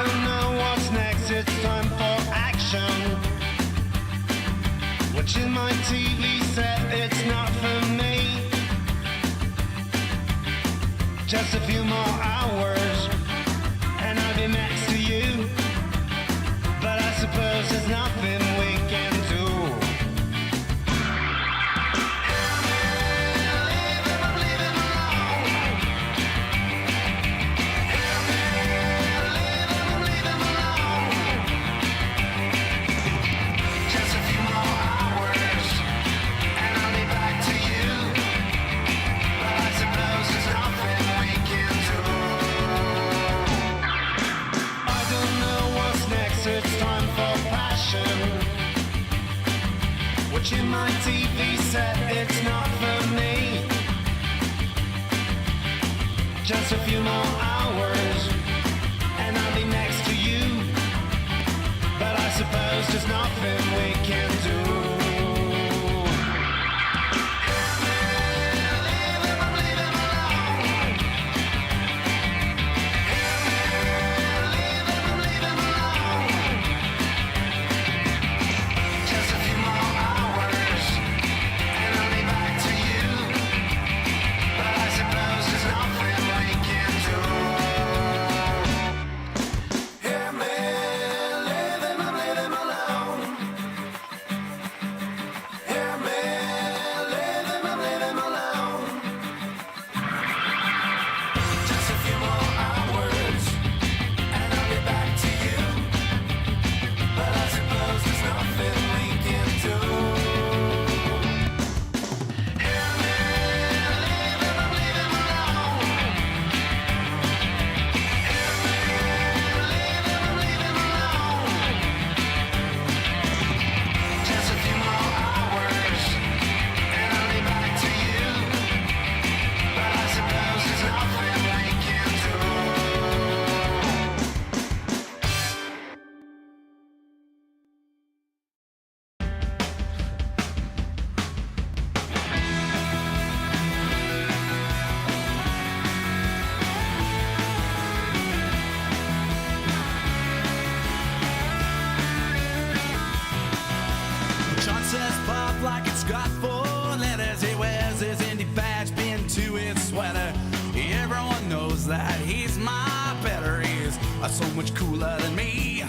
don't know what's next, it's time for action. Watching my TV set, it's not for me. Just a few more hours, and I'll be next to you. But I suppose there's nothing we can do. Watching my TV set, it's not for me. Just a few more hours, and I'll be next to you. But I suppose there's nothing we can do. Like it's got 4 letters. He wears his indie badge pinned to his sweater. Everyone knows that he's my better. He's so much cooler than me.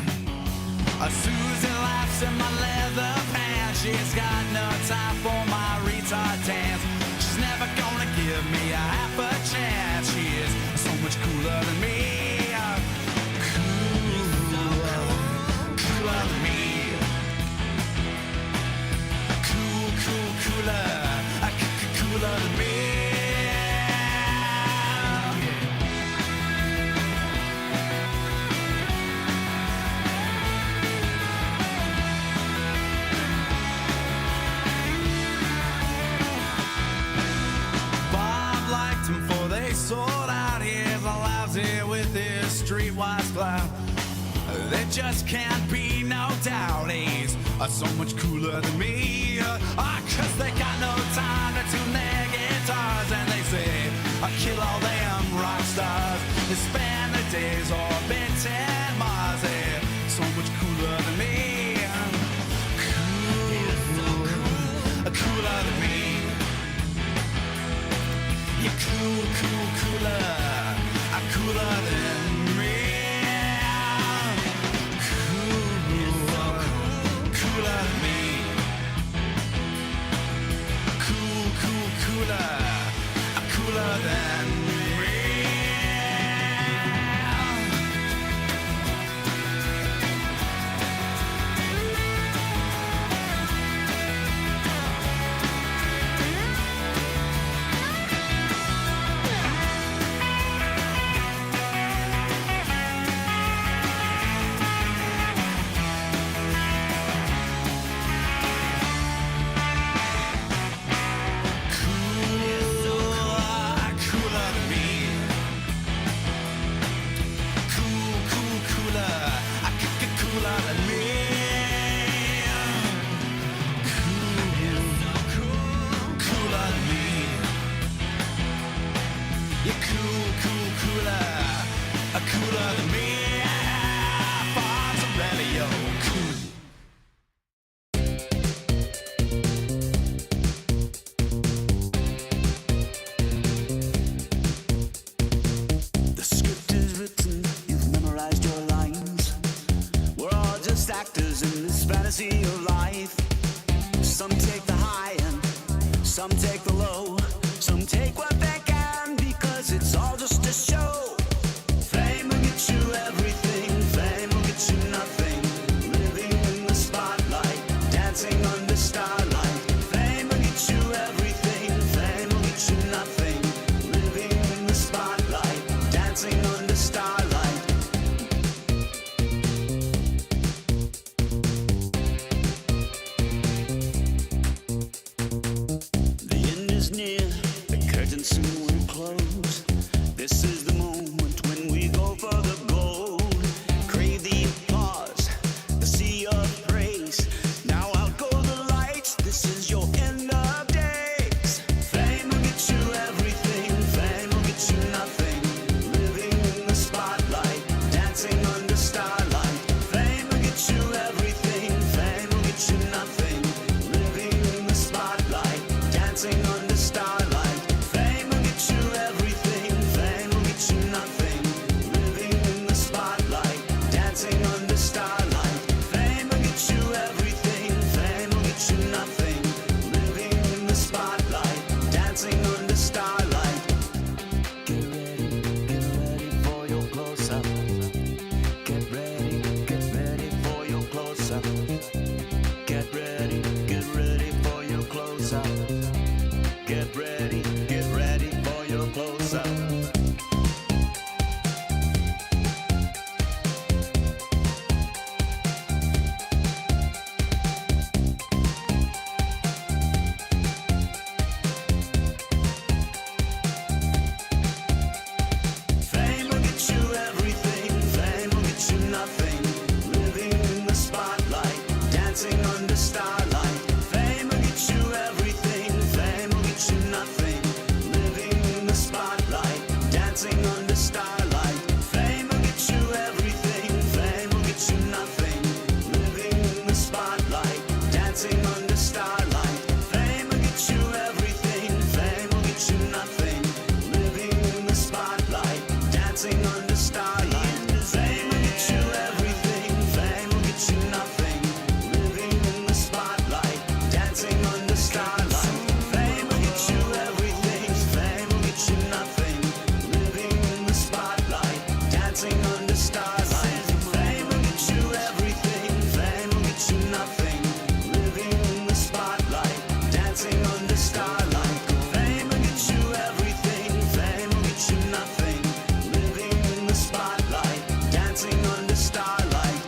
Susan laughs in my leather pants. She's got no time for my retard dance. She's never gonna give me a half a chance. She is so much cooler than me. Cooler than me. Cooler than me. Bob liked him for they sold out. He's lousy with his streetwise clout. There just can't be no doubt he's so much cooler than me. Cause they got no time to tune their guitars. And they say, kill all them rock stars. They spend their days orbiting Mars. They're so much cooler than me. Cooler than me. You're cooler. Cooler than me. Cooler than me. Cooler than me. fantasy of life. Some take the high and some take the low. Some take what they can because it's all just a show. Fame will get you everything, fame will get you nothing. Living in the spotlight, dancing under starlight. Fame will get you everything, fame will get you nothing. Living in the spotlight, dancing under starlight. The end is near, the curtain soon will close. This is the moment when we go for the gold. Crave the applause, the sea of praise. Now out go the lights, this is your end of days. Fame will get you everything, fame will get you nothing. Living in the spotlight, dancing under starlight. Fame will get you everything, fame will get you nothing. Living in the spotlight, dancing under starlight. Fame will get you everything, fame will get you nothing. Living in the spotlight, dancing under starlight. Fame will get you everything, fame will get you nothing. Living in the spotlight, dancing under starlight. Get ready for your close-up. Get ready for your close-up. Get ready for your close-up. Get ready for your close-up. Fame will get you everything, fame will get you nothing. Living in the spotlight, dancing under starlight. Fame will get you everything, fame will get you nothing. Living in the spotlight, dancing under starlight. Fame will get you everything, fame will get you nothing. Living in the spotlight, dancing under starlight. Fame will get you everything, fame will get you nothing. Living in the spotlight, dancing under starlight. Fame will get you everything, fame will get you nothing. Living in the spotlight, dancing under starlight. Fame will get you everything, fame will get you nothing. Living in the spotlight, dancing under starlight. Fame will get you everything, fame will get you nothing. Living in the spotlight, dancing under starlight. Fame will get you everything, fame will get you nothing. Living in the spotlight, dancing under starlight.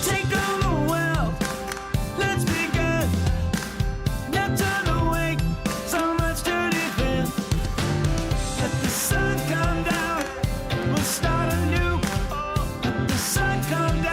Take on the world, let's begin. Now turn away, so much to defend. Let the sun come down, we'll start anew. Let the sun come down.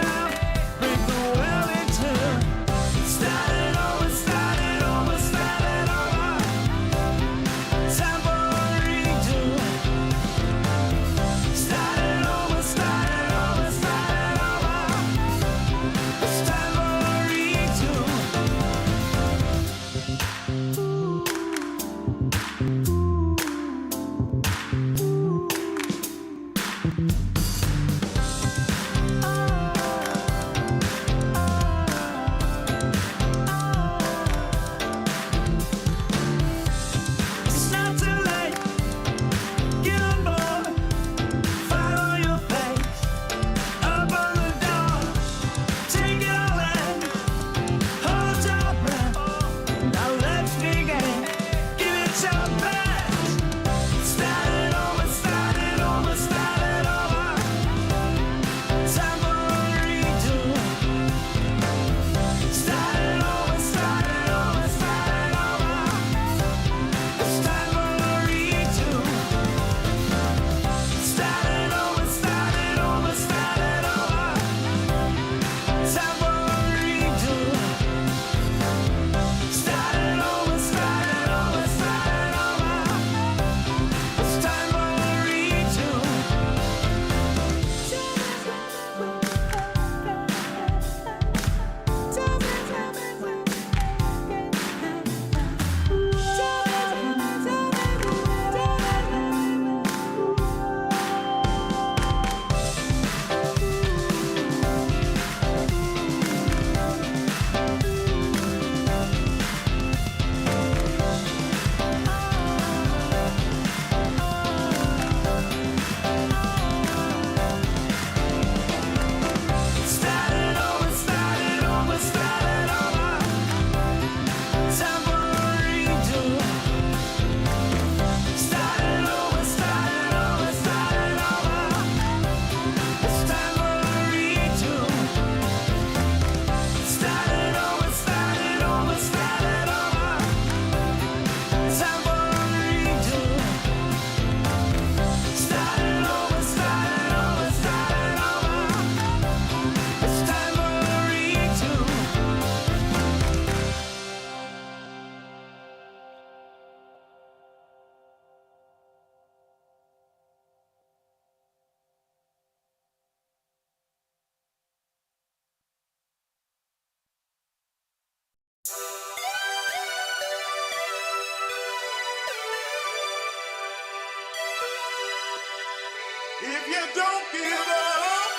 If you don't give up,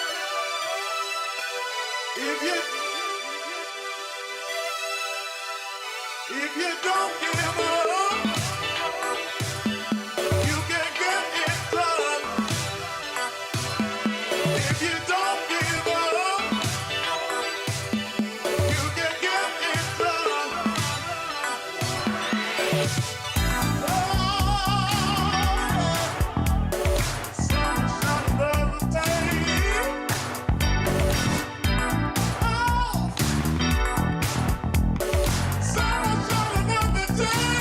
if you don't give up, you can get it done. If you don't give up, you can get it done. Another day.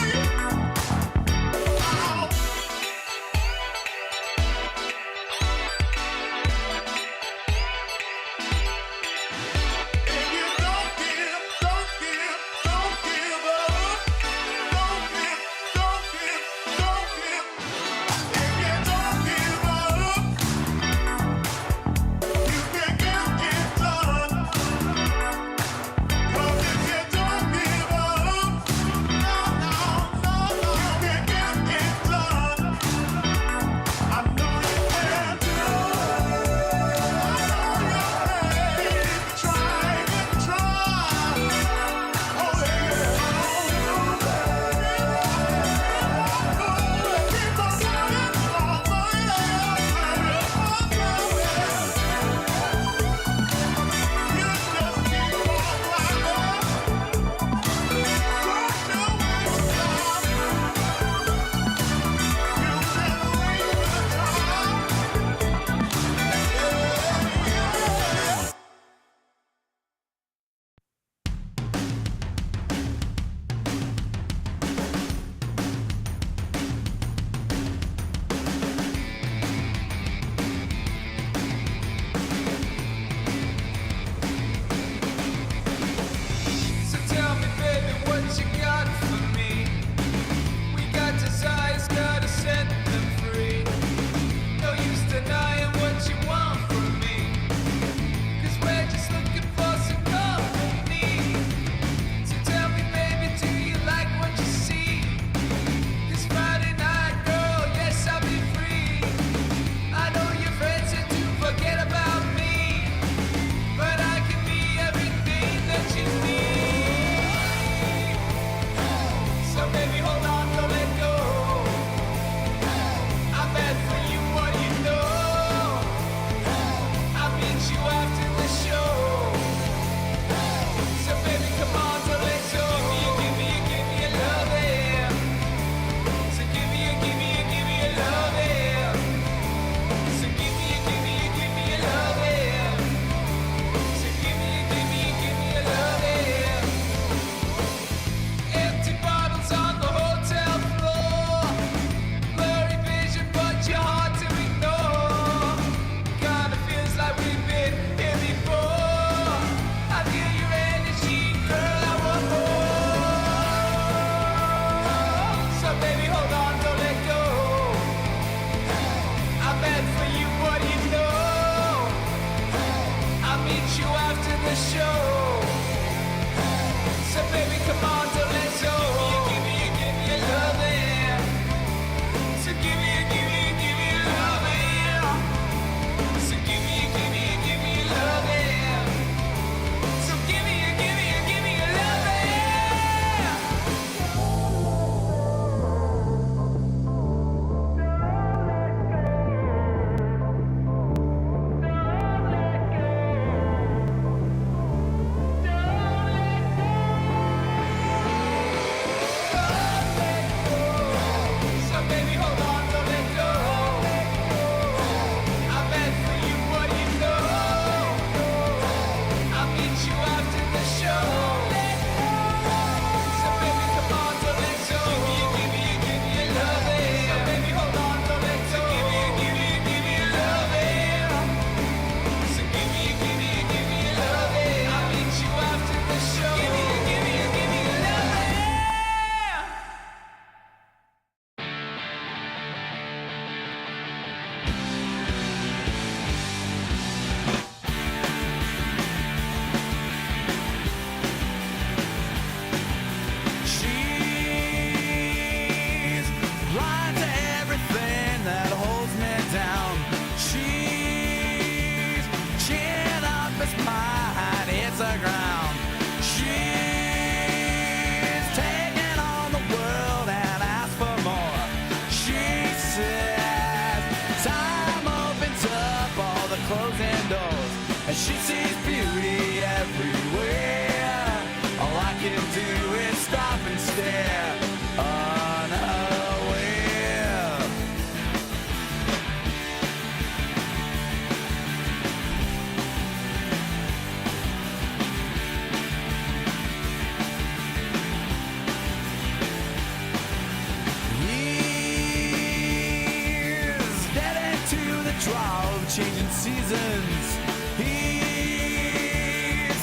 reasons. He's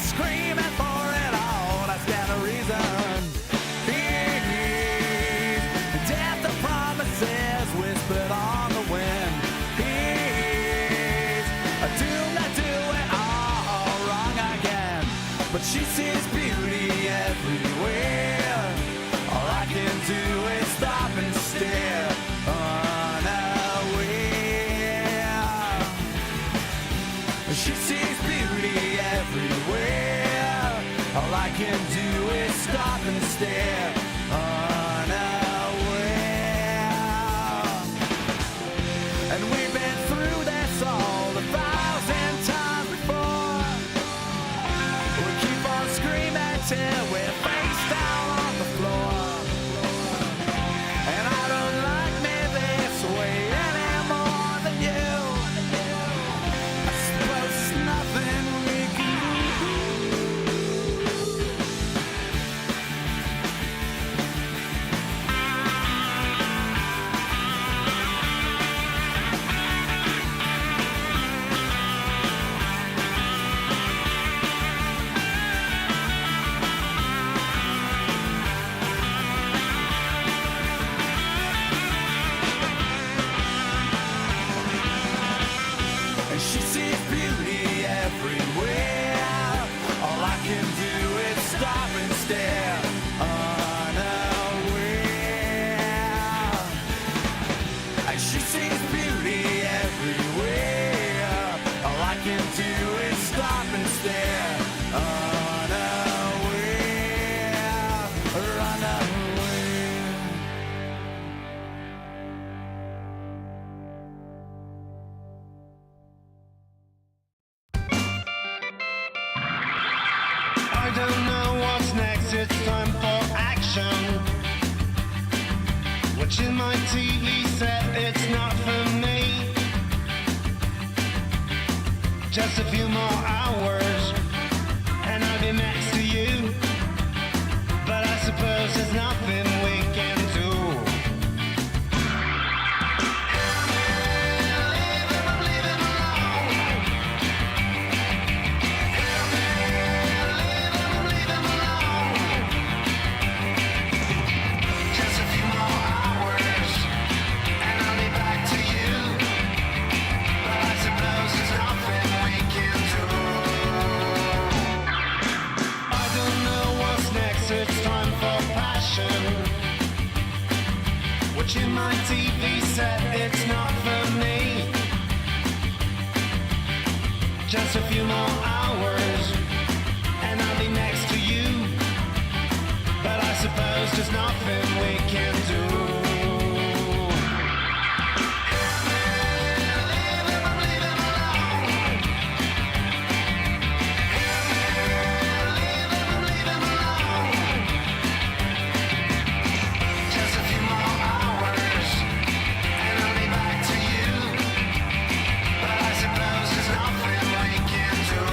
screaming for it all. That's kind of reason. He's death to promises whispered on the wind. He's doomed to do it all wrong again. But she sees beauty everywhere. All I can do is stop and stare. She sees beauty everywhere. All I can do is stop and stare, unaware. And we've been through this all 1,000 times before. We keep on screaming till we're face down on the floor. And I don't like me this way any more than you. Nothing we can do. And she sees beauty everywhere. All I can do is stop and stare, unaware. And she sees beauty everywhere. All I can do is stop and stare, unaware, unaware. I don't know what's next, it's time for action. Watching my TV set, it's not for me. Just a few more hours, and I'll be next to you. But I suppose there's nothing we can do. Just a few more hours, and I'll be back to you. But I suppose there's nothing we can do. I don't know what's next, it's time for passion. Watching my TV set, it's not for me. Just a few more hours, and I'll be next to you. But I suppose there's nothing we can do. Just a few more hours, and I'll be back to you. But I suppose there's nothing we can do.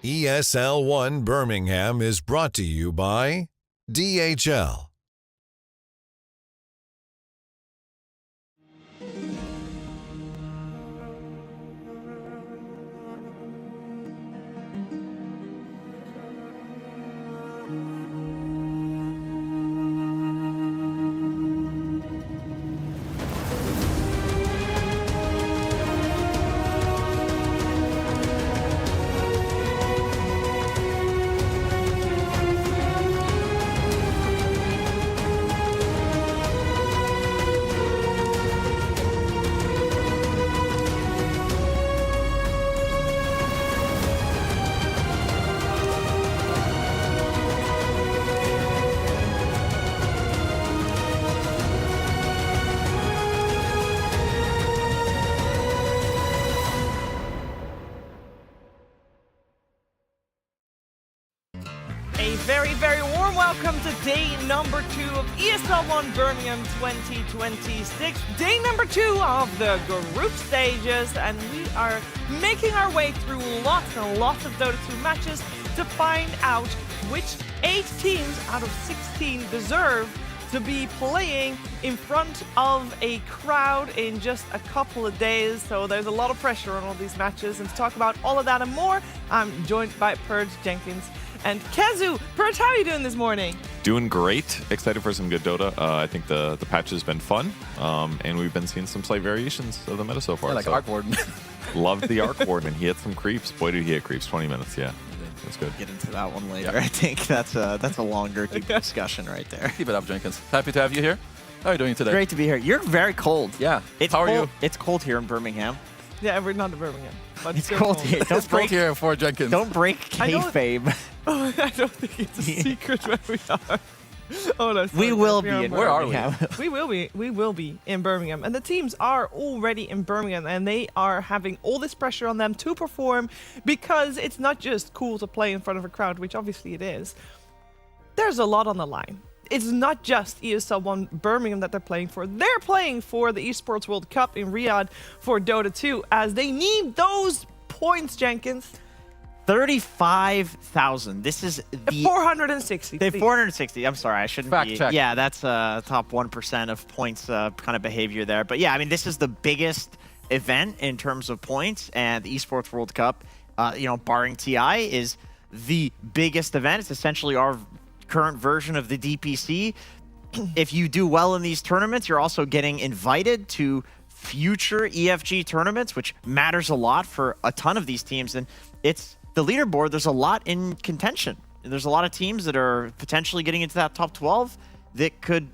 ESL One Birmingham is brought to you by DHL. Very, very warm welcome to day number 2 of ESL One Birmingham 2026. Day number 2 of the group stages, and we are making our way through lots and lots of Dota 2 matches to find out which 8 teams out of 16 deserve to be playing in front of a crowd in just a couple of days. So there's a lot of pressure on all these matches, and to talk about all of that and more, I'm joined by Purge Jenkins and Kezu. Purge, how are you doing this morning? Doing great. Excited for some good Dota. I think the patch has been fun, and we've been seeing some slight variations of the meta so far. Yeah, like so Arc Warden. Loved the Arc Warden. He hit some creeps. Boy, did he hit creeps. 20 minutes, yeah. That's good. Get into that one later. I think that's a longer discussion right there. Keep it up, Jenkins. Happy to have you here. How are you doing today? Great to be here. You're very cold. Yeah. It's How are cold. you? It's cold here in Birmingham. Yeah, we're not in Birmingham. But It's still cold here. Don't It's cold here for Jenkins. Don't break I don't- kayfabe. Oh, I don't think it's a secret where we are. Oh no, sorry, We will we are be in in Where are we? Birmingham. We will be in Birmingham, and the teams are already in Birmingham, and they are having all this pressure on them to perform, because it's not just cool to play in front of a crowd, which obviously it is. There's a lot on the line. It's not just ESL One Birmingham that they're playing for. They're playing for the Esports World Cup in Riyadh for Dota 2, as they need those points, Jenkins. 35,000. This is the 460. They 460. I'm sorry, I shouldn't Fact be. check. Yeah, that's top 1% of points kind of behavior there. But yeah, I mean, this is the biggest event in terms of points, and the Esports World Cup, barring TI, is the biggest event. It's essentially our current version of the DPC. If you do well in these tournaments, you're also getting invited to future EFG tournaments, which matters a lot for a ton of these teams. And it's the leaderboard. There's a lot in contention. There's a lot of teams that are potentially getting into that top 12 that could,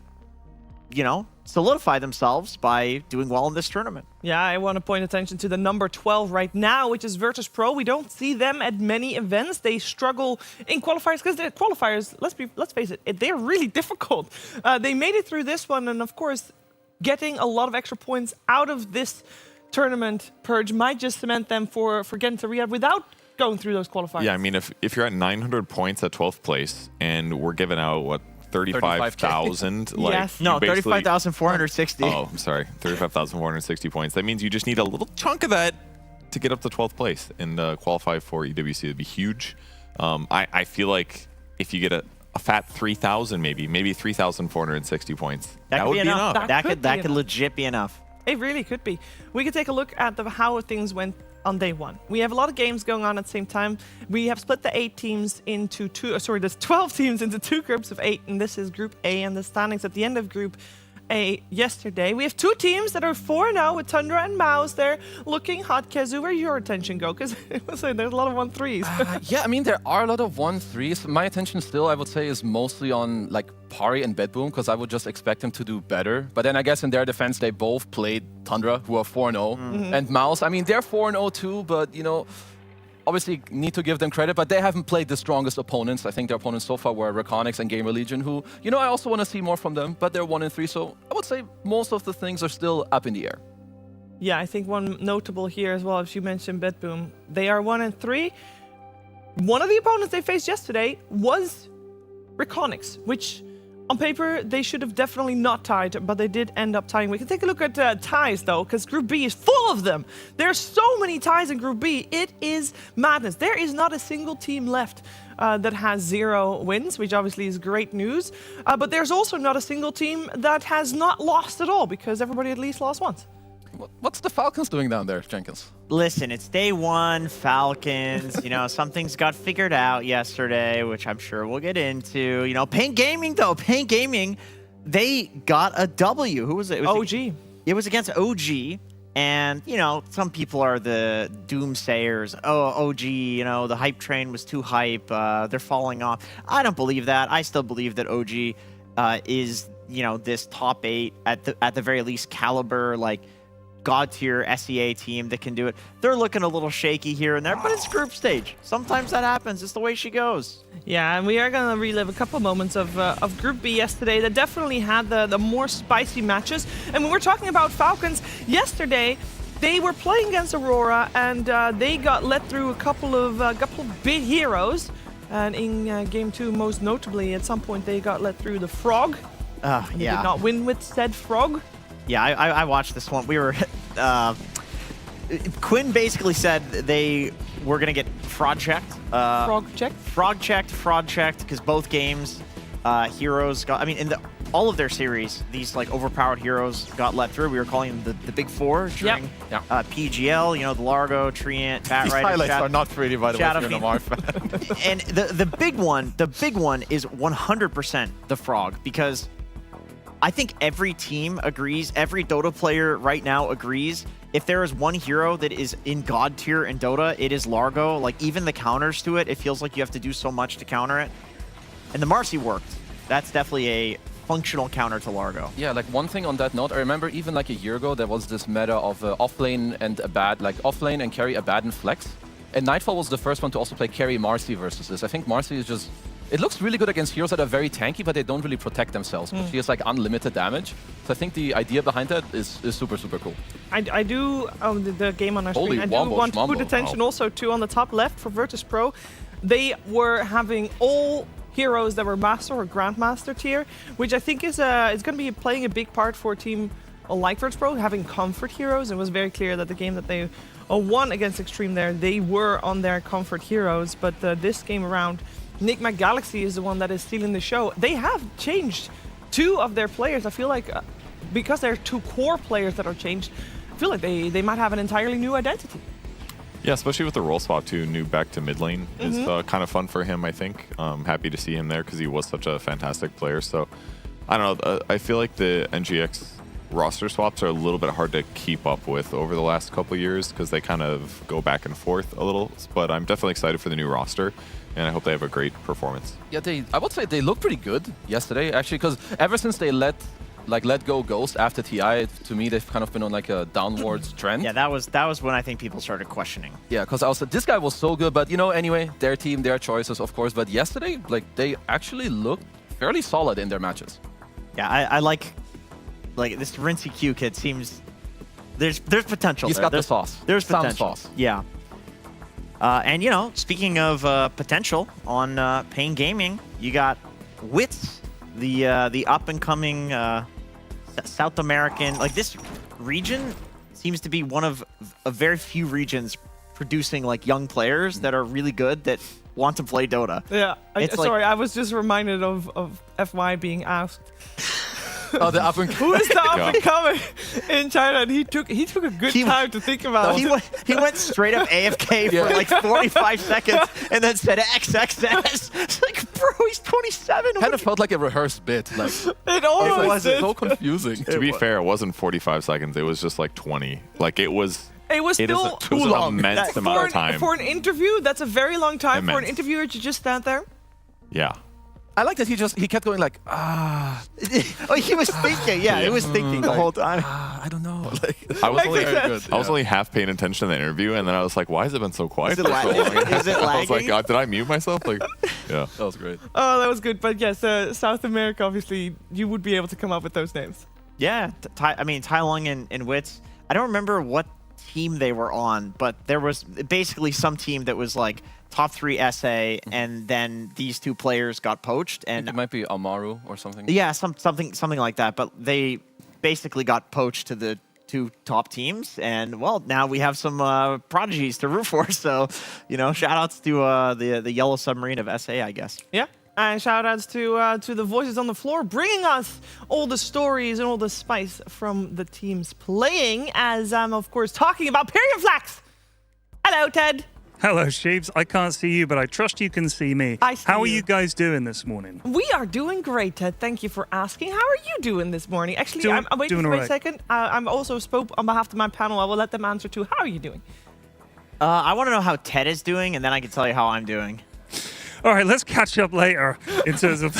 solidify themselves by doing well in this tournament. Yeah, I want to point attention to the number 12 right now, which is Virtus Pro. We don't see them at many events. They struggle in qualifiers because the qualifiers, let's face it, they're really difficult. They made it through this one, and of course, getting a lot of extra points out of this tournament, Purge, might just cement them for getting to Riyadh without going through those qualifiers. Yeah, I mean, if you're at 900 points at 12th place, and we're giving out, 35,000? Yes. No, 35,460. Oh, I'm sorry. 35,460 points. That means you just need a little chunk of that to get up to 12th place and qualify for EWC. It'd be huge. I feel like if you get a fat 3,000, maybe 3,460 points, that would be enough. That That could enough. legit be enough. It really could be. We could take a look at how things went on day 1. We have a lot of games going on at the same time. We have split the 8 teams into there's 12 teams into 2 groups of 8, and this is Group A, and the standings at the end of Group A yesterday. We have 2 teams that are 4-0 with Tundra and Mouse. They're looking hot. Kezu, where your attention go? Because there's a lot of 1-3s. Yeah, I mean, there are a lot of 1-3s. My attention still, I would say, is mostly on Pari and BetBoom, because I would just expect them to do better. But then I guess in their defense, they both played Tundra, who are 4-0, and Mouse. I mean, they're 4-0 too, but, obviously need to give them credit, but they haven't played the strongest opponents. I think their opponents so far were Reconics and Gamer Legion, who, I also want to see more from them, but they're 1-3, so I would say most of the things are still up in the air. Yeah, I think one notable here as well, as you mentioned, BetBoom. They are 1-3. One of the opponents they faced yesterday was Reconics, which on paper, they should have definitely not tied, but they did end up tying. We can take a look at ties, though, because Group B is full of them. There's so many ties in Group B. It is madness. There is not a single team left that has 0 wins, which obviously is great news. But there's also not a single team that has not lost at all, because everybody at least lost once. What's the Falcons doing down there, Jenkins? Listen, it's day one, Falcons. You know, some things got figured out yesterday, which I'm sure we'll get into. You know, Pain Gaming, though. Pain Gaming, they got a W. Who was it? OG. It was against OG. And, you know, some people are the doomsayers. Oh, OG, you know, the hype train was too hype. They're falling off. I don't believe that. I still believe that OG is, you know, this top 8 at the very least caliber, like, God tier SEA team that can do it. They're looking a little shaky here and there, but it's group stage. Sometimes that happens. It's the way she goes. Yeah, and we are going to relive a couple moments of Group B yesterday that definitely had the more spicy matches. And when we're talking about Falcons, yesterday they were playing against Aurora and they got let through a couple of big heroes. And in Game 2, most notably, at some point they got let through the Frog. Yeah. They did not win with said Frog. Yeah, I watched this one. We were... Quinn basically said they were going to get fraud checked. Frog checked? Fraud checked, because both games, heroes got... I mean, in all of their series, these, like, overpowered heroes got let through. We were calling them the Big Four during PGL, you know, the Largo, Treant, Bat These Rider, highlights are not pretty, by the way, if you're an Omar fan. And the big one is 100% the Frog, because... I think every team agrees, every Dota player right now agrees, if there is one hero that is in God tier in Dota, it is Largo. Like, even the counters to it, it feels like you have to do so much to counter it. And the Marcy worked. That's definitely a functional counter to Largo. Yeah, like one thing on that note, I remember even like a year ago, there was this meta of offlane and Abad, like offlane and carry Abad and Flex. And Nightfall was the first one to also play carry Marcy versus this. I think Marcy is just... It looks really good against heroes that are very tanky, but they don't really protect themselves. She has like unlimited damage. So I think the idea behind that is super, super cool. I do, the game on our Holy screen, I do wombo want to put schmombo. attention also to on the top left for Virtus Pro. They were having all heroes that were Master or Grandmaster tier, which I think is going to be playing a big part for a team like Virtus Pro, having comfort heroes. It was very clear that the game that they won against Extreme there, they were on their comfort heroes. But this game around, Nick McGalaxy is the one that is stealing the show. They have changed 2 of their players. I feel like because there are 2 core players that are changed, I feel like they might have an entirely new identity. Yeah, especially with the role swap too. New back to mid lane is kind of fun for him, I think. Happy to see him there because he was such a fantastic player. So, I don't know. I feel like the NGX roster swaps are a little bit hard to keep up with over the last couple of years because they kind of go back and forth a little. But I'm definitely excited for the new roster. And I hope they have a great performance. Yeah, I would say they look pretty good yesterday, actually, because ever since they let go Ghost after TI, to me, they've kind of been on like a downwards trend. Yeah, that was when I think people started questioning. Yeah, because I was like, this guy was so good, but you know, anyway, their team, their choices, of course. But yesterday, like, they actually looked fairly solid in their matches. Yeah, I like this Rinsey Q kid seems there's potential. He's got the sauce. There's Sound potential. sauce. Yeah. And, you know, speaking of potential on Pain Gaming, you got Wits, the up-and-coming South American... Like, this region seems to be one of a very few regions producing, like, young players that are really good that want to play Dota. Yeah, Sorry, I was just reminded of FY being asked. Oh, the up and Who is the up and coming in China? And he took a good time to think about it. He went straight up AFK for like 45 seconds and then said XXS. It's like, bro, he's 27. kind of felt like a rehearsed bit. Like, It almost was did. so confusing. To be fair, it wasn't 45 seconds. It was just like 20. Like it was still too long. An immense amount of time. For an interview, that's a very long time for an Immense. interviewer to just stand there. Yeah. I like that he kept going like, Oh, he was thinking. Yeah, he was thinking the whole time. I don't know. Like, I was, only, Makes sense. I was only half paying attention to the interview, and then I was like, "Why has it been so quiet?" Is it for so long?" Is it I was like, lagging? "Did I mute myself?" Like, yeah. that was great. Oh, that was good. But yes, South America, obviously, you would be able to come up with those names. Yeah, Tai Lung and Wits. I don't remember what team they were on, but there was basically some team that was like top 3 SA, and then these 2 players got poached. And It might be Amaru or something. yeah, something like that. But they basically got poached to the 2 top teams, and well, now we have some prodigies to root for. So, shout outs to the Yellow Submarine of SA, I guess. Yeah. And shout outs to the voices on the floor, bringing us all the stories and all the spice from the teams playing, as I'm, of course, talking about PARIVISION. Hello, Ted. Hello, Sheaves. I can't see you, but I trust you can see me. I see How are you. you guys doing this morning? We are doing great, Ted. Thank you for asking. How are you doing this morning? Actually, Doing- I'm waiting doing for a all right. second. I'm also spoke on behalf of my panel. I will let them answer too. How are you doing? I want to know how Ted is doing, and then I can tell you how I'm doing. All right, let's catch up later in terms of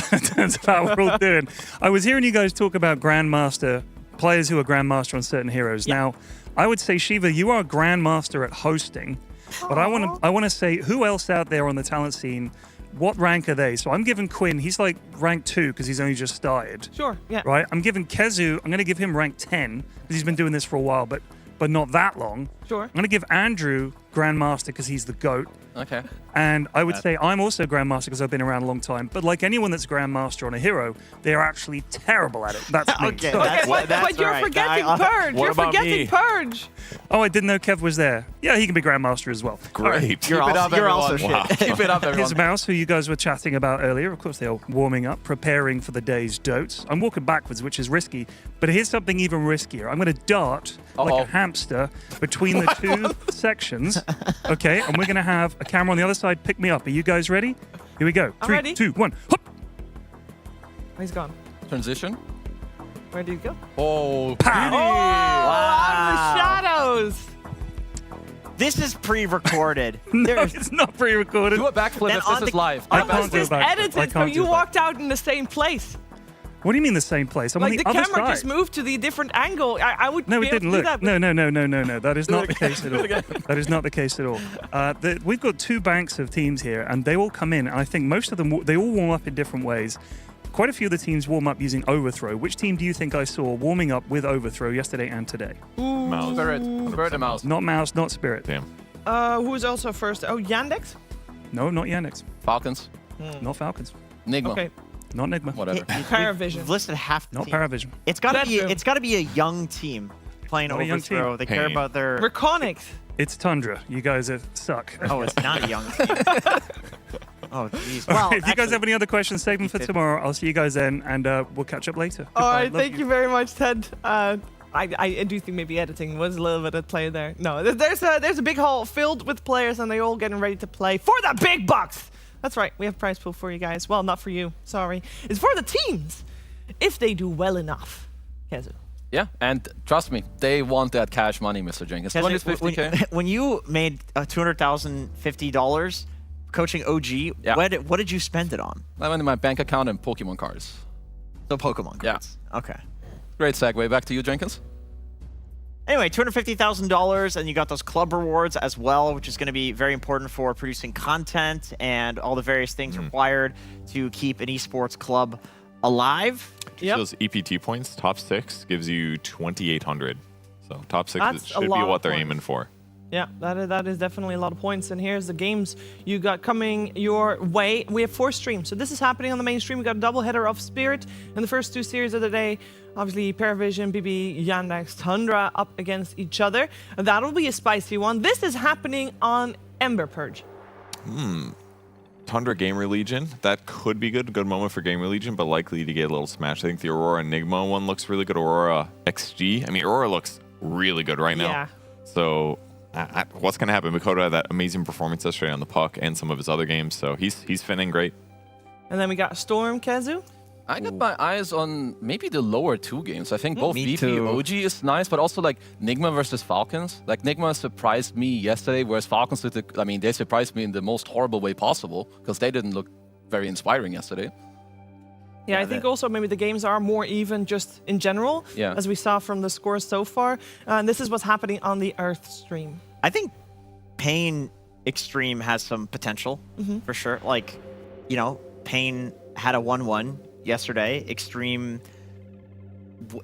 how we're all doing. I was hearing you guys talk about Grandmaster, players who are Grandmaster on certain heroes. Now, I would say, Shiva, you are a Grandmaster at hosting, but I want to say, who else out there on the talent scene, what rank are they? So I'm giving Quinn, he's like rank 2 because he's only just started. Sure, yeah. Right? I'm giving Kezu, I'm going to give him rank 10 because he's been doing this for a while, but not that long. Sure. I'm going to give Andrew Grandmaster because he's the GOAT. Okay. And I would say I'm also Grandmaster because I've been around a long time. But like anyone that's Grandmaster on a hero, they are actually terrible at it. That's me. Okay, So- that's- But that's you're right. forgetting I- Purge. What You're about forgetting me? Purge. oh, I didn't know Kev was there. Yeah, he can be Grandmaster as well. Great. You're Keep it also, up, you're also everyone. shit. Keep it up, everyone. Here's Mouse, who you guys were chatting about earlier. Of course, they're warming up, preparing for the day's dotes. I'm walking backwards, which is risky. But here's something even riskier. I'm going to dart like a hamster between the 2 sections. Okay, and we're going to have a camera on the other side pick me up. Are you guys ready? Here we go. I'm 3, ready. 2, 1. Hop! Oh, he's gone. Transition. Where did he go? Oh, Pow! beauty. Out of the shadows. This is pre-recorded. No, There's- it's not pre-recorded. Do a backflip Then if on this is the- live. I Do a can't Was do backflip. a this backflip. I edited so can't you do a walked out in the same place? What do you mean the same place? I'm Like on the the other camera side. just moved to the different angle. I would No, be it able didn't. to do Look, that, no. That is not the case at all. That is not the case at all. We've got 2 banks of teams here, and they all come in. And I think most of them, they all warm up in different ways. Quite a few of the teams warm up using Overthrow. Which team do you think I saw warming up with Overthrow yesterday and today? Mouse. Bird and mouse. Not Mouse, not Spirit. Damn. Who was also first? Oh, Yandex? No, not Yandex. Falcons. Not Falcons. Nigma. Okay. Not Nigma. Whatever. PARIVISION. We've listed half the Not team. Paravision. It's gotta be. Bedroom. It's gotta be a young team playing Not a young Overthrow. team. They care Pain. about their. Reconics. It's Tundra. You guys suck. Oh, it's not a young team. Oh, jeez. All Well, right, if you guys actually- have any other questions, save them for did. tomorrow. I'll see you guys then, and we'll catch up later. All Goodbye. right, Love thank you very much, Ted. I do think maybe editing was a little bit at play there. No, there's a big hall filled with players, and they're all getting ready to play for the big bucks. That's right, we have a prize pool for you guys. Well, not for you, sorry. It's for the teams, if they do well enough. Kezu. Yeah, and trust me, they want that cash money, Mr. Jenkins. Because 20-50K. when you made $200,050 coaching OG, Yeah. what did you spend it on? I went in my bank account and Pokemon cards. So Pokemon Yeah. cards. Okay. Great segue. Back to you, Jenkins. Anyway, $250,000, and you got those club rewards as well, which is going to be very important for producing content and all the various things required to keep an esports club alive. Yep. Those EPT points, top 6 gives you 2,800. So top 6 That's a should be lot what of they're points. aiming for. Yeah, that is definitely a lot of points. And here's the games you got coming your way. We have 4 streams. So this is happening on the main stream. We got a doubleheader of Spirit in the first 2 series of the day. Obviously, PARIVISION, BB, Yandex, Tundra up against each other. And that'll be a spicy one. This is happening on Ember Purge. Tundra Gamer Legion, that could be good. Good moment for Gamer Legion, but likely to get a little smashed. I think the Aurora Enigma one looks really good. Aurora XG. I mean, Aurora looks really good right now. Yeah. So what's going to happen? Makoto had that amazing performance yesterday on the puck and some of his other games, so he's finning great. And then we got Storm Kezu. I got my eyes on maybe the lower 2 games. I think both Me VP too. OG is nice, but also like Nigma versus Falcons. Like Nigma surprised me yesterday, whereas Falcons they surprised me in the most horrible way possible because they didn't look very inspiring yesterday. Yeah, I think also maybe the games are more even just in general, Yeah. as we saw from the scores so far. And this is what's happening on the Earth stream. I think Pain Extreme has some potential for sure. Like, Pain had a 1-1 yesterday. Extreme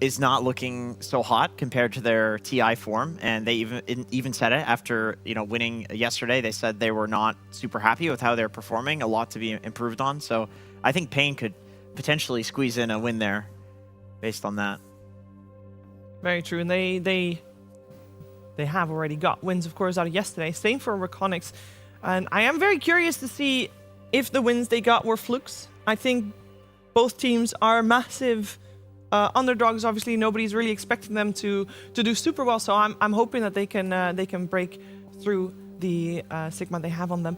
is not looking so hot compared to their TI form, and they even said it after winning yesterday. They said they were not super happy with how they're performing, a lot to be improved on. So I think Pain could potentially squeeze in a win there based on that. Very true, and they have already got wins, of course, out of yesterday. Same for Reconics, and I am very curious to see if the wins they got were flukes. I think both teams are massive underdogs. Obviously, nobody's really expecting them to do super well. So I'm hoping that they can break through the Sigma they have on them.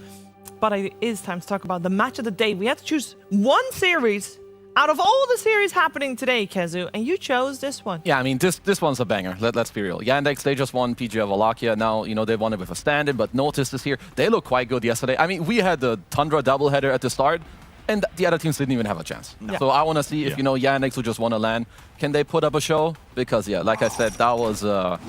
But it is time to talk about the match of the day. We had to choose one series out of all the series happening today, Kezu, and you chose this one. Yeah, I mean, this one's a banger. Let's be real. Yandex, they just won PGA Wallachia. Now, they won it with a stand-in, but Notice is here. They look quite good yesterday. I mean, we had the Tundra doubleheader at the start, and the other teams didn't even have a chance. No. So I want to see if, Yandex, who just won a LAN, can they put up a show? Because, yeah, like I said, that was... that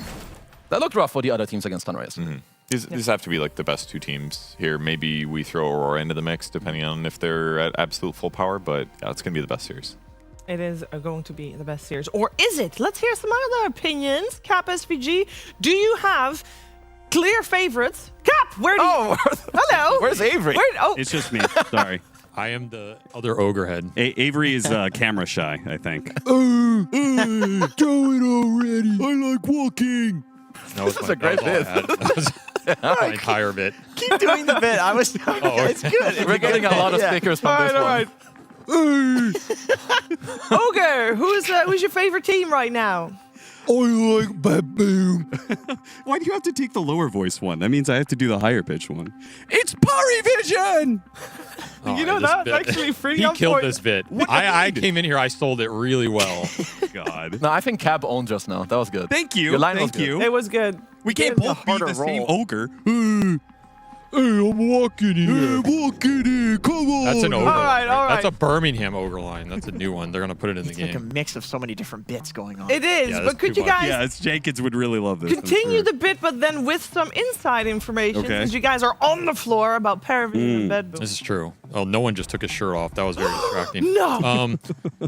looked rough for the other teams against Tundra yesterday. These have to be like the best two teams here. Maybe we throw Aurora into the mix, depending on if they're at absolute full power, but it's going to be the best series. It is going to be the best series. Or is it? Let's hear some other opinions. Cap SVG, do you have clear favorites? Cap, where do you... Hello. Where's Avery? It's just me. Sorry. I am the other ogre head. Avery is camera shy, I think. Do it already. I like walking. That's a great bit. My entire bit. Keep doing the bit. It's good. We're getting a lot of stickers from this one. All right. Ogre, who's your favorite team right now? I like BetBoom. Why do you have to take the lower voice one? That means I have to do the higher pitch one. It's PARIVISION! That's actually pretty He on killed point. this bit. I came in here, I sold it really well. God. No, I think Cab owned just now. That was good. Thank you. Your line was Thank good. you. It was good. We can't It's a both be harder the same role. ogre. Hey, I'm walking here. Walking here. Come on. That's an ogre All right, line. all right. That's a Birmingham ogre line. That's a new one. They're going to put it in the It's like a game. mix of so many different bits going on. It is, Yeah, but that's could too you much. guys Yeah, Jenkins would really love this. I'm continue sure. the bit, but then with some inside information, Okay. since you guys are on the floor about PARIVISION and BetBoom. This is true. Oh, no one just took his shirt off. That was very distracting. No.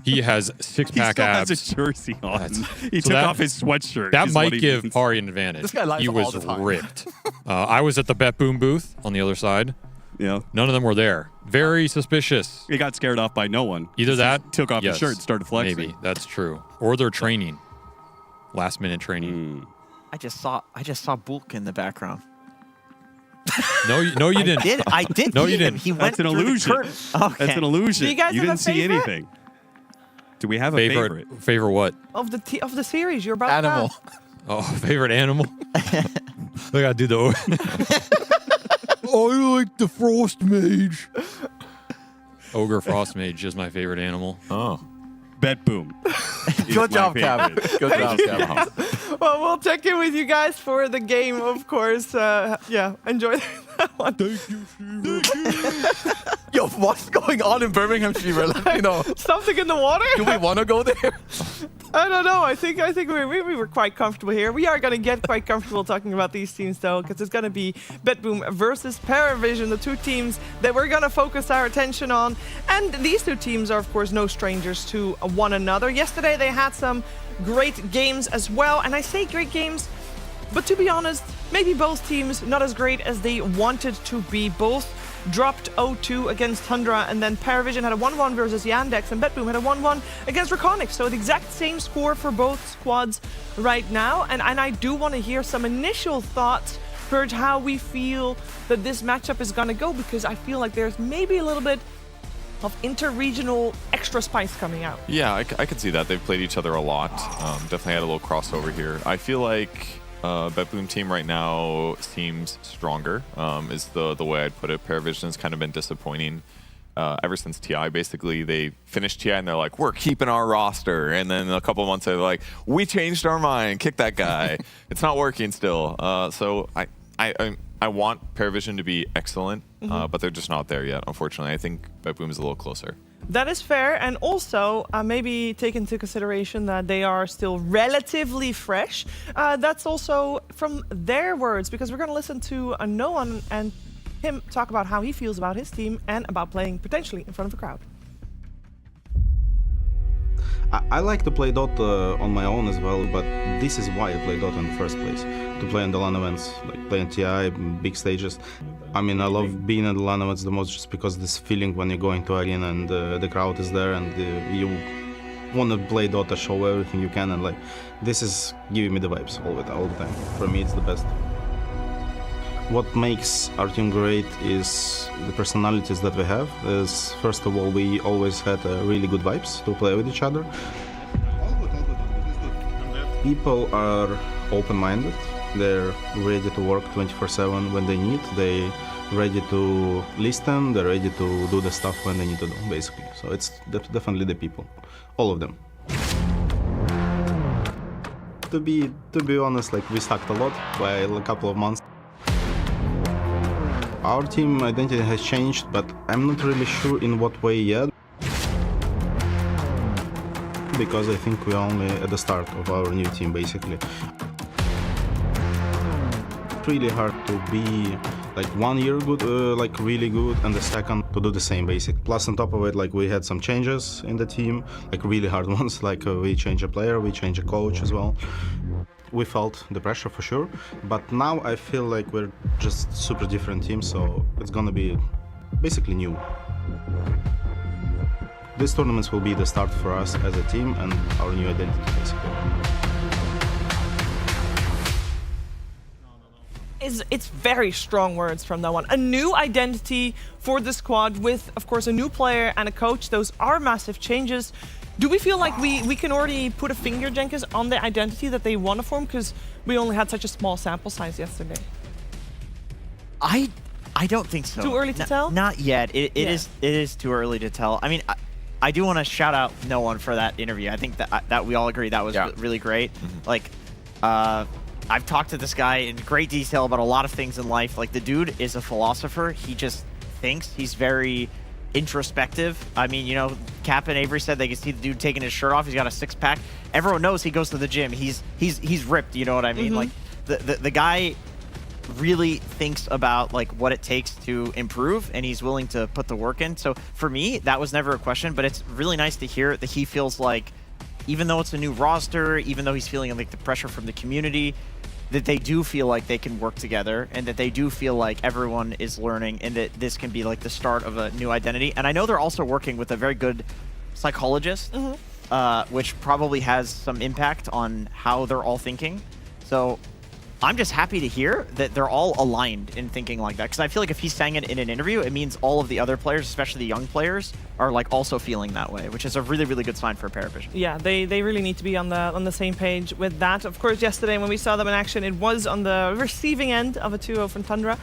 He has He six-pack still abs. has a jersey on. He So took that- off his sweatshirt. That is might what he give means. Pari an advantage. This guy lies He all was the time. ripped. I was at the BetBoom booth on the other side. Yeah. None of them were there. Very suspicious. He got scared off by no one. Either that, took off his yes, shirt and started flexing. Maybe that's true. Or they're training. Last minute training. I just saw Bulk in the background. No, you didn't. I did. No, see you him. didn't. He went That's an through the illusion. curtain. Okay. That's an illusion. Do you guys You have didn't a see favorite? anything. Do we have a favorite? Favorite what? Of the series you're about Animal. to have. Oh, favorite animal? I gotta do the I like the Frost Mage. ogre frost mage is my favorite animal. Oh. BetBoom. Good job, Cap. Good job, Cap. Well, we'll check in with you guys for the game, of course. Yeah, enjoy that one. Thank you, Yo, what's going on in Birmingham, Shiva? Let me know. Something in the water? Do we want to go there? I don't know. I think we were quite comfortable here. We are going to get quite comfortable talking about these teams, though, because it's going to be BetBoom versus PARIVISION, the two teams that we're going to focus our attention on. And these two teams are, of course, no strangers to one another. Yesterday, they had some great games as well. And I say great games, but to be honest, maybe both teams not as great as they wanted to be. Both dropped 0-2 against Tundra, and then PARIVISION had a 1-1 versus Yandex, and BetBoom had a 1-1 against Reconics. So the exact same score for both squads right now. And I do want to hear some initial thoughts for how we feel that this matchup is going to go, because I feel like there's maybe a little bit of inter-regional extra spice coming out. Yeah, I could see that. They've played each other a lot. Definitely had a little crossover here. I feel like BetBoom team right now seems stronger, is the way I'd put it. PARIVISION's kind of been disappointing ever since TI. Basically, they finished TI and they're like, we're keeping our roster. And then a couple of months later, they're like, we changed our mind, kick that guy. It's not working still. So I want PARIVISION to be excellent, but they're just not there yet, unfortunately. I think BetBoom is a little closer. That is fair, and also maybe take into consideration that they are still relatively fresh. That's also from their words, because we're going to listen to Noah and him talk about how he feels about his team and about playing potentially in front of a crowd. I like to play Dota on my own as well, but this is why I play Dota in the first place. To play in the LAN events, like play in TI, big stages. I mean, I love being in the LAN events the most just because this feeling when you go into arena and the crowd is there and you want to play Dota, show everything you can, and like this is giving me the vibes all the time. For me, it's the best. What makes our team great is the personalities that we have. First of all, we always had really good vibes to play with each other. People are open-minded. They're ready to work 24/7 when they need. They're ready to listen. They're ready to do the stuff when they need to do, basically. So it's definitely the people, all of them. To be honest, like we sucked a lot by a couple of months. Our team identity has changed, but I'm not really sure in what way yet. Because I think we're only at the start of our new team, basically. It's really hard to be like 1 year good, like really good, and the second to do the same, basically. Plus on top of it, like we had some changes in the team, like really hard ones. Like we changed a player, we changed a coach as well. We felt the pressure for sure, but now I feel like we're just super different team, so it's gonna be basically new. These tournaments will be the start for us as a team and our new identity, basically. It's very strong words from that one. A new identity for the squad with, of course, a new player and a coach. Those are massive changes. Do we feel like we can already put a finger, Jenkins, on the identity that they want to form? Because we only had such a small sample size yesterday. I don't think so. Too early to tell? Not yet. It is too early to tell. I mean, I do want to shout out No One for that interview. I think that we all agree that was really great. Like, I've talked to this guy in great detail about a lot of things in life. Like, the dude is a philosopher. He just thinks. He's very introspective. I mean, you know, Cap and Avery said they could see the dude taking his shirt off. He's got a six-pack. Everyone knows he goes to the gym. He's ripped. You know what I mean? Like, the guy really thinks about like what it takes to improve, and he's willing to put the work in. So for me, that was never a question, but it's really nice to hear that he feels like, even though it's a new roster, even though he's feeling like the pressure from the community, that they do feel like they can work together, and that they do feel like everyone is learning, and that this can be like the start of a new identity. And I know they're also working with a very good psychologist, which probably has some impact on how they're all thinking. So I'm just happy to hear that they're all aligned in thinking like that, because I feel like if he's saying it in an interview, it means all of the other players, especially the young players, are like also feeling that way, which is a really, really good sign for PARIVISION. Yeah, they really need to be on the same page with that. Of course, yesterday when we saw them in action, it was on the receiving end of a 2-0 from Tundra.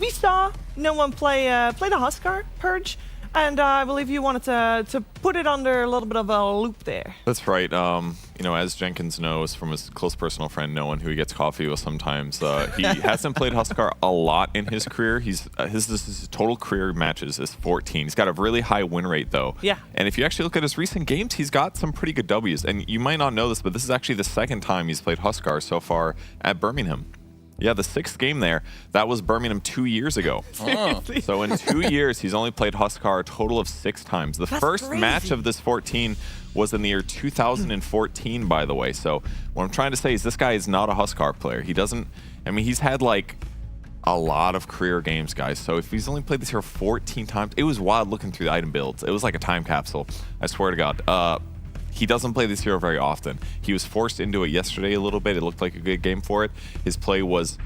We saw No One play the Huskar Purge, and I believe you wanted to put it under a little bit of a loop there. That's right. You know, as Jenkins knows from his close personal friend, No One, who he gets coffee with sometimes, he hasn't played Huskar a lot in his career. His total career matches is 14. He's got a really high win rate, though. Yeah. And if you actually look at his recent games, he's got some pretty good W's. And you might not know this, but this is actually the second time he's played Huskar so far at Birmingham. Yeah, the 6th game there, that was Birmingham 2 years ago. Oh. So in 2 years, he's only played Huskar a total of 6 times. The first crazy. match of this 14 was in the year 2014, by the way. So what I'm trying to say is this guy is not a Huskar player. He doesn't, I mean, he's had like a lot of career games, guys. So if he's only played this here 14 times, it was wild looking through the item builds. It was like a time capsule, I swear to God. He doesn't play this hero very often. He was forced into it yesterday a little bit. It looked like a good game for it. His play was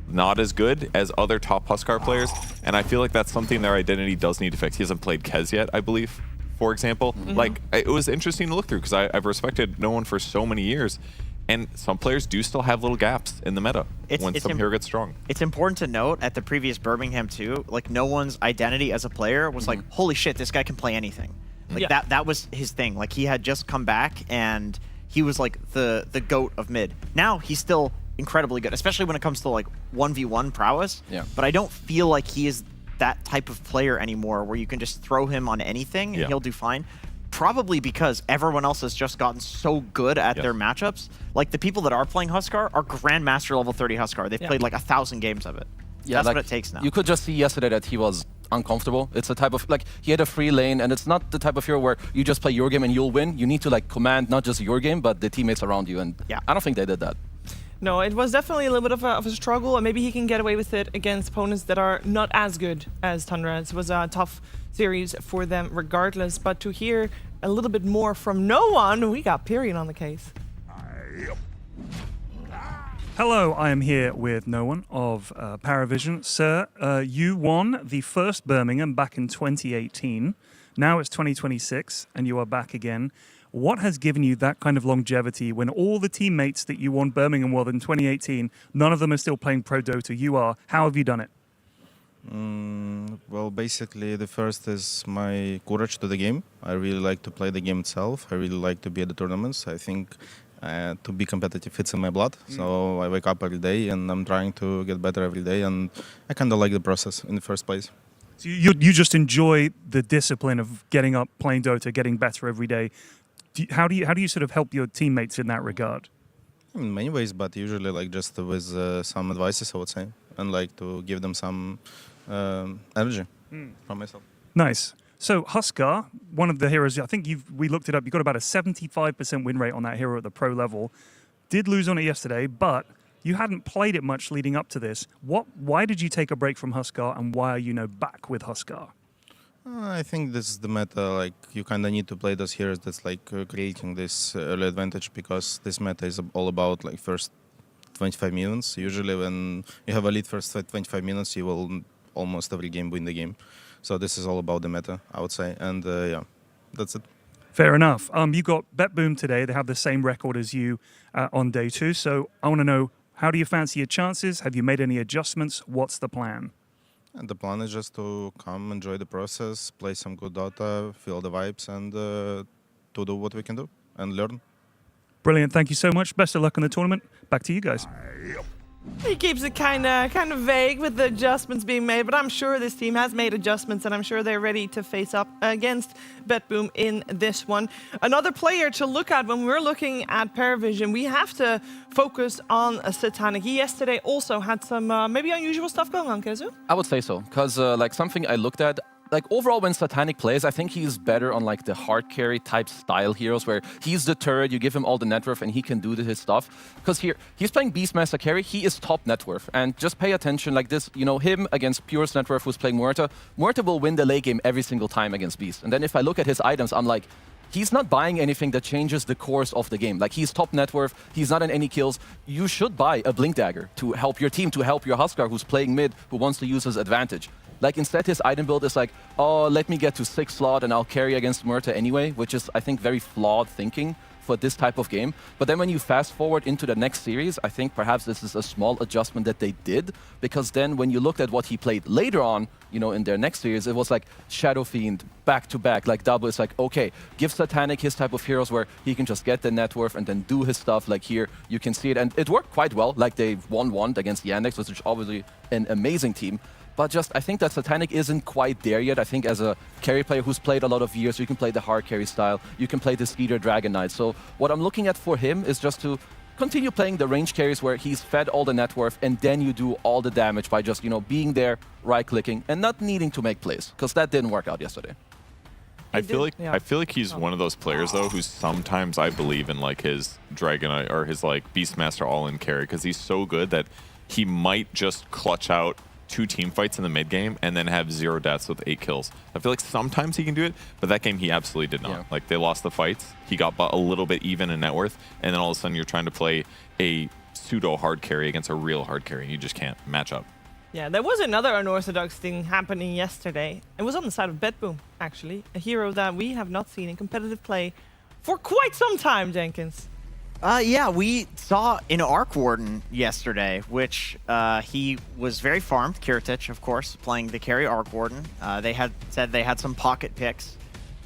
not as good as other top Huskar players, and I feel like that's something their identity does need to fix. He hasn't played Kez yet, I believe, for example. Like, it was interesting to look through because I've respected No One for so many years, and some players do still have little gaps in the meta when some hero gets strong. It's important to note at the previous Birmingham too, like No One's identity as a player was like, holy shit, this guy can play anything. Like that was his thing. Like he had just come back and he was like the GOAT of mid. Now he's still incredibly good, especially when it comes to like 1v1 prowess. Yeah. But I don't feel like he is that type of player anymore where you can just throw him on anything and he'll do fine. Probably because everyone else has just gotten so good at their matchups. Like the people that are playing Huskar are Grandmaster level 30 Huskar. They've played like 1,000 games of it. Yeah, That's like, what it takes now. You could just see yesterday that he was uncomfortable. It's a type of, like, he had a free lane, and it's not the type of hero where you just play your game and you'll win. You need to, like, command not just your game, but the teammates around you, and Yeah. I don't think they did that. No, it was definitely a little bit of a struggle, and maybe he can get away with it against opponents that are not as good as Tundra. It was a tough series for them regardless, but to hear a little bit more from no one, we got Period on the case. Hello, I am here with No One of PARIVISION. Sir, you won the first Birmingham back in 2018. Now it's 2026, and you are back again. What has given you that kind of longevity when all the teammates that you won Birmingham with in 2018, none of them are still playing Pro Dota? You are. How have you done it? Well, basically, the first is my courage to the game. I really like to play the game itself. I really like to be at the tournaments. I think to be competitive, it's in my blood. So I wake up every day and I'm trying to get better every day. And I kind of like the process in the first place. So you just enjoy the discipline of getting up, playing Dota, getting better every day. How do you sort of help your teammates in that regard? In many ways, but usually like just with some advices, I would say, and like to give them some energy from myself. Nice. So Huskar, one of the heroes, I think we looked it up, you got about a 75% win rate on that hero at the pro level. Did lose on it yesterday, but you hadn't played it much leading up to this. Why did you take a break from Huskar, and why are you now back with Huskar? I think this is the meta, like you kind of need to play those heroes that's like creating this early advantage, because this meta is all about like first 25 minutes. Usually when you have a lead first 25 minutes, you will almost every game win the game. So this is all about the meta, I would say, and yeah, that's it. Fair enough. You got BetBoom today. They have the same record as you on day 2. So I want to know, how do you fancy your chances? Have you made any adjustments? What's the plan? And the plan is just to come, enjoy the process, play some good Dota, feel the vibes, and to do what we can do and learn. Brilliant. Thank you so much. Best of luck in the tournament. Back to you guys. He keeps it kind of vague with the adjustments being made, but I'm sure this team has made adjustments, and I'm sure they're ready to face up against BetBoom in this one. Another player to look at when we're looking at PARIVISION, we have to focus on Satanic. He yesterday also had some maybe unusual stuff going on, Kezu? I would say so, because like something I looked at, like overall when Satanic plays, I think he's better on like the hard carry type style heroes where he's the turret, you give him all the net worth and he can do his stuff. Because here, he's playing Beastmaster carry, he is top net worth. And just pay attention like this, you know, him against Pure's net worth who's playing Muerta. Muerta will win the late game every single time against Beast. And then if I look at his items, I'm like, he's not buying anything that changes the course of the game. Like, he's top net worth, he's not in any kills. You should buy a Blink Dagger to help your team, to help your Huskar who's playing mid, who wants to use his advantage. Like, instead his item build is like, oh, let me get to 6 slot and I'll carry against Muerta anyway, which is, I think, very flawed thinking for this type of game. But then when you fast forward into the next series, I think perhaps this is a small adjustment that they did, because then when you looked at what he played later on, you know, in their next series, it was like Shadow Fiend back-to-back, like double. It's like, okay, give Satanic his type of heroes where he can just get the net worth and then do his stuff. Like here, you can see it. And it worked quite well. Like they won against Yandex, which is obviously an amazing team. But just, I think that Satanic isn't quite there yet. I think as a carry player who's played a lot of years, you can play the hard carry style, you can play the Skeeter Dragon Knight. So what I'm looking at for him is just to continue playing the range carries where he's fed all the net worth and then you do all the damage by just, you know, being there, right-clicking, and not needing to make plays, because that didn't work out yesterday. I feel like he's one of those players though who sometimes I believe in like his Dragon Knight or his like Beastmaster all-in carry, because he's so good that he might just clutch out 2 team fights in the mid game and then have 0 deaths with 8 kills. I feel like sometimes he can do it, but that game he absolutely did not. Yeah. Like they lost the fights, he got a little bit even in net worth, and then all of a sudden you're trying to play a pseudo hard carry against a real hard carry and you just can't match up. Yeah, there was another unorthodox thing happening yesterday. It was on the side of BetBoom, actually. A hero that we have not seen in competitive play for quite some time, Jenkins. Yeah, we saw an Arc Warden yesterday, which he was very farmed. Kiritich, of course, playing the carry Arc Warden. They had said they had some pocket picks.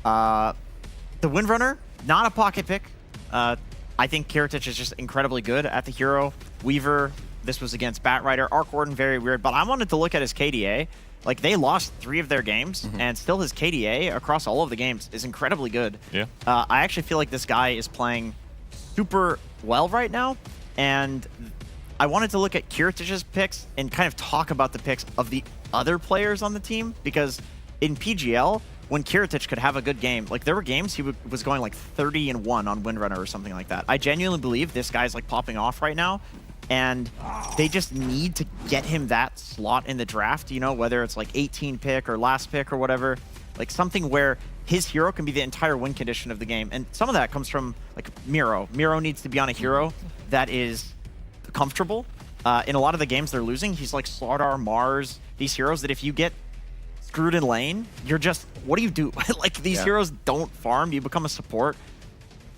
The Windrunner, not a pocket pick. I think Kiritich is just incredibly good at the hero. Weaver, this was against Batrider. Arc Warden, very weird. But I wanted to look at his KDA. Like, they lost 3 of their games, and still his KDA across all of the games is incredibly good. Yeah. I actually feel like this guy is playing super well right now, and I wanted to look at Kiritich's picks and kind of talk about the picks of the other players on the team, because in PGL, when Kiritich could have a good game, like there were games he was going like 30-1 on Windrunner or something like that. I genuinely believe this guy's like popping off right now, and they just need to get him that slot in the draft, you know, whether it's like 18 pick or last pick or whatever, like something where his hero can be the entire win condition of the game. And some of that comes from like Miro. Miro needs to be on a hero that is comfortable. In a lot of the games they're losing, he's like Slardar, Mars, these heroes that if you get screwed in lane, you're just, what do you do? Like these heroes don't farm, you become a support.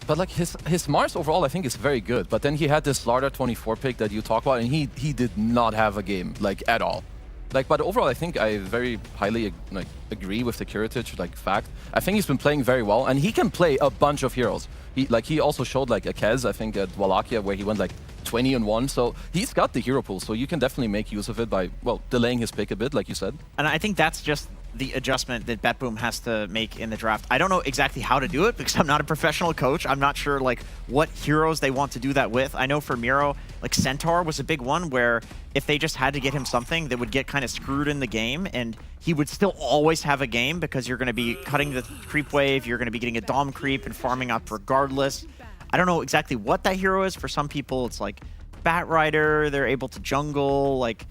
But like his Mars overall, I think is very good. But then he had this Slardar 24 pick that you talk about, and he did not have a game like at all. Like, but overall, I think I very highly like agree with the Kiritich like fact. I think he's been playing very well, and he can play a bunch of heroes. He also showed like a Kez, I think, at Wallachia, where he went like 20-1. So he's got the hero pool, so you can definitely make use of it by, well, delaying his pick a bit, like you said. And I think that's just the adjustment that BetBoom has to make in the draft. I don't know exactly how to do it because I'm not a professional coach. I'm not sure like what heroes they want to do that with. I know for Miro, like Centaur was a big one where if they just had to get him something that would get kind of screwed in the game, and he would still always have a game because you're going to be cutting the creep wave, you're going to be getting a Dom creep and farming up regardless. I don't know exactly what that hero is. For some people, it's like Bat Rider, they're able to jungle, like,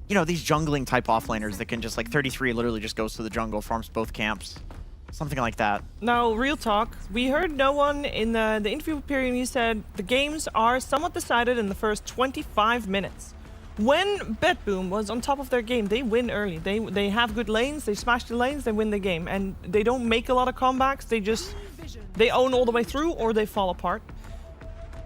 you know, these jungling type offlaners that can just like 33 literally just goes to the jungle, farms both camps, something like that. Now, real talk, we heard no one in the interview period. He said the games are somewhat decided in the first 25 minutes. When BetBoom was on top of their game, they win early. They have good lanes, they smash the lanes, they win the game, and they don't make a lot of comebacks. They own all the way through or they fall apart.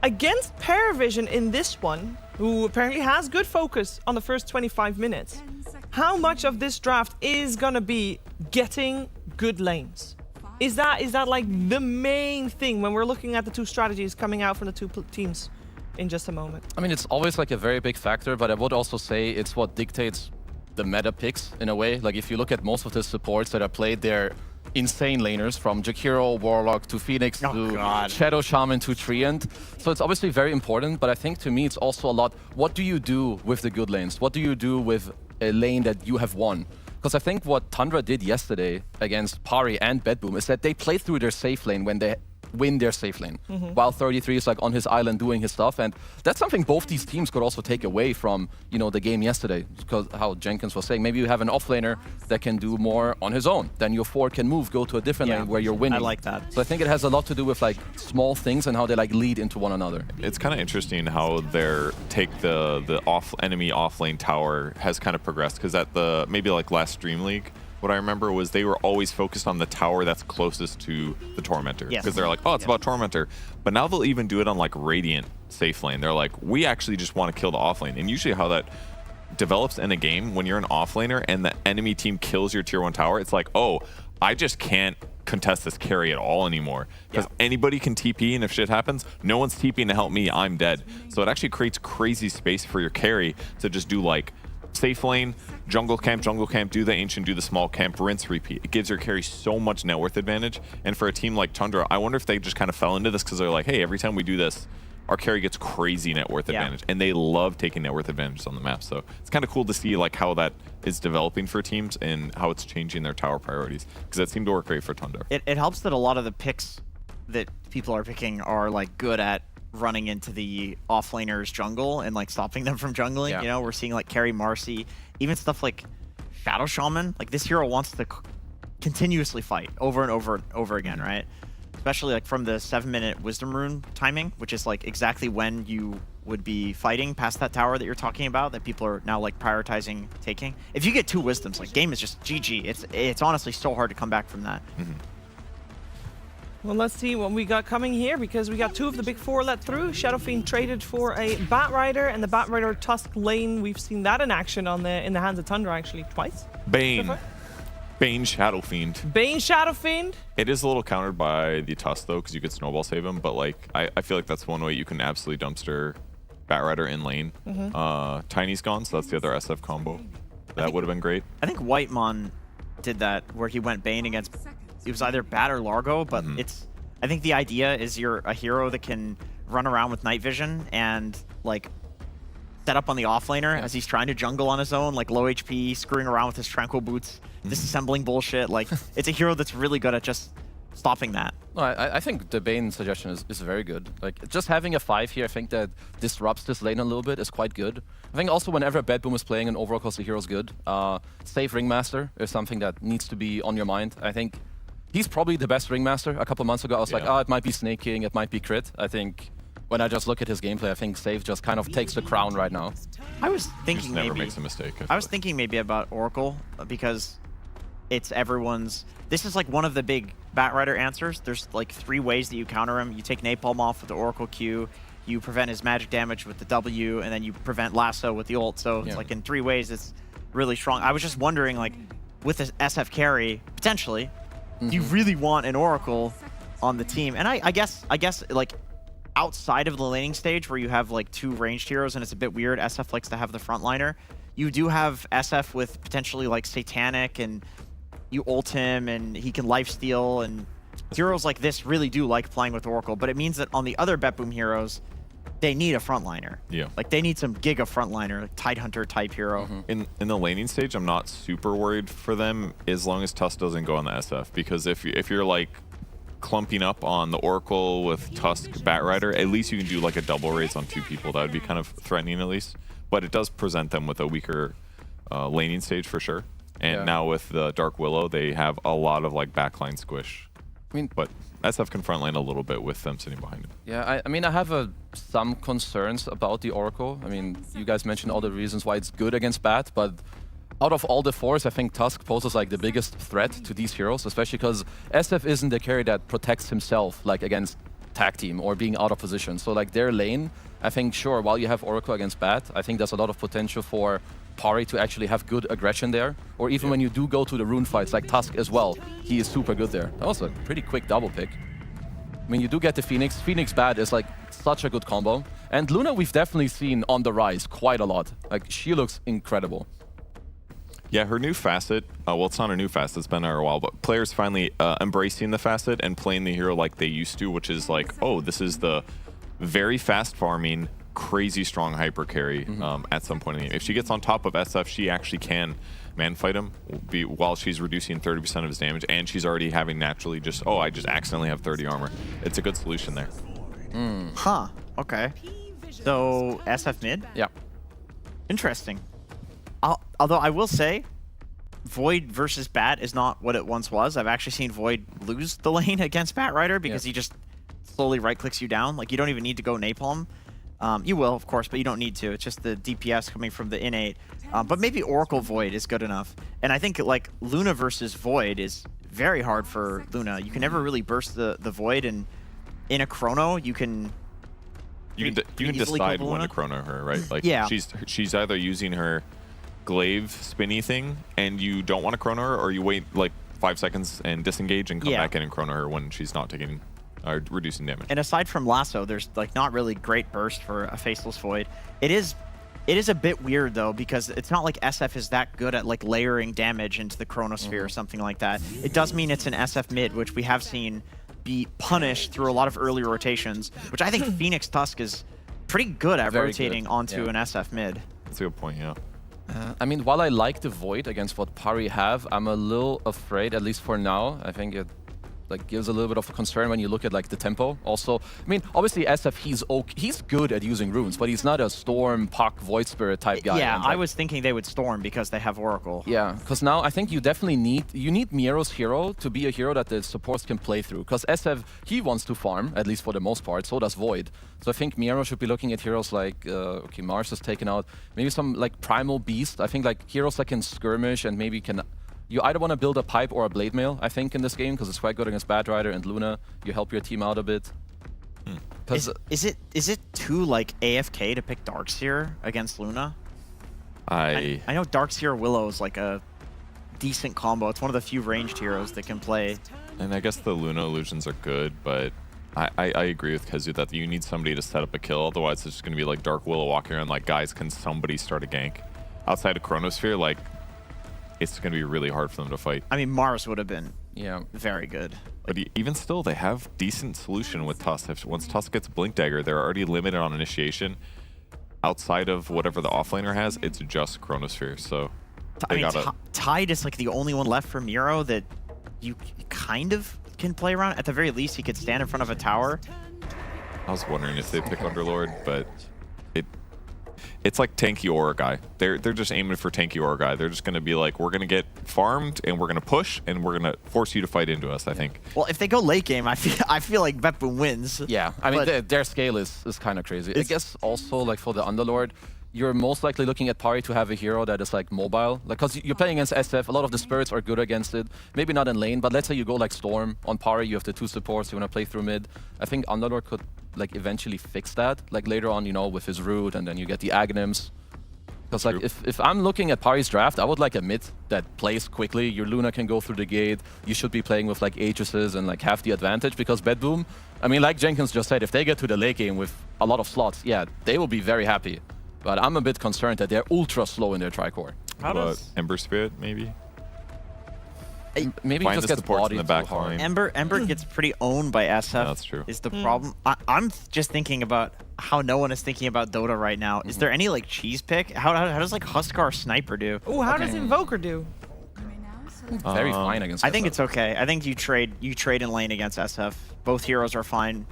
Against PARIVISION in this one, who apparently has good focus on the first 25 minutes, how much of this draft is gonna be getting good lanes? Is that like the main thing when we're looking at the two strategies coming out from the two teams in just a moment? I mean, it's always like a very big factor, but I would also say it's what dictates the meta picks in a way. Like if you look at most of the supports that are played, they're insane laners, from Jakiro, Warlock to Phoenix to Shadow Shaman to Treant. So it's obviously very important, but I think to me it's also a lot, what do you do with the good lanes? What do you do with a lane that you have won? Because I think what Tundra did yesterday against Pari and BetBoom is that they played through their safe lane when they win their safe lane, while 33 is like on his island doing his stuff, and that's something both these teams could also take away from, you know, the game yesterday. Because how Jenkins was saying, maybe you have an offlaner that can do more on his own, then your forward can move, go to a different lane where you're winning. I like that. So I think it has a lot to do with like small things and how they like lead into one another. It's kind of interesting how their the enemy offlane tower has kind of progressed, because at the maybe like last Stream League, what I remember was they were always focused on the tower that's closest to the Tormentor. Because they're like, oh, it's about Tormentor. But now they'll even do it on like Radiant safe lane. They're like, we actually just want to kill the offlane. And usually how that develops in a game, when you're an offlaner and the enemy team kills your tier 1 tower, it's like, oh, I just can't contest this carry at all anymore. Because anybody can TP, and if shit happens, no one's TPing to help me, I'm dead. So it actually creates crazy space for your carry to just do like safe lane, jungle camp, do the ancient, do the small camp, rinse, repeat. It gives your carry so much net worth advantage. And for a team like Tundra, I wonder if they just kind of fell into this because they're like, hey, every time we do this, our carry gets crazy net worth advantage. And they love taking net worth advantages on the map. So it's kind of cool to see like how that is developing for teams and how it's changing their tower priorities, because that seemed to work great for Tundra. It helps that a lot of the picks that people are picking are like good at running into the offlaner's jungle and like stopping them from jungling. You know, we're seeing like Carry Marcy, even stuff like Shadow Shaman. Like this hero wants to continuously fight over and over and over again, right? Especially like from the 7-minute Wisdom Rune timing, which is like exactly when you would be fighting past that tower that you're talking about, that people are now like prioritizing taking. If you get 2 Wisdoms, like game is just GG. It's honestly so hard to come back from that. Well, let's see what we got coming here, because we got 2 of the big 4 let through. Shadow Fiend traded for a Bat Rider, and the Bat Rider Tusk lane, we've seen that in action in the hands of Tundra actually twice. Bane Shadow Fiend. Bane Shadow Fiend? It is a little countered by the Tusk though, because you could snowball save him, but like I feel like that's one way you can absolutely dumpster Bat Rider in lane. Tiny's gone, so that's the other SF combo. That would have been great. I think Whitemon did that where he went Bane against, it was either Bat or Largo, but I think the idea is you're a hero that can run around with night vision and like set up on the offlaner as he's trying to jungle on his own, like low HP, screwing around with his tranquil boots, disassembling bullshit. Like, it's a hero that's really good at just stopping that. No, I think the Bane suggestion is very good. Like, just having a 5 here, I think that disrupts this lane a little bit is quite good. I think also whenever BetBoom is playing, and overall because the hero's good, save Ringmaster is something that needs to be on your mind. I think he's probably the best Ringmaster. A couple months ago, I was like, oh, it might be Snake King, it might be Crit. I think when I just look at his gameplay, I think Save just kind of takes the crown right now. I was thinking Just maybe... never makes a mistake. I was thinking maybe about Oracle, because it's everyone's... This is like one of the big Batrider answers. There's like 3 ways that you counter him. You take Napalm off with the Oracle Q, you prevent his magic damage with the W, and then you prevent Lasso with the ult. So it's like in 3 ways, it's really strong. I was just wondering, like, with this SF carry, potentially, do you really want an Oracle on the team? And I guess, like, outside of the laning stage where you have like 2 ranged heroes and it's a bit weird, SF likes to have the frontliner. You do have SF with potentially like Satanic, and you ult him and he can lifesteal, and heroes like this really do like playing with Oracle, but it means that on the other BetBoom heroes, they need a frontliner. Yeah. Like, they need some Giga frontliner, like Tidehunter type hero. In the laning stage, I'm not super worried for them as long as Tusk doesn't go on the SF, because if you're like clumping up on the Oracle with Tusk Batrider, at least you can do like a double raise on 2 people. That would be kind of threatening at least, but it does present them with a weaker laning stage for sure. And now with the Dark Willow, they have a lot of like backline squish. I mean, but SF can frontline a little bit with them sitting behind him. Yeah, I mean, I have some concerns about the Oracle. I mean, you guys mentioned all the reasons why it's good against Bat, but out of all the 4s, I think Tusk poses like the biggest threat to these heroes, especially because SF isn't the carry that protects himself like against tag team or being out of position. So like their lane, I think, sure, while you have Oracle against Bat, I think there's a lot of potential for Pari to actually have good aggression there. Or even when you do go to the rune fights, like Tusk as well, he is super good there. That was a pretty quick double pick. I mean, you do get the Phoenix. Phoenix Bat is like such a good combo. And Luna we've definitely seen on the rise quite a lot. Like, she looks incredible. Yeah, her new facet, well, it's not a new facet, it's been there a while, but players finally embracing the facet and playing the hero like they used to, which is like, oh, this is the very fast farming, crazy strong hyper carry at some point in the game. If she gets on top of SF, she actually can man fight him while she's reducing 30% of his damage, and she's already having naturally just, oh, I just accidentally have 30 armor. It's a good solution there. Huh, okay. So, SF mid? Yeah. Interesting. Although I will say, Void versus Bat is not what it once was. I've actually seen Void lose the lane against Batrider because he just slowly right-clicks you down. Like, you don't even need to go Napalm. You will, of course, but you don't need to. It's just the DPS coming from the innate. But maybe Oracle Void is good enough. And I think, like, Luna versus Void is very hard for Luna. You can never really burst the Void, and in a Chrono, you can... You can decide when to chrono her, right? Like, she's either using her glaive spinny thing and you don't want to chrono her, or you wait like 5 seconds and disengage and come back in and chrono her when she's not taking or reducing damage. And aside from Lasso, there's like not really great burst for a Faceless Void. It is a bit weird though, because it's not like SF is that good at like layering damage into the Chronosphere or something like that. It does mean it's an SF mid, which we have seen be punished through a lot of early rotations, which I think Phoenix Tusk is pretty good at rotating onto an SF mid. That's a good point, yeah. I mean, while I like the Void against what Pari have, I'm a little afraid, at least for now. I think it like gives a little bit of a concern when you look at like the tempo. Also, I mean, obviously SF, he's good at using runes, but he's not a Storm, Puck, Void Spirit type guy. Yeah, like, I was thinking they would Storm because they have Oracle. Yeah, because now I think you definitely need Miero's hero to be a hero that the supports can play through. Because SF, he wants to farm, at least for the most part, so does Void. So I think Miero should be looking at heroes like, okay, Mars is taken out, maybe some like Primal Beast. I think like heroes that can skirmish and maybe can... You either want to build a pipe or a blade mail, I think, in this game, because it's quite good against Batrider and Luna. You help your team out a bit. Is it too like AFK to pick Darkseer against Luna? I know Darkseer Willow is like a decent combo. It's one of the few ranged heroes that can play. And I guess the Luna illusions are good, but I agree with Kezu that you need somebody to set up a kill. Otherwise, it's just going to be like Dark Willow walking around like, guys, can somebody start a gank? Outside of Chronosphere, like, it's going to be really hard for them to fight. I mean, Mars would have been very good. But even still, they have decent solution with Tusk. Once Tusk gets Blink Dagger, they're already limited on initiation. outside of whatever the offlaner has, it's just Chronosphere. So they gotta. Tide is like the only one left for Miro that you kind of can play around. At the very least, he could stand in front of a tower. I was wondering if they pick Underlord, but it's like tanky Aura guy. They're just aiming for tanky Aura guy. They're just going to be like, we're going to get farmed and we're going to push and we're going to force you to fight into us, I think. Well, if they go late game, I feel like BetBoom wins. Yeah, I mean, their scale is kind of crazy. I guess also, like, for the Underlord, you're most likely looking at Pari to have a hero that is, like, mobile. Like, because you're playing against SF, a lot of the spirits are good against it. Maybe not in lane, but let's say you go, like, Storm. On Pari, you have the 2 supports, you want to play through mid. I think Underlord could, like, eventually fix that. Like, later on, you know, with his root, and then you get the Aghanims. Because, like, if I'm looking at Pari's draft, I would like a mid that plays quickly. Your Luna can go through the gate. You should be playing with, like, Aegises and, like, have the advantage. Because BetBoom, I mean, like Jenkins just said, if they get to the late game with a lot of slots, yeah, they will be very happy. But I'm a bit concerned that they're ultra slow in their tricore. How about Ember Spirit, maybe? Maybe Find just the gets supports in bodied the back too hard. line. Ember gets pretty owned by SF. Yeah, that's true. Is the problem? I'm just thinking about how no one is thinking about Dota right now. Is there any like cheese pick? How does like Huskar Sniper do? Ooh, how does Invoker do? Very fine against I think SF. it's okay. I think you trade in lane against SF. Both heroes are fine.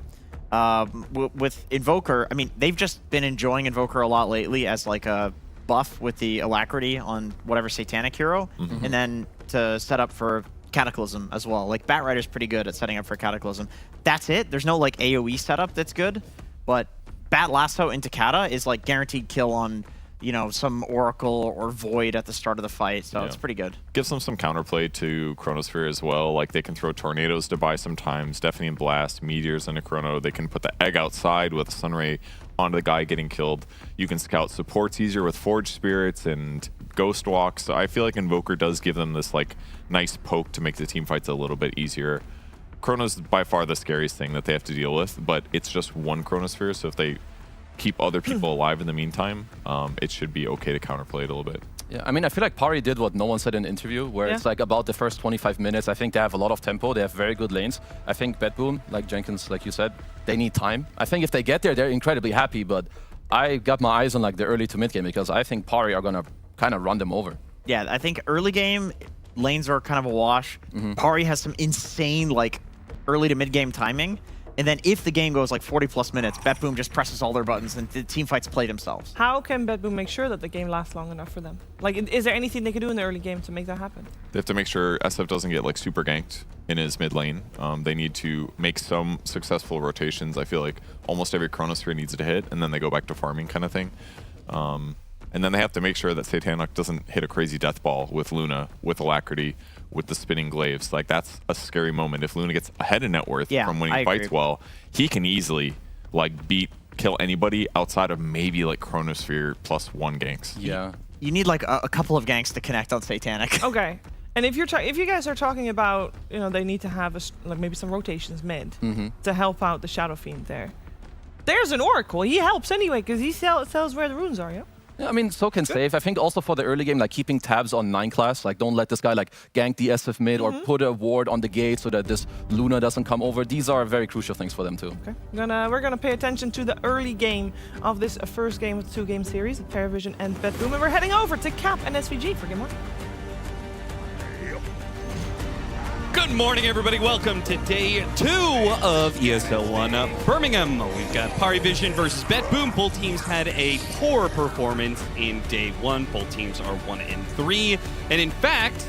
With Invoker, I mean, they've just been enjoying Invoker a lot lately as like a buff with the Alacrity on whatever Satanic hero, and then to set up for Cataclysm as well. Like, Batrider's pretty good at setting up for Cataclysm. That's it. There's no like AoE setup that's good, but Bat Lasso into Kata is like guaranteed kill on, you know, some Oracle or Void at the start of the fight, so it's pretty good. Gives them some counterplay to Chronosphere as well. Like, they can throw Tornadoes to buy sometimes, Deafening Blast, Meteors into Chrono. They can put the egg outside with a Sunray onto the guy getting killed. You can scout supports easier with Forge Spirits and Ghost Walk. So I feel like Invoker does give them this like nice poke to make the team fights a little bit easier. Chrono's by far the scariest thing that they have to deal with, but it's just one Chronosphere, so if they keep other people alive in the meantime, it should be okay to counterplay it a little bit. Yeah, I mean, I feel like Pari did what no one said in an interview, where it's like about the first 25 minutes. I think they have a lot of tempo. They have very good lanes. I think BetBoom, like Jenkins, like you said, they need time. I think if they get there, they're incredibly happy, but I got my eyes on like the early to mid game because I think Pari are going to kind of run them over. Yeah, I think early game, lanes are kind of a wash. Pari has some insane like early to mid game timing. And then if the game goes like 40+ minutes, BetBoom just presses all their buttons and the team fights play themselves. How can BetBoom make sure that the game lasts long enough for them? Like, is there anything they can do in the early game to make that happen? They have to make sure SF doesn't get like super ganked in his mid lane. They need to make some successful rotations. I feel like almost every Chronosphere needs to hit, and then they go back to farming kind of thing. And then they have to make sure that Satanic doesn't hit a crazy death ball with Luna, with Alacrity, with the spinning glaives. Like, that's a scary moment. If Luna gets ahead of net worth from when he fights well, he can easily like kill anybody outside of maybe like Chronosphere +1 ganks. Yeah. You need like a couple of ganks to connect on Satanic. Okay. And if you guys are talking about, you know, they need to have like maybe some rotations mid to help out the Shadow Fiend there. There's an Oracle. He helps anyway because he tells where the runes are, yeah? Yeah, I mean, so can save. I think also for the early game, like keeping tabs on 9 class, like don't let this guy like gank the SF mid or put a ward on the gate so that this Luna doesn't come over. These are very crucial things for them too. Okay, we're gonna pay attention to the early game of this first game of the 2-game series of PARIVISION and BetBoom, and we're heading over to Cap and SVG for game 1. Good morning, everybody. Welcome to day 2 of ESL One Birmingham. We've got PARIVISION versus BetBoom. Both teams had a poor performance in day 1. Both teams are 1-3. And in fact,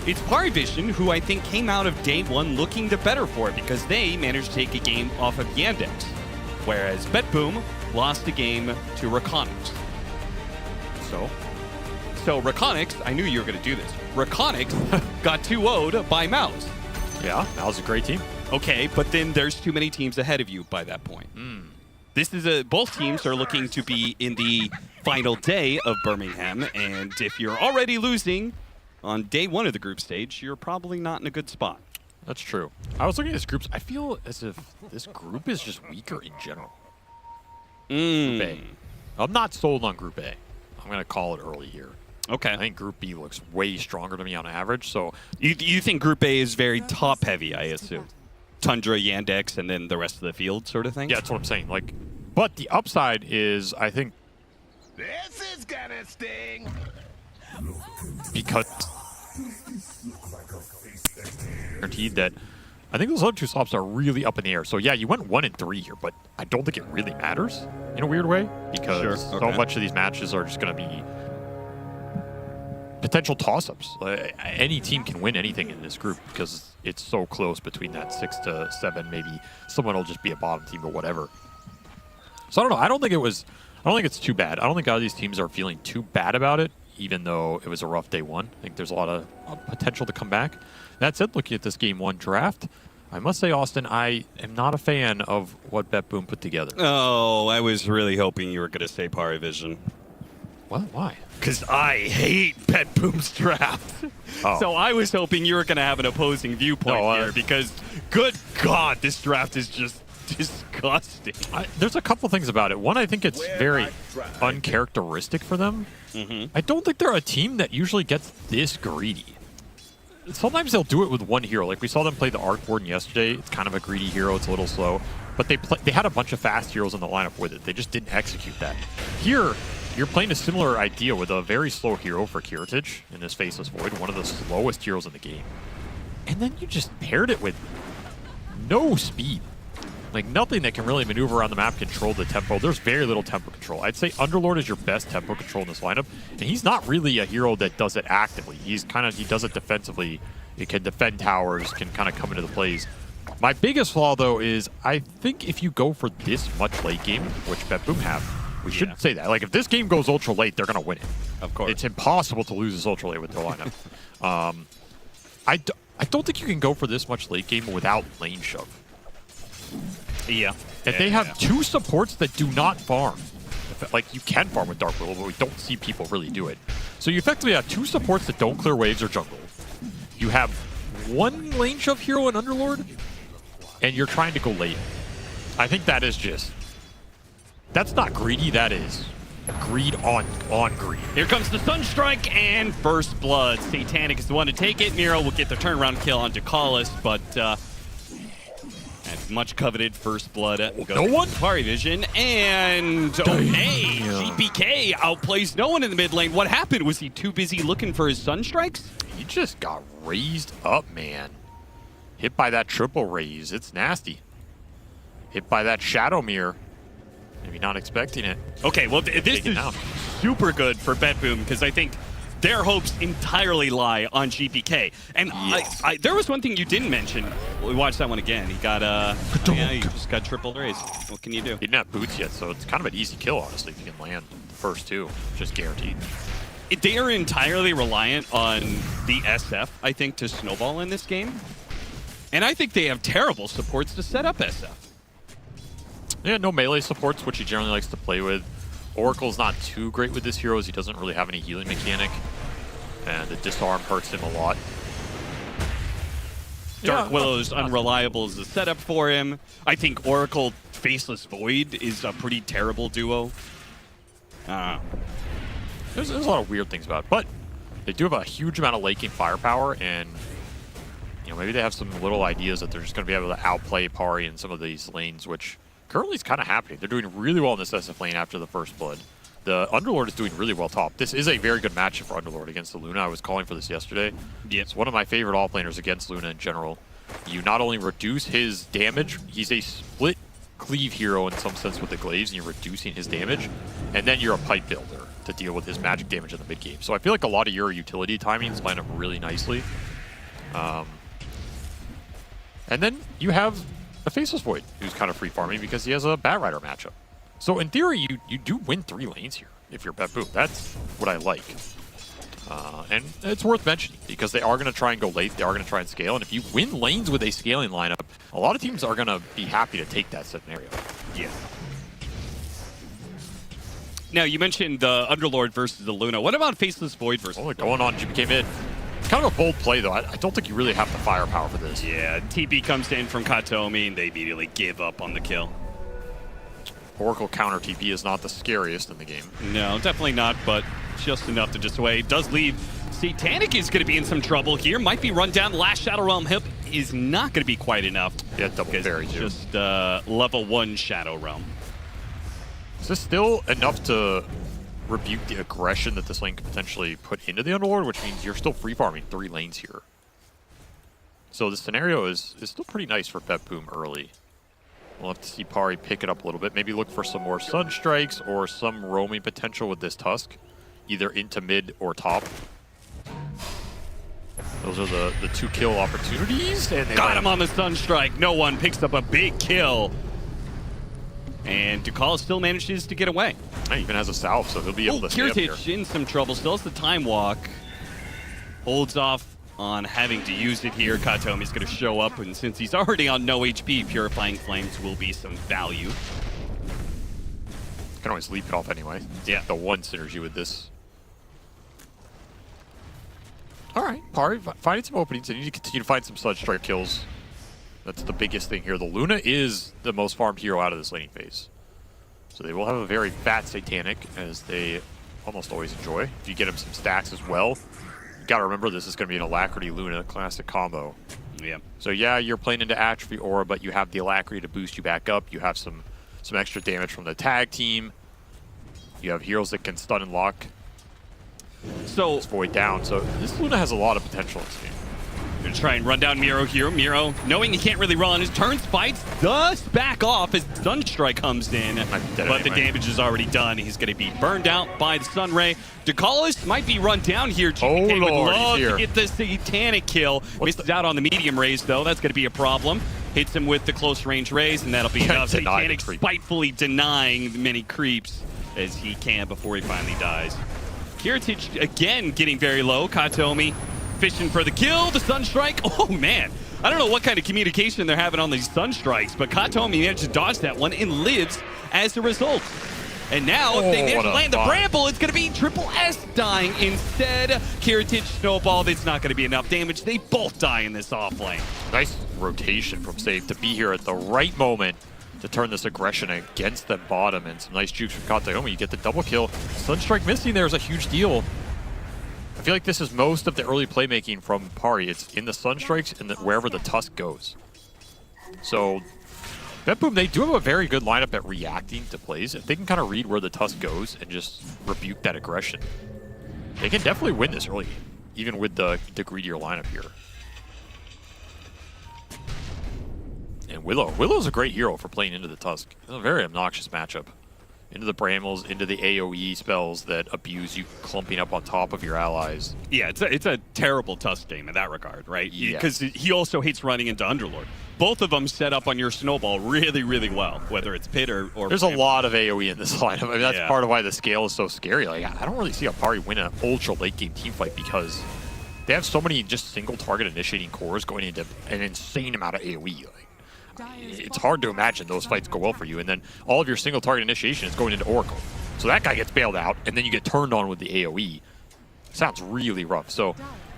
it's PARIVISION who I think came out of day 1 looking the better for it because they managed to take a game off of Yandex, whereas BetBoom lost a game to Reconics. So Reconics, I knew you were going to do this. Reconics got 2-0'd by Mouse. Yeah, that was a great team. Okay, but then there's too many teams ahead of you by that point. This is both teams are looking to be in the final day of Birmingham, and if you're already losing on day 1 of the group stage, you're probably not in a good spot. That's true. I was looking at this group. I feel as if this group is just weaker in general. Group A. I'm not sold on Group A. I'm going to call it early here. Okay. I think Group B looks way stronger to me on average. So you think Group A is very top heavy, I assume? Tundra, Yandex, and then the rest of the field sort of thing? yeah, that's what I'm saying. Like, but the upside is I think This is gonna sting. Because guaranteed that I think those other 2 swaps are really up in the air. So yeah, you went 1 and 3 here, but I don't think it really matters in a weird way because so much of these matches are just going to be potential toss-ups. Any team can win anything in this group because it's so close between that 6 to 7. Maybe someone will just be a bottom team or whatever. So I don't know. I don't think it's too bad. I don't think either of these teams are feeling too bad about it, even though it was a rough day 1. I think there's a lot of potential to come back. That said, looking at this game 1 draft, I must say, Austin, I am not a fan of what BetBoom put together. Oh, I was really hoping you were going to say PARIVISION. What? Why? Because I hate BetBoom's draft. Oh. So I was hoping you were going to have an opposing viewpoint here because, good God, this draft is just disgusting. There's a couple things about it. One, I think it's very uncharacteristic for them. I don't think they're a team that usually gets this greedy. Sometimes they'll do it with one hero. Like we saw them play the Arc Warden yesterday. It's kind of a greedy hero. It's a little slow. But they had a bunch of fast heroes in the lineup with it. They just didn't execute that. Here, you're playing a similar idea with a very slow hero for Kiritich in this Faceless Void, one of the slowest heroes in the game. And then you just paired it with no speed. Like nothing that can really maneuver around the map, control the tempo. There's very little tempo control. I'd say Underlord is your best tempo control in this lineup, and he's not really a hero that does it actively. He does it defensively. It can defend towers, can kind of come into the plays. My biggest flaw though is I think if you go for this much late game, which BetBoom have, we shouldn't say that. Like if this game goes ultra late, they're gonna win it. Of course, it's impossible to lose this ultra late with their lineup. I don't think you can go for this much late game without lane shove. Yeah. And they have 2 supports that do not farm. Like, you can farm with Dark Willow, but we don't see people really do it. So you effectively have 2 supports that don't clear waves or jungle. You have 1 lane shove hero and Underlord, and you're trying to go late. I think that is just... That's not greedy, that is greed on greed. Here comes the Sunstrike and First Blood. Satanic is the one to take it. Miro will get the turnaround kill on Dakalis, but... and much coveted First Blood. No one? PARIVISION and hey, GPK outplays no one in the mid lane. What happened? Was he too busy looking for his Sunstrikes? He just got raised up, man. Hit by that triple raise. It's nasty. Hit by that Shadow Mirror. Maybe not expecting it. Okay, well, this is super good for BetBoom because I think their hopes entirely lie on GPK. And there was one thing you didn't mention. We watched that one again. He got he just got triple raised. What can you do? He didn't have boots yet, so it's kind of an easy kill, honestly, if you can land the first 2. Just guaranteed. They are entirely reliant on the SF, I think, to snowball in this game. And I think they have terrible supports to set up SF. Yeah, no melee supports, which he generally likes to play with. Oracle's not too great with this hero as he doesn't really have any healing mechanic. And the disarm hurts him a lot. Dark Willow's unreliable as a setup for him. I think Oracle Faceless Void is a pretty terrible duo. There's a lot of weird things about it, but they do have a huge amount of late game firepower, and maybe they have some little ideas that they're just going to be able to outplay Pari in some of these lanes, which currently is kind of happening. They're doing really well in this SF lane after the First Blood. The Underlord is doing really well top. This is a very good matchup for Underlord against the Luna. I was calling for this yesterday. Yep. It's one of my favorite all-planers against Luna in general. You not only reduce his damage, he's a split cleave hero in some sense with the glaives, and you're reducing his damage, and then you're a pipe builder to deal with his magic damage in the mid game. So I feel like a lot of your utility timings line up really nicely. And then you have a Faceless Void who's kind of free farming because he has a Bat Rider matchup. So in theory, you do win 3 lanes here if you're BetBoom. That's what I like. And it's worth mentioning because they are going to try and go late. They are going to try and scale. And if you win lanes with a scaling lineup, a lot of teams are going to be happy to take that scenario. Yeah. Now, you mentioned the Underlord versus the Luna. What about Faceless Void versus they're going on GPK mid. It's kind of a bold play, though. I don't think you really have the firepower for this. Yeah, TP comes in from Katomi, and they immediately give up on the kill. Oracle counter TP is not the scariest in the game. No, definitely not, but just enough to dissuade. It does leave Satanic is going to be in some trouble here. Might be run down. Last Shadow Realm hip is not going to be quite enough. Yeah, double parry too. Just level 1 Shadow Realm. Is this still enough to rebuke the aggression that this lane could potentially put into the Underlord, which means you're still free farming 3 lanes here. So the scenario is still pretty nice for BetBoom early. We'll have to see Pari pick it up a little bit. Maybe look for some more Sun Strikes or some roaming potential with this Tusk, either into mid or top. Those are the 2 kill opportunities. And Got him on the Sunstrike. No one picks up a big kill. And Ducal still manages to get away. He even has a salve, so he'll be able to stay up here. Kiritich in some trouble. Still has the time walk. Holds off on having to use it here. Katomi's going to show up, and since he's already on no HP, Purifying Flames will be some value. Can always leap it off anyway. Yeah. The one synergy with this. All right, Pari, finding some openings. And you need to continue to find some Sunstrike kills. That's the biggest thing here. The Luna is the most farmed hero out of this laning phase. So they will have a very fat Satanic, as they almost always enjoy. If you get them some stacks as well, you gotta remember this is gonna be an Alacrity Luna classic combo. Yeah. So yeah, you're playing into Atrophy Aura, but you have the Alacrity to boost you back up. You have some extra damage from the tag team. You have heroes that can stun and lock. So it's Void down. So this Luna has a lot of potential in this game. Gonna try and run down Miro here. Miro, knowing he can't really run his turn, fights, does back off as Sunstrike comes in. But the damage is already done. He's gonna be burned out by the Sunray. Ducalis might be run down here. GPK would love to get the Satanic kill. Misses out on the medium raise though. That's gonna be a problem. Hits him with the close range raise, and that'll be enough. Satanic spitefully denying the many creeps as he can before he finally dies. Kiritich again getting very low. Katomi fishing for the kill, the Sunstrike. Oh man, I don't know what kind of communication they're having on these Sunstrikes, but Katomi managed to dodge that one and lives as a result. And now, if they manage to land the Bramble, it's going to be Triple S dying instead. Kiritich snowballed. It's not going to be enough damage. They both die in this off lane. Nice rotation from Save to be here at the right moment to turn this aggression against the bottom, and some nice jukes from Kataomi. You get the double kill. Sunstrike missing there is a huge deal. I feel like this is most of the early playmaking from Pari. It's in the Sunstrikes and wherever the Tusk goes. So BetBoom, they do have a very good lineup at reacting to plays. If they can kind of read where the Tusk goes and just rebuke that aggression, they can definitely win this early game, even with the greedier lineup here. And Willow's a great hero for playing into the Tusk. It's a very obnoxious matchup. Into the Brambles, into the AoE spells that abuse you clumping up on top of your allies. Yeah, it's a terrible Tusk game in that regard, right? Because he also hates running into Underlord. Both of them set up on your snowball really, really well, whether it's Pit or There's a lot of AoE in this lineup. I mean, that's part of why the scale is so scary. Like, I don't really see a Pari win an ultra late game team fight because they have so many just single target initiating cores going into an insane amount of AoE. It's hard to imagine those fights go well for you, and then all of your single target initiation is going into Oracle. So that guy gets bailed out, and then you get turned on with the AoE. Sounds really rough. So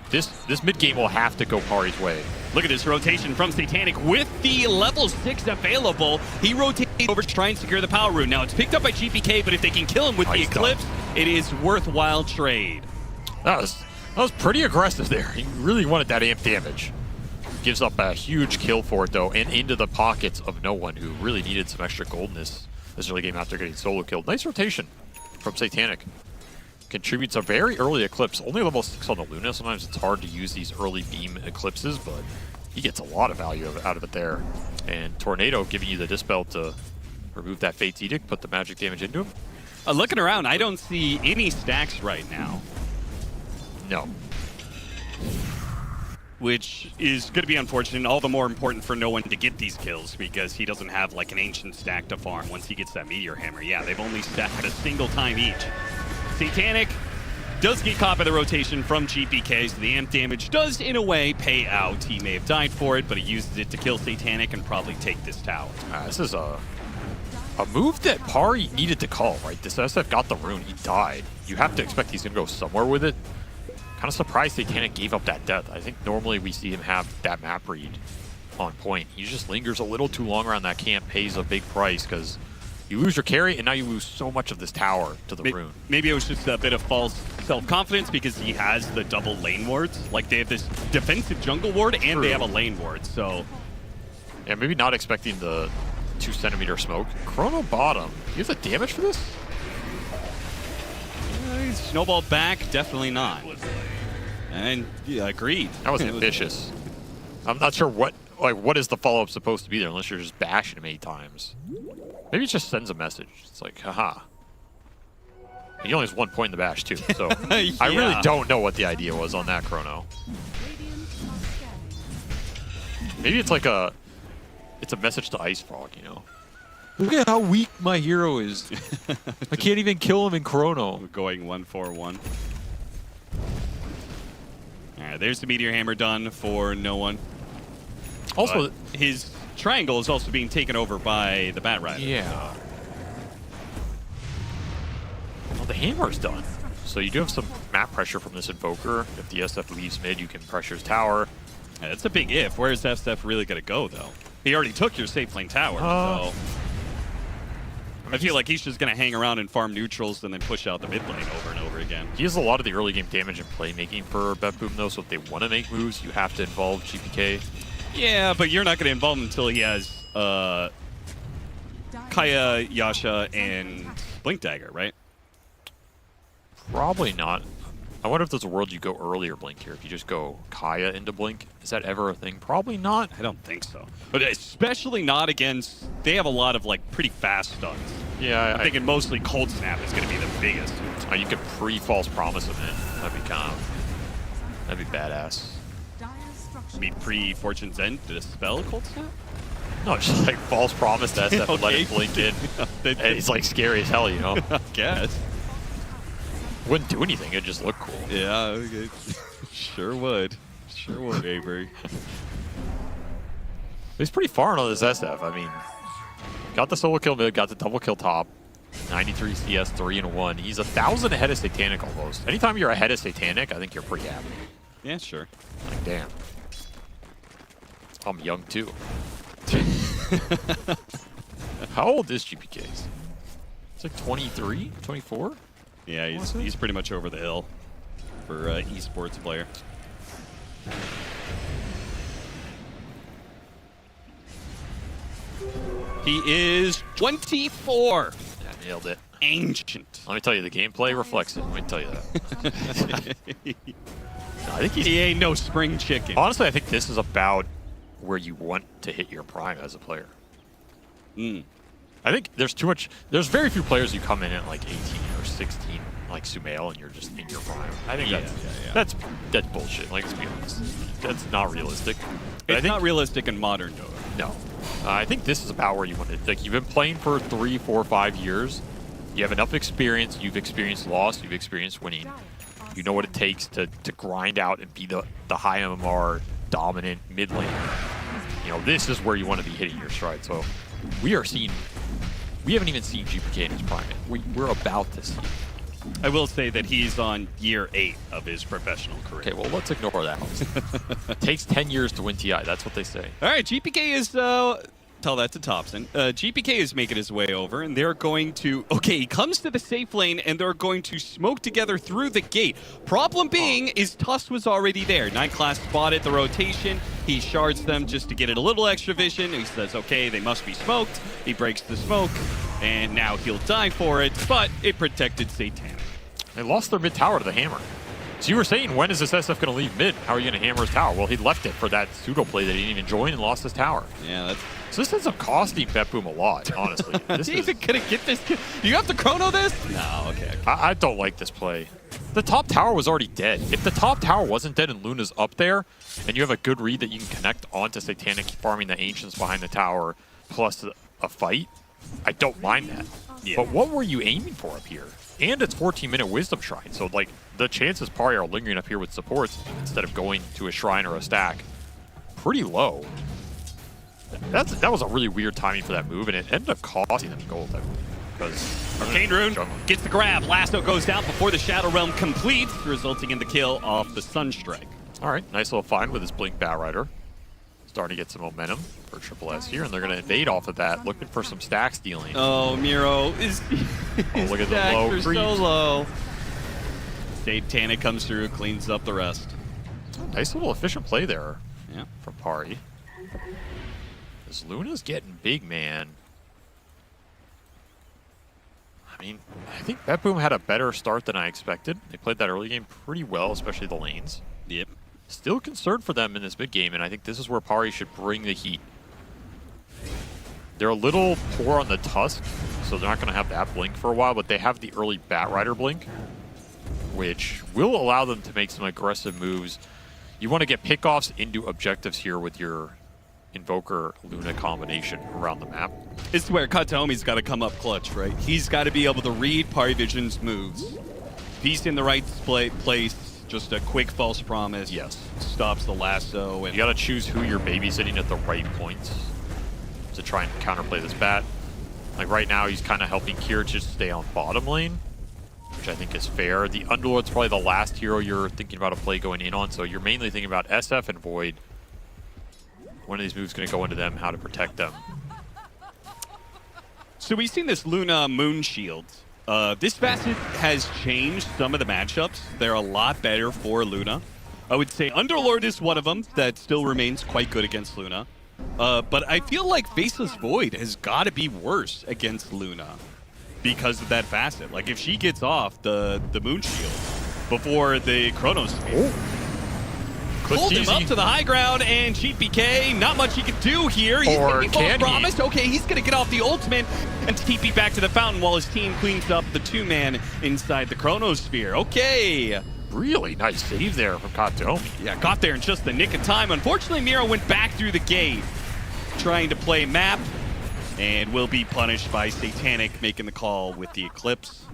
this mid game will have to go Pari's way. Look at this rotation from Satanic with the level 6 available. He rotates over to try and secure the power rune. Now it's picked up by GPK, but if they can kill him with the Eclipse, it is worthwhile trade. That was pretty aggressive there. He really wanted that amp damage. Gives up a huge kill for it, though, and into the pockets of no one who really needed some extra gold in this early game after getting solo killed. Nice rotation from Satanic. Contributes a very early Eclipse. Only level 6 on the Luna. Sometimes it's hard to use these early beam Eclipses, but he gets a lot of value out of it there. And Tornado giving you the Dispel to remove that Fate's Edict, put the magic damage into him. Looking around, I don't see any stacks right now. No. Which is going to be unfortunate, and all the more important for no one to get these kills because he doesn't have like an ancient stack to farm once he gets that Meteor Hammer. Yeah, they've only stacked a single time each. Satanic does get caught by the rotation from GPK, so the amp damage does, in a way, pay out. He may have died for it, but he uses it to kill Satanic and probably take this tower. This is a move that Pari needed to call, right? This SF got the rune, he died. You have to expect he's going to go somewhere with it. Kind of surprised Satanic gave up that death. I think normally we see him have that map read on point. He just lingers a little too long around that camp, pays a big price because you lose your carry and now you lose so much of this tower to the rune. Maybe it was just a bit of false self-confidence because he has the double lane wards. Like they have this defensive jungle ward and they have a lane ward, so. Yeah, maybe not expecting the 2 centimeter smoke. Chrono bottom. He has a damage for this? Snowball back, definitely not. And yeah, agreed. That was ambitious. I'm not sure what is the follow-up supposed to be there unless you're just bashing him 8 times. Maybe it just sends a message. It's like, haha. He only has 1 point in the bash too, so Yeah. I really don't know what the idea was on that chrono. Maybe it's like a message to Ice Frog, you know? Look at how weak my hero is. I can't even kill him in chrono. We're going 1-4-1. All right, there's the Meteor Hammer done for no one. Also, But his triangle is also being taken over by the Bat Rider. yeah. Well, the hammer's done. So you do have some map pressure from this Invoker. If the SF leaves mid, you can pressure his tower. Yeah, that's a big if. Where's SF really going to go, though? He already took your safe lane tower, so... I feel like he's just going to hang around and farm neutrals and then push out the mid lane over and over again. He has a lot of the early game damage and playmaking for BetBoom, though, so if they want to make moves, you have to involve GPK. Yeah, but you're not going to involve him until he has Kaya, Yasha, and Blink Dagger, right? Probably not. I wonder if there's a world you go earlier Blink here. If you just go Kaya into Blink, is that ever a thing? Probably not. I don't think so. But especially not against... They have a lot of, like, pretty fast stuns. Yeah, I'm thinking mostly Cold Snap is going to be the biggest. You could pre-false promise him in. That'd be badass. I mean, pre-Fortune's End, did it spell Cold Snap? No, just like false promise to SF and let Okay. it blink in. And it's like scary as hell, you know? I guess. Wouldn't do anything, it'd just look cool. Yeah, okay. Sure would. Sure would, Avery. He's pretty far on this SF. I mean, got the solo kill mid, got the double kill top. 93 CS, 3-1. He's 1,000 ahead of Satanic almost. Anytime you're ahead of Satanic, I think you're pretty happy. Yeah, sure. Like, damn. I'm young too. How old is GPK? It's like 23, 24? Yeah, he's pretty much over the hill for esports player. He is 24. Yeah, nailed it. Ancient. Let me tell you, the gameplay reflects it. Let me tell you that. No, I think He ain't no spring chicken. honestly, I think this is about where you want to hit your prime as a player. I think there's too much. There's very few players you come in at like 18 or 16, like Sumail, and you're just in your prime. I think that's bullshit. Like, let's be honest, that's not realistic. But It's not realistic in modern Dota. No, I think this is about where you want to. Like, you've been playing for 3, 4, 5 years. You have enough experience. You've experienced loss. You've experienced winning. You know what it takes to grind out and be the high MMR dominant mid lane. You know, this is where you want to be hitting your stride. So we haven't even seen GPK in his prime yet. We're about to see. I will say that he's on year 8 of his professional career. Okay, well, let's ignore that. It takes 10 years to win TI. That's what they say. All right, GPK is... tell that to Thompson. GPK is making his way over, and they're going to... Okay, he comes to the safe lane, and they're going to smoke together through the gate. Problem being is Tusk was already there. Night Class spotted the rotation. He shards them just to get it a little extra vision. He says, okay, they must be smoked. He breaks the smoke, and now he'll die for it, but it protected Satanic. They lost their mid tower to the hammer. So you were saying, when is this SF going to leave mid? How are you going to hammer his tower? Well, he left it for that pseudo play that he didn't even join and lost his tower. Yeah, that's... So this ends up costing BetBoom a lot, honestly. Is he even going to get this? Do you have to chrono this? No, okay. I don't like this play. The top tower was already dead. If the top tower wasn't dead and Luna's up there, and you have a good read that you can connect onto Satanic farming the Ancients behind the tower, plus a fight, I don't mind that. Yeah. But what were you aiming for up here? And it's 14-minute Wisdom Shrine, so like the chances Pari are lingering up here with supports instead of going to a shrine or a stack, pretty low. That was a really weird timing for that move, and it ended up costing them gold. Because Arcane Rune gets the grab. Lasso goes down before the Shadow Realm completes, resulting in the kill off the Sunstrike. All right, nice little find with his Blink Bat Rider. Starting to get some momentum for Triple S here, and they're going to invade off of that, looking for some stack stealing. Oh, Miro is. Oh, look at the low creep. So low. Satanic comes through, cleans up the rest. Nice little efficient play there, Yeah. from Pari. This Luna's getting big, man. I mean, I think BetBoom had a better start than I expected. They played that early game pretty well, especially the lanes. Yep. Still concerned for them in this mid game, and I think this is where Pari should bring the heat. They're a little poor on the Tusk, so they're not going to have that blink for a while, but they have the early Batrider blink, which will allow them to make some aggressive moves. You want to get pickoffs into objectives here with your Invoker Luna combination around the map. This is where Kataomi's got to come up clutch, right? He's got to be able to read PARIVISION's moves. If he's in the right place, just a quick false promise. Yes. Stops the lasso. And You got to choose who you're babysitting at the right points to try and counterplay this bat. Like right now, he's kind of helping Kier just stay on bottom lane, which I think is fair. The Underlord's probably the last hero you're thinking about a play going in on, so you're mainly thinking about SF and Void. One of these moves going to go into them, how to protect them. So we've seen this Luna Moon Shield. This facet has changed some of the matchups. They're a lot better for Luna. I would say Underlord is one of them that still remains quite good against Luna. But I feel like Faceless Void has got to be worse against Luna because of that facet. Like if she gets off the Moon Shield before the Chronos pulled him up to the high ground, and GPK, not much he can do here. He's Or going to be can he? promised. Okay, he's going to get off the ultimate and TP back to the fountain while his team cleans up the two-man inside the Chronosphere. Okay. Really nice save there from Kataomi. Yeah, got there in just the nick of time. Unfortunately, Miro went back through the gate trying to play map and will be punished by Satanic making the call with the Eclipse.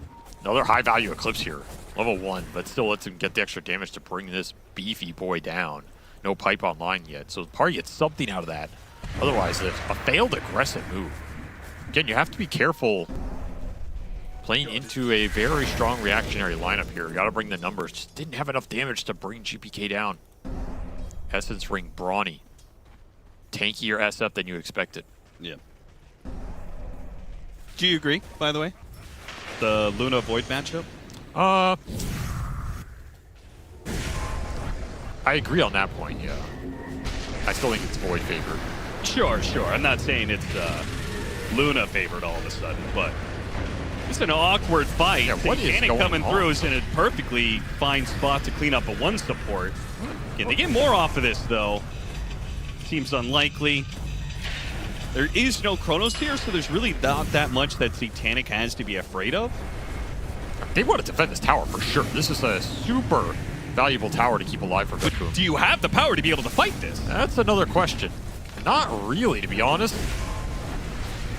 Another high-value Eclipse here. Level 1, but still lets him get the extra damage to bring this beefy boy down. No pipe online yet, so Pari gets something out of that. Otherwise, it's a failed aggressive move. Again, you have to be careful playing into a very strong reactionary lineup here. You got to bring the numbers. Just didn't have enough damage to bring GPK down. Essence Ring brawny. Tankier SF than you expected. Yeah. Do you agree, by the way? The Luna Void matchup? I agree on that point, yeah. I still think it's Void favored. Sure. I'm not saying it's Luna favored all of a sudden, but it's an awkward fight. Yeah, what is Satanic going coming on? through is in a perfectly fine spot to clean up a one support. Can they get more off of this, though? Seems unlikely. There is no Chronos here, so there's really not that much that Satanic has to be afraid of. They want to defend this tower for sure. This is a super valuable tower to keep alive for BetBoom. Do you have the power to be able to fight this? That's another question. Not really, to be honest.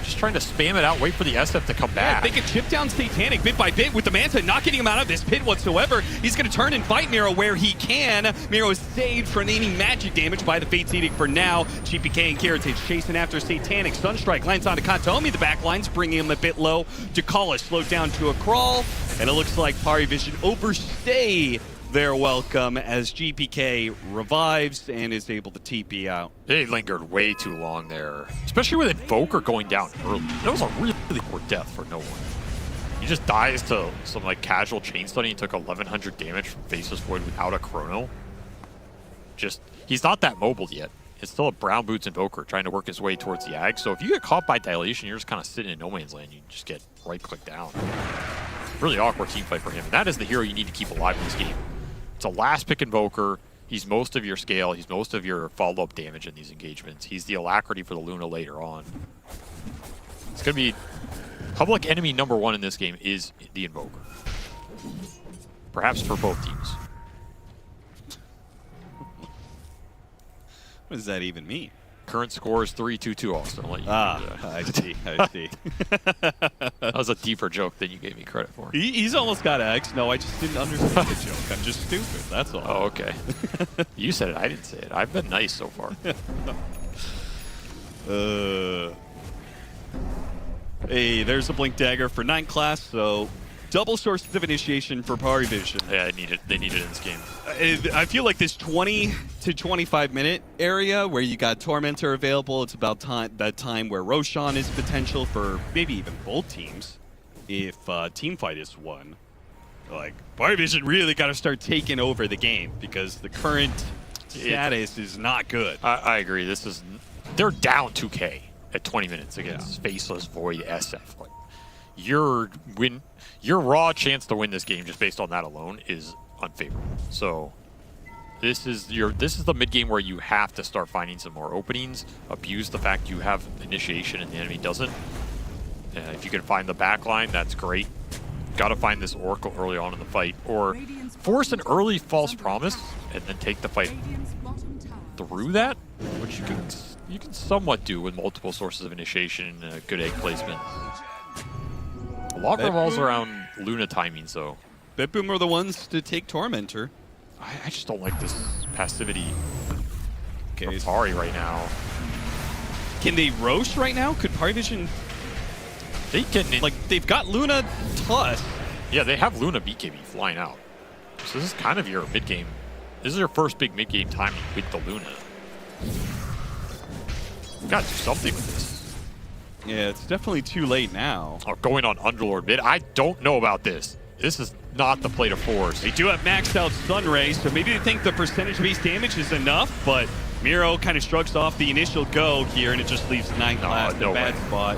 Just trying to spam it out, wait for the SF to come back. They can chip down Satanic bit by bit with the Manta, not getting him out of this pit whatsoever. He's going to turn and fight Miro where he can. Miro is saved from any magic damage by the Fate's Edict for now. GPK and Karatage chasing after Satanic. Sunstrike lands onto Kataomi. The back lines bringing him a bit low. Jakala slowed down to a crawl. And it looks like PARIVISION overstay their welcome as GPK revives and is able to TP out. They lingered way too long there, especially with Invoker going down early. That was a really poor death for no one. He just dies to some like casual chain stun. He took 1100 damage from Faceless Void without a chrono. Just, he's not that mobile yet. It's still a Brown Boots Invoker trying to work his way towards the Ag. So if you get caught by Dilation, you're just kind of sitting in no man's land. You just get right-click down. Really awkward team fight for him. And that is the hero you need to keep alive in this game. It's a last pick Invoker. He's most of your scale. He's most of your follow-up damage in these engagements. He's the alacrity for the Luna later on. It's going to be public enemy number 1 in this game is the Invoker. Perhaps for both teams. What does that even mean? Current score is 3-2-2, Austin. I'll let you I see. I see. That was a deeper joke than you gave me credit for. He's almost got X. No, I just didn't understand the joke. I'm just stupid. That's all. Oh, okay. You said it. I didn't say it. I've been nice so far. Hey, there's a Blink Dagger for 9 class, so double sources of initiation for PARIVISION. Yeah, they need it in this game. I feel like this 20 to 25 minute area where you got Tormentor available, it's about that time where Roshan is potential for maybe even both teams if Teamfight is won. Like, PARIVISION really got to start taking over the game because the current status is not good. I agree. They're down 2K at 20 minutes against Faceless Void SF. Like, your raw chance to win this game just based on that alone is unfavorable. So this is the mid game where you have to start finding some more openings, abuse the fact you have initiation and the enemy doesn't. If you can find the back line, that's great. Got to find this Oracle early on in the fight, or force an early false promise and then take the fight through that, which you can somewhat do with multiple sources of initiation and a good egg placement. A lot revolves around Luna timing, though. BetBoom are the ones to take Tormentor. I just don't like this passivity Okay, from Pari right now. can they roast right now? Could PARIVISION... They can, Like, they've got Luna Tusk. yeah, they have Luna BKB flying out. So this is kind of your mid game. This is your first big mid game timing with the Luna. You gotta do something with this. Yeah, it's definitely too late now. Oh, going on Underlord mid. I don't know about this. This is not the play to force. They do have maxed out Stun Ray, so maybe they think the percentage-based damage is enough, but Miro kind of shrugs off the initial go here, and it just leaves 9 Class in a bad spot.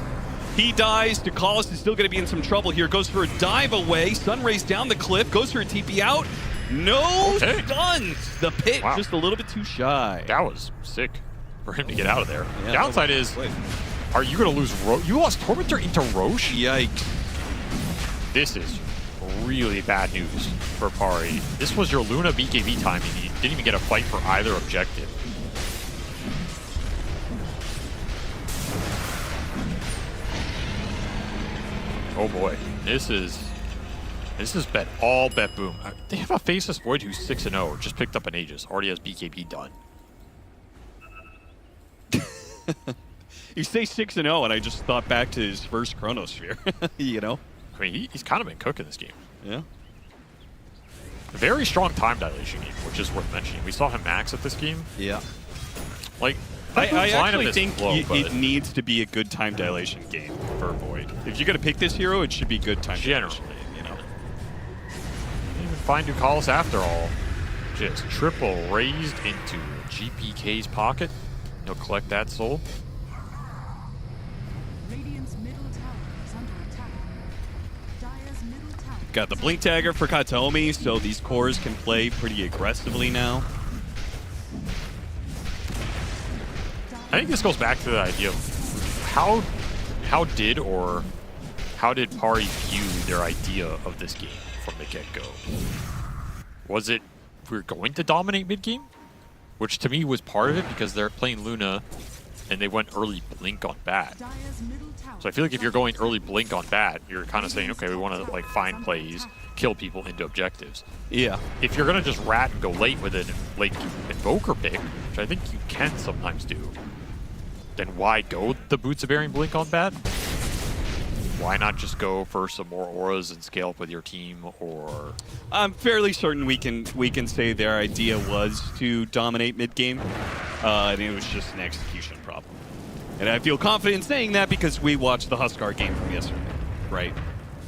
He dies. Ducalis is still going to be in some trouble here. Goes for a dive away. Sunray's down the cliff. Goes for a TP out. No stuns. The pit just a little bit too shy. That was sick for him to get out of there. Yeah, Downside is, are you going to lose Roche? You lost Tormentor into Roche? Yikes. This is really bad news for Pari. This was your Luna BKB timing. He didn't even get a fight for either objective. Oh boy, this is all BetBoom. They have a Faceless Void who's 6-0, just picked up an Aegis, already has BKB done. You say 6-0, and I just thought back to his first Chronosphere, you know? I mean, he's kind of been cooking this game. Yeah. A very strong time dilation game, which is worth mentioning. We saw him max at this game. Yeah. Like, I actually think low, it needs to be a good time dilation game for Void. If you're going to pick this hero, it should be good time dilation. You know. Didn't even find Ducalis after all. Just triple raised into GPK's pocket. He'll collect that soul. Got the Blink Dagger for Kataomi, so these cores can play pretty aggressively now. I think this goes back to the idea of how did Pari view their idea of this game from the get-go? Was it we're going to dominate mid-game? Which to me was part of it because they're playing Luna and they went early Blink on Bat. So I feel like if you're going early Blink on Bat, you're kind of saying, okay, we want to like find plays, kill people into objectives. Yeah. If you're going to just rat and go late with an late Invoker pick, which I think you can sometimes do, then why go the Boots of Bearing Blink on Bat? Why not just go for some more auras and scale up with your team? Or I'm fairly certain we can say their idea was to dominate mid game, and it was just an execution problem. And I feel confident saying that because we watched the Huskar game from yesterday, right?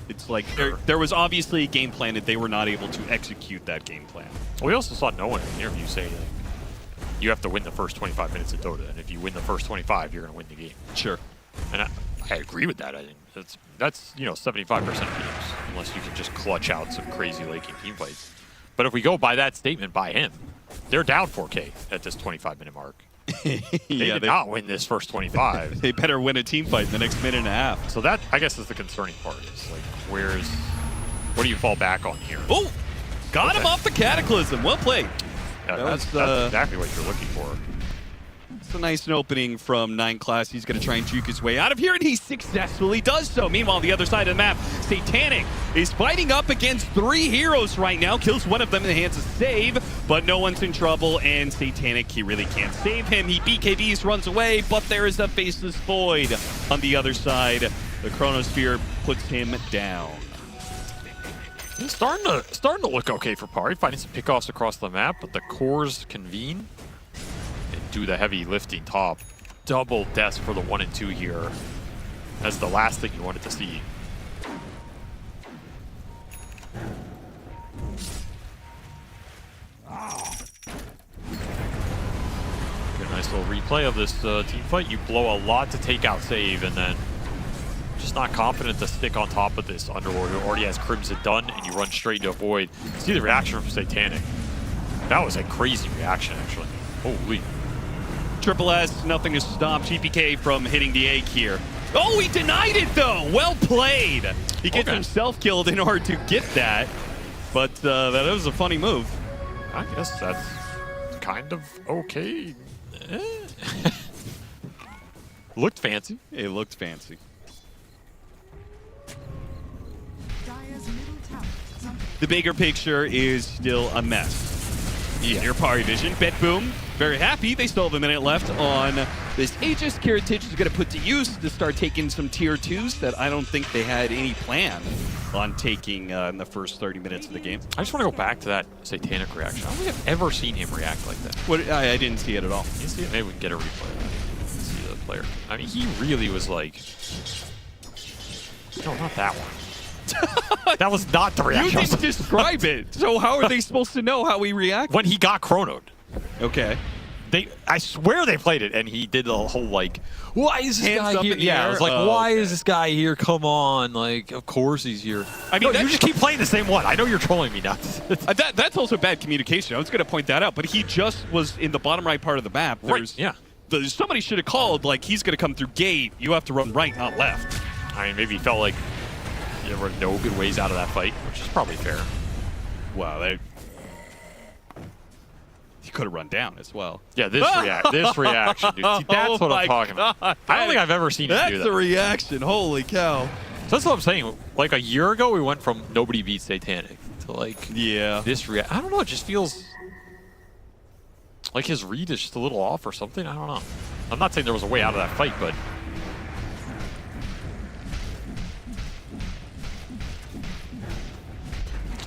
It's like there was obviously a game plan that they were not able to execute that game plan. Well, we also saw no one in the interview say like, you have to win the first 25 minutes of Dota, and if you win the first 25, you're going to win the game. Sure. And I agree with that. I think that's 75% of games, unless you can just clutch out some crazy late game team fights. But if we go by that statement by him, they're down 4K at this 25-minute mark. They did not win this first 25. They better win a team fight in the next minute and a half. So that, I guess, is the concerning part. Is like, what do you fall back on here? Oh, got him off the Cataclysm. Well played. Yeah, that's exactly what you're looking for. It's a nice opening from 9 Class. He's going to try and juke his way out of here, and he successfully does so. Meanwhile, on the other side of the map, Satanic is fighting up against 3 heroes right now. Kills one of them in the hands of Save, but no one's in trouble, and Satanic, he really can't save him. He BKBs, runs away, but there is a Faceless Void on the other side. The Chronosphere puts him down. It's starting to look okay for Pari, finding some pickoffs across the map, but the cores convene and do the heavy lifting top. Double deaths for the 1 and 2 here. That's the last thing you wanted to see. Good, nice little replay of this team fight. You blow a lot to take out Save, and then just just not confident to stick on top of this Underlord who already has Crimson done, and you run straight into a Void. See the reaction from Satanic. That was a crazy reaction, actually. Holy. Triple S, nothing to stop GPK from hitting the egg here. Oh, he denied it though. Well played. He gets himself killed in order to get that, but that was a funny move. I guess that's kind of okay. Looked fancy. It looked fancy. The bigger picture is still a mess. Yeah. Your PARIVISION, BetBoom, very happy. They still have a minute left on this Aegis. Kiritich is going to put to use to start taking some tier 2s that I don't think they had any plan on taking in the first 30 minutes of the game. I just want to go back to that Satanic reaction. I don't think I've ever seen him react like that. What? I didn't see it at all. You see it? Maybe we can get a replay of that. See the player. I mean, he really was like... No, not that one. That was not the reaction. You didn't describe it. So how are they supposed to know how he reacted? When he got chronoed. Okay. I swear they played it, and he did the whole like, why is this guy here? Yeah, I was like, why is this guy here? Come on, like, of course he's here. I mean, you just keep playing the same one. I know you're trolling me now. That's also bad communication. I was going to point that out, but he just was in the bottom right part of the map. Right, yeah. Somebody should have called, like, he's going to come through gate. You have to run right, not left. I mean, maybe he felt like there were no good ways out of that fight, which is probably fair. Wow, he could have run down as well. Yeah, this reaction, dude. See, that's what I'm talking about. I don't think I've ever seen him do that. That's the reaction. Holy cow. So that's what I'm saying. Like a year ago, we went from nobody beats Satanic to like this react. I don't know. It just feels like his read is just a little off or something. I don't know. I'm not saying there was a way out of that fight, but.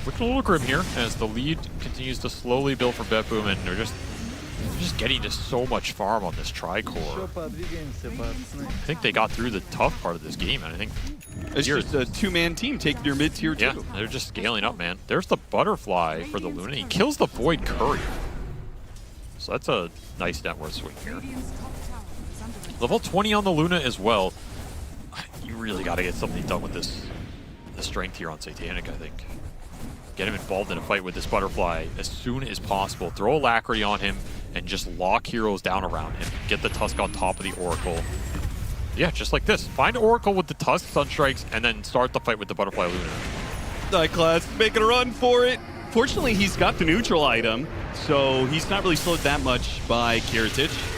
Looking a little grim here as the lead continues to slowly build for BetBoom, and they're just getting just so much farm on this tri-core. I think they got through the tough part of this game, and I think it's just a two-man team taking your mid-tier too. Yeah, they're just scaling up, man. There's the butterfly for the Luna. He kills the Void Courier. So that's a nice net worth swing here. Level 20 on the Luna as well. You really got to get something done with the strength here on Satanic, I think. Get him involved in a fight with this butterfly as soon as possible. Throw Alacrity on him and just lock heroes down around him. Get the Tusk on top of the Oracle. Yeah, just like this. Find Oracle with the Tusk Sunstrikes and then start the fight with the Butterfly Luna. Class making a run for it. Fortunately, he's got the neutral item, so he's not really slowed that much by Kiritich.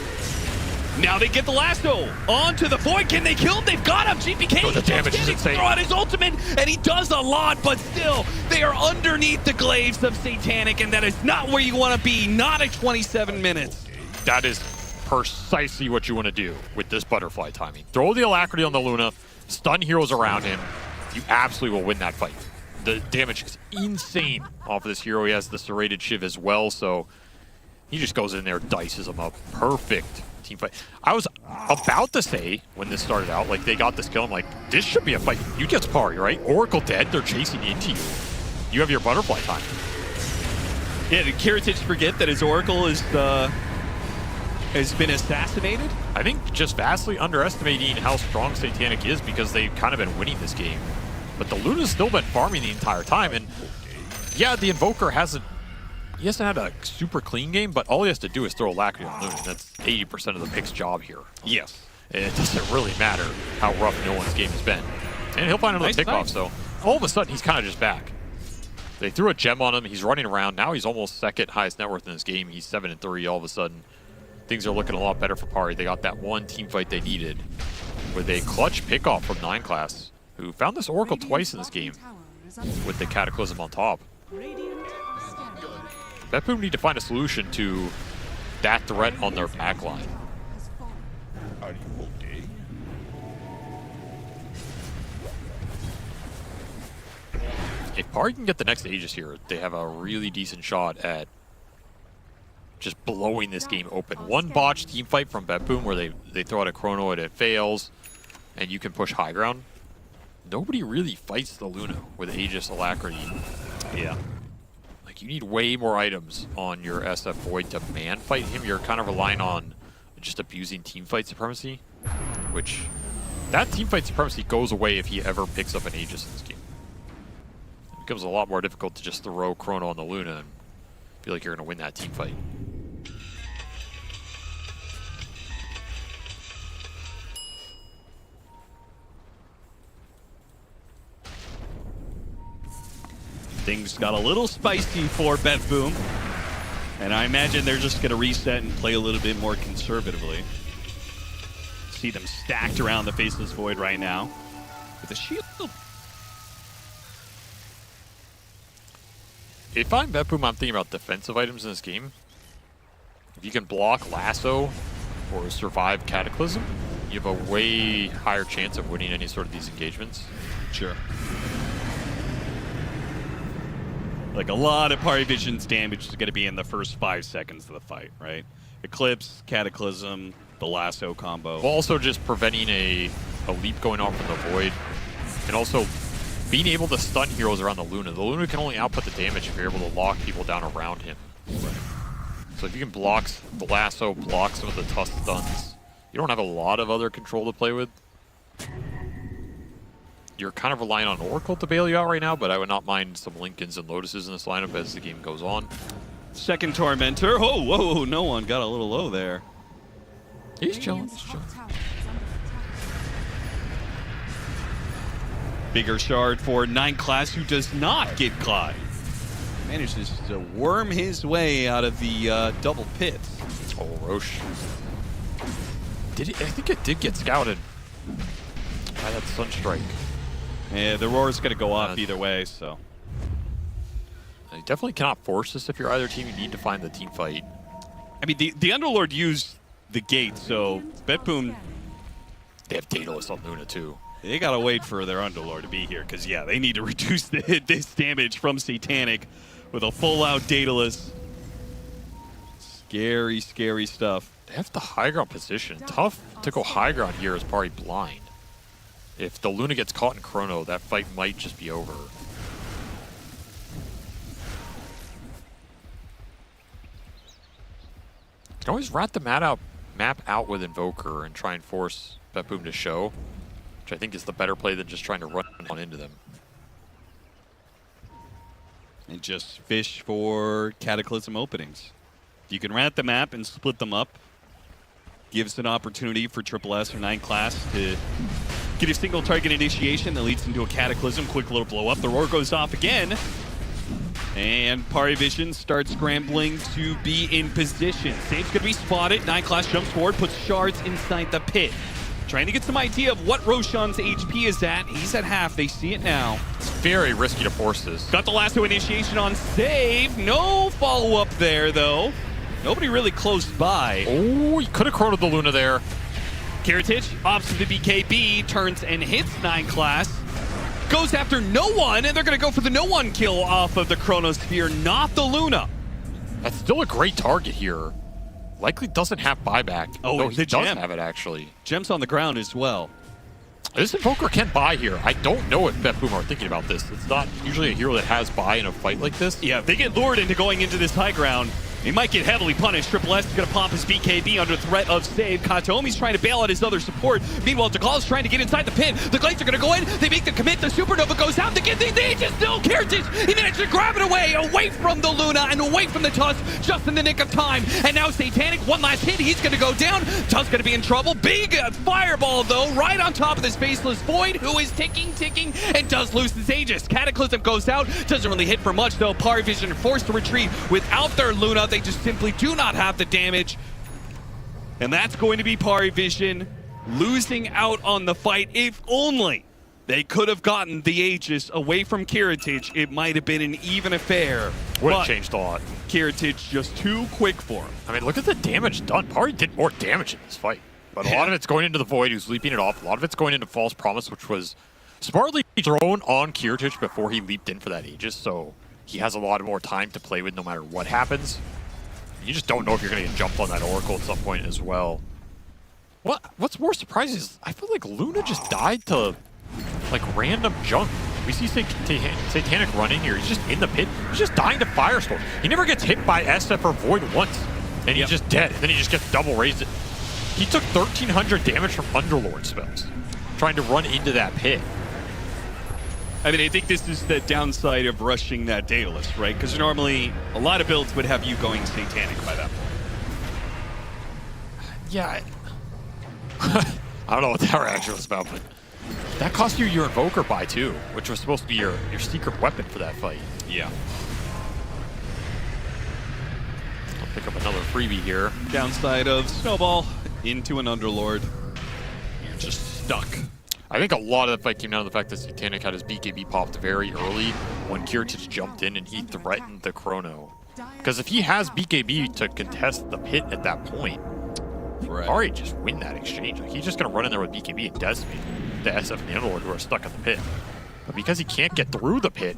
Now they get the lasso onto the Void. Can they kill him? They've got him. GPK. Oh, the damage is insane. Throw out his ultimate, and he does a lot, but still, they are underneath the glaives of Satanic, and that is not where you want to be. Not at 27 minutes. That is precisely what you want to do with this butterfly timing. Throw the Alacrity on the Luna, stun heroes around him. You absolutely will win that fight. The damage is insane off of this hero. He has the serrated Shiv as well, so he just goes in there, dices him up. Perfect team fight. I was about to say, when this started out, like, they got this kill, I'm like, this should be a fight. You get Pari, right? Oracle dead, they're chasing into you. You have your butterfly time. Yeah, did Kiritich forget that his Oracle is has been assassinated? I think just vastly underestimating how strong Satanic is because they've kind of been winning this game. But the Luna's still been farming the entire time, and yeah, the Invoker hasn't had a super clean game, but all he has to do is throw Alacrity on Luna. That's 80% of the pick's job here. Yes. And it doesn't really matter how rough no one's game has been. And he'll find another pickoff, so all of a sudden he's kind of just back. They threw a gem on him, he's running around, now he's almost second highest net worth in this game, he's 7-3 all of a sudden. Things are looking a lot better for Pari. They got that one team fight they needed with a clutch pickoff from 9 class, who found this Oracle twice in this game with the Cataclysm on top. BetBoom need to find a solution to that threat on their backline. Are you okay? If Pari can get the next Aegis here, they have a really decent shot at just blowing this game open. One botched team fight from BetBoom where they throw out a chrono and it fails, and you can push high ground. Nobody really fights the Luna with Aegis Alacrity. Yeah. Like, you need way more items on your SF Void to man fight him. You're kind of relying on just abusing team fight supremacy, which That teamfight supremacy goes away if he ever picks up an Aegis in this game. It becomes a lot more difficult to just throw Chrono on the Luna and feel like you're going to win that teamfight. Things got a little spicy for BetBoom, and I imagine they're just going to reset and play a little bit more conservatively. See them stacked around the Faceless Void right now with a shield. If I'm BetBoom, I'm thinking about defensive items in this game. If you can block Lasso or survive Cataclysm, you have a way higher chance of winning any sort of these engagements. Sure. Like, a lot of PARIVISION's damage is going to be in the first 5 seconds of the fight, right? Eclipse, Cataclysm, the Lasso combo. While also just preventing a leap going off from the Void. And also being able to stun heroes around the Luna. The Luna can only output the damage if you're able to lock people down around him. Right. So if you can block the Lasso, block some of the tough stuns, you don't have a lot of other control to play with. You're kind of relying on Oracle to bail you out right now, but I would not mind some Lincolns and Lotuses in this lineup as the game goes on. Second Tormentor. Oh, whoa, no one got a little low there. He's chilling. He's chilling. Bigger shard for 9 Class, who does not get caught. Manages to worm his way out of the double pit. Oh, Roche. I think it did get scouted by that Sunstrike. Yeah, the roar's going to go off either way, so. You definitely cannot force this if you're either team. You need to find the team fight. I mean, the Underlord used the gate, so BetBoom, they have Daedalus on Luna too. They got to wait for their Underlord to be here, because, yeah, they need to reduce this damage from Satanic with a full-out Daedalus. Scary, scary stuff. They have the high ground position. Tough to go high ground here as Pari blind. If the Luna gets caught in Chrono, that fight might just be over. You can always rat the map out with Invoker and try and force BetBoom to show, which I think is the better play than just trying to run on into them. And just fish for Cataclysm openings. You can rat the map and split them up. Gives an opportunity for Triple S or 9 Class to get a single target initiation that leads into a Cataclysm. Quick little blow up. The roar goes off again. And PARIVISION starts scrambling to be in position. Save's going to be spotted. 9 Class jumps forward, puts shards inside the pit. Trying to get some idea of what Roshan's HP is at. He's at half. They see it now. It's very risky to force this. Got the lasso initiation on Save. No follow-up there, though. Nobody really close by. Oh, you could have chronoed the Luna there. Kiritich opts to the BKB, turns and hits 9 Class. Goes after no one, and they're going to go for the no one kill off of the Chronosphere, not the Luna. That's still a great target here. Likely doesn't have buyback. Oh, no, the he does gem. have it, actually. Gem's on the ground as well. This Invoker can buy here. I don't know if BetBoom are thinking about this. It's not usually a hero that has buy in a fight like this. Yeah, if they get lured into going into this high ground, he might get heavily punished. Triple S is going to pop his BKB under threat of save. Katomi's trying to bail out his other support. Meanwhile, Dekal is trying to get inside the pit. The Glades are going to go in. They make the commit. The Supernova goes out. They just still Kiritich. He managed to grab it away from the Luna and away from the Tusk just in the nick of time. And now Satanic, one last hit. He's going to go down. Tusk going to be in trouble. Big fireball, though, right on top of this Faceless Void, who is ticking, and does lose his Aegis. Cataclysm goes out. Doesn't really hit for much, though. PARIVISION are forced to retreat without their Luna. They just simply do not have the damage. And that's going to be PARIVISION losing out on the fight. If only they could have gotten the Aegis away from Kiritich, it might have been an even affair. Would have changed a lot. Kiritich just too quick for him. I mean, look at the damage done. Pari did more damage in this fight. But a lot of it's going into the Void, who's leaping it off. A lot of it's going into False Promise, which was smartly thrown on Kiritich before he leaped in for that Aegis. So he has a lot more time to play with no matter what happens. You just don't know if you're going to get jumped on that Oracle at some point as well. What's more surprising is I feel like Luna just died to like random junk. We see Satanic running here. He's just in the pit. He's just dying to Firestorm. He never gets hit by SF or Void once. And he's just dead. And then he just gets double raised. He took 1,300 damage from Underlord spells. trying to run into that pit. I mean, I think this is the downside of rushing that Daedalus, right? Because normally a lot of builds would have you going Satanic by that point. Yeah. I don't know what that reaction was about, but that cost you your Invoker buy too, which was supposed to be your secret weapon for that fight. Yeah. I'll pick up another freebie here. Downside of Snowball into an Underlord. You're just stuck. I think a lot of the fight came down to the fact that Satanic had his BKB popped very early when Kiritich jumped in and he threatened the Chrono. Because if he has BKB to contest the pit at that point, Ari just win that exchange. Like, he's just going to run in there with BKB and decimate the SF and the Underlord who are stuck in the pit. But because he can't get through the pit,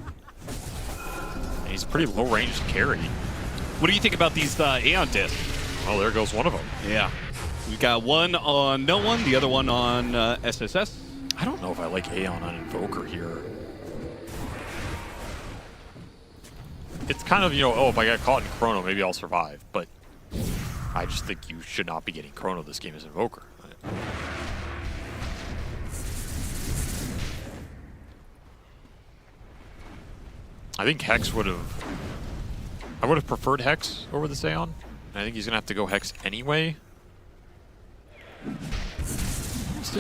he's pretty low range to carry. What do you think about these Aeon discs? Oh, there goes one of them. Yeah. We got one on No One, the other one on SSS. I don't know if I like Aeon on Invoker here. It's kind of, you know, oh, if I got caught in Chrono, maybe I'll survive. But I just think you should not be getting Chrono this game as Invoker. I think Hex would have... I would have preferred Hex over the Aeon. I think he's going to have to go Hex anyway.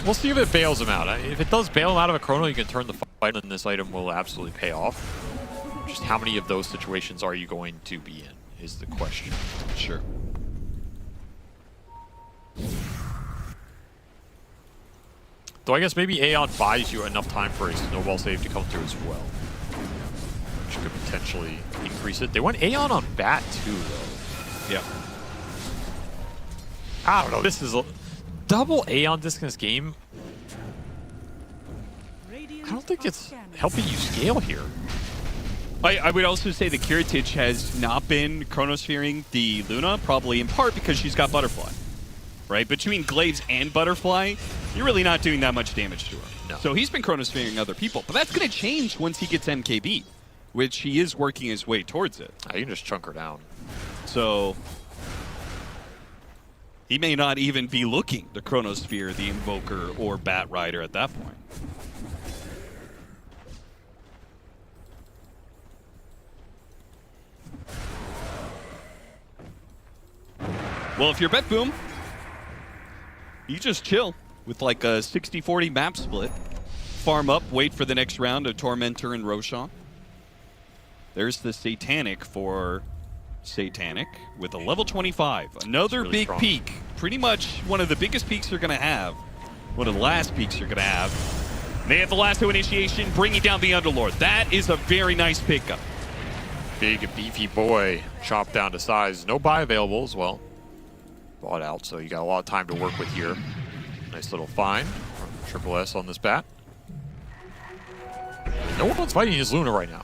We'll see if it bails him out. If it does bail him out of a Chrono, you can turn the fight and this item will absolutely pay off. Just how many of those situations are you going to be in is the question. Sure. Though I guess maybe Aeon buys you enough time for a Snowball save to come through as well, which could potentially increase it. They went Aeon on Bat too, though. Yeah. I don't know. This is a double Aeon disc in this game. I don't think it's helping you scale here. I would also say that Kiritich has not been chronosphering the Luna, probably in part because she's got Butterfly. Right? Between Glaives and Butterfly, you're really not doing that much damage to her. No. So he's been chronosphering other people. But that's going to change once he gets MKB, which he is working his way towards it. You can just chunk her down. So he may not even be looking to chronosphere the Invoker or Bat Rider at that point. Well, if you're BetBoom, you just chill with like a 60-40 map split. Farm up, wait for the next round of Tormentor and Roshan. There's the Satanic for Satanic with a level 25. Another really big strong. peak. Pretty much one of the biggest peaks you're going to have. One of the last peaks you're going to have. They have the lasso initiation, bringing down the Underlord. That is a very nice pickup. Big, beefy boy, chopped down to size. No buy available as well. Bought out, so you got a lot of time to work with here. Nice little find from Triple S on this bat. No one's fighting his Luna right now.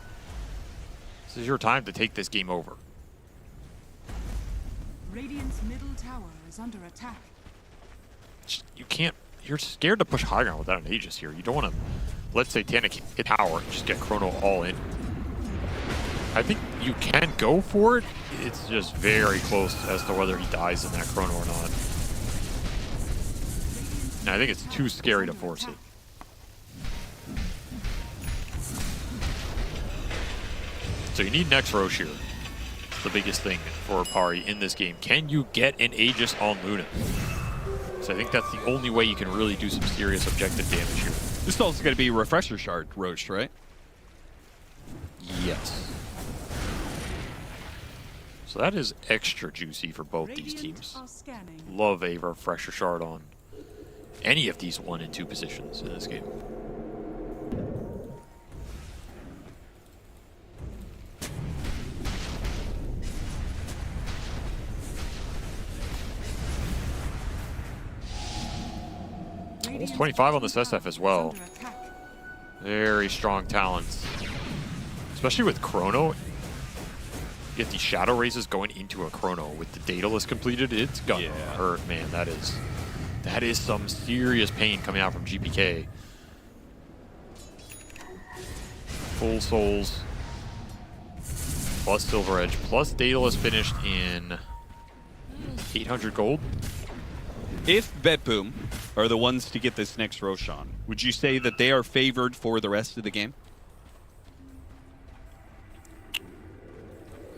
This is your time to take this game over. Radiant's middle tower is under attack. You can't... You're scared to push high ground without an Aegis here. You don't want to let Satanic hit tower and just get Chrono all in. I think you can go for it. It's just very close as to whether he dies in that Chrono or not. And I think it's too scary to force it. So you need next Roche here. It's the biggest thing for Pari in this game. Can you get an Aegis on Luna? So I think that's the only way you can really do some serious objective damage here. This is also going to be Refresher Shard Roche, right? Yes. So that is extra juicy for both these teams. Love a Refresher Shard on any of these 1 and 2 positions in this game. Almost 25 on this SF as well. Very strong talents. Especially with Chrono. Get the Shadow Raises going into a Chrono with the Daedalus completed, it's gonna hurt, man. That is some serious pain coming out from GPK. Full Souls, plus Silver Edge, plus Daedalus finished in 800 gold. If BetBoom are the ones to get this next Roshan, would you say that they are favored for the rest of the game?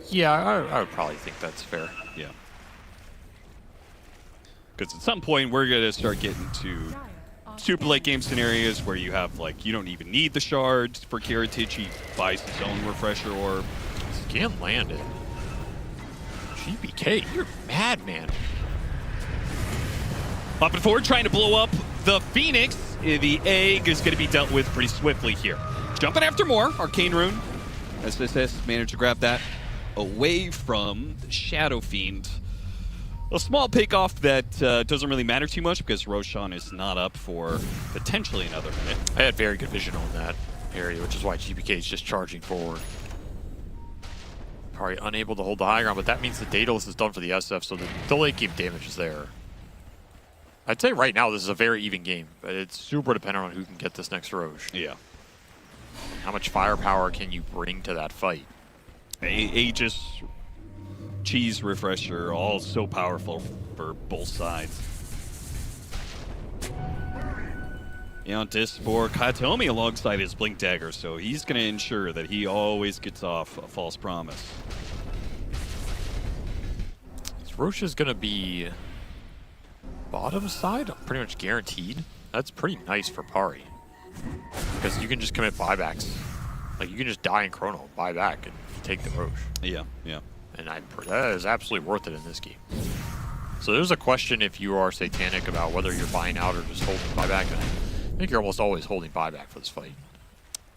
Yeah, I would probably think that's fair. Yeah. Because at some point, we're going to start getting to super late game scenarios where you have, like, you don't even need the shards for Kiritich. He buys his own refresher orb. Can't land it. GBK, you're mad, man. Up and forward, trying to blow up the Phoenix. The egg is going to be dealt with pretty swiftly here. Jumping after more. Arcane Rune. SSS managed to grab that away from the Shadow Fiend. A small pickoff that doesn't really matter too much because Roshan is not up for potentially another minute. I had very good vision on that area, which is why GBK is just charging forward. Probably unable to hold the high ground, but that means the Daedalus is done for the SF, so the late game damage is there. I'd say right now this is a very even game, but it's super dependent on who can get this next Roche. Yeah. How much firepower can you bring to that fight? Aegis, Cheese Refresher, all so powerful for both sides. Yandex for Katomi alongside his Blink Dagger, so he's going to ensure that he always gets off a false promise. This Roche is going to be bottom side, pretty much guaranteed. That's pretty nice for Pari. Because you can just commit buybacks. Like, you can just die in Chrono, buy back, and take the Roche. Yeah, yeah. And that is absolutely worth it in this game. So there's a question if you are Satanic about whether you're buying out or just holding buyback. And I think you're almost always holding buyback for this fight.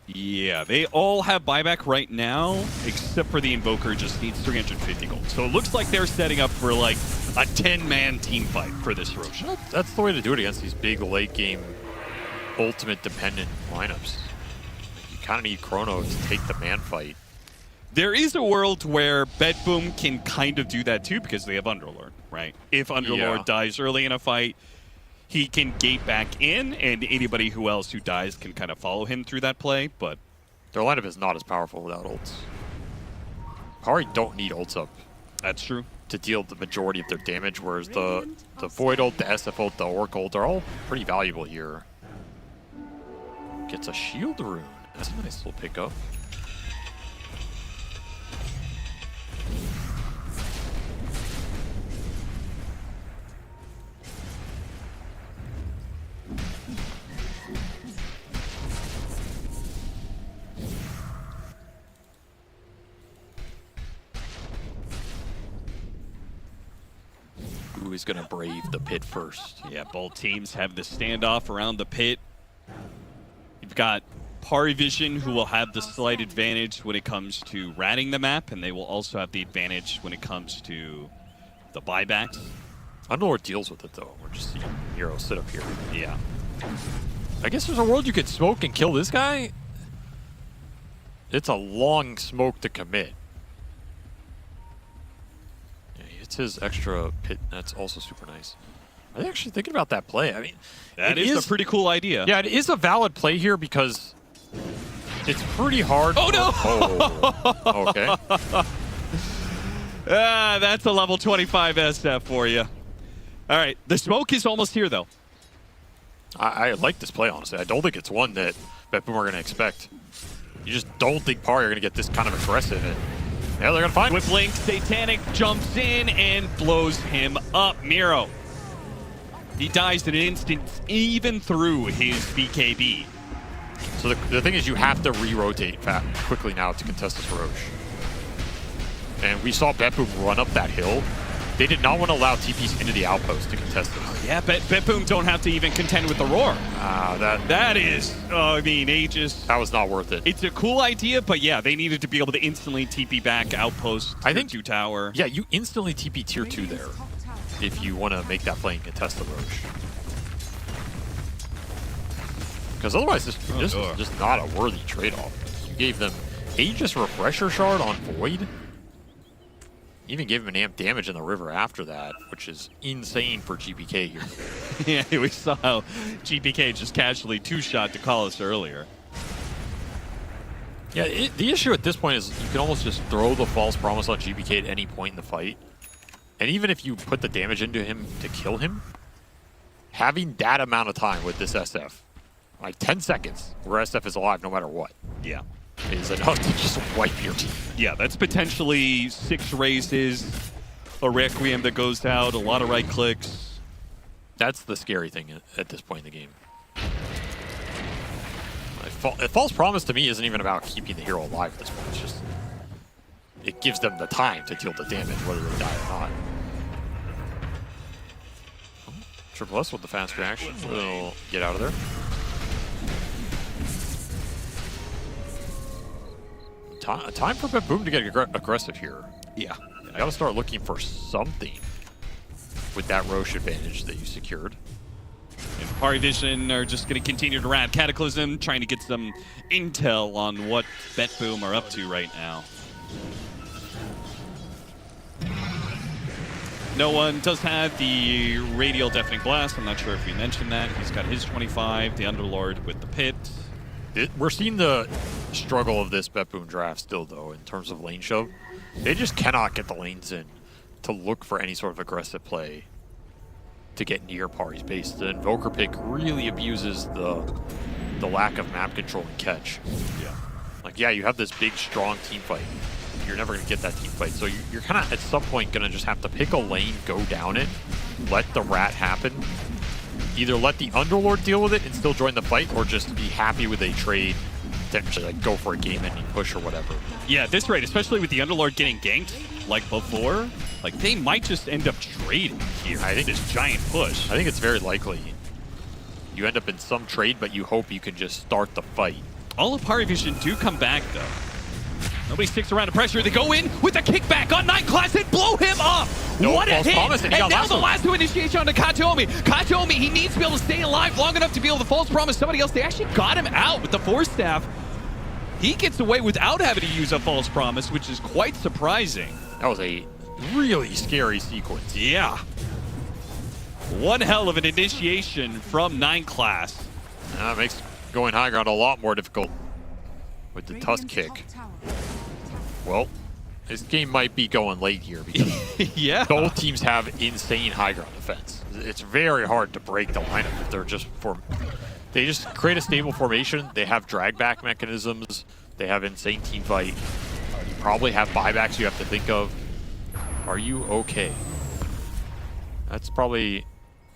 Yeah, they all have buyback right now, except for the Invoker just needs 350 gold. So it looks like they're setting up for like a 10-man team fight for this Roche. That's the way to do it against these big late game ultimate dependent lineups. You kind of need Chrono to take the man fight. There is a world where BetBoom can kind of do that too because they have Underlord, right? If Underlord dies early in a fight, he can gate back in, and anybody who else who dies can kind of follow him through that play, but their lineup is not as powerful without ults. Pari don't need ults up. That's true. To deal the majority of their damage, whereas the Void ult, the SF ult, the Orc ult are all pretty valuable here. Gets a shield rune. That's a nice little pickup. Who is going to brave the pit first? Yeah, both teams have the standoff around the pit. You've got PARIVISION, who will have the slight advantage when it comes to ratting the map, and they will also have the advantage when it comes to the buybacks. Underlord deals with it, though. We're just seeing Hero sit up here. Yeah. I guess there's a world you could smoke and kill this guy. It's a long smoke to commit. It's his extra pit. That's also super nice. Are they actually thinking about that play? I mean, that is a pretty cool idea. Yeah, it is a valid play here because it's pretty hard. Oh, no! Oh, okay. That's a level 25 SF for you. All right, the smoke is almost here, though. I like this play, honestly. I don't think it's one that BetBoom are going to expect. You just don't think Pari are going to get this kind of aggressive. And yeah, they're going to find With Blink, Satanic jumps in and blows him up. Miro. He dies in an instant, even through his BKB. So the thing is, you have to re-rotate quickly now to contest this Roche. And we saw BetBoom run up that hill. They did not want to allow TPs into the outpost to contest this. Yeah, BetBoom don't have to even contend with the roar. That is, I mean, Aegis. That was not worth it. It's a cool idea, but yeah, they needed to be able to instantly TP back outpost. I think 2 tower. Yeah, you instantly TP tier 2 there if you want to make that play and contest the Roche. Because otherwise, this is just not a worthy trade-off. You gave them Aegis Refresher Shard on Void. Even gave him an amp damage in the river after that, which is insane for GPK here. Yeah, we saw how GPK just casually 2-shot to call us earlier. Yeah, the issue at this point is you can almost just throw the false promise on GPK at any point in the fight. And even if you put the damage into him to kill him, having that amount of time with this SF, like 10 seconds, where SF is alive no matter what, Yeah. is enough to just wipe your team. Yeah, that's potentially 6 raises, a Requiem that goes out, a lot of right clicks. That's the scary thing at this point in the game. False Promise to me isn't even about keeping the hero alive at this point. It's just, it gives them the time to deal the damage, whether they die or not. Triple S with the fast reaction. We'll get out of there. Time for BetBoom to get aggressive here. Yeah. You gotta start looking for something with that Roche advantage that you secured. And PARIVISION are just going to continue to round Cataclysm, trying to get some intel on what BetBoom are up to right now. No one does have the Radial Deafening Blast. I'm not sure if we mentioned that. He's got his 25, the Underlord with the Pit. We're seeing the struggle of this BetBoom draft still, though, in terms of lane shove. They just cannot get the lanes in to look for any sort of aggressive play to get near Pari's base. The Invoker pick really abuses the lack of map control and catch. Yeah. Like, yeah, you have this big, strong team fight. You're never going to get that team fight. So you're kind of, at some point, going to just have to pick a lane, go down it, let the rat happen. Either let the Underlord deal with it and still join the fight, or just be happy with a trade, potentially like go for a game-ending push or whatever. Yeah, at this rate, especially with the Underlord getting ganked like before, like they might just end up trading here. I think this giant push. I think it's very likely. You end up in some trade, but you hope you can just start the fight. All of PARIVISION do come back, though. Nobody sticks around to pressure. They go in with a kickback on 9 Class and blow him up. No, what a false hit! promise, and he got now last the one. last two initiation on to Katomi. Katomi, he needs to be able to stay alive long enough to be able to false promise somebody else. They actually got him out with the Force Staff. He gets away without having to use a false promise, which is quite surprising. That was a really scary sequence. Yeah. One hell of an initiation from 9 Class. That makes going high ground a lot more difficult with the Tusk kick. Well, this game might be going late here because yeah, both teams have insane high ground defense. It's very hard to break the lineup if they're just they just create a stable formation. They have drag back mechanisms. They have insane team fight. You probably have buybacks you have to think of. Are you okay? That's probably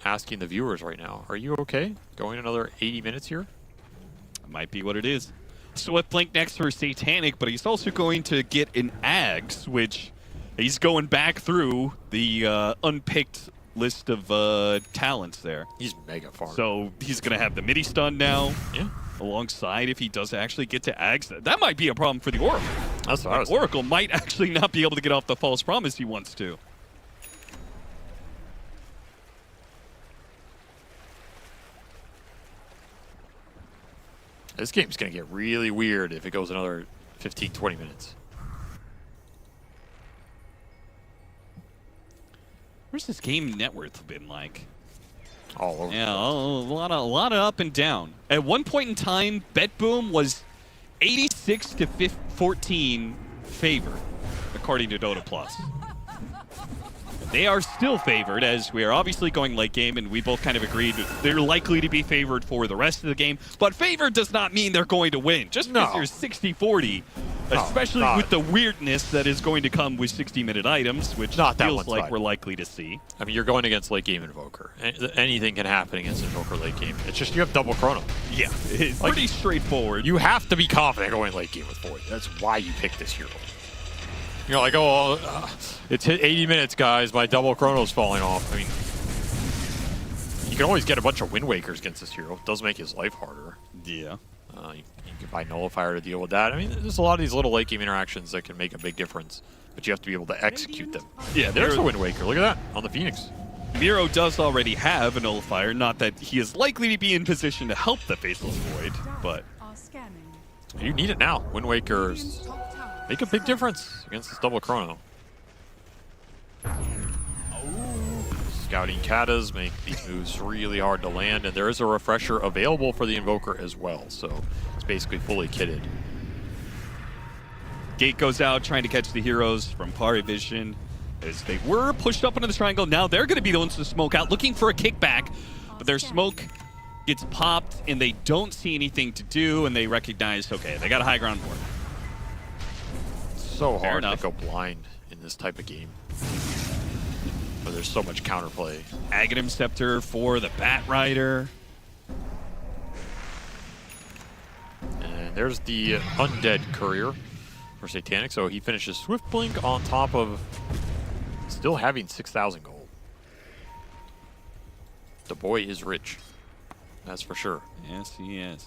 asking the viewers right now. Are you okay? Going another 80 minutes here? That might be what it is. Swift Blink next for Satanic, but he's also going to get an Axe, which he's going back through the unpicked list of talents there. He's mega farm. So he's going to have the midi stun now. Yeah. Alongside, if he does actually get to Axe, that might be a problem for the Oracle. That's what I was Oracle might actually not be able to get off the false promise he wants to. This game's going to get really weird if it goes another 15, 20 minutes. Where's this game net worth been like? All over. Yeah, a lot of up and down. At one point in time, BetBoom was 86 to 14 favor, according to Dota Plus. They are still favored, as we are obviously going late game, and we both kind of agreed they're likely to be favored for the rest of the game. But favored does not mean they're going to win. Just because you're 60-40, especially with the weirdness that is going to come with 60-minute items, which feels like we're likely to see. I mean, you're going against late game Invoker. Anything can happen against Invoker late game. It's just you have double chrono. Yeah, it's pretty straightforward. You have to be confident going late game with Void. That's why you pick this hero. You're like, oh, it's hit 80 minutes, guys. My double chrono's falling off. I mean, you can always get a bunch of Wind Wakers against this hero. It does make his life harder. Yeah. You can buy Nullifier to deal with that. I mean, there's a lot of these little late game interactions that can make a big difference, but you have to be able to execute them. Yeah, there's a Wind Waker. Look at that on the Phoenix. Miro does already have a Nullifier, not that he is likely to be in position to help the Faceless Void, but you need it now. Wind Wakers make a big difference against this double chrono. Scouting Katas make these moves really hard to land, and there is a refresher available for the Invoker as well, so it's basically fully kitted. Gate goes out trying to catch the heroes from PARIVISION as they were pushed up into the triangle. Now they're going to be the ones to smoke out, looking for a kickback but their smoke gets popped and they don't see anything to do, and they recognize, okay, they got a high ground board. So Fair hard enough. to go blind in this type of game. But there's so much counterplay. Aghanim Scepter for the Bat Rider. And there's the Undead Courier for Satanic. So he finishes Swift Blink on top of still having 6,000 gold. The boy is rich. That's for sure. Yes, he is.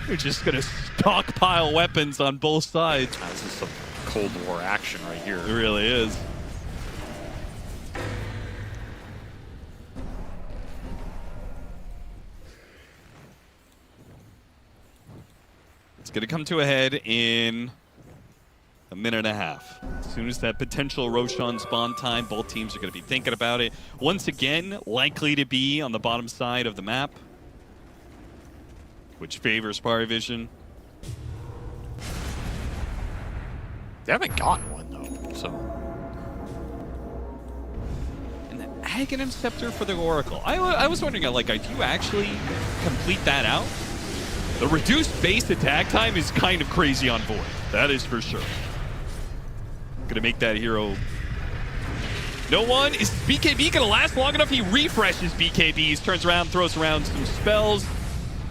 You're just going to stockpile weapons on both sides. This is some Cold War action right here. It really is. It's going to come to a head in a minute and a half. As soon as that potential Roshan spawn time, both teams are going to be thinking about it. Once again, likely to be on the bottom side of the map, which favors PARIVISION. They haven't gotten one, though, so... And the Aghanim Scepter for the Oracle. I was wondering, like, do you actually complete that out? The reduced base attack time is kind of crazy on Void. That is for sure. Gonna make that hero... No one. Is BKB gonna last long enough? He refreshes BKBs, turns around, throws around some spells.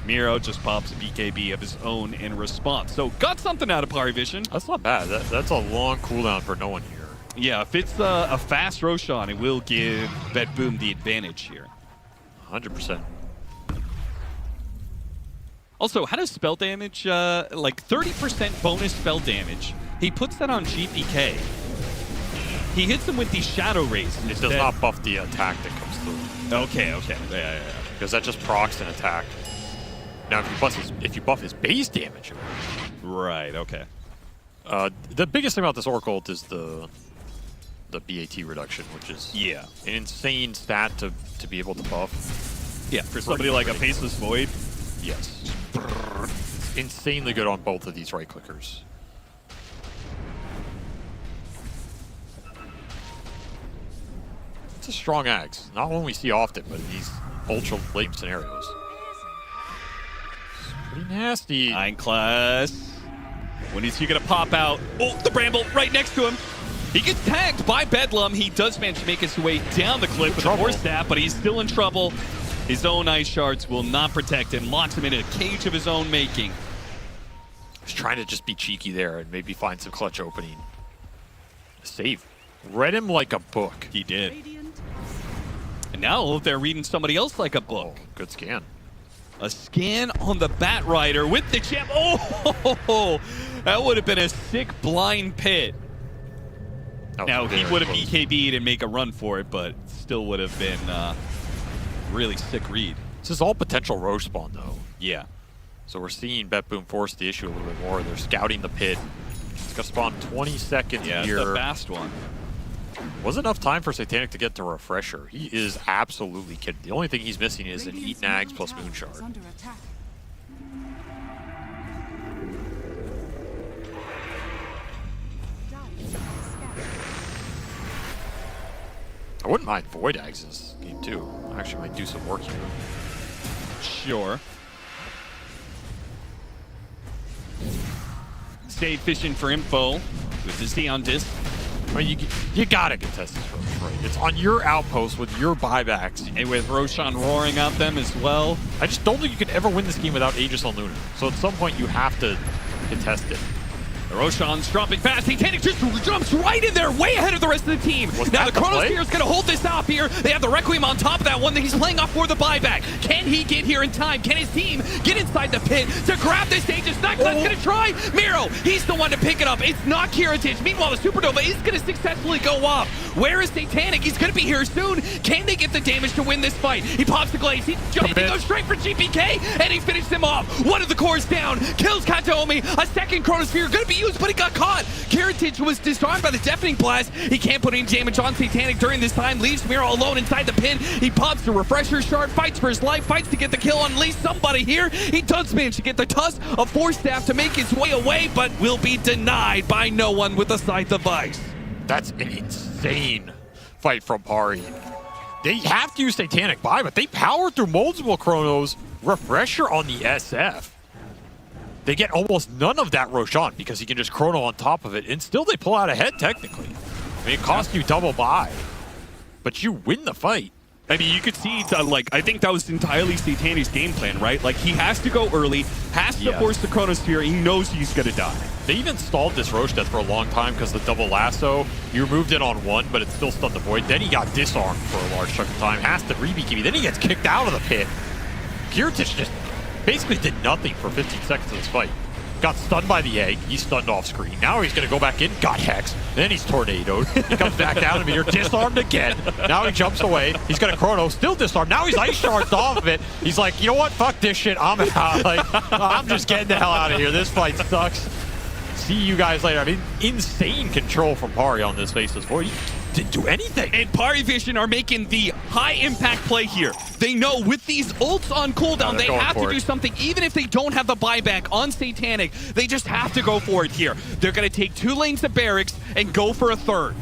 Miro just pops a BKB of his own in response. So got something out of PARIVISION. That's not bad. That's a long cooldown for no one here. Yeah, if it's a fast Roshan, it will give BetBoom the advantage here. 100%. Also, how does spell damage, like 30% bonus spell damage, he puts that on GPK. He hits him with the Shadow Rays It instead. does not buff the attack that comes through. Okay. Yeah. Because that just procs an attack. Now, if you buff his base damage, Right, okay. the biggest thing about this Oracle is the BAT reduction, which is an insane stat to be able to buff. Yeah, for somebody like a Faceless Void. Yes. It's insanely good on both of these right clickers. It's a strong axe. Not one we see often, but in these ultra late scenarios. Pretty nasty. Ironclass. When is he going to pop out? Oh, the Bramble right next to him. He gets tagged by Bedlam. He does manage to make his way down the cliff with a force staff, but he's still in trouble. His own ice shards will not protect him. Locks him in a cage of his own making. He's trying to just be cheeky there and maybe find some clutch opening. Save. Read him like a book. He did. And now they're reading somebody else like a book. Oh, good scan. A scan on the Bat Rider with the gem. Oh, that would have been a sick blind pit. Now, he would have BKB'd and make a run for it, but still would have been really sick read. This is all potential Roche spawn, though. Yeah. So we're seeing BetBoom force the issue a little bit more. They're scouting the pit. It's going to spawn 20 seconds here. Yeah, it's a fast one. Was enough time for Satanic to get to Refresher. He is absolutely kidding. The only thing he's missing is an Eat Nags plus Moonshard. I wouldn't mind Void Ags in this game, too. I actually might do some work here. Sure. Stay fishing for info with the Xeon Disc. I mean, you gotta contest this Roche, right? It's on your outpost with your buybacks. And with Roshan roaring at them as well. I just don't think you can ever win this game without Aegis on Luna. So at some point, you have to contest it. The Roshan's dropping fast. Satanic just jumps right in there, way ahead of the rest of the team. Now the Chronosphere is going to hold this off here. They have the Requiem on top of that one that he's playing off for the buyback. Can he get here in time? Can his team get inside the pit to grab this Aegis? Nightclub's going to try. Miro, he's the one to pick it up. It's not Kiritich. Meanwhile, the Supernova is going to successfully go off. Where is Satanic? He's going to be here soon. Can they get the damage to win this fight? He pops the glaze. He jumps. He goes straight for GPK, and he finishes him off. One of the cores down. Kills Kataomi. A second Chronosphere going to be used, but he got caught. Kiritich was disarmed by the Deafening Blast. He can't put any damage on Satanic during this time. Leaves Miro alone inside the pin. He pops the Refresher Shard, fights for his life, fights to get the kill on at least somebody here. He does manage to get the Tusk of Force Staff to make his way away, but will be denied by no one with a Scythe of Ice. That's an insane fight from Pari. They have to use Satanic Buy, but they power through multiple Chronos. Refresher on the SF. They get almost none of that Roshan because he can just Chrono on top of it, and still they pull out ahead technically. I mean, it costs you double buy, but you win the fight. I mean, you could see, I think that was entirely Satanic's game plan, right? Like, he has to go early, has to force the Chronosphere, he knows he's going to die. They even stalled this Roche Death for a long time because the double lasso, you removed it on one, but it still stunned the Void. Then he got disarmed for a large chunk of time, has to re-BKB. Then he gets kicked out of the pit. Kiritich just basically did nothing for 15 seconds of this fight. Got stunned by the egg. He's stunned off screen. Now he's going to go back in. Got Hex. Then he's tornadoed. He comes back down to meter. Disarmed again. Now he jumps away. He's got a Chrono. Still disarmed. Now he's ice shards off of it. He's like, you know what? Fuck this shit. I'm out. Like, I'm just getting the hell out of here. This fight sucks. See you guys later. I mean, insane control from Pari on this Faceless Void. He didn't do anything. And PARIVISION are making the high-impact play here. They know with these ults on cooldown, they have to do something. Even if they don't have the buyback on Satanic, they just have to go for it here. They're going to take 2 lanes of barracks and go for a third.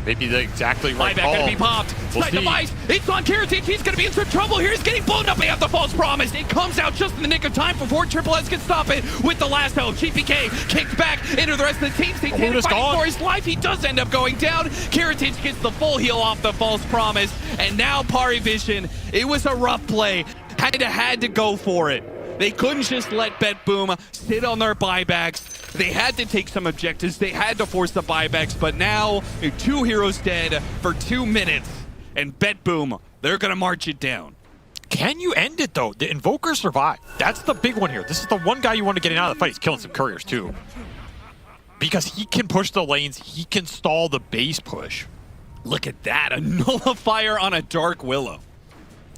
Maybe the exactly right buyback call. going to be popped. We'll Snipe see. device. It's on Kiritich. He's going to be in some trouble here. He's getting blown up. They have the false promise. It comes out just in the nick of time before Triple S can stop it with the lasso. GPK kicked back into the rest of the team. Satanic fighting for his life. He does end up going down. Kiritich gets the full heal off the false promise. And now PARIVISION, it was a rough play. Had to go for it. They couldn't just let BetBoom sit on their buybacks. They had to take some objectives. They had to force the buybacks. But now, 2 heroes dead for 2 minutes. And BetBoom, they're going to march it down. Can you end it, though? The Invoker survived. That's the big one here. This is the one guy you want to get out of the fight. He's killing some couriers, too. Because he can push the lanes. He can stall the base push. Look at that. A nullifier on a Dark Willow.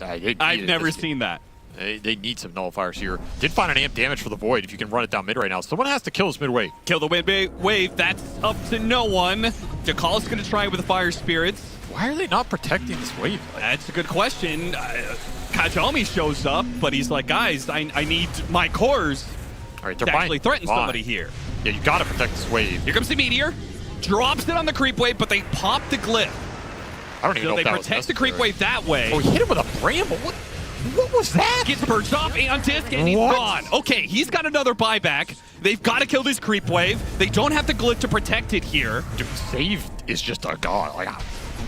I've never seen that. They need some nullifiers here. Did find an amp damage for the Void if you can run it down mid right now. Someone has to kill this mid wave. Kill the wave. That's up to no one. Dekal's going to try with the Fire Spirits. Why are they not protecting this wave? That's a good question. Kajami shows up, but he's like, guys, I need my cores to actually threaten somebody here. Yeah, you got to protect this wave. Here comes the Meteor. Drops it on the creep wave, but they pop the glyph. I don't even know if that was So they protect the creep wave that way. Oh, he hit him with a bramble. What was that? Gets purged off on disc and he's gone. Okay, he's got another buyback. They've got to kill this creep wave. They don't have the glyph to protect it here. Dude, save is just a god. Like,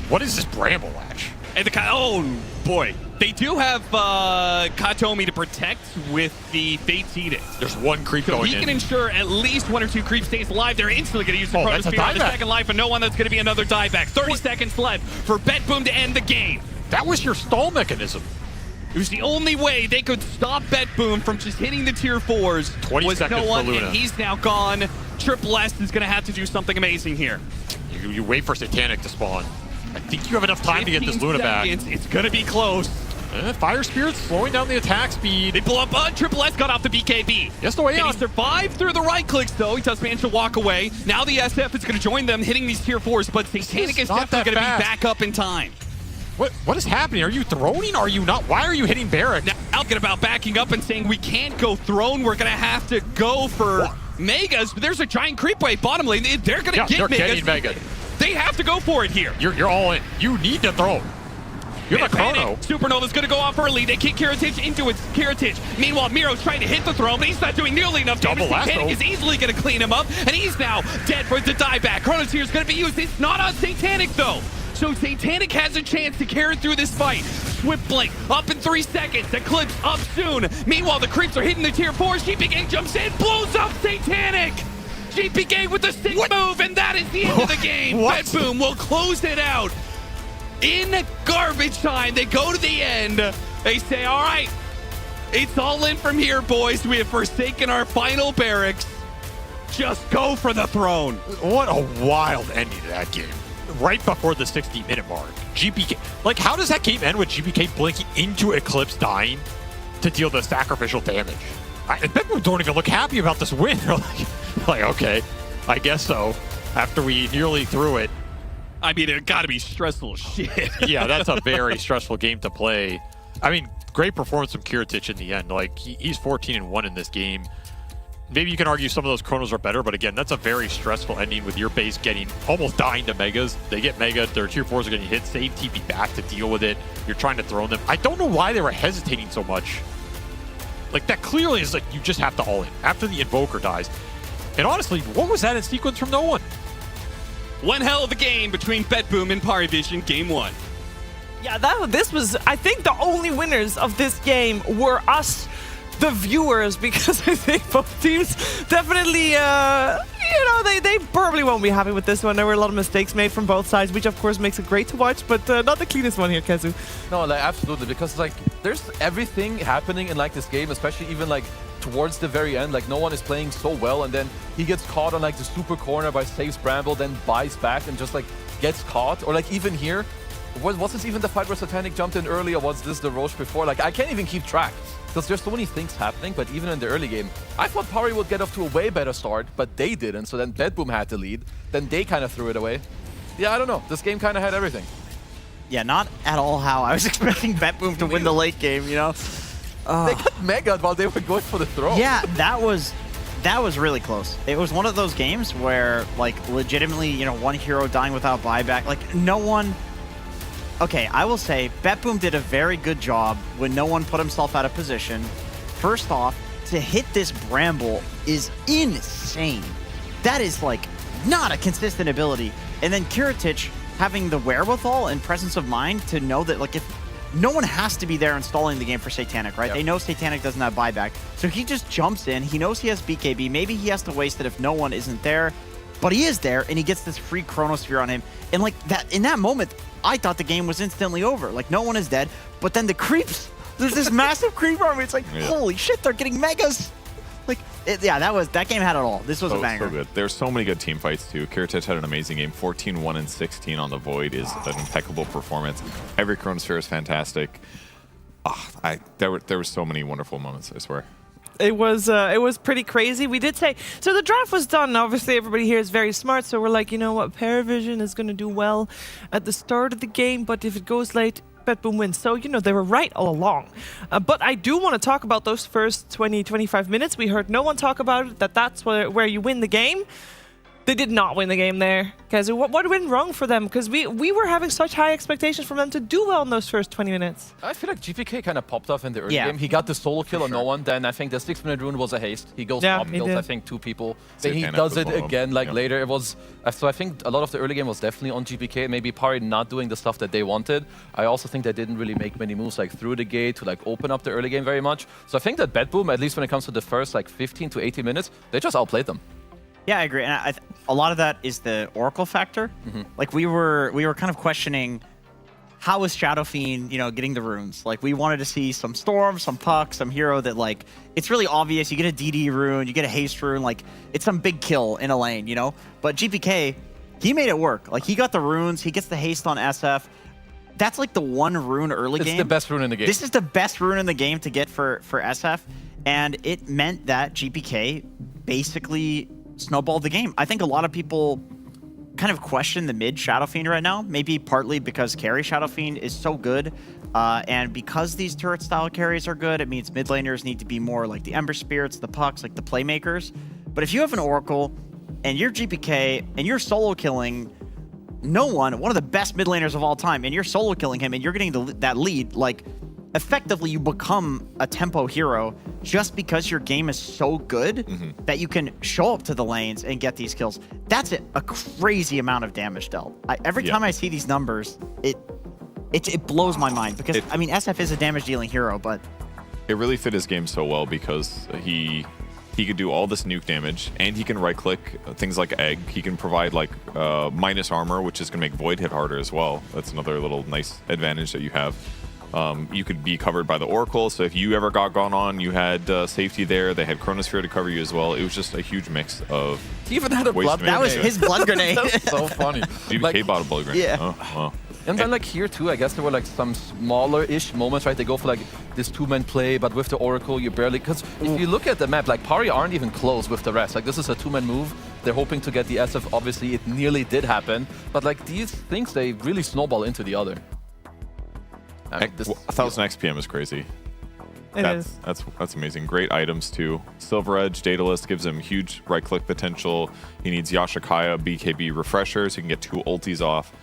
what is this bramble latch? And oh boy, they do have Katomi to protect with the Fate's Edict. There's one creep going in. He can ensure at least 1 or 2 creeps stays alive. They're instantly going to use the Chronosphere on the second life, and no one that's going to be another dieback. 30 seconds left for BetBoom to end the game. That was your stall mechanism. It was the only way they could stop BetBoom from just hitting the tier 4s. 20 was seconds no one, for Luna. and he's now gone. Triple S is going to have to do something amazing here. You wait for Satanic to spawn. I think you have enough time to get this Luna back. It's going to be close. Fire Spirit's slowing down the attack speed. They blow up. Triple S got off the BKB. Yes, the way Can on. he survive through the right clicks, though? He does manage to walk away. Now the SF is going to join them, hitting these tier 4s, but Satanic is definitely going to be back up in time. What is happening? Are you throwing? Are you not? Why are you hitting Barrack? Now, Alkin about backing up and saying we can't go throne. We're going to have to go for Megas. But there's a giant creep wave bottom lane. They're going to get Megas. Getting Mega. They have to go for it here. You're all in. You need to throw. You're the Chrono. Supernova's going to go off early. They kick Kiritich into it. Kiritich. Meanwhile, Miro's trying to hit the throne, but he's not doing nearly enough damage. Satanic is easily going to clean him up, and he's now dead for the dieback. Chronosphere is going to be used. It's not on Satanic, though. So Satanic has a chance to carry through this fight. Swift Blink up in 3 seconds. Eclipse up soon. Meanwhile, the creeps are hitting the tier 4s. GPK jumps in, blows up Satanic. GPK with the stick move, and that is the end of the game. BetBoom will close it out. In garbage time, they go to the end. They say, all right, it's all in from here, boys. We have forsaken our final barracks. Just go for the throne. What a wild ending to that game. Right before the 60-minute mark. GPK, like, how does that game end with GPK blinking into Eclipse dying to deal the sacrificial damage? BetBoom don't even look happy about this win. They're like, okay, I guess so. After we nearly threw it. I mean, it got to be stressful shit. Yeah, that's a very stressful game to play. I mean, great performance from Kiritich in the end. Like, he's 14-1 in this game. maybe you can argue some of those chronos are better, but again, that's a very stressful ending with your base getting almost dying to megas. They get mega, their tier 4s are getting hit, save TP back to deal with it. You're trying to throw them. I don't know why they were hesitating so much. Like, that clearly is like, you just have to all in after the Invoker dies. And honestly, what was that in sequence from no one? One hell of a game between BetBoom and PARIVISION, game 1. Yeah, this was, I think the only winners of this game were us, the viewers, because I think both teams definitely, they probably won't be happy with this one. There were a lot of mistakes made from both sides, which of course makes it great to watch, but not the cleanest one here, Kezu. No, like absolutely, because like there's everything happening in like this game, especially even like towards the very end. Like no one is playing so well, and then he gets caught on like the super corner by Saves Bramble, then buys back and just like gets caught. Or like even here, was this even the fight where Satanic jumped in early, or was this the Roche before? Like I can't even keep track because there's so many things happening. But even in the early game, I thought Pari would get off to a way better start, but they didn't. So then BetBoom had to lead. Then they kind of threw it away. Yeah, I don't know. This game kind of had everything. Yeah, not at all how I was expecting BetBoom to win the late game, you know? They got mega while they were going for the throw. Yeah, that was really close. It was one of those games where, like, legitimately, one hero dying without buyback. Like, no one... Okay, I will say, BetBoom did a very good job when no one put himself out of position. First off, to hit this Bramble is insane. That is, like, not a consistent ability. And then Kiritich having the wherewithal and presence of mind to know that, like, if no one has to be there installing the game for Satanic, right? Yep. They know Satanic doesn't have buyback. So he just jumps in. He knows he has BKB. Maybe he has to waste it if no one isn't there. But he is there, and he gets this free Chronosphere on him. And, like, that in that moment, I thought the game was instantly over. Like, no one is dead. But then the creeps, there's this massive creep army. It's like, holy shit, they're getting megas. Like, that game had it all. This was a banger. So good. There's so many good team fights, too. Kiritich had an amazing game. 14-1 and 16 on the Void is an impeccable performance. Every Chronosphere is fantastic. There were so many wonderful moments, I swear. It was pretty crazy. We did say, so the draft was done. Obviously, everybody here is very smart. So we're like, you know what, PARIVISION is going to do well at the start of the game. But if it goes late, BetBoom wins. So, they were right all along. But I do want to talk about those first 20, 25 minutes. We heard no one talk about it, that's where you win the game. They did not win the game there. Because what went wrong for them? Because we were having such high expectations from them to do well in those first 20 minutes. I feel like GPK kind of popped off in the early game. He got the solo kill on no one. Then I think the 6-minute rune was a haste. He goes top, kills I think 2 people. Then he does it again later. It was so I think a lot of the early game was definitely on GPK. Maybe Pari not doing the stuff that they wanted. I also think they didn't really make many moves like through the gate to like open up the early game very much. So I think that BetBoom, at least when it comes to the first like 15 to 18 minutes, they just outplayed them. Yeah, I agree, and a lot of that is the Oracle factor. Like we were kind of questioning how is Shadow Fiend, getting the runes. Like we wanted to see some Storm, some Puck, some hero that like it's really obvious. You get a DD rune, you get a haste rune, like it's some big kill in a lane, But GPK, he made it work. Like he got the runes, he gets the haste on SF. That's like the one rune early game. It's the best rune in the game. This is the best rune in the game to get for SF, and it meant that GPK basically snowballed the game. I think a lot of people kind of question the mid Shadow Fiend right now, maybe partly because carry Shadow Fiend is so good, and because these turret style carries are good, it means mid laners need to be more like the Ember Spirits, the Pucks, like the playmakers. But if you have an Oracle and you're GPK and you're solo killing one of the best mid laners of all time, and you're solo killing him and you're getting that lead, like effectively you become a tempo hero just because your game is so good that you can show up to the lanes and get these kills. That's a crazy amount of damage dealt. Every time I see these numbers, it blows my mind because SF is a damage dealing hero, but it really fit his game so well because he could do all this nuke damage, and he can right-click things like Egg. He can provide like minus armor, which is going to make Void hit harder as well. That's another little nice advantage that you have. You could be covered by the Oracle, so if you ever got gone on, you had safety there. They had Chronosphere to cover you as well. It was just a huge mix of... He even had a blood grenade. That was his blood grenade. That's so funny. GBK bought a blood grenade. Yeah. Oh, wow. And then like here too, I guess there were like some smaller-ish moments, right? They go for like this 2-man play, but with the Oracle, you barely... Because if you look at the map, like Pari aren't even close with the rest. Like this is a 2-man move. They're hoping to get the SF. Obviously, it nearly did happen. But like these things, they really snowball into the other. 1000 XPM is crazy. That's amazing. Great items too. Silver Edge, Daedalus gives him huge right-click potential. He needs Yashikaya, BKB refresher, so he can get 2 ultis off.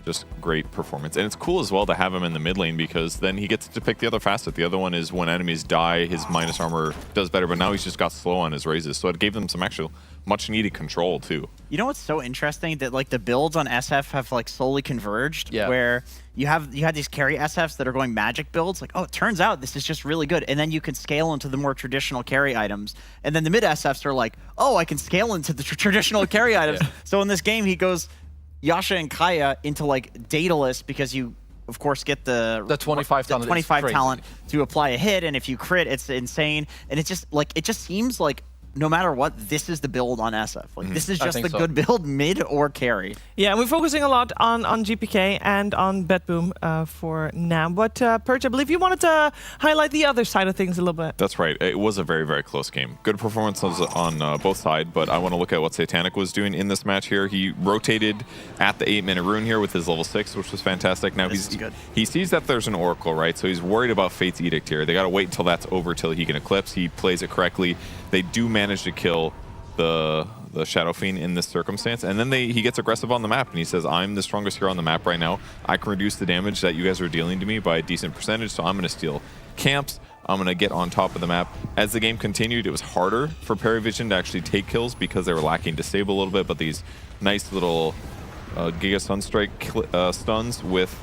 Just great performance. And it's cool as well to have him in the mid lane because then he gets to pick the other facet. The other one is when enemies die, his minus armor does better, but now he's just got slow on his raises. So it gave them some actual much needed control too. You know what's so interesting? That like the builds on SF have like slowly converged, where you had these carry SFs that are going magic builds, like, oh, it turns out this is just really good. And then you can scale into the more traditional carry items. And then the mid SFs are like, oh, I can scale into the traditional carry items. So in this game, he goes Yasha and Kaya into like Daedalus because you, of course, get the 25 talent. 25 talent to apply a hit, and if you crit, it's insane. And it just seems like no matter what, this is the build on SF. Like this is just the good build, mid or carry. Yeah, and we're focusing a lot on GPK and on BetBoom for now. But Perch, I believe you wanted to highlight the other side of things a little bit. That's right. It was a very, very close game. Good performance on both sides, but I want to look at what Satanic was doing in this match here. He rotated at the 8-minute rune here with his level 6, which was fantastic. Now he sees that there's an Oracle, right? So he's worried about Fate's Edict here. They got to wait until that's over till he can Eclipse. He plays it correctly. They do manage to kill the Shadow Fiend in this circumstance, and then he gets aggressive on the map, and he says, I'm the strongest hero on the map right now. I can reduce the damage that you guys are dealing to me by a decent percentage, so I'm going to steal camps. I'm going to get on top of the map. As the game continued, it was harder for PARIVISION to actually take kills because they were lacking disable a little bit, but these nice little Giga Sunstrike stuns with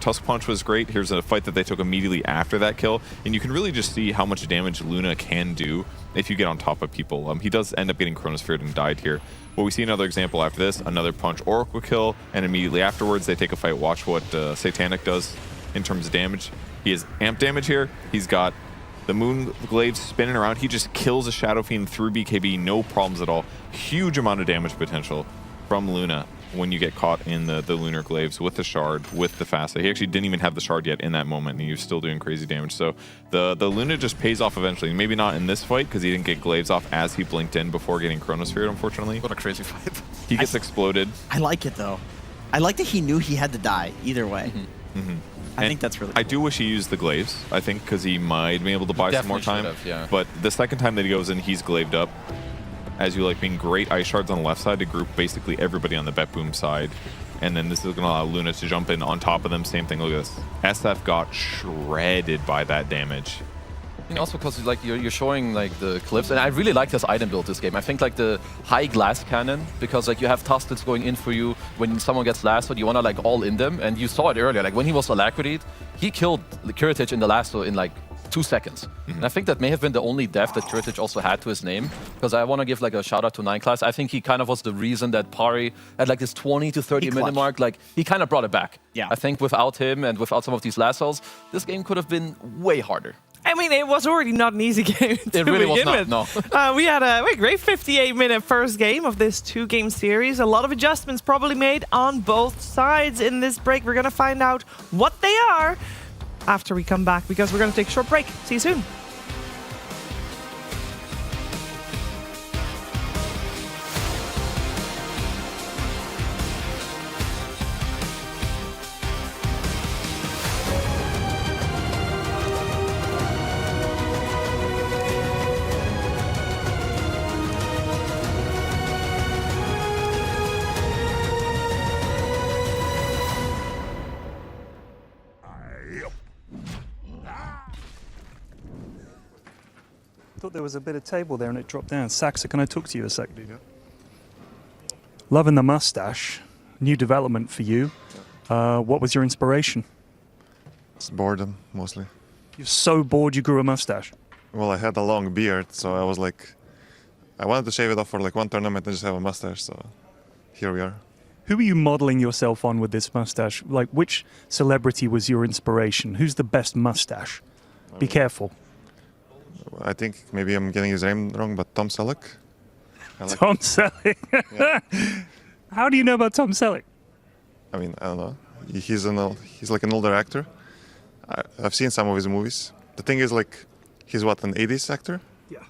Tusk Punch was great. Here's a fight that they took immediately after that kill, and you can really just see how much damage Luna can do if you get on top of people. He does end up getting Chronosphered and died here. But we see another example after this, another punch Oracle kill, and immediately afterwards they take a fight. Watch what Satanic does in terms of damage. He has amp damage here. He's got the Moon Glaives spinning around. He just kills a Shadow Fiend through BKB, no problems at all. Huge amount of damage potential from Luna when you get caught in the Lunar Glaives with the Shard, with the Facet. He actually didn't even have the Shard yet in that moment, and he was still doing crazy damage. So the Luna just pays off eventually. Maybe not in this fight, because he didn't get Glaives off as he blinked in before getting Chronosphered, unfortunately. What a crazy fight. He gets exploded. I like it, though. I like that he knew he had to die either way. I think that's really cool. I do wish he used the Glaives, I think, because he might be able to buy some more time. But the second time that he goes in, he's Glaved up. As you like being great Ice Shards on the left side to group basically everybody on the BetBoom side. And then this is going to allow Luna to jump in on top of them. Same thing, look at this. SF got shredded by that damage. And also because like you're showing like the clips, and I really like this item build this game. I think like the high glass cannon, because like you have Tusk that's going in for you when someone gets lassoed, you want to like all in them, and you saw it earlier. Like when he was alacritied, he killed Kiritich in the lasso in like 2 seconds. And I think that may have been the only death that Kiritich also had to his name, because I want to give like a shout out to 9 Class. I think he kind of was the reason that Pari at like this 20 to 30 minute mark, like he kind of brought it back. Yeah. I think without him and without some of these lassos, this game could have been way harder. I mean, it was already not an easy game to It really was begin not, with. no. We had a great 58-minute first game of this 2-game series. A lot of adjustments probably made on both sides in this break. We're going to find out what they are after we come back, because we're going to take a short break. See you soon. I thought there was a bit of table there and it dropped down. Saxa, can I talk to you a second? Yeah. Loving the mustache. New development for you. What was your inspiration? It's boredom, mostly. You're so bored you grew a mustache? Well, I had a long beard, so I was like... I wanted to shave it off for like one tournament and just have a mustache, so here we are. Who are you modeling yourself on with this mustache? Like, which celebrity was your inspiration? Who's the best mustache? Be careful. I think maybe I'm getting his name wrong, but Tom Selleck. Tom Selleck? How do you know about Tom Selleck? I mean, I don't know. He's like an older actor. I've seen some of his movies. The thing is, like, he's what, an 80s actor? Yeah.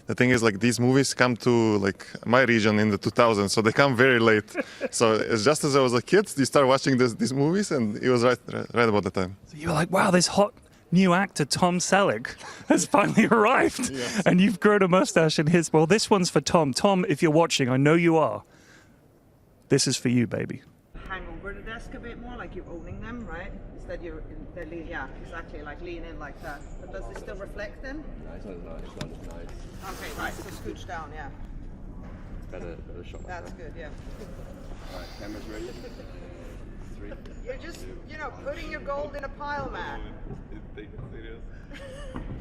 The thing is, like, these movies come to, like, my region in the 2000s, so they come very late. So it's just as I was a kid, you start watching these movies, and it was right about the time. So you were like, wow, this hot new actor Tom Selleck has finally arrived. Yes. And you've grown a mustache in his. Well, this one's for Tom. Tom, if you're watching, I know you are. This is for you, baby. Hang over the desk a bit more, like you're owning them, right? Instead yeah, exactly, like lean in like that. But does this still reflect then? No, it's not as nice. Okay, right, so scooch down, yeah. Better shot. Like That's that. good, yeah. Alright, camera's ready. 3. You're just, putting your gold in a pile, man. Take it serious.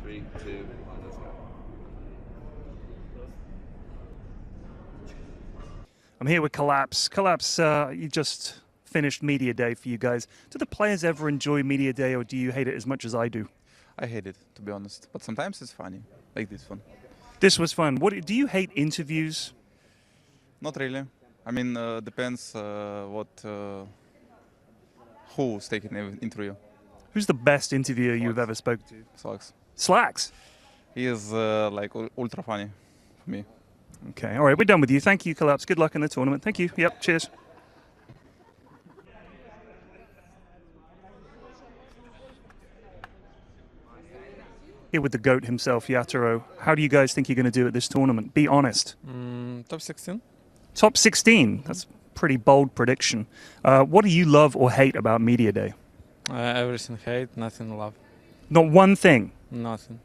3, 2, 1, let's go. I'm here with Collapse. Collapse, you just finished Media Day for you guys. Do the players ever enjoy Media Day, or do you hate it as much as I do? I hate it, to be honest. But sometimes it's funny, like this one. This was fun. Do you hate interviews? Not really. I mean, depends who's taking an interview. Who's the best interviewer you've ever spoken to? Slacks. Slacks? He is like ultra funny for me. Okay, all right, we're done with you. Thank you, Collapse. Good luck in the tournament. Thank you. Yep, cheers. Here with the GOAT himself, Yatoro. How do you guys think you're going to do at this tournament? Be honest. Top 16. Top 16. That's a pretty bold prediction. What do you love or hate about Media Day? Everything hate, nothing love. Not one thing? Nothing.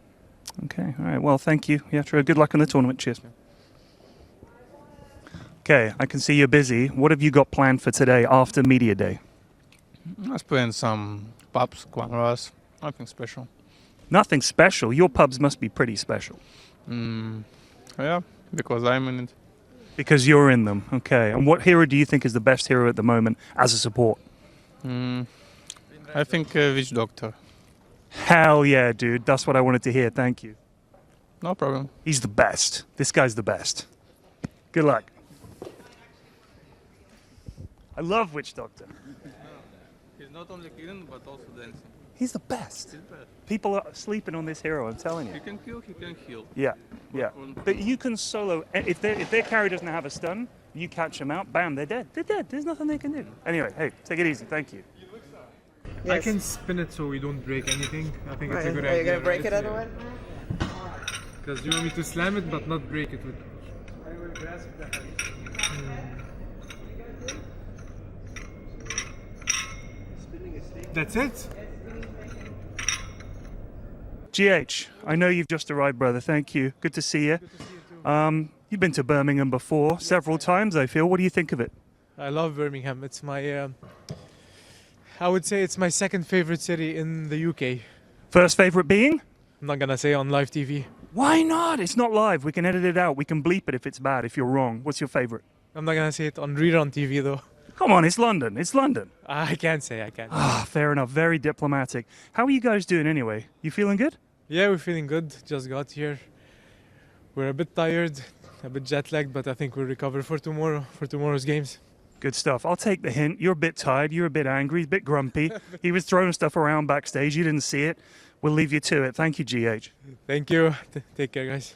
Okay, all right. Well, thank you, Yatoro. Good luck in the tournament. Cheers. Okay, I can see you're busy. What have you got planned for today after Media Day? I was playing some pubs, cameras, nothing special. Nothing special? Your pubs must be pretty special. Yeah, because I'm in it. Because you're in them, okay. And what hero do you think is the best hero at the moment as a support? I think Witch Doctor. Hell yeah, dude. That's what I wanted to hear. Thank you. No problem. He's the best. This guy's the best. Good luck. I love Witch Doctor. He's not only killing, but also dancing. He's the best. He's best. People are sleeping on this hero, I'm telling you. He can kill, he can heal. Yeah, yeah. But you can solo. If their carry doesn't have a stun, you catch them out, bam, they're dead. They're dead. There's nothing they can do. Anyway, hey, take it easy. Thank you. I can spin it so we don't break anything. I think it's a good Are idea. you going to break right? it otherwise? Because you want me to slam it but not break it with. That's it? GH, I know you've just arrived, brother. Thank you. Good to see you. You've been to Birmingham before, several times, I feel. What do you think of it? I love Birmingham. It's my, I would say it's my second favorite city in the UK. First favorite being? I'm not gonna say on live TV. Why not? It's not live. We can edit it out. We can bleep it if it's bad, if you're wrong. What's your favorite? I'm not gonna say it on rerun TV though. Come on, it's London. It's London. I can't say, I can't. Ah, fair enough. Very diplomatic. How are you guys doing anyway? You feeling good? Yeah, we're feeling good. Just got here. We're a bit tired, a bit jet lagged, but I think we'll recover for tomorrow's games. Good stuff. I'll take the hint. You're a bit tired. You're a bit angry. A bit grumpy. He was throwing stuff around backstage. You didn't see it. We'll leave you to it. Thank you, GH. Thank you. Take care, guys.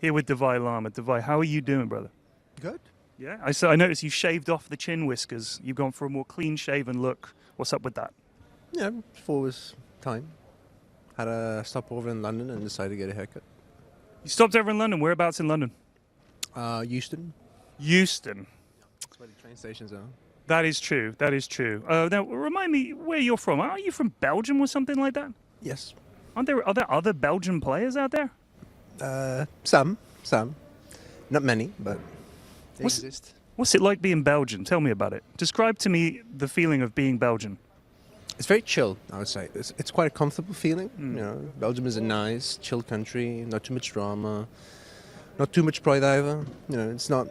Here with Divai Lama. Divai, how are you doing, brother? Good. Yeah, I noticed you shaved off the chin whiskers. You've gone for a more clean-shaven look. What's up with that? Yeah, before it was time. Had a stopover in London and decided to get a haircut. You stopped over in London. Whereabouts in London? Euston. Euston. That's where the train stations are. That is true. That is true. Now, remind me where you're from. Are you from Belgium or something like that? Yes. Are there other Belgian players out there? Some. Not many, but they exist. What's it like being Belgian? Tell me about it. Describe to me the feeling of being Belgian. It's very chill, I would say. It's quite a comfortable feeling. You know, Belgium is a nice, chill country. Not too much drama, not too much pride either. You know, it's not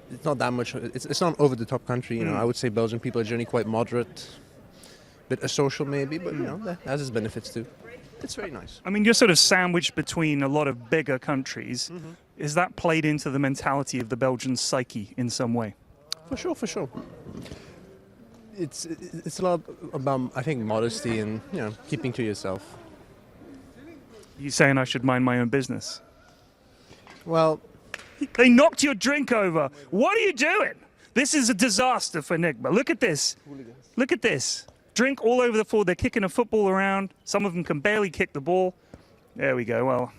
that much. It's not an over-the-top country. You know, I would say Belgian people are generally quite moderate, bit asocial maybe, but you know, that has its benefits too. It's very nice. I mean, you're sort of sandwiched between a lot of bigger countries. Is that played into the mentality of the Belgian psyche in some way? For sure. It's a lot about, I think, modesty and, you know, keeping to yourself. You saying I should mind my own business? Well, they knocked your drink over. What are you doing? This is a disaster for Nigma. Look at this. Look at this. Drink all over the floor. They're kicking a football around. Some of them can barely kick the ball. There we go. Well,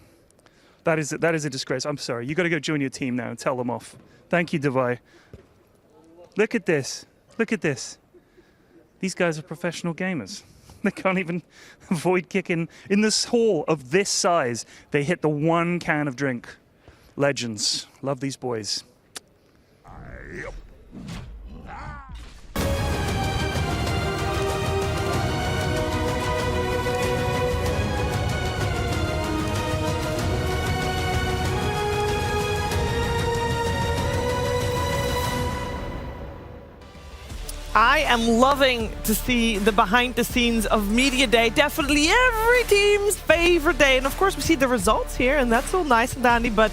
that is a disgrace. I'm sorry. You got to go join your team now and tell them off. Thank you, Devay. Look at this. Look at this. These guys are professional gamers. They can't even avoid kicking. In this hall of this size, they hit the one can of drink. Legends. Love these boys. I am loving to see the behind the scenes of Media Day. Definitely every team's favorite day. And of course we see the results here and that's all nice and dandy, but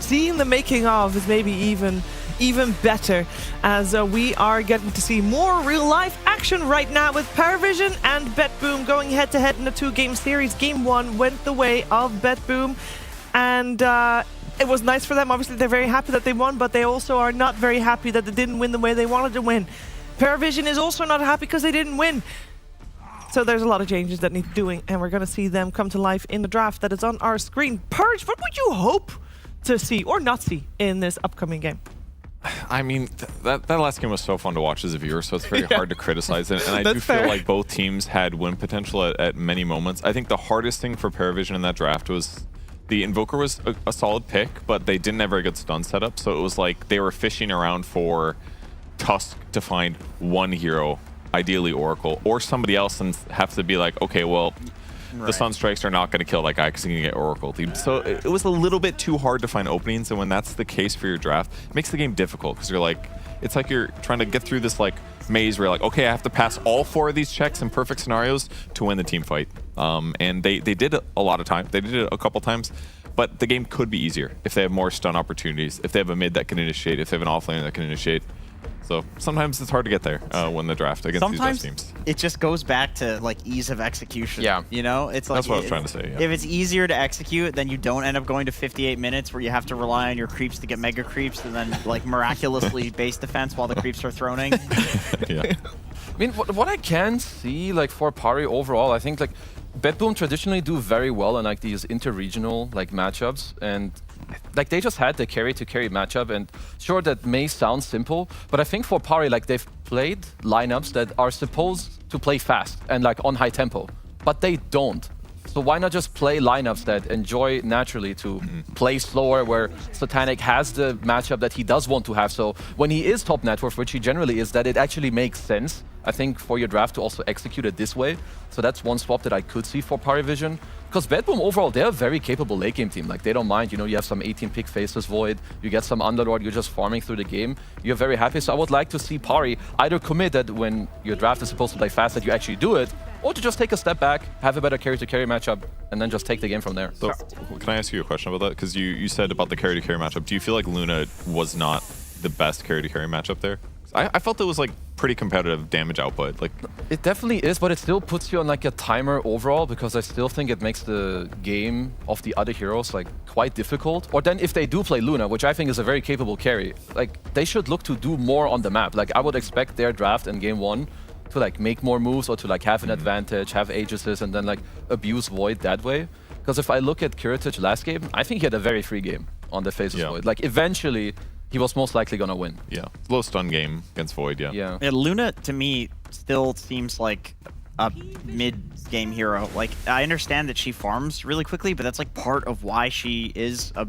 seeing the making of is maybe even better as we are getting to see more real life action right now with PARIVISION and BetBoom going head to head in a 2-game series. Game 1 went the way of BetBoom and it was nice for them. Obviously they're very happy that they won, but they also are not very happy that they didn't win the way they wanted to win. PARIVISION is also not happy because they didn't win. So there's a lot of changes that need doing, and we're going to see them come to life in the draft that is on our screen. Purge, what would you hope to see or not see in this upcoming game? I mean, that last game was so fun to watch as a viewer, so it's very hard to criticize it. And I do feel like both teams had win potential at many moments. I think the hardest thing for PARIVISION in that draft was the Invoker was a solid pick, but they didn't have a good stun setup. So it was like they were fishing around for Tusk to find one hero, ideally Oracle, or somebody else, and have to be like, okay, well, the Sun Strikes are not going to kill that guy because he can get Oracle. So it was a little bit too hard to find openings, and when that's the case for your draft, it makes the game difficult because you're like, it's like you're trying to get through this like maze where you're like, okay, I have to pass all 4 of these checks in perfect scenarios to win the team fight. And they did it a lot of times. They did it a couple times. But the game could be easier if they have more stun opportunities, if they have a mid that can initiate, if they have an offlaner that can initiate. So sometimes it's hard to get there when the draft against these best teams. It just goes back to like ease of execution. Yeah. You know, it's like that's what I was trying to say. Yeah. If it's easier to execute, then you don't end up going to 58 minutes where you have to rely on your creeps to get mega creeps and then like miraculously base defense while the creeps are throning. Yeah. I mean, what I can see like for Pari overall, I think like BetBoom traditionally do very well in like these interregional like matchups, and like they just had the carry to carry matchup, and sure that may sound simple, but I think for Pari like they've played lineups that are supposed to play fast and like on high tempo, but they don't. So why not just play lineups that enjoy naturally to play slower, where Satanic has the matchup that he does want to have. So when he is top net worth, which he generally is, that it actually makes sense, I think, for your draft to also execute it this way. So that's one swap that I could see for PARIVISION. Because BetBoom overall, they're a very capable late game team. Like they don't mind, you know, you have some 18 pick faces Void, you get some Underlord, you're just farming through the game. You're very happy. So I would like to see Pari either commit that when your draft is supposed to play fast that you actually do it, or to just take a step back, have a better carry to carry matchup, and then just take the game from there. So can I ask you a question about that? Because you said about the carry to carry matchup. Do you feel like Luna was not the best carry to carry matchup there? I felt it was like pretty competitive damage output. Like it definitely is, but it still puts you on like a timer overall, because I still think it makes the game of the other heroes like quite difficult. Or then if they do play Luna, which I think is a very capable carry, like they should look to do more on the map. Like I would expect their draft in game 1 to like make more moves, or to like have an advantage, have Aegises, and then like abuse Void that way. Because if I look at Kiritich last game, I think he had a very free game on the Faceless Void. Like eventually he was most likely gonna win. Yeah, low stun game against Void. Yeah, Luna to me still seems like a mid-game hero. Like I understand that she farms really quickly, but that's like part of why she is a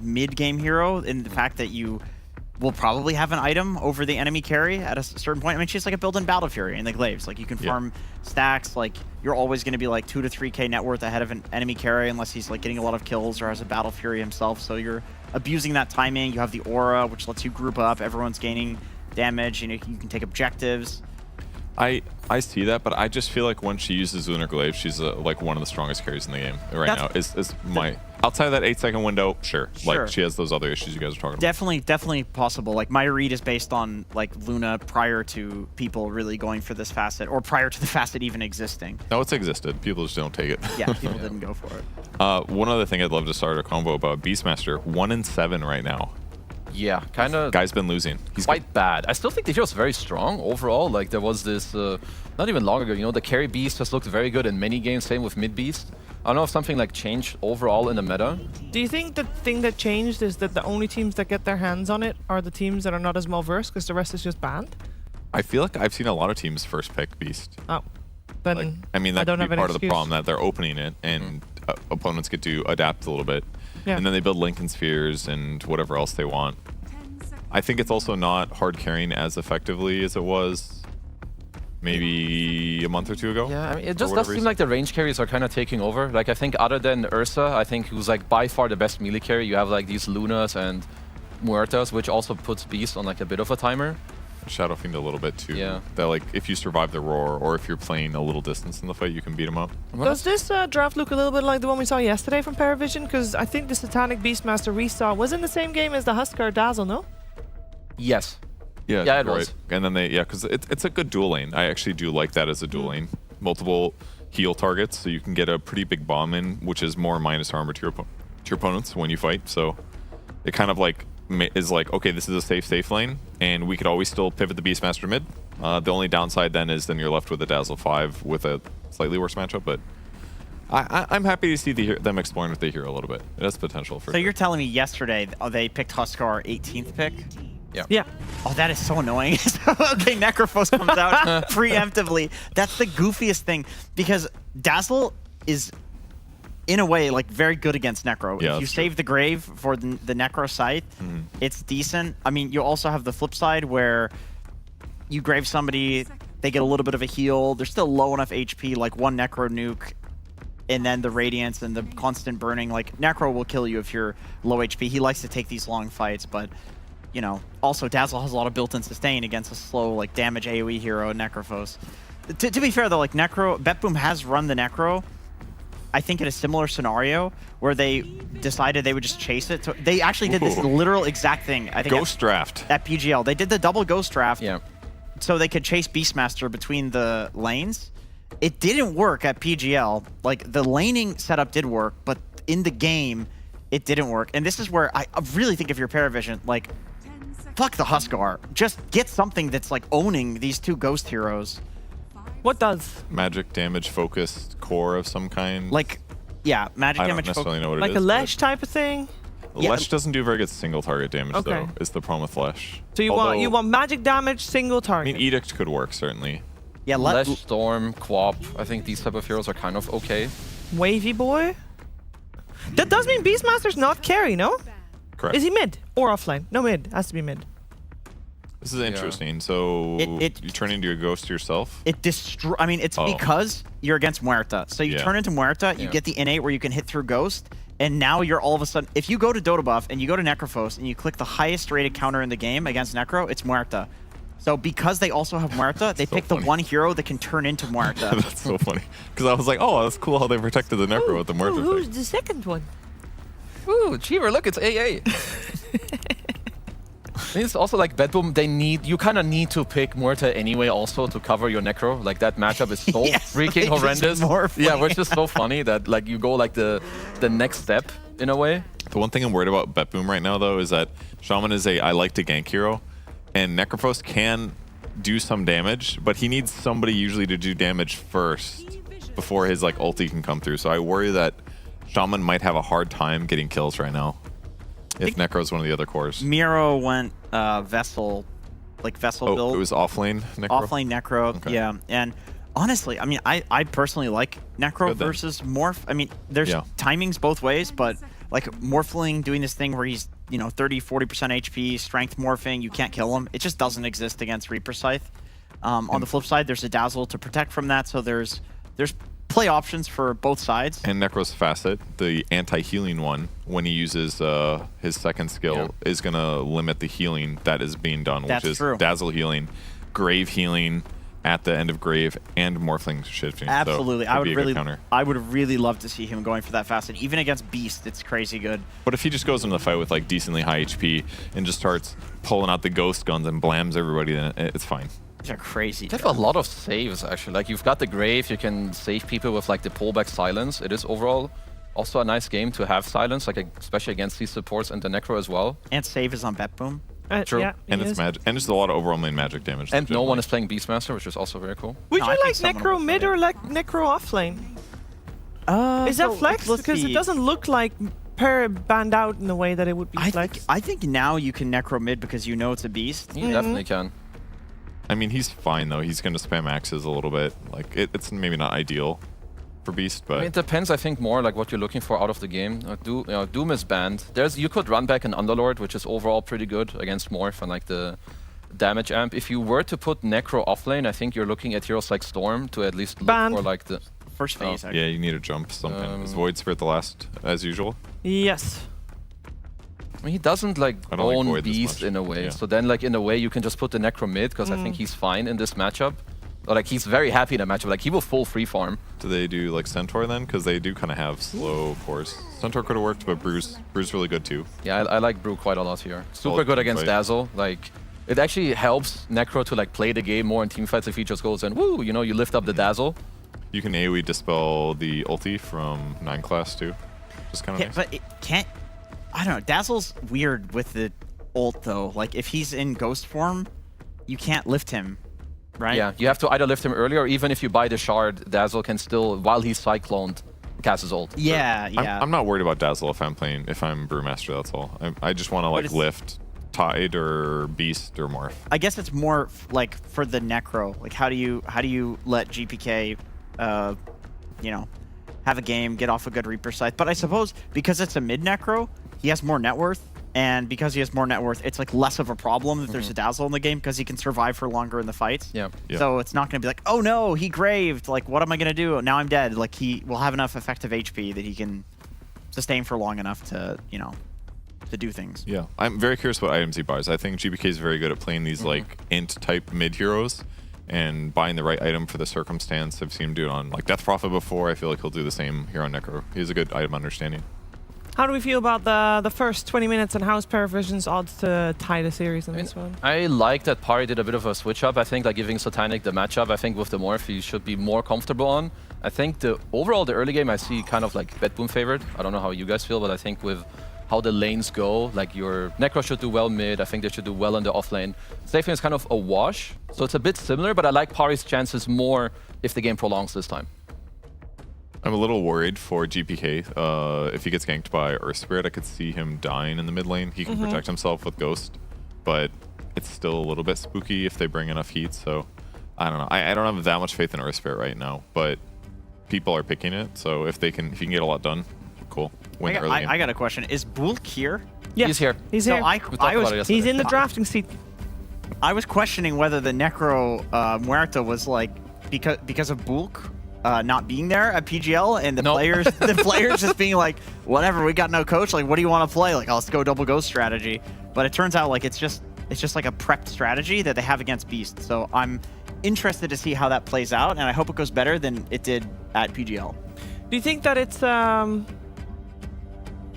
mid-game hero, in the fact that you will probably have an item over the enemy carry at a certain point. I mean, she's like a built-in Battle Fury in the Glaives. Like you can farm stacks. Like you're always going to be like 2 to 3k net worth ahead of an enemy carry, unless he's like getting a lot of kills or has a Battle Fury himself. So you're abusing that timing. You have the aura, which lets you group up. Everyone's gaining damage. You know, you can take objectives. I see that, but I just feel like when she uses Lunar Glaive, she's like one of the strongest carries in the game right now. Is my outside of that 8-second window, sure. Like she has those other issues you guys are talking about. Definitely possible. Like my read is based on like Luna prior to people really going for this facet, or prior to the facet even existing. No, it's existed. People just don't take it. Yeah, people didn't go for it. One other thing I'd love to start a convo about, Beastmaster, 1-7 right now. Yeah, kind of. Guy's been losing. He's quite bad. I still think the hero's very strong overall. Like there was this, not even long ago, you know, the carry Beast has looked very good in many games, same with mid Beast. I don't know if something like changed overall in the meta. Do you think the thing that changed is that the only teams that get their hands on it are the teams that are not as well versed because the rest is just banned? I feel like I've seen a lot of teams first pick Beast. Oh, then like, I mean, that could be part of the excuse. problem, that they're opening it and opponents get to adapt a little bit. Yeah. And then they build Lincoln Spheres and whatever else they want. I think it's also not hard carrying as effectively as it was maybe a month or two ago. Yeah, I mean, it just does seem like the range carries are kind of taking over. Like, I think other than Ursa, I think who's like by far the best melee carry, you have like these Lunas and Muertas, which also puts Beast on like a bit of a timer. Shadow Fiend a little bit too. Yeah. That like if you survive the roar or if you're playing a little distance in the fight, you can beat him up. Does this draft look a little bit like the one we saw yesterday from PARIVISION? Because I think the Satanic Beastmaster we saw was in the same game as the Huskar Dazzle, no? Yes. Yeah, yeah, it right. was. And then because it's a good dual lane. I actually do like that as a dual lane. Multiple heal targets, so you can get a pretty big bomb in, which is more minus armor to your opponents when you fight. So it kind of like is like, okay, this is a safe lane, and we could always still pivot the Beastmaster mid. The only downside then is you're left with a Dazzle 5 with a slightly worse matchup, but I'm happy to see them exploring with the hero a little bit. It has potential for So you're telling me yesterday they picked Huskar 18th pick? Yeah. Yeah. Oh, that is so annoying. Okay, Necrophos comes out preemptively. That's the goofiest thing, because Dazzle is, in a way, like very good against Necro. Yeah, if you save the grave for the Necro scythe, it's decent. I mean, you also have the flip side where you grave somebody, they get a little bit of a heal. They're still low enough HP, like one Necro nuke, and then the Radiance and the constant burning. Like, Necro will kill you if you're low HP. He likes to take these long fights, but you know, also Dazzle has a lot of built-in sustain against a slow, like, damage AoE hero, Necrophos. To be fair, though, like, BetBoom has run the Necro, I think, in a similar scenario where they decided they would just chase it. So they actually did this literal exact thing, I think. Ghost draft. At PGL. They did the double Ghost draft. Yeah. So they could chase Beastmaster between the lanes. It didn't work at PGL. Like, the laning setup did work, but in the game, it didn't work. And this is where I really think if you're PARIVISION, like, fuck the Huskar. Just get something that's like owning these two ghost heroes. What does? Magic damage focused core of some kind. Like, yeah, magic I don't damage. necessarily know what Like it is. a Lesh type of thing? Lesh doesn't do very good single target damage Okay. though. Is the problem with Lesh. So you want magic damage, single I target. mean, Edict could work certainly. Yeah, Lesh, Storm, Quap. I think these type of heroes are kind of okay. Wavy boy? That does mean Beastmaster's not carry, no? Correct. Is he mid or offlane? No, mid. Has to be mid. This is interesting. So you turn into a ghost yourself? It destroy. I mean, it's because you're against Muerta. So you turn into Muerta, you get the innate where you can hit through Ghost, and now you're all of a sudden. If you go to Dota buff and you go to Necrophos and you click the highest rated counter in the game against Necro, it's Muerta. So because they also have Muerta, they picked the one hero that can turn into Muerta. That's so funny. Because I was like, oh, that's cool how they protected the Necro with the Muerta pick. Who's the second one? Ooh, Cheever, look, it's AA. It's also like BetBoom, you kind of need to pick Muerta anyway also to cover your Necro. Like that matchup is so freaking horrendous. Yeah, which is so funny that like you go like the next step in a way. The one thing I'm worried about BetBoom right now though is that Shaman is I like to gank hero, and Necrophos can do some damage, but he needs somebody usually to do damage first before his like ulti can come through. So I worry that Shaman might have a hard time getting kills right now if Necro's one of the other cores. Miro went Vessel build. It was offlane Necro? Offlane Necro, Okay. yeah. And honestly, I mean, I personally like Necro versus Morph. I mean, there's timings both ways, but like Morphling doing this thing where he's, 30, 40% HP, strength morphing, you can't kill him. It just doesn't exist against Reaper Scythe. On the flip side, there's a Dazzle to protect from that, so there's play options for both sides. And Necro's Facet, the anti-healing one, when he uses his second skill, is going to limit the healing that is being done, which is Dazzle healing, Grave healing at the end of Grave, and Morphling shifting. Absolutely. So I would really love to see him going for that Facet. Even against Beast, it's crazy good. But if he just goes into the fight with like decently high HP and just starts pulling out the ghost guns and blams everybody, then it's fine. They're crazy. They have a lot of saves, actually. Like, you've got the Grave, you can save people with, like, the pullback silence. It is overall Also a nice game to have silence, like especially against these supports and the Necro as well. And save is on BetBoom. True. Yeah, And it's magic, and it's a lot of overwhelming magic damage. And no one is playing Beastmaster, which is also very cool. Would No, you I think like someone Necro will mid play or like Necro offlane? Is that So, flex? let's Because it see. doesn't look like pair banned out in the way that it would be flex. I think now you can Necro mid because you know it's a beast. You definitely can. I mean, he's fine though. He's going to spam axes a little bit. Like it's maybe not ideal for Beast, but I mean, it depends, I think, more like what you're looking for out of the game. Doom is banned. You could run back an Underlord, which is overall pretty good against Morph and like the damage amp. If you were to put Necro offlane, I think you're looking at heroes like Storm to at least look Banned. for like the First phase, yeah, you need to jump something. Is Void Spirit the last, as usual? Yes. I mean, he doesn't like I don't like own Void this Beast much. in a way. Yeah. So then, like in a way, you can just put the Necro mid because I think he's fine in this matchup. Or, like he's very happy in a matchup. Like he will full free farm. Do they do like Centaur then? Because they do kind of have slow cores. Centaur could have worked, but Brew's really good too. Yeah, I like Brew quite a lot here. Super Solid good team against fight. Dazzle. Like it actually helps Necro to like play the game more in team fights if he just goes and woo, you know, you lift up the Dazzle. You can AoE dispel the ulti from 9 class too. Just kind of nice. But it can't. I don't know. Dazzle's weird with the ult though. Like if he's in ghost form, you can't lift him, right? Yeah, you have to either lift him earlier, or even if you buy the shard, Dazzle can still, while he's cycloned, cast his ult. Yeah, yeah. I'm not worried about Dazzle if I'm Brewmaster. That's all. I just want to like it's- lift Tide or Beast or Morph. I guess it's more like for the Necro. Like how do you let GPK, you know, have a game, get off a good Reaper scythe? But I suppose because it's a mid Necro, he has more net worth, and because he has more net worth, it's like less of a problem that there's a Dazzle in the game because he can survive for longer in the fights. Yeah. So it's not going to be like, oh no, he graved. Like what am I going to do? Now I'm dead. Like he will have enough effective HP that he can sustain for long enough to, you know, to do things. Yeah, I'm very curious what items he buys. I think GBK is very good at playing these like int type mid heroes and buying the right item for the circumstance. I've seen him do it on like Death Prophet before. I feel like he'll do the same here on Necro. He has a good item understanding. How do we feel about the first 20 minutes and how's PARIVISION's odds to tie the series in this one? I like that Pari did a bit of a switch up. I think like giving Satanic the matchup, I think with the Morph he should be more comfortable on. I think the early game I see kind of like BetBoom favored. I don't know how you guys feel, but I think with how the lanes go, like your Necro should do well mid, I think they should do well in the off lane. Safe lane is kind of a wash, so it's a bit similar, but I like Pari's chances more if the game prolongs this time. I'm a little worried for GPK. If he gets ganked by Earth Spirit, I could see him dying in the mid lane. He can protect himself with Ghost, but it's still a little bit spooky if they bring enough heat. So I don't know. I don't have that much faith in Earth Spirit right now, but people are picking it. So if he can get a lot done, cool. Win the early game. I got a question. Is Bulk here? Yeah, He's here. He's So here. He's in the drafting seat. I was questioning whether the Necro Muerta was like because of Bulk not being there at PGL and the players just being like, whatever, we got no coach. Like, what do you want to play? Like, oh, let's go double ghost strategy. But it turns out like it's just like a prepped strategy that they have against Beast. So I'm interested to see how that plays out, and I hope it goes better than it did at PGL. Do you think that it's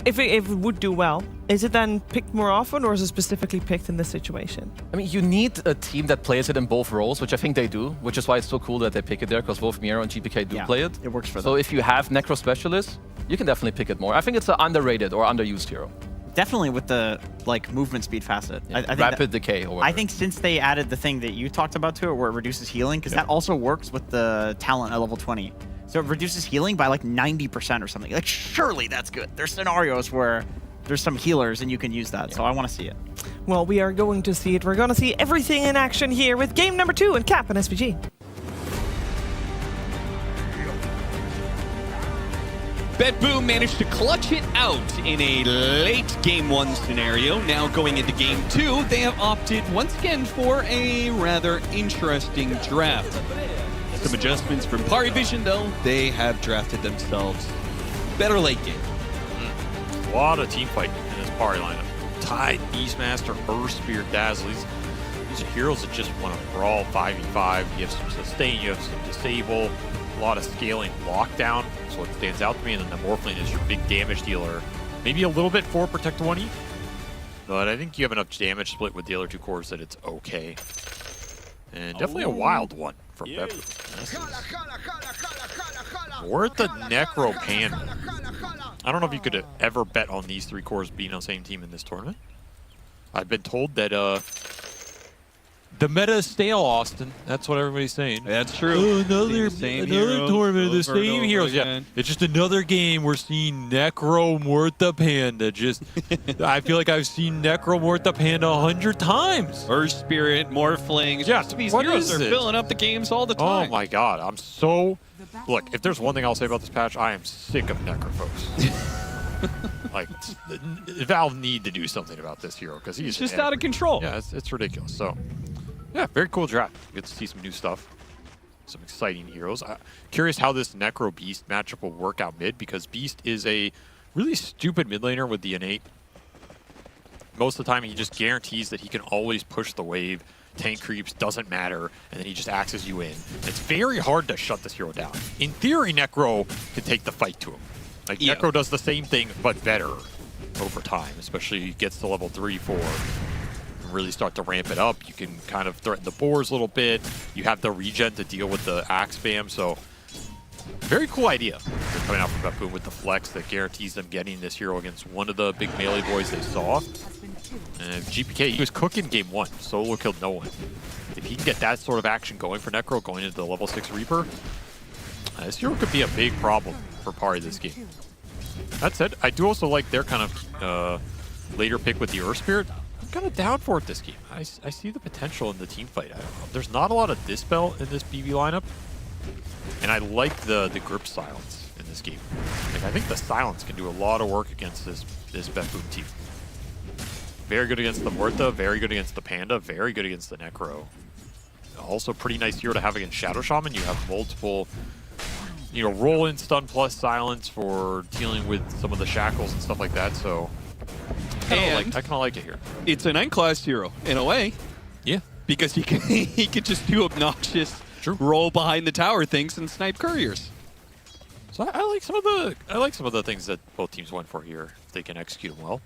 if it would do well, is it then picked more often or is it specifically picked in this situation? I mean, you need a team that plays it in both roles, which I think they do, which is why it's so cool that they pick it there, because both Miro and GPK do play it. It works for them. So if you have Necro Specialists, you can definitely pick it more. I think it's an underrated or underused hero. Definitely with the like movement speed facet. Yeah, I think rapid decay or whatever. I think since they added the thing that you talked about to it where it reduces healing, because that also works with the talent at level 20. So it reduces healing by like 90% or something. Like surely that's good. There's scenarios where there's some healers and you can use that. So I want to see it. Well, we are going to see it. We're going to see everything in action here with game number 2 and Cap and SVG. BetBoom managed to clutch it out in a late Game 1 scenario. Now going into Game 2, they have opted once again for a rather interesting draft. Some adjustments from PARIVISION though, they have drafted themselves better late game. A lot of team fight in this Pari lineup. Tide, Beastmaster, Earth Spirit, Dazzle. These are heroes that just want to brawl 5v5. You have some sustain, you have some disable, a lot of scaling lockdown. So it stands out to me, and then the Morphling is your big damage dealer. Maybe a little bit for Protect 1E, but I think you have enough damage split with the other two cores that it's okay. And definitely a wild one from BetBoom. Worth the Necro Pan. I don't know if you could ever bet on these 3 cores being on the same team in this tournament. I've been told that the meta is stale, Austin. That's what everybody's saying. That's true. Oh, another tournament, the same heroes. Yeah, it's just another game. We're seeing Necro Muerta Panda. Just, I feel like I've seen Necro Muerta Panda 100 times. Earth Spirit, Morphlings. Yeah, these heroes are filling up the games all the time. Oh my god, I'm so... Look, if there's one thing I'll say about this patch, I am sick of Necrophos. Like, Valve need to do something about this hero because he's just out of control. Yeah, it's ridiculous. So, yeah, very cool draft. Get to see some new stuff, some exciting heroes. Curious how this Necro Beast matchup will work out mid, because Beast is a really stupid mid laner with the innate. Most of the time, he just guarantees that he can always push the wave. Tank creeps, doesn't matter, and then he just axes you in. It's very hard to shut this hero down. In theory, Necro can take the fight to him. Like, Necro does the same thing, but better over time, especially he gets to level 3, 4. And really start to ramp it up. You can kind of threaten the boars a little bit. You have the regen to deal with the axe spam, so very cool idea. They're coming out from BetBoom with the flex that guarantees them getting this hero against one of the big melee boys they saw. And GPK, he was cooking game 1. Solo killed no one. If he can get that sort of action going for Necro, going into the level 6 Reaper, this hero could be a big problem for Pari this game. That said, I do also like their kind of later pick with the Earth Spirit. I'm kind of down for it this game. I see the potential in the team fight. There's not a lot of Dispel in this BB lineup, and I like the grip silence in this game. Like, I think the silence can do a lot of work against this BetBoom team. Very good against the Muerta, very good against the Panda, very good against the Necro. Also pretty nice hero to have against Shadow Shaman. You have multiple, roll in stun plus silence for dealing with some of the shackles and stuff like that, so I kind of like it here. It's a 9-class hero, in a way. Yeah. Because he can just do obnoxious roll behind the tower things and snipe couriers. So I like some of the things that both teams went for here. They can execute them well.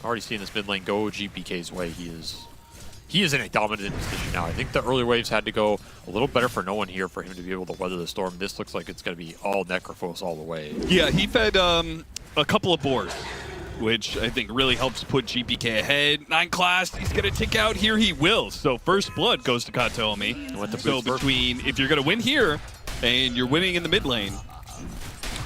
Already seeing this mid lane go GPK's way. He is in a dominant position now. I think the early waves had to go a little better for no one here for him to be able to weather the storm. This looks like it's going to be all Necrophos all the way. Yeah, he fed a couple of boars, which I think really helps put GPK ahead. 9-class, he's going to tick out here. He will. So first blood goes to Katomi. So between, if you're going to win here and you're winning in the mid lane,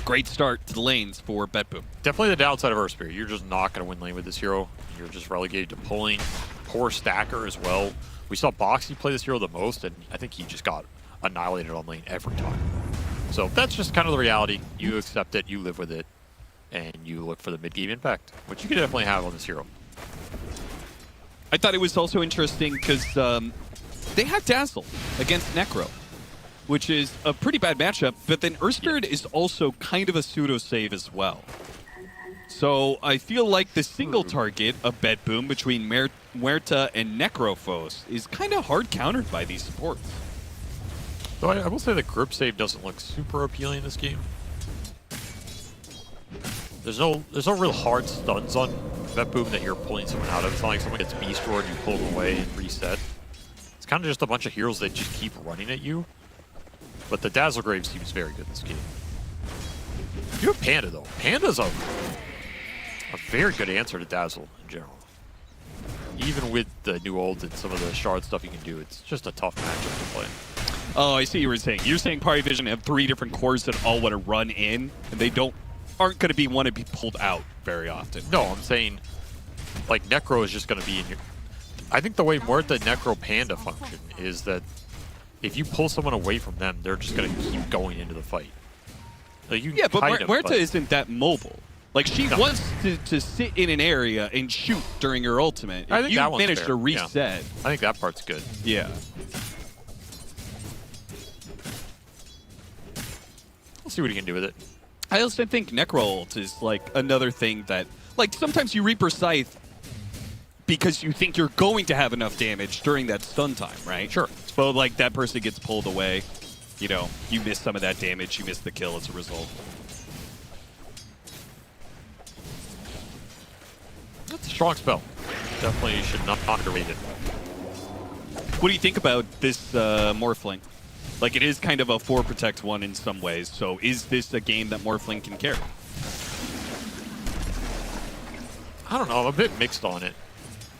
great start to the lanes for BetBoom. Definitely the downside of Earth Spirit. You're just not going to win lane with this hero. You're just relegated to pulling. Poor stacker as well. We saw Boxy play this hero the most, and I think he just got annihilated on lane every time. So that's just kind of the reality. You accept it, you live with it, and you look for the mid-game impact, which you can definitely have on this hero. I thought it was also interesting because they had Dazzle against Necro, which is a pretty bad matchup, but then Earth Spirit is also kind of a pseudo-save as well. So I feel like the single target of BetBoom between Muerta and Necrophos is kind of hard countered by these supports. So I will say the grip save doesn't look super appealing in this game. There's no real hard stuns on BetBoom that you're pulling someone out of. It's not like someone gets beast roared, you pull them away and reset. It's kind of just a bunch of heroes that just keep running at you. But the Dazzlegrave seems very good in this game. You have Panda though. Panda's a very good answer to Dazzle in general. Even with the new ult and some of the shard stuff you can do, it's just a tough matchup to play. Oh, I see what you were saying. You're saying PARIVISION have 3 different cores that all want to run in, and they aren't going to want to be pulled out very often. No, I'm saying like Necro is just going to be in your... I think the way Muerta Necro Panda function is that if you pull someone away from them, they're just going to keep going into the fight. Like, yeah, but Muerta isn't that mobile. Like, she wants to sit in an area and shoot during her ultimate. I think you that one's manage fair. to reset. Yeah. I think that part's good. Yeah. We'll see what he can do with it. I also think Necro ult is like another thing that, like, sometimes you Reaper Scythe because you think you're going to have enough damage during that stun time, right? Sure. So, like, that person gets pulled away. You know, you miss some of that damage, you miss the kill as a result. That's a strong spell. Definitely should not underrate it. What do you think about this Morphling? Like, it is kind of a 4 protect 1 in some ways, so is this a game that Morphling can carry? I don't know. I'm a bit mixed on it.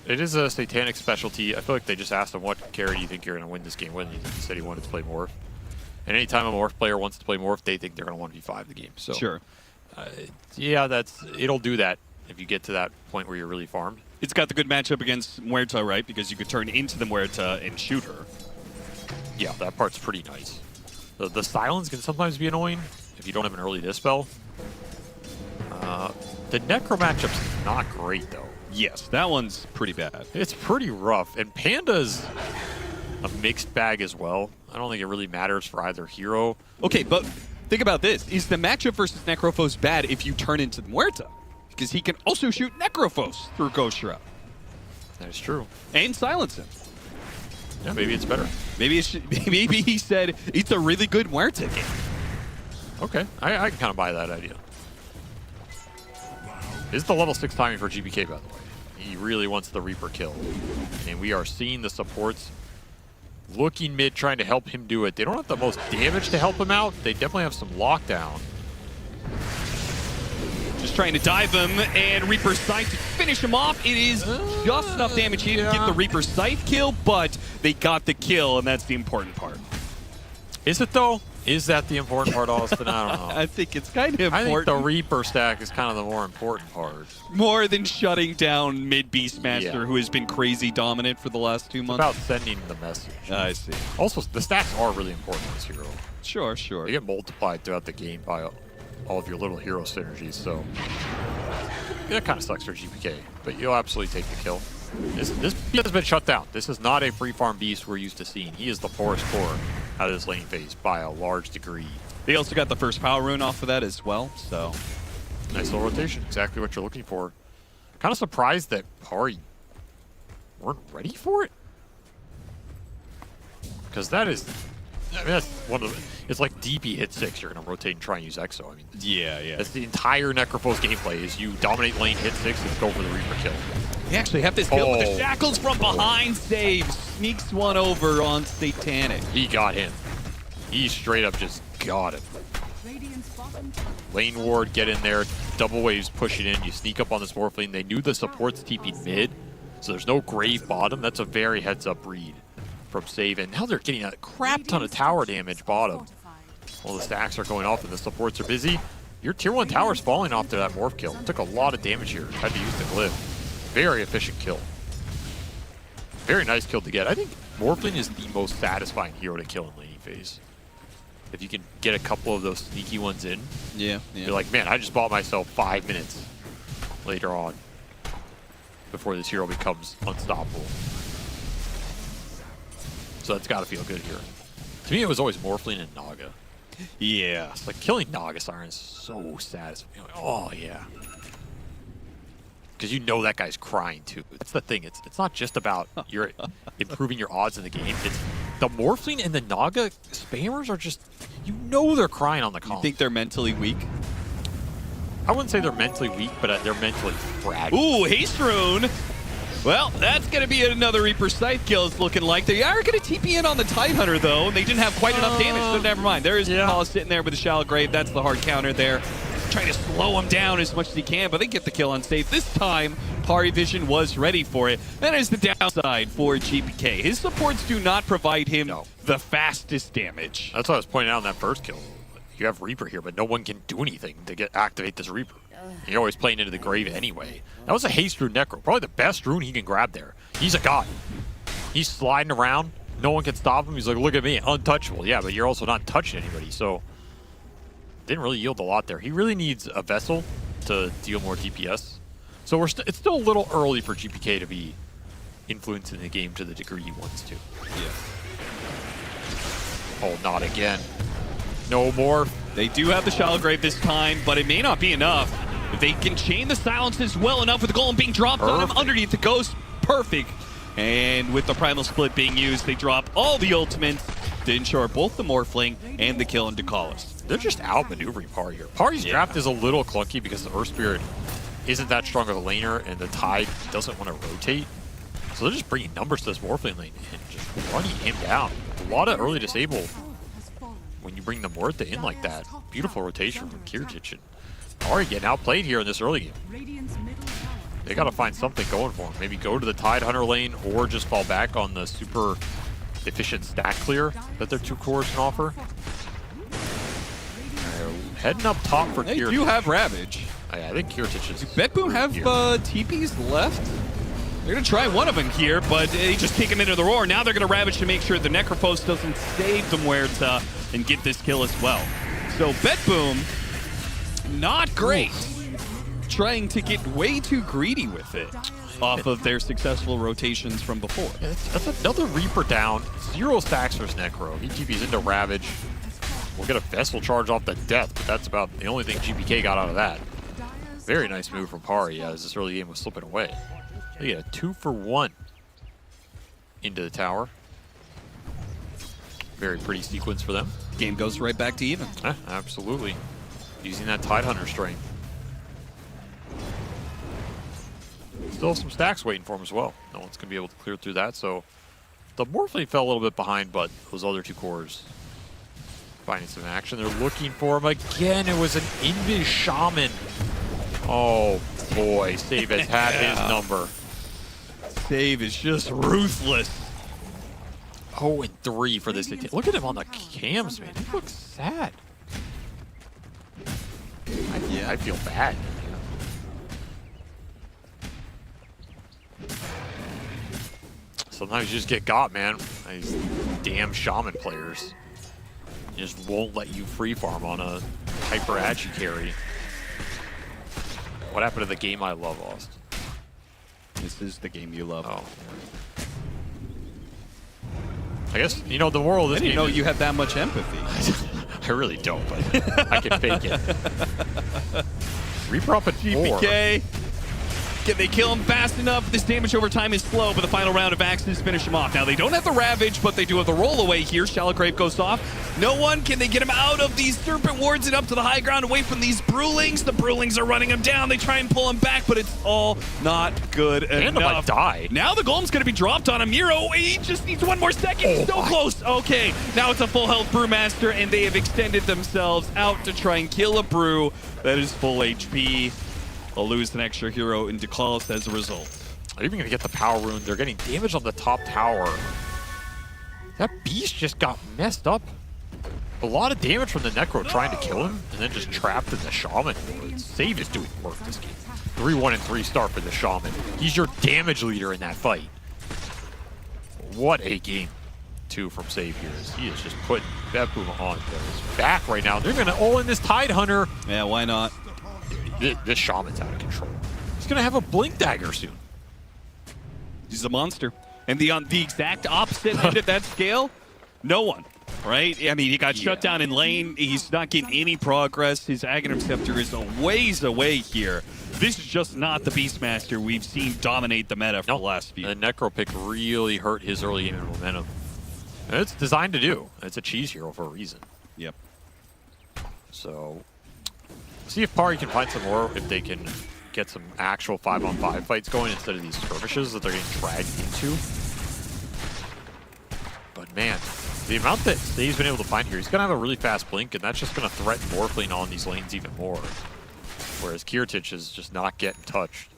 It is a Satanic specialty. I feel like they just asked him, what carry do you think you're going to win this game with? And he said he wanted to play Morph. And anytime a Morph player wants to play Morph, they think they're going to 1v5 the game. So, Sure. Yeah, it'll do that if you get to that point where you're really farmed. It's got the good matchup against Muerta, right? Because you could turn into the Muerta and shoot her. Yeah, that part's pretty nice. The silence can sometimes be annoying if you don't have an early dispel. The Necro matchup's not great, though. Yes, that one's pretty bad. It's pretty rough. And Panda's a mixed bag as well. I don't think it really matters for either hero. Okay, but think about this. Is the matchup versus Necrophos bad if you turn into the Muerta? Because he can also shoot Necrophos through Ghost Shroud. That is true. And silence him. Yeah, maybe it's better. Maybe maybe he said it's a really good Muerta game. Okay, I can kind of buy that idea. This is the level 6 timing for GBK, by the way. He really wants the Reaper kill. And we are seeing the supports looking mid, trying to help him do it. They don't have the most damage to help him out. They definitely have some lockdown. Just trying to dive him, and Reaper's Scythe to finish him off. It is just enough damage here to get the Reaper's Scythe kill, but they got the kill, and that's the important part. Is it, though? Is that the important part, Austin? I don't know. I think it's kind of important. I think the Reaper stack is kind of the more important part. More than shutting down mid Beastmaster, who has been crazy dominant for the last 2 months. It's about sending the message. I see. Also, the stats are really important in this hero. Sure, sure. They get multiplied throughout the game by all of your little hero synergies, so that kind of sucks for GPK, but you'll absolutely take the kill. This beast has been shut down. This is not a free farm beast we're used to seeing. He is the poorest core out of this lane phase by a large degree. They also got the first power rune off of that as well, so. Nice little rotation, exactly what you're looking for. Kind of surprised that Pari weren't ready for it. Because that is, I mean, that's one of the, it's like DP hit 6, you're going to rotate and try and use Exo. I mean, yeah. That's the entire Necrophos gameplay is you dominate lane, hit 6, and go for the Reaper kill. They actually have this kill with the shackles from behind save. Sneaks one over on Satanic. He got him. He straight up just got him. Lane ward, get in there. Double waves pushing in. You sneak up on this Morph lane. They knew the supports TP'd mid, so there's no grave bottom. That's a very heads-up read from Save. And now they're getting a crap ton of tower damage bottom. Well, the stacks are going off and the supports are busy. Your tier 1 tower's falling off to that Morph kill. Took a lot of damage here. Had to use the glyph. Very efficient kill. Very nice kill to get. I think Morphling is the most satisfying hero to kill in laning phase. If you can get a couple of those sneaky ones in, yeah. You're like, man, I just bought myself 5 minutes later on before this hero becomes unstoppable. So that's got to feel good here. To me, it was always Morphling and Naga. Yeah. It's like killing Naga Siren is so satisfying. Like, oh, yeah. Because you know that guy's crying too. That's the thing. It's not just about your improving your odds in the game. It's the Morphling and the Naga spammers are just, you know they're crying on the comp. You think they're mentally weak? I wouldn't say they're mentally weak, but they're mentally fragile. Ooh, Haste Rune. Well, that's going to be another Reaper Scythe kill, it's looking like. They are going to TP in on the Tidehunter, though, and they didn't have quite enough damage, so never mind. There is Paul sitting there with the Shallow Grave. That's the hard counter there. Trying to slow him down as much as he can, but they get the kill on Save. This time, PARIVISION was ready for it. That is the downside for GPK. His supports do not provide him the fastest damage. That's what I was pointing out in that first kill. You have Reaper here, but no one can do anything to activate this Reaper. You're always playing into the grave anyway. That was a Haste Rune Necro. Probably the best rune he can grab there. He's a god. He's sliding around. No one can stop him. He's like, look at me, untouchable. Yeah, but you're also not touching anybody, so didn't really yield a lot there. He really needs a Vessel to deal more DPS. So it's still a little early for GPK to be influencing the game to the degree he wants to. Yeah. Oh, not again. No more. They do have the Shallow Grave this time, but it may not be enough. If they can chain the silences well enough with the Golem being dropped on him underneath the Ghost, perfect. And with the Primal Split being used, they drop all the ultimates to ensure both the Morphling and the kill on Dekalis. They're just outmaneuvering Pari here. Pari's draft is a little clunky because the Earth Spirit isn't that strong of a laner and the Tide doesn't want to rotate. So they're just bringing numbers to this Morphling lane and just running him down. A lot of early disable when you bring the Muerta in like that. Beautiful rotation from Kirtich. And Pari getting outplayed here in this early game. They got to find something going for them. Maybe go to the Tidehunter lane or just fall back on the super efficient stack clear that their two cores can offer. Heading up top for They Kiritich. do have Ravage. I think Kiritich is... BetBoom have TPs left. They're going to try one of them here, but they just kick him into the roar. Now they're going to Ravage to make sure the Necrophos doesn't save the Muerta and get this kill as well. So BetBoom, not great. Trying to get way too greedy with it off of their successful rotations from before. That's another Reaper down. 0 stacks versus Necro. He TP's into Ravage. We'll get a Vessel charge off the death, but that's about the only thing GPK got out of that. Very nice move from Pari as this early game was slipping away. They get a 2-for-1 into the tower. Very pretty sequence for them. Game goes right back to even. Absolutely. Using that Tidehunter strength. Still have some stacks waiting for him as well. No one's going to be able to clear through that, so the Morphling fell a little bit behind, but those other two cores finding some action. They're looking for him again. It was an Invis Shaman. Oh boy, Save has had his number. Save is just ruthless. 0-3 for this. Look at him on the cams, man. He looks sad. I feel bad. Sometimes you just get got, man. These damn Shaman players just won't let you free farm on a hyper agi carry. What happened to the game I love, Austin? This is the game you love. Oh. I guess, you know, the moral of this I didn't game know is, you had that much empathy. I really don't, but I can fake it. Reaper up at 4. GPK. Can they kill him fast enough? This damage over time is slow, but the final round of axes finish him off. Now, they don't have the Ravage, but they do have the roll away here. Shallow Grave goes off. No one. Can they get him out of these Serpent Wards and up to the high ground away from these Brewlings? The Brewlings are running him down. They try and pull him back, but it's all not good enough. might die. Now the Golem's going to be dropped on him. Miro, he just needs one more second. So close. Okay, now it's a full health Brewmaster, and they have extended themselves out to try and kill a Brew that is full HP. They'll lose an extra hero in Declaus as a result. They're even going to get the power rune. They're getting damage on the top tower. That beast just got messed up. A lot of damage from the Necro trying to kill him, and then just trapped in the Shaman. Save is doing work this game. 3-1-3 start for the Shaman. He's your damage leader in that fight. What a game 2 from Save here. He is just putting BetBoom on his back right now. They're going to all in this Tidehunter. Yeah, why not? This Shaman's out of control. He's going to have a Blink Dagger soon. He's a monster. And on the exact opposite end of that scale, no one, right? I mean, he got shut down in lane. He's not getting any progress. His Aghanim Scepter is a ways away here. This is just not the Beastmaster we've seen dominate the meta for the last few. The Necro pick really hurt his early game momentum. And it's designed to do. It's a cheese hero for a reason. Yep. So, see if Pari can find some more, if they can get some actual 5-on-5 fights going instead of these skirmishes that they're getting dragged into. But man, the amount that Save's been able to find here, he's going to have a really fast blink, and that's just going to threaten Morphling on these lanes even more. Whereas Kiritich is just not getting touched.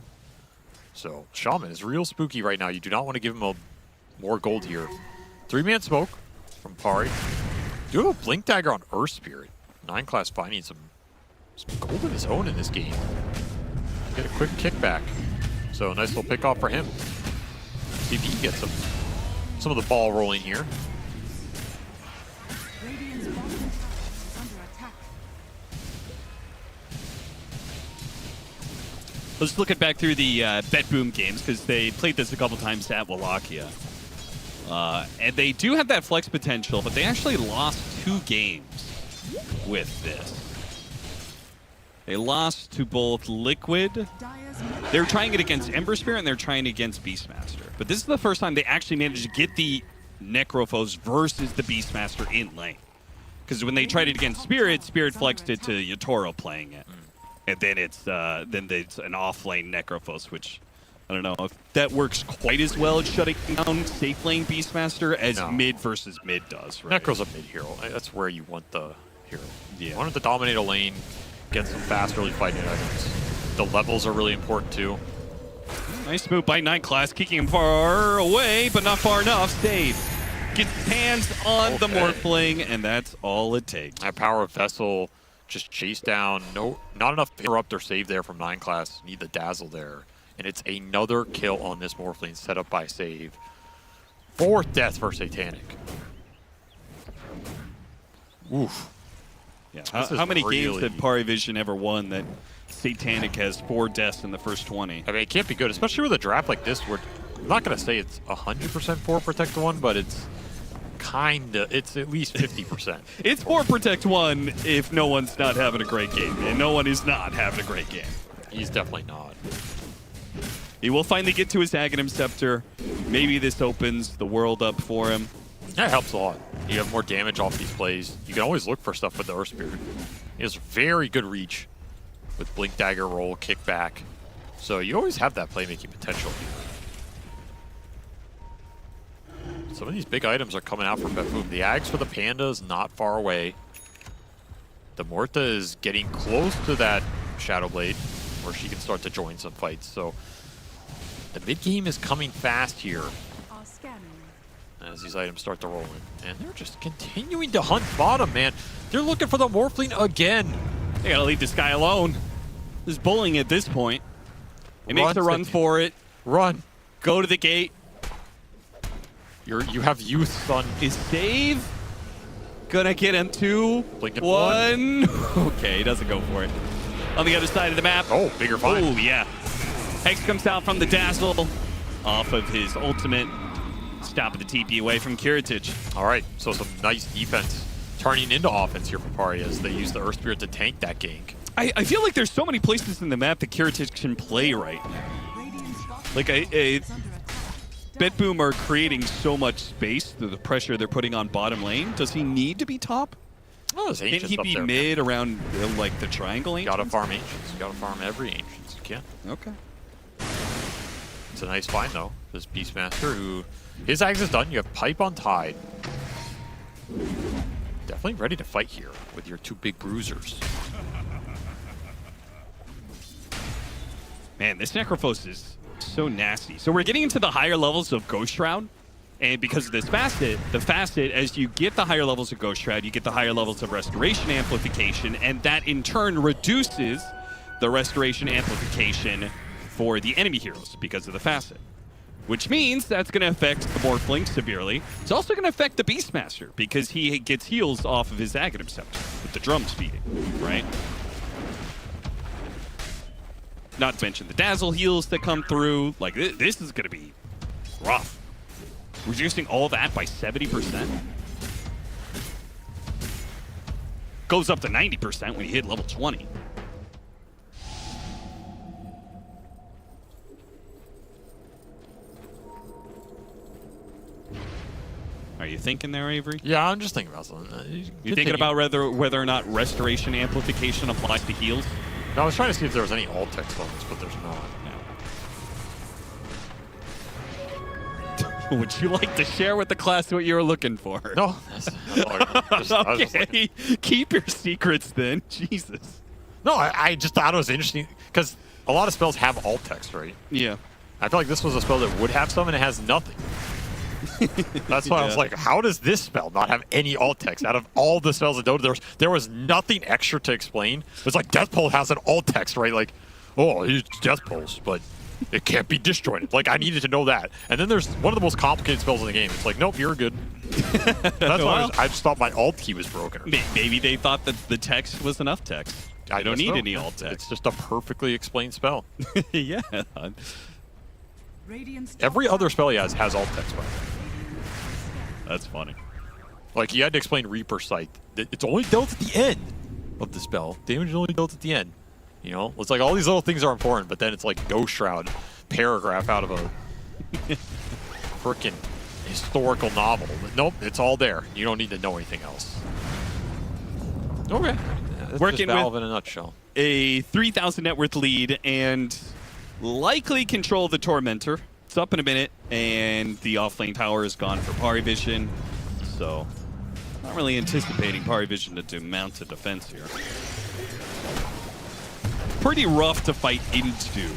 So, Shaman is real spooky right now. You do not want to give him a more gold here. 3-man smoke from Pari. Do have a Blink Dagger on Earth Spirit. 9 class finding some gold of his own in this game. Get a quick kickback. So nice little pick off for him. See if he can get some of the ball rolling here. Let's look back through the BetBoom games, because they played this a couple times at Wallachia. And they do have that flex potential, but they actually lost 2 games with this. They lost to both Liquid. They were trying it against Ember Spirit, and they're trying it against Beastmaster. But this is the first time they actually managed to get the Necrophos versus the Beastmaster in lane. Because when they tried it against Spirit, Spirit flexed it to Yatoro playing it. And then it's an off-lane Necrophos, which I don't know if that works quite as well at shutting down safe lane Beastmaster as mid versus mid does. Right? Necro's a mid hero. That's where you want the hero. Yeah. You want him to dominate a lane, get some fast early fighting items. The levels are really important too. Nice move by Night Class, kicking him far away, but not far enough. Save. Gets his hands on the Morphling, and that's all it takes. That Power of Vessel just chased down. Not enough interrupt or save there from 9 Class. Need the Dazzle there. And it's another kill on this Morphling set up by Save. 4th death for Satanic. Oof. Yeah. How many games did PARIVISION ever won that Satanic has 4 deaths in the first 20? I mean, it can't be good, especially with a draft like this where I'm not going to say it's 100% 4 Protect 1, but it's it's at least 50%. It's 4 Protect 1 if no one's not having a great game, and no one is not having a great game. He's definitely not. He will finally get to his Aghanim Scepter. Maybe this opens the world up for him. That helps a lot. You have more damage off these plays. You can always look for stuff with the Earth Spirit. He has very good reach with Blink Dagger roll, kickback. So you always have that playmaking potential here. Some of these big items are coming out for BetBoom. The Ags for the Panda is not far away. The Morta is getting close to that Shadow Blade where she can start to join some fights. So the mid game is coming fast here as these items start to roll in. And they're just continuing to hunt bottom, man. They're looking for the Morphling again. They gotta leave this guy alone. This is bullying at this point. It makes a run for it. Run. Go to the gate. You have youth, son. Is Save gonna get him 2? Blink at 1. Okay, he doesn't go for it. On the other side of the map. Oh, bigger find. Oh, yeah. Hex comes out from the Dazzle off of his ultimate. Stopping the TP away from Kiritich. All right, so some nice defense turning into offense here for Pari as they use the Earth Spirit to tank that gank. I feel like there's so many places in the map that Kiritich can play right now. Like, BetBoom are creating so much space through the pressure they're putting on bottom lane. Does he need to be top? Oh, Can he be mid around, like, the triangle Ancients? Gotta farm Ancients. Gotta farm every Ancients you can. Okay. It's a nice find, though. This Beastmaster, who... His Ags is done. You have Pipe on Tide. Definitely ready to fight here with your 2 big bruisers. Man, this Necrophos is so nasty. So we're getting into the higher levels of Ghost Shroud. And because of this facet, as you get the higher levels of Ghost Shroud, you get the higher levels of Restoration Amplification, and that in turn reduces the Restoration Amplification for the enemy heroes because of the facet. Which means that's going to affect the Morphling severely. It's also going to affect the Beastmaster because he gets heals off of his Aghanim Scepter with the drums beating, right? Not to mention the Dazzle heals that come through. Like, this is going to be rough. Reducing all that by 70%. Goes up to 90% when you hit level 20. Are you thinking there, Avery? Yeah, I'm just thinking about something. You thinking about whether or not Restoration Amplification applies to heals? No, I was trying to see if there was any alt text on this, but there's not. Would you like to share with the class what you were looking for? No. Okay, keep your secrets then. Jesus. No, I just thought it was interesting because a lot of spells have alt text, right? Yeah. I feel like this was a spell that would have some and it has nothing. That's why I was like, how does this spell not have any alt text? Out of all the spells in Dota, there was nothing extra to explain. It's like Death Pulse has an alt text, right? Like, oh, it's Death Pulse, but it can't be disjointed. Like, I needed to know that. And then there's one of the most complicated spells in the game. It's like, nope, you're good. That's why I just thought my alt key was broken. Maybe they thought that the text was enough text. I don't need any alt text. It's just a perfectly explained spell. Yeah. Every other spell he has alt text, by the way. That's funny. Like, he had to explain Reaper Sight. It's only dealt at the end of the spell. Damage is only dealt at the end. You know? It's like all these little things are important, but then it's like Ghost Shroud paragraph out of a frickin' historical novel. Nope, it's all there. You don't need to know anything else. Okay. Yeah, that's Working just Valve with in a nutshell. A 3,000 net worth lead and likely control of the Tormentor. It's up in a minute, and the offlane power is gone for PARIVISION, so not really anticipating PARIVISION to mount a defense here. Pretty rough to fight into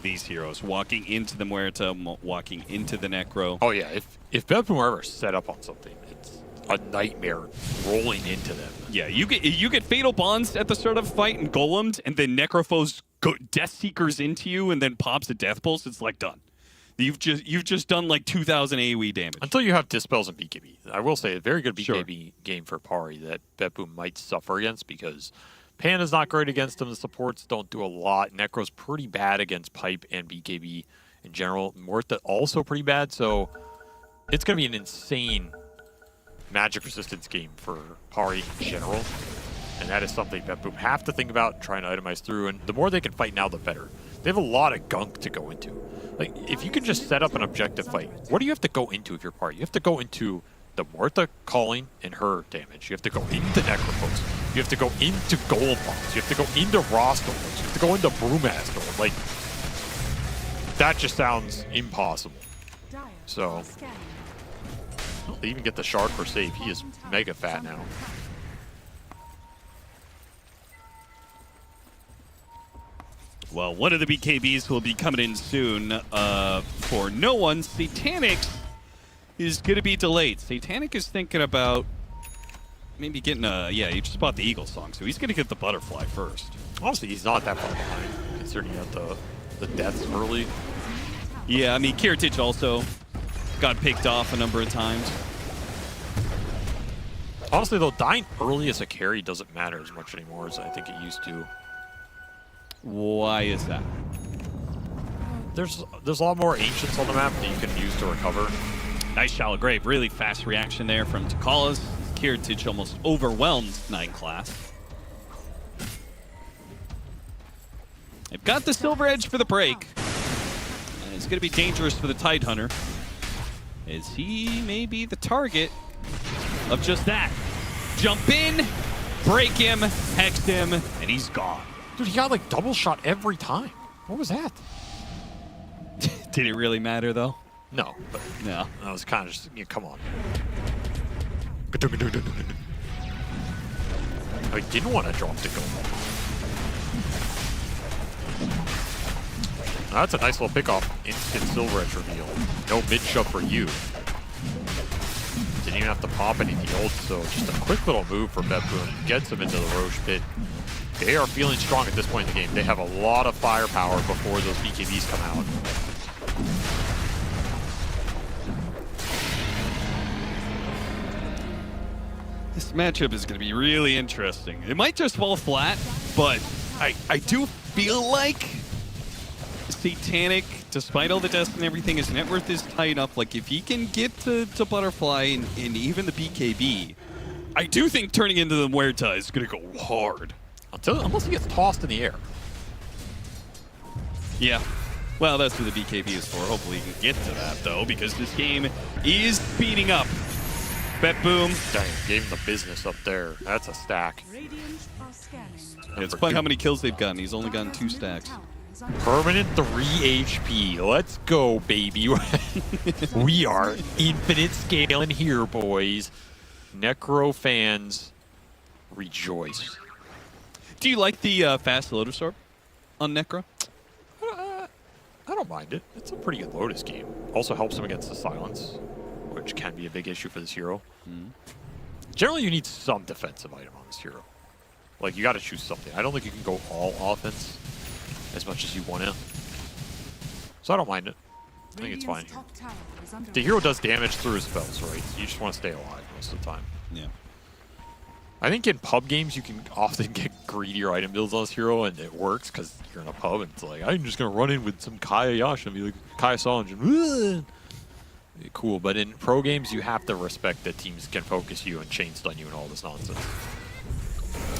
these heroes. Walking into the Muerta, walking into the Necro. Oh yeah, if BetBoom are ever set up on something, it's a nightmare rolling into them. Yeah, you get Fatal Bonds at the start of a fight and Golemed, and then Necrophos Death Seekers into you and then pops a Death Pulse, it's like done. You've just done like 2,000 AoE damage. Until you have Dispels and BKB. I will say a very good BKB game for Pari that BetBoom might suffer against because Panda's not great against him. The supports don't do a lot. Necro's pretty bad against Pipe and BKB in general. Muerta also pretty bad, so it's going to be an insane magic resistance game for Pari in general. And that is something BetBoom have to think about and try and itemize through. And the more they can fight now, the better. They have a lot of gunk to go into. Like, if you can just set up an objective fight, what do you have to go into if you're Pari? You have to go into the Muerta calling and her damage. You have to go into Necrophos. You have to go into Gold Bombs. You have to go into Roscoe. You have to go into Brewmaster. Like, that just sounds impossible. So, they even get the Shard for save. He is mega fat now. Well, one of the BKBs will be coming in soon for no one. Satanic is going to be delayed. Satanic is thinking about maybe getting a... Yeah, he just bought the Eagle song, so he's going to get the Butterfly first. Honestly, he's not that far behind, considering that the deaths early. Yeah, I mean, Kiritich also got picked off a number of times. Honestly, though, dying early as a carry doesn't matter as much anymore as I think it used to. Why is that? There's a lot more Ancients on the map that you can use to recover. Nice Shallow Grave. Really fast reaction there from Takalas. Kiritich almost overwhelmed 9 class. They've got the Silver Edge for the break. And it's going to be dangerous for the Tidehunter, as he may be the target of just that. Jump in, break him, hex him, and he's gone. Dude, he got like double shot every time. What was that? Did it really matter though? No, but no. That was kind of just, come on. I didn't want to drop the goal. That's a nice little pickoff. Instant Silver Edge reveal. No mid shove for you. Didn't even have to pop any of the ult, so just a quick little move for BetBoom. Gets him into the Roche pit. They are feeling strong at this point in the game. They have a lot of firepower before those BKBs come out. This matchup is going to be really interesting. It might just fall flat, but I do feel like Satanic, despite all the deaths and everything, his net worth is high enough. Like, if he can get to Butterfly and even the BKB, I do think turning into the Muerta is going to go hard. Unless he gets tossed in the air. Yeah. Well, that's what the BKB is for. Hopefully he can get to that, though, because this game is speeding up. BetBoom. Dang, gave him the business up there. That's a stack. It's funny how many kills they've gotten. He's only gotten 2 stacks. Permanent 3 HP. Let's go, baby. We are infinite scaling here, boys. Necro fans, rejoice. Do you like the fast Lotus Orb on Necro? I don't mind it. It's a pretty good Lotus game. Also helps him against the silence, which can be a big issue for this hero. Generally, you need some defensive item on this hero. Like, you got to choose something. I don't think you can go all offense as much as you want to. So I don't mind it. I think it's fine here. The hero does damage through his spells, right? So you just want to stay alive most of the time. Yeah. I think in pub games, you can often get greedier item builds on this hero, and it works because you're in a pub, and it's like, I'm just going to run in with some Kaya Yasha and be like, Kaya Sanj, and cool. But in pro games, you have to respect that teams can focus you and chain stun you and all this nonsense.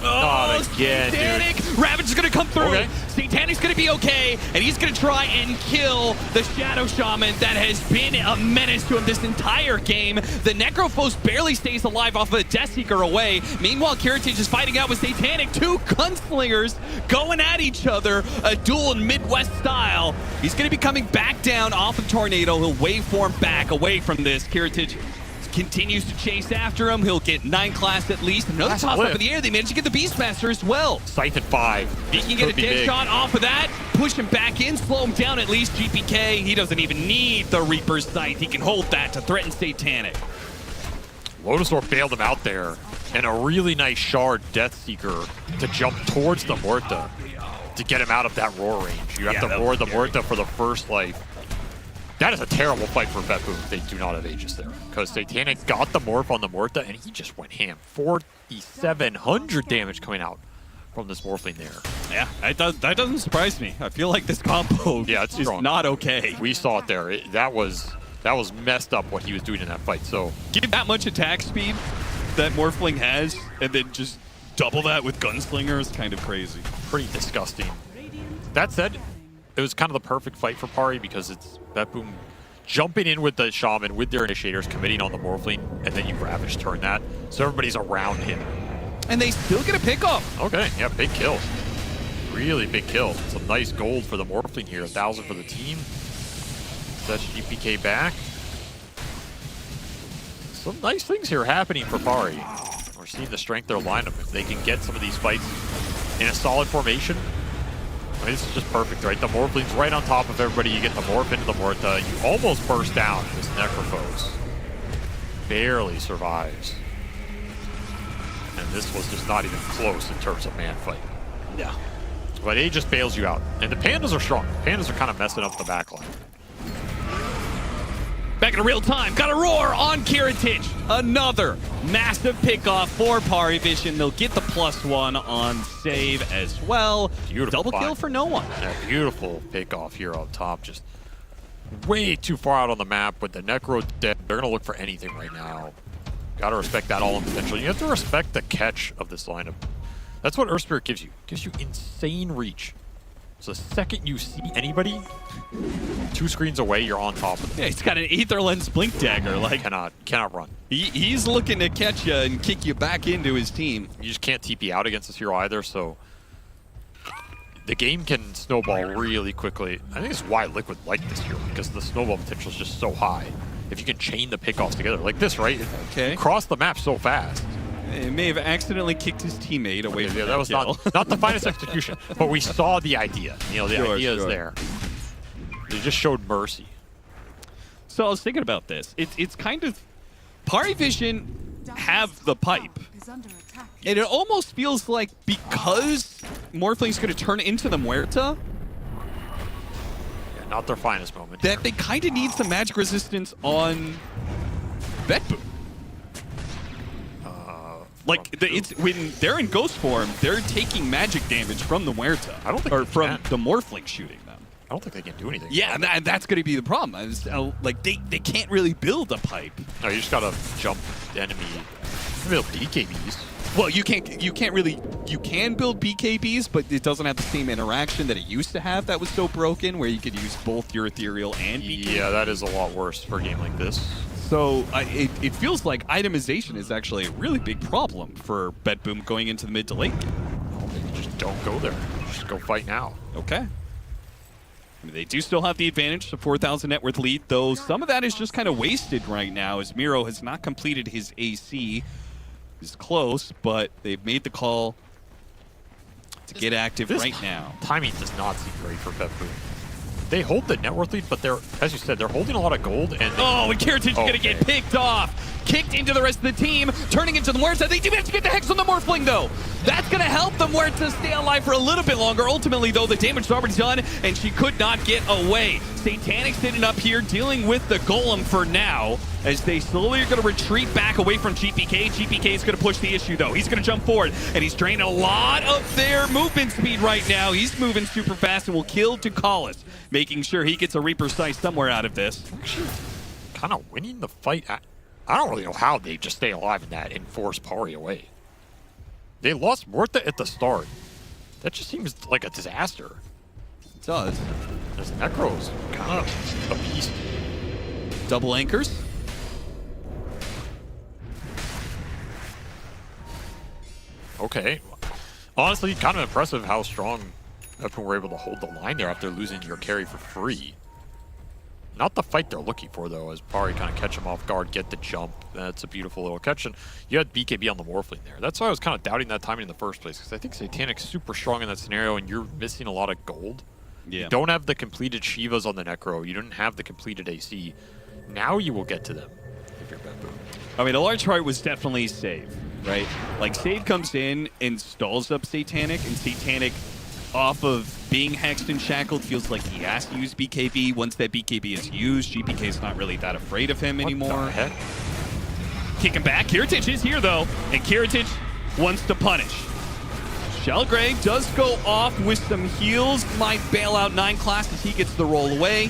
Not again, Satanic! dude. Ravage is going to come through. Okay. Satanic's going to be okay, and he's going to try and kill the Shadow Shaman that has been a menace to him this entire game. The Necrophos barely stays alive off of a Death Seeker away. Meanwhile, Kiritich is fighting out with Satanic. 2 gunslingers going at each other, a duel in Midwest style. He's going to be coming back down off of Tornado. He'll waveform back away from this. Kiritich is continues to chase after him. He'll get 9 class at least. Another That's toss lit. up in the air. They managed to get the Beastmaster as well. Scythe at 5. He can get a dead shot off of that, push him back in, slow him down at least. GPK, he doesn't even need the Reaper's Scythe. He can hold that to threaten Satanic. Lotusaur bailed him out there, and a really nice shard Deathseeker to jump towards the Morta to get him out of that roar range. You have to roar the Morta for the first life. That is a terrible fight for BetBoom if they do not have Aegis there, because Satanic got the Morph on the Morta, and he just went ham. 4,700 damage coming out from this Morphling there. Yeah, that doesn't surprise me. I feel like this combo it's is strong. not okay. We saw it there. That was messed up what he was doing in that fight. So give that much attack speed that Morphling has, and then just double that with Gunslinger is kind of crazy. Pretty disgusting. That said, it was kind of the perfect fight for Pari because it's BetBoom jumping in with the Shaman, with their Initiators, committing on the Morphling, and then you Ravage turn that. So everybody's around him. And they still get a pickoff. Okay, yeah, big kill. Really big kill. Some nice gold for the Morphling here. 1,000 for the team. That's GPK back. Some nice things here happening for Pari. We're seeing the strength of their lineup. If they can get some of these fights in a solid formation, I mean, this is just perfect, right? The Morphling's right on top of everybody. You get the Morph into the Morta. You almost burst down. This Necrophos barely survives. And this was just not even close in terms of man fight. Yeah. But A just bails you out. And the Pandas are strong. The Pandas are kind of messing up the backline. Back in real time, got a roar on Kiritich. Another massive pickoff for PARIVISION. They'll get the +1 on save as well. Beautiful Double kill for no one. Yeah, beautiful pickoff here up top. Just way too far out on the map with the Necro dead. They're going to look for anything right now. Got to respect that all-in potential. You have to respect the catch of this lineup. That's what Earth Spirit gives you. It gives you insane reach. So the second you see anybody, 2 screens away, you're on top of them. Yeah, he's got an Aether Lens Blink Dagger. Like, cannot run. He's looking to catch you and kick you back into his team. You just can't TP out against this hero either, so the game can snowball really quickly. I think it's why Liquid like this hero, because the snowball potential is just so high. If you can chain the pickoffs together, like this, right? Okay. Cross the map so fast. It may have accidentally kicked his teammate away from that was kill. not the finest execution, but we saw the idea. You know, the idea is there. They just showed mercy. So I was thinking about this. It's kind of PARIVISION have the pipe. And it almost feels like because Morphling's going to turn into the Muerta, Yeah, not their finest moment. that they kind of need some magic resistance on BetBoom. Like, it's when they're in ghost form, they're taking magic damage from the Muerta. I don't think or they from can. the Morphling shooting them. I don't think they can do anything. Yeah, and that's going to be the problem. Like, they can't really build a pipe. No, you just gotta jump the enemy. You can build BKBs. Well, you can build BKBs, but it doesn't have the same interaction that it used to have that was so broken, where you could use both your ethereal and BKB. Yeah, that is a lot worse for a game like this. So it feels like itemization is actually a really big problem for BetBoom going into the mid to late game. Just don't go there. Just go fight now. Okay. I mean, they do still have the advantage, the 4,000 net worth lead, though some of that is just kind of wasted right now as Miro has not completed his AC. He's close, but they've made the call to get active right now. Timing does not seem great for BetBoom. They hold the net worth lead, but they're, as you said, they're holding a lot of gold. And and Kiritich is going to get picked off. Kicked into the rest of the team, turning into the Muerta. They do have to get the Hex on the Morphling, though. That's going to help the Muerta stay alive for a little bit longer. Ultimately, though, the damage is already done, and she could not get away. Satanic's sitting up here dealing with the Golem for now, as they slowly are going to retreat back away from GPK. GPK is going to push the issue, though. He's going to jump forward, and he's draining a lot of their movement speed right now. He's moving super fast and will kill Tukalis, making sure he gets a Reaper Sight somewhere out of this. Actually, kind of winning the fight. I don't really know how they just stay alive in that and force Pari away. They lost Morta at the start. That just seems like a disaster. It does. This Necro's kind of a beast. Double anchors. Okay. Honestly, kind of impressive how strong BetBoom were able to hold the line there after losing your carry for free. Not the fight they're looking for, though, as Pari kind of catch him off guard, get the jump. That's a beautiful little catch. And you had BKB on the Morphling there. That's why I was kind of doubting that timing in the first place, because I think Satanic's super strong in that scenario, and you're missing a lot of gold. Yeah. You don't have the completed Shivas on the Necro. You don't have the completed AC. Now you will get to them if you're BetBoom. I mean, a large part was definitely save, right? Like, save comes in and stalls up Satanic, and Satanic, off of being hexed and shackled, feels like he has to use BKB. Once that BKB is used, GPK is not really that afraid of him anymore. What the heck? Kicking back. Kiritich is here, though, and Kiritich wants to punish. Shelgrave does go off with some heals. Might bail out 9 class as he gets the roll away.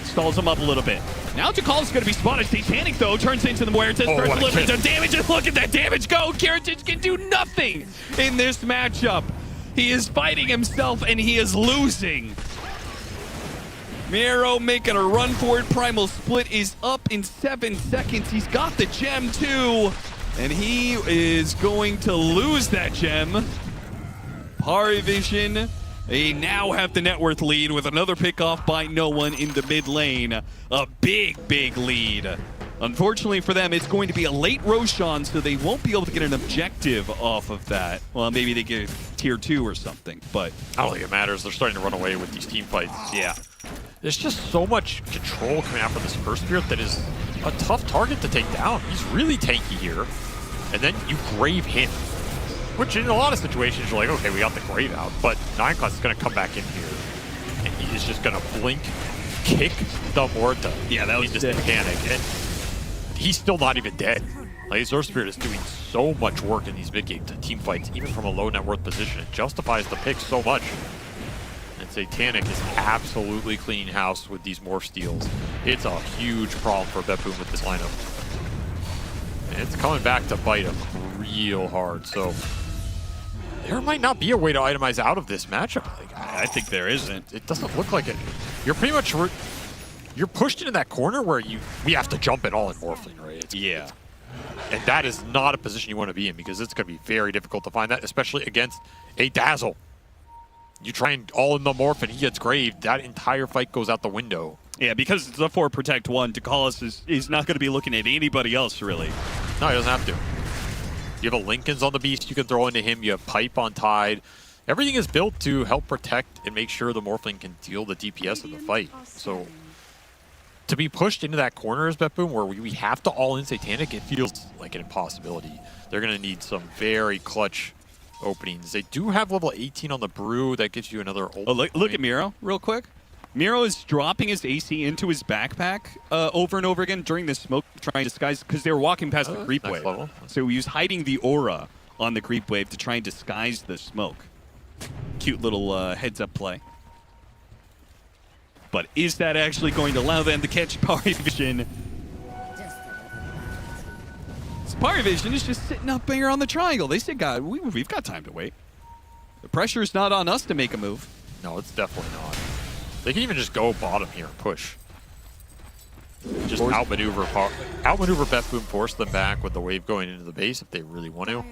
Stalls him up a little bit. Now Jakal's going to be spotted. Satanic, though, turns into the Muertes, starts delivering some damage, and look at that damage go! Kiritich can do nothing in this matchup. He is fighting himself, and he is losing. Miro making a run for it. Primal Split is up in 7 seconds. He's got the gem, too, and he is going to lose that gem. PARIVISION, they now have the net worth lead with another pick off by no one in the mid lane. A big, big lead. Unfortunately for them, it's going to be a late Roshan, so they won't be able to get an objective off of that. Well, maybe they get tier 2 or something, but I don't think it matters. They're starting to run away with these team fights. Yeah. There's just so much control coming out from this First Spirit that is a tough target to take down. He's really tanky here. And then you grave him. Which in a lot of situations, you're like, okay, we got the grave out. But 9 class is going to come back in here. And he is just going to blink, kick the Morta. Yeah, that was just panic. And he's still not even dead. Like, his Earth Spirit is doing so much work in these mid-game team fights, even from a low net worth position. It justifies the pick so much. And Satanic is absolutely cleaning house with these morph steals. It's a huge problem for BetBoom with this lineup. And it's coming back to bite him real hard. So there might not be a way to itemize out of this matchup. Like, I think there isn't. It doesn't look like it. You're pretty much you're pushed into that corner where we have to jump it all in Morphling, right? Yeah. And that is not a position you want to be in, because it's going to be very difficult to find that, especially against a Dazzle. You try and all in the morph and he gets graved, that entire fight goes out the window. Yeah, because it's a 4 protect 1, Dakalis is not going to be looking at anybody else, really. No, he doesn't have to. You have a Lincoln's on the Beast you can throw into him. You have Pipe on Tide. Everything is built to help protect and make sure the Morphling can deal the DPS of the fight. So to be pushed into that corner as BetBoom, where we have to all in Satanic, it feels like an impossibility. They're going to need some very clutch openings. They do have level 18 on the Brew. That gives you another ult. Oh, look at Miro real quick. Miro is dropping his AC into his backpack over and over again during this smoke, trying to disguise, because they were walking past the creep wave. Level. So he was hiding the aura on the creep wave to try and disguise the smoke. Cute little heads-up play. But is that actually going to allow them to catch PARIVISION? So PARIVISION is just sitting up here on the triangle. They said, God, we've got time to wait. The pressure is not on us to make a move. No, it's definitely not. They can even just go bottom here and push. Just outmaneuver BetBoom, force them back with the wave going into the base if they really want to.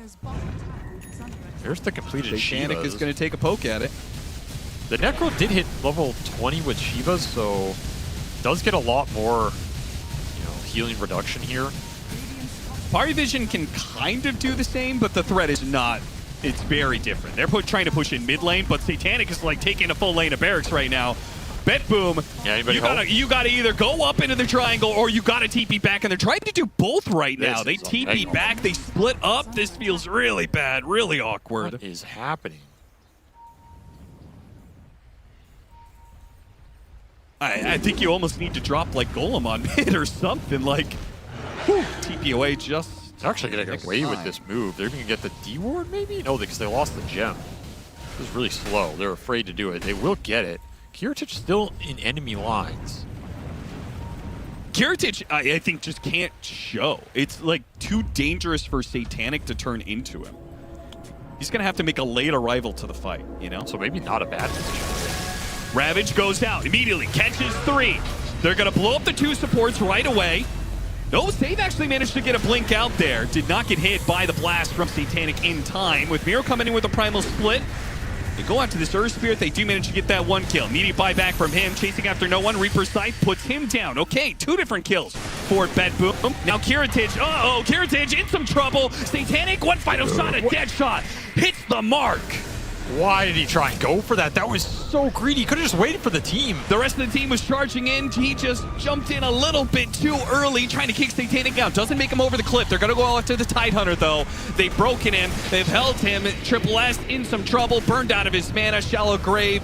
There's the completed Satanic Shivas. is going to take a poke at it. The Necro did hit level 20 with Shivas, so does get a lot more, healing reduction here. PARIVISION can kind of do the same, but the threat is not. It's very different. They're trying to push in mid lane, but Satanic is like taking a full lane of barracks right now. BetBoom, you gotta either go up into the triangle or you gotta TP back, and they're trying to do both right now. They TP back, they split up. This feels really bad, really awkward. What is happening? I think you almost need to drop like Golem on mid or something, like TP away just. They're actually going to get away with this move. They're going to get the D-Ward, maybe? No, because they lost the gem. It was really slow. They're afraid to do it. They will get it. Kiritich still in enemy lines. Kiritich, I think, just can't show. It's like too dangerous for Satanic to turn into him. He's going to have to make a late arrival to the fight, So maybe not a bad position. Ravage goes out immediately, catches 3. They're going to blow up the 2 supports right away. No, Save actually managed to get a blink out there. Did not get hit by the blast from Satanic in time. With Miro coming in with a Primal Split, They go after this Earth Spirit. They do manage to get that 1 kill. Immediate buyback from him, chasing after no one. Reaper's Sight puts him down. Okay, 2 different kills for BetBoom. Now Kiritich, Kiritich in some trouble. Satanic, one final shot, a dead shot. Hits the mark. Why did he try and go for that? That was so greedy. He could have just waited for the team. The rest of the team was charging in. He just jumped in a little bit too early, trying to kick Satanic out. Doesn't make him over the cliff. They're going to go after the Tidehunter, though. They've broken him. They've held him. Triple S in some trouble. Burned out of his mana. Shallow Grave.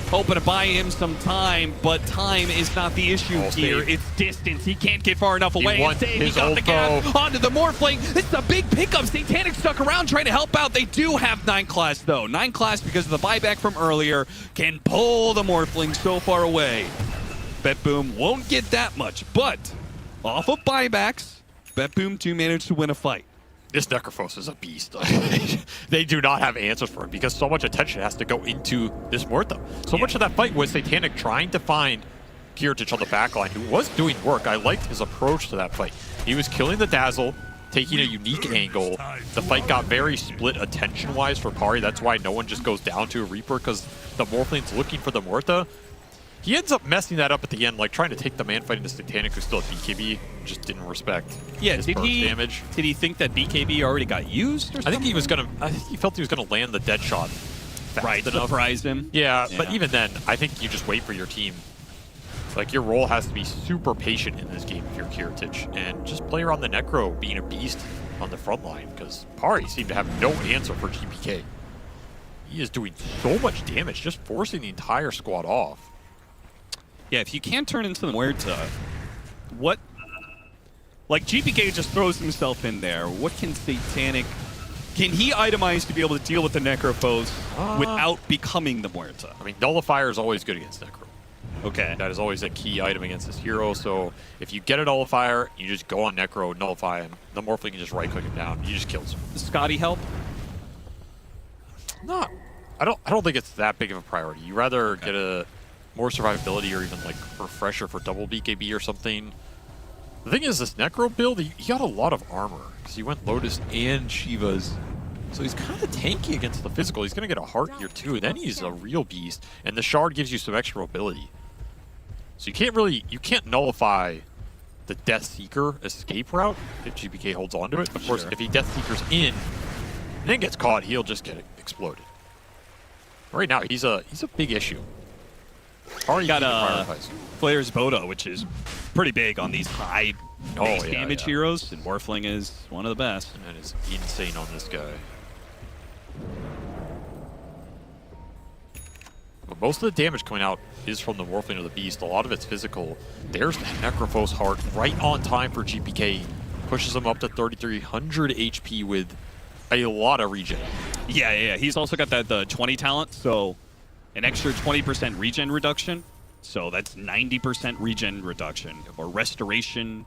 Hoping to buy him some time, but time is not the issue here. It's distance. He can't get far enough away. He got the gap onto the Morphling. It's a big pickup. Satanic stuck around trying to help out. They do have 9 class, though. 9 class, because of the buyback from earlier, can pull the Morphling so far away. BetBoom won't get that much, but off of buybacks, BetBoom do manage to win a fight. This Necrophos is a beast. They do not have answers for him because so much attention has to go into this Muerta. So much of that fight was Satanic trying to find Kiritich on the backline, who was doing work. I liked his approach to that fight. He was killing the Dazzle, taking a unique angle. The fight got very split attention-wise for Pari. That's why no one just goes down to a Reaper, because the Morphling's looking for the Muerta. He ends up messing that up at the end, like trying to take the man fight into Satanic, who's still at BKB, just didn't respect his burst damage. Did he think that BKB already got used? Or I think he was gonna. I think he felt he was gonna land the dead shot fast enough. Surprise him. Yeah, but even then, I think you just wait for your team. Like, your role has to be super patient in this game if you're Kiritich, and just play around the Necro being a beast on the front line, because Pari seemed to have no answer for GPK. He is doing so much damage, just forcing the entire squad off. Yeah, if you can't turn into the Muerta, what... Like, GPK just throws himself in there. What can Satanic... Can he itemize to be able to deal with the Necrophos without becoming the Muerta? I mean, Nullifier is always good against Necro. Okay. That is always a key item against this hero, so if you get a Nullifier, you just go on Necro, nullify him. The Morphling can just right-click him down. You just kills him. Does Scotty help? No. I don't think it's that big of a priority. You rather get a... more survivability or even like refresher for double BKB or something. The thing is, this Necro build, he got a lot of armor because he went Lotus and Shiva's. So he's kind of tanky against the physical. He's going to get a heart here too, and then he's a real beast. And the shard gives you some extra mobility. So you can't nullify the Death Seeker escape route if GPK holds on to it. Of course, if he Death Seekers in and then gets caught, he'll just get exploded. Right now, he's a big issue. Already got Flair's Boda, which is pretty big on these high base damage heroes, and Morphling is one of the best. And that is insane on this guy. But most of the damage coming out is from the Morphling or the Beast. A lot of it's physical. There's that Necrophos heart right on time for GPK. Pushes him up to 3,300 HP with a lot of regen. Yeah. He's also got that the 20 talent, so an extra 20% regen reduction. So that's 90% regen reduction, or restoration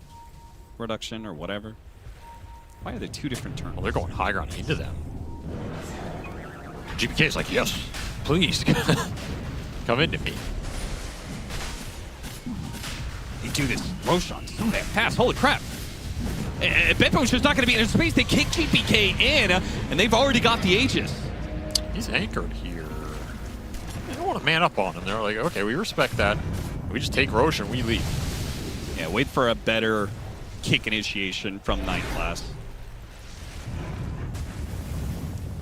reduction, or whatever. Why are there 2 different terms? Well, they're going high ground into them. GPK is like, yes, please. Come into me. They do this Roshan. So they pass. Holy crap. BetBoom's just not going to be in space. They kick GPK in, and they've already got the Aegis. He's anchored here. They don't want to man up on him. They're like, okay, we respect that. We just take Roshan, we leave. Yeah, wait for a better kick initiation from 9 class.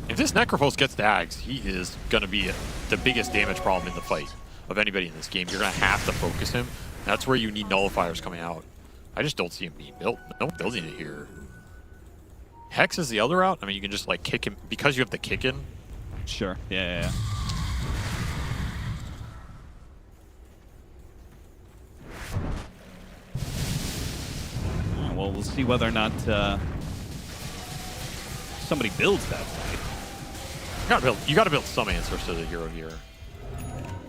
If this Necrophos gets Dags, he is going to be the biggest damage problem in the fight of anybody in this game. You're going to have to focus him. That's where you need nullifiers coming out. I just don't see him being built. No building it here. Hex is the other route. I mean, you can just like kick him because you have the kick in. Sure. Yeah. Well, we'll see whether or not somebody builds that fight. You gotta build some answers to the hero here.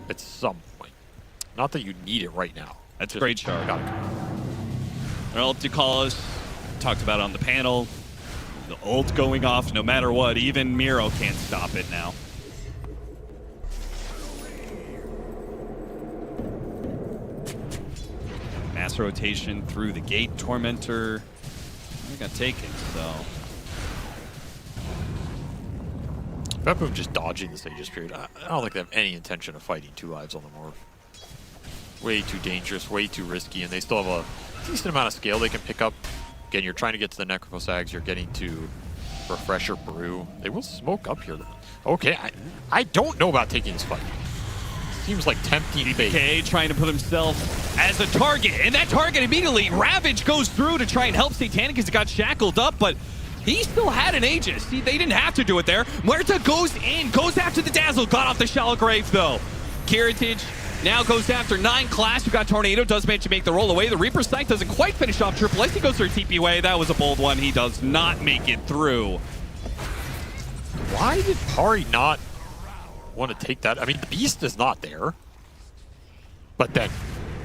At some point. Not that you need it right now. That's a great shard. Well, Ducalis talked about it on the panel. The ult going off no matter what. Even Miro can't stop it now. Mass rotation through the gate. Tormentor. They got taken, so. BetBoom just dodging the Aegis period. I don't think they have any intention of fighting 2 lives on the Morph. Way too dangerous, way too risky, and they still have a decent amount of scale they can pick up. Again, you're trying to get to the Necrophosags, you're getting to Refresher Brew. They will smoke up here. Okay, I don't know about taking this fight. Seems like tempting bait. Okay, trying to put himself as a target, and that target immediately, Ravage goes through to try and help Satanic as he got shackled up, but he still had an Aegis. See, they didn't have to do it there. Muerta goes in, goes after the Dazzle, got off the Shallow Grave though. Kiritage now goes after 9 Clash, who got Tornado, does manage to make the roll away. The Reaper's Sight doesn't quite finish off Triple S. He goes for a TP away. That was a bold one. He does not make it through. Why did Pari not want to take that? I mean, the Beast is not there. But then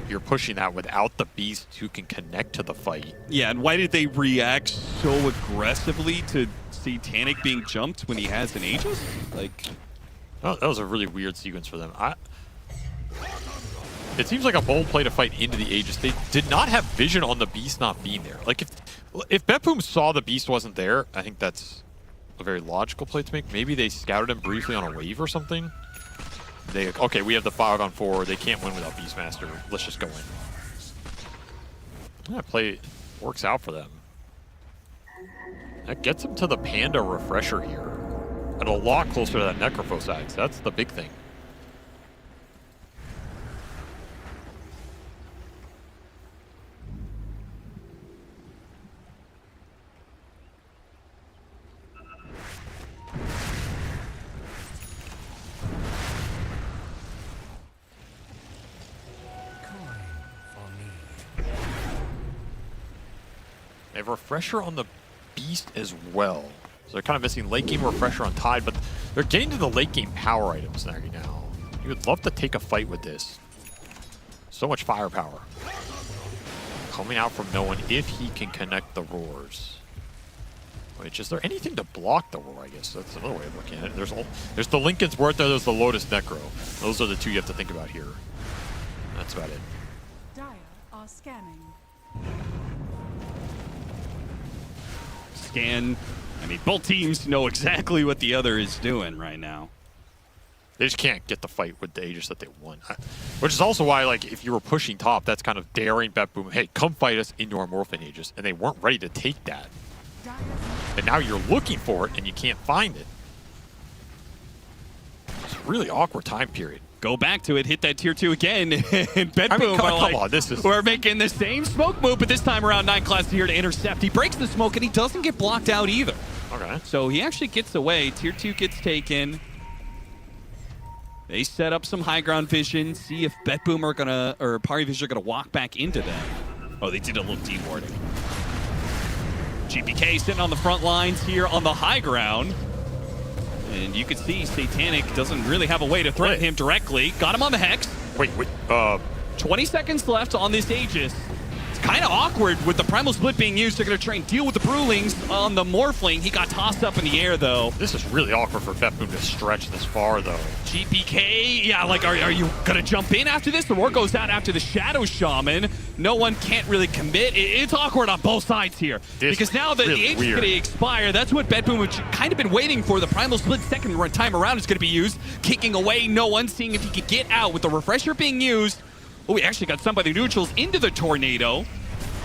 you're pushing that without the Beast who can connect to the fight. Yeah, and why did they react so aggressively to Satanic being jumped when he has an Aegis? Like, oh, that was a really weird sequence for them. It seems like a bold play to fight into the Aegis. They did not have vision on the Beast not being there. Like, if BetBoom saw the Beast wasn't there, I think that's a very logical play to make. Maybe they scouted him briefly on a wave or something. Okay, we have the Fog on 4. They can't win without Beastmaster. Let's just go in. That play works out for them. That gets them to the Panda Refresher here. And a lot closer to that Necrophosax. That's the big thing. They have Refresher on the Beast as well. So they're kind of missing late game Refresher on Tide, but they're getting to the late game power items now. You would love to take a fight with this. So much firepower. Coming out from no one if he can connect the roars. Which, is there anything to block the roar, I guess? That's another way of looking at it. There's the Lincoln's Worth there, there's the Lotus Necro. Those are the 2 you have to think about here. That's about it. Dire are scanning. scan. I mean, both teams know exactly what the other is doing right now. They just can't get the fight with the Aegis that they want. Which is also why, like, if you were pushing top, that's kind of daring BetBoom, hey, come fight us into our Morphin Aegis. And they weren't ready to take that. And now you're looking for it and you can't find it. It's a really awkward time period. Go back to it, hit that tier 2 again, and BetBoom come on, this is... We're making the same smoke move, but this time around 9 class here to intercept. He breaks the smoke and he doesn't get blocked out either. Okay. So he actually gets away. Tier 2 gets taken. They set up some high ground vision, see if BetBoom are gonna, or PARIVISION are gonna walk back into them. Oh, they did a little dewarding. GPK sitting on the front lines here on the high ground. And you can see Satanic doesn't really have a way to threaten him directly. Got him on the Hex. Wait. 20 seconds left on this Aegis. It's kind of awkward with the Primal Split being used. They're going to try and deal with the Brewlings on the Morphling. He got tossed up in the air, though. This is really awkward for BetBoom to stretch this far, though. GPK, yeah, like, are you going to jump in after this? The war goes out after the Shadow Shaman. No one can't really commit. It's awkward on both sides here. Because now that the Aegis is going to expire, that's what BetBoom has kind of been waiting for. The Primal Split second time around is going to be used. Kicking away no one, seeing if he could get out with the Refresher being used. Oh, we actually got somebody neutrals into the Tornado.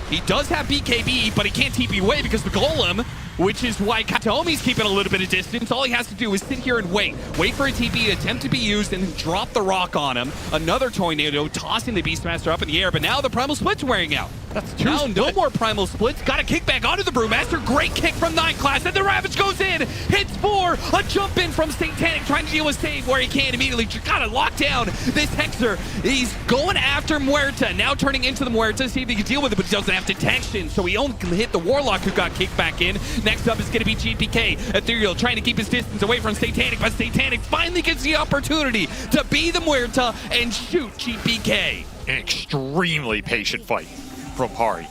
He does have BKB, but he can't TP away because the Golem, which is why Kataomi's keeping a little bit of distance. All he has to do is sit here and wait. Wait for a TP, attempt to be used, and then drop the rock on him. Another Tornado tossing the Beastmaster up in the air, but now the Primal Split's wearing out. Now no more Primal Splits. Got a kick back onto the Brewmaster. Great kick from 9 class, and the Ravage goes in. Hits 4. A jump in from Satanic, trying to deal with save where he can immediately. Gotta lock down this Hexer. He's going after Muerta. Now turning into the Muerta, see if he can deal with it, but he doesn't have detection. So he only can hit the Warlock who got kicked back in. Next up is going to be GPK. Ethereal trying to keep his distance away from Satanic, but Satanic finally gets the opportunity to be the Muerta and shoot GPK. An extremely patient fight from Pari.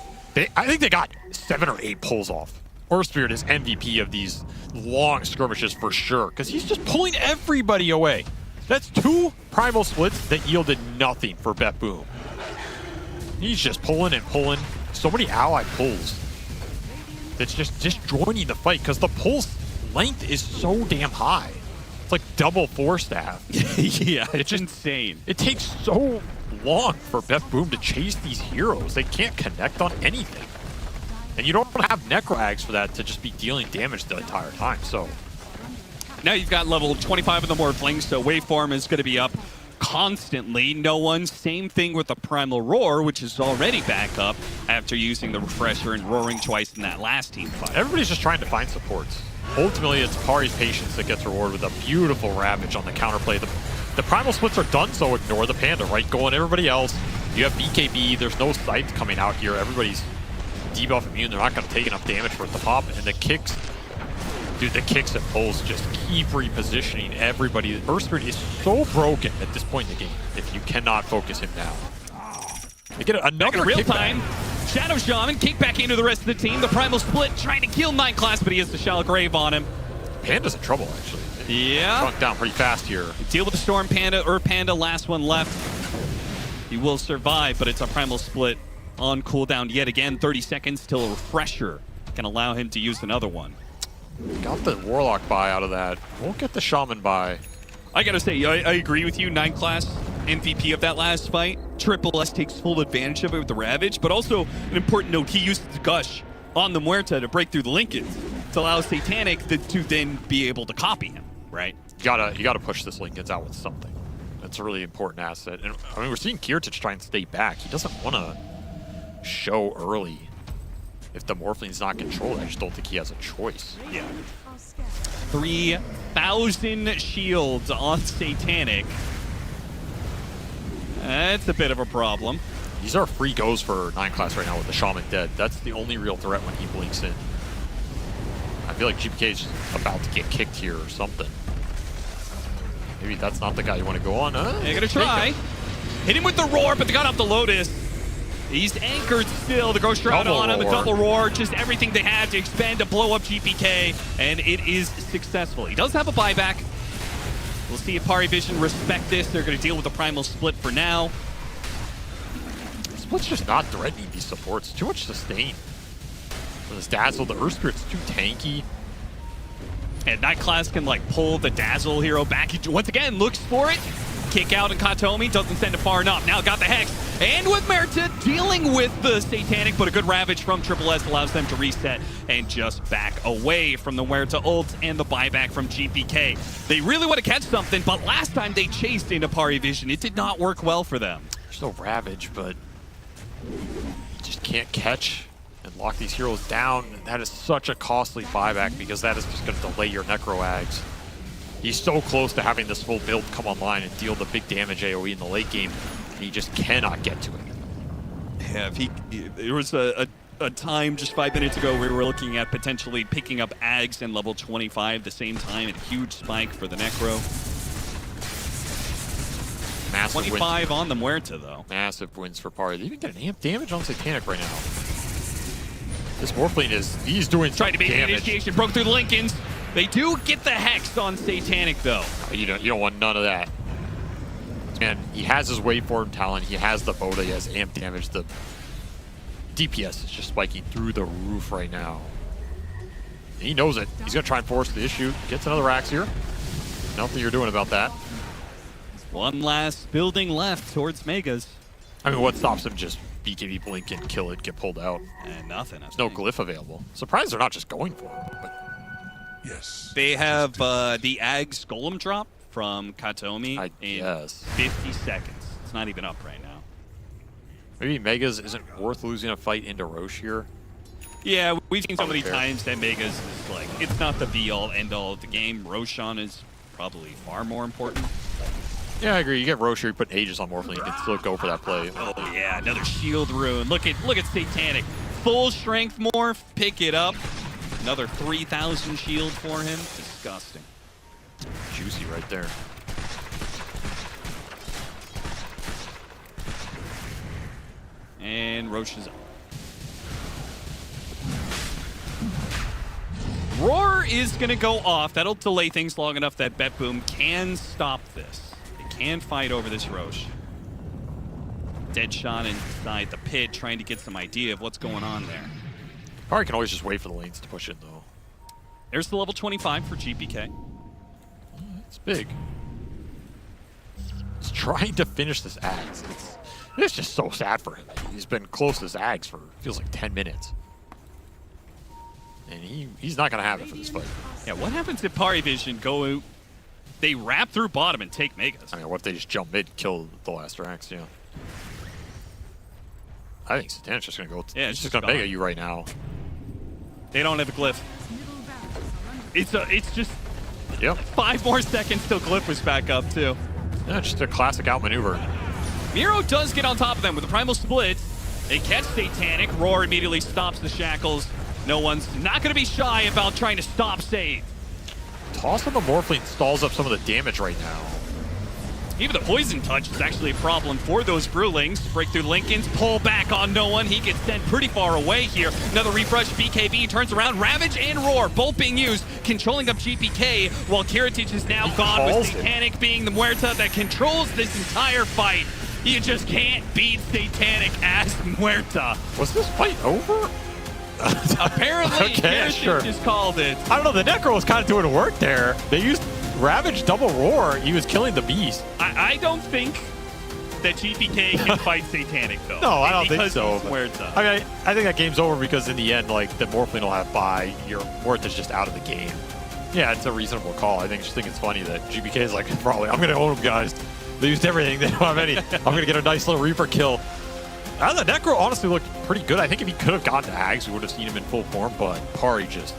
I think they got 7 or 8 pulls off. Earthspirit is MVP of these long skirmishes for sure, because he's just pulling everybody away. That's 2 Primal Splits that yielded nothing for BetBoom. He's just pulling and pulling. So many ally pulls. That's just joining the fight, because the pulse length is so damn high. like double 4-staff. Yeah, it's just insane. It takes so long for BetBoom to chase these heroes. They can't connect on anything. And you don't have Necroags for that to just be dealing damage the entire time, so. Now you've got level 25 of the Morphling, so waveform is going to be up constantly. No one, same thing with the Primal Roar, which is already back up after using the Refresher and roaring twice in that last team fight. Everybody's just trying to find supports. Ultimately, it's Pari's patience that gets rewarded with a beautiful Ravage on the counterplay. The Primal splits are done, so ignore the Panda, right? Go on everybody else. You have BKB, there's no Scythe coming out here. Everybody's debuff immune, they're not going to take enough damage for it to pop. And the kicks, dude, the kicks and pulls just keep repositioning everybody. Earthspirit is so broken at this point in the game if you cannot focus him now. They get another real kickback. time. Shadow Shaman kick back into the rest of the team. The Primal Split trying to kill 9 Class, but he has the Shallow Grave on him. Panda's in trouble, actually. Yeah. Shrunk down pretty fast here. Deal with the Storm Panda, Panda, last one left. He will survive, but it's a Primal Split on cooldown yet again. 30 seconds till a Refresher can allow him to use another one. Got the Warlock buy out of that. Won't get the Shaman buy. I gotta say, I agree with you. 9 Class MVP of that last fight. Triple S takes full advantage of it with the Ravage, but also an important note, he uses the Gush on the Muerta to break through the Lincolns to allow Satanic to then be able to copy him, right? You gotta push this Lincolns out with something. That's a really important asset. And I mean, we're seeing Kirtich try and stay back. He doesn't want to show early. If the Morphling's not controlled, I just don't think he has a choice. Yeah. 3,000 shields on Satanic. That's a bit of a problem. These are free goes for 9 Class right now with the Shaman dead. That's the only real threat when he blinks in. I feel like GPK is about to get kicked here or something. Maybe that's not the guy you want to go on. They're gonna try. Hit him with the Roar, but they got off the Lotus. He's anchored still. The Ghost Shroud on him, the double roar, just everything they had to expand to blow up GPK, and it is successful. He does have a buyback. We'll see if PARIVISION respect this. They're going to deal with the Primal Split for now. Split's just not threatening these supports. Too much sustain. For this Dazzle, the Earth Spirit's too tanky. And 9 Class can like pull the Dazzle hero back. He once again looks for it. Kick out and Katomi doesn't send it far enough. Now got the Hex. And with Merta dealing with the Satanic, but a good Ravage from Triple S allows them to reset and just back away from the Muerta ult and the buyback from GPK. They really want to catch something, but last time they chased into PARIVISION, it did not work well for them. There's no Ravage, but you just can't catch and lock these heroes down. And that is such a costly buyback because that is just going to delay your Necroags. He's so close to having this full build come online and deal the big damage AoE in the late game, and he just cannot get to it. Yeah, there was a time just 5 minutes ago we were looking at potentially picking up Ags and level 25 at the same time, and a huge spike for the Necro. Massive 25 on the Muerta, though. Massive wins for Pari. They even get an amp damage on Satanic right now. This Morphling he's doing Trying to make damage. an initiation, broke through the Lincolns. They do get the Hex on Satanic, though. You don't want none of that. Man, he has his waveform talent. He has the Boda. He has amp damage. The DPS is just spiking through the roof right now. And he knows it. He's going to try and force the issue. Gets another Axe here. Nothing you're doing about that. One last building left towards Megas. I mean, what stops him? Just BKB blink and kill it, get pulled out. And nothing. There's no glyph available. Surprised they're not just going for him. But yes. They have the Ags Golem drop from Katomi in 50 seconds. It's not even up right now. Maybe Megas isn't worth losing a fight into Roche here. Yeah, we've seen so many times that Megas is like, it's not the be-all, end-all of the game. Roshan is probably far more important. Yeah, I agree. You get Roche here, you put Aegis on Morphling, you can still go for that play. Oh yeah, another shield rune. Look at Satanic. Full strength morph, pick it up. Another 3,000 shield for him. Disgusting. Juicy right there. And Roche is up. Roar is going to go off. That'll delay things long enough that BetBoom can stop this. They can fight over this Roche. Deadshot inside the pit, trying to get some idea of what's going on there. Pari can always just wait for the lanes to push in, though. There's the level 25 for GPK. It's big. He's trying to finish this Axe. It's just so sad for him. He's been close to this Axe for, feels like 10 minutes. And he's not going to have it for this fight. Yeah, what happens if PARIVISION go... They wrap through bottom and take Megas? I mean, what if they just jump mid, kill the last Axe, yeah. I think Satanic's just going to go... Yeah, it's just going to Mega you right now. They don't have a Glyph. It's just... Yep. 5 more seconds till Glyph was back up, too. Yeah, just a classic outmaneuver. Miro does get on top of them with a Primal Split. They catch Satanic. Roar immediately stops the shackles. No one's not going to be shy about trying to stop Save. Toss on the Morphling stalls up some of the damage right now. Even the Poison Touch is actually a problem for those Brewlings. Break through Lincolns, pull back on no one. He gets sent pretty far away here. Another refresh, BKB turns around. Ravage and Roar both being used, controlling up GPK, while Kiritich is now gone with Satanic being the Muerta that controls this entire fight. You just can't beat Satanic as Muerta. Was this fight over? Apparently, okay, sure. just called it. I don't know, the Necro was kind of doing work there. They used Ravage double Roar. He was killing the beast. I don't think that GPK can fight Satanic, though. No, I don't think so. Muerta. I mean, I think that game's over because in the end, like, the Morphling will have bye. Your Muerta's just out of the game. Yeah, it's a reasonable call. I just think it's funny that GPK is like, probably, I'm going to own them, guys. They used everything. They don't have any. I'm going to get a nice little Reaper kill. And the Necro honestly looked pretty good. I think if he could have gotten to Ags, we would have seen him in full form, but Pari just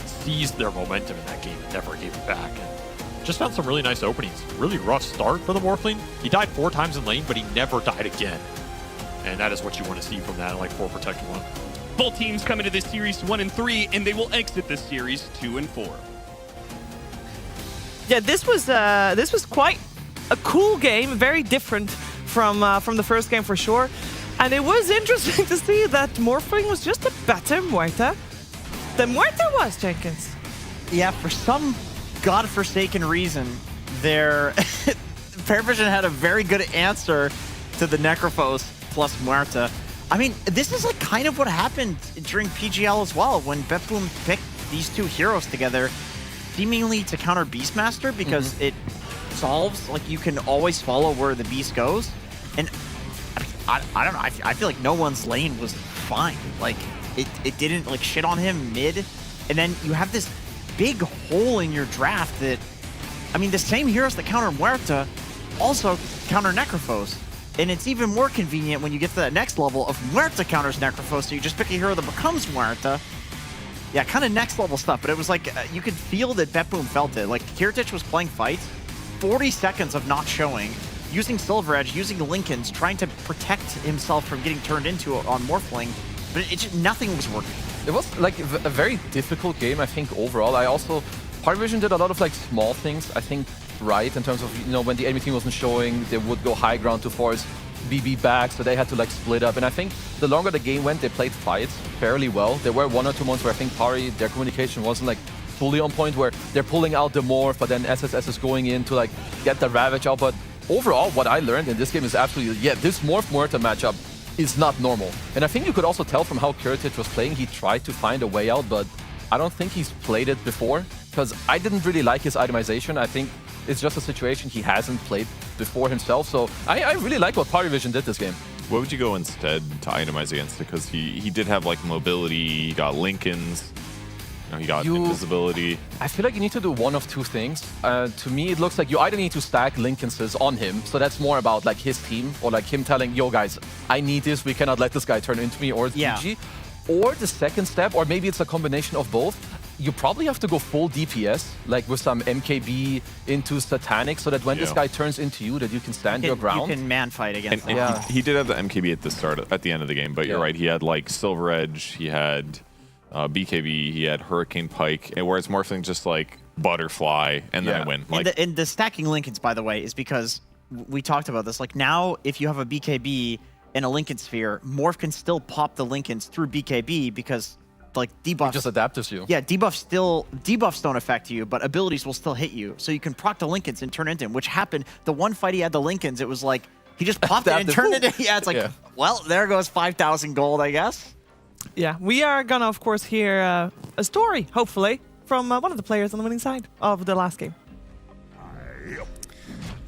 seized their momentum in that game and never gave it back. And just found some really nice openings. Really rough start for the Morphling. He died 4 times in lane, but he never died again. And that is what you want to see from that in like 4 Protect 1. Both teams come into this series 1-3, and they will exit this series 2-4. Yeah, this was quite a cool game, very different from the first game for sure. And it was interesting to see that Morphling was just a better Muerta than Muerta was, Jenkins. Yeah, for some godforsaken reason, their PARIVISION had a very good answer to the Necrophos plus Muerta. I mean, this is like kind of what happened during PGL as well, when BetBoom picked these 2 heroes together, seemingly to counter Beastmaster, because it solves, like, you can always follow where the beast goes. And I don't know, I feel like no one's lane was fine. Like, it didn't, like, shit on him mid. And then you have this big hole in your draft that, I mean, the same heroes that counter Muerta also counter Necrophos. And it's even more convenient when you get to that next level of Muerta counters Necrophos, so you just pick a hero that becomes Muerta. Yeah, kind of next level stuff, but it was like, you could feel that BetBoom felt it. Like, Kiritich was playing fights, 40 seconds of not showing, using Silver Edge, using Lincolns, trying to protect himself from getting turned into on Morphling, but it just, nothing was working. It was like a very difficult game, I think, overall. PARIVISION did a lot of like small things, I think, right, in terms of, you know, when the enemy team wasn't showing, they would go high ground to force BB back, so they had to like split up. And I think the longer the game went, they played fights fairly well. There were 1 or 2 months where I think Pari, their communication wasn't like fully on point, where they're pulling out the Morph, but then SSS is going in to like get the Ravage out. But overall, what I learned in this game is absolutely, yeah, this Morph-Muerta matchup is not normal. And I think you could also tell from how Kiritich was playing, he tried to find a way out, but I don't think he's played it before, because I didn't really like his itemization. I think it's just a situation he hasn't played before himself, so I really like what PARIVISION did this game. What would you go instead to itemize against it? Because he did have like mobility, he got Lincolns, you know, he got invisibility. I feel like you need to do one of 2 things. To me, it looks like you either need to stack Lincoln's on him, so that's more about like his team, or like him telling, yo guys, I need this, we cannot let this guy turn into me, or PG. Or the second step, or maybe it's a combination of both, you probably have to go full DPS, like with some MKB into Satanic, so that when this guy turns into you, that you can stand your ground. You can man fight against him. And he did have the MKB at the start, at the end of the game, but you're right, he had like Silver Edge, he had BKB, he had Hurricane Pike, and whereas Morphling just like Butterfly, and then I win. Like, and the stacking Lincolns, by the way, is because we talked about this. Like, now, if you have a BKB in a Lincoln Sphere, Morph can still pop the Lincolns through BKB because, like, debuffs... It just adapts you. Yeah, debuffs don't affect you, but abilities will still hit you. So you can proc the Lincolns and turn into him, which happened. The one fight he had the Lincolns, it was like, he just popped it and turned it into... Yeah, it's like, well, there goes 5,000 gold, I guess. Yeah, we are gonna, of course, hear a story, hopefully, from one of the players on the winning side of the last game.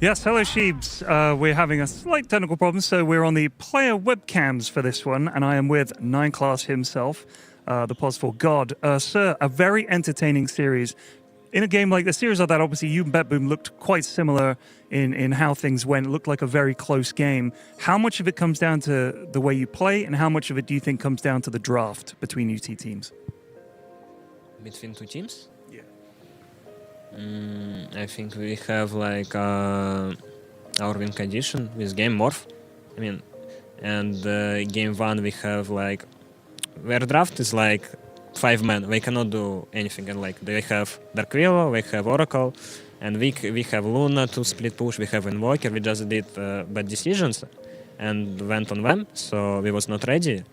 Yes, hello Sheebs. We're having a slight technical problem, so we're on the player webcams for this one, and I am with 9class himself, the POS4 God. Sir, a very entertaining series. In a game like the series like that, obviously you and BetBoom looked quite similar in how things went. It looked like a very close game. How much of it comes down to the way you play, and how much of it do you think comes down to the draft between you two teams? Between two teams? Yeah. I think we have like our win condition with game morph. I mean, and game 1 we have like their draft is like 5 men. They cannot do anything, and like they have Dark Willow, they have Oracle, and we have Luna to split push. We have Invoker. We just did bad decisions and went on them, so we was not ready.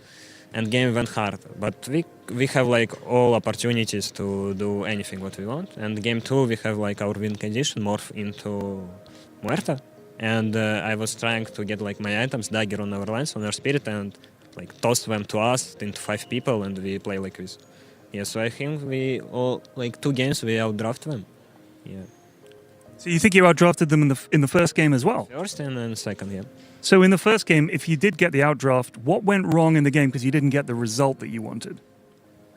And game went hard, but we have like all opportunities to do anything what we want. And game 2 we have like our win condition morph into Muerta, and I was trying to get like my items dagger on our lines on our spirit and like toss them to us into 5 people, and we play like this. Yeah, so I think we all like 2 games we outdraft them. Yeah. So you think you outdrafted them in the first game as well? First and then second, yeah. So in the first game, if you did get the outdraft, what went wrong in the game because you didn't get the result that you wanted?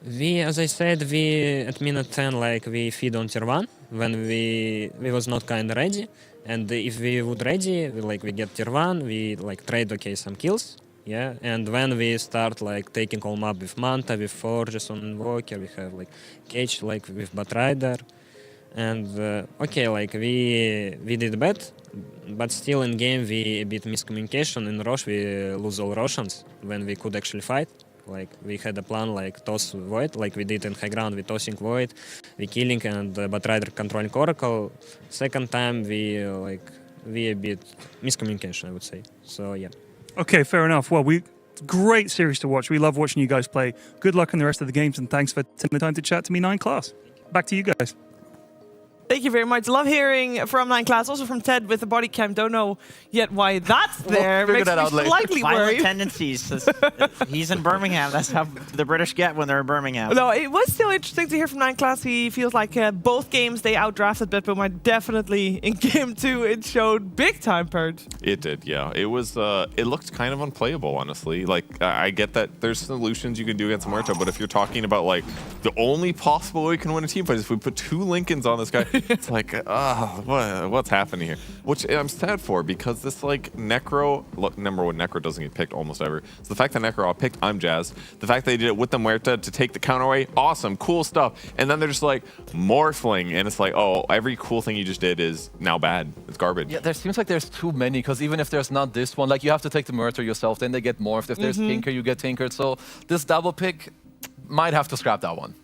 We, as I said, we at minute 10 like we feed on tier 1 when we was not kind of ready, and if we would ready, we get tier 1, we like trade some kills, yeah, and when we start like taking all map with Manta, with Forges on Invoker, we have like Cage like with Batrider, and okay, like we did bad, but still in game we a bit miscommunication. In Rosh we lose all Roshans when we could actually fight. Like we had a plan like toss Void, like we did in high ground, we tossing Void, we killing and Batrider controlling Oracle. Second time we a bit miscommunication, I would say. So yeah. Okay, fair enough. Well, great series to watch. We love watching you guys play. Good luck in the rest of the games, and thanks for taking the time to chat to me, 9class. Back to you guys. Thank you very much. Love hearing from 9class, also from Ted with the body cam. Don't know yet why that's there. We'll Makes that out me slightly Violent worried. tendencies. He's in Birmingham. That's how the British get when they're in Birmingham. No, it was still interesting to hear from 9class. He feels like both games they outdrafted BetBoom. I definitely in game 2 it showed big time, Purge. It did, yeah. It was. It looked kind of unplayable, honestly. Like I get that there's solutions you can do against Muerta, but if you're talking about like the only possible way we can win a team fight is if we put 2 Lincolns on this guy, it's like, what's happening here? Which I'm sad for, because this like Necro. Look, number 1, Necro doesn't get picked almost ever. So the fact that Necro got picked, I'm jazzed. The fact they did it with the Muerta to take the counter away, awesome, cool stuff. And then they're just like morphling, and it's like, oh, every cool thing you just did is now bad. It's garbage. Yeah, there seems like there's too many, because even if there's not this one, like you have to take the Murder yourself, then they get morphed. If there's Tinker, you get Tinkered. So this double pick might have to scrap that one.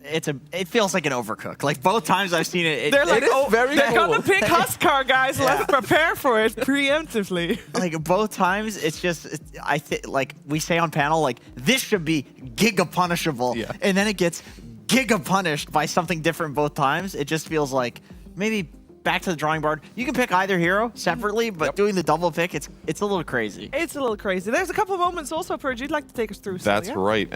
It feels like an overcook. Like both times I've seen it. They're like, very they're cool. gonna pick Huskar, guys. Let's prepare for it preemptively. Like both times, it's just I think like we say on panel, like this should be giga punishable, and then it gets giga punished by something different both times. It just feels like maybe back to the drawing board. You can pick either hero separately, but doing the double pick, it's a little crazy. It's a little crazy. There's a couple of moments also, Purge, you'd like to take us through. That's right.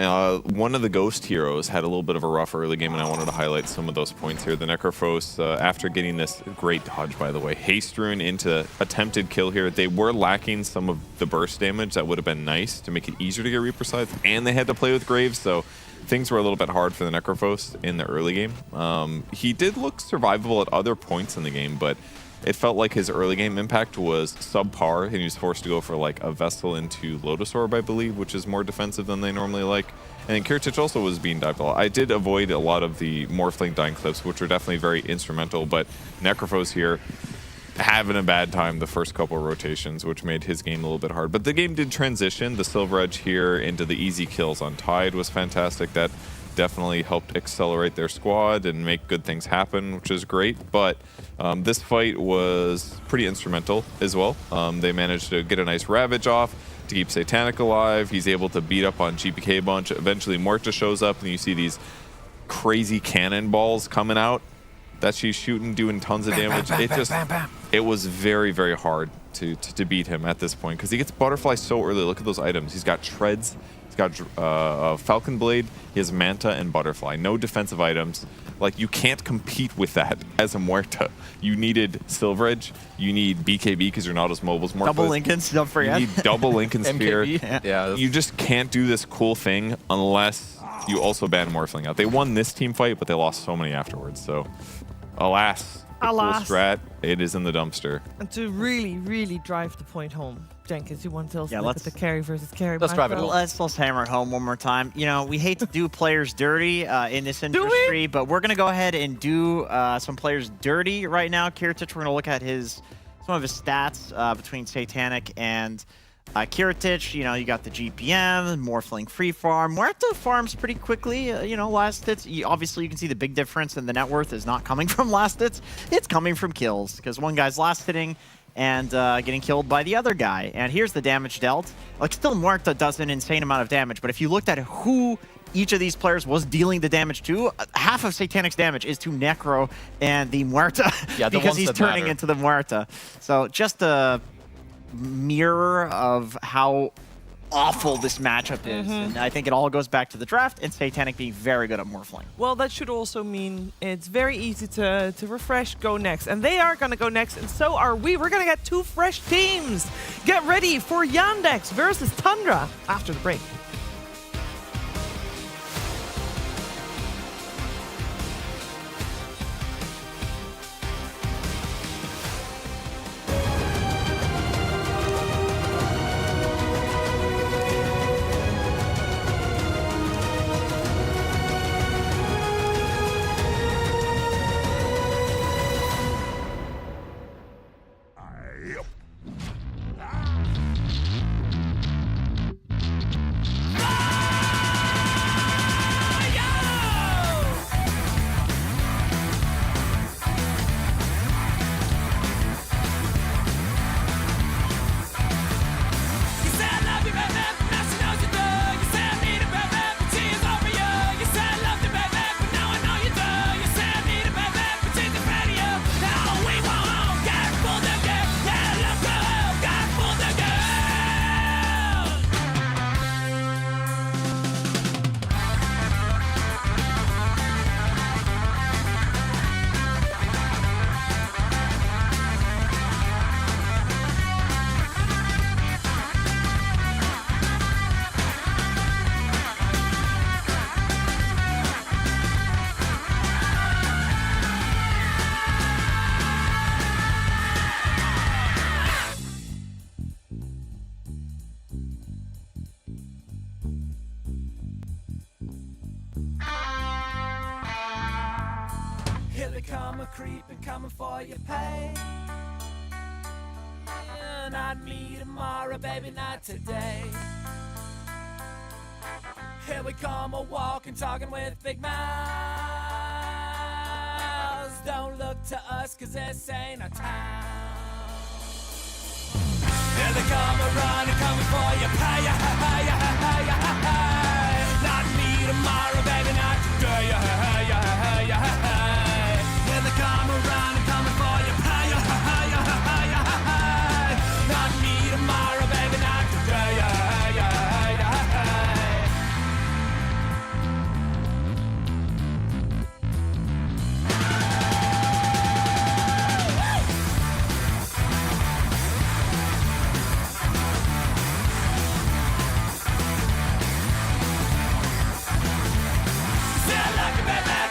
One of the Ghost heroes had a little bit of a rough early game, and I wanted to highlight some of those points here. The Necrophos, after getting this great dodge, by the way, Haste Rune into attempted kill here, they were lacking some of the burst damage that would have been nice to make it easier to get Reaper Scythe, and they had to play with Graves, so things were a little bit hard for the Necrophos in the early game. He did look survivable at other points in the game, but it felt like his early game impact was subpar, and he was forced to go for like a Vessel into Lotus Orb, I believe, which is more defensive than they normally like. And then Kiritich also was being dived a lot. I did avoid a lot of the Morphling dying clips, which were definitely very instrumental, but Necrophos here having a bad time the first couple of rotations, which made his game a little bit hard. But the game did transition. The Silver Edge here into the easy kills on Tide was fantastic. That definitely helped accelerate their squad and make good things happen, which is great. But this fight was pretty instrumental as well. They managed to get a nice Ravage off to keep Satanic alive. He's able to beat up on GPK a bunch. Eventually Morta shows up, and you see these crazy cannonballs coming out. that she's shooting, doing tons of damage. It was very, very hard to beat him at this point because he gets butterfly so early. Look at those items. He's got treads. He's got Falcon Blade. He has Manta and Butterfly. No defensive items. Like, you can't compete with that as a Muerta. You needed Silver Edge. You need BKB because you're not as mobile as Muerta. Double Lincolns, don't forget. You need double Lincoln Spear. Yeah. You just can't do this cool thing unless you also ban Morphling out. They won this team fight, but they lost so many afterwards. So, alas. The cool strat, it is in the dumpster. And to really, really drive the point home, Jenkins, you want to tell us look at the carry versus carry? Let's drive it home. Let's hammer it home one more time. You know, we hate to do players dirty in this industry, but we're going to go ahead and do some players dirty right now. Kiritich, we're going to look at some of his stats between Satanic and Kiritich. You know, you got the GPM, Morphling free farm. Muerta farms pretty quickly, you know, last hits. Obviously, you can see the big difference in the net worth is not coming from last hits. It's coming from kills because one guy's last hitting and getting killed by the other guy. And here's the damage dealt. Like, still Muerta does an insane amount of damage, but if you looked at who each of these players was dealing the damage to, half of Satanic's damage is to Necro and the Muerta because he's turning into the Muerta. So just a mirror of how awful this matchup is. And I think it all goes back to the draft and Satanic being very good at Morphling. Well, that should also mean it's very easy to refresh, go next. And they are going to go next, and so are we. We're going to get 2 fresh teams. Get ready for Yandex versus Tundra after the break. Here they come a creeping, coming for your pay. Not me tomorrow, baby, not today. Here we come a walking, talking with big mouths. Don't look to us, cause this ain't our town. Here they come a running, coming for your pay. Not me tomorrow, baby, not today. Here they come around and coming for your pay. Not me tomorrow, baby, not today. Say I love you, baby.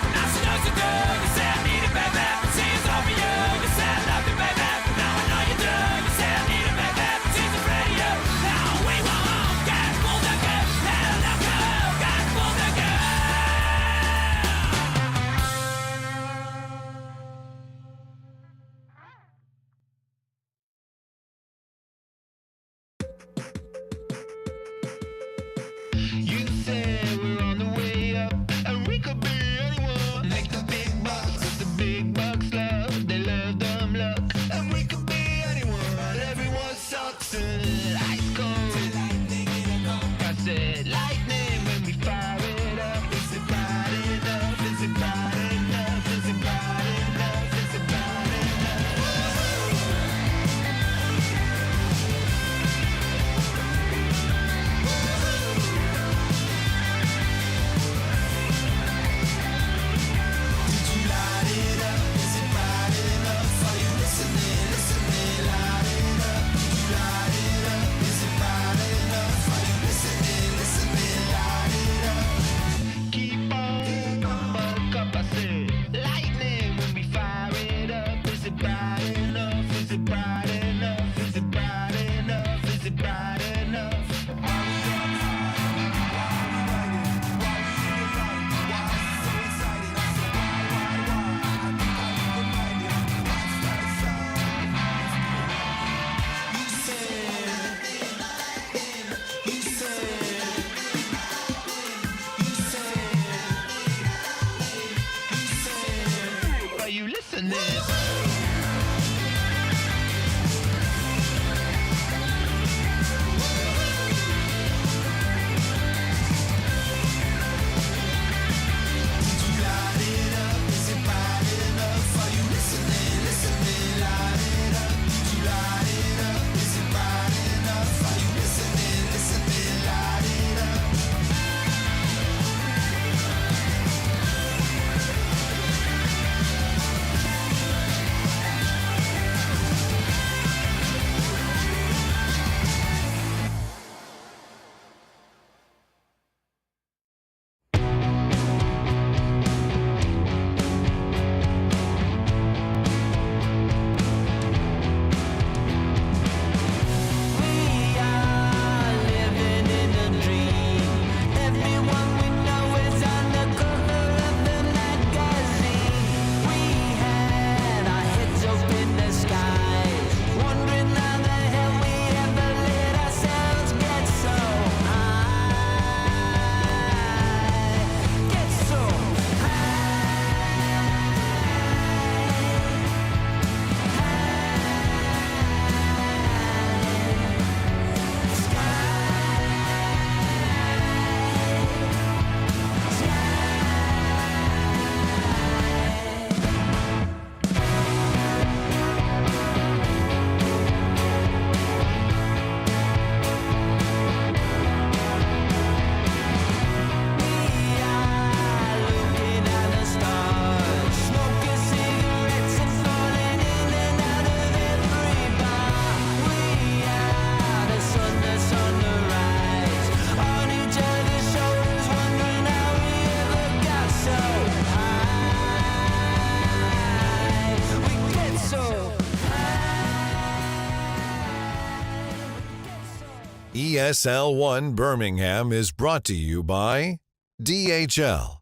ESL One Birmingham is brought to you by DHL.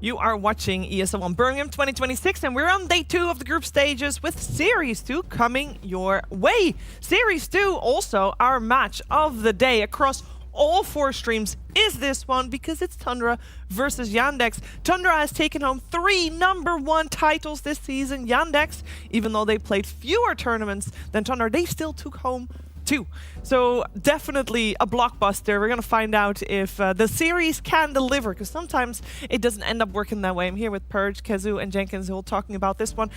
You are watching ESL One Birmingham 2026, and we're on day 2 of the group stages with Series 2 coming your way. Series 2, also our match of the day across all 4 streams, is this one because it's Tundra versus Yandex. Tundra has taken home 3 #1 titles this season. Yandex, even though they played fewer tournaments than Tundra, they still took home 2. So definitely a blockbuster. We're going to find out if the series can deliver, because sometimes it doesn't end up working that way. I'm here with Purge, Kezu, and Jenkins, who are talking about this one.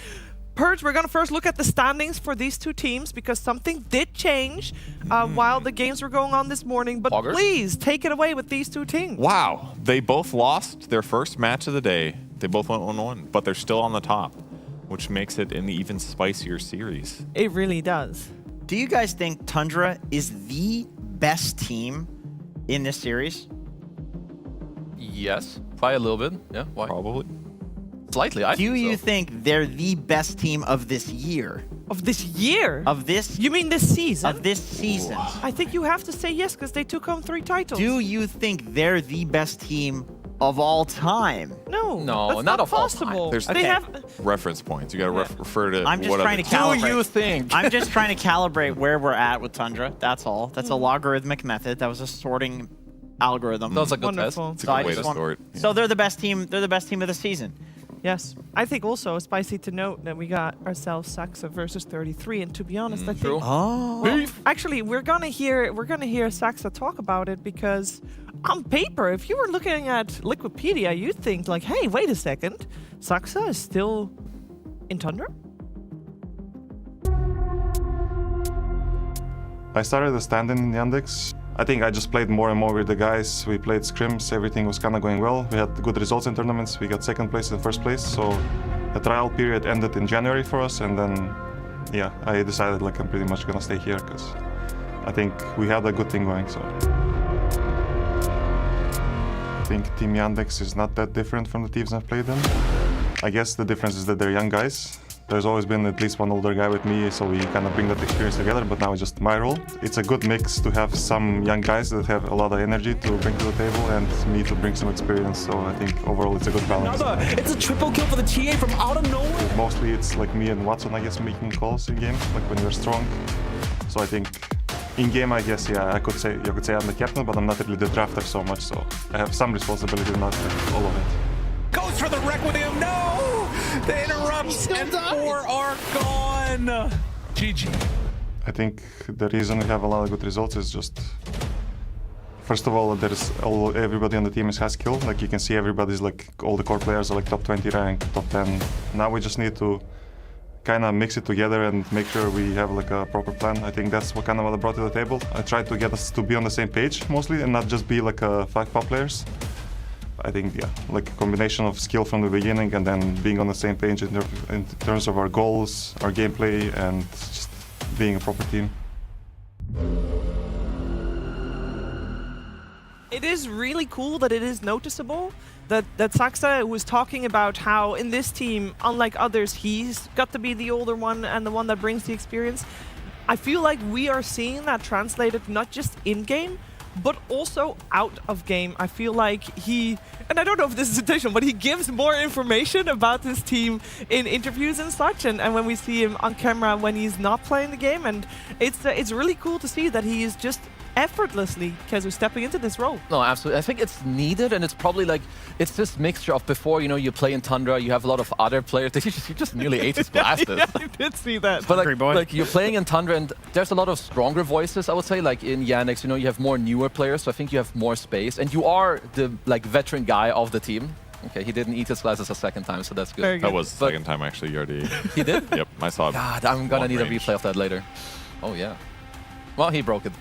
Purge, we're going to first look at the standings for these 2 teams, because something did change while the games were going on this morning. But please, take it away with these 2 teams. Wow. They both lost their first match of the day. They both went 1-1, but they're still on the top, which makes it an even spicier series. It really does. Do you guys think Tundra is the best team in this series? Yes, by a little bit. Yeah, why? Probably. Slightly, I think Do you so. think they're the best team of this year? Of this year? Of this? You mean this season? Of this season. I think you have to say yes, because they took home 3 titles. Do you think they're the best team of all time? No, No, that's not not of all possible. There's They have reference points. You got to refer to I'm just what trying to other- calibrate. Do you think? I'm just trying to calibrate where we're at with Tundra. That's all. That's a logarithmic method. That was a sorting algorithm. That was a good test. Wonderful. It's a good way to sort. So they're the best team. They're the best team of the season. Yes. I think also spicy to note that we got ourselves Saxa versus 33, and to be honest, I think True. Oh. well, actually we're gonna hear Saxa talk about it, because on paper, if you were looking at Liquipedia, you'd think like, hey, wait a second, Saxa is still in Tundra? I started as stand-in in Yandex. I think I just played more and more with the guys. We played scrims, everything was kind of going well. We had good results in tournaments. We got 2nd place and 1st place. So the trial period ended in January for us, and then, yeah, I decided like I'm pretty much gonna stay here because I think we had a good thing going. So I think Team Yandex is not that different from the teams I've played in. I guess the difference is that they're young guys. There's always been at least one older guy with me, so we kind of bring that experience together, but now it's just my role. It's a good mix to have some young guys that have a lot of energy to bring to the table and me to bring some experience, so I think overall it's a good balance. It's a triple kill for the TA from out of nowhere. Mostly it's like me and Watson, I guess, making calls in game, like when we're strong. So I think in game, I guess, yeah, you could say I'm the captain, but I'm not really the drafter so much, so I have some responsibility, not all of it. Goes for the wreck with him. No! The interrupts and 4 are gone. GG. I think the reason we have a lot of good results is just, first of all, everybody on the team has skill. Like you can see, everybody's like, all the core players are like top 20 rank, top 10. Now we just need to kind of mix it together and make sure we have like a proper plan. I think that's what I brought to the table. I tried to get us to be on the same page mostly and not just be like 5 pop players. I think, yeah, like a combination of skill from the beginning and then being on the same page in terms of our goals, our gameplay, and just being a proper team. It is really cool that it is noticeable that Saxa was talking about how in this team, unlike others, he's got to be the older one and the one that brings the experience. I feel like we are seeing that translated not just in-game, but also out of game. I feel like he, and I don't know if this is intentional, but he gives more information about his team in interviews and such, and when we see him on camera when he's not playing the game, and it's really cool to see that he is just effortlessly, Kezu, stepping into this role. No, absolutely. I think it's needed, and it's probably like, it's this mixture of before, you know, you play in Tundra, you have a lot of other players. You just nearly ate his glasses. Yeah, I did see that. But like you're playing in Tundra, and there's a lot of stronger voices, I would say. Like in Yandex, you know, you have more newer players, so I think you have more space, and you are the like veteran guy of the team. Okay, he didn't eat his glasses a 2nd time, so that's good. Very good. That was the 2nd time actually. You already. He did? Yep, I saw it. God, I'm gonna need range. a replay of that later. Oh yeah. Well, he broke it.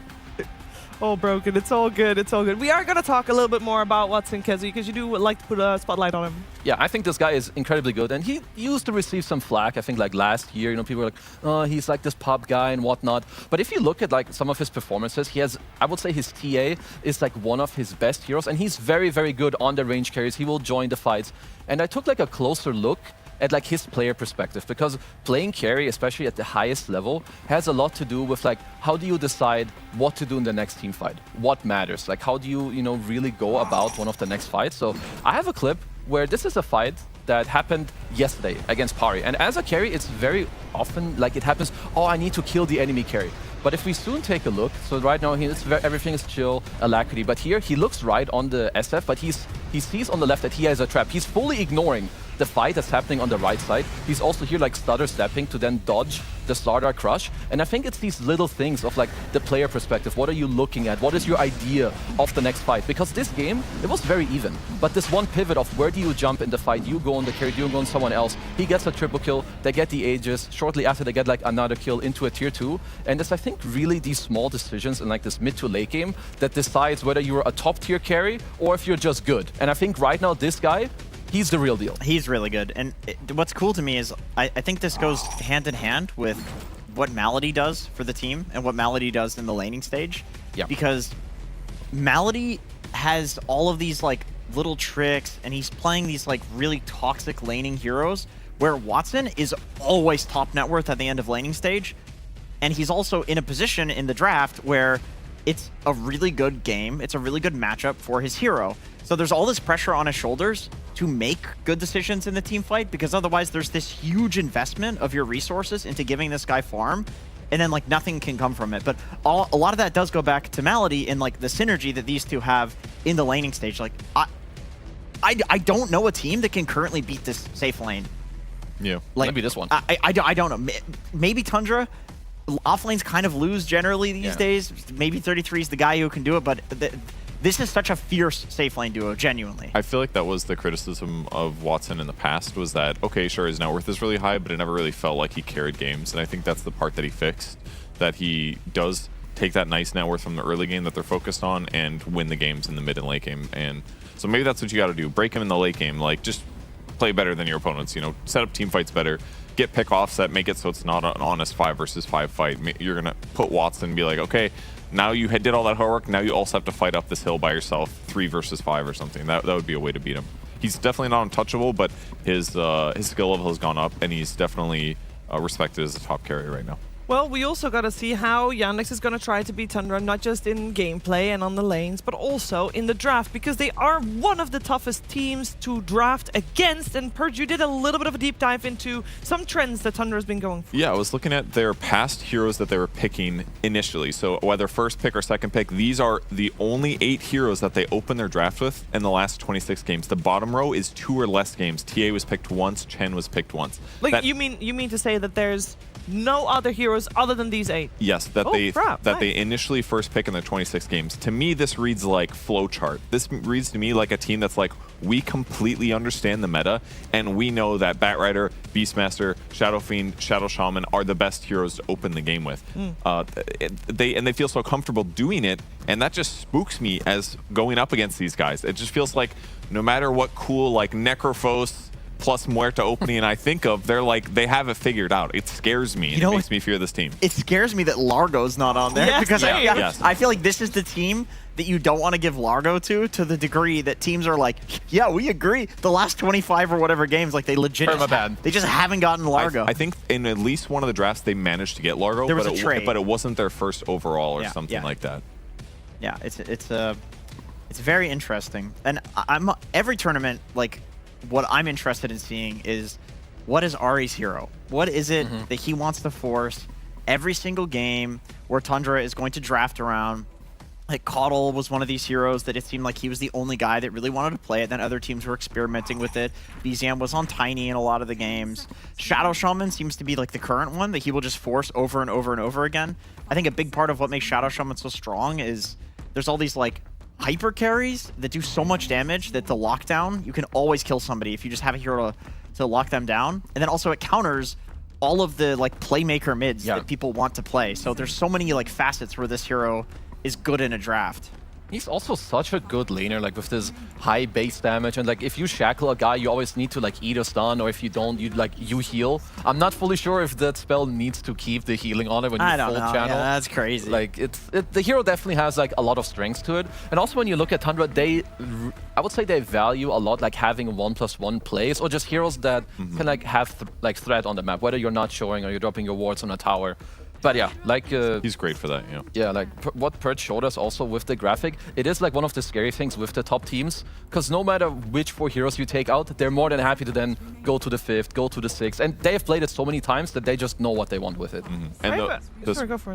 all broken. It's all good. It's all good. We are going to talk a little bit more about Watson Kezu because you do like to put a spotlight on him. Yeah, I think this guy is incredibly good, and he used to receive some flack. I think like last year, you know, people were like, "Oh, he's like this pop guy and whatnot." But if you look at like some of his performances, he has, I would say, his TA is like one of his best heroes, and he's very, very good on the range carries. He will join the fights, and I took like a closer look at like his player perspective, because playing carry, especially at the highest level, has a lot to do with like how do you decide what to do in the next team fight, what matters, like how do you really go about one of the next fights. So I have a clip where this is a fight that happened yesterday against Pari, and as a carry it's very often like it happens, oh, I need to kill the enemy carry. But if we soon take a look, so right now everything is chill, alacrity, but here he looks right on the SF, but he sees on the left that he has a trap. He's fully ignoring the fight that's happening on the right side. He's also here like stutter stepping to then dodge the Slardar crush. And I think it's these little things of like the player perspective. What are you looking at? What is your idea of the next fight? Because this game, it was very even. But this one pivot of where do you jump in the fight? You go on the carry, you go on someone else. He gets a triple kill, they get the Aegis. Shortly after they get like another kill into a tier 2. And it's I think really these small decisions in like this mid to late game that decides whether you're a top tier carry or if you're just good. And I think right now this guy, he's the real deal. He's really good. And what's cool to me is I think this goes hand in hand with what Malady does for the team and what Malady does in the laning stage. Yeah. Because Malady has all of these like little tricks, and he's playing these like really toxic laning heroes, where Watson is always top net worth at the end of laning stage. And he's also in a position in the draft where it's a really good game. It's a really good matchup for his hero. So there's all this pressure on his shoulders to make good decisions in the team fight, because otherwise there's this huge investment of your resources into giving this guy farm, and then like nothing can come from it. But a lot of that does go back to Malady and like the synergy that these two have in the laning stage. Like I don't know a team that can currently beat this safe lane. Yeah, like maybe this one. I don't know. Maybe Tundra. Offlanes kind of lose generally these days. Maybe 33 is the guy who can do it, but this is such a fierce safe lane duo, genuinely. I feel like that was the criticism of Watson in the past, was that, okay, sure, his net worth is really high, but it never really felt like he carried games. And I think that's the part that he fixed, that he does take that nice net worth from the early game that they're focused on and win the games in the mid and late game. And so maybe that's what you got to do. Break him in the late game. Like, just play better than your opponents. Set up team fights better. Get pick offs that make it so it's not an honest 5 versus 5 fight. You're going to put Watson and be like, okay, now you did all that hard work. Now you also have to fight up this hill by yourself, 3 versus 5 or something. That would be a way to beat him. He's definitely not untouchable, but his skill level has gone up, and he's definitely respected as a top carrier right now. Well, we also got to see how Yandex is going to try to beat Tundra, not just in gameplay and on the lanes, but also in the draft, because they are one of the toughest teams to draft against. And Purge, you did a little bit of a deep dive into some trends that Tundra has been going for. Yeah, I was looking at their past heroes that they were picking initially. So whether first pick or second pick, these are the only 8 heroes that they open their draft with in the last 26 games. The bottom row is 2 or less games. TA was picked once, Chen was picked once. Like, you mean to say that there's no other heroes other than these 8? Yes, that they initially first pick in their 26 games. To me, this reads like flowchart. This reads to me like a team that's like, we completely understand the meta, and we know that Batrider, Beastmaster, Shadow Fiend, Shadow Shaman are the best heroes to open the game with. They feel so comfortable doing it, and that just spooks me as going up against these guys. It just feels like no matter what cool like Necrophos plus Muerta opening I think of, they have it figured out. It scares me, and it makes me fear this team. It scares me that Largo's not on there, because I feel like this is the team that you don't want to give Largo to the degree that teams are like, yeah, we agree. The last 25 or whatever games, like they legit they just haven't gotten Largo. I think in at least one of the drafts they managed to get Largo, there was a trade, but it wasn't their first overall or something like that. Yeah, it's very interesting. And every tournament, like, what I'm interested in seeing is, what is Ari's hero? What is it that he wants to force every single game where Tundra is going to draft around? Like, Caudle was one of these heroes that it seemed like he was the only guy that really wanted to play it. Then other teams were experimenting with it. BZM was on Tiny in a lot of the games. Shadow Shaman seems to be like the current one that he will just force over and over and over again. I think a big part of what makes Shadow Shaman so strong is there's all these like hyper carries that do so much damage that the lockdown, you can always kill somebody if you just have a hero to lock them down. And then also it counters all of the like playmaker mids that people want to play. So there's so many like facets where this hero is good in a draft. He's also such a good laner, like with this high base damage, and like if you shackle a guy, you always need to like eat a stun, or if you don't, you heal. I'm not fully sure if that spell needs to keep the healing on it when you I don't full know. channel. Yeah, that's crazy. Like the hero definitely has like a lot of strengths to it, and also when you look at Tundra, I would say they value a lot like having 1+1 plays, or just heroes that can like have threat on the map, whether you're not showing or you're dropping your wards on a tower. But yeah, like he's great for that. Yeah. Yeah, like what Perch showed us also with the graphic, it is like one of the scary things with the top teams, because no matter which 4 heroes you take out, they're more than happy to then go to the 5th, go to the 6th, and they have played it so many times that they just know what they want with it. And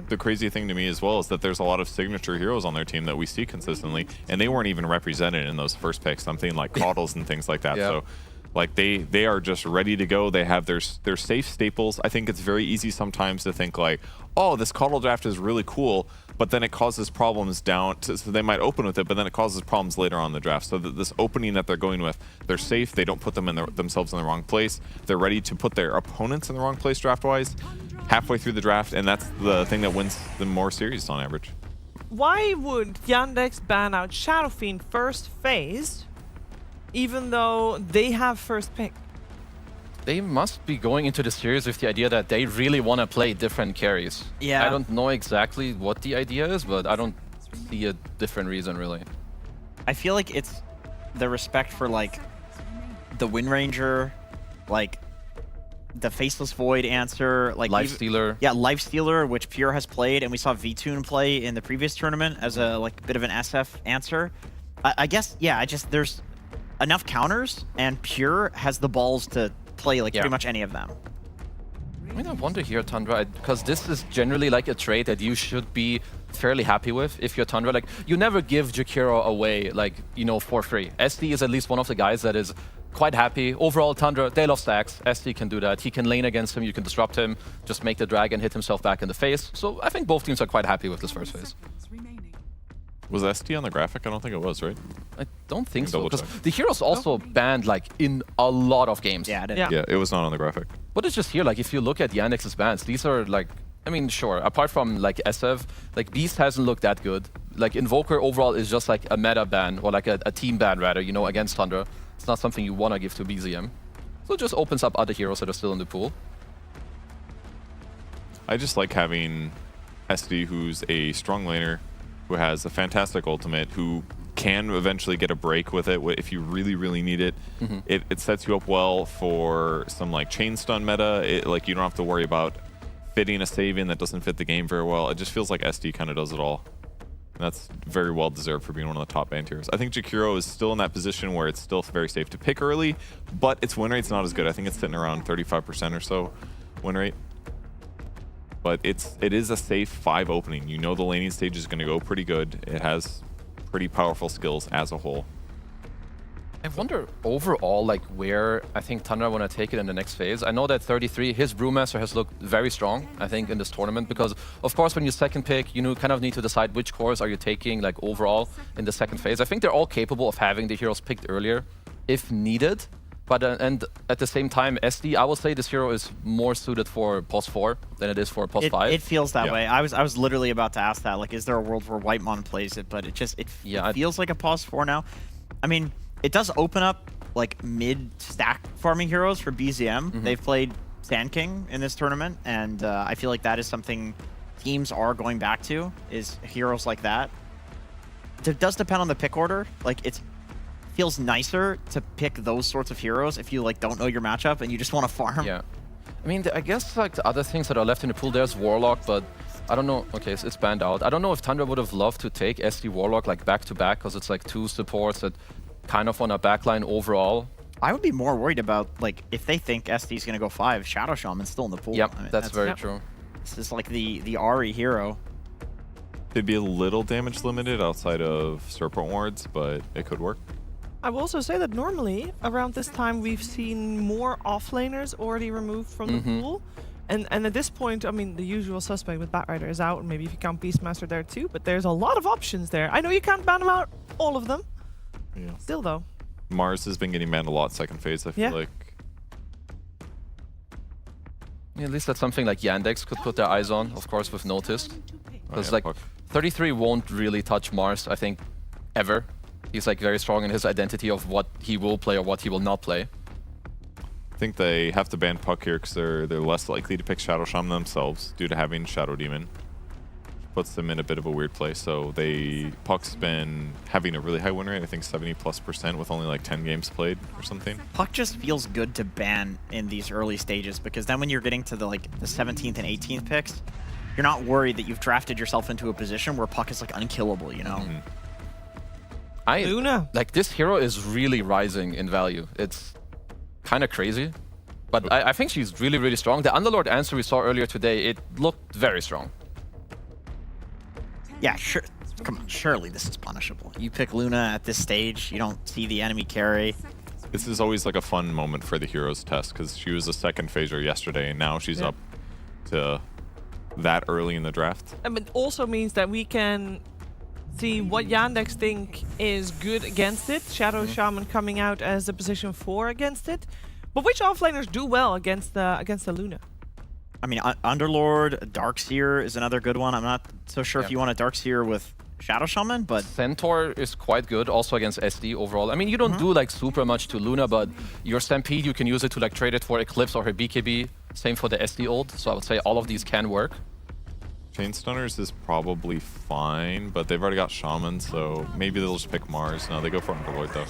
the crazy thing to me as well is that there's a lot of signature heroes on their team that we see consistently, and they weren't even represented in those first picks. I'm thinking like Coddles and things like that. Yeah. So. Like they are just ready to go. They have their safe staples. I think it's very easy sometimes to think like, oh, this Coddle draft is really cool, but then it causes problems so they might open with it, but then it causes problems later on in the draft. So this opening that they're going with, they're safe. They don't put them themselves in the wrong place. They're ready to put their opponents in the wrong place draft-wise halfway through the draft, and that's the thing that wins them more series on average. Why would Yandex ban out Shadow Fiend first phase, even though they have first pick? They must be going into the series with the idea that they really want to play different carries. Yeah. I don't know exactly what the idea is, but I don't see a different reason really. I feel like it's the respect for like the Wind Ranger, like the Faceless Void answer, like Lifestealer. Yeah, Lifestealer, which Pure has played, and we saw VTune play in the previous tournament as a like bit of an SF answer. I guess, yeah, there's enough counters, and Pure has the balls to play like pretty much any of them. I mean, I wonder here, Tundra, because this is generally like a trade that you should be fairly happy with if you're Tundra. Like, you never give Jakiro away, like, you know, for free. SD is at least one of the guys that is quite happy. Overall, Tundra, they love stacks. SD can do that. He can lane against him, you can disrupt him, just make the dragon hit himself back in the face. So I think both teams are quite happy with this first phase. Was SD on the graphic? I don't think it was, right? I don't think so, because the hero's also banned like in a lot of games. Yeah, yeah, it was not on the graphic. But it's just here, like if you look at Yandex's bans, these are like, I mean, sure, apart from like SF, like Beast hasn't looked that good. Like Invoker overall is just like a meta ban, or like a team ban rather, you know, against Tundra. It's not something you want to give to BZM. So it just opens up other heroes that are still in the pool. I just like having SD, who's a strong laner, who has a fantastic ultimate, who can eventually get a break with it if you really, really need it. It sets you up well for some like chain stun meta. Like you don't have to worry about fitting a save in that doesn't fit the game very well. It just feels like SD kind of does it all. And that's very well deserved for being one of the top banned heroes. I think Jakiro is still in that position where it's still very safe to pick early, but its win rate's not as good. I think it's sitting around 35% or so win rate. But it is a safe 5 opening. You know the laning stage is going to go pretty good. It has pretty powerful skills as a whole. I wonder overall like where I think Tundra want to take it in the next phase. I know that 33, his Brewmaster has looked very strong, I think, in this tournament, because of course when you second pick, you kind of need to decide which cores are you taking like overall in the second phase. I think they're all capable of having the heroes picked earlier if needed. But and at the same time, SD, I will say this hero is more suited for post 4 than it is for post 5. It feels that way. I was literally about to ask that. Like, is there a world where Whitemon plays it? But it feels like a post 4 now. I mean, it does open up like mid-stack farming heroes for BZM. They've played Sand King in this tournament, and I feel like that is something teams are going back to, is heroes like that. It does depend on the pick order. Like, feels nicer to pick those sorts of heroes if you like don't know your matchup and you just want to farm. Yeah, I mean, I guess like the other things that are left in the pool, there's Warlock, but I don't know. Okay, so it's banned out. I don't know if Tundra would have loved to take SD Warlock like back to back, because it's like 2 supports that kind of on a backline overall. I would be more worried about like if they think SD is going to go 5, Shadow Shaman's still in the pool. Yep, I mean, that's very true. This is like the Ahri hero. It'd be a little damage limited outside of Serpent Wards, but it could work. I will also say that normally around this time we've seen more offlaners already removed from the pool. And at this point, I mean, the usual suspect with Batrider is out, and maybe if you count Beastmaster there too, but there's a lot of options there. I know you can't ban them out, all of them. Yeah. Still though. Mars has been getting banned a lot second phase, I feel like. Yeah, at least that's something like Yandex could put their eyes on, of course, with Noticed. Because like 33 won't really touch Mars, I think, ever. He's like very strong in his identity of what he will play or what he will not play. I think they have to ban Puck here because they're less likely to pick Shadow Shaman themselves due to having Shadow Demon. Puts them in a bit of a weird place. So Puck's been having a really high win rate, I think 70+% with only like 10 games played or something. Puck just feels good to ban in these early stages because then when you're getting to the 17th and 18th picks, you're not worried that you've drafted yourself into a position where Puck is like unkillable, you know? Luna. Like this hero is really rising in value. It's kind of crazy, but I think she's really, really strong. The Underlord answer we saw earlier today, it looked very strong. Yeah, sure. Come on, surely this is punishable. You pick Luna at this stage, you don't see the enemy carry. This is always like a fun moment for the heroes test because she was a second phaser yesterday and now she's up to that early in the draft. And it also means that we can see what Yandex think is good against it. Shadow Shaman coming out as a position 4 against it. But which offlaners do well against the Luna? I mean, Underlord, Darkseer is another good one. I'm not so sure if you want a Darkseer with Shadow Shaman, but... Centaur is quite good also against SD overall. I mean, you don't do like super much to Luna, but your Stampede, you can use it to like trade it for Eclipse or her BKB. Same for the SD ult, so I would say all of these can work. Chain Stunners is probably fine, but they've already got Shaman, so maybe they'll just pick Mars. No, they go for Underlord though.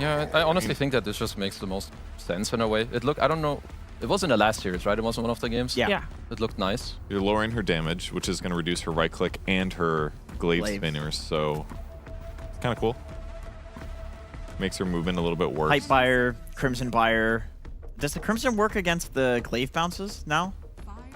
Yeah, I honestly think that this just makes the most sense in a way. I don't know. It was in the last series, right? It wasn't one of the games? Yeah. It looked nice. You're lowering her damage, which is going to reduce her right click and her glaive spinners, so it's kind of cool. Makes her movement a little bit worse. Hype Buyer, Crimson Buyer. Does the Crimson work against the glaive bounces now?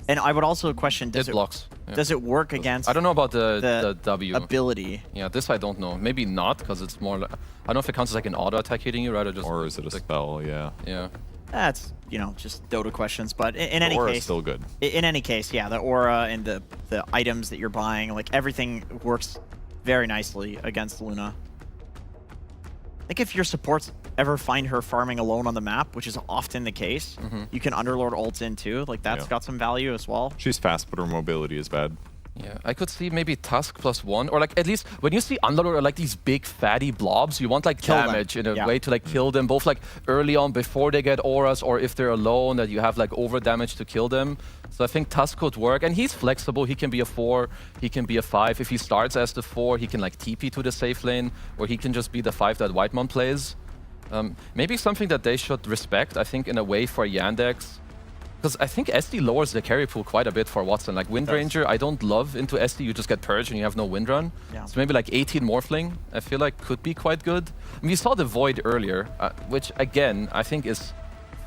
And I would also question, does it blocks. Yeah. Does it work against I don't know about the W. ability? Yeah, this I don't know. Maybe not, because it's more like, I don't know if it counts as like an auto attack hitting you, right? Or is it a spell, yeah. Yeah. That's, just Dota questions, but in any aura case, is still good. In any case, yeah, the aura and the items that you're buying, like everything works very nicely against Luna. I think if your supports ever find her farming alone on the map, which is often the case, you can Underlord ult in too. Like that's got some value as well. She's fast, but her mobility is bad. Yeah, I could see maybe Tusk +1, or like at least when you see Underlord or like these big fatty blobs, you want like damage in a way to like kill them, both like early on before they get auras, or if they're alone that you have like over damage to kill them. So I think Tusk could work, and he's flexible. He can be a 4, he can be a 5. If he starts as the 4, he can like TP to the safe lane, or he can just be the 5 that Whitemon plays. Maybe something that they should respect, I think, in a way for Yandex. Because I think SD lowers the carry pool quite a bit for Watson. Like Wind Ranger, I don't love into SD. You just get purged and you have no Wind Run. Yeah. So maybe like 18 Morphling, I feel like could be quite good. I mean, we saw the Void earlier, which again, I think is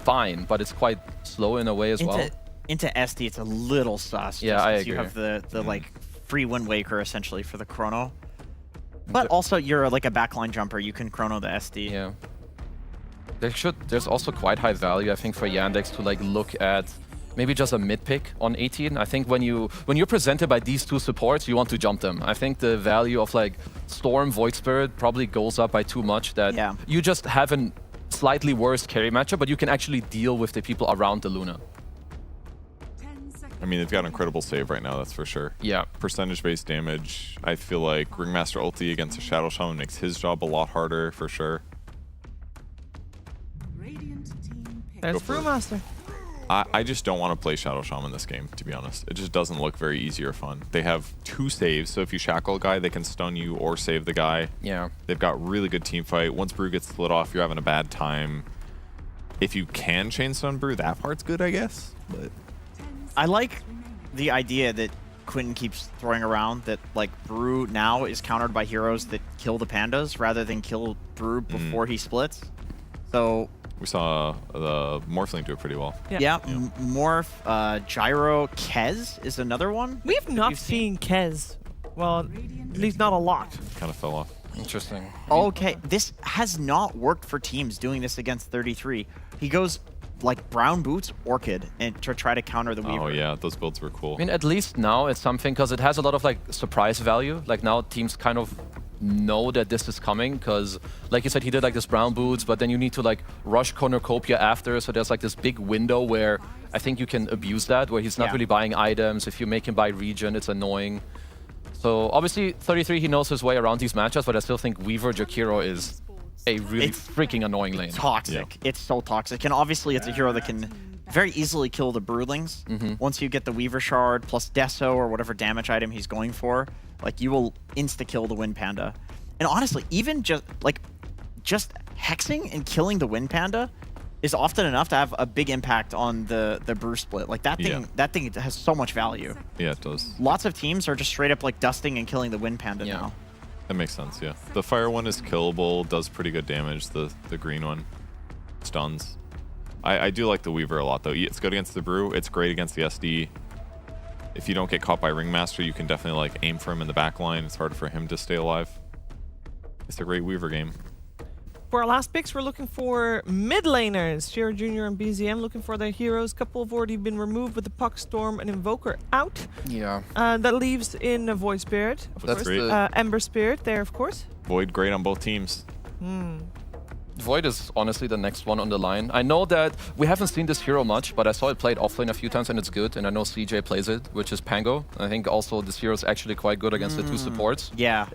fine, but it's quite slow in a way as well. Into SD, it's a little sus. Yeah, I agree. You have the like free Wind Waker essentially for the Chrono. But also you're like a backline jumper. You can Chrono the SD. Yeah. There's also quite high value, I think, for Yandex to like look at maybe just a mid pick on 18. I think when you're presented by these two supports, you want to jump them. I think the value of like Storm, Void Spirit probably goes up by too much that you just have a slightly worse carry matchup, but you can actually deal with the people around the Luna. I mean, they've got an incredible save right now, that's for sure. Yeah. Percentage-based damage. I feel like Ringmaster ulti against a Shadow Shaman makes his job a lot harder, for sure. There's Brewmaster. I just don't want to play Shadow Shaman this game, to be honest. It just doesn't look very easy or fun. They have 2 saves, so if you shackle a guy, they can stun you or save the guy. Yeah. They've got really good team fight. Once Brew gets split off, you're having a bad time. If you can chain stun Brew, that part's good, I guess. But I like the idea that Quinn keeps throwing around that like Brew now is countered by heroes that kill the pandas rather than kill Brew before he splits. So we saw the Morphling do it pretty well. Yeah, Morph, Gyro, Kez is another one. We've not seen Kez. Well, at least not a lot. Kind of fell off. Interesting. Okay, this has not worked for teams doing this against 33. He goes like Brown Boots, Orchid, and to try to counter the Weaver. Oh yeah, those builds were cool. I mean, at least now it's something, because it has a lot of like surprise value. Like now teams kind of know that this is coming, because like you said, he did like this Brown Boots, but then you need to like rush Cornucopia after, so there's like this big window where I think you can abuse that, where he's not really buying items. If you make him buy regen, it's annoying. So obviously 33, he knows his way around these matchups, but I still think Weaver Jakiro is a really freaking annoying lane. Toxic. It's so toxic. And obviously it's a hero that can very easily kill the Broodlings. Once you get the Weaver Shard plus Deso or whatever damage item he's going for, like you will insta-kill the Wind Panda. And honestly, even just hexing and killing the Wind Panda is often enough to have a big impact on the brew split. Like that thing has so much value. Yeah, it does. Lots of teams are just straight up like dusting and killing the Wind Panda now. That makes sense, yeah. The fire one is killable, does pretty good damage. The green one stuns. I do like the Weaver a lot, though. It's good against the Brew. It's great against the SD. If you don't get caught by Ringmaster, you can definitely like aim for him in the back line. It's hard for him to stay alive. It's a great Weaver game. For our last picks, we're looking for mid laners. Shiro Jr. and BZM looking for their heroes. Couple have already been removed with the Puck, Storm, and Invoker out. Yeah. That leaves in a Void Spirit, of That's course. great. Ember Spirit there, of course. Void great on both teams. Void is honestly the next one on the line. I know that we haven't seen this hero much, but I saw it played offlane a few times and it's good. And I know CJ plays it, which is Pango. I think also this hero is actually quite good against the two supports. Yeah.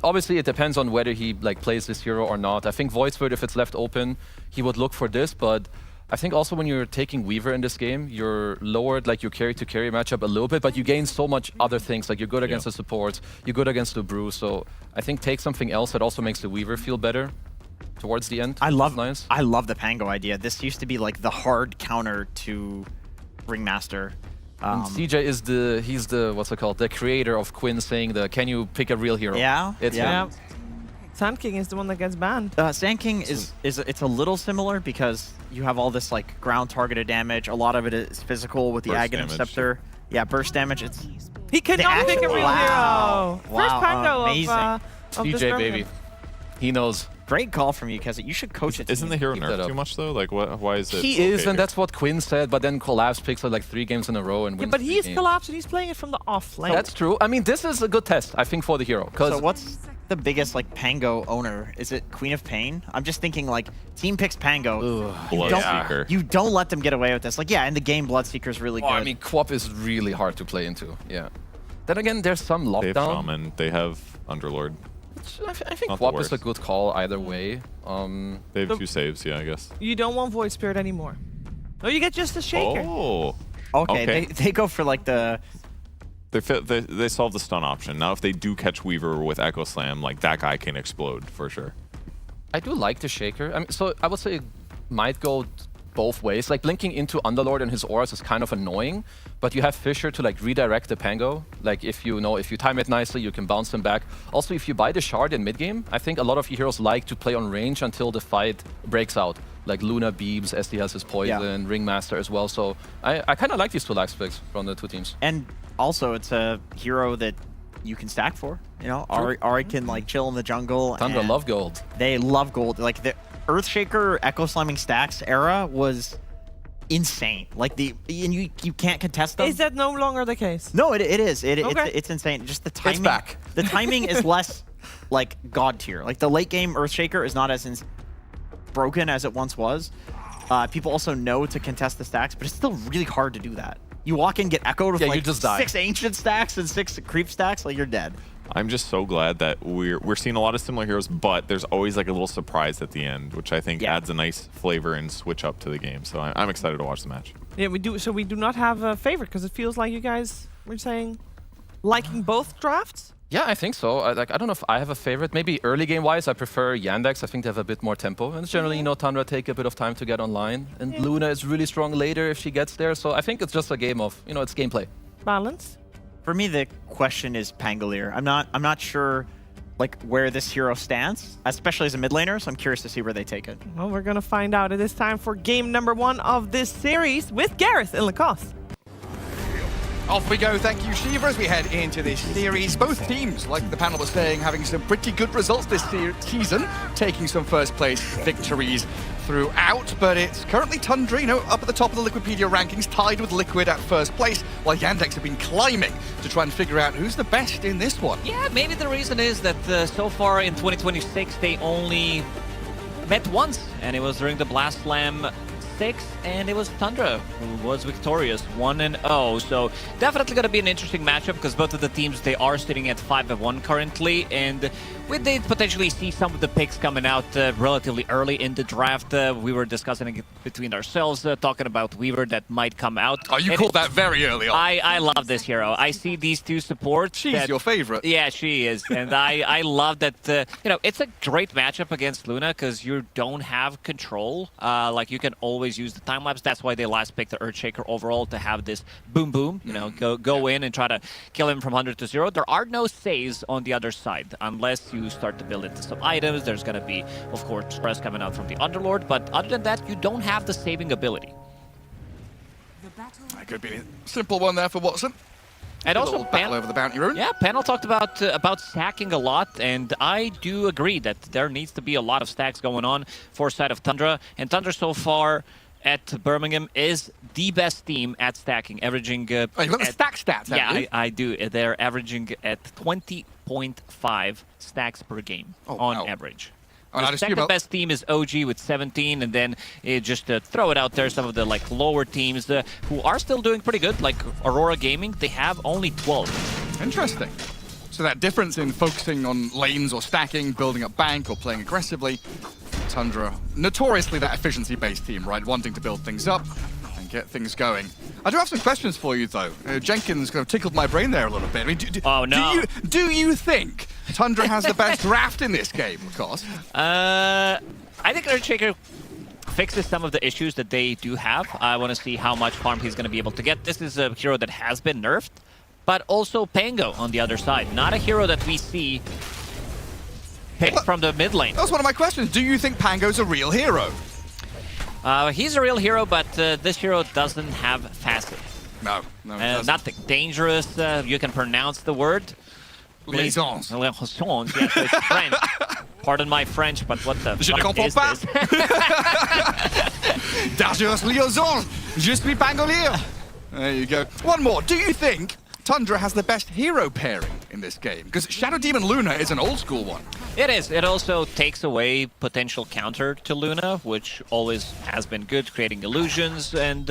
Obviously, it depends on whether he like plays this hero or not. I think Void Spirit, if it's left open, he would look for this. But I think also when you're taking Weaver in this game, you're lowered like your carry-to-carry matchup a little bit, but you gain so much other things. Like you're good against the supports, you're good against the Brew. So I think take something else that also makes the Weaver feel better towards the end. I love the Pango idea. This used to be like the hard counter to Ringmaster. And CJ is he's the what's it called? The creator of Quinn saying can you pick a real hero? Yeah. It's him. Sand King is the one that gets banned. Sand King is it's a little similar because you have all this like ground targeted damage. A lot of it is physical with the Aghanim Scepter. Yeah, burst damage. He cannot pick a real hero. First Pango of CJ, this baby. He knows. Great call from you, Keza. You should coach it. Isn't the hero nerfed too much though? Like, why is it? He is, and that's what Quinn said. But then Collapse picks it like 3 games in a row and wins. But he's Collapsed and he's playing it from the off lane. That's true. I mean, this is a good test, I think, for the hero. So what's the biggest like Pango owner? Is it Queen of Pain? I'm just thinking like team picks Pango. Bloodseeker. You don't let them get away with this. Like in the game, Bloodseeker is really good. I mean, Quap is really hard to play into. Yeah. Then again, there's some lockdown. They have Shaman. They have Underlord. I think Quap is a good call either way. They have 2 saves, yeah, I guess. You don't want Void Spirit anymore. No, you get just a Shaker. Oh. Okay. They go for like the... They solve the stun option. Now if they do catch Weaver with Echo Slam, like that guy can explode for sure. I do like the Shaker. I mean, so I would say it might go both ways. Like blinking into Underlord and his auras is kind of annoying, but you have Fisher to like redirect the Pango. Like if you time it nicely, you can bounce him back. Also, if you buy the shard in mid game, I think a lot of heroes like to play on range until the fight breaks out. Like Luna Beebs, SD has his poison, Ringmaster as well. So I kind of like these 2 lax picks from the 2 teams. And also, it's a hero that you can stack for. You know, Ari can like chill in the jungle. Tundra love gold. They love gold. Like the Earthshaker Echo Slamming stacks era was insane. Like and you can't contest them. Is that no longer the case? No, it is. It's insane. Just the timing. It's back. The timing is less like god tier. Like the late game Earthshaker is not as broken as it once was. People also know to contest the stacks, but it's still really hard to do that. You walk in, get echoed with like you just die. 6 ancient stacks and 6 creep stacks, like you're dead. I'm just so glad that we're seeing a lot of similar heroes, but there's always like a little surprise at the end, which I think adds a nice flavor and switch up to the game. So I'm excited to watch the match. Yeah, we do. So we do not have a favorite because it feels like you guys were saying liking both drafts. Yeah, I think so. I don't know if I have a favorite. Maybe early game-wise, I prefer Yandex. I think they have a bit more tempo. And generally, Tundra take a bit of time to get online. And Luna is really strong later if she gets there. So I think it's just a game of, it's gameplay. Balance. For me, the question is Pangolier. I'm not sure like where this hero stands, especially as a mid laner, so I'm curious to see where they take it. Well, we're going to find out. It is time for game number 1 of this series with Gareth and Lacoste. Off we go, thank you, Shiva, as we head into this series. Both teams, like the panel was saying, having some pretty good results this season, taking some first place victories throughout, but it's currently Tundra, up at the top of the Liquipedia rankings, tied with Liquid at first place, while Yandex have been climbing to try and figure out who's the best in this one. Yeah, maybe the reason is that so far in 2026, they only met once, and it was during the Blast Slam 6, and it was Tundra who was victorious, 1-0. So definitely going to be an interesting matchup because both of the teams, they are sitting at 5-1 currently, and we did potentially see some of the picks coming out relatively early in the draft. We were discussing it between ourselves, talking about Weaver that might come out. Oh, you called that very early on. I love this hero. I see these two supports. She's your favorite. Yeah, she is. And I love that, it's a great matchup against Luna because you don't have control. Like, you can always use the time-lapse. That's why they last picked the Earthshaker overall, to have this boom, go in and try to kill him from 100 to 0. There are no saves on the other side unless you start to build into some items. There's going to be, of course, press coming out from the Underlord. But other than that, you don't have the saving ability. That could be a simple one there for Watson. And also, battle over the bounty rune. Yeah, Panel talked about stacking a lot, and I do agree that there needs to be a lot of stacks going on for side of Tundra. And Tundra so far at Birmingham is the best team at stacking, averaging... you got the stack stats, haven't you? I do. They're averaging at 20.5 stacks per game on average. The second best team is OG with 17, and then just to throw it out there, some of the lower teams who are still doing pretty good, like Aurora Gaming, they have only 12. Interesting. So that difference in focusing on lanes or stacking, building up bank or playing aggressively, Tundra, notoriously that efficiency-based team, right? Wanting to build things up and get things going. I do have some questions for you, though. Jenkins kind of tickled my brain there a little bit. I mean, oh, no. Do you think Tundra has the best draft in this game, of course? I think Earthshaker fixes some of the issues that they do have. I want to see how much farm he's going to be able to get. This is a hero that has been nerfed, but also Pango on the other side. Not a hero that we see picked from the mid lane. That was one of my questions. Do you think Pango's a real hero? He's a real hero, but this hero doesn't have facet. No, nothing. Dangerous, you can pronounce the word. Liaisons. Liaisons, yes, it's French. Pardon my French, but what the Je ne fuck comprends is pas. this? Dangerous liaisons. Je suis pangolier. There you go. One more. Do you think Tundra has the best hero pairing in this game? Because Shadow Demon Luna is an old school one. It is. It also takes away potential counter to Luna, which always has been good, creating illusions. And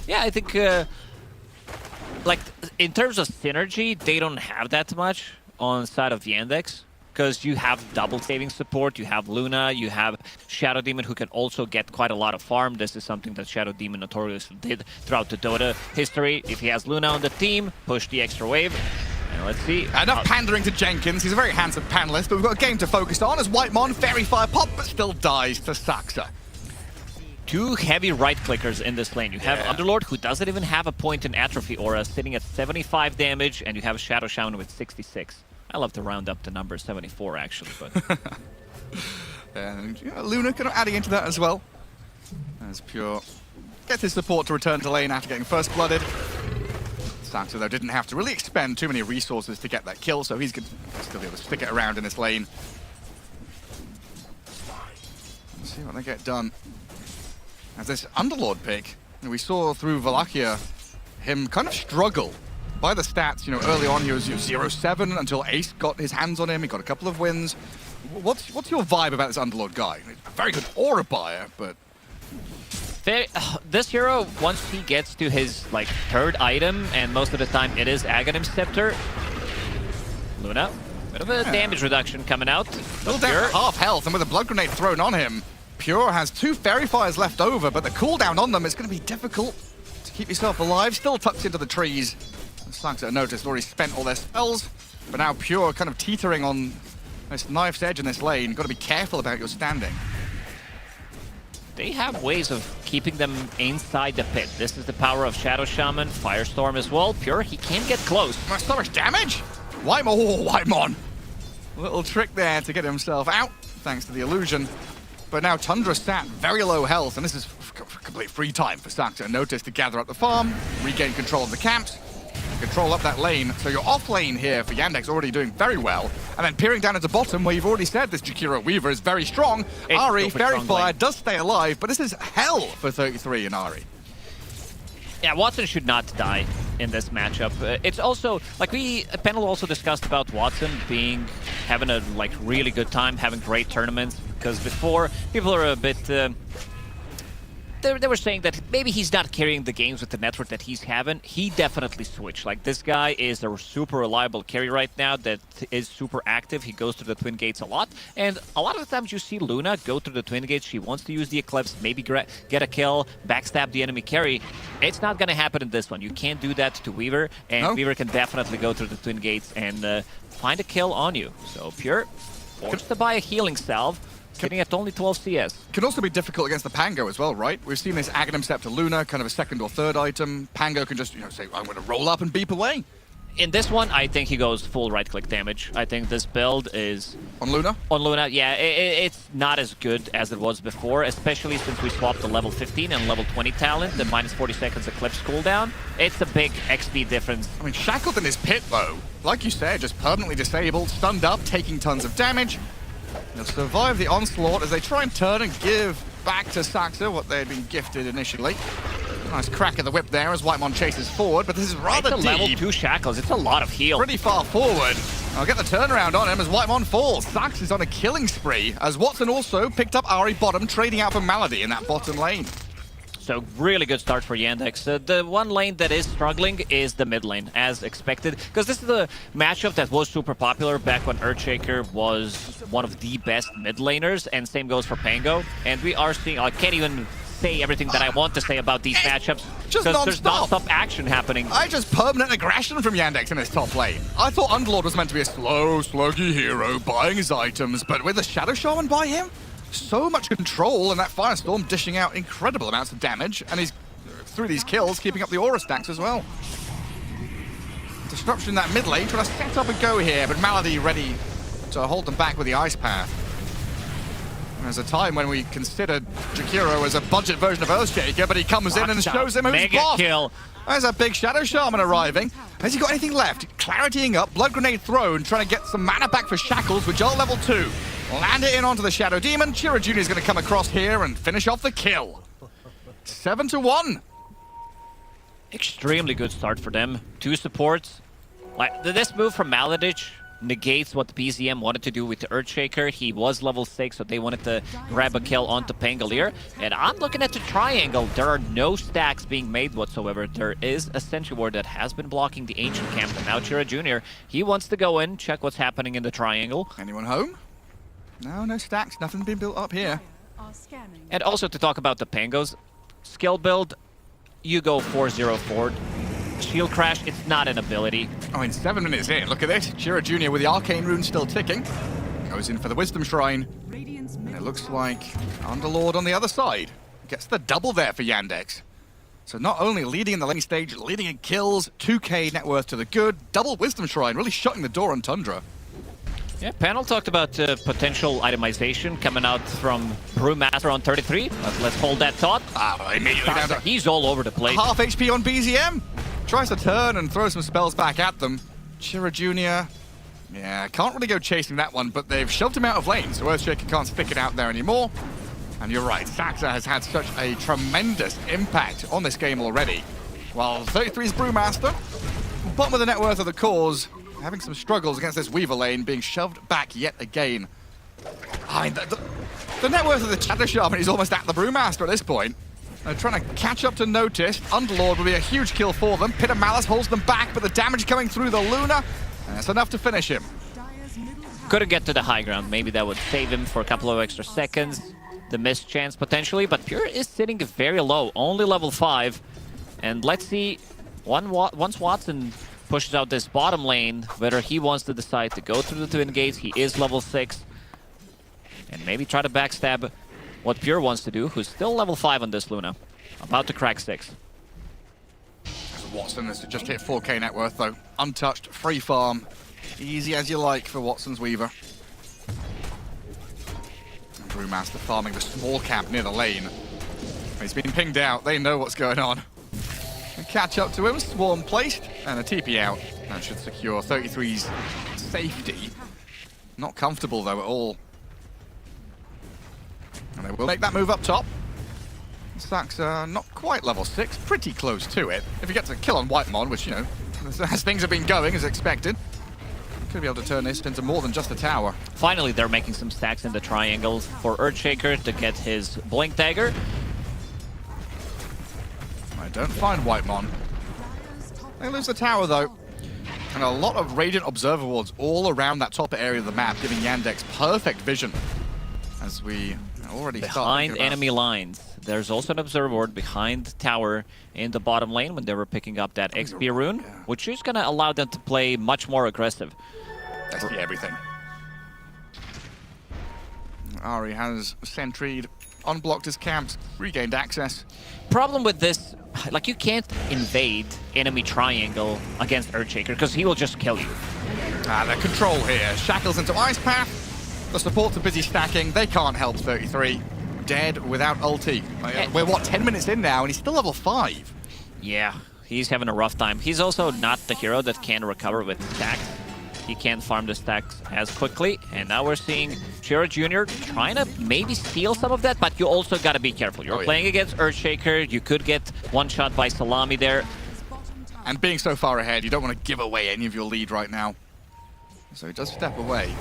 yeah, I think in terms of synergy, they don't have that much on side of Yandex. Because you have double saving support, you have Luna, you have Shadow Demon who can also get quite a lot of farm. This is something that Shadow Demon notoriously did throughout the Dota history. If he has Luna on the team, push the extra wave. And let's see. Enough pandering to Jenkins. He's a very handsome panelist, but we've got a game to focus on as Whitemon, Fairy Fire Pop, but still dies to Saxa. Two heavy right-clickers in this lane. You have Underlord, who doesn't even have a point in Atrophy Aura, sitting at 75 damage, and you have Shadow Shaman with 66. I love to round up the number 74, actually, but... And Luna kind of adding into that as well. As Pure gets his support to return to lane after getting first blooded. Saxa, though, didn't have to really expend too many resources to get that kill, so he's going to still be able to stick it around in this lane. Let's see what they get done. As this Underlord pick, we saw through Wallachia him kind of struggle by the stats. Early on he was 0-7 until Ace got his hands on him. He got a couple of wins. What's your vibe about this Underlord guy? Very good aura buyer, but... This hero, once he gets to his third item, and most of the time it is Aghanim Scepter, Luna, bit of a damage reduction coming out. Still down to half health, and with a blood grenade thrown on him, Pure has 2 Fairy Fires left over, but the cooldown on them is going to be difficult to keep yourself alive. Still tucked into the trees. Saxa noticed already spent all their spells, but now Pure kind of teetering on this knife's edge in this lane. Got to be careful about your standing. They have ways of keeping them inside the pit. This is the power of Shadow Shaman, Firestorm as well. Pure, he can get close. So much damage? Whitemon. Little trick there to get himself out, thanks to the illusion. But now Tundra sat very low health, and this is complete free time for Saxa. Notice to gather up the farm, regain control of the camps, control up that lane. So you're off lane here for Yandex, already doing very well. And then peering down into bottom, where you've already said this Jakiro Weaver is very strong. Ari, Fairy Fire does stay alive, but this is hell for 33 and Ari. Yeah, Watson should not die in this matchup. It's also, Panel also discussed about Watson having a really good time, having great tournaments, because before, people are a bit they were saying that maybe he's not carrying the games with the network that he's having. He definitely switched. Like, this guy is a super reliable carry right now that is super active. He goes through the Twin Gates a lot. And a lot of the times you see Luna go through the Twin Gates. She wants to use the Eclipse, maybe get a kill, backstab the enemy carry. It's not going to happen in this one. You can't do that to Weaver. And Weaver can definitely go through the Twin Gates and find a kill on you. So Pure wants to buy a healing salve. Sitting at only 12 CS. Can also be difficult against the Pango as well, right? We've seen this Aghanim Scepter Luna, kind of a second or third item. Pango can just, say, I'm going to roll up and beep away. In this one, I think he goes full right-click damage. I think this build is... On Luna? On Luna, yeah. It's not as good as it was before, especially since we swapped the level 15 and level 20 talent, the minus 40 seconds Eclipse cooldown. It's a big XP difference. I mean, shackled in his pit, though. Like you said, just permanently disabled, stunned up, taking tons of damage. They'll survive the onslaught as they try and turn and give back to Saxa what they had been gifted initially. Nice crack of the whip there as Whitemon chases forward, but this is rather deep. Level 2 shackles, it's a lot of heal. Pretty far forward. I'll get the turnaround on him as Whitemon falls. Sax is on a killing spree as Watson also picked up Ari bottom, trading out for Malady in that bottom lane. So really good start for Yandex. The one lane that is struggling is the mid lane, as expected, because this is a matchup that was super popular back when Earthshaker was one of the best mid laners, and same goes for Pango. And we are seeing, I can't even say everything that I want to say about these matchups, because there's non-stop action happening. Just permanent aggression from Yandex in his top lane. I thought Underlord was meant to be a slow, sluggy hero, buying his items, but with a Shadow Shaman by him, so much control, and that Firestorm dishing out incredible amounts of damage, and he's, through these kills, keeping up the aura stacks as well. Disruption in that mid lane, trying to set up and go here, but Malady ready to hold them back with the Ice Path. There's a time when we considered Jakiro as a budget version of Earthshaker, but he comes in and shows him who's Mega boss. Kill. There's a big Shadow Shaman arriving. Has he got anything left? Claritying up, Blood Grenade thrown, trying to get some mana back for Shackles, which are level 2. Land it in onto the Shadow Demon. Chira Jr. is going to come across here and finish off the kill. 7-1. Extremely good start for them. 2 supports. Like, this move from Maladich negates what the BZM wanted to do with the Earthshaker. He was level 6, so they wanted to grab a kill onto Pangolier. And I'm looking at the triangle. There are no stacks being made whatsoever. There is a Sentry Ward that has been blocking the Ancient Camp. And now Chira Jr., he wants to go in, check what's happening in the triangle. Anyone home? No stacks. Nothing been built up here. And also to talk about the Pangos, skill build, you go 4-0 forward. Shield Crash, it's not an ability. I mean, 7 minutes in. Look at this. Chira Jr. with the Arcane Rune still ticking. Goes in for the Wisdom Shrine. And it looks like Underlord on the other side. Gets the double there for Yandex. So not only leading in the lane stage, leading in kills, 2k net worth to the good, double Wisdom Shrine, really shutting the door on Tundra. Yeah, panel talked about potential itemization coming out from Brewmaster on 33. Let's hold that thought. Immediately down to he's all over the place. Half HP on BZM. Tries to turn and throw some spells back at them. Chira Jr. Yeah, can't really go chasing that one, but they've shoved him out of lane, so Earthshaker can't stick it out there anymore. And you're right, Saxa has had such a tremendous impact on this game already. While 33's Brewmaster, bottom of the net worth of the cause, having some struggles against this Weaver lane, being shoved back yet again. I mean, the net worth of the Shadow Shaman is almost at the Brewmaster at this point. They're trying to catch up to Notice. Underlord will be a huge kill for them. Pit of Malice holds them back, but the damage coming through the Luna, and that's enough to finish him. Couldn't get to the high ground. Maybe that would save him for a couple of extra seconds. The missed chance potentially, but Pure is sitting very low, only level 5. And let's see, once Watson pushes out this bottom lane, whether he wants to decide to go through the Twin Gates. He is level 6. And maybe try to backstab what Pure wants to do, who's still level 5 on this Luna. About to crack 6. Watson has just hit 4k net worth though. Untouched, free farm. Easy as you like for Watson's Weaver. And Brewmaster farming the small camp near the lane. He's been pinged out, they know what's going on. And catch up to him, swarm placed, and a TP out. That should secure 33's safety. Not comfortable though at all. And they will make that move up top. Saxa not quite level 6, pretty close to it. If he gets a kill on Whitemon, which, you know, as things have been going as expected, could be able to turn this into more than just a tower. Finally, they're making some stacks in the triangle for Earthshaker to get his Blink Dagger. I don't find Whitemon. They lose the tower, though. And a lot of Radiant Observer wards all around that top area of the map, giving Yandex perfect vision. As we already behind enemy lines. There's also an observer ward behind tower in the bottom lane when they were picking up that XP rune, which is going to allow them to play much more aggressive. XP everything. Ari has sentried, unblocked his camps, regained access. Problem with this, like you can't invade enemy triangle against Earthshaker because he will just kill you. The control here. Shackles into Ice Path. The supports are busy stacking. They can't help 33. Dead without ulti. We're, what, 10 minutes in now, and he's still level 5. Yeah, he's having a rough time. He's also not the hero that can recover with stacks. He can't farm the stacks as quickly. And now we're seeing Chiro Jr. trying to maybe steal some of that, but you also got to be careful. You're playing against Earthshaker. You could get one shot by Salami there. And being so far ahead, you don't want to give away any of your lead right now. So he does step away.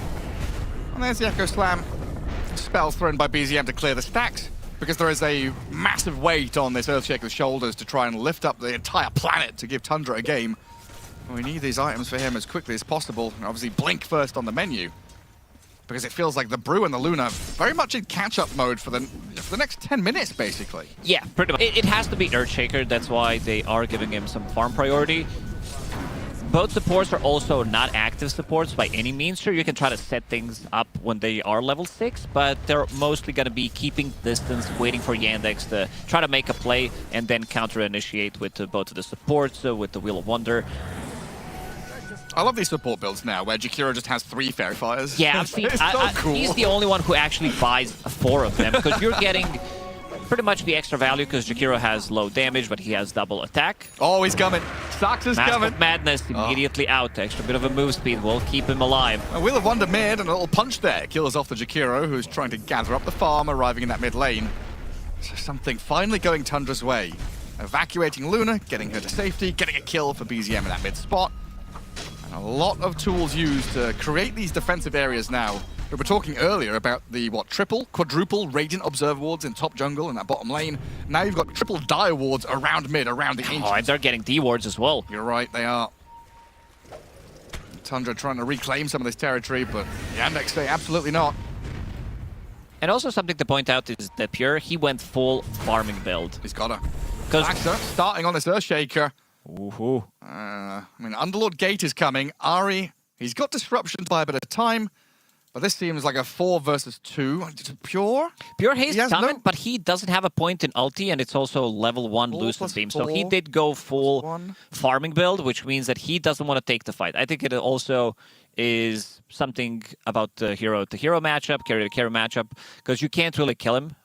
And there's the Echo Slam. Spells thrown by BZM to clear the stacks, because there is a massive weight on this Earthshaker's shoulders to try and lift up the entire planet to give Tundra a game. We need these items for him as quickly as possible. And obviously Blink first on the menu, because it feels like the Brew and the Luna very much in catch-up mode for the next 10 minutes, basically. Yeah, pretty much. It has to be Earthshaker. That's why they are giving him some farm priority. Both supports are also not active supports by any means. Sure, you can try to set things up when they are level 6, but they're mostly going to be keeping distance, waiting for Yandex to try to make a play and then counter-initiate with both of the supports, with the Wheel of Wonder. I love these support builds now, where Jakiro just has 3 Fairy Fires. Yeah, I've seen, it's so cool. He's the only one who actually buys 4 of them, because you're getting pretty much the extra value, because Jakiro has low damage, but he has double attack. Oh, he's coming. Sox is Mask coming. of Madness immediately out. Extra bit of a move speed will keep him alive. A Wheel of Wonder mid and a little punch there. Kills off the Jakiro, who's trying to gather up the farm, arriving in that mid lane. So something finally going Tundra's way. Evacuating Luna, getting her to safety, getting a kill for BZM in that mid spot. And a lot of tools used to create these defensive areas now. We were talking earlier about the, triple, quadruple Radiant Observer wards in top jungle in that bottom lane. Now you've got triple Dire wards around mid, around the Ancients. Oh, and they're getting D wards as well. You're right, they are. Tundra trying to reclaim some of this territory, but Yandex say absolutely not. And also something to point out is that Pure, he went full farming build. He's got her. Starting on this Earthshaker. Ooh. I mean, Underlord Gate is coming. Ari, he's got disruption to buy a bit of time. But this seems like a 4 versus 2. Pure? Pure Haste coming, but he doesn't have a point in ulti, and it's also level 1 Lucid Beam. So he did go full farming build, which means that he doesn't want to take the fight. I think it also is something about the hero-to-hero matchup, carry-to-carry matchup, because you can't really kill him.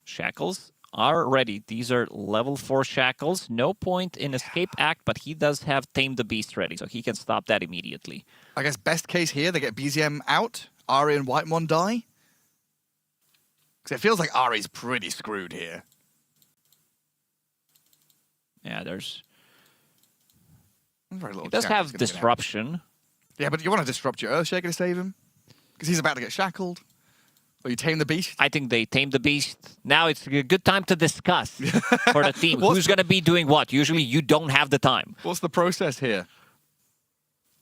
Shackles are ready. These are level 4 Shackles. No point in Escape Act, but he does have Tame the Beast ready, so he can stop that immediately. I guess best case here, they get BZM out, Ari and Whitemon die. Because it feels like Ari's pretty screwed here. Yeah, there's... Very little He does have disruption. Yeah, but you want to disrupt your Earthshaker to save him? Because he's about to get shackled. Or you tame the beast? I think they tame the beast. Now it's a good time to discuss for the team. Who's going to be doing what? Usually you don't have the time. What's the process here?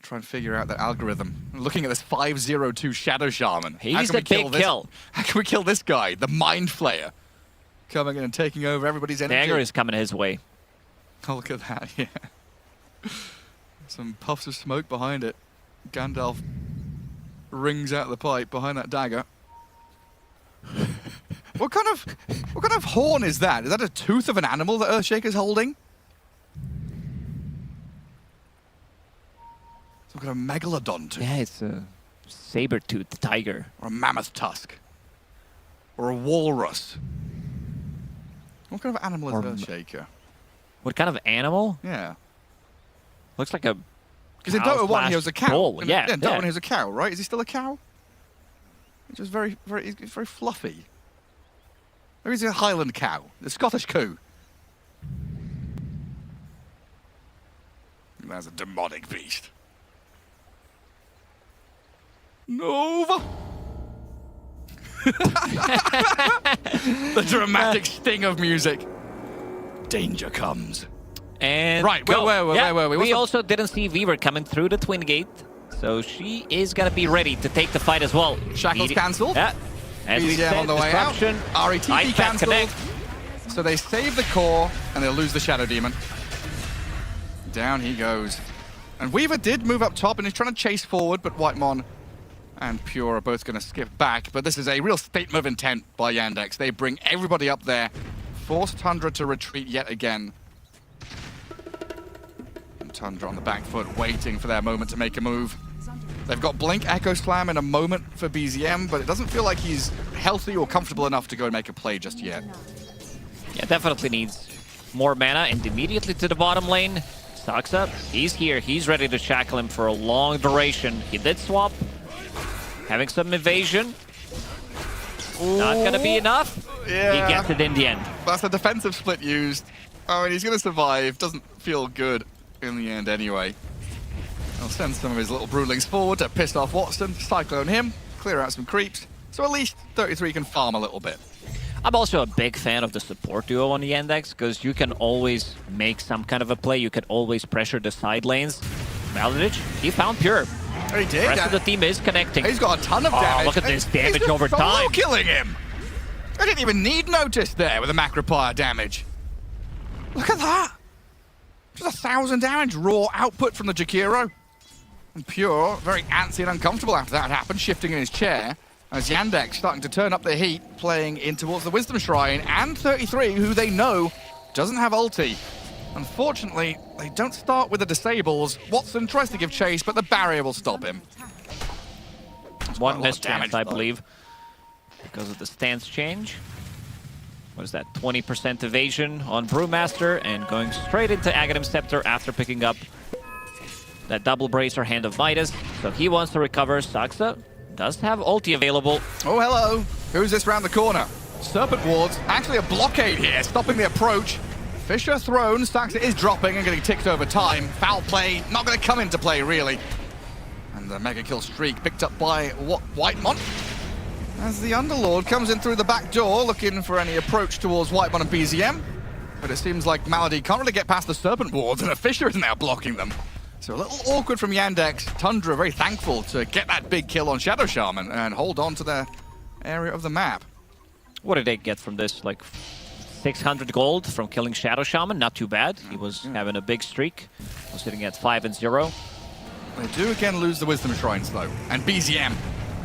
Try and figure out the algorithm. Looking at this 5-0-2 Shadow Shaman. He's a big kill. How can we kill this guy? The Mind Flayer. Coming in and taking over everybody's energy. Dagger is coming his way. Oh, look at that, yeah. Some puffs of smoke behind it. Gandalf rings out the pipe behind that dagger. What kind of horn is that? Is that a tooth of an animal that Earthshaker's holding? Some kind of megalodon tooth. Yeah, it's a saber-toothed tiger. Or a mammoth tusk. Or a walrus. What kind of animal is Earthshaker? What kind of animal? Yeah. Looks like a... Because in Dota 1 he was a cow. Bull. In Yeah, Dota 1 he was a cow, right? Is he still a cow? He's just very fluffy. Maybe he's a Highland cow. The Scottish coo. That's a demonic beast. Nova! The dramatic sting of music. danger comes. And Right, where were we? We also didn't see Weaver coming through the Twin Gate, so she is gonna be ready to take the fight as well. Shackles cancelled. Yeah. As we BZM said, on the way out. disruption, RETP Ice Path cancelled. connect. So they save the core, and they'll lose the Shadow Demon. Down he goes. And Weaver did move up top, and he's trying to chase forward, but Whitemon and Pure are both going to skip back. But this is a real statement of intent by Yandex. They bring everybody up there, force Tundra to retreat yet again. And Tundra on the back foot, waiting for their moment to make a move. They've got Blink Echo Slam in a moment for BZM, but it doesn't feel like he's healthy or comfortable enough to go and make a play just yet. Yeah, definitely needs more mana, and immediately to the bottom lane. Stocks up. He's here. He's ready to shackle him for a long duration. He did swap. Having some evasion. Not going to be enough. Yeah. He gets it in the end. That's a defensive split used. I mean, he's going to survive. Doesn't feel good in the end anyway. He'll send some of his little broodlings forward to piss off Watson, cyclone him, clear out some creeps. So at least 33 can farm a little bit. I'm also a big fan of the support duo on the Yandex, because you can always make some kind of a play. You can always pressure the side lanes. Maldrich, he found Pure. Oh, he did. The rest of the team is connecting. He's got a ton of damage. Look at this damage He's over time. killing him. I didn't even need notice there with the Macropire damage. Look at that. Just 1,000 damage raw output from the Jakiro. And Pure, very antsy and uncomfortable after that happened, shifting in his chair. As Yandex starting to turn up the heat, playing in towards the Wisdom Shrine, and 33, who they know doesn't have ulti. Unfortunately, they don't start with the disables. Watson tries to give chase, but the barrier will stop him. One less chance, I believe, because of the stance change. What is that? 20% evasion on Brewmaster, and going straight into Aghanim Scepter after picking up that double bracer Hand of Midas. So he wants to recover. Saksa does have ulti available. Oh, hello. Who's this round the corner? Serpent Wards. Actually a blockade here, stopping the approach. Fisher thrown. Saxa is dropping and getting ticked over time. Foul play, not going to come into play, really. And the mega kill streak picked up by Whitemon. As the Underlord comes in through the back door, looking for any approach towards Whitemon and BZM. But it seems like Malady can't really get past the Serpent Wards, and a Fisher is now blocking them. So a little awkward from Yandex. Tundra very thankful to get that big kill on Shadow Shaman and hold on to their area of the map. What did they get from this? Like 600 gold from killing Shadow Shaman. Not too bad. He was having a big streak. Was sitting at 5-0. They do again lose the Wisdom Shrines though. And BZM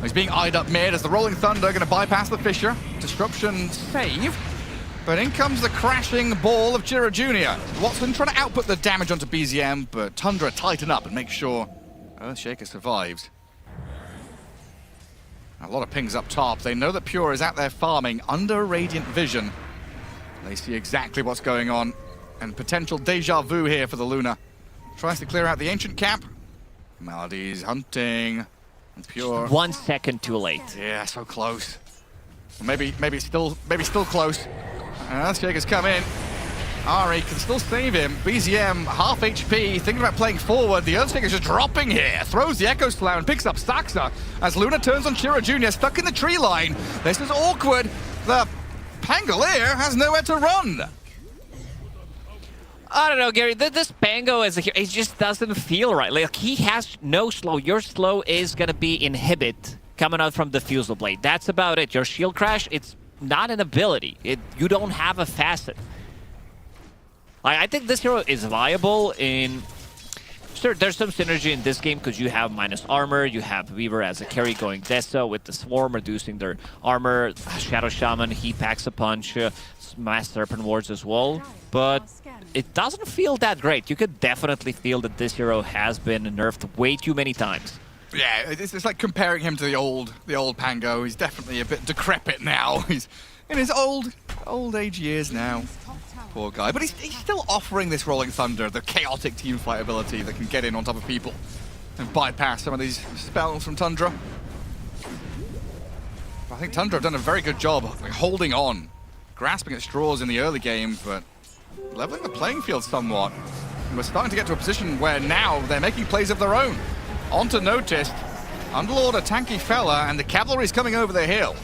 is being eyed up mid as the Rolling Thunder going to bypass the Fisher. Disruption save. But in comes the crashing ball of Jira Jr. Watson trying to output the damage onto BZM, but Tundra tighten up and make sure Earthshaker survives. A lot of pings up top. They know that Pure is out there farming under Radiant Vision. They see exactly what's going on. And potential deja vu here for the Luna. Tries to clear out the Ancient Cap. Malady's hunting. And Pure... 1 second too late. Yeah, so close. Maybe still close. Earthshaker's come in. Ari can still save him. BZM, half HP, thinking about playing forward. The Earthshaker's just dropping here. Throws the Echo Slam and picks up Saxa as Luna turns on Chira Jr., stuck in the tree line. This is awkward. The Pangolier has nowhere to run. I don't know, Gary. This Pango as a hero, it just doesn't feel right. Like, he has no slow. Your slow is going to be inhibit coming out from the Fusel Blade. That's about it. Your shield crash, it's not an ability. You don't have a facet. I think this hero is viable in... Sure, there's some synergy in this game because you have minus armor, you have Weaver as a carry going Deso with the Swarm reducing their armor, Shadow Shaman, he packs a punch, Mass Serpent Wards as well, but it doesn't feel that great. You could definitely feel that this hero has been nerfed way too many times. Yeah, it's like comparing him to the old Pango. He's definitely a bit decrepit now. He's in his old age years now. Poor guy. But he's still offering this Rolling Thunder, the chaotic teamfight ability that can get in on top of people and bypass some of these spells from Tundra. I think Tundra have done a very good job of holding on, grasping at straws in the early game, but leveling the playing field somewhat. And we're starting to get to a position where now they're making plays of their own. On to Noticed. Underlord, a tanky fella, and the cavalry's coming over the hill.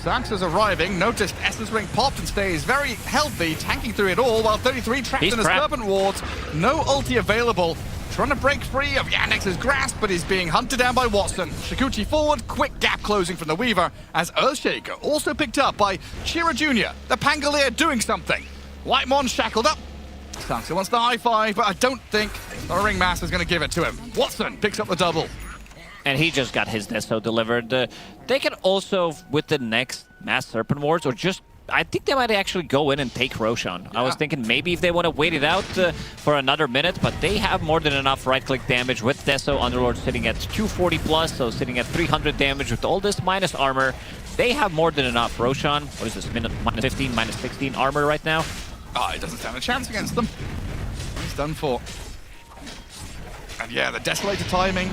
Saxa's arriving. Noticed Essence Ring popped and stays very healthy, tanking through it all, while 33 trapped in his Serpent Wards. No ulti available. Trying to break free of Yandex's grasp, but he's being hunted down by Watson. Shikuchi forward, quick gap closing from the Weaver, as Earthshaker also picked up by Chira Jr. The Pangolier doing something. Whitemon shackled up. Saxa wants the high five, but I don't think the Ringmaster's going to give it to him. Watson picks up the double. And he just got his Deso delivered. They can also, with the next Mass Serpent Wards, or just, I think they might actually go in and take Roshan. I was thinking maybe if they want to wait it out for another minute, but they have more than enough right-click damage with Deso. Underlord sitting at 240 plus, so sitting at 300 damage with all this minus armor. They have more than enough. Roshan, what is this, minus 15, minus 16 armor right now? He doesn't stand a chance against them. He's done for. And yeah, the Desolator timing.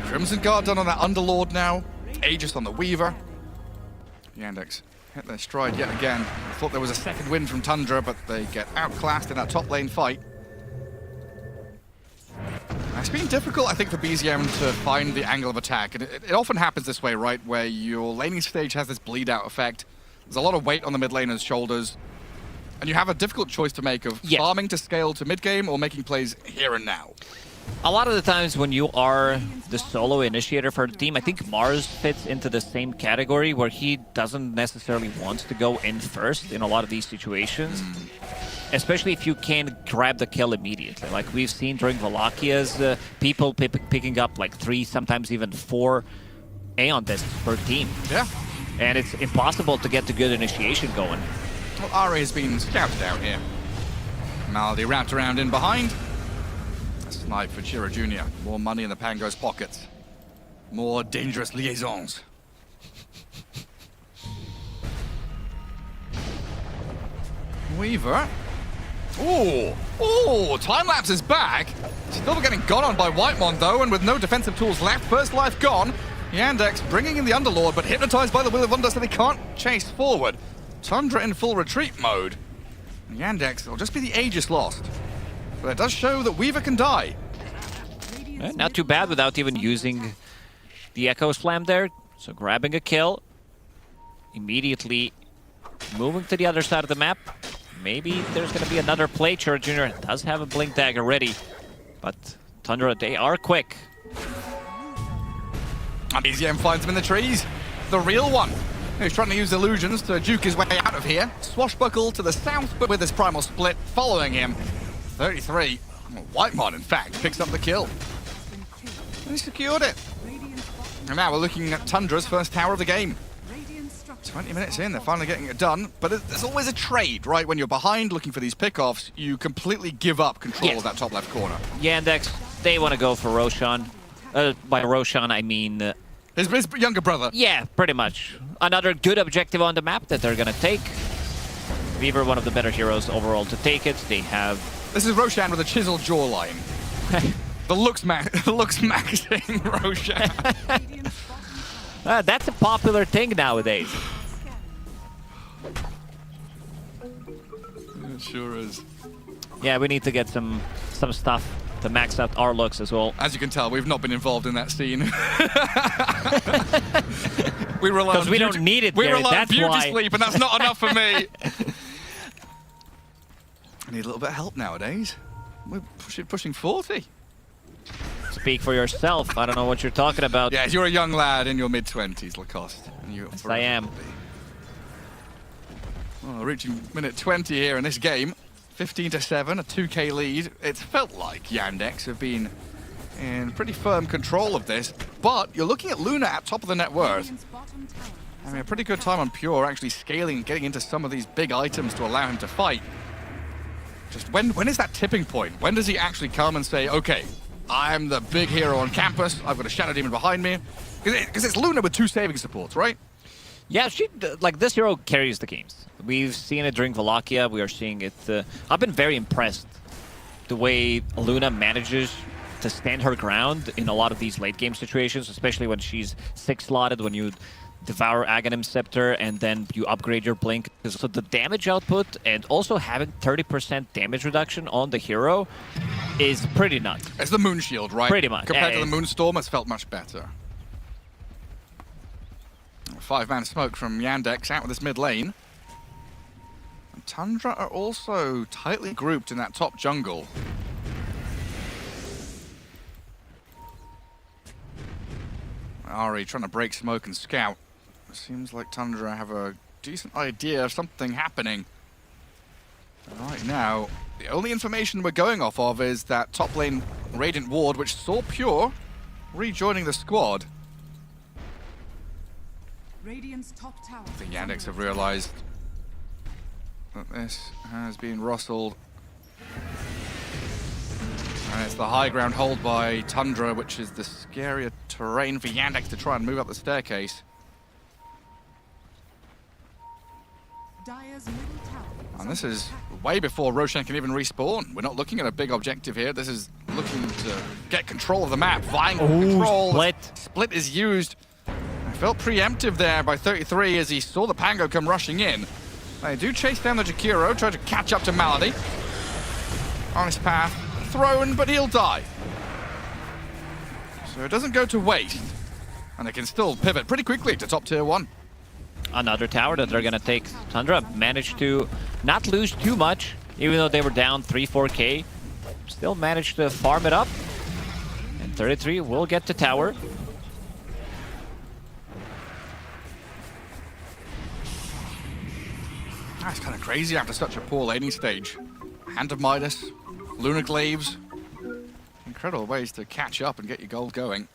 Crimson Guard done on that Underlord now. Aegis on the Weaver. Yandex hit their stride yet again. I thought there was a second win from Tundra, but they get outclassed in that top lane fight. It's been difficult, I think, for BZM to find the angle of attack. And it often happens this way, right, where your laning stage has this bleed-out effect. There's a lot of weight on the mid laner's shoulders. And you have a difficult choice to make of farming to scale to mid-game or making plays here and now. A lot of the times when you are the solo initiator for the team, I think Mars fits into the same category where he doesn't necessarily want to go in first in a lot of these situations. Especially if you can't grab the kill immediately. Like we've seen during Valakia's, people picking up like 3, sometimes even 4 Aeon discs per team. Yeah. And it's impossible to get the good initiation going. Well, Ari has been scouted out here. Malady wrapped around in behind. A snipe for Chira Jr. More money in the Pango's pockets. More dangerous liaisons. Weaver. Ooh, time-lapse is back. Still getting gone on by Whitemon though, and with no defensive tools left, first life gone. Yandex bringing in the Underlord, but hypnotized by the Will of Wonder, so they can't chase forward. Tundra in full retreat mode. Yandex, it'll just be the Aegis lost. But it does show that Weaver can die. Not too bad without even using the Echo Slam there. So grabbing a kill. Immediately moving to the other side of the map. Maybe there's going to be another play. Chira Jr. does have a Blink Dagger ready. But Tundra, they are quick. And BZM finds him in the trees. The real one. He's trying to use illusions to juke his way out of here. Swashbuckle to the south, but with his primal split following him. 33. Whitemon, in fact, picks up the kill. And he secured it. And now we're looking at Tundra's first tower of the game. 20 minutes in, they're finally getting it done. But there's always a trade, right? When you're behind looking for these pickoffs, you completely give up control of that top left corner. Yandex, they want to go for Roshan. By Roshan, I mean... His younger brother. Yeah, pretty much. Another good objective on the map that they're going to take. Weaver, one of the better heroes overall to take it. They have... This is Roshan with a chiseled jawline. the looks maxing Roshan. That's a popular thing nowadays. It sure is. Yeah, we need to get some stuff to max out our looks as well. As you can tell, we've not been involved in that scene. We rely on we don't need it. We Gary, rely on beauty why. sleep, and that's not enough for me. I need a little bit of help nowadays. We're pushing 40. Speak for yourself. I don't know what you're talking about. Yes, you're a young lad in your mid-20s, Lacoste. And yes, I am. Well, reaching minute 20 here in this game. 15-7, a 2K lead. It's felt like Yandex have been in pretty firm control of this, but you're looking at Luna at top of the net worth. I mean, a pretty good time on Pure, actually scaling and getting into some of these big items to allow him to fight. Just when is that tipping point? When does he actually come and say, okay, I'm the big hero on campus, I've got a Shadow Demon behind me? Because it's Luna with 2 saving supports, right? Yeah, this hero carries the games. We've seen it during Valakia. We are seeing it. I've been very impressed the way Luna manages to stand her ground in a lot of these late game situations, especially when she's 6-slotted, when you devour Aghanim Scepter and then you upgrade your Blink. So the damage output and also having 30% damage reduction on the hero is pretty nuts. It's the Moon Shield, right? Pretty much. Compared to the Moonstorm, it's felt much better. 5-man smoke from Yandex out with this mid lane. And Tundra are also tightly grouped in that top jungle. Ari trying to break smoke and scout. Seems like Tundra have a decent idea of something happening. Right now, the only information we're going off of is that top lane Radiant Ward, which saw Pure rejoining the squad. Radiant's top tower. I think Yandex have realized that this has been rustled. And it's the high ground hold by Tundra, which is the scarier terrain for Yandex to try and move up the staircase. Dire's middle tower. And this is way before Roshan can even respawn. We're not looking at a big objective here. This is looking to get control of the map. Vying for control. Split is used. I felt preemptive there by 33 as he saw the Pango come rushing in. They do chase down the Jakiro, try to catch up to Malady. On his path. Thrown, but he'll die. So it doesn't go to waste. And they can still pivot pretty quickly to top tier 1. Another tower that they're gonna take. Tundra managed to not lose too much, even though they were down 3-4k. Still managed to farm it up. And 33 will get the tower. That's kind of crazy after such a poor laning stage. Hand of Midas, Lunar Glaives. Incredible ways to catch up and get your gold going.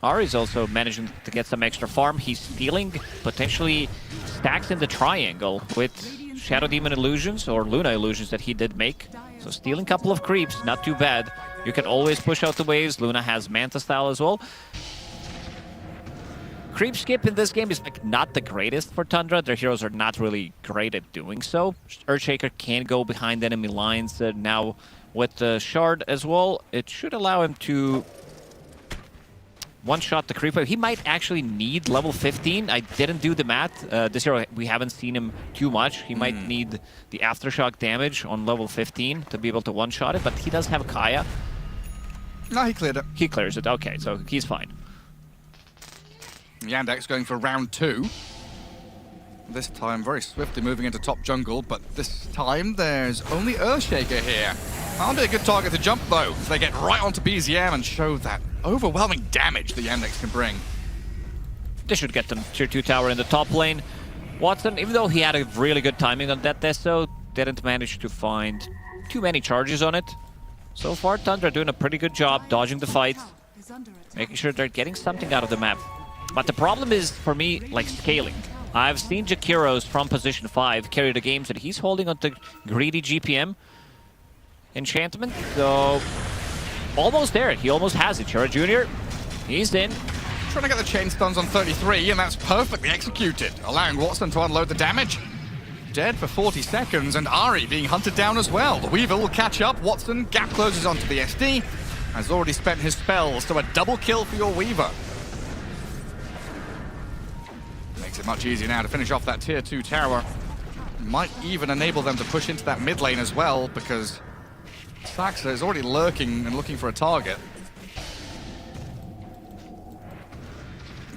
Ari's also managing to get some extra farm. He's stealing potentially stacks in the triangle with Shadow Demon illusions or Luna illusions that he did make. So stealing a couple of creeps, not too bad. You can always push out the waves. Luna has Manta style as well. Creep skip in this game is like not the greatest for Tundra. Their heroes are not really great at doing so. Earthshaker can go behind enemy lines now with the shard as well. It should allow him to one-shot the creeper. He might actually need level 15. I didn't do the math. This hero, we haven't seen him too much. He might need the aftershock damage on level 15 to be able to one-shot it, but he does have Kaya. No, he cleared it. He clears it. Okay, so he's fine. Yandex going for round 2. This time very swiftly moving into top jungle, but this time there's only Earthshaker here. That'll be a good target to jump though, if they get right onto BZM and show that overwhelming damage that Yandex can bring. This should get them tier 2 tower in the top lane. Watson, even though he had a really good timing on that Deso, didn't manage to find too many charges on it. So far, Tundra doing a pretty good job dodging the fights, making sure they're getting something out of the map. But the problem is, for me, like scaling. I've seen Jakiros from position 5 carry the games, and he's holding on to greedy GPM enchantment, so almost there. He almost has it. Chara Jr., he's in. Trying to get the chain stuns on 33, and that's perfectly executed, allowing Watson to unload the damage. Dead for 40 seconds, and Ari being hunted down as well. The Weaver will catch up. Watson gap closes onto the SD, has already spent his spells, so a double kill for your Weaver. Makes it much easier now to finish off that tier 2 tower. Might even enable them to push into that mid lane as well, because Saxa is already lurking and looking for a target.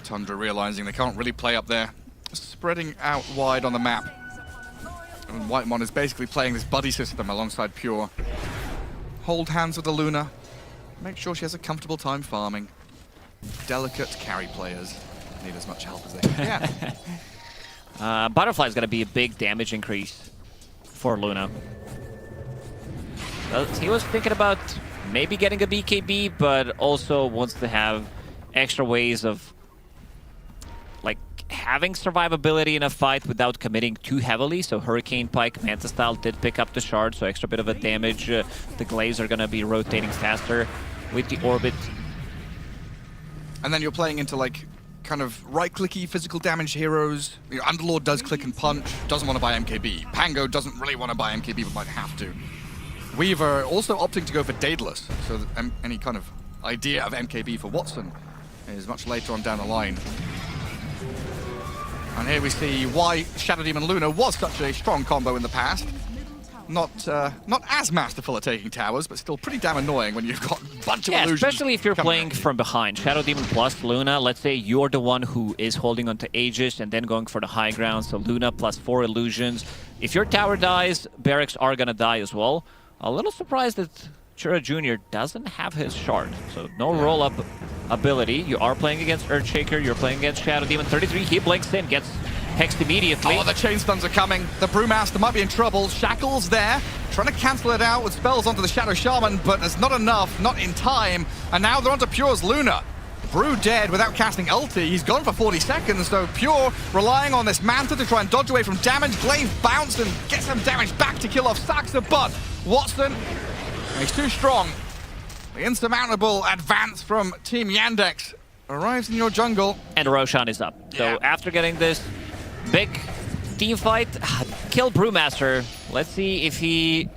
Tundra realizing they can't really play up there, spreading out wide on the map. And Whitemon is basically playing this buddy system alongside Pure. Hold hands with the Luna, make sure she has a comfortable time farming. Delicate carry players need as much help as they can. Butterfly is going to be a big damage increase for Luna. He was thinking about maybe getting a BKB, but also wants to have extra ways of like having survivability in a fight without committing too heavily. So Hurricane Pike, Manta style did pick up the shard, so extra bit of a damage. The Glaives are going to be rotating faster with the Orbit. And then you're playing into like kind of right-clicky physical damage heroes. You know, Underlord does click and punch, doesn't want to buy MKB. Pango doesn't really want to buy MKB, but might have to. Weaver also opting to go for Daedalus, so that any kind of idea of MKB for Watson is much later on down the line. And here we see why Shadow Demon Luna was such a strong combo in the past. Not as masterful at taking towers, but still pretty damn annoying when you've got a bunch of illusions. Especially if you're coming playing at you. from behind. Shadow Demon plus Luna, let's say you're the one who is holding onto Aegis and then going for the high ground, so Luna plus 4 illusions. If your tower dies, barracks are gonna die as well. A little surprised that Chura Jr. doesn't have his shard, so no roll-up ability. You are playing against Earthshaker, you're playing against Shadow Demon. 33, he blinks in, gets hexed immediately. Oh, the chain stuns are coming. The Brewmaster might be in trouble. Shackle's there, trying to cancel it out with spells onto the Shadow Shaman, but there's not enough, not in time. And now they're onto Pure's Luna. Brew dead without casting ulti. He's gone for 40 seconds, so Pure relying on this Manta to try and dodge away from damage. Glaive bounced and gets some damage back to kill off Saxa, but Watson, he's too strong. The insurmountable advance from Team Yandex arrives in your jungle. And Roshan is up. So after getting this big team fight, kill Brewmaster. Let's see if he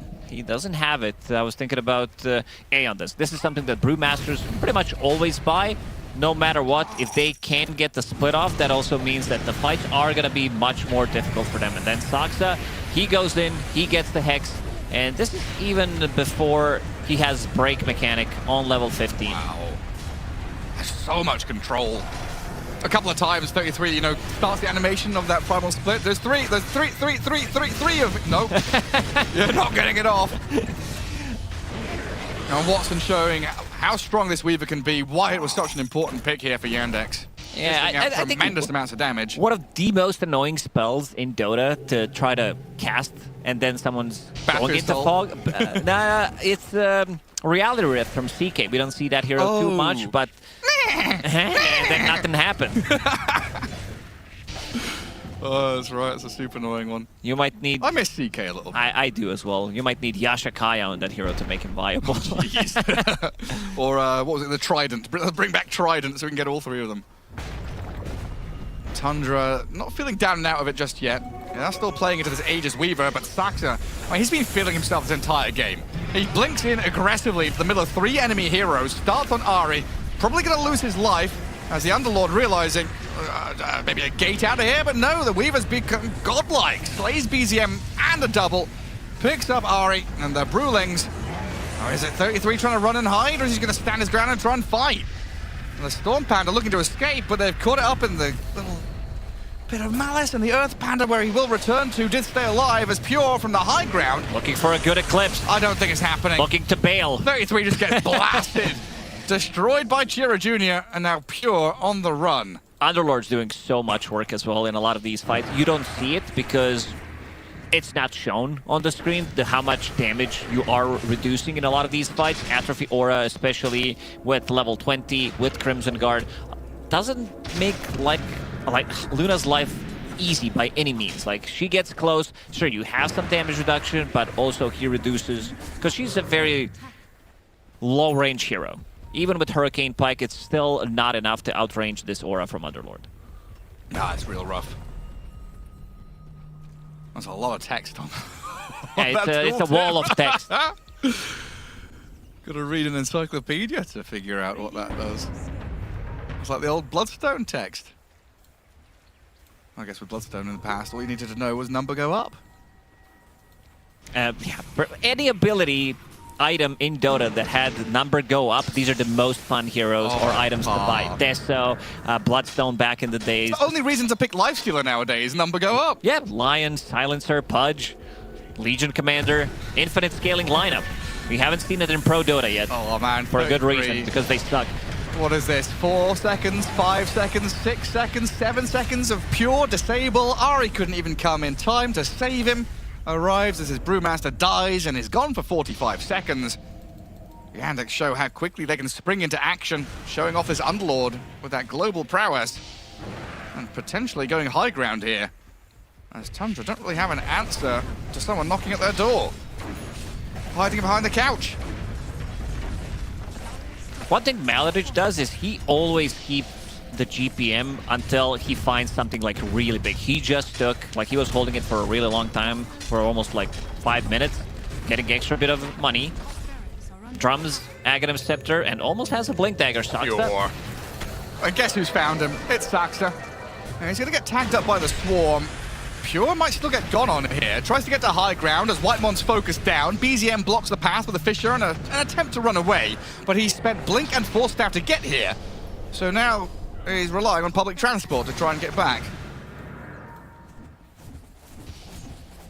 doesn't have it. I was thinking about A on this. This is something that Brewmasters pretty much always buy, no matter what. If they can get the split off, that also means that the fights are going to be much more difficult for them. And then Saxa, he goes in, he gets the Hex, and this is even before he has break mechanic on level 15. Wow. There's so much control. A couple of times, 33, you know, starts the animation of that final split. There's three of it. No, you're not getting it off. Now Watson showing how strong this Weaver can be, why it was such an important pick here for Yandex. Yeah, I think tremendous amounts of damage. One of the most annoying spells in Dota to try to cast and then someone's going into fog. Nah, it's Reality Rift from CK. We don't see that hero too much, but then nothing happened. Oh, that's right. It's a super annoying one. You might need... I miss CK a little bit. I do as well. You might need Yasha Kaya on that hero to make him viable. Jeez. Or what was it? The Trident. Bring back Trident so we can get all 3 of them. Tundra not feeling down and out of it just yet. Yeah, still playing into this Aegis Weaver, but Saxa, I mean, he's been feeling himself this entire game. He blinks in aggressively to the middle of 3 enemy heroes, starts on Ahri, probably going to lose his life as the Underlord realizing maybe a gate out of here, but no, the Weaver's become godlike. Slays BZM and a double, picks up Ahri and the Brewlings. Or is it 33 trying to run and hide, or is he going to stand his ground and try and fight? And the Storm Panda looking to escape, but they've caught it up in the little bit of malice, and the Earth Panda, where he will return to, did stay alive as Pure from the high ground. Looking for a good Eclipse. I don't think it's happening. Looking to bail. 33 just gets blasted. Destroyed by Chira Jr. and now Pure on the run. Underlord's doing so much work as well in a lot of these fights. You don't see it because it's not shown on the screen, how much damage you are reducing in a lot of these fights. Atrophy Aura, especially with level 20, with Crimson Guard, doesn't make like Luna's life easy by any means. Like, she gets close, sure, you have some damage reduction, but also he reduces, because she's a very low-range hero. Even with Hurricane Pike, it's still not enough to outrange this aura from Underlord. Nah, it's real rough. That's a lot of text on. Yeah, it's a wall of text. Gotta read an encyclopedia to figure out what that does. It's like the old Bloodstone text. I guess with Bloodstone in the past, all you needed to know was number go up. Yeah, any ability item in Dota that had number go up, these are the most fun heroes or items to buy. Deso, Bloodstone back in the days. The only reason to pick Lifestealer nowadays, number go up. Yeah, Lion, Silencer, Pudge, Legion Commander, infinite scaling lineup. We haven't seen it in Pro Dota yet. Oh man, for a good reason, because they suck. What is this? 4 seconds, 5 seconds, 6 seconds, 7 seconds of pure disable. Ahri couldn't even come in time to save him. Arrives as his Brewmaster dies and is gone for 45 seconds. Yandex show how quickly they can spring into action, showing off his Underlord with that global prowess. And potentially going high ground here, as Tundra don't really have an answer to someone knocking at their door. Hiding behind the couch. One thing Maladich does is he always keeps the GPM until he finds something like really big. He just took, like he was holding it for a really long time, for almost like 5 minutes, getting extra bit of money. Drums, Aghanim Scepter, and almost has a Blink Dagger. Saxa. And guess who's found him? It's Saxa. And he's gonna get tagged up by the Swarm. Pure might still get gone on here. Tries to get to high ground as Whitemon's focused down. BZM blocks the path with a Fissure and an attempt to run away, but he spent Blink and Force Staff to get here. So now he's relying on public transport to try and get back.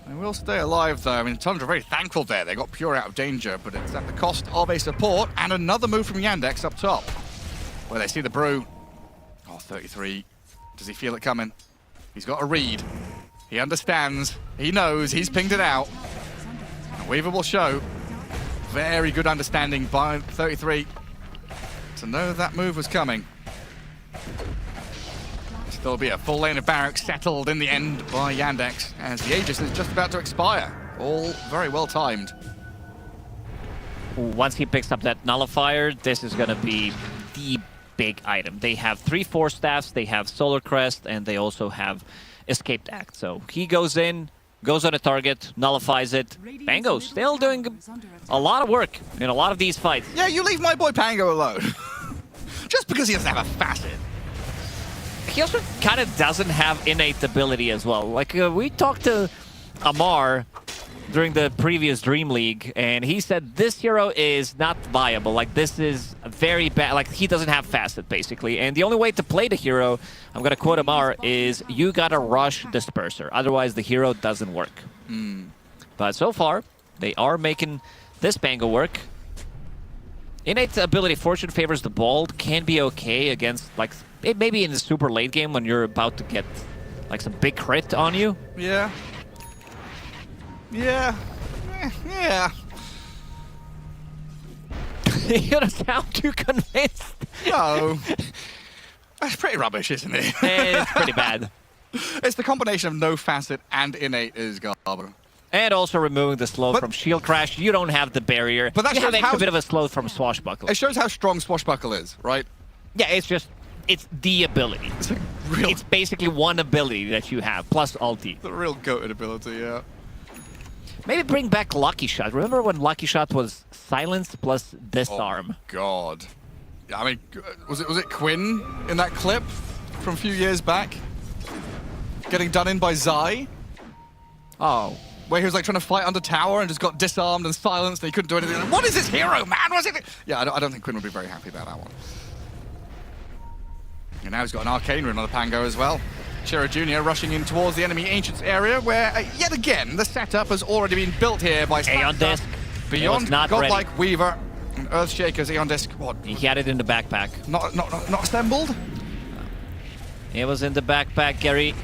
They will stay alive though. I mean, Tundra very thankful there. They got Pure out of danger, but it's at the cost of a support and another move from Yandex up top, where they see the brew. Oh, 33. Does he feel it coming? He's got a read. He understands. He knows. He's pinged it out. And Weaver will show. Very good understanding by 33 to know that move was coming. Still be a full lane of barracks settled in the end by Yandex as the Aegis is just about to expire. All very well timed. Once he picks up that nullifier, this is going to be the big item. They have 3 Force Staffs, they have Solar Crest, and they also have Escaped Act. So he goes in, goes on a target, nullifies it. Pango still doing a lot of work in a lot of these fights. Yeah, you leave my boy Pango alone. Just because he doesn't have a facet. He also kind of doesn't have innate ability as well. Like, we talked to Amar during the previous Dream League, and he said this hero is not viable. Like, this is very bad. Like, he doesn't have facet, basically. And the only way to play the hero, I'm going to quote Amar, is you got to rush Disperser. Otherwise, the hero doesn't work. But so far, they are making this Pango work. Innate ability, Fortune favors the bald, can be okay against, like, maybe in the super late game when you're about to get, like, some big crit on you. Yeah. Yeah. Yeah. You don't sound too convinced. No. That's pretty rubbish, isn't it? It's pretty bad. It's the combination of no facet and innate is garbage. And also removing the slow from Shield Crash. You don't have the barrier. But that you shows have a bit of a slow from Swashbuckle. It shows how strong Swashbuckle is, right? Yeah, it's the ability. It's basically one ability that you have, plus ulti. The real goated ability, yeah. Maybe bring back Lucky Shot. Remember when Lucky Shot was silence plus disarm? Oh, God. I mean, was it Quinn in that clip from a few years back? Getting done in by Zai? Oh. Where he was like trying to fight under tower and just got disarmed and silenced and he couldn't do anything. What is this hero, man? What's it? Yeah, I don't think Quinn would be very happy about that one. And now he's got an Arcane Rune on the Pango as well. Shira Jr. rushing in towards the enemy Ancients area where, yet again, the setup has already been built here by Aeon Disc. Beyond Godlike Weaver and Earthshaker's Aeon Disc. What? He had it in the backpack. Not assembled? It was in the backpack, Gary.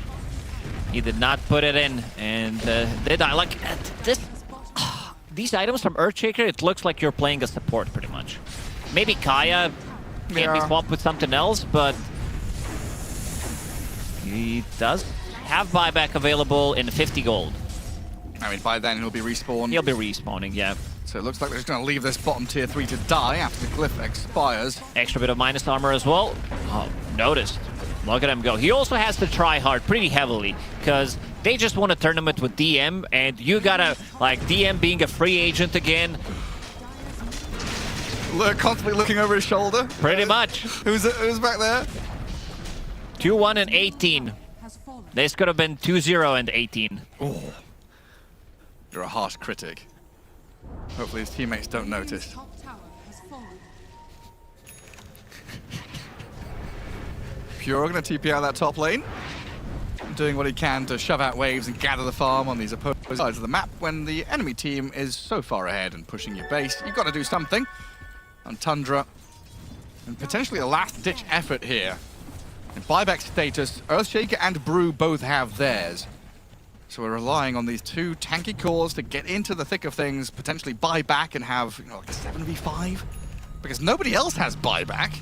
He did not put it in, and they die. Like, these items from Earthshaker, it looks like you're playing a support, pretty much. Maybe Kaya can be swapped with something else, but he does have buyback available in 50 gold. I mean, by then he'll be respawned. He'll be respawning, yeah. So it looks like they're just going to leave this bottom tier 3 to die after the glyph expires. Extra bit of minus armor as well. Oh, noticed. Look at him go. He also has to try hard pretty heavily because they just won a tournament with DM and you gotta, like, DM being a free agent again. Constantly looking over his shoulder. Pretty much. Who's back there? 2-1 and 18. This could have been 2-0 and 18. Oh. You're a harsh critic. Hopefully his teammates don't notice. Pure going to TP out that top lane. Doing what he can to shove out waves and gather the farm on these opposing sides of the map. When the enemy team is so far ahead and pushing your base, you've got to do something. On Tundra. And potentially a last-ditch effort here. In buyback status, Earthshaker and Brew both have theirs. So we're relying on these two tanky cores to get into the thick of things, potentially buy back and have, you know, like a 7v5. Because nobody else has buyback.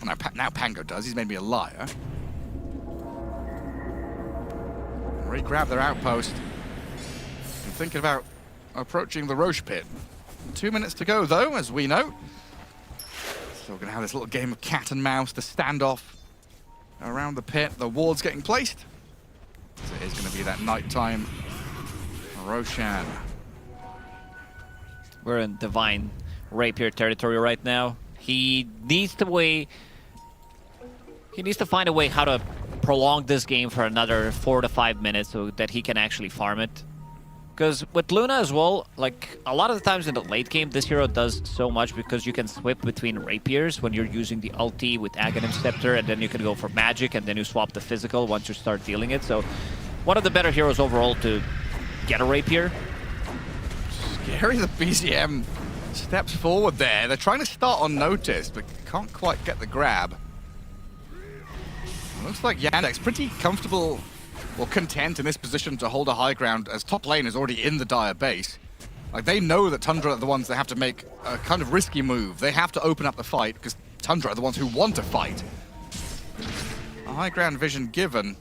Well, now Pango does, he's made me a liar. Re-grab their outpost. And thinking about approaching the Roche pit. 2 minutes to go though, as we know. So we're gonna have this little game of cat and mouse, the standoff around the pit. The ward's getting placed. So it is gonna be that nighttime Roshan. We're in Divine Rapier territory right now. He needs to find a way how to prolong this game for another 4 to 5 minutes so that he can actually farm it. Because with Luna as well, like a lot of the times in the late game, this hero does so much because you can swap between rapiers when you're using the ulti with Aghanim Scepter, and then you can go for magic, and then you swap the physical once you start dealing it. So one of the better heroes overall to get a rapier. Scary the BZM steps forward there. They're trying to start unnoticed, but can't quite get the grab. Looks like Yandex pretty comfortable or content in this position to hold a high ground as top lane is already in the Dire base. Like, they know that Tundra are the ones that have to make a kind of risky move. They have to open up the fight because Tundra are the ones who want to fight. A high ground vision given.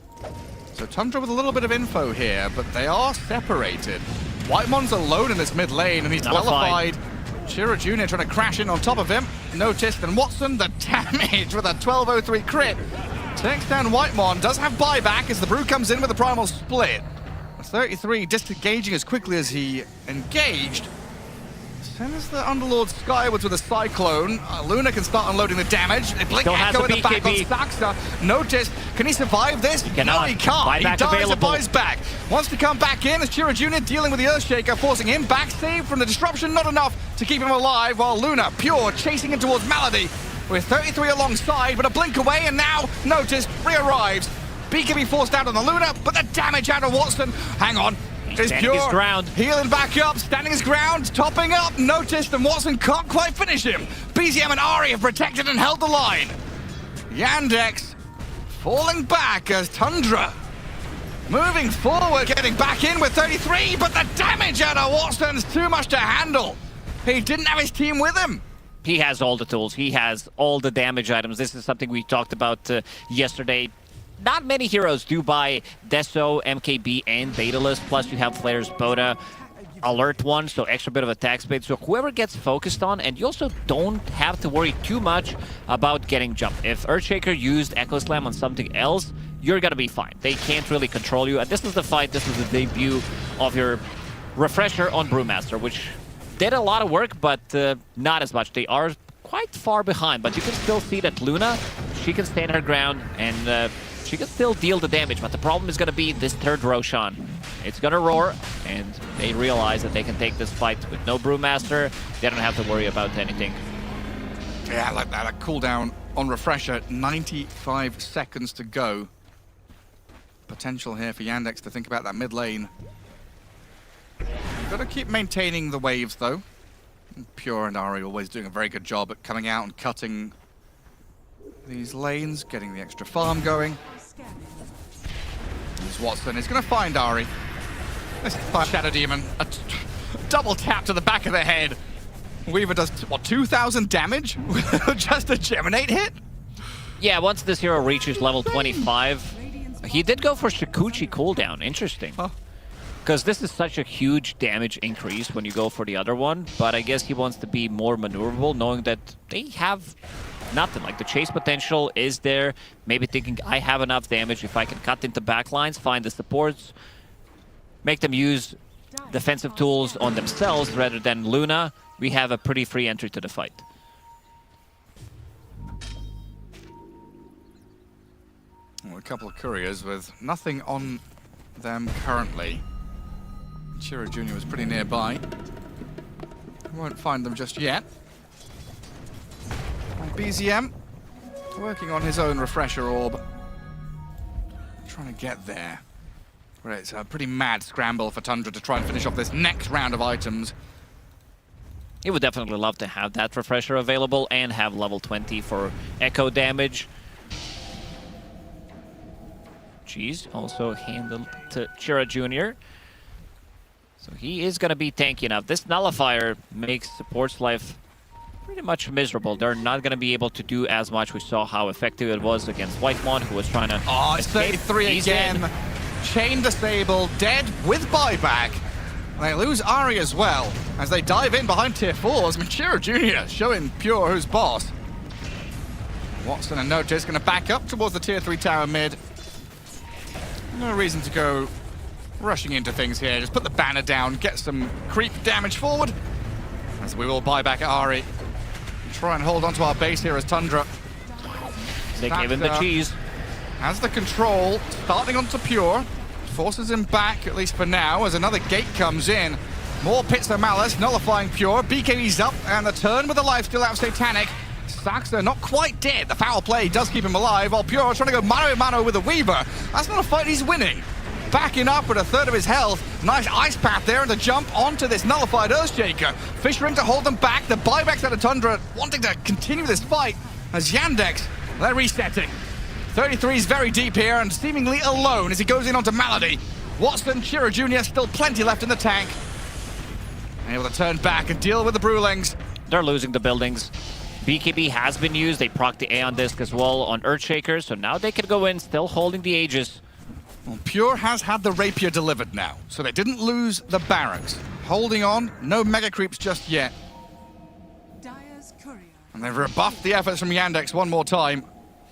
So Tundra with a little bit of info here, but they are separated. Whitemon's alone in this mid lane and he's nullified. Shira Jr. trying to crash in on top of him. Noticed, and Watson, the damage with a 1203 crit. Takes down Whitemon, does have buyback as the Brew comes in with the primal split. 33 disengaging as quickly as he engaged. Sends the Underlord skywards with a Cyclone. Luna can start unloading the damage. They blink Echo in the back on Staxa. Notice, can he survive this? No, he can't. He dies and buys back. Wants to come back in as Chira Jr. dealing with the Earthshaker, forcing him back. Save from the disruption, not enough to keep him alive, while Luna, pure, chasing in towards Malady. With 33 alongside, but a blink away, and now, notice, re-arrives. B can be forced out on the Luna, but the damage out of Watson. Hang on. Is pure. His ground. Healing back up, standing his ground, topping up, noticed, and Watson can't quite finish him. BZM and Ari have protected and held the line. Yandex falling back as Tundra moving forward, getting back in with 33, but the damage out of Watson's too much to handle. He didn't have his team with him. He has all the tools. He has all the damage items. This is something we talked about yesterday. Not many heroes do buy Deso, MKB, and Daedalus. Plus, you have players Boda, Alert 1, so extra bit of attack speed. So whoever gets focused on, and you also don't have to worry too much about getting jumped. If Earthshaker used Echo Slam on something else, you're going to be fine. They can't really control you. And this is the fight. This is the debut of your refresher on Brewmaster, which did a lot of work, but not as much. They are quite far behind, but you can still see that Luna, she can stand her ground, and she can still deal the damage. But the problem is going to be this third Roshan. It's going to roar, and they realize that they can take this fight with no Brewmaster. They don't have to worry about anything. Yeah, I like that. A cooldown on refresher, 95 seconds to go. Potential here for Yandex to think about that mid lane. Got to keep maintaining the waves, though. Pure and Ari always doing a very good job at coming out and cutting these lanes, getting the extra farm going. Here's Watson. He's going to find Ari. This is Shadow Demon. A double tap to the back of the head. Weaver does, what, 2,000 damage with just a Geminate hit? Yeah, once this hero reaches level 25, he did go for Shikuchi cooldown. Interesting. Because this is such a huge damage increase when you go for the other one, but I guess he wants to be more maneuverable, knowing that they have nothing. Like, the chase potential is there, maybe thinking, I have enough damage if I can cut into backlines, find the supports, make them use defensive tools on themselves rather than Luna. We have a pretty free entry to the fight. Well, a couple of couriers with nothing on them currently. Chira Jr. was pretty nearby. Won't find them just yet. And BZM working on his own refresher orb. Trying to get there. Well, it's a pretty mad scramble for Tundra to try and finish off this next round of items. He would definitely love to have that refresher available and have level 20 for echo damage. Jeez, also handled to Chira Jr. So he is going to be tanky enough. This nullifier makes support's life pretty much miserable. They're not going to be able to do as much. We saw how effective it was against Whitemon, who was trying to it's 33 again. Chain disabled, dead with buyback. They lose Ari as well as they dive in behind tier 4s. Chira Jr. showing Pure who's boss. Watson and Notice going to back up towards the tier 3 tower mid. No reason to go rushing into things here. Just put the banner down, get some creep damage forward, as we will buy back Ari. Try and hold onto our base here as Tundra. They gave him the cheese. has the control, starting onto Pure. Forces him back, at least for now, as another gate comes in. More Pits of Malice, nullifying Pure. BKB's up, and the turn with the life still out of Satanic. Saxa not quite dead. The foul play does keep him alive, while Pure trying to go mano-a-mano with the Weaver. That's not a fight he's winning. Backing up with a third of his health. Nice ice path there, and to jump onto this nullified Earthshaker. Fisher in to hold them back. The buybacks out of Tundra wanting to continue this fight as Yandex, they're resetting. 33 is very deep here and seemingly alone as he goes in onto Malady. Watson, Chira Jr. still plenty left in the tank. Able to turn back and deal with the Brewlings. They're losing the buildings. BKB has been used. They proc the Aeon Disc as well on Earthshaker, so now they can go in, still holding the Aegis. Well, Pure has had the Rapier delivered now, so they didn't lose the barracks. Holding on, no mega creeps just yet. And they've rebuffed the efforts from Yandex one more time.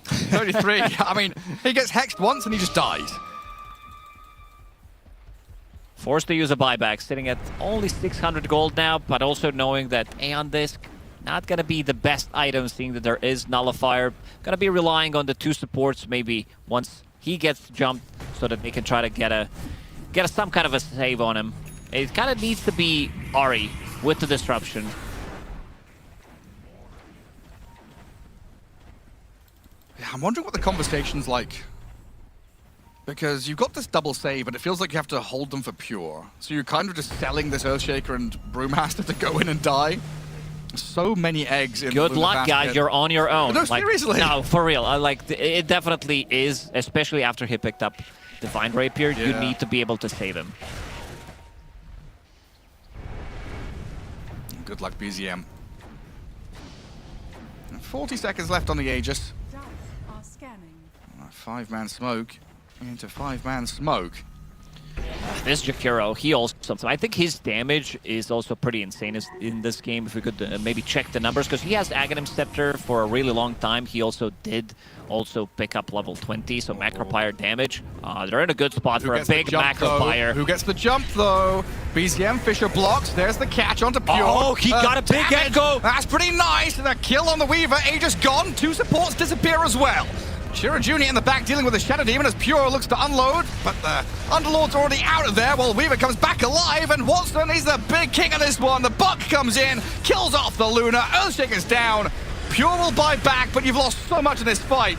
33, I mean, he gets hexed once and he just dies. Forced to use a buyback, sitting at only 600 gold now, but also knowing that Aeon Disc not going to be the best item, seeing that there is Nullifier. Going to be relying on the two supports maybe once he gets jumped so that they can try to get some kind of a save on him. It kind of needs to be Ahri with the disruption. Yeah, I'm wondering what the conversation's like. Because you've got this double save, and it feels like you have to hold them for Pure. So you're kind of just selling this Earthshaker and Brewmaster to go in and die. So many eggs in Good luck, guys. You're on your own. No, seriously. No, for real. It definitely is, especially after he picked up Divine Rapier. Yeah. You need to be able to save him. Good luck, BZM. 40 seconds left on the Aegis. Are scanning. 5-man smoke into 5-man smoke. This Jakiro, he also, I think his damage is also pretty insane in this game. If we could maybe check the numbers, because he has Aghanim Scepter for a really long time. He also did pick up level 20, so Macropire damage. They're in a good spot for a big Macropire. Who gets the jump, though? BZM, Fisher blocks. There's the catch onto Pure. Oh, he got a big echo. That's pretty nice. The kill on the Weaver. Aegis gone. 2 supports disappear as well. Chira Jr. in the back dealing with the Shadow Demon as Pure looks to unload, but the Underlord's already out of there while Weaver comes back alive, and Watson is the big king of this one. The Buck comes in, kills off the Luna, Earthshaker's down. Pure will buy back, but you've lost so much in this fight.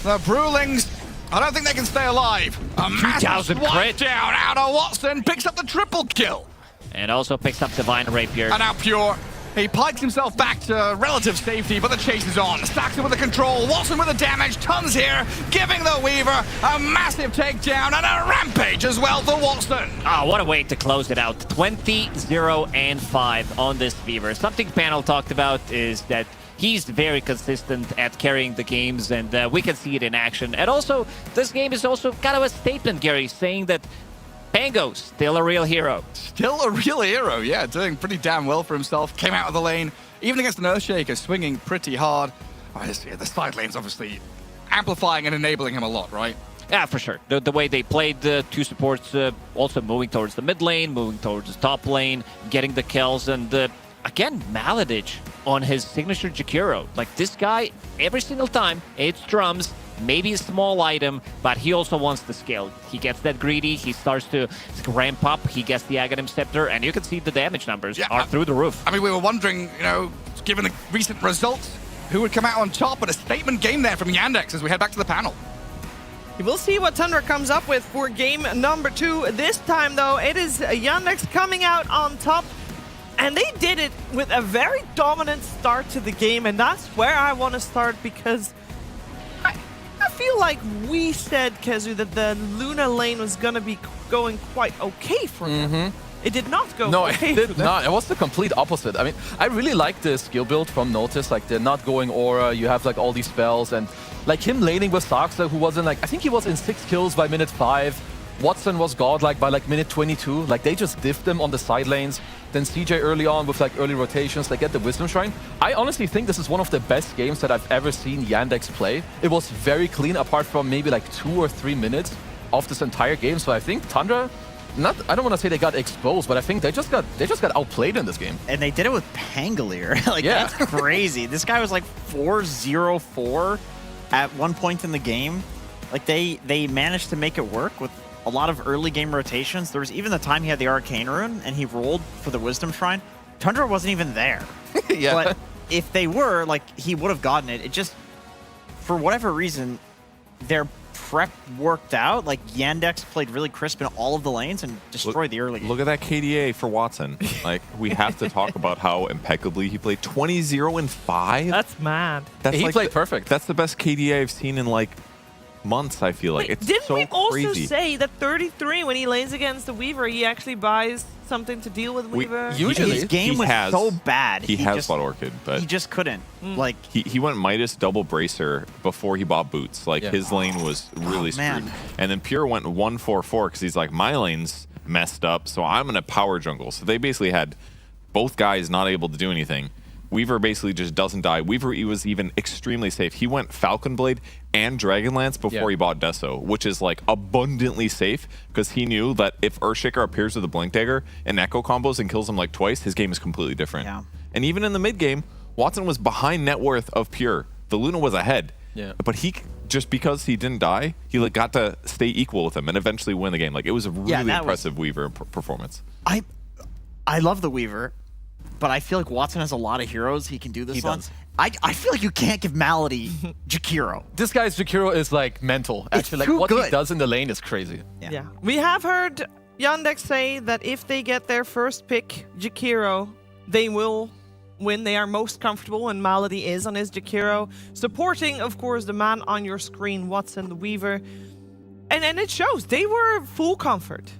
The Brewlings, I don't think they can stay alive. A massive 2,000 crit down out of Watson, picks up the triple kill. And also picks up Divine Rapier. And now Pure. He pikes himself back to relative safety, but the chase is on. Saxon with the control, Watson with the damage, Tons here, giving the Weaver a massive takedown and a rampage as well for Watson. Oh, what a way to close it out. 20-0-5 on this Weaver. Something Panel talked about is that he's very consistent at carrying the games, and we can see it in action. And also, this game is also kind of a statement, Gary, saying that Pango, still a real hero. Still a real hero, yeah, doing pretty damn well for himself. Came out of the lane, even against an Earthshaker, swinging pretty hard. Oh, the side lane's obviously amplifying and enabling him a lot, right? Yeah, for sure. The way they played the two supports, also moving towards the mid lane, moving towards the top lane, getting the kills, and again, Maladich on his signature Jakiro. Like, this guy, every single time, it's drums, maybe a small item, but he also wants to scale. He gets that greedy, he starts to ramp up, he gets the Aghanim Scepter, and you can see the damage numbers are through the roof. I mean, we were wondering, given the recent results, who would come out on top, but a statement game there from Yandex as we head back to the panel. We'll see what Tundra comes up with for game number 2. This time, though, it is Yandex coming out on top. And they did it with a very dominant start to the game, and that's where I want to start, because I feel like we said, Kezu, that the Luna lane was going to be going quite okay for them. It did not go okay. No, it did not. It was the complete opposite. I mean, I really like the skill build from Notice. Like, they're not going aura, you have like all these spells, and like him laning with Saxa, who was in like, I think he was in 6 kills by minute 5. Watson was godlike by like minute 22. Like, they just diffed them on the side lanes. Then CJ early on with like early rotations, they get the Wisdom Shrine. I honestly think this is one of the best games that I've ever seen Yandex play. It was very clean, apart from maybe like 2 or 3 minutes of this entire game. So I think Tundra, I don't want to say they got exposed, but I think they just got outplayed in this game. And they did it with Pangolier. Like, that's crazy. This guy was like 4-0-4. at one point in the game, like they managed to make it work with a lot of early game rotations. There was even the time he had the Arcane Rune and he rolled for the Wisdom Shrine. Tundra wasn't even there. Yeah. But if they were, like, he would have gotten it. It just, for whatever reason, their prep worked out. Like, Yandex played really crisp in all of the lanes and destroyed the early game. Look at that KDA for Watson. Like, we have to talk about how impeccably he played. 20-0-5? That's mad. He played perfect. That's the best KDA I've seen in, like, months, I feel like. It's Didn't so we also crazy. say that 33, when he lanes against the Weaver, he actually buys something to deal with Weaver? His game was so bad. He has just, Blood Orchid, but he just couldn't. Like, he went Midas double Bracer before he bought boots. Like, his lane was really screwed. man. And then Pure went 1-4-4 because he's like, my lane's messed up, so I'm going to power jungle. So they basically had both guys not able to do anything. Weaver basically just doesn't die. Weaver, he was even extremely safe. He went Falcon Blade and Dragonlance before he bought Deso, which is like abundantly safe because he knew that if Earthshaker appears with a Blink Dagger and Echo combos and kills him like twice, his game is completely different. Yeah. And even in the mid game, Watson was behind net worth of Pure. The Luna was ahead. Yeah. But he, just because he didn't die, he like got to stay equal with him and eventually win the game. Like, it was a really impressive Weaver performance. I love the Weaver, but I feel like Watson has a lot of heroes he can do this on. does. I feel like you can't give Malady Jakiro. This guy's Jakiro is like mental. Actually, like too what good. he does in the lane is crazy. Yeah. We have heard Yandex say that if they get their first pick, Jakiro, they will win. They are most comfortable, and Malady is on his Jakiro, supporting, of course, the man on your screen, Watson the Weaver. And it shows. They were full comfort.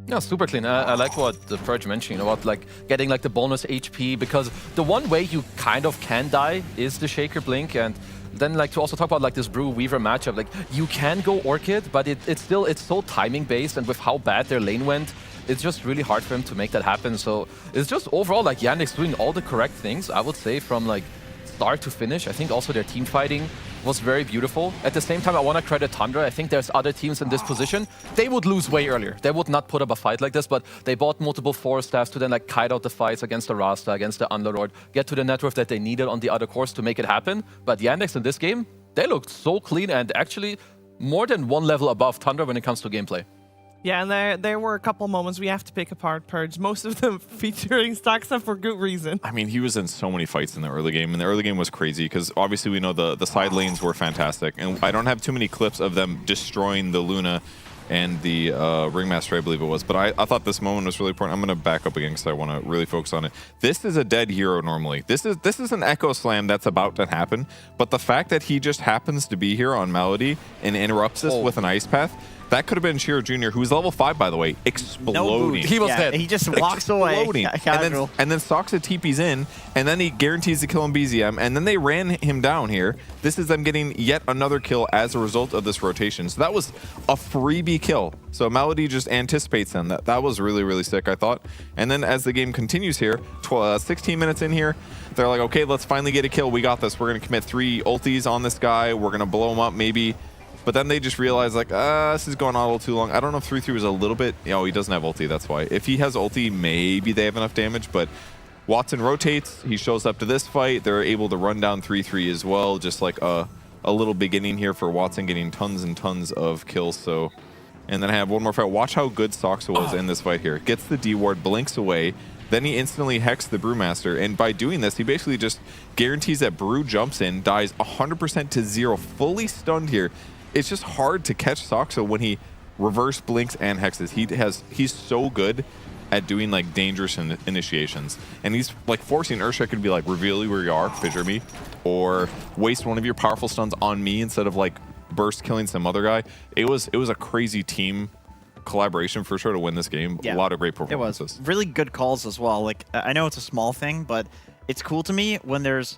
Yeah, super clean. I like what the Purge mentioned, about like getting like the bonus HP, because the one way you kind of can die is the Shaker Blink, and then like to also talk about like this Brew Weaver matchup, like you can go Orchid, but it's so timing based, and with how bad their lane went, it's just really hard for him to make that happen. So it's just overall like Yandex doing all the correct things, I would say, from like start to finish. I think also their team fighting was very beautiful. At the same time, I want to credit Tundra. I think there's other teams in this position. They would lose way earlier. They would not put up a fight like this, but they bought multiple Forest Staffs to then like kite out the fights against the Rasta, against the Underlord, get to the net worth that they needed on the other course to make it happen. But Yandex in this game, they looked so clean and actually more than one level above Tundra when it comes to gameplay. Yeah, and there were a couple moments we have to pick apart Purge, most of them featuring Staxa for good reason. I mean, he was in so many fights in the early game, and the early game was crazy because obviously we know the side lanes were fantastic, and I don't have too many clips of them destroying the Luna and the Ringmaster, I believe it was, but I thought this moment was really important. I'm going to back up again because I want to really focus on it. This is a dead hero normally. This is an Echo Slam that's about to happen, but the fact that he just happens to be here on Malady and interrupts us with an Ice Path, that could have been Shiro Jr., who's level 5, by the way, exploding. He was dead. He just walks away. And then Soxa TP's in, and then he guarantees to kill him BZM, and then they ran him down here. This is them getting yet another kill as a result of this rotation. So that was a freebie kill. So Malady just anticipates them. That was really, really sick, I thought. And then as the game continues here, 16 minutes in here, they're like, okay, let's finally get a kill. We got this. We're going to commit 3 ultis on this guy. We're going to blow him up maybe. But then they just realize, like, this is going on a little too long. I don't know if 3-3 was a little bit... he doesn't have ulti, that's why. If he has ulti, maybe they have enough damage, but Watson rotates. He shows up to this fight. They're able to run down 3-3 as well, just like a little beginning here for Watson getting tons and tons of kills. So, and then I have one more fight. Watch how good Soxa was in this fight here. Gets the D ward, blinks away. Then he instantly hexed the Brewmaster, and by doing this, he basically just guarantees that Brew jumps in, dies 100% to 0, fully stunned here. It's just hard to catch Soxa when he reverse blinks and hexes. He's so good at doing like dangerous initiations, and he's like forcing Earthshaker to be like, reveal where you are, fissure me, or waste one of your powerful stuns on me instead of like burst killing some other guy. It was a crazy team collaboration for sure to win this game. Yeah, a lot of great performances. It was really good calls as well. Like, I know it's a small thing, but it's cool to me when there's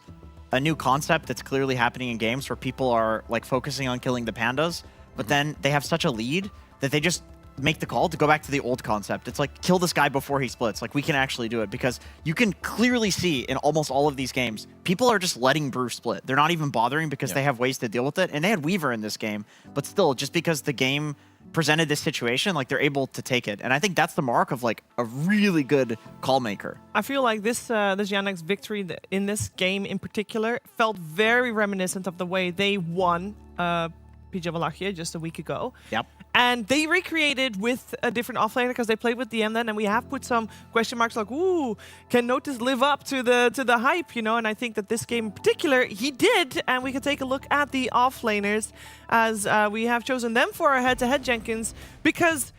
a new concept that's clearly happening in games where people are like focusing on killing the pandas, but then they have such a lead that they just make the call to go back to the old concept. It's like, kill this guy before he splits. Like, we can actually do it, because you can clearly see in almost all of these games, people are just letting Brew split. They're not even bothering because they have ways to deal with it. And they had Weaver in this game, but still, just because the game presented this situation, like, they're able to take it. And I think that's the mark of like a really good call maker. I feel like this Yandex victory in this game in particular felt very reminiscent of the way they won PJ Wallachia just a week ago. Yep. And they recreated with a different offlaner because they played with DM then, and we have put some question marks like, ooh, can Notice live up to the hype, you know? And I think that this game in particular, he did, and we can take a look at the offlaners as we have chosen them for our head-to-head, Jenkins, because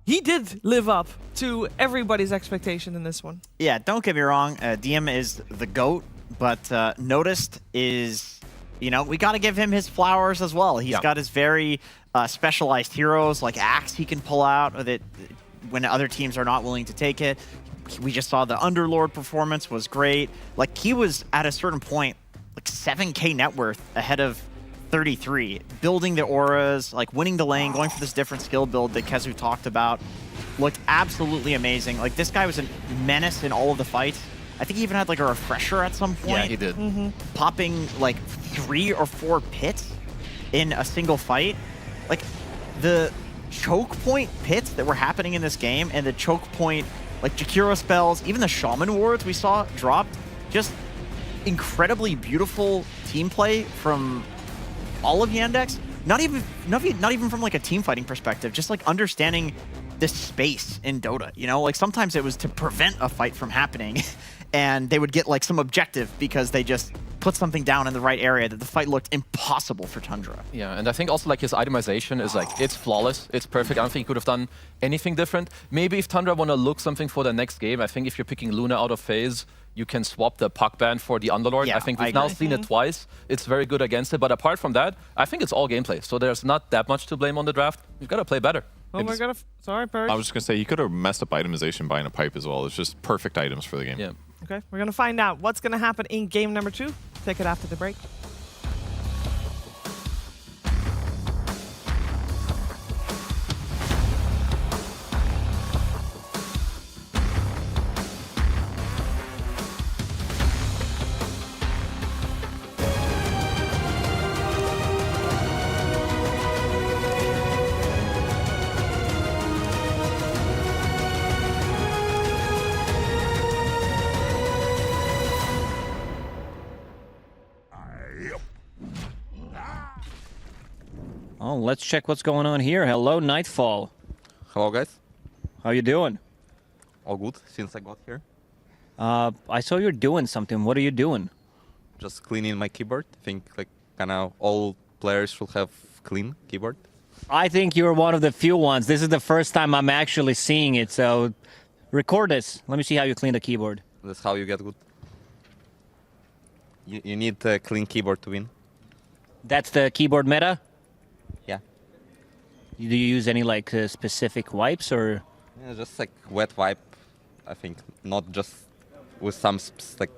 he did live up to everybody's expectation in this one. Yeah, don't get me wrong, DM is the GOAT, but Noticed is, you know, we got to give him his flowers as well. He's got his very specialized heroes like Axe he can pull out that when other teams are not willing to take it. We just saw the Underlord performance was great. Like, he was at a certain point like 7k net worth ahead of 33, building the auras, like winning the lane, going for this different skill build that Kezu talked about. Looked absolutely amazing. Like, this guy was a menace in all of the fights. I think he even had like a refresher at some point. Yeah, he did. Popping like 3 or 4 pits in a single fight. Like, the choke point pits that were happening in this game and the choke point, like Jakiro spells, even the Shaman wards we saw dropped, just incredibly beautiful team play from all of Yandex. Not even from like a team fighting perspective, just like understanding the space in Dota, you know? Like, sometimes it was to prevent a fight from happening and they would get like some objective because they just put something down in the right area that the fight looked impossible for Tundra. Yeah, and I think also like his itemization is like, it's flawless, it's perfect. I don't think he could have done anything different. Maybe if Tundra want to look something for the next game, I think if you're picking Luna out of phase, you can swap the puck ban for the Underlord. Yeah, I think we've now seen it twice. It's very good against it, but apart from that, I think it's all gameplay. So there's not that much to blame on the draft. You've got to play better. Oh my god, sorry, Perry. I was just going to say, he could have messed up itemization buying a pipe as well. It's just perfect items for the game. Yeah. Okay, we're going to find out what's going to happen in game number 2. Take it after the break. Oh, let's check what's going on here. Hello, Nightfall. Hello, guys. How you doing? All good since I got here. I saw you're doing something. What are you doing? Just cleaning my keyboard. I think like kind of all players should have clean keyboard. I think you're one of the few ones. This is the first time I'm actually seeing it, so record this. Let me see how you clean the keyboard. That's how you get good. You need a clean keyboard to win. That's the keyboard meta? Yeah. Do you use any like specific wipes or? Yeah, just like wet wipe, I think. Not just with some like,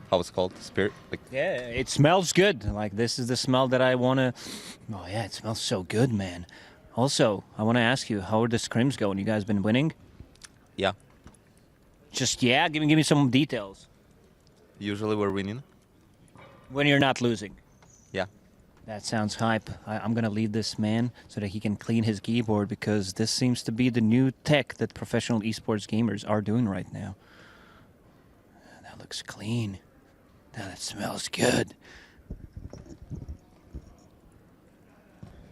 how it's called, spirit. Like. Yeah, it smells good. Like, this is the smell that I want to. Oh yeah, it smells so good, man. Also, I want to ask you, how are the scrims going? You guys been winning? Yeah. Just yeah, give me some details. Usually we're winning. When you're not losing. Yeah. That sounds hype. I'm going to leave this man so that he can clean his keyboard, because this seems to be the new tech that professional esports gamers are doing right now. That looks clean. That smells good.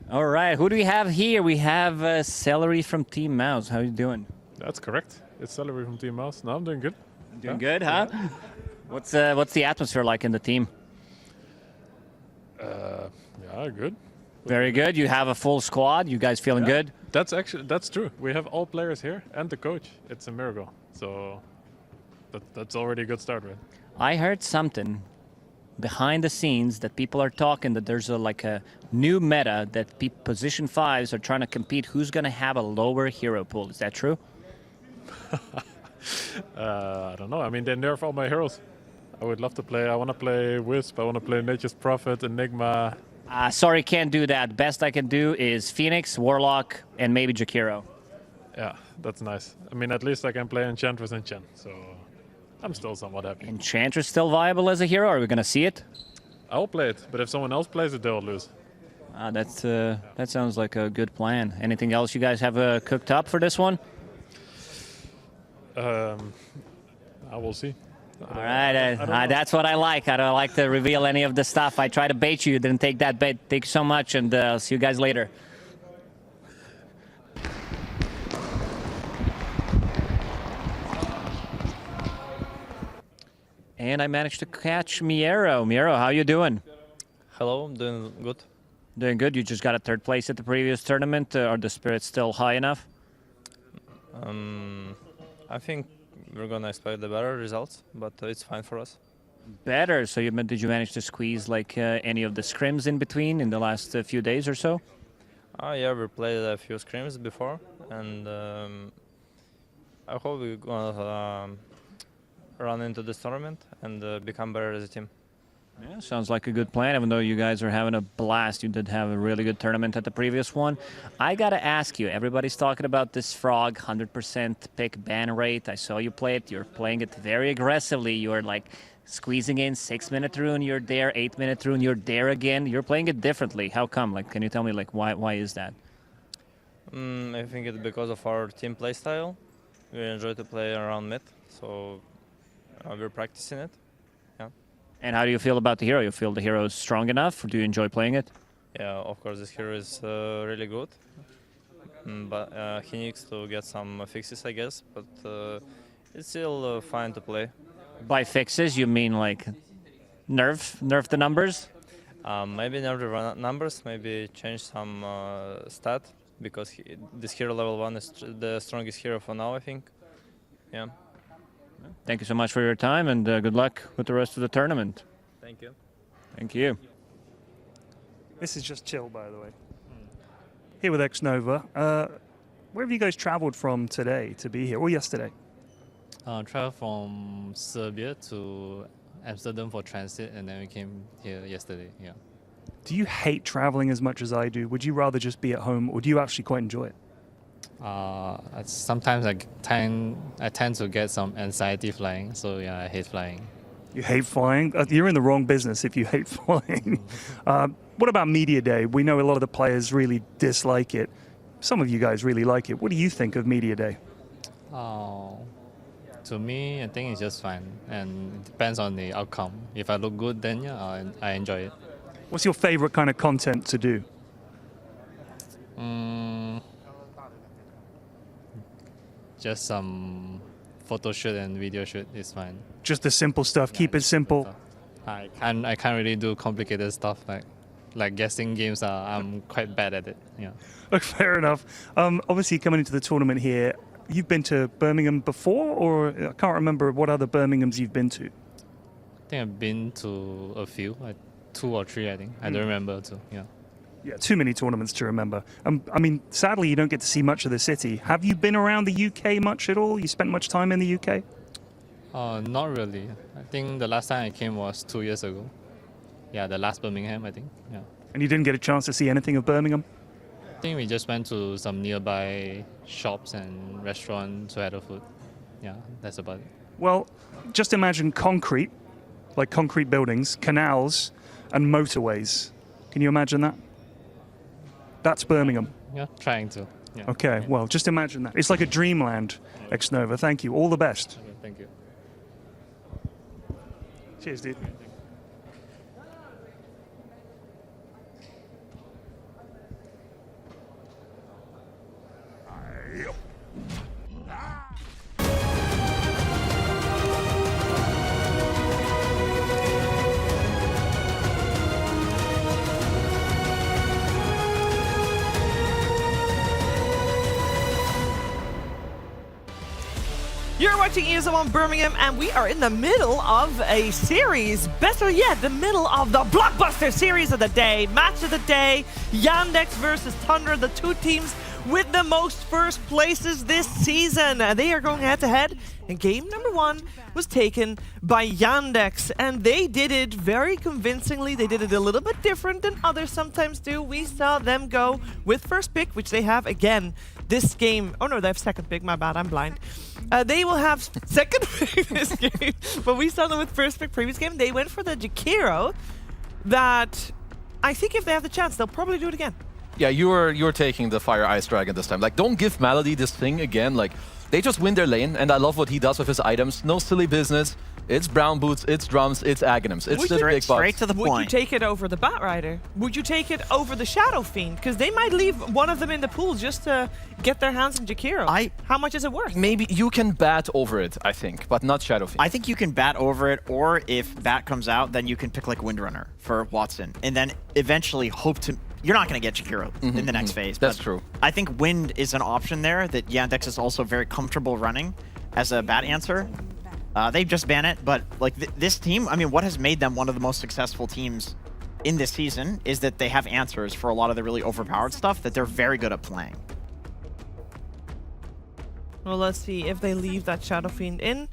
All right, who do we have here? We have Celery from Team Mouse. How you doing? That's correct. It's Celery from Team Mouse. No, I'm doing good. Doing good, huh? What's the atmosphere like in the team? Yeah, good. Very good. You have a full squad. You guys feeling good? That's true. We have all players here and the coach. It's a miracle. So that's already a good start, right? I heard something behind the scenes that people are talking that there's a new meta that position 5s are trying to compete. Who's going to have a lower hero pool? Is that true? I don't know. I mean, they nerf all my heroes. I would love to play. I want to play Wisp. I want to play Nature's Prophet, Enigma. Sorry, can't do that. Best I can do is Phoenix, Warlock, and maybe Jakiro. Yeah, that's nice. I mean, at least I can play Enchantress and Chen, so I'm still somewhat happy. Enchantress still viable as a hero? Are we going to see it? I'll play it, but if someone else plays it, they'll lose. That sounds like a good plan. Anything else you guys have cooked up for this one? I will see. All right, that's what I like. I don't like to reveal any of the stuff. I try to bait you, didn't take that bait. Thank you so much, and I'll see you guys later. And I managed to catch Miero. Miero, how you doing? Hello, I'm doing good. Doing good. You just got a third place at the previous tournament. Are the spirits still high enough? I think we're gonna expect the better results, but it's fine for us. Better. So did you manage to squeeze like any of the scrims in between in the last few days or so? Yeah, we played a few scrims before, and I hope we're gonna run into this tournament and become better as a team. Yeah, sounds like a good plan, even though you guys are having a blast. You did have a really good tournament at the previous one. I got to ask you, everybody's talking about this Frog 100% pick ban rate. I saw you play it. You're playing it very aggressively. You're like squeezing in 6-minute rune, you're there, 8-minute rune, you're there again. You're playing it differently. How come? Like, can you tell me like why is that? I think it's because of our team play style. We enjoy to play around mid, so we're practicing it. Yeah. And how do you feel about the hero? You feel the hero is strong enough, or do you enjoy playing it? Yeah, of course, this hero is really good, but he needs to get some fixes, I guess. But it's still fine to play. By fixes, you mean like nerf the numbers? Maybe nerf the numbers, maybe change some stat, because this hero level 1 is the strongest hero for now, I think. Yeah. Thank you so much for your time, and good luck with the rest of the tournament. Thank you. Thank you. This is just chill, by the way. Here with Xnova. Where have you guys traveled from today to be here, or yesterday? Traveled from Serbia to Amsterdam for transit, and then we came here yesterday. Yeah. Do you hate traveling as much as I do? Would you rather just be at home, or do you actually quite enjoy it? Sometimes I tend to get some anxiety flying, so yeah, I hate flying. You hate flying? You're in the wrong business if you hate flying. What about Media Day? We know a lot of the players really dislike it. Some of you guys really like it. What do you think of Media Day? To me, I think it's just fine, and it depends on the outcome. If I look good, then yeah, I enjoy it. What's your favorite kind of content to do? Just some photo shoot and video shoot is fine. Just the simple stuff. Keep it simple. I can't really do complicated stuff like guessing games. I'm quite bad at it. Yeah. Look, fair enough. Obviously, coming into the tournament here, you've been to Birmingham before, or I can't remember what other Birminghams you've been to. I think I've been to a few, like 2 or 3. I think I don't remember too. Yeah. Yeah, too many tournaments to remember. I mean, sadly, you don't get to see much of the city. Have you been around the UK much at all? You spent much time in the UK? Not really. I think the last time I came was 2 years ago. Yeah, the last Birmingham, I think. Yeah. And you didn't get a chance to see anything of Birmingham? I think we just went to some nearby shops and restaurants to have the food. Yeah, that's about it. Well, just imagine concrete, like concrete buildings, canals, and motorways. Can you imagine that? That's Birmingham. Yeah, trying to. Yeah. Okay, well, just imagine that. It's like a dreamland, Xnova. Thank you. All the best. Okay, thank you. Cheers, dude. You're watching ESL One Birmingham, and we are in the middle of a series. Better yet, the middle of the blockbuster series of the day. Match of the day, Yandex versus Tundra, the two teams with the most first places this season. They are going head-to-head, and game number 1 was taken by Yandex, and they did it very convincingly. They did it a little bit different than others sometimes do. We saw them go with first pick, which they have again this game. Oh no, they have second pick, my bad, I'm blind. They will have second pick this game, but we saw them with first pick previous game. They went for the Jakiro that I think if they have the chance, they'll probably do it again. Yeah, you're taking the Fire Ice Dragon this time. Like, don't give Melody this thing again. Like, they just win their lane, and I love what he does with his items. No silly business. It's brown boots, it's drums, it's Aghanims. It's the big straight to the Would you point. take it over the Batrider? Would you take it over the Shadow Fiend? Because they might leave one of them in the pool just to get their hands on Jakiro. How much is it worth? Maybe you can bat over it, I think, but not Shadow Fiend. I think you can bat over it, or if Bat comes out, then you can pick like Windrunner for Watson, and then eventually hope to. You're not going to get Jakiro in the next phase. That's but true. I think Wind is an option there that Yandex is also very comfortable running as a bat answer. They just ban it, but like this team, I mean, what has made them one of the most successful teams in this season is that they have answers for a lot of the really overpowered stuff that they're very good at playing. Well, let's see if they leave that Shadow Fiend in,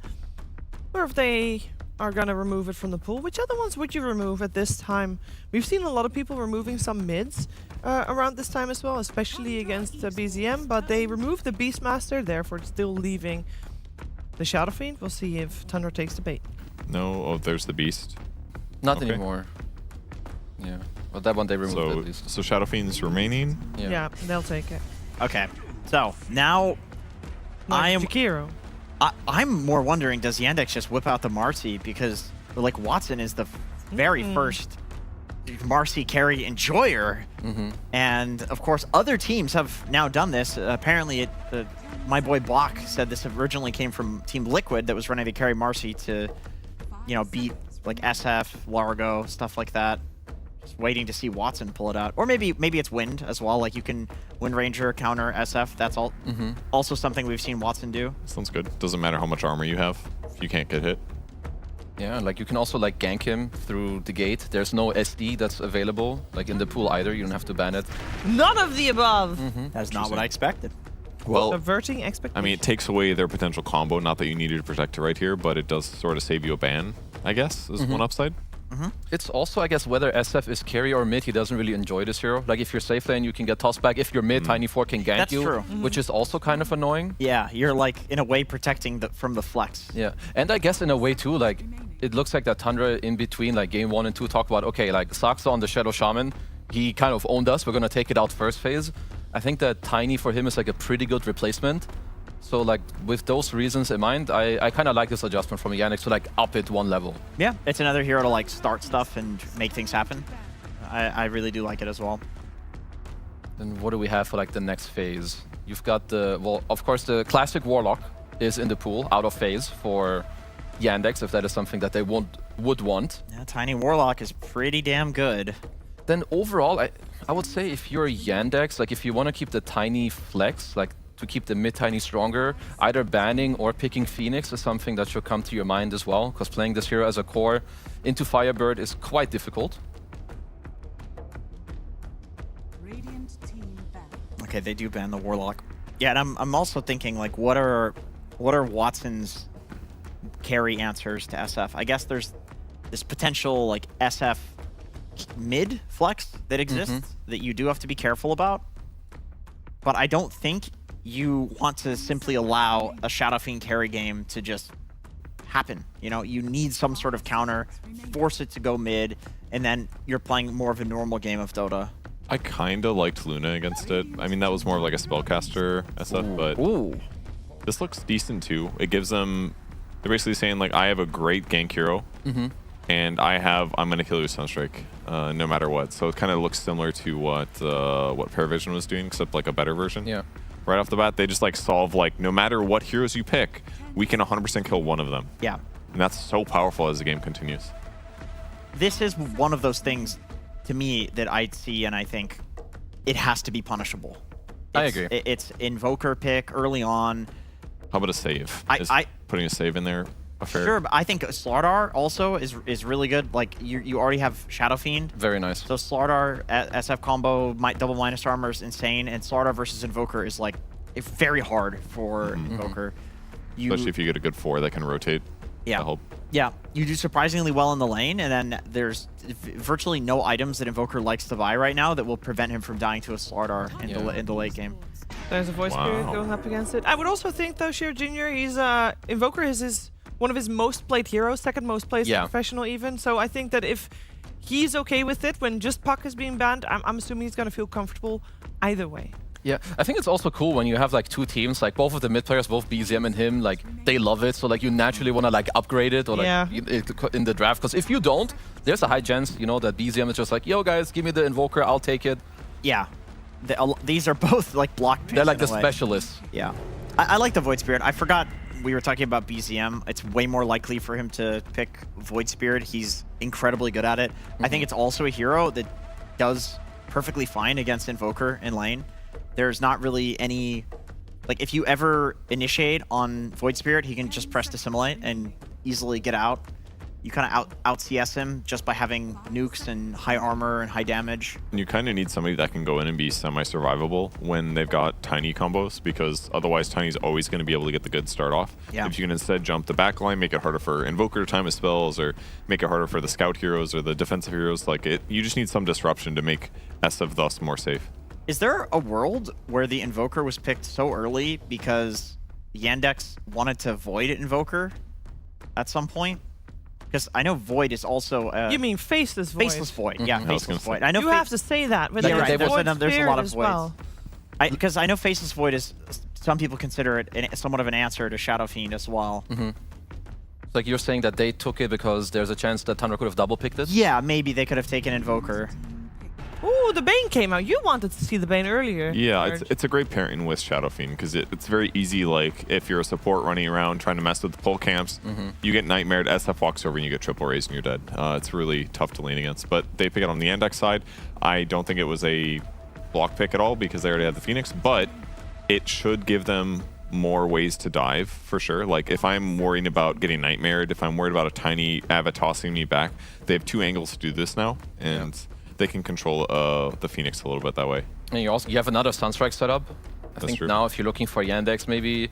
or if they are going to remove it from the pool. Which other ones would you remove at this time? We've seen a lot of people removing some mids around this time as well, especially against BZM, but they removed the Beastmaster, therefore still leaving the Shadow Fiend. We'll see if Tundra takes the bait. No, oh, there's the Beast. Not anymore. Yeah, well, that one they removed at least. So Shadow Fiend's remaining? Yeah, they'll take it. Okay, so now I am Jakiro. I'm more wondering, does Yandex just whip out the Marcy, because like Watson is the very first Marcy carry enjoyer, and of course other teams have now done this. Apparently, my boy Block said this originally came from Team Liquid that was running the carry Marcy to, you know, beat like SF, Largo, stuff like that. Just waiting to see Watson pull it out, or maybe it's Wind as well. Like you can Wind Ranger counter SF. That's all. Also something we've seen Watson do. Sounds good. Doesn't matter how much armor you have if you can't get hit. Yeah, like you can also like gank him through the gate. There's no SD that's available like in the pool either. You don't have to ban it. None of the above. That's not what I expected. Well, Averting expectations. I mean, it takes away their potential combo. Not that you needed to protect it right here, but it does sort of save you a ban, I guess, is one upside. It's also, I guess, whether SF is carry or mid, he doesn't really enjoy this hero. Like, if you're safe lane, you can get tossed back. If you're mid, Tiny 4 can gank That's you, true. which is also kind of annoying. Yeah, you're like, in a way, protecting from the flex. Yeah, and I guess in a way, too, like, it looks like that Tundra in between, like, game 1 and 2 talked about, okay, like, Saxa on the Shadow Shaman, he kind of owned us. We're going to take it out first phase. I think that Tiny for him is, like, a pretty good replacement. So, like, with those reasons in mind, I kind of like this adjustment from Yandex to, like, up it one level. Yeah, it's another hero to, like, start stuff and make things happen. I really do like it as well. Then what do we have for, like, the next phase? You've got the, well, of course, the classic Warlock is in the pool, out of phase for Yandex, if that is something that they would want. Yeah, Tiny Warlock is pretty damn good. Then overall, I would say if you're Yandex, like, if you want to keep the Tiny flex, like, to keep the mid-Tiny stronger, either banning or picking Phoenix is something that should come to your mind as well, because playing this hero as a core into Firebird is quite difficult. Okay, they do ban the Warlock. Yeah, and I'm also thinking, like, what are Watson's carry answers to SF? I guess there's this potential, like, SF mid flex that exists that you do have to be careful about. But I don't think you want to simply allow a Shadow Fiend carry game to just happen. You know, you need some sort of counter, force it to go mid, and then you're playing more of a normal game of Dota. I kind of liked Luna against it. I mean, that was more of like a spellcaster SF, but this looks decent too. It gives them, they're basically saying like, I have a great gank hero, and I'm gonna kill you with Sunstrike, no matter what. So it kind of looks similar to what PARIVISION was doing, except like a better version. Yeah. Right off the bat, they just like solve like, no matter what heroes you pick, we can 100% kill one of them. Yeah. And that's so powerful as the game continues. This is one of those things to me that I see and I think it has to be punishable. I agree. It's Invoker pick early on. How about a save? Is putting a save in there a fair? Sure, but I think Slardar also is really good. Like you already have Shadow Fiend. Very nice. So Slardar SF combo, double minus armor is insane, and Slardar versus Invoker is like very hard for Invoker. Especially if you get a good 4 that can rotate. Yeah. Help. Yeah, you do surprisingly well in the lane, and then there's virtually no items that Invoker likes to buy right now that will prevent him from dying to a Slardar in the late game. There's a Voice Spirit going up against it. I would also think, though, Sheer Jr., he's Invoker is one of his most played heroes, second most played professional even. So I think that if he's okay with it when just Puck is being banned, I'm assuming he's going to feel comfortable either way. Yeah, I think it's also cool when you have like two teams, like both of the mid players, both BZM and him, like they love it. So like you naturally want to like upgrade it or like in the draft. Because if you don't, there's a high chance, you know, that BZM is just like, yo guys, give me the Invoker, I'll take it. Yeah, these are both like block picks. They're like the specialists. Yeah, I like the Void Spirit. I forgot we were talking about BZM. It's way more likely for him to pick Void Spirit. He's incredibly good at it. I think it's also a hero that does perfectly fine against Invoker in lane. There's not really any, like if you ever initiate on Void Spirit, he can just press Dissimulate and easily get out. You kind of out CS him just by having nukes and high armor and high damage. And you kind of need somebody that can go in and be semi-survivable when they've got Tiny combos, because otherwise Tiny's always going to be able to get the good start off. Yeah. If you can instead jump the backline, make it harder for Invoker to time his spells, or make it harder for the scout heroes or the defensive heroes, like you just need some disruption to make SF thus more safe. Is there a world where the Invoker was picked so early because Yandex wanted to void Invoker at some point? Because I know Void is also... you mean Faceless Void? Faceless Void, yeah, Faceless Void. I know you have to say that. But yeah, right. There's a lot of as Voids. well. Because I know Faceless Void is... Some people consider it somewhat of an answer to Shadow Fiend as well. It's like you're saying that they took it because there's a chance that Tundra could have double picked it? Yeah, maybe they could have taken Invoker. Ooh, the Bane came out. You wanted to see the Bane earlier. Yeah, it's a great pairing with Shadow Fiend because it's very easy. Like if you're a support running around trying to mess with the pull camps, you get nightmared. SF walks over and you get triple raised and you're dead. It's really tough to lane against. But they pick it on the Yandex side. I don't think it was a block pick at all because they already had the Phoenix. But it should give them more ways to dive for sure. Like if I'm worrying about getting nightmared, if I'm worried about a Tiny Ava tossing me back, they have two angles to do this now, and they can control the Phoenix a little bit that way. And you have another Sunstrike setup. I think now if you're looking for Yandex, maybe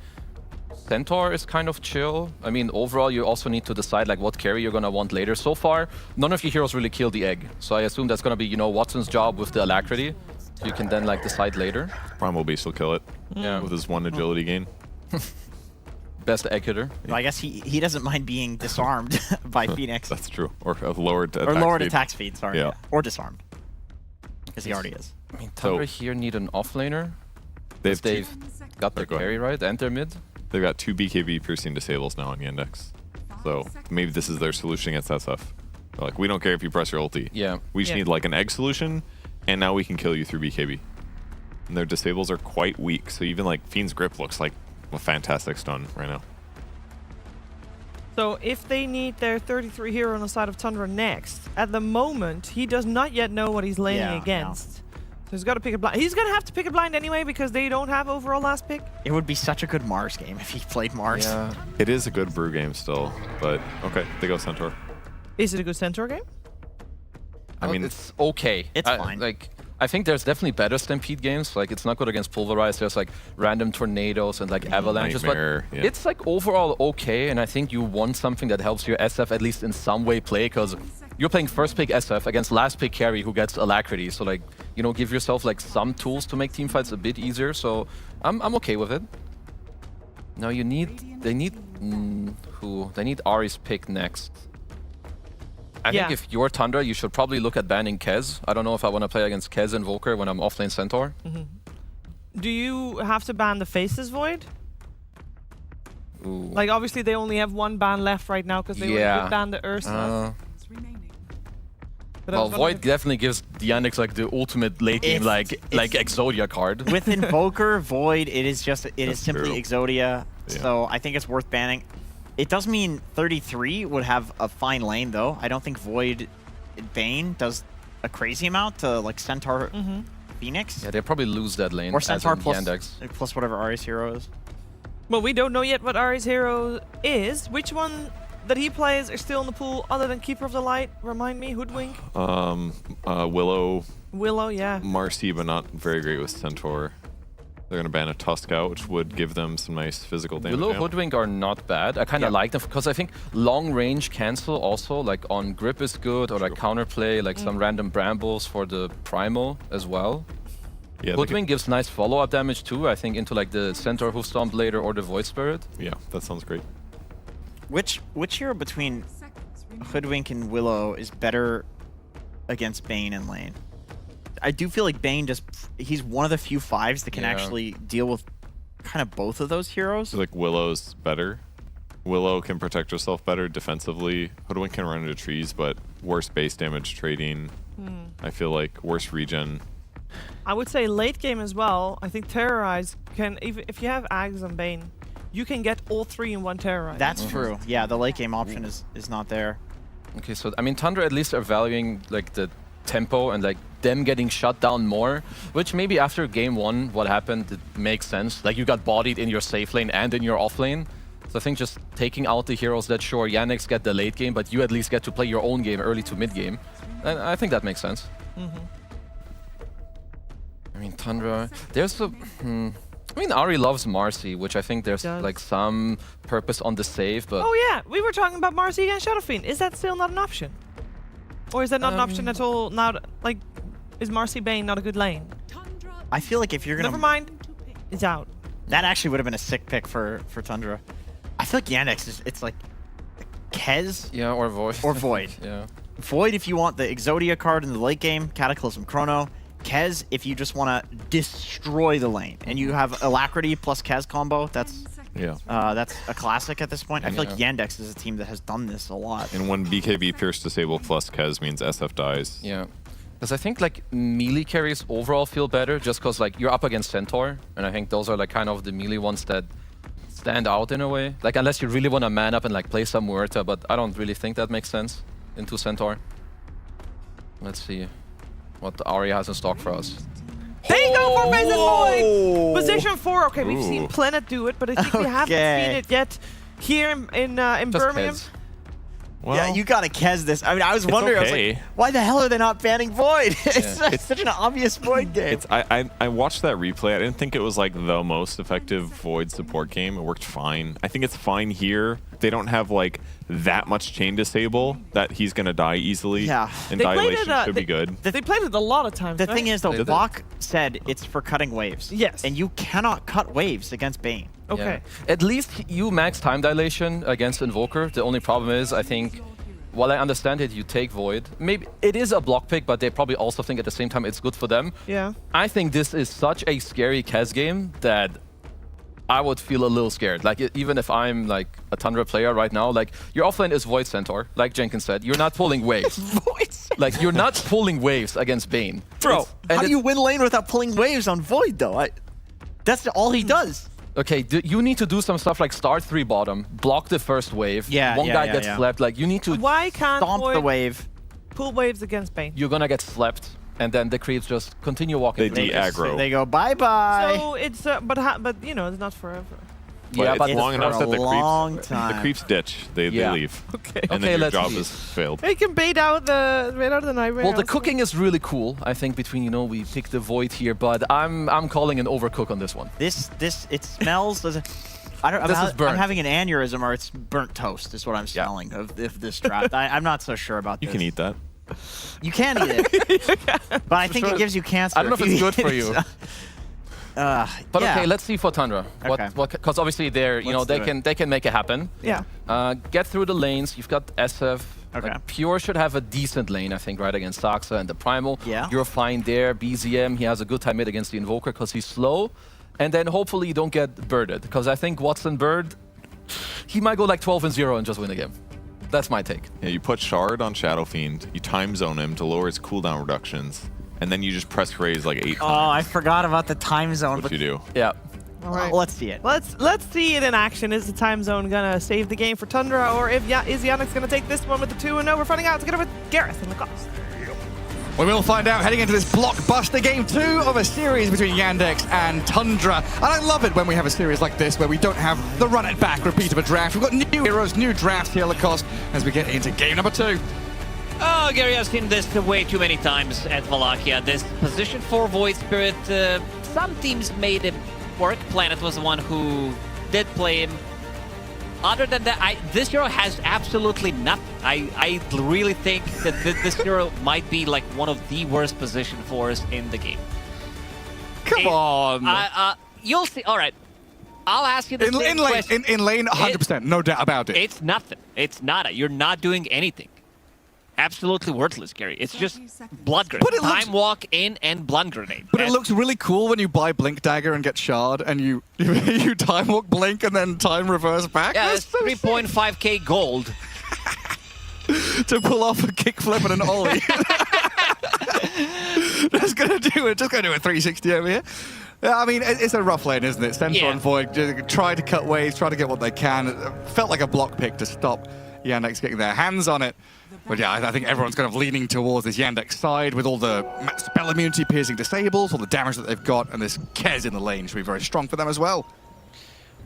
Centaur is kind of chill. I mean, overall, you also need to decide like what carry you're gonna want later. So far, none of your heroes really kill the egg. So I assume that's gonna be, you know, Watson's job with the Alacrity. So you can then like decide later. Primal Beast will kill it with his 1 agility gain. Best egg hitter. Well, I guess he doesn't mind being disarmed by Phoenix. That's true. Or lowered attack or lowered speed. attack speed, sorry. Yeah. Or disarmed. Because he already is. I mean, Tundra here need an offlaner. They've got their go carry right and their mid. They've got 2 BKB piercing disables now on Yandex. So maybe this is their solution against SF. They're like, we don't care if you press your ulti. Yeah. We just need like an egg solution, and now we can kill you through BKB. And their disables are quite weak, so even like Fiend's Grip looks like a fantastic stun right now. So if they need their 33 hero on the side of Tundra next, at the moment, he does not yet know what he's laning against. So he's got to pick a blind. He's going to have to pick a blind anyway because they don't have overall last pick. It would be such a good Mars game if he played Mars. Yeah. It is a good brew game still, but okay, they go Centaur. Is it a good Centaur game? I mean, it's okay. It's fine. Like, I think there's definitely better Stampede games. Like, it's not good against Pulverize. There's like random tornadoes and like avalanches. Nightmare, but it's like overall okay. And I think you want something that helps your SF at least in some way play, because you're playing first pick SF against last pick carry who gets Alacrity. So like, you know, give yourself like some tools to make team fights a bit easier. So I'm okay with it. Now they need Ari's pick next. I think if you're Tundra, you should probably look at banning Kez. I don't know if I want to play against Kez and Volker when I'm offlane Centaur. Do you have to ban the Faceless Void? Ooh. Like, obviously, they only have 1 ban left right now because they would ban the Ursa. Well, Void definitely gives the Yandex like the ultimate late game, like Exodia card. With Invoker, Void, it is simply true. Exodia. So I think it's worth banning. It does mean 33 would have a fine lane, though. I don't think Void Bane does a crazy amount to like Centaur Phoenix. Yeah, they probably lose that lane. Or Centaur plus Yandex. plus whatever Ari's hero is. Well, we don't know yet what Ari's hero is. Which one that he plays are still in the pool other than Keeper of the Light? Remind me, Hoodwink? Willow. Willow, yeah. Marcy, but not very great with Centaur. They're going to ban a Tusk out, which would give them some nice physical damage. Willow Hoodwink are not bad. I kind of like them because I think long range cancel also, like on grip is good, or like counterplay, like some random brambles for the primal as well. Yeah, Hoodwink gives nice follow-up damage too, I think, into like the Centaur Hoof Stomp later or the Void Spirit. Yeah, that sounds great. Which hero between Hoodwink and Willow is better against Bane and lane? I do feel like Bane he's one of the few 5s that can actually deal with kind of both of those heroes. Like Willow's better. Willow can protect herself better defensively. Hoodwink can run into trees, but worse base damage trading. I feel like worse regen. I would say late game as well. I think Terrorize can, even if you have Ags on Bane, you can get all 3 in one Terrorize. That's true. Yeah, the late game option is not there. Okay, so I mean, Tundra at least are valuing like the tempo and like them getting shut down more, which maybe after game 1, what happened, it makes sense. Like you got bodied in your safe lane and in your off lane. So I think just taking out the heroes that sure, Yandex get the late game, but you at least get to play your own game early to mid game. And I think that makes sense. I mean, Tundra, there's a... I mean, Ari loves Marcy, which I think there's like some purpose on the save, but... Oh yeah, we were talking about Marcy against Shadow Fiend. Is that still not an option? Or is that not an option at all? Now, like, is Marcy Bane not a good lane? I feel like if you're gonna... Never mind, it's out. That actually would have been a sick pick for Tundra. I feel like Yandex it's like Kez. Yeah, or Void. Or Void. Yeah. Void if you want the Exodia card in the late game, Cataclysm Chrono. Kez if you just want to destroy the lane. And you have Alacrity plus Kez combo. That's a classic at this point. I feel like Yandex is a team that has done this a lot. And when BKB Pierce Disable plus Kez means SF dies. Yeah. Because I think like melee carries overall feel better just because like you're up against Centaur. And I think those are like kind of the melee ones that stand out in a way. Like unless you really want to man up and like play some Muerta, but I don't really think that makes sense into Centaur. Let's see what Ari has in stock for us. They go for Base and Void! Position 4. Okay, we've seen Planet do it, but I think we haven't seen it yet here in Birmingham. Kez. Well, yeah, you gotta Kez this. I mean, I was wondering, I was like, why the hell are they not banning Void? It's such an obvious Void game. I watched that replay. I didn't think it was like the most effective Void support game. It worked fine. I think it's fine here. They don't have like that much chain disable that he's gonna die easily. Yeah. And Dilation should be good. They played it a lot of times. The thing is, though, Bach said it's for cutting waves. Yes. And you cannot cut waves against Bane. Okay. Yeah. At least you max time dilation against Invoker. The only problem is, I think, while I understand it, you take Void. Maybe it is a block pick, but they probably also think at the same time it's good for them. Yeah. I think this is such a scary Kez game that I would feel a little scared. Like even if I'm like a Tundra player right now, like your offlane is Void Centaur, like Jenkins said. You're not pulling waves. Void Centaur. Like you're not pulling waves against Bane. Bro, how do you win lane without pulling waves on Void though? That's all he does. Okay, you need to do some stuff like start 3 bottom, block the first wave. Yeah, One guy gets slapped. Like you need to Why can't stomp Void the wave. pull waves against Bane? You're gonna get slapped, and then the creeps just continue walking. They de-aggro. They go bye-bye. So it's but you know, it's not forever. But but it's long enough that the creeps ditch. They leave. Okay. And then your job is failed. You can bait out the nightmare. Well, the cooking is really cool. I think between we pick the Void here, but I'm calling an overcook on this one. This it smells. I'm having an aneurysm or it's burnt toast is what I'm smelling of this draft. I'm not so sure about this. You can eat that. You can eat it. But I think it gives you cancer. I don't know if it's good for you. But yeah. okay, let's see for Tundra. Okay. Because obviously they're they can make it happen. Yeah. Get through the lanes. You've got SF. Okay. Like, Pure should have a decent lane, I think, right against Saxa and the Primal. Yeah. You're fine there. BZM, he has a good time mid against the Invoker because he's slow. And then hopefully you don't get birded, because I think Watson Bird, he might go like 12-0 and just win the game. That's my take. Yeah, you put Shard on Shadow Fiend, you time zone him to lower his cooldown reductions, and then you just press raise like 8 times. Oh, I forgot about the time zone. What you do? Yeah. All right. Let's see it. Let's see it in action. Is the time zone gonna save the game for Tundra, or is Yandex gonna take this one with the 2-0? We're finding out together with Gareth and Lacoste. We will find out heading into this blockbuster game 2 of a series between Yandex and Tundra. And I love it when we have a series like this where we don't have the run-it-back repeat of a draft. We've got new heroes, new drafts here, Lacoste, as we get into game number 2. Oh, Gary, I've seen this way too many times at Wallachia. This position for Void Spirit, some teams made him work. Planet was the one who did play him. Other than that, this hero has absolutely nothing. I really think that this hero might be like one of the worst position for us in the game. Come on. You'll see. All right. I'll ask you the same question. In lane, 100%, no doubt about it. It's nothing. It's nada. You're not doing anything. absolutely worthless, Gary. It's just blood grenade. Time walk in and blood grenade. But it looks really cool when you buy Blink Dagger and get shard, and you time walk Blink and then time reverse back. Yeah, That's it's 3.5k gold. to pull off a kickflip and an ollie. Just gonna do it. Just gonna do a 360 over here. Yeah, I mean, it's a rough lane, isn't it? Centaur and Void try to cut waves, try to get what they can. It felt like a block pick to stop Yandex getting their hands on it. But yeah, I think everyone's kind of leaning towards this Yandex side with all the spell immunity piercing disables, all the damage that they've got, and this Kez in the lane should be very strong for them as well.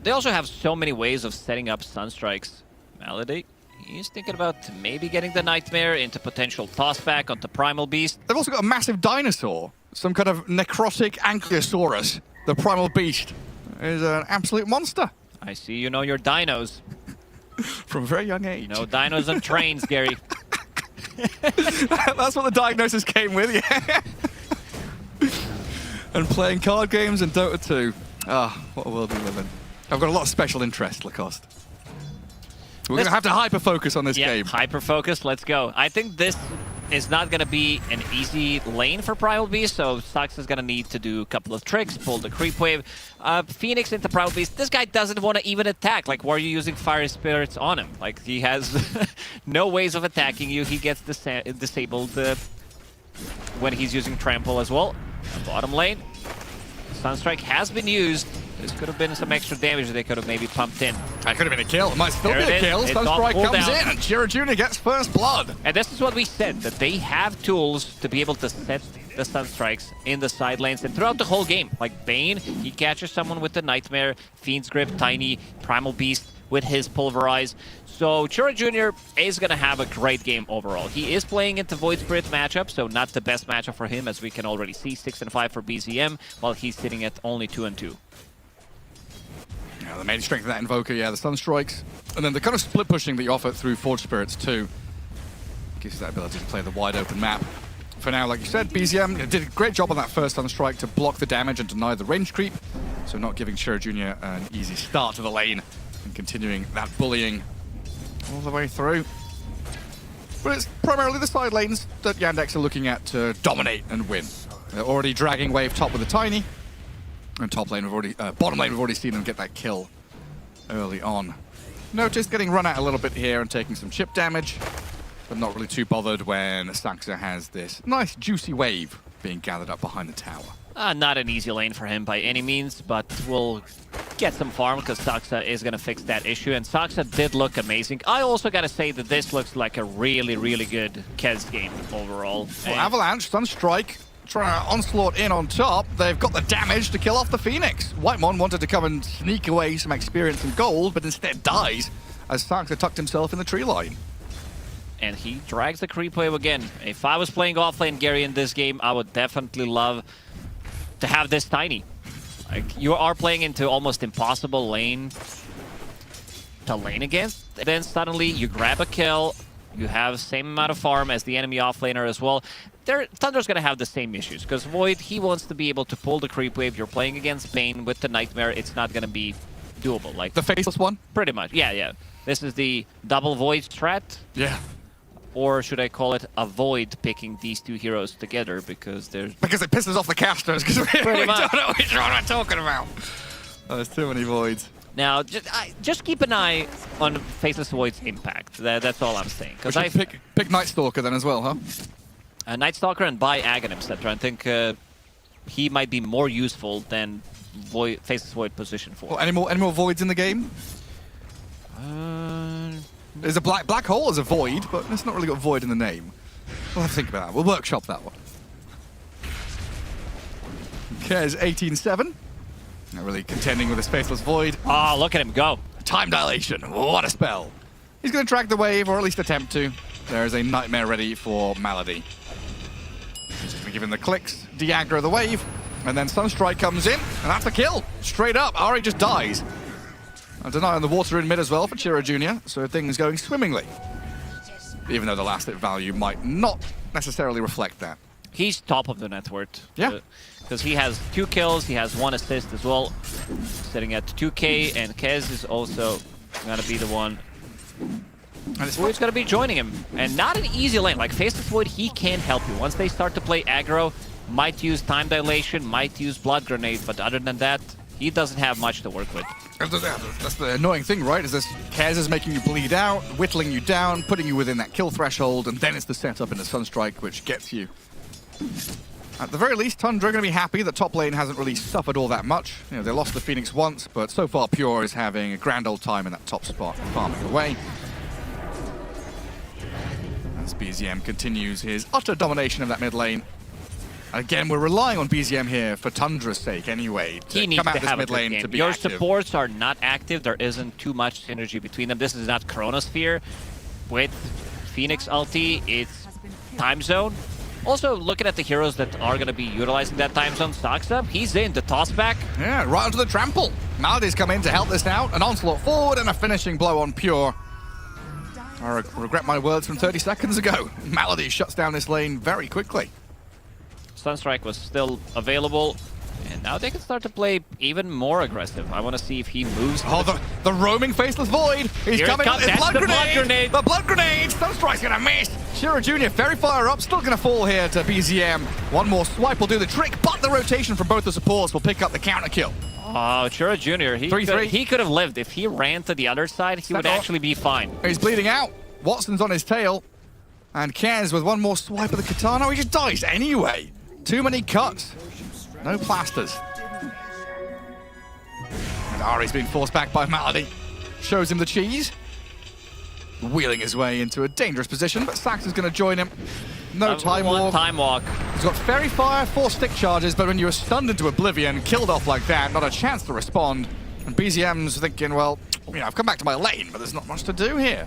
They also have so many ways of setting up Sunstrikes. Malady, he's thinking about maybe getting the Nightmare into potential tossback onto Primal Beast. They've also got a massive dinosaur, some kind of necrotic Ankylosaurus. The Primal Beast is an absolute monster. I see you know your dinos. From a very young age. No dinos and trains, Gary. That's what the diagnosis came with, yeah. And playing card games and Dota 2. Ah, what a world we live in. I've got a lot of special interest, Lacoste. We're going to have to hyper-focus on this game. Hyper-focus, let's go. I think this is not going to be an easy lane for Primal Beast, so Sux is going to need to do a couple of tricks, pull the creep wave. Phoenix into Primal Beast. This guy doesn't want to even attack. Like, why are you using Fire Spirits on him? Like, he has no ways of attacking you. He gets disabled when he's using Trample as well. Bottom lane, Sunstrike has been used. This could have been some extra damage they could have maybe pumped in. That could have been a kill. It might still be a kill. Sunstrike comes in and Chira Jr. gets first blood. And this is what we said, that they have tools to be able to set the Sunstrikes in the side lanes and throughout the whole game. Like Bane, he catches someone with the Nightmare, Fiend's Grip, Tiny, Primal Beast with his Pulverize. So Chira Jr. is going to have a great game overall. He is playing into Void Spirit matchup, so not the best matchup for him, as we can already see. 6-5 for BZM, while he's sitting at only 2-2. Yeah, the main strength of that Invoker, yeah, the Sunstrikes. And then the kind of split pushing that you offer through Forge Spirits too gives you that ability to play the wide open map. For now, like you said, BZM did a great job on that first Sunstrike to block the damage and deny the range creep, so not giving Chira Jr. an easy start to the lane and continuing that bullying all the way through. But it's primarily the side lanes that Yandex are looking at to dominate and win. They're already dragging wave top with the Tiny. And top lane, bottom lane, we've already seen them get that kill early on. Notice getting run out a little bit here and taking some chip damage, but not really too bothered when Saxa has this nice juicy wave being gathered up behind the tower. Not an easy lane for him by any means, but we'll get some farm because Saxa is going to fix that issue. And Saxa did look amazing. I also got to say that this looks like a really, really good Kez game overall. Well, Avalanche, Sunstrike, trying to onslaught in on top. They've got the damage to kill off the Phoenix. Whitemon wanted to come and sneak away some experience and gold, but instead dies as Saxa tucked himself in the tree line. And he drags the creep wave again. If I was playing offlane, Gary, in this game, I would definitely love to have this Tiny. Like, you are playing into almost impossible lane to lane against. Then suddenly you grab a kill. You have the same amount of farm as the enemy offlaner as well. Tundra's going to have the same issues, because Void, he wants to be able to pull the creep wave. You're playing against Bane with the Nightmare. It's not going to be doable. Like the faceless one? Pretty much, yeah. This is the double Void strat. Yeah. Or should I call it avoid picking these two heroes together, because there's... Because it pisses off the casters, because we don't know which one we're talking about. Oh, there's too many Voids. Now, just keep an eye on Faceless Void's impact. That's all I'm saying. Because I pick Night Stalker then as well, huh? Night Stalker and buy Aghanim Scepter. I think he might be more useful than Faceless Void position for. Well, any more Voids in the game? There's a black hole as a Void, but it's not really got Void in the name. We'll have to think about that. We'll workshop that one. Kez 18-7. Not really contending with a Faceless Void. Oh, look at him go. Time dilation. What a spell. He's going to drag the wave, or at least attempt to. There is a Nightmare ready for Malady. He's going to give him the clicks, de-aggro the wave, and then Sunstrike comes in, and that's a kill. Straight up, Ari just dies. I deny on the water in mid as well for Chira Jr., so things going swimmingly. Even though the last hit value might not necessarily reflect that. He's top of the net worth. Yeah. Because he has 2 kills, he has 1 assist as well, sitting at 2k, and Kez is also going to be the one And Void's going to be joining him. And not an easy lane. Like, Faceless Void, he can help you. Once they start to play aggro, might use time dilation, might use blood grenade, but other than that, he doesn't have much to work with. That's the annoying thing, right? Is this Kaz is making you bleed out, whittling you down, putting you within that kill threshold, and then it's the setup in the Sunstrike which gets you. At the very least, Tundra are going to be happy that top lane hasn't really suffered all that much. You know, they lost the Phoenix once, but so far Pure is having a grand old time in that top spot, farming away. As BZM continues his utter domination of that mid lane. Again, we're relying on BZM here for Tundra's sake anyway, to come out this mid lane to be Your active. supports are not active. There isn't too much synergy between them. This is not Chronosphere. With Phoenix ulti, it's time zone. Also, looking at the heroes that are going to be utilizing that time zone, Stocksup, he's in the toss back. Yeah, right onto the trample. Malady's come in to help this out. An onslaught forward and a finishing blow on Pure. I regret my words from 30 seconds ago. Malady shuts down this lane very quickly. Sunstrike was still available, and now they can start to play even more aggressive. I want to see if he moves. Oh, the roaming Faceless Void. He's Here coming it with comes. his blood That's the grenade. blood grenade. The blood grenade. Sunstrike's going to miss. Shira Jr. very far up. Still going to fall here to BZM. One more swipe will do the trick, but the rotation from both the supports will pick up the counter kill. Oh, Chura Jr., he could have lived. If he ran to the other side, he would actually be fine. He's bleeding out. Watson's on his tail. And Kaz with one more swipe of the katana. He just dies anyway. Too many cuts. No plasters. And Ari's been forced back by Malady. Shows him the cheese. Wheeling his way into a dangerous position, but Sax is going to join him. No time walk. Time walk. He's got Fairy Fire, 4 stick charges, but when you're stunned into oblivion, killed off like that, not a chance to respond. And BZM's thinking, well, you know, I've come back to my lane, but there's not much to do here.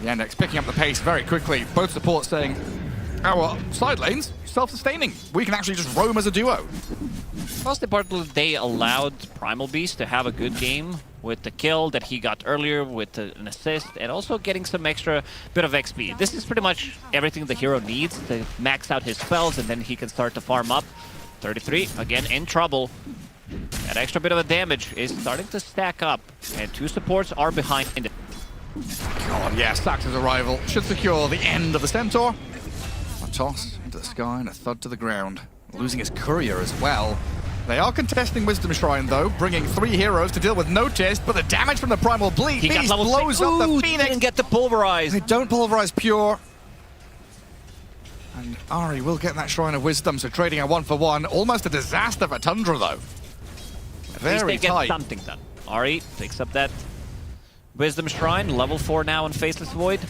Yandex picking up the pace very quickly. Both supports saying, our side lanes, self-sustaining. We can actually just roam as a duo. Most importantly, they allowed Primal Beast to have a good game with the kill that he got earlier, with an assist, and also getting some extra bit of XP. This is pretty much everything the hero needs to max out his spells, and then he can start to farm up. 33, again, in trouble. That extra bit of a damage is starting to stack up, and 2 supports are behind it. God, yeah, Sax's arrival should secure the end of the Centaur. A toss into the sky and a thud to the ground. Losing his courier as well. They are contesting Wisdom Shrine, though, bringing 3 heroes to deal with Notice, but the damage from the Primal Beast blows up the Phoenix. Didn't get the pulverize. They don't pulverize Pure. And Ari will get that Shrine of Wisdom, so trading a 1-for-1. Almost a disaster for Tundra, though. Very At least they tight. get something done. Ari picks up that Wisdom Shrine, level 4 now on Faceless Void.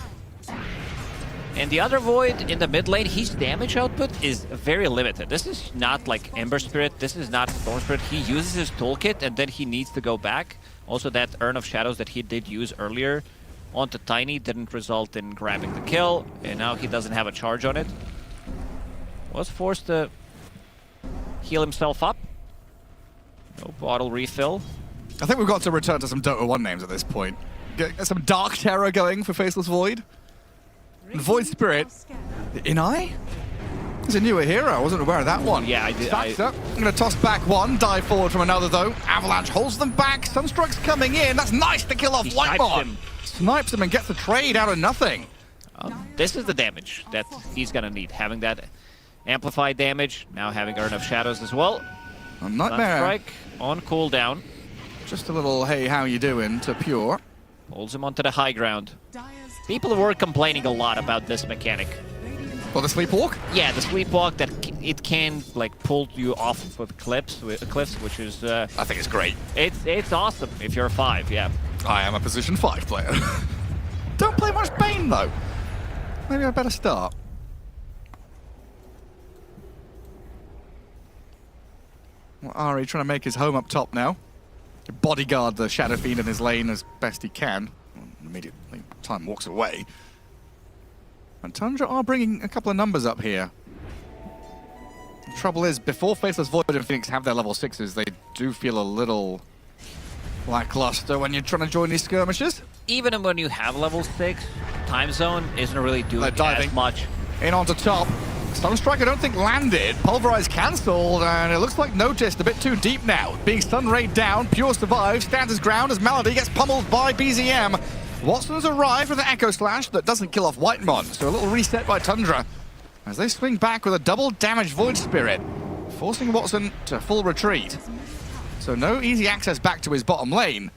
And the other Void in the mid lane, his damage output is very limited. This is not like Ember Spirit, this is not Storm Spirit. He uses his toolkit and then he needs to go back. Also that Urn of Shadows that he did use earlier onto Tiny didn't result in grabbing the kill, and now he doesn't have a charge on it. Was forced to heal himself up. No bottle refill. I think we've got to return to some Dota 1 names at this point. Get some Dark Terror going for Faceless Void. And Void Spirit. The Inai? He's a newer hero. I wasn't aware of that one. Yeah, I did. Stacks up. I'm going to toss back one. Dive forward from another, though. Avalanche holds them back. Sunstrike's coming in. That's nice to kill off Whitemon. Snipes him and gets the trade out of nothing. This is the damage that he's going to need. Having that amplified damage. Now having Urn of Shadows as well. A nightmare. Sunstrike on cooldown. Just a little, hey, how you doing to Pure. Pulls him onto the high ground. People were complaining a lot about this mechanic. Well, the sleepwalk? Yeah, the sleepwalk, that it can like pull you off of cliffs, which is... I think it's great. It's awesome if you're a 5, yeah. I am a position 5 player. Don't play much Bane, though. Maybe I better start. Well, Ari trying to make his home up top now. Bodyguard the Shadow Fiend in his lane as best he can. Immediately, time walks away. And Tundra are bringing a couple of numbers up here. The trouble is, before Faceless Void and Phoenix have their level 6s, they do feel a little lackluster when you're trying to join these skirmishes. Even when you have level 6, time zone isn't really doing as much. In onto top. Sunstrike I don't think landed. Pulverize cancelled, and it looks like Noticed a bit too deep now. Being stun rayed down, Pure survives, stands his ground as Malady gets pummeled by BZM. Watson's arrived with an Echo Slash that doesn't kill off Whitemon, so a little reset by Tundra as they swing back with a double damage Void Spirit, forcing Watson to full retreat. So no easy access back to his bottom lane.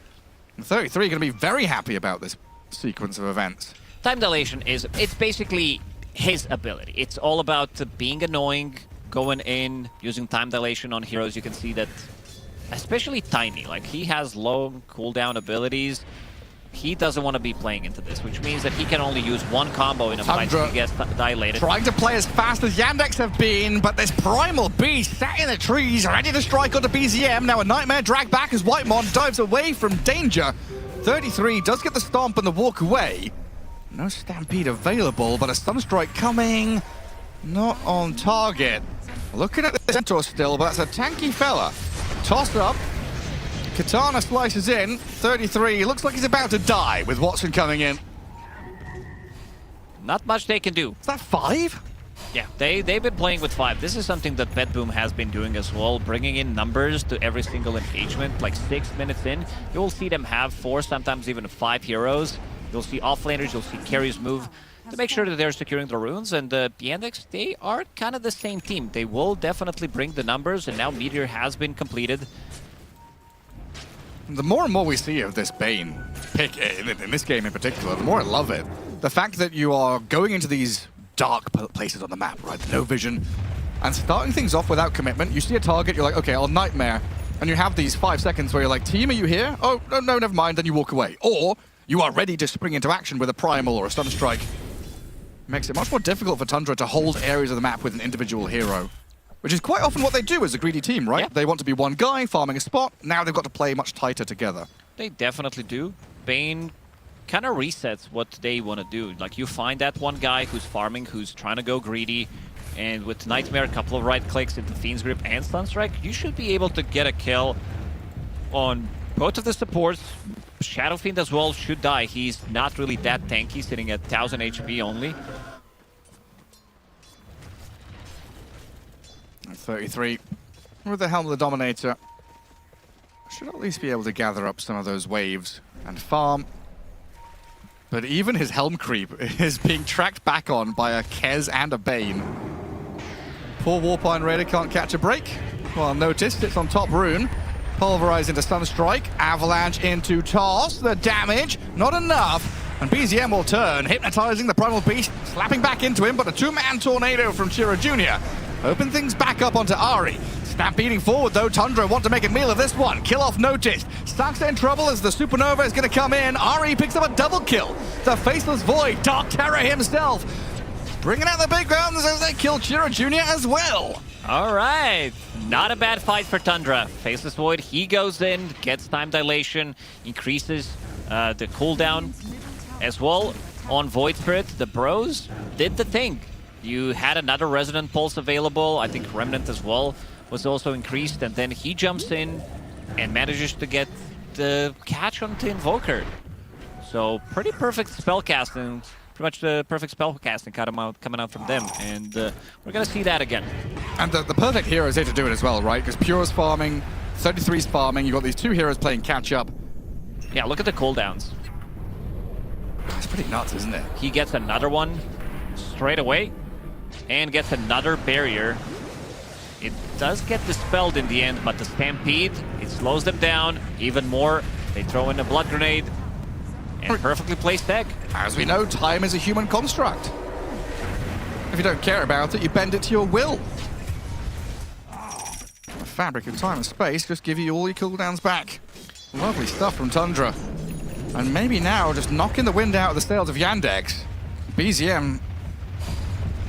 And 33 going to be very happy about this sequence of events. Time dilation it's basically his ability. It's all about being annoying, going in, using time dilation on heroes. You can see that, especially Tiny, like he has long cooldown abilities. He doesn't want to be playing into this, which means that he can only use one combo in a fight to get dilated. Trying to play as fast as Yandex have been, but this Primal Beast sat in the trees, ready to strike onto BZM. Now a Nightmare drag back as Whitemon dives away from danger. 33 does get the stomp and the walk away. No Stampede available, but a Sunstrike coming. Not on target. Looking at the Centaur still, but that's a tanky fella. Toss up. Katana slices in. 33 looks like he's about to die with Watson coming in. Not much they can do. Is that 5? Yeah, they've been playing with 5. This is something that BetBoom has been doing as well, bringing in numbers to every single engagement. Like 6 minutes in, you'll see them have 4, sometimes even 5 heroes. You'll see offlaners, you'll see carries move to make sure that they're securing the runes. And Yandex, they are kind of the same team. They will definitely bring the numbers, and now Meteor has been completed. The more and more we see of this Bane pick, in this game in particular, the more I love it. The fact that you are going into these dark places on the map, right? No vision, and starting things off without commitment. You see a target, you're like, okay, I'll Nightmare. And you have these 5 seconds where you're like, team, are you here? Oh, no, never mind, then you walk away. Or you are ready to spring into action with a Primal or a Sunstrike. Makes it much more difficult for Tundra to hold areas of the map with an individual hero. Which is quite often what they do as a greedy team, right? Yeah. They want to be one guy, farming a spot. Now they've got to play much tighter together. They definitely do. Bane kind of resets what they want to do. Like, you find that one guy who's farming, who's trying to go greedy, and with Nightmare, a couple of right clicks into Fiend's Grip and Sunstrike, you should be able to get a kill on both of the supports. Shadow Fiend as well should die. He's not really that tanky, sitting at 1000 HP only. 33 with the Helm of the Dominator. Should at least be able to gather up some of those waves and farm. But even his Helm creep is being tracked back on by a Kez and a Bane. Poor Warpine Raider can't catch a break. Well, noticed it's on top rune. Pulverize into Sunstrike. Avalanche into Toss. The damage, not enough. And BZM will turn, hypnotizing the Primal Beast, slapping back into him, but a 2-man tornado from Chira Jr. Open things back up onto Ari. Stampeding forward though, Tundra want to make a meal of this one. Kill off noticed. Stark's in trouble as the Supernova is going to come in. Ari picks up a double kill. The Faceless Void, Dark Terror himself, bringing out the big guns as they kill Chira Jr. as well. All right, not a bad fight for Tundra. Faceless Void, he goes in, gets time dilation, increases the cooldown as well on Void Spirit. The bros did the thing. You had another Resonant Pulse available. I think Remnant as well was also increased. And then he jumps in and manages to get the catch onto Invoker. So pretty perfect spellcasting. Pretty much the perfect spellcasting coming out from them. And we're going to see that again. And the perfect heroes here to do it as well, right? Because Pure's farming, 33's farming. You've got these 2 heroes playing catch-up. Yeah, look at the cooldowns. It's pretty nuts, isn't it? He gets another one straight away. And gets another barrier. It does get dispelled in the end, but the Stampede, it slows them down even more. They throw in a Blood Grenade, and perfectly placed tech. As we know, time is a human construct. If you don't care about it, you bend it to your will. The fabric of time and space just give you all your cooldowns back. Lovely stuff from Tundra. And maybe now, just knocking the wind out of the sails of Yandex. BZM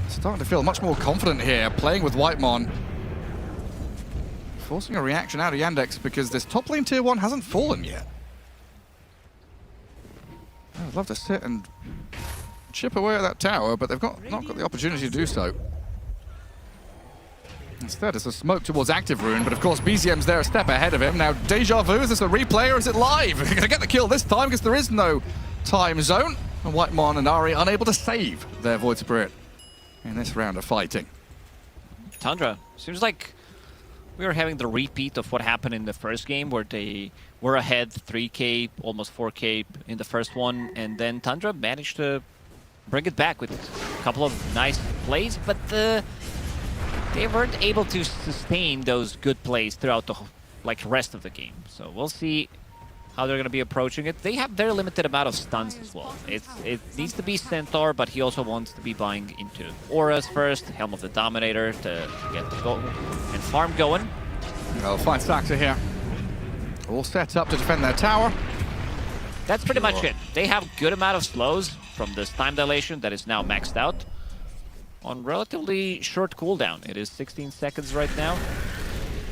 starting to feel much more confident here, playing with Whitemon. Forcing a reaction out of Yandex because this top lane tier 1 hasn't fallen yet. I'd love to sit and chip away at that tower, but they've not got the opportunity to do so. Instead, it's a smoke towards Active Rune, but of course BZM's there a step ahead of him. Now, Deja Vu, is this a replay or is it live? They're gonna get the kill this time because there is no time zone. And Whitemon and Ari unable to save their Void Spirit in this round of fighting. Tundra, seems like we are having the repeat of what happened in the first game, where they were ahead 3K, almost 4K in the first one, and then Tundra managed to bring it back with a couple of nice plays, but they weren't able to sustain those good plays throughout the rest of the game. So we'll see how they're going to be approaching it. They have very limited amount of stuns as well. It needs to be Centaur, but he also wants to be buying into Auras first, Helm of the Dominator to get the goal and farm going. They'll find Saxa here. All set up to defend their tower. That's pretty much it. They have good amount of slows from this time dilation that is now maxed out on relatively short cooldown. It is 16 seconds right now.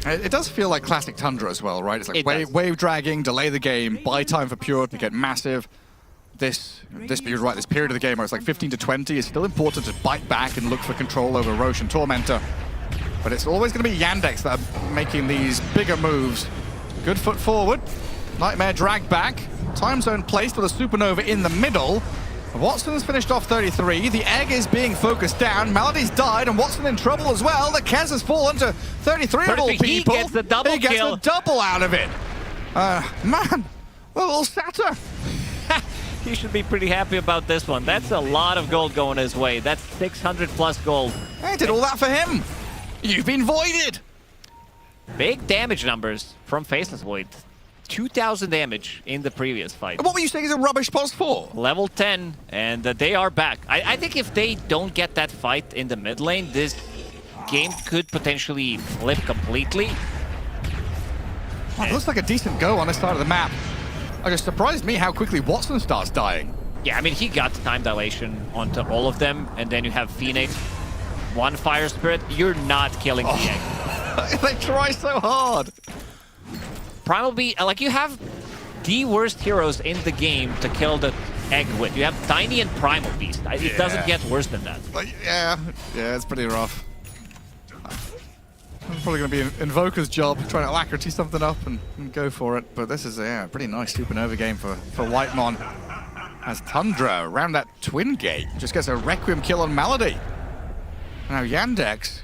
It does feel like classic Tundra as well, right? It's like wave dragging, delay the game, buy time for Pure to get massive. This you're right, this period of the game where it's like 15 to 20 is still important to bite back and look for control over Roche and Tormentor. But it's always going to be Yandex that are making these bigger moves. Good foot forward. Nightmare drag back. Time zone placed with a supernova in the middle. Watson's finished off 33. The egg is being focused down. Melody's died, and Watson in trouble as well. The Kez has fallen to 33 of all people. He gets the double He gets kill. the double out of it. Man, little Satter. He should be pretty happy about this one. That's a lot of gold going his way. That's 600 plus gold. I did all that for him. You've been voided. Big damage numbers from Faceless Void. 2,000 damage in the previous fight. What were you saying is a rubbish post for? Level 10, and they are back. I think if they don't get that fight in the mid lane, this game could potentially flip completely. It looks like a decent go on this side of the map. It surprised me how quickly Watson starts dying. Yeah, I mean, he got time dilation onto all of them, and then you have Phoenix, one Fire Spirit. You're not killing the egg. They try so hard. Probably, like, you have the worst heroes in the game to kill the egg with. You have Tiny and Primal Beast. It doesn't get worse than that. Yeah, it's pretty rough. It's probably going to be Invoker's job, trying to alacrity something up and go for it. But this is a pretty nice supernova game for Whitemon. As Tundra, around that twin gate, just gets a Requiem kill on Melody. Now Yandex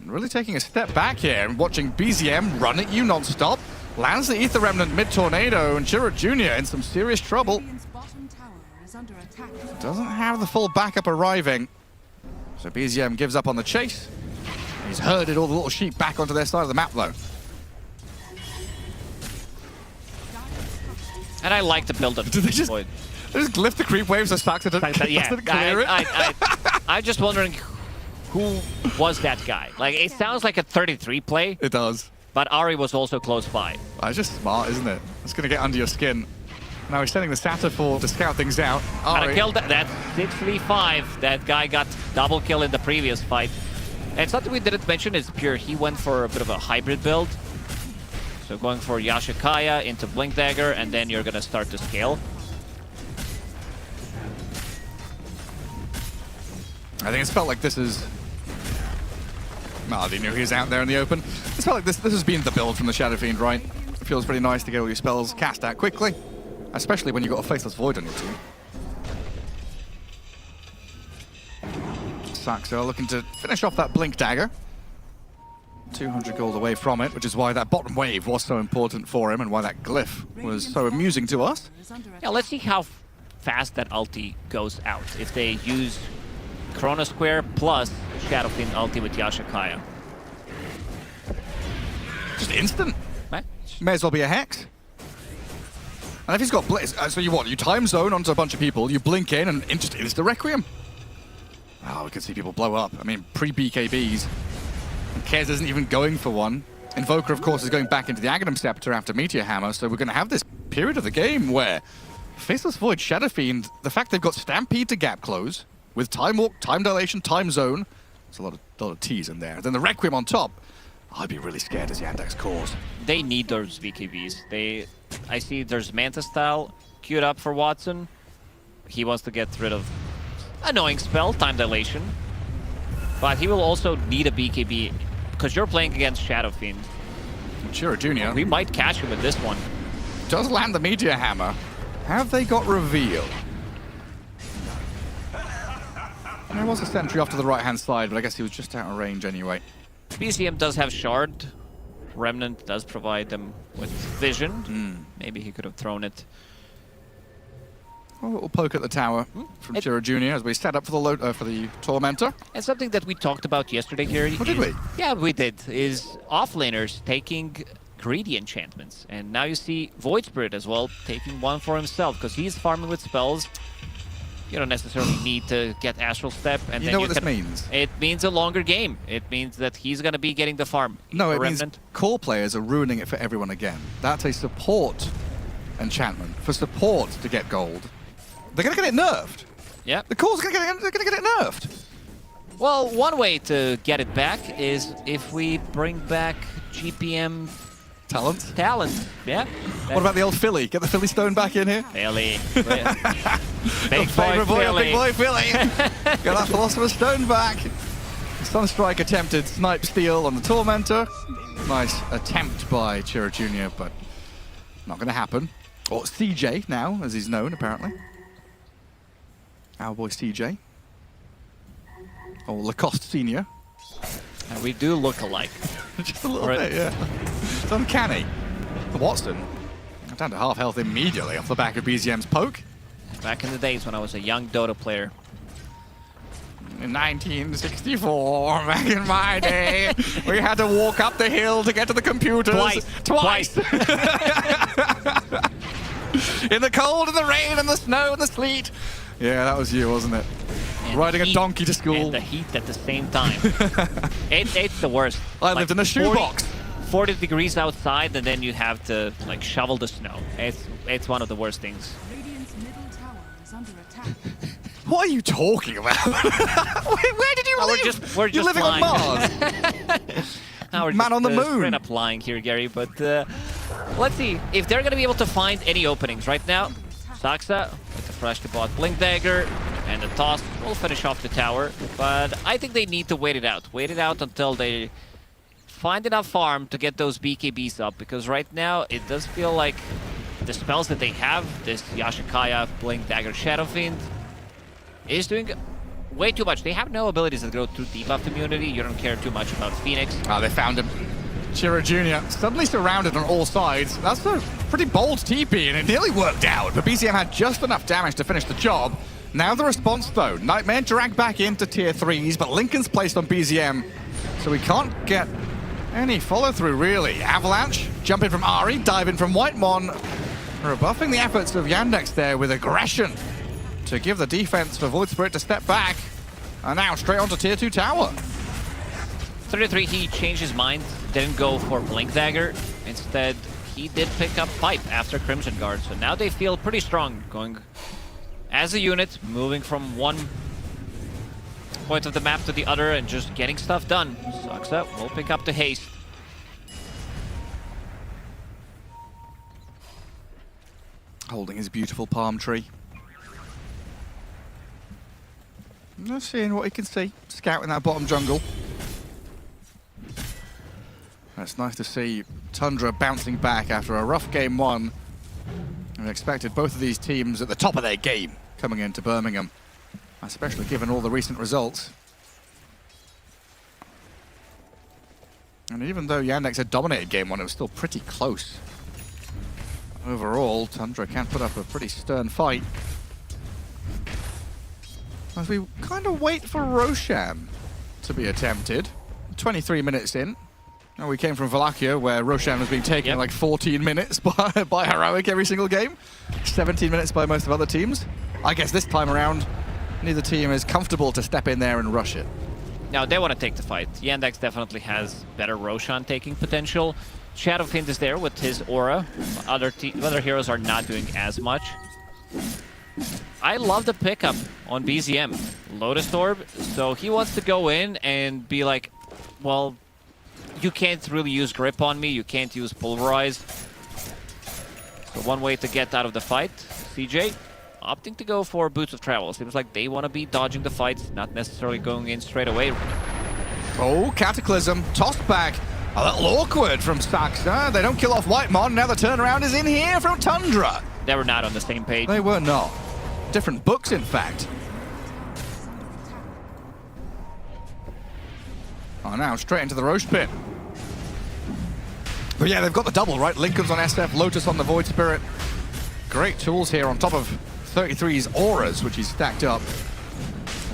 really taking a step back here and watching BZM run at you non-stop. Lands the Ether Remnant mid-tornado, and Chiro Jr. in some serious trouble. Doesn't have the full backup arriving. So BZM gives up on the chase. He's herded all the little sheep back onto their side of the map, though. And I like the build-up. Did they just glyph the creep waves as Saxa doesn't clear it? I'm just wondering who was that guy. Like, it sounds like a 33 play. It does. But Ari was also close by. It's just smart, isn't it? It's going to get under your skin. Now he's sending the Satterfall to scout things out. And I killed that 6-3-5. That guy got double kill in the previous fight. And something we didn't mention is Pure. He went for a bit of a hybrid build. So going for Yashikaya into Blink Dagger, and then you're going to start to scale. I think it's felt like this is... Melody knew he was out there in the open. It's felt like this has been the build from the Shadow Fiend, right? It feels pretty nice to get all your spells cast out quickly, especially when you've got a Faceless Void on your team. Saxo looking to finish off that Blink Dagger. 200 gold away from it, which is why that bottom wave was so important for him and why that glyph was so amusing to us. Yeah, let's see how fast that ulti goes out if they use Chrono Square plus Shadow Fiend ulti with Yashikaya. Just instant. Right. May as well be a Hex. And if he's got Blitz, so you time zone onto a bunch of people, you blink in and just insta Requiem. Oh, we could see people blow up. I mean, pre-BKBs. Kez isn't even going for one. Invoker, of course, is going back into the Aghanim Scepter after Meteor Hammer, so we're going to have this period of the game where Faceless Void, Shadow Fiend, the fact they've got Stampede to gap close, with Time Walk, Time Dilation, Time Zone, there's a lot of T's in there. Then the Requiem on top, I'd be really scared as Yandex cores. They need those BKBs. I see there's Manta Style queued up for Watson. He wants to get rid of annoying spell, Time Dilation. But he will also need a BKB because you're playing against Shadow Fiend. Chiro Jr. We might catch him with this one. Does land the Meteor Hammer. Have they got reveal? There was a sentry off to the right-hand side, but I guess he was just out of range anyway. BCM does have Shard. Remnant does provide them with vision. Maybe he could have thrown it. A little poke at the tower from Chira Jr. as we set up for the Tormentor. And something that we talked about yesterday here. Oh, did we? Yeah, we did. Is offlaners taking greedy enchantments. And now you see Void Spirit as well taking one for himself because he's farming with spells. You don't necessarily need to get Astral Step. And You know what this means? It means a longer game. It means that he's going to be getting the farm. No, it Remnant. means core players are ruining it for everyone again. That's a support enchantment for support to get gold. They're going to get it nerfed. Yeah. The core's going to get it nerfed. Well, one way to get it back is if we bring back GPM Talent. Yeah. What about the old Philly? Get the Philly Stone back in here. Philly. Big boy Philly. Get that Philosopher's Stone back. Sunstrike attempted Snipe Steal on the Tormentor. Nice attempt by Chira Jr., but not going to happen. Or CJ now, as he's known, apparently. Our boy CJ. Or Lacoste Senior. And we do look alike. Just a little bit, yeah. It's uncanny. Watson, down to half health immediately off the back of BZM's poke. Back in the days when I was a young Dota player. In 1964, back in my day, we had to walk up the hill to get to the computers. Twice. In the cold and the rain and the snow and the sleet. Yeah, that was you, wasn't it? And riding a donkey to school. And the heat at the same time. It's the worst. I lived in a shoebox. 40 degrees outside, and then you have to like shovel the snow. It's one of the worst things. Radiant's middle tower is under attack. What are you talking about? Where did you live? We're just You're living lying. on Mars. Man on the moon. Straight up lying here, Gary. But let's see if they're going to be able to find any openings right now. Saxa with the freshly bought Blink Dagger and the toss will finish off the tower. But I think they need to wait it out. Wait it out until they find enough farm to get those BKBs up. Because right now it does feel like the spells that they have, this Yashikaya, Blink Dagger, Shadow Fiend, is doing way too much. They have no abilities that go through debuff immunity. You don't care too much about Phoenix. Oh, they found him. Chira Jr. suddenly surrounded on all sides. That's a pretty bold TP, and it nearly worked out. But BCM had just enough damage to finish the job. Now the response, though. Nightmare dragged back into tier 3s, but Lincoln's placed on BZM, so we can't get any follow-through, really. Avalanche, jump in from Ari, dive in from Whitemon, rebuffing the efforts of Yandex there with aggression to give the defense for Void Spirit to step back. And now straight onto tier 2 tower. 33, he changed his mind, didn't go for Blink Dagger. Instead, he did pick up Pipe after Crimson Guard. So now they feel pretty strong, going as a unit, moving from one point of the map to the other and just getting stuff done. Saxa will pick up the haste. Holding his beautiful palm tree. Just seeing what he can see. Scouting that bottom jungle. It's nice to see Tundra bouncing back after a rough game one. We expected both of these teams at the top of their game coming into Birmingham, especially given all the recent results. And even though Yandex had dominated game one, it was still pretty close. Overall, Tundra can put up a pretty stern fight. As we kind of wait for Roshan to be attempted. 23 minutes in. And we came from Wallachia, where Roshan was being taken in like 14 minutes by Heroic every single game. 17 minutes by most of other teams. I guess this time around, neither team is comfortable to step in there and rush it. Now they want to take the fight. Yandex definitely has better Roshan taking potential. Shadow Fiend is there with his aura. Other heroes are not doing as much. I love the pickup on BZM. Lotus Orb, so he wants to go in and be like, well, you can't really use Grip on me, you can't use Pulverize. So one way to get out of the fight, CJ opting to go for Boots of Travel. Seems like they want to be dodging the fights, not necessarily going in straight away. Oh, Cataclysm, tossed back. A little awkward from Saxa. They don't kill off Whitemon, now the turnaround is in here from Tundra. They were not on the same page. They were not. Different books, in fact. Oh, now straight into the Roche pit. But yeah, they've got the double, right? Lincoln's on SF, Lotus on the Void Spirit. Great tools here on top of 33's auras, which he's stacked up.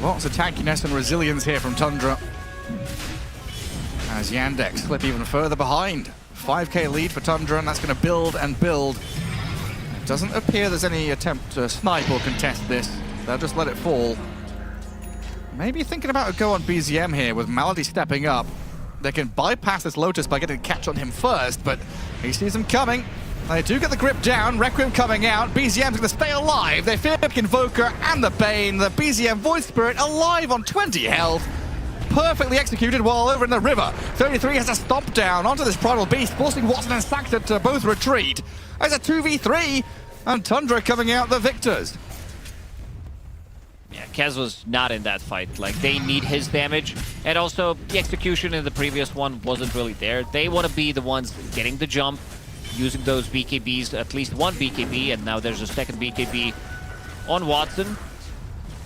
Lots of tankiness and resilience here from Tundra. As Yandex slip even further behind. 5k lead for Tundra, and that's going to build and build. It doesn't appear there's any attempt to snipe or contest this. They'll just let it fall. Maybe thinking about a go on BZM here with Malady stepping up. They can bypass this Lotus by getting a catch on him first, but he sees him coming. They do get the grip down, Requiem coming out, BZM's gonna stay alive. They fear Invoker and the Bane, the BZM Void Spirit alive on 20 health. Perfectly executed while over in the river. 33 has a stomp down onto this Primal Beast, forcing Watson and Saxon to both retreat. There's a 2v3, and Tundra coming out the victors. Yeah, Kez was not in that fight. Like, they need his damage. And also, the execution in the previous one wasn't really there. They want to be the ones getting the jump, using those BKBs, at least one BKB, and now there's a second BKB on Watson.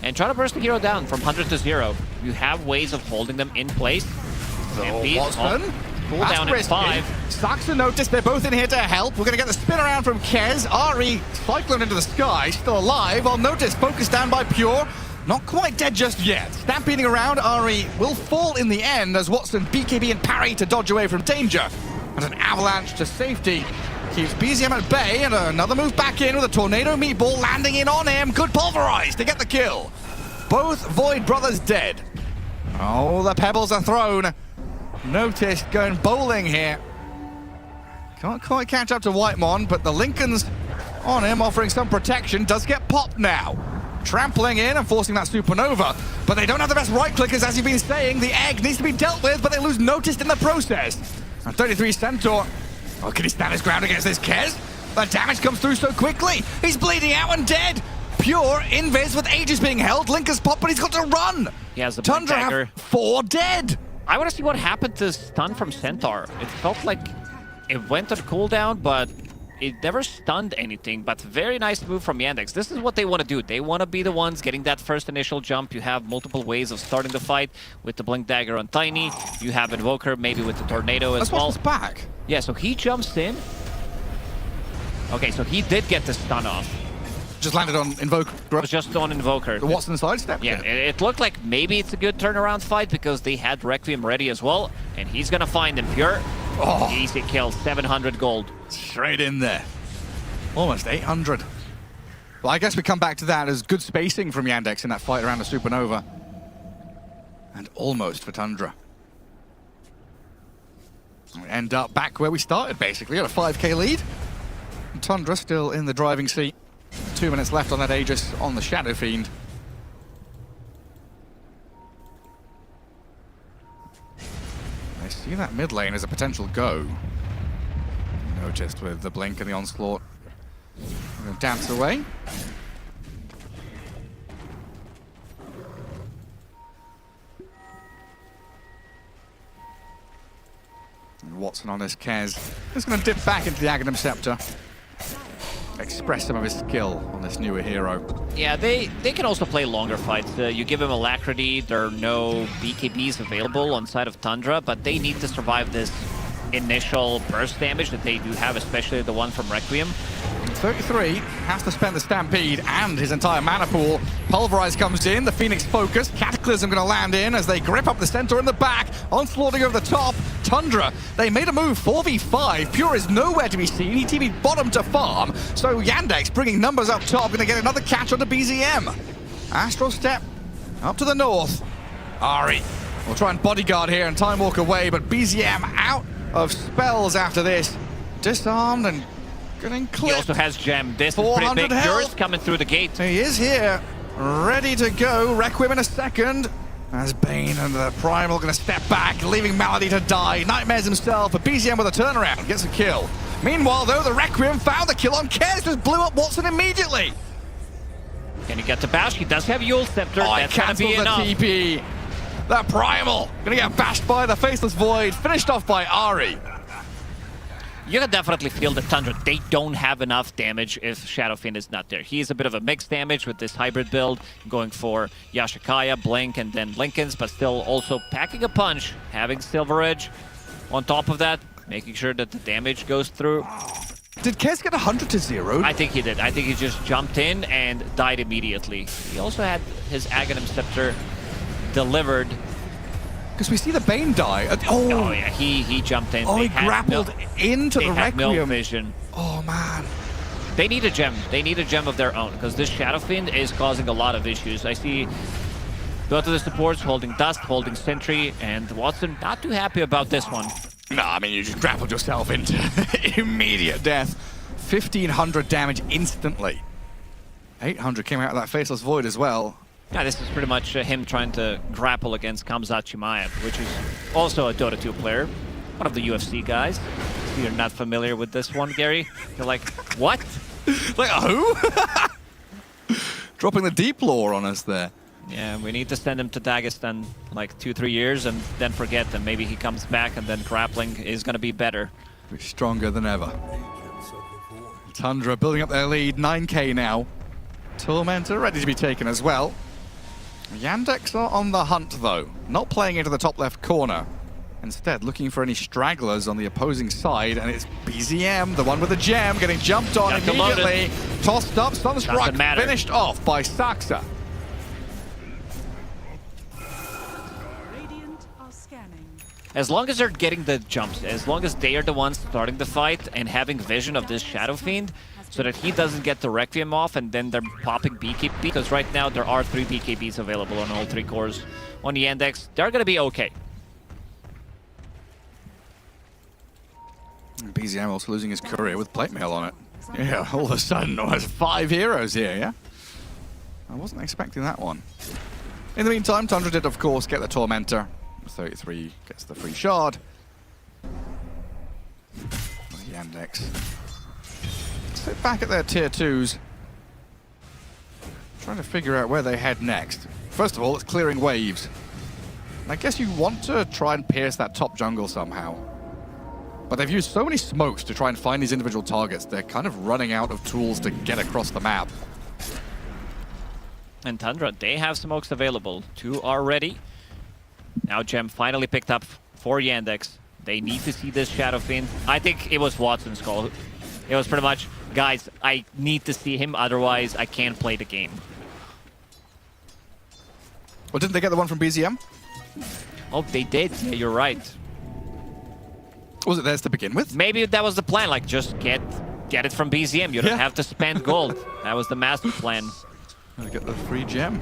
And try to burst the hero down from 100 to 0. You have ways of holding them in place. So Watson, cool down at 5. Saxon noticed they're both in here to help. We're going to get the spin around from Kez. Ari cyclone into the sky, still alive. I'll notice focused down by Pure. Not quite dead just yet. Stampeding around, Ari will fall in the end as Watson BKB and parry to dodge away from danger. And an avalanche to safety keeps BZM at bay, and another move back in with a tornado meatball landing in on him. Good pulverize to get the kill. Both Void brothers dead. Oh, the pebbles are thrown. Notice going bowling here. Can't quite catch up to Whitemon, but the Lincoln's on him, offering some protection. Does get popped now. Trampling in and forcing that supernova, but they don't have the best right clickers, as you've been saying. The egg needs to be dealt with, but they lose notice in the process. And 33 Centaur, oh, can he stand his ground against this Kez? The damage comes through so quickly. He's bleeding out and dead. Pure invis with Aegis being held. Lincoln's pop, but he's got to run. He has a Tundra have 4 dead. I want to see what happened to stun from Centaur. It felt like it went on cooldown, but it never stunned anything. But very nice move from Yandex. This is what they want to do. They want to be the ones getting that first initial jump. You have multiple ways of starting the fight with the Blink Dagger on Tiny. You have Invoker maybe with the Tornado as well. Let's watch this back. Yeah, so he jumps in. Okay, so he did get the stun off. Just landed on Invoker. It was just on Invoker. The Watson sidestep? Yeah, it looked like maybe it's a good turnaround fight because they had Requiem ready as well. And he's going to find him. Pure. Oh. Easy kill, 700 gold. Straight in there. Almost 800. Well, I guess we come back to that as good spacing from Yandex in that fight around the Supernova. And almost for Tundra. We end up back where we started, basically, at a 5k lead. And Tundra still in the driving seat. 2 minutes left on that Aegis on the Shadow Fiend. They see that mid lane as a potential go. Noticed with the blink and the onslaught. We're going to dance away. And Watson on his Kez. Just going to dip back into the Aghanim Scepter. Express some of his skill on this newer hero. Yeah, they can also play longer fights. You give him Alacrity, there are no BKBs available on side of Tundra, but they need to survive this initial burst damage that they do have, especially the one from Requiem. 33 has to spend the Stampede and his entire mana pool. Pulverize comes in, the Phoenix focus. Cataclysm going to land in as they grip up the Centaur in the back. Onslaughting over the top. Tundra, they made a move 4v5. Pure is nowhere to be seen. He TV'd bottom to farm. So Yandex bringing numbers up top, going to get another catch on the BZM. Astral Step up to the north. Ari will try and bodyguard here and time walk away, but BZM out of spells after this. Disarmed and getting clipped. He also has Gem. This is pretty big. Purist coming through the gate. He is here, ready to go. Requiem in a second. As Bane and the Primal going to step back, leaving Malady to die. Nightmares himself, but BZM with a turnaround, gets a kill. Meanwhile, though, the Requiem found the kill on Kez, just blew up Watson immediately. Can he get to bash? He does have Yule Scepter. Oh, that's going to be the enough. TP. The Primal going to get bashed by the Faceless Void, finished off by Ari. You can definitely feel the Tundra. They don't have enough damage if Shadowfiend is not there. He is a bit of a mixed damage with this hybrid build, going for Yashikaya, Blink, and then Linken's, but still also packing a punch, having Silver Edge on top of that, making sure that the damage goes through. Did Kez get 100 to 0? I think he did. I think he just jumped in and died immediately. He also had his Aghanim Scepter delivered. Because we see the Bane die. Oh yeah, he jumped in. Oh, They he had grappled into the had no Requiem. vision. Oh man. They need a gem. They need a gem of their own, because this Shadowfiend is causing a lot of issues. I see both of the supports holding Dust, holding Sentry, and Watson not too happy about this one. No, I mean, you just grappled yourself into immediate death. 1,500 damage instantly. 800 came out of that Faceless Void as well. Yeah, this is pretty much him trying to grapple against Khamzat Chimaev, which is also a Dota 2 player, one of the UFC guys. If you're not familiar with this one, Gary, you're like, what? Like, who? Dropping the deep lore on us there. Yeah, we need to send him to Dagestan like 2-3 years and then forget him. Maybe he comes back and then grappling is going to be better. Be stronger than ever. Tundra building up their lead, 9k now. Tormentor ready to be taken as well. Yandex are on the hunt though, not playing into the top left corner. Instead, looking for any stragglers on the opposing side, and it's BZM, the one with the gem, getting jumped on immediately. Tossed up, Sunstruck, finished off by Saxa. As long as they're getting the jumps, as long as they are the ones starting the fight and having vision of this Shadowfiend, so that he doesn't get the Requiem off and then they're popping BKB, because right now there are 3 BKBs available on all 3 cores on the Yandex, they're going to be okay. BZM also losing his courier with plate mail on it. Yeah, all of a sudden, almost 5 heroes here, yeah? I wasn't expecting that one. In the meantime, Tundra did, of course, get the Tormentor. 33 gets the free shard. Yandex sit back at their tier 2s. Trying to figure out where they head next. First of all, it's clearing waves. And I guess you want to try and pierce that top jungle somehow. But they've used so many smokes to try and find these individual targets, they're kind of running out of tools to get across the map. And Tundra, they have smokes available. 2 are ready. Now Gem finally picked up for Yandex. They need to see this Shadowfiend. I think it was Watson's call. It was pretty much, guys, I need to see him, otherwise I can't play the game. Well, didn't they get the one from BZM? Oh, they did. Yeah, you're right. Was it theirs to begin with? Maybe that was the plan, like just get it from BZM. You don't have to spend gold. That was the master plan. Gonna get the free gem.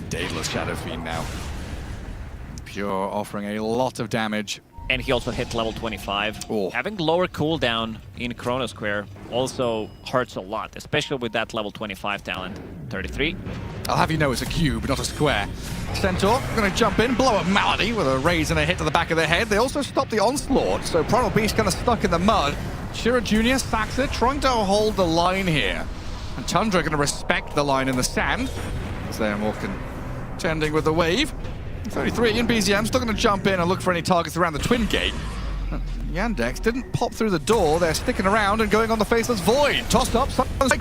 Daedalus Shadowfiend now. Pure offering a lot of damage. And he also hit level 25. Having lower cooldown in Chrono Square also hurts a lot, especially with that level 25 talent. 33. I'll have you know it's a cube, not a square. Centaur going to jump in, blow up Malady with a raise and a hit to the back of the head. They also stop the onslaught, so Primal Beast kind of stuck in the mud. Shira Jr., Saxa trying to hold the line here. And Tundra going to respect the line in the sand. As they're more contending with the wave. 33 in BZM, still going to jump in and look for any targets around the Twin Gate. Yandex didn't pop through the door. They're sticking around and going on the Faceless Void. Tossed up,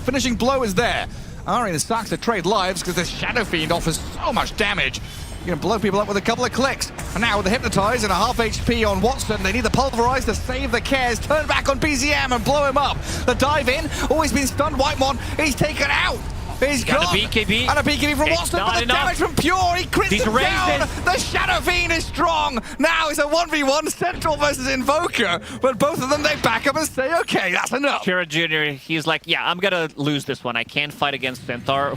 finishing blow is there. Ari and Saxa trade lives because this Shadowfiend offers so much damage. You're going to blow people up with a couple of clicks. And now with the Hypnotize and a half HP on Watson, they need the Pulverize to save the Cares. Turn back on BZM and blow him up. The dive in, always been stunned. Whitemon, he's taken out. He's got gone. a BKB. And a BKB from It's Watson, not but the enough. damage from Pure, he crits These him down. raises. The Shadowfiend is strong. Now it's a 1v1, Centaur versus Invoker. But both of them, they back up and say, okay, that's enough. Shira Jr., he's like, yeah, I'm gonna lose this one. I can't fight against Centaur,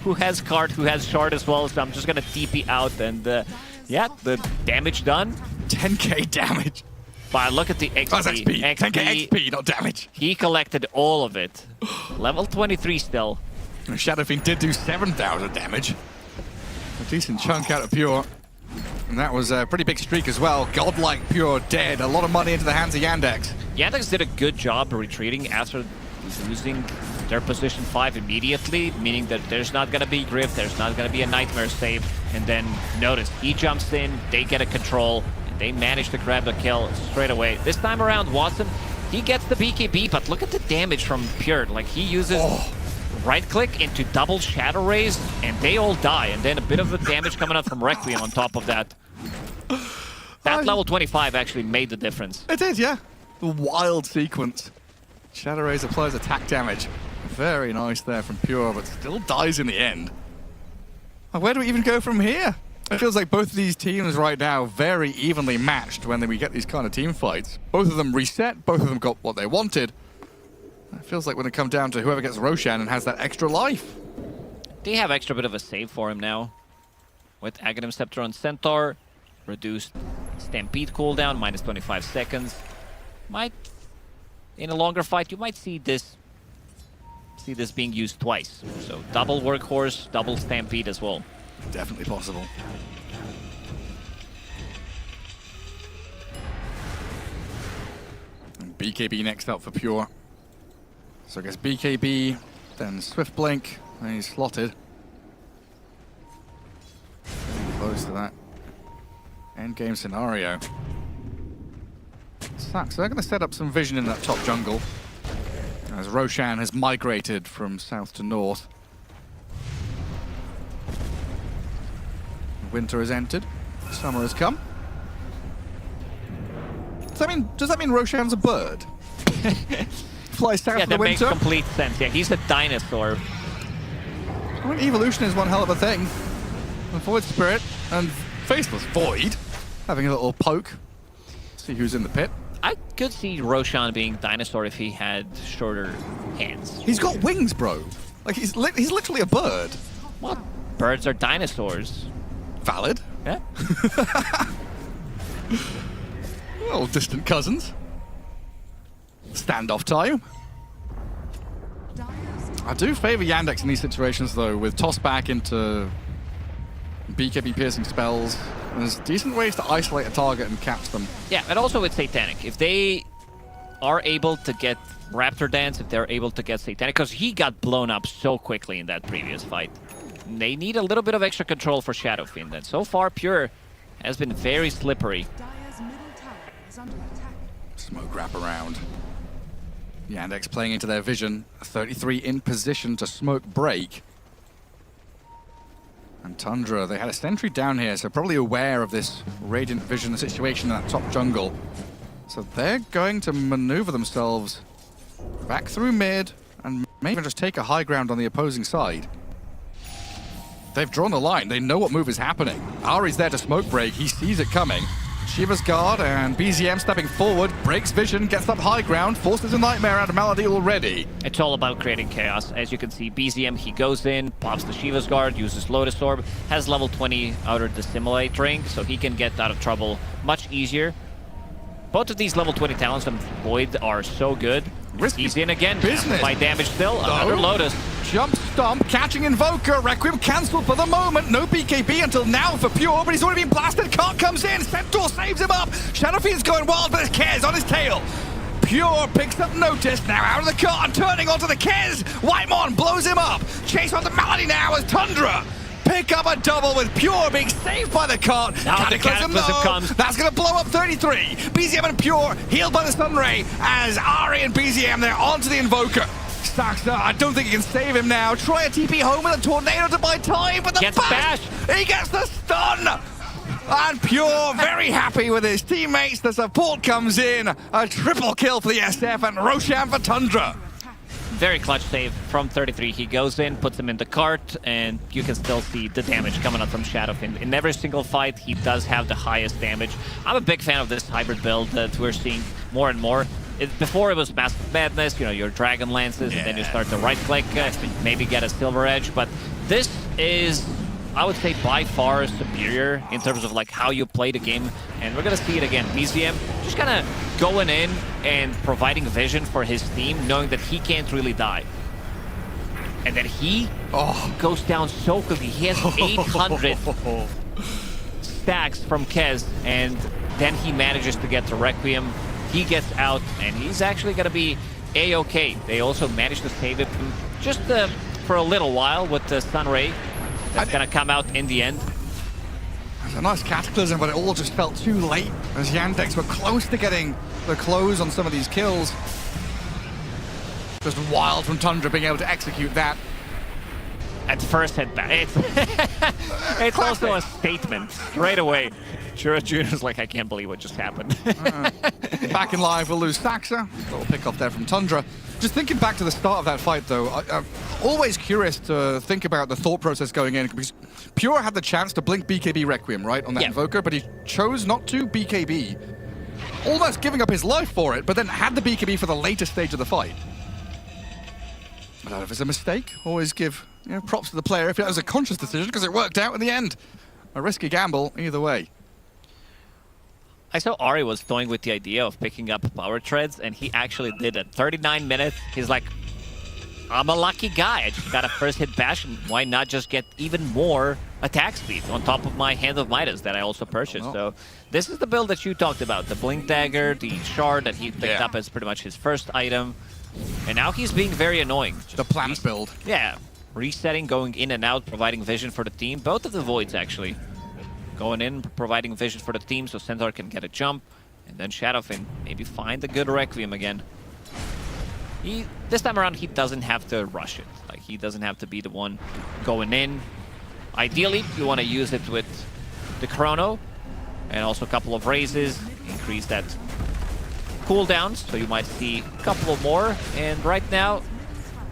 who has card, who has shard as well, so I'm just gonna TP out and, yeah, the damage done. 10k damage. But look at the XP. That's XP. 10k XP, not damage. He collected all of it. Level 23 still. Shadowfiend did do 7,000 damage. A decent chunk out of Pure. And that was a pretty big streak as well. Godlike Pure dead. A lot of money into the hands of Yandex. Yandex did a good job retreating after losing their position 5 immediately, meaning that there's not going to be Griff, there's not going to be a Nightmare save. And then notice, he jumps in, they get a control, They managed to grab the kill straight away. This time around, Watson, he gets the BKB, but look at the damage from Pure. Like, he uses right-click into double Shadow Rays, and they all die. And then a bit of the damage coming out from Requiem on top of that. That level 25 actually made the difference. It did, yeah. A wild sequence. Shadow Rays applies attack damage. Very nice there from Pure, but still dies in the end. Where do we even go from here? It feels like both of these teams right now very evenly matched when we get these kind of team fights. Both of them reset, both of them got what they wanted. It feels like when it comes down to whoever gets Roshan and has that extra life. They have extra bit of a save for him now. With Aghanim Scepter on Centaur, reduced Stampede cooldown, minus 25 seconds. In a longer fight, you might see this being used twice. So double Workhorse, double Stampede as well. Definitely possible. And BKB next up for Pure. So I guess BKB, then Swift Blink, and he's slotted. Getting close to that endgame scenario. Sucks. So they're going to set up some vision in that top jungle, as Roshan has migrated from south to north. Winter has entered. Summer has come. Does that mean Roshan's a bird? Flies south for the winter? Yeah, that makes complete sense. Yeah, he's a dinosaur. I mean, evolution is one hell of a thing. And Void Spirit and Faceless Void having a little poke. See who's in the pit. I could see Roshan being dinosaur if he had shorter hands. He's got wings, bro. Like, he's literally a bird. What? Birds are dinosaurs. Valid. Yeah. Oh, distant cousins. Standoff time. I do favor Yandex in these situations, though, with toss back into BKB piercing spells. There's decent ways to isolate a target and catch them. Yeah, and also with Satanic. If they are able to get Raptor Dance, if they're able to get Satanic, because he got blown up so quickly in that previous fight. They need a little bit of extra control for Shadow Fiend, and so far Pure has been very slippery. Smoke wrap around. Yandex playing into their vision. 33 in position to smoke break. And Tundra, they had a sentry down here, so probably aware of this Radiant Vision situation in that top jungle. So they're going to maneuver themselves back through mid and maybe even just take a high ground on the opposing side. They've drawn the line. They know what move is happening. Ari's there to smoke break. He sees it coming. Shiva's guard and BZM stepping forward, breaks vision, gets up high ground, forces a nightmare out of Malady already. It's all about creating chaos. As you can see, BZM, he goes in, pops the Shiva's guard, uses Lotus Orb, has level 20 Outer Dissimulate ring, so he can get out of trouble much easier. Both of these level 20 talents from Void are so good. He's in again. Business. By damage still. Another Lotus. Jump stomp, catching Invoker. Requiem cancelled for the moment. No BKB until now for Pure, but he's already been blasted. Cart comes in. Centaur saves him up. Shadowfield's going wild, but there's Kez on his tail. Pure picks up Notice, now out of the cart and turning onto the Kez. Whitemon blows him up. Chase on the Malady now as Tundra pick up a double with Pure being saved by the cart. Now the Cataclysm comes. That's going to blow up 33. BZM and Pure healed by the Sunray as Ari and BZM, they're onto the Invoker. Stacks up. I don't think he can save him now. Try a TP home with a tornado to buy time, but the bash! He gets the stun! And Pure very happy with his teammates. The support comes in. A triple kill for the SF and Roshan for Tundra. Very clutch save from 33. He goes in, puts him in the cart, and you can still see the damage coming up from Shadowfiend. In every single fight, he does have the highest damage. I'm a big fan of this hybrid build that we're seeing more and more. Before it was Massive Madness, you know, your Dragon Lances, and then you start to right-click, maybe get a Silver Edge, but this is, I would say, by far superior in terms of like how you play the game, and we're gonna see it again. BZM just kind of going in and providing vision for his team, knowing that he can't really die. And then he goes down so quickly. He has 800 stacks from Kez, and then he manages to get to Requiem. He gets out, and he's actually going to be A-okay. They also managed to save it just for a little while with the Sunray. That's going to come out in the end. It's a nice cataclysm, but it all just felt too late as Yandex were close to getting the close on some of these kills. Just wild from Tundra being able to execute that. At first hit back. It's also a statement straight away. Junior's like, I can't believe what just happened. Back in live, we'll lose Saxa. Little pick off there from Tundra. Just thinking back to the start of that fight, though, I'm always curious to think about the thought process going in, because Pure had the chance to blink BKB Requiem, right, on that Invoker, but he chose not to BKB, almost giving up his life for it, but then had the BKB for the later stage of the fight. I don't know if it's a mistake. Always give props to the player if it was a conscious decision, because it worked out in the end. A risky gamble, either way. I saw Ari was toying with the idea of picking up power treads, and he actually did it. 39 minutes, he's like, I'm a lucky guy. I just got a first hit bash, and why not just get even more attack speed on top of my Hand of Midas that I also purchased. So this is the build that you talked about. The Blink Dagger, the Shard that he picked up as pretty much his first item. And now he's being very annoying. Just the planet build. Yeah. Resetting, going in and out, providing vision for the team. Both of the Voids, actually. Going in, providing vision for the team so Centaur can get a jump. And then Shadowfin maybe find a good Requiem again. This time around, he doesn't have to rush it. Like, he doesn't have to be the one going in. Ideally, you want to use it with the Chrono. And also a couple of raises. Increase that cooldowns, so you might see a couple of more. And right now,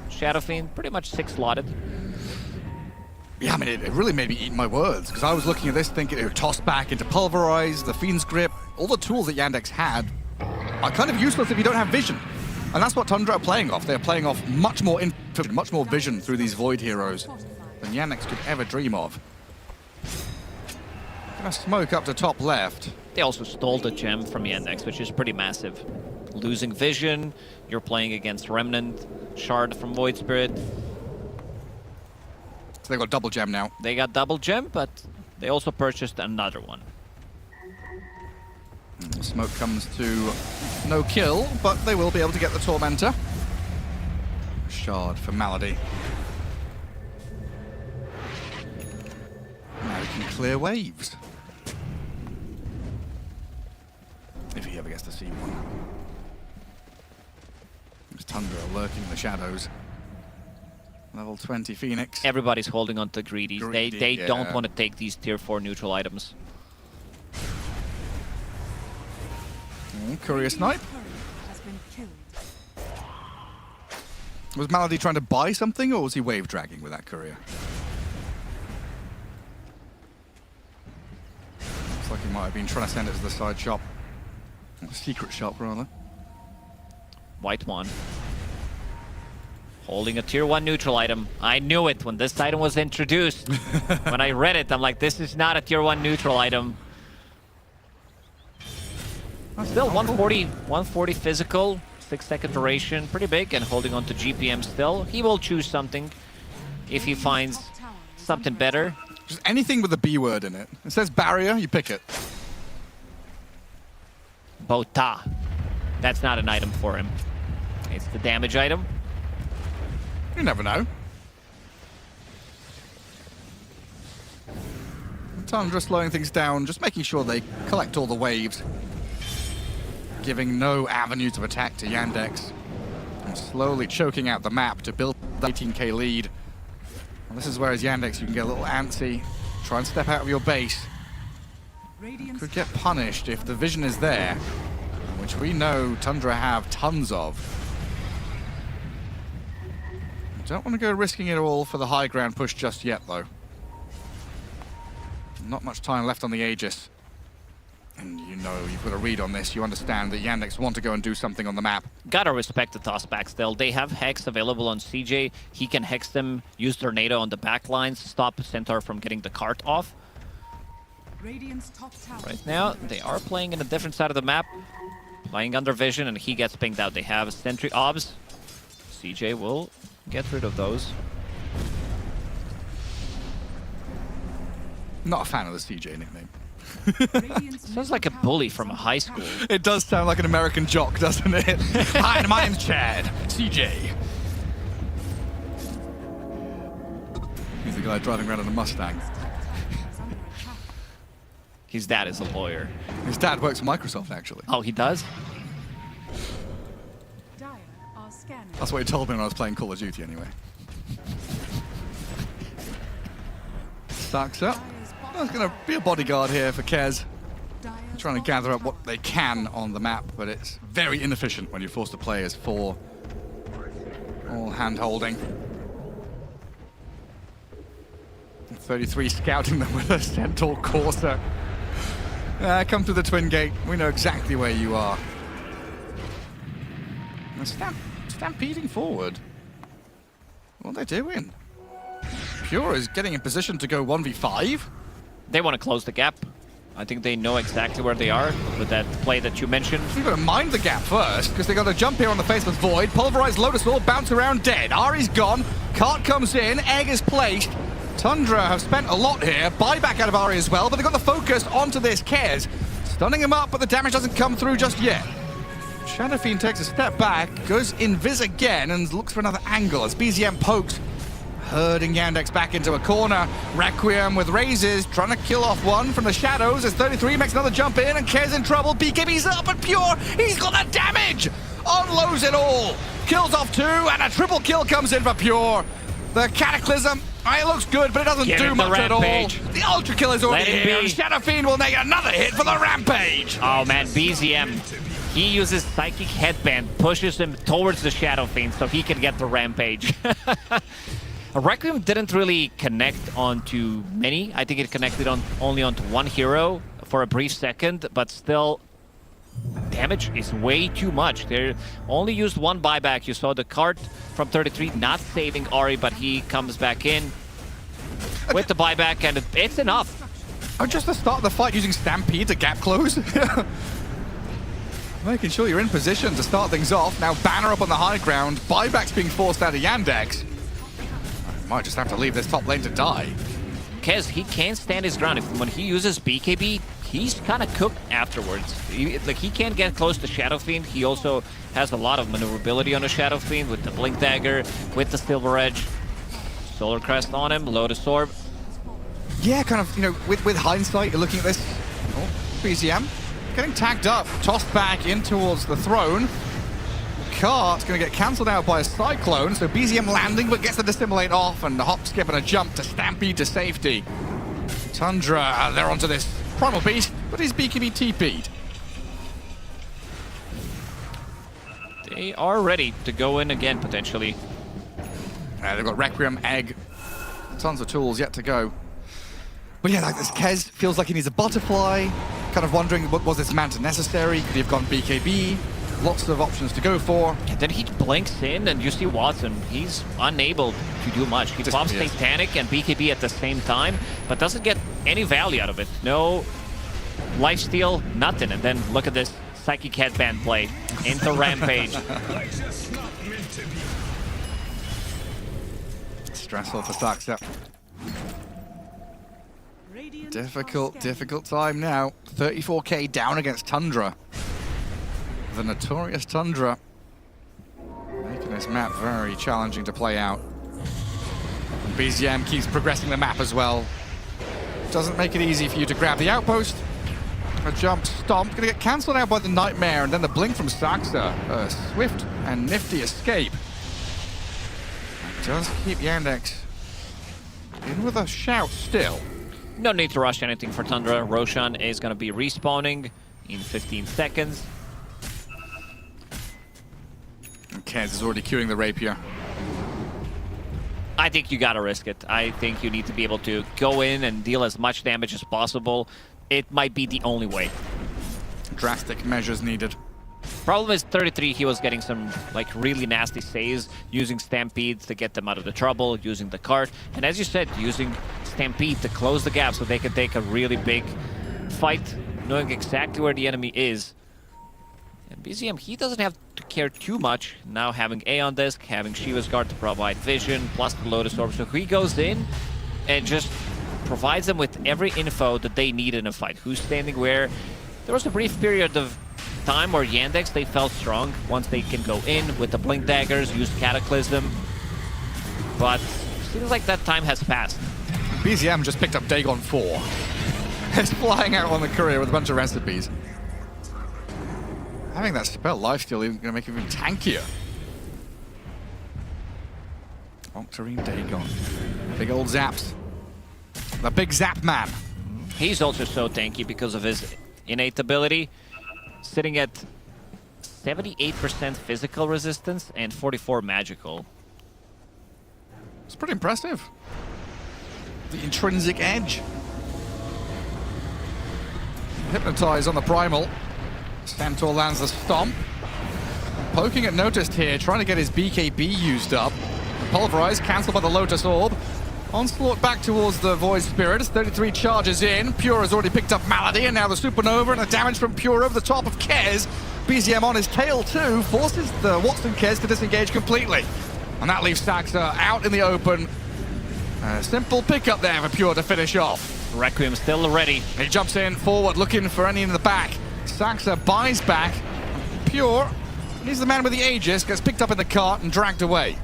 Shadowfiend pretty much 6-slotted. Yeah, I mean, it really made me eat my words, because I was looking at this thinking it would toss back into Pulverize, the Fiend's Grip. All the tools that Yandex had are kind of useless if you don't have vision. And that's what Tundra are playing off. They're playing off much more vision through these Void heroes than Yandex could ever dream of. Gonna smoke up to top left. They also stole the gem from Yandex, which is pretty massive. Losing vision, you're playing against Remnant, Shard from Void Spirit. So they got double gem now. They got double gem, but they also purchased another one. The smoke comes to no kill, but they will be able to get the Tormentor. Shard for Malady. Now he can clear waves. If he ever gets to see one. There's Tundra lurking in the shadows. Level 20 Phoenix. Everybody's holding on to Greedies. They don't want to take these tier 4 neutral items. Courier Snipe. Was Malady trying to buy something, or was he wave dragging with that courier? Looks like he might have been trying to send it to the side shop. Or secret shop, rather. White one. Holding a tier 1 neutral item. I knew it when this item was introduced. When I read it, I'm like, this is not a tier 1 neutral item. Still 140 physical, 6-second duration, pretty big, and holding on to GPM still. He will choose something if he finds something better. Just anything with a B word in it. It says barrier, you pick it. Bota. That's not an item for him. It's the damage item. You never know. Tundra slowing things down, just making sure they collect all the waves. Giving no avenues of attack to Yandex. And slowly choking out the map to build the 18k lead. And this is where as Yandex you can get a little antsy. Try and step out of your base. Could get punished if the vision is there. Which we know Tundra have tons of. Don't want to go risking it all for the high ground push just yet, though. Not much time left on the Aegis. And you know, you've got a read on this. You understand that Yandex want to go and do something on the map. Gotta respect the tossback still. They have Hex available on CJ. He can Hex them, use Tornado on the back lines, stop Centaur from getting the cart off. Right now, they are playing in a different side of the map. Playing under vision, and he gets pinged out. They have Sentry Obs. CJ will get rid of those. Not a fan of the CJ nickname. Sounds like a bully from a high school. It does sound like an American jock, doesn't it? Hi, my name's Chad. CJ. He's the guy driving around in a Mustang. His dad is a lawyer. His dad works for Microsoft, actually. Oh, he does? That's what he told me when I was playing Call of Duty, anyway. Stacks up. There's going to be a bodyguard here for Kez. Trying to gather up what they can on the map, but it's very inefficient when you're forced to play as 4. All hand-holding. 33 scouting them with a Centaur Corsair. Come to the Twin Gate. We know exactly where you are. And stampeding forward. What are they doing? Pure is getting in position to go 1v5. They want to close the gap. I think they know exactly where they are with that play that you mentioned. You've got to mind the gap first, because they got to jump here on the Faceless Void. Pulverized Lotus Orb, bounce around dead. Ari's gone. Cart comes in. Egg is placed. Tundra have spent a lot here. Buyback out of Ari as well, but they got the focus onto this Kez. Stunning him up, but the damage doesn't come through just yet. Shadow Fiend takes a step back, goes invis again, and looks for another angle as BZM pokes. Herding Yandex back into a corner. Requiem with raises, trying to kill off one from the shadows as 33 makes another jump in, and Kez in trouble. BKB's up, but Pure, he's got the damage! Unloads it all. Kills off 2, and a triple kill comes in for Pure. The Cataclysm, it looks good, but it doesn't do much at all. The Ultra Kill is already here, and Shadow Fiend will make another hit for the Rampage. Oh man, BZM, he uses Psychic Headband, pushes him towards the Shadow Fiend so he can get the Rampage. Requiem didn't really connect onto many. I think it connected only onto one hero for a brief second, but still, damage is way too much. They only used one buyback. You saw the cart from 33 not saving Ari, but he comes back in with the buyback, and it's enough. Oh, just to start the fight using Stampede to gap close. Making sure you're in position to start things off. Now Banner up on the high ground. Buyback's being forced out of Yandex. Might just have to leave this top lane to die. Kez, he can't stand his ground. When he uses BKB, he's kind of cooked afterwards. He can't get close to Shadow Fiend. He also has a lot of maneuverability on a Shadow Fiend with the Blink Dagger, with the Silver Edge. Solar Crest on him, Lotus Orb. Yeah, kind of, with hindsight, you're looking at this. Oh, BZM getting tagged up, tossed back in towards the throne. Cart's going to get cancelled out by a Cyclone, so BZM landing, but gets the Dissimulate off, and a hop, skip, and a jump to Stampede to safety. Tundra, they're onto this Primal Beast, but his BKB TP'd. They are ready to go in again, potentially. They've got Requiem, Egg, tons of tools yet to go. But yeah, like this Kez feels like he needs a butterfly, kind of wondering, was this Manta necessary? Could he have gone BKB? Lots of options to go for. And then he blinks in, and you see Watson. He's unable to do much. He pops Satanic and BKB at the same time, but doesn't get any value out of it. No lifesteal, nothing. And then look at this Psychic Headband play into Rampage. Stressful for Saxa. Difficult time now. 34k down against Tundra. The notorious Tundra, making this map very challenging to play out. And BZM keeps progressing the map as well. Doesn't make it easy for you to grab the outpost. A jump stomp, gonna get cancelled out by the Nightmare, and then the blink from Saxa. A swift and nifty escape. Does keep Yandex in with a shout still. No need to rush anything for Tundra. Roshan is gonna be respawning in 15 seconds. Kez is already queuing the Rapier. I think you gotta risk it. I think you need to be able to go in and deal as much damage as possible. It might be the only way. Drastic measures needed. Problem is 33, he was getting some really nasty saves, using Stampede to get them out of the trouble, using the cart, and as you said, using Stampede to close the gap so they can take a really big fight, knowing exactly where the enemy is. And BZM, he doesn't have to care too much. Now having A on disc, having Shiva's Guard to provide vision, plus the Lotus Orb. So he goes in and just provides them with every info that they need in a fight. Who's standing where. There was a brief period of time where Yandex, they felt strong once they can go in with the Blink Daggers, use Cataclysm. But seems like that time has passed. BZM just picked up Dagon 4. It's flying out on the courier with a bunch of recipes. Having that spell lifesteal is going to make it even tankier. Octarine Dagon. Big old zaps. The big zap man. He's also so tanky because of his innate ability. Sitting at 78% physical resistance and 44 magical. It's pretty impressive. The intrinsic edge. Hypnotize on the primal. Centaur lands the stomp. Poking at Noticed here, trying to get his BKB used up. Pulverize, cancelled by the Lotus Orb. Onslaught back towards the Void Spirit. 33 charges in. Pure has already picked up Malady, and now the Supernova and the damage from Pure over the top of Kez. BZM on his tail too, forces the Watson Kez to disengage completely. And that leaves Saxa out in the open. A simple pickup there for Pure to finish off. Requiem still ready. He jumps in forward, looking for any in the back. Saxa buys back. Pure, he's the man with the Aegis, gets picked up in the cart and dragged away.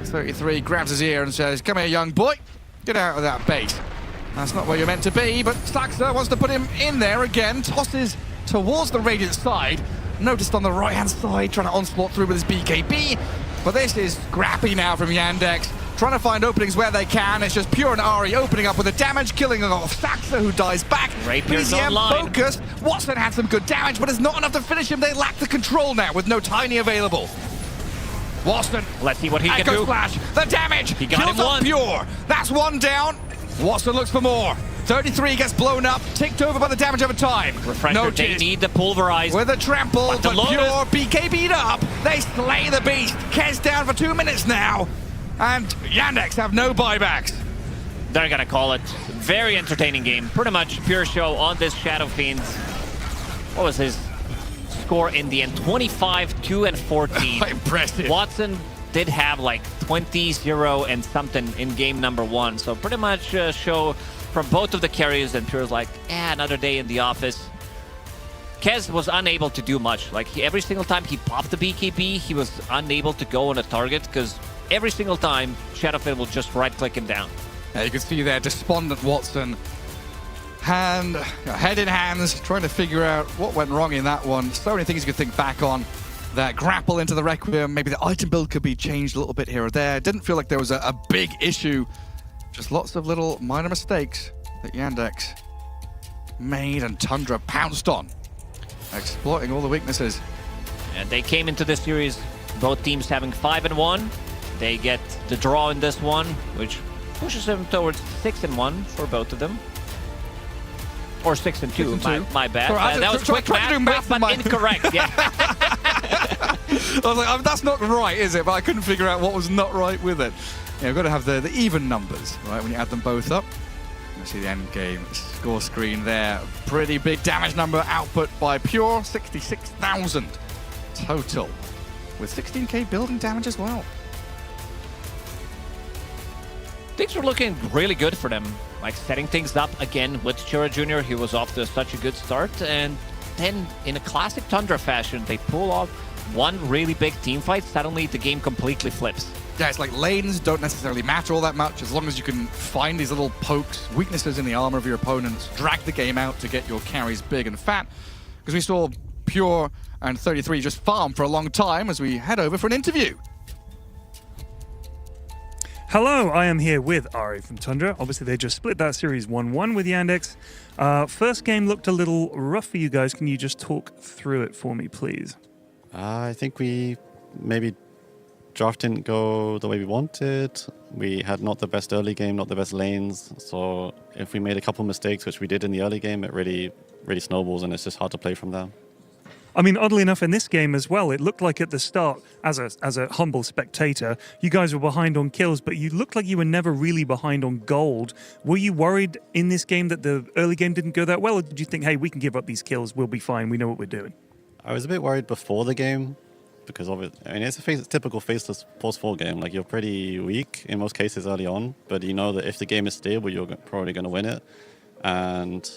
33 grabs his ear and says, "Come here, young boy. Get out of that base." That's not where you're meant to be, but Saxa wants to put him in there again. Tosses towards the Radiant side. Noticed on the right-hand side, trying to onslaught through with his BKB. But this is scrappy now from Yandex. Trying to find openings where they can. It's just Pure and Ari opening up with the damage, killing off Saxa, who dies back. Rapier's BZM online. focused. Watson had some good damage, but it's not enough to finish him. They lack the control now with no Tiny available. Watson. Let's see what he can Echo do. Splash. The damage. He got Kills him off one. Pure. That's one down. Watson looks for more. 33 gets blown up, ticked over by the damage over time. Refresher, they need the pulverize. With a trample, But but the Pure Lotus- BKB'd up. They slay the beast. Kez down for 2 minutes now. And Yandex have no buybacks. They're gonna call it. Very entertaining game. Pretty much pure show on this Shadow Fiends. What was his score in the end? 25, 2, and 14. Impressive. Watson did have like 20, 0, and something in game number 1. So pretty much a show from both of the carriers, and Pure's like, another day in the office. Kez was unable to do much. Like every single time he popped the BKB, he was unable to go on a target because every single time Shadowfin will just right-click him down. Yeah, you can see there, despondent Watson. Head in hands, trying to figure out what went wrong in that one. So many things you could think back on. That grapple into the Requiem, maybe the item build could be changed a little bit here or there. Didn't feel like there was a big issue. Just lots of little minor mistakes that Yandex made and Tundra pounced on, exploiting all the weaknesses. And they came into this series, both teams having 5-1. They get the draw in this one, which pushes them towards 6-1 for both of them. Or 6-2, 6-2. my bad. Sorry, That was quick math, but incorrect. Yeah. I was like, that's not right, is it? But I couldn't figure out what was not right with it. Yeah, we've got to have the even numbers, right, when you add them both up. You see the end game score screen there. Pretty big damage number output by Pure, 66,000 total, with 16k building damage as well. Things were looking really good for them. Like setting things up again with Chura Jr. He was off to such a good start. And then in a classic Tundra fashion, they pull off one really big team fight. Suddenly the game completely flips. Yeah, it's like lanes don't necessarily matter all that much as long as you can find these little pokes, weaknesses in the armor of your opponents, drag the game out to get your carries big and fat. Because we saw Pure and 33 just farm for a long time as we head over for an interview. Hello, I am here with Ari from Tundra. Obviously, they just split that series 1-1 with Yandex. First game looked a little rough for you guys. Can you just talk through it for me, please? I think we maybe draft didn't go the way we wanted. We had not the best early game, not the best lanes. So if we made a couple mistakes, which we did in the early game, it really snowballs, and it's just hard to play from there. I mean, oddly enough, in this game as well, it looked like at the start, as a humble spectator, you guys were behind on kills, but you looked like you were never really behind on gold. Were you worried in this game that the early game didn't go that well, or did you think, hey, we can give up these kills, we'll be fine, we know what we're doing? I was a bit worried before the game because of it. I mean, it's a typical faceless post-4 game. Like, you're pretty weak in most cases early on, but you know that if the game is stable, you're probably going to win it. And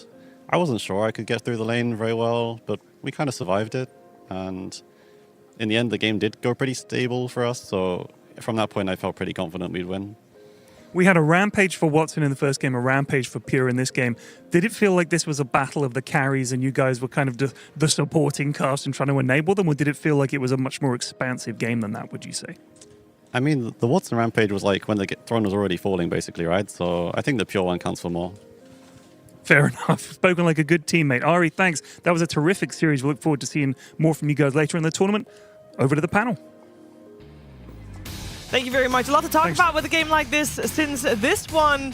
I wasn't sure I could get through the lane very well, but we kind of survived it. And in the end, the game did go pretty stable for us. So from that point, I felt pretty confident we'd win. We had a rampage for Watson in the first game, a rampage for Pure in this game. Did it feel like this was a battle of the carries and you guys were kind of the supporting cast and trying to enable them, or did it feel like it was a much more expansive game than that, would you say? I mean, the Watson rampage was like when the throne was already falling, basically, right? So I think the Pure one counts for more. Fair enough. Spoken like a good teammate. Ari, thanks. That was a terrific series. We look forward to seeing more from you guys later in the tournament. Over to the panel. Thank you very much. A lot to talk about with a game like this, since this one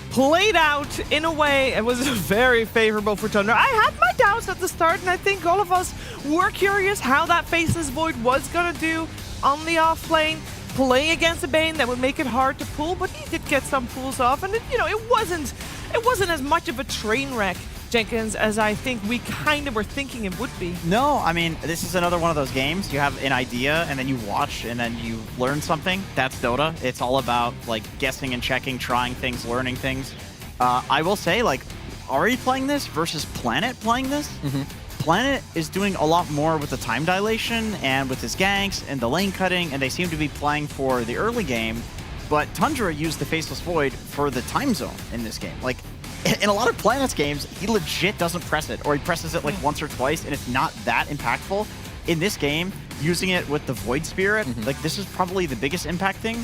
played out in a way it was very favorable for Tundra. I had my doubts at the start, and I think all of us were curious how that Faceless Void was going to do on the off lane, playing against a Bane that would make it hard to pull, but he did get some pulls off, and it wasn't as much of a train wreck, Jenkins, as I think we kind of were thinking it would be. No, I mean, this is another one of those games. You have an idea, and then you watch, and then you learn something. That's Dota. It's all about, like, guessing and checking, trying things, learning things. I will say, like, Ari playing this versus Planet playing this, Planet is doing a lot more with the time dilation and with his ganks and the lane cutting, and they seem to be playing for the early game. But Tundra used the Faceless Void for the time zone in this game. Like, in a lot of Planet's games, he legit doesn't press it, or he presses it like once or twice, and it's not that impactful. In this game, using it with the Void Spirit, like, this is probably the biggest impact thing,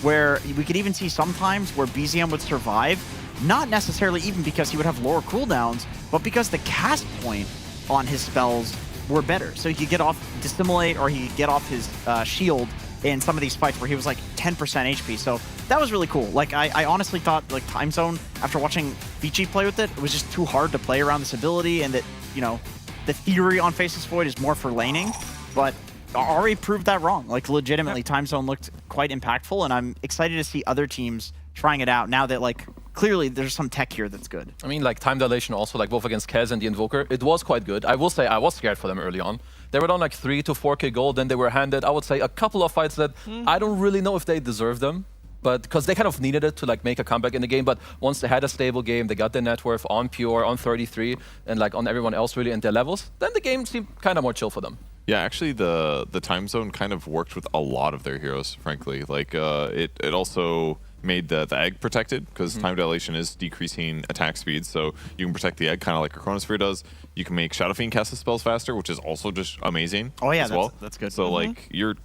where we could even see sometimes where BZM would survive, not necessarily even because he would have lower cooldowns, but because the cast point on his spells were better. So he could get off Dissimulate, or he could get off his shield in some of these fights where he was like 10% HP. So that was really cool. Like, I honestly thought, like, Time Zone, after watching Vici play with it, it was just too hard to play around this ability, and that, you know, the theory on Faceless Void is more for laning, but Ari proved that wrong. Like, legitimately, Time Zone looked quite impactful, and I'm excited to see other teams trying it out now that, like, clearly there's some tech here that's good. I mean, like, time dilation also, like, both against Kez and the Invoker, it was quite good. I will say I was scared for them early on. They were down like 3 to 4k gold, then they were handed, I would say, a couple of fights that I don't really know if they deserve them, but because they kind of needed it to, like, make a comeback in the game. But once they had a stable game, they got their net worth on Pure, on 33, and, like, on everyone else really in their levels, then the game seemed kind of more chill for them. Yeah, actually, the time zone kind of worked with a lot of their heroes, frankly. Like, it also made the egg protected, because time dilation is decreasing attack speed, so you can protect the egg kind of like a Chronosphere does. You can make Shadow Fiend cast the spells faster, which is also just amazing. Oh yeah, as well. That's good. So like, you're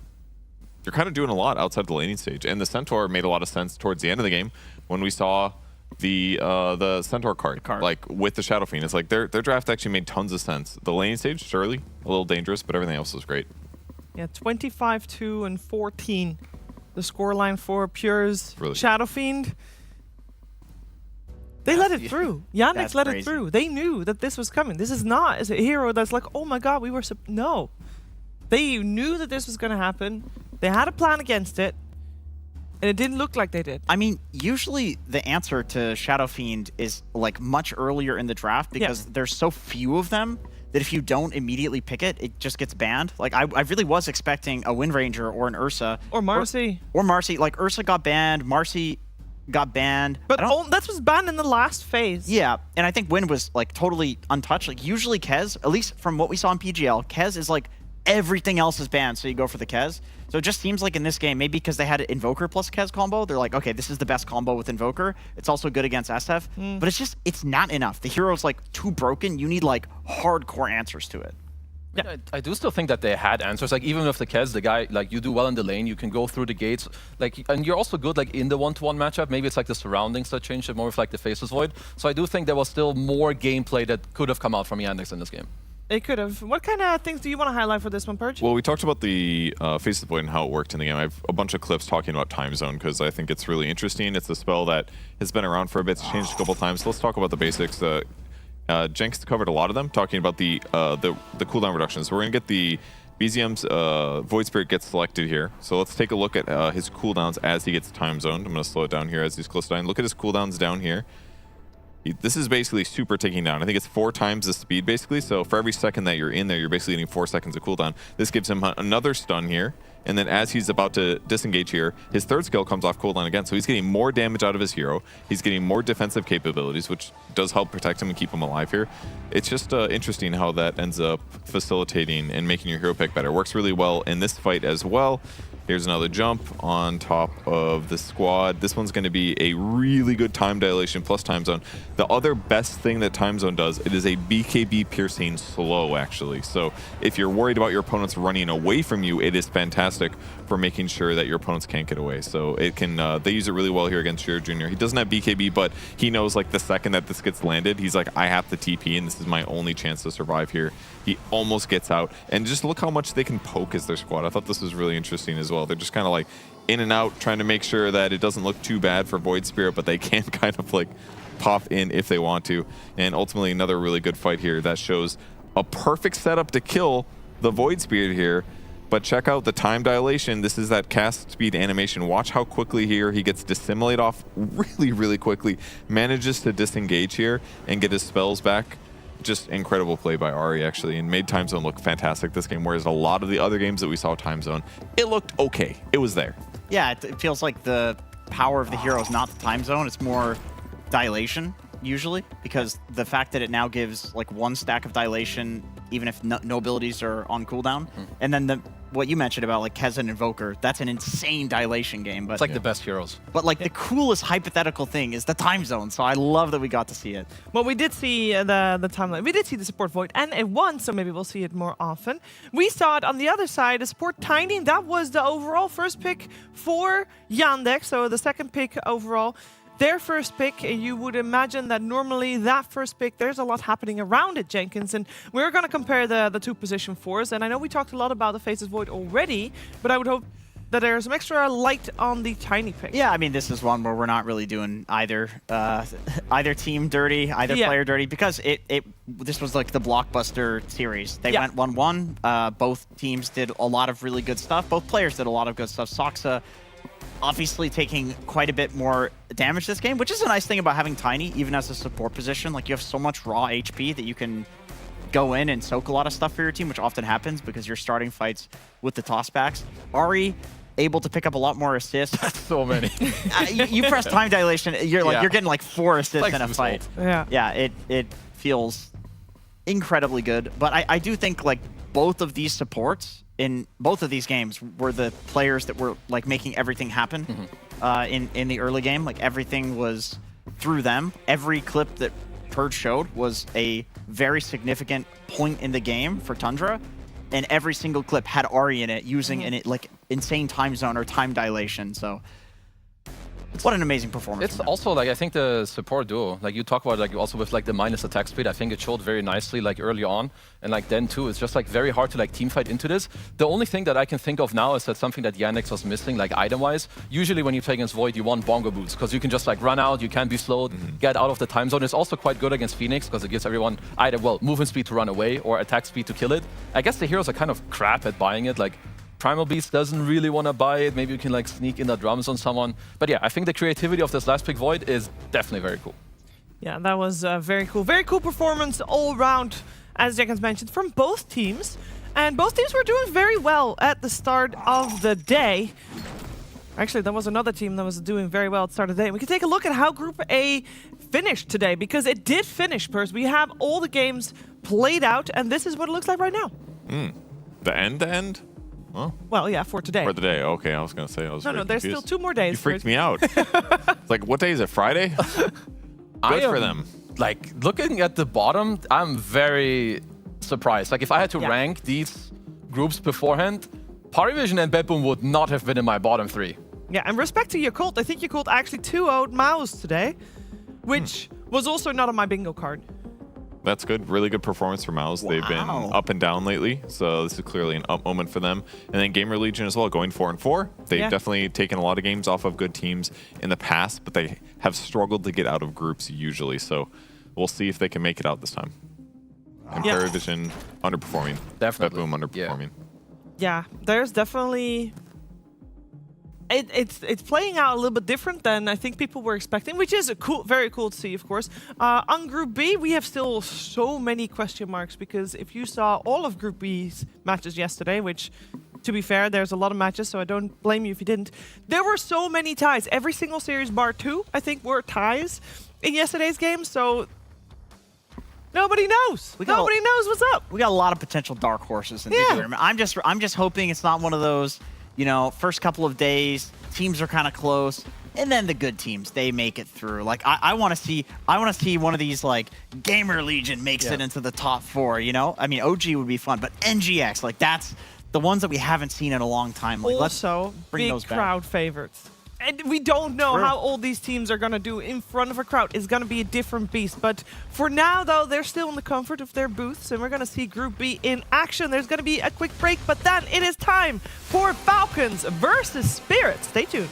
kind of doing a lot outside the laning stage, and the Centaur made a lot of sense towards the end of the game when we saw the Centaur card, like with the Shadow Fiend. It's like their draft actually made tons of sense. The laning stage, surely a little dangerous, but everything else was great. Yeah, 25-2 and 14. The scoreline for Pure's really Shadow Fiend. They let it through. Yandex let it through. They knew that this was coming. This is not as a hero that's like, oh my god, we were... No. They knew that this was going to happen. They had a plan against it. And it didn't look like they did. I mean, usually the answer to Shadow Fiend is, like, much earlier in the draft, because there's so few of them that if you don't immediately pick it, it just gets banned. Like, I really was expecting a Wind Ranger or an Ursa. Or Marcy. Or Marcy. Like, Ursa got banned, Marcy got banned. But that was banned in the last phase. Yeah, and I think Wind was, like, totally untouched. Like, usually Kez, at least from what we saw in PGL, Kez is, like, everything else is banned, so you go for the Kez. So it just seems like in this game, maybe because they had an Invoker plus Kez combo, they're like, okay, this is the best combo with Invoker. It's also good against SF, but it's not enough. The hero's, like, too broken. You need, like, hardcore answers to it. Yeah. I do still think that they had answers. Like, even with the Kez, the guy, like, you do well in the lane, you can go through the gates, like, and you're also good, like, in the one-to-one matchup. Maybe it's like the surroundings that changed it, more with, like, the Faceless Void. So I do think there was still more gameplay that could have come out from Yandex in this game. It could have. What kind of things do you want to highlight for this one, Purge? Well, we talked about the Faceless Void and how it worked in the game. I have a bunch of clips talking about Time Zone, because I think it's really interesting. It's a spell that has been around for a bit. It's changed a couple times. So let's talk about the basics. Jenks covered a lot of them, talking about the cooldown reductions. So we're going to get the BZM's Void Spirit gets selected here. So let's take a look at his cooldowns as he gets time zoned. I'm going to slow it down here as he's close to dying. Look at his cooldowns down here. This is basically super taking down. I think it's 4 times the speed, basically. So for every second that you're in there, you're basically getting 4 seconds of cooldown. This gives him another stun here. And then as he's about to disengage here, his third skill comes off cooldown again. So he's getting more damage out of his hero. He's getting more defensive capabilities, which does help protect him and keep him alive here. It's just interesting how that ends up facilitating and making your hero pick better. Works really well in this fight as well. Here's another jump on top of the squad. This one's going to be a really good time dilation plus time zone. The other best thing that time zone does, it is a BKB piercing slow, actually. So if you're worried about your opponents running away from you, it is fantastic for making sure that your opponents can't get away. So it can, they use it really well here against Shearer Jr. He doesn't have BKB, but he knows like the second that this gets landed, he's like, I have to TP and this is my only chance to survive here. He almost gets out. And just look how much they can poke as their squad. I thought this was really interesting as well. They're just kind of like in and out, trying to make sure that it doesn't look too bad for Void Spirit, but they can kind of like pop in if they want to. And ultimately another really good fight here that shows a perfect setup to kill the Void Spirit here. But check out the time dilation. This is that cast speed animation. Watch how quickly here he gets Dissimulate off really, really quickly. Manages to disengage here and get his spells back. Just incredible play by Ari, actually, and made time zone look fantastic this game, whereas a lot of the other games that we saw time zone, it looked okay. It was there. Yeah, it feels like the power of the hero is not the time zone. It's more dilation, usually, because the fact that it now gives like one stack of dilation, even if no abilities are on cooldown, and then what you mentioned about like Keza and Invoker, that's an insane dilation game. But It's like the best heroes. But like the coolest hypothetical thing is the time zone, so I love that we got to see it. Well, we did see the timeline. We did see the support Void, and it won, so maybe we'll see it more often. We saw it on the other side, the support Tiny. That was the overall first pick for Yandex, so the second pick overall. Their first pick, you would imagine that normally that first pick, there's a lot happening around it, Jenkins. And we're going to compare the two position fours. And I know we talked a lot about the Faces Void already, but I would hope that there's some extra light on the Tiny pick. Yeah, I mean, this is one where we're not really doing either team dirty, either player dirty, because this was like the blockbuster series. They went 1-1. Both teams did a lot of really good stuff. Both players did a lot of good stuff. Soxa obviously taking quite a bit more damage this game, which is a nice thing about having Tiny, even as a support position. Like, you have so much raw HP that you can go in and soak a lot of stuff for your team, which often happens because you're starting fights with the tossbacks. Ari able to pick up a lot more assists. That's so many. You press time dilation, you're like you're getting like 4 assists like in a fight. Yeah, it feels incredibly good. But I do think like both of these supports in both of these games were the players that were like making everything happen in the early game. Like, everything was through them. Every clip that Purge showed was a very significant point in the game for Tundra, and every single clip had Ari in it using like insane time zone or time dilation. So what an amazing performance. It's also like, I think the support duo, like you talk about, like also with like the minus attack speed, I think it showed very nicely like early on, and like then too, it's just like very hard to like team fight into this. The only thing that I can think of now is that something that Yandex was missing, like item wise. Usually when you play against Void, you want bongo boots because you can just like run out, you can be slowed, get out of the time zone. It's also quite good against Phoenix because it gives everyone either, well, movement speed to run away or attack speed to kill it. I guess the heroes are kind of crap at buying it. Like, Primal Beast doesn't really want to buy it. Maybe you can like sneak in the drums on someone. But yeah, I think the creativity of this last pick Void is definitely very cool. Yeah, that was very cool. Very cool performance all around, as Jenkins mentioned, from both teams. And both teams were doing very well at the start of the day. Actually, there was another team that was doing very well at the start of the day. We can take a look at how Group A finished today, because it did finish, Purse. We have all the games played out, and this is what it looks like right now. The end? Oh. Well, yeah, for today. For the day, okay. I was going to say, I was No, there's confused. still 2 more days. You freaked me out. It's like, what day is it? Friday? Good for them. Like, looking at the bottom, I'm very surprised. Like, if I had to rank these groups beforehand, PARIVISION and BetBoom would not have been in my bottom 3. Yeah, and respect to Yakult, I think Yakult actually 2-0'd Mouse today, which was also not on my bingo card. That's good. Really good performance for Mouse. They've been up and down lately, so this is clearly an up moment for them. And then Gamer Legion as well, going 4-4. They've definitely taken a lot of games off of good teams in the past, but they have struggled to get out of groups usually. So we'll see if they can make it out this time. And PARIVISION underperforming. Definitely. BetBoom underperforming. Yeah, there's definitely... It's playing out a little bit different than I think people were expecting, which is very cool to see, of course. On Group B, we have still so many question marks, because if you saw all of Group B's matches yesterday, which, to be fair, there's a lot of matches, so I don't blame you if you didn't, there were so many ties. Every single series bar 2, I think, were ties in yesterday's game, so nobody knows. Nobody knows what's up. We got a lot of potential dark horses in the tournament. I'm just hoping it's not one of those you know, first couple of days, teams are kind of close, and then the good teams, they make it through. Like I want to see one of these like Gamer Legion makes it into the top 4. You know, I mean OG would be fun, but NGX, like that's the ones that we haven't seen in a long time. Like Also, let's bring big those back. crowd favorites. And we don't know how all these teams are going to do in front of a crowd. It's going to be a different beast. But for now, though, they're still in the comfort of their booths, and we're going to see Group B in action. There's going to be a quick break, but then it is time for Falcons versus Spirit. Stay tuned.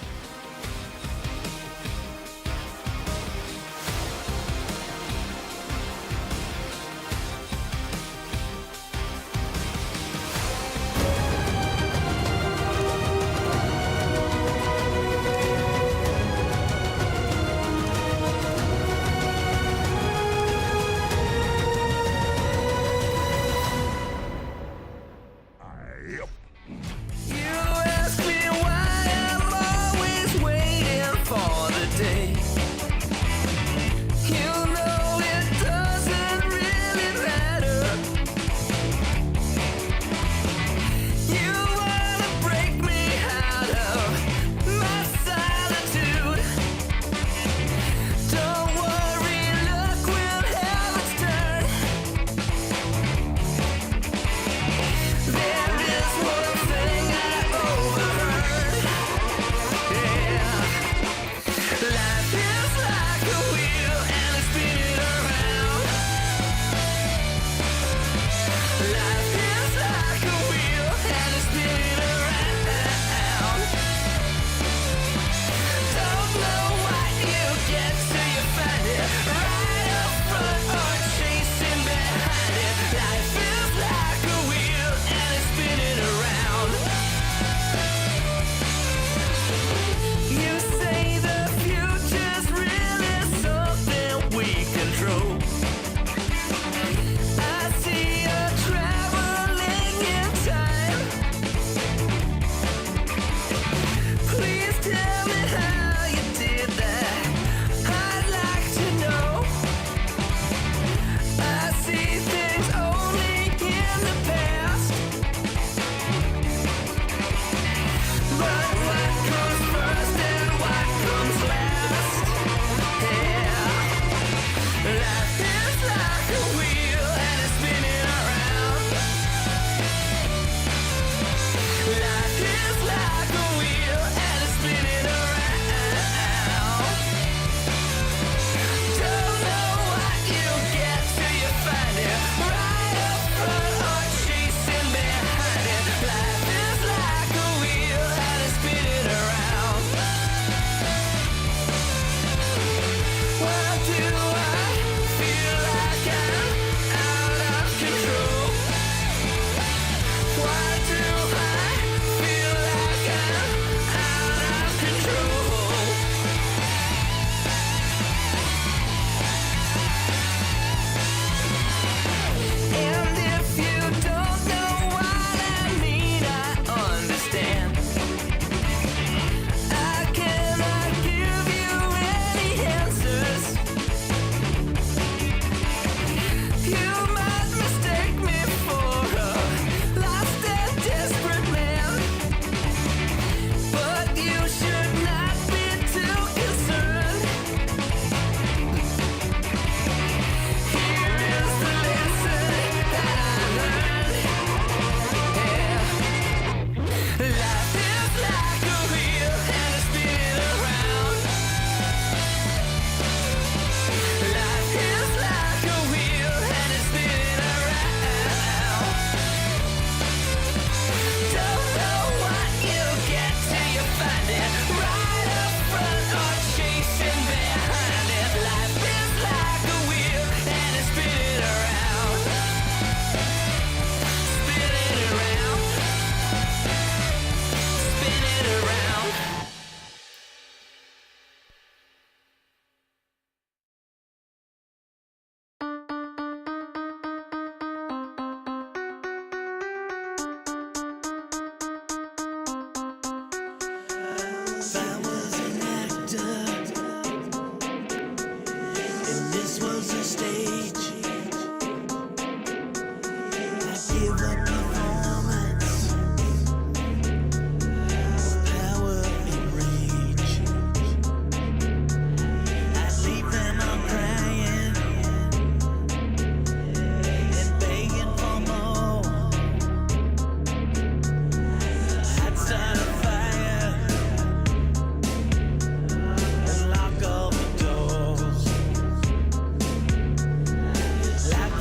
You ask me why I'm always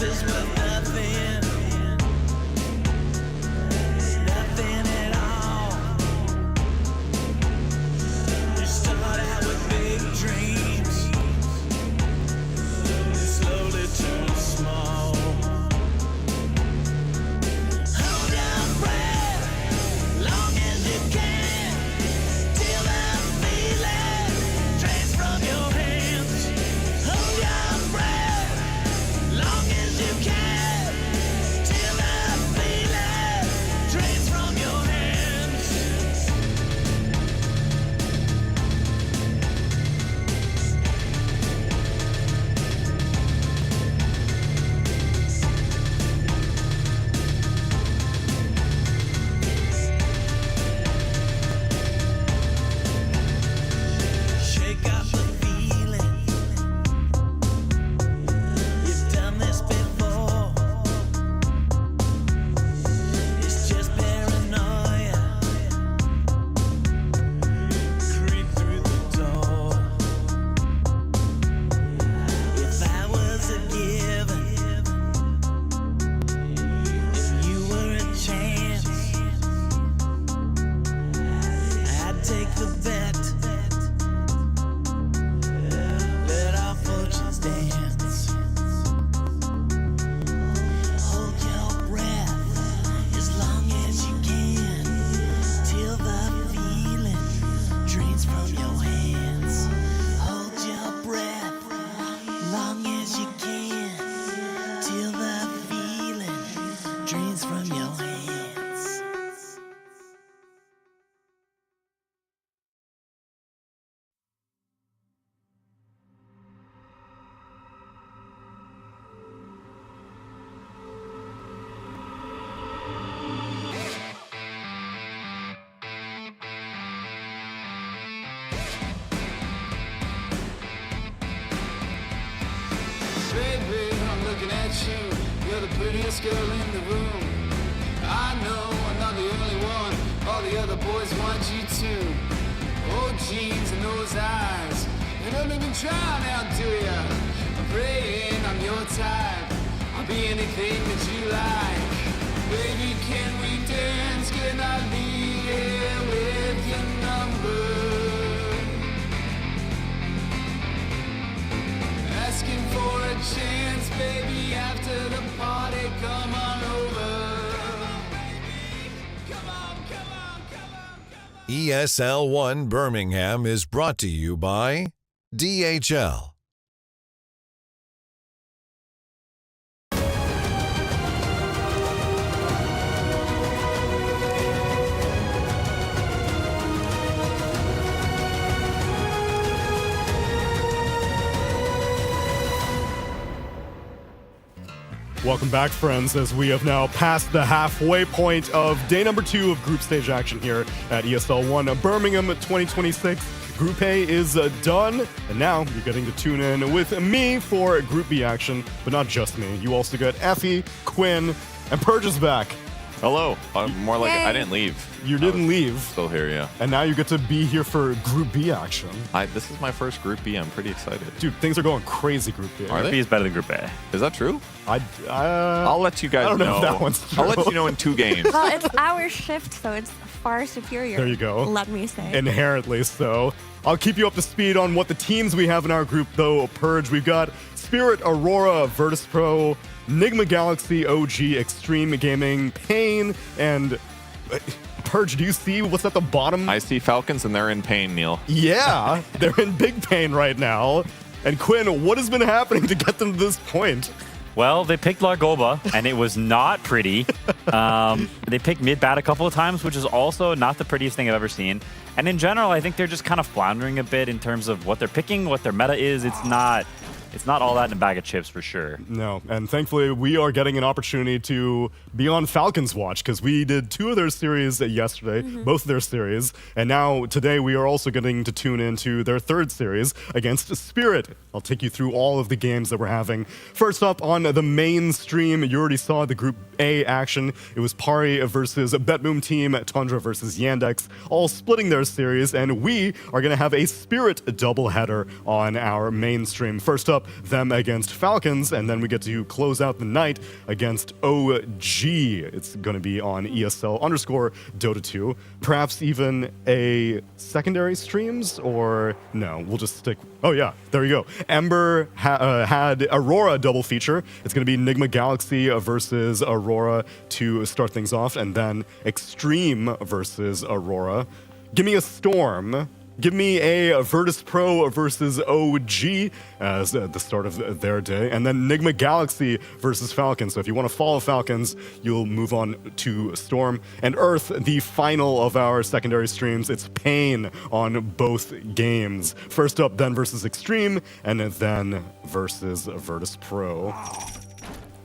is worth nothing. Nothing at all. You start out with big dreams, and slowly turn small. Hold your breath, long as you can, till that feeling drains from your hands. Hold your breath, long as you can, till that feeling drains from your hands. Shake up the feeling. You've done this before. It's just paranoia. Creep through the door. If I was a given, if you were a chance, I'd take the bet. Let our fortunes dance. Hold your breath as long as you can, till the feeling drains from your hands. Hold your breath long as you can, till the feeling drains from your hands. Baby, I'm looking at you. You're the prettiest girl in the room. I know I'm not the only one. All the other boys want you too. Oh, jeans and those eyes. You don't even try now, do ya? I'm praying I'm your type. I'll be anything that you like. Baby, can we dance? Can I be here with your number? Asking for a chance, baby, after the party, come on over. ESL One Birmingham is brought to you by DHL. Welcome back, friends, as we have now passed the halfway point of day number 2 of group stage action here at ESL One Birmingham 2026. Group A is done, and now you're getting to tune in with me for Group B action, but not just me. You also get Effie, Quinn, and Purge is back. Hello. More like I didn't leave. You didn't leave. Still here, yeah. And now you get to be here for Group B action. This is my first Group B. I'm pretty excited. Dude, things are going crazy, Group B. Are Group they? B is better than Group A. Is that true? I'll let you guys I don't know if that one's true. I'll let you know in 2 games. Well, it's our shift, so it's far superior. There you go. Let me say. Inherently so. I'll keep you up to speed on what the teams we have in our group, though. Purge, we've got Spirit, Aurora, Virtus Pro, Nigma Galaxy, OG, Extreme Gaming, Pain, and... Purge, do you see what's at the bottom? I see Falcons, and they're in pain, Neil. Yeah, they're in big pain right now. And Quinn, what has been happening to get them to this point? Well, they picked Largoba, and it was not pretty. They picked mid-bat a couple of times, which is also not the prettiest thing I've ever seen. And in general, I think they're just kind of floundering a bit in terms of what they're picking, what their meta is. It's not all that in a bag of chips for sure. No, and thankfully we are getting an opportunity to be on Falcons watch because we did 2 of their series yesterday, both of their series, and now today we are also getting to tune into their 3rd series against Spirit. I'll take you through all of the games that we're having. First up on the main stream, you already saw the Group A action. It was Pari versus BetBoom team, Tundra versus Yandex, all splitting their series, and we are going to have a Spirit doubleheader on our mainstream. First up, them against Falcons, and then we get to close out the night against OG. It's going to be on ESL_Dota 2. Perhaps even a secondary streams, or no, we'll just stick. Oh yeah, there you go. Ember had Aurora double feature. It's going to be Nigma Galaxy versus Aurora to start things off, and then Extreme versus Aurora. Give me a Storm. Give me a Virtus Pro versus OG as the start of their day. And then Nigma Galaxy versus Falcons. So if you want to follow Falcons, you'll move on to Storm. And Earth, the final of our secondary streams. It's Pain on both games. First up, then versus Extreme, and then versus Virtus Pro.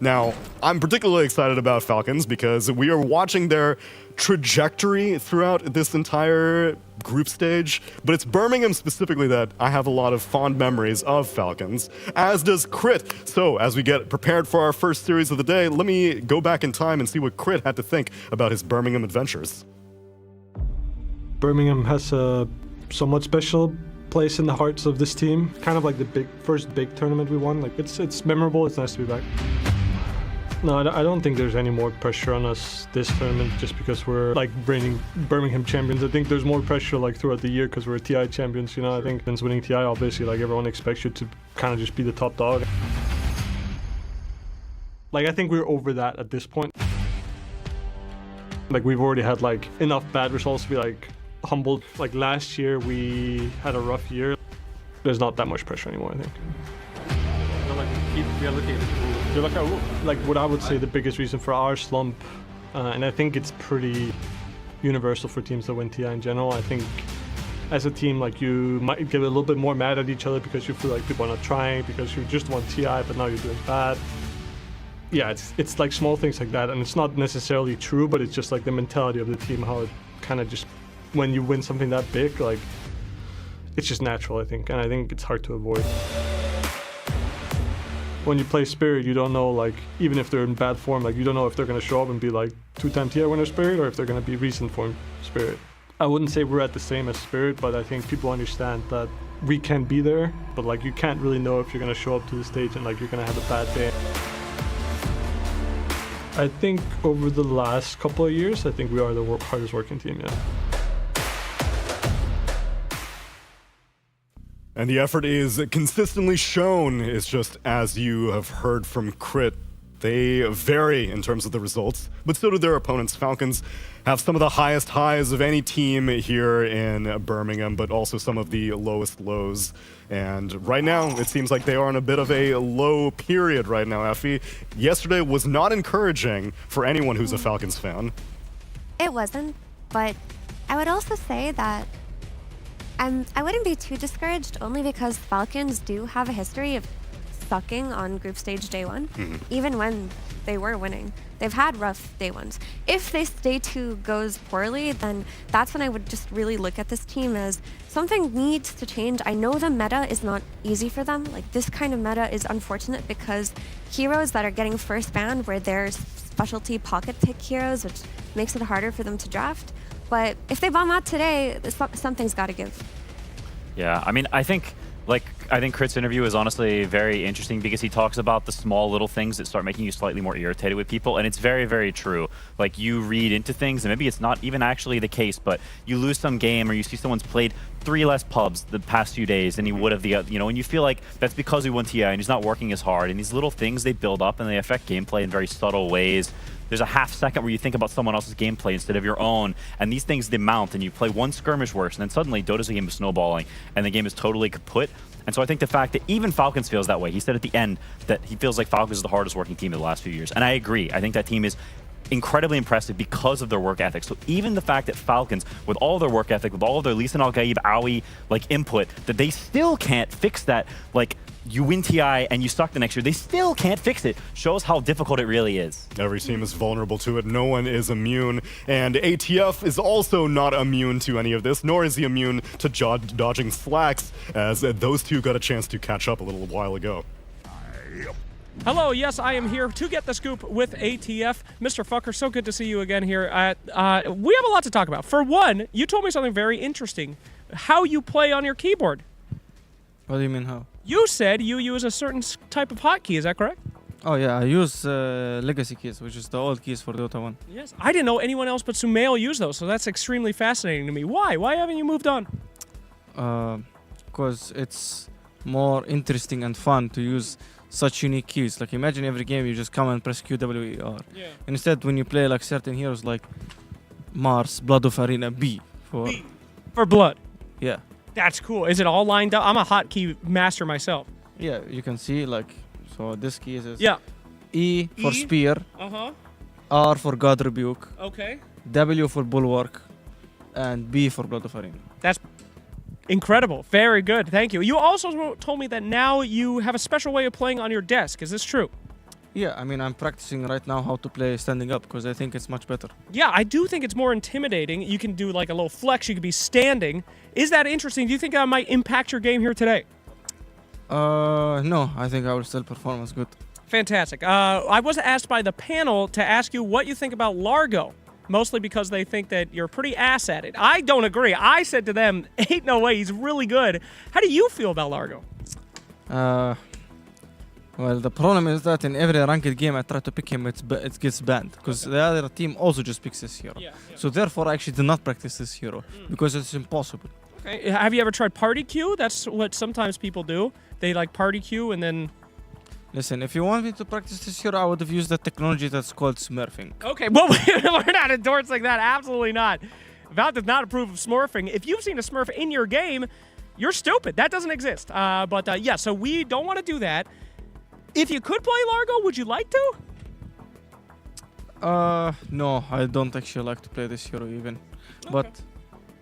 Now, I'm particularly excited about Falcons because we are watching their trajectory throughout this entire group stage, but it's Birmingham specifically that I have a lot of fond memories of Falcons, as does Crit. So as we get prepared for our first series of the day, let me go back in time and see what Crit had to think about his Birmingham adventures. Birmingham has a somewhat special place in the hearts of this team. Kind of like the first big tournament we won. Like it's memorable, it's nice to be back. No, I don't think there's any more pressure on us this tournament just because we're like reigning Birmingham champions. I think there's more pressure like throughout the year because we're TI champions, you know. I think since winning TI, obviously, like everyone expects you to kind of just be the top dog. Like I think we're over that at this point. Like we've already had like enough bad results to be like humbled. Like last year we had a rough year. There's not that much pressure anymore, I think. Like keep reallocated. Like what I would say the biggest reason for our slump, and I think it's pretty universal for teams that win TI in general. I think as a team, like you might get a little bit more mad at each other because you feel like people are not trying because you just won TI, but now you're doing bad. Yeah, it's like small things like that, and it's not necessarily true, but it's just like the mentality of the team, how it kind of just when you win something that big, like it's just natural, I think, and I think it's hard to avoid. When you play Spirit, you don't know, like, even if they're in bad form, like, you don't know if they're going to show up and be, like, 2-time TI winner Spirit or if they're going to be recent form Spirit. I wouldn't say we're at the same as Spirit, but I think people understand that we can be there, but, like, you can't really know if you're going to show up to the stage and, like, you're going to have a bad day. I think over the last couple of years, I think we are the hardest working team, yeah. And the effort is consistently shown. It's just as you have heard from Crit, they vary in terms of the results, but so do their opponents. Falcons have some of the highest highs of any team here in Birmingham, but also some of the lowest lows. And right now, it seems like they are in a bit of a low period right now, Effie. Yesterday was not encouraging for anyone who's a Falcons fan. It wasn't, but I would also say that I wouldn't be too discouraged, only because Falcons do have a history of sucking on group stage day one, even when they were winning. They've had rough day ones. If this day two goes poorly, then that's when I would just really look at this team as something needs to change. I know the meta is not easy for them. Like, this kind of meta is unfortunate because heroes that are getting first banned were their specialty pocket pick heroes, which makes it harder for them to draft. But if they bomb out today, something's got to give. Yeah, I mean, I think Crit's interview is honestly very interesting because he talks about the small little things that start making you slightly more irritated with people, and it's very, very true. Like, you read into things, and maybe it's not even actually the case, but you lose some game or you see someone's played 3 less pubs the past few days than he would have and you feel like that's because he won TI and he's not working as hard, and these little things, they build up and they affect gameplay in very subtle ways. There's a half second where you think about someone else's gameplay instead of your own, and these things, they mount, and you play one skirmish worse, and then suddenly Dota's a game of snowballing, and the game is totally kaput. And so I think the fact that even Falcons feels that way, he said at the end that he feels like Falcons is the hardest working team in the last few years, and I agree. I think that team is incredibly impressive because of their work ethic. So even the fact that Falcons, with all their work ethic, with all of their Lee Sin Al-Gaib, Aoi, like, input, that they still can't fix that, like, you win TI and you suck the next year, they still can't fix it, shows how difficult it really is. Every team is vulnerable to it. No one is immune. And ATF is also not immune to any of this, nor is he immune to dodging slacks, as those two got a chance to catch up a little while ago. Hello, yes, I am here to get the scoop with ATF. Mr. Fucker, so good to see you again here. We have a lot to talk about. For one, you told me something very interesting. How you play on your keyboard. What do you mean how? You said you use a certain type of hotkey, is that correct? Oh yeah, I use legacy keys, which is the old keys for Dota 1. Yes. I didn't know anyone else but Sumail used those, so that's extremely fascinating to me. Why? Why haven't you moved on? Because it's more interesting and fun to use such unique keys. Like imagine every game you just come and press QWER. Yeah. Instead, when you play like certain heroes like Mars, Blood of Arena, B for blood. Yeah. That's cool. Is it all lined up? I'm a hotkey master myself. Yeah, you can see like so this key is yeah. E for spear. Uh-huh. R for God Rebuke. Okay. W for Bulwark, and B for Blood of Arena. That's incredible. Very good. Thank you. You also told me that now you have a special way of playing on your desk. Is this true? Yeah, I mean, I'm practicing right now how to play standing up because I think it's much better. Yeah, I do think it's more intimidating. You can do like a little flex. You could be standing. Is that interesting? Do you think that might impact your game here today? No, I think I will still perform as good. Fantastic. I was asked by the panel to ask you what you think about Largo, mostly because they think that you're pretty ass at it. I don't agree. I said to them, ain't no way, he's really good. How do you feel about Largo? Well, the problem is that in every ranked game I try to pick him, it gets banned because the other team also just picks this hero. Yeah. So therefore, I actually did not practice this hero because it's impossible. Okay. Have you ever tried party queue? That's what sometimes people do. They like party queue and then... Listen, if you want me to practice this hero, I would have used the technology that's called smurfing. Okay, well, we're not endorsing that. Absolutely not. Val does not approve of smurfing. If you've seen a smurf in your game, you're stupid. That doesn't exist. Yeah, so we don't want to do that. If you could play Largo, would you like to? No, I don't actually like to play this hero even. Okay. But,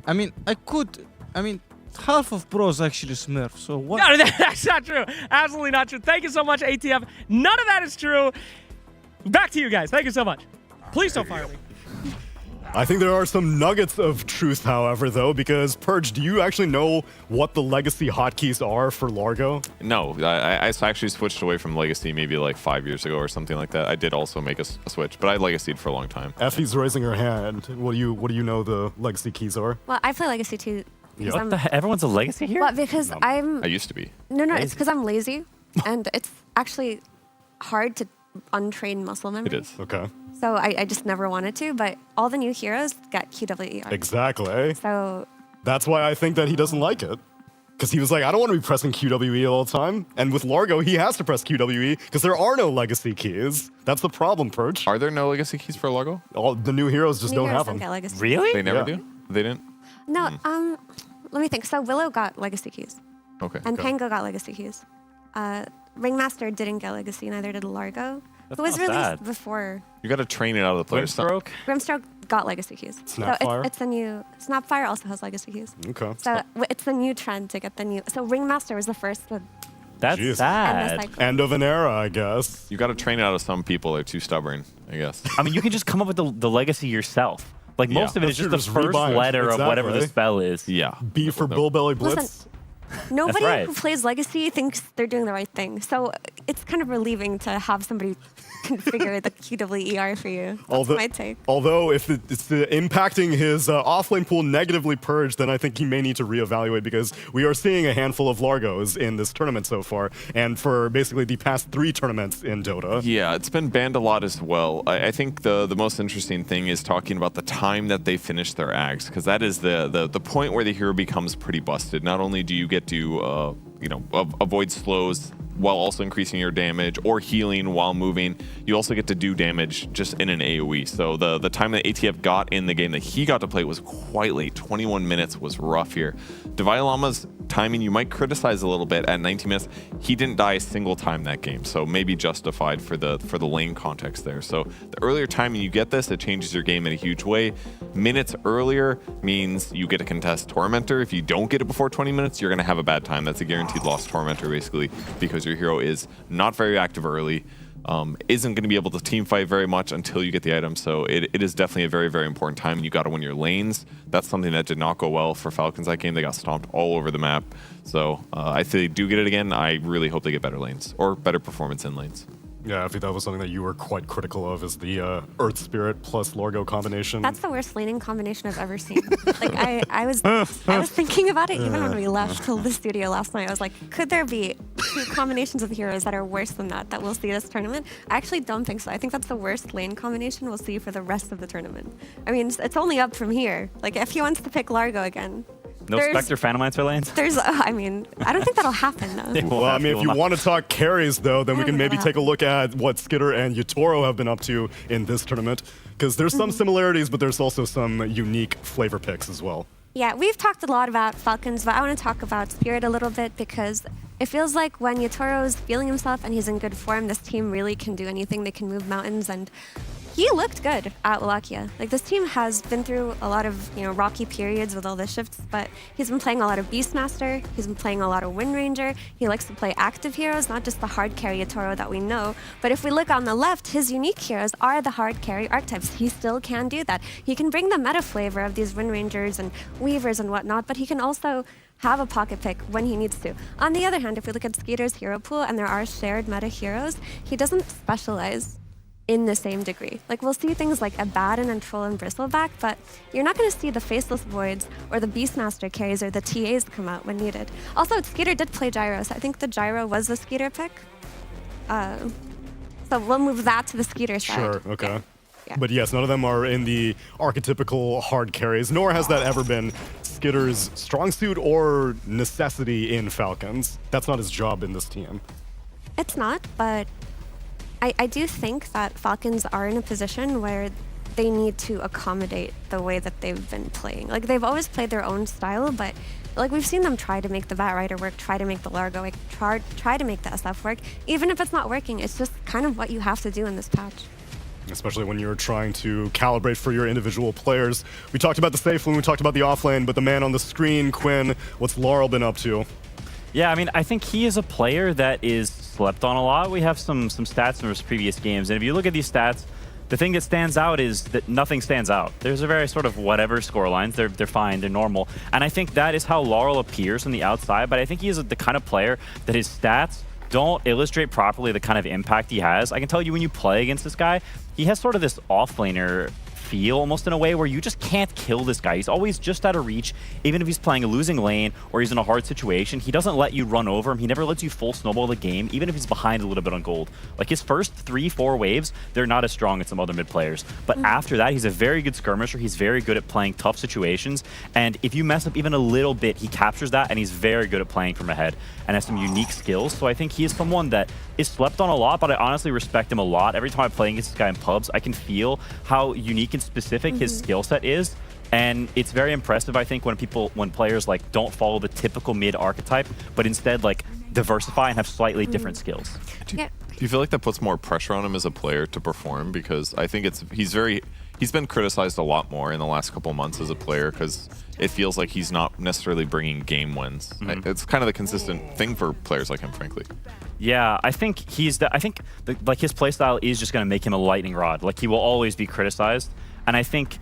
I mean, I could. I mean, half of pros actually smurf, so what? No, that's not true. Absolutely not true. Thank you so much, ATF. None of that is true. Back to you guys. Thank you so much. Please don't fire me. I think there are some nuggets of truth, however, though, because Purge, do you actually know what the legacy hotkeys are for Largo? No, I actually switched away from Legacy maybe like 5 years ago or something like that. I did also make a switch, but I Legacy'd for a long time. Effie's raising her hand. What do you know the legacy keys are? Well, I play Legacy too. Yeah. What the heck? Everyone's a Legacy here? Well, because I used to be. No, it's because I'm lazy, and it's actually hard to untrain muscle memory. It is. Okay. So I just never wanted to, but all the new heroes got QWER. Exactly. So that's why I think that he doesn't like it. Because he was like, I don't want to be pressing QWE all the time. And with Largo, he has to press QWE because there are no legacy keys. That's the problem, Purge. Are there no legacy keys for Largo? All the new heroes just don't have them. Get legacy Really? keys. They never do? They didn't? No, let me think. So Willow got legacy keys. Okay. And Pango got legacy keys. Ringmaster didn't get legacy, neither did Largo. That's Who was not released bad. before. You got to train it out of the players. Grimstroke got legacy keys. Snapfire? So it's the new... Snapfire also has legacy keys. Okay. So it's the new trend to get the new... So Ringmaster was the first to... That's Jeez. sad. End of an era, I guess. You got to train it out of some people. They're too stubborn, I guess. I mean, you can just come up with the legacy yourself. Like, Yeah. most of it is That's just true, the just first rebind it. letter of whatever the Exactly. spell is. Yeah. B for Bullbelly Blitz. Listen, nobody right. who plays Legacy thinks they're doing the right thing. So it's kind of relieving to have somebody configure the QWER for you. That's my take. Although if it's impacting his offlane pool negatively, Purge, then I think he may need to reevaluate because we are seeing a handful of Largos in this tournament so far, and for basically the past 3 tournaments in Dota. Yeah, it's been banned a lot as well. I think the most interesting thing is talking about the time that they finish their ags, because that is the point where the hero becomes pretty busted. Not only do you get to avoid slows while also increasing your damage or healing while moving, you also get to do damage just in an AoE. So the time that ATF got in the game that he got to play was quite late. 21 minutes was rough here. Divine Llama's timing you might criticize a little bit at 19 minutes. He didn't die a single time that game, so maybe justified for the lane context there. So the earlier timing you get this, it changes your game in a huge way. Minutes earlier means you get to contest Tormentor. If you don't get it before 20 minutes, you're going to have a bad time. That's a guaranteed lost Tormentor, basically, because your hero is not very active early, isn't going to be able to team fight very much until you get the item. So it is definitely a very, very important time. You got to win your lanes. That's something that did not go well for Falcons that game. They got stomped all over the map. So if they do get it again, I really hope they get better lanes or better performance in lanes. Yeah, I think that was something that you were quite critical of, is the Earth Spirit plus Largo combination. That's the worst laning combination I've ever seen. Like I was thinking about it even when we left till the studio last night. I was like, could there be 2 combinations of heroes that are worse than that we'll see this tournament? I actually don't think so. I think that's the worst lane combination we'll see for the rest of the tournament. I mean, it's only up from here. Like if he wants to pick Largo again. No Spectre Phantomancer lanes? I mean, I don't think that'll happen though. Well, I mean, if you want to talk carries, though, then we can maybe take a look at what Skitter and Yatoro have been up to in this tournament. Because there's some similarities, but there's also some unique flavor picks as well. Yeah, we've talked a lot about Falcons, but I want to talk about Spirit a little bit because it feels like when Yatoro's feeling himself and he's in good form, this team really can do anything. They can move mountains, and he looked good at Wallachia. Like, this team has been through a lot of, rocky periods with all the shifts, but he's been playing a lot of Beastmaster, he's been playing a lot of Wind Ranger, he likes to play active heroes, not just the hard carry Yatoro that we know. But if we look on the left, his unique heroes are the hard carry archetypes. He still can do that. He can bring the meta flavor of these Wind Rangers and Weavers and whatnot, but he can also have a pocket pick when he needs to. On the other hand, if we look at Skeeter's hero pool and there are shared meta heroes, he doesn't specialize in the same degree. Like, we'll see things like Abaddon and Troll and Bristleback, but you're not going to see the Faceless Voids or the Beastmaster carries or the TAs come out when needed. Also, Skeeter did play Gyro, so I think the Gyro was the Skeeter pick. So we'll move that to the Skeeter side. Sure, okay. Yeah. But yes, none of them are in the archetypical hard carries, nor has that ever been Skitter's strong suit or necessity in Falcons. That's not his job in this team. It's not, but I do think that Falcons are in a position where they need to accommodate the way that they've been playing. Like, they've always played their own style, but like, we've seen them try to make the Batrider work, try to make the Largo work, try to make the SF work. Even if it's not working, it's just kind of what you have to do in this patch. Especially when you're trying to calibrate for your individual players. We talked about the safe lane, we talked about the off lane, but the man on the screen, Quinn, what's Laurel been up to? Yeah, I mean, I think he is a player that is slept on a lot. We have some stats from his previous games, and if you look at these stats, the thing that stands out is that nothing stands out. There's a very sort of whatever score lines. They're fine, they're normal. And I think that is how Laurel appears from the outside, but I think he is the kind of player that his stats don't illustrate properly the kind of impact he has. I can tell you, when you play against this guy, he has sort of this offlaner feel, almost in a way where you just can't kill this guy. He's always just out of reach. Even if he's playing a losing lane or he's in a hard situation, he doesn't let you run over him. He never lets you full snowball the game, even if he's behind a little bit on gold. Like, his first 3-4 waves, they're not as strong as some other mid players. But after that, he's a very good skirmisher. He's very good at playing tough situations. And if you mess up even a little bit, he captures that, and he's very good at playing from ahead and has some unique skills. So I think he is someone that is slept on a lot, but I honestly respect him a lot. Every time I play against this guy in pubs, I can feel how unique and specific his skill set is. And it's very impressive, I think, when players like don't follow the typical mid archetype, but instead like diversify and have slightly different skills. Do you feel like that puts more pressure on him as a player to perform? Because I think he's been criticized a lot more in the last couple months as a player, because it feels like he's not necessarily bringing game wins. It's kind of the consistent thing for players like him, frankly. Yeah, I think like his playstyle is just going to make him a lightning rod. Like, he will always be criticized, and I think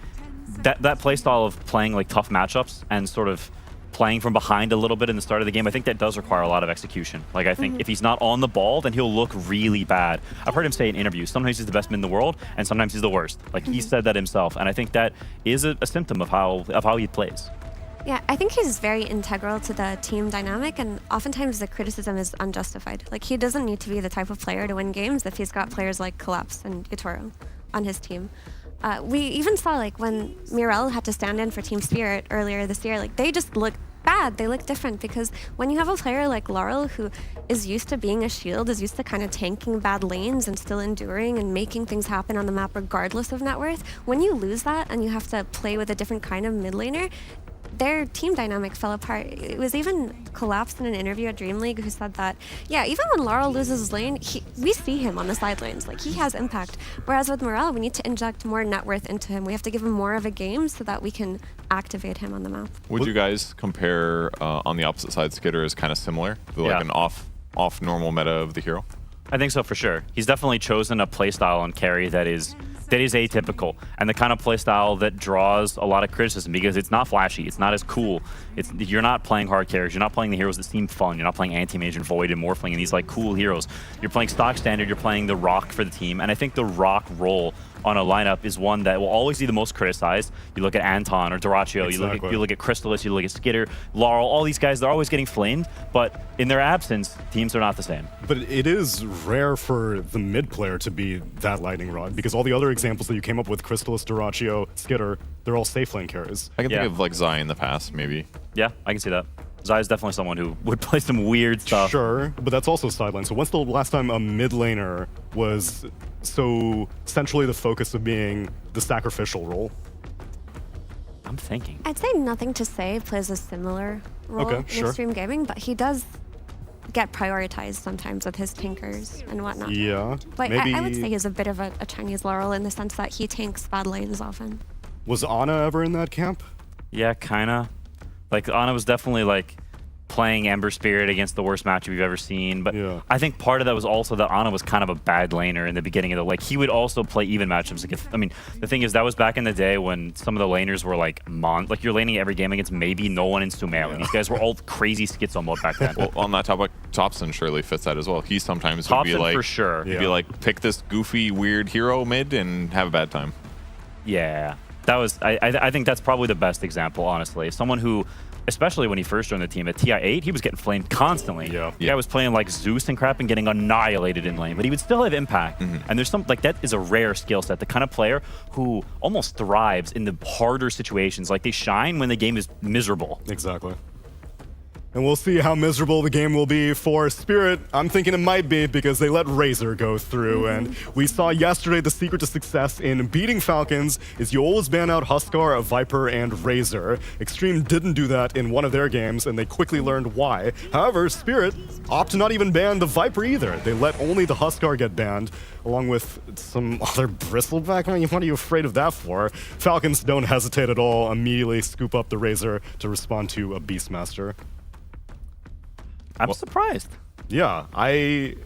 that playstyle of playing like tough matchups and sort of playing from behind a little bit in the start of the game, I think that does require a lot of execution. Like, I think if he's not on the ball, then he'll look really bad. I've heard him say in interviews, sometimes he's the best mid in the world, and sometimes he's the worst. Like, he said that himself, and I think that is a symptom of how he plays. Yeah, I think he's very integral to the team dynamic, and oftentimes the criticism is unjustified. Like, he doesn't need to be the type of player to win games if he's got players like Collapse and Yatoro on his team. We even saw, like, when Mirel had to stand in for Team Spirit earlier this year, like, they just looked bad. They look different, because when you have a player like Laurel who is used to being a shield, is used to kind of tanking bad lanes and still enduring and making things happen on the map regardless of net worth, when you lose that and you have to play with a different kind of mid laner, their team dynamic fell apart. It was even Collapsed in an interview at Dream League who said that, yeah, even when Laurel loses his lane, we see him on the sidelines. Like, he has impact. Whereas with Morel, we need to inject more net worth into him. We have to give him more of a game so that we can activate him on the map. Would you guys compare on the opposite side, Skitter is kind of similar to like an off normal meta of the hero? I think so, for sure. He's definitely chosen a playstyle on carry that is that is atypical and the kind of playstyle that draws a lot of criticism because it's not flashy, it's not as cool. You're not playing hard carries, you're not playing the heroes that seem fun, you're not playing Anti-Mage and Void and Morphling and these like cool heroes. You're playing stock standard, you're playing the Rock for the team, and I think the Rock role on a lineup is one that will always be the most criticized. You look at Anton or Doracio, Exactly. you look at Crystallis, you look at Skitter, Laurel, all these guys, they're always getting flamed, but in their absence, teams are not the same. But it is rare for the mid player to be that lightning rod because all the other examples that you came up with, Crystallis, Doracio, Skitter, they're all safe lane carries. I can think of like Zai in the past, maybe. Yeah, I can see that. Zai is definitely someone who would play some weird stuff. Sure, but that's also sideline. So when's the last time a mid laner was so centrally the focus of being the sacrificial role? I'm thinking. I'd say Nothing to Say plays a similar role in extreme gaming, but he does get prioritized sometimes with his tinkers and whatnot. Yeah, But maybe. I would say he's a bit of a Chinese Laurel in the sense that he tanks bad lanes often. Was Ana ever in that camp? Yeah, kinda. Like, Ana was definitely, like, playing Ember Spirit against the worst matchup you've ever seen. But I think part of that was also that Ana was kind of a bad laner in the beginning of the... Like, he would also play even matchups against... I mean, the thing is, that was back in the day when some of the laners were, like, like, you're laning every game against maybe no one in Sumail. And these guys were all crazy schizo mode back then. Well, on that topic, Topson surely fits that as well. He sometimes would be Topson like... for sure. He'd be like, pick this goofy, weird hero mid and have a bad time. Yeah. That was... I think that's probably the best example, honestly. Someone who... Especially when he first joined the team at TI8, he was getting flamed constantly. Yeah. The guy was playing like Zeus and crap and getting annihilated in lane, but he would still have impact. And there's some, like, that is a rare skill set, the kind of player who almost thrives in the harder situations. Like, they shine when the game is miserable. Exactly. And we'll see how miserable the game will be for Spirit. I'm thinking it might be because they let Razor go through. And we saw yesterday the secret to success in beating Falcons is you always ban out Huskar, Viper, and Razor. Extreme didn't do that in one of their games, and they quickly learned why. However, Spirit opt to not even ban the Viper either. They let only the Huskar get banned, along with some other bristleback. I mean, what are you afraid of that for? Falcons don't hesitate at all, immediately scoop up the Razor to respond to a Beastmaster. I'm surprised. Yeah, I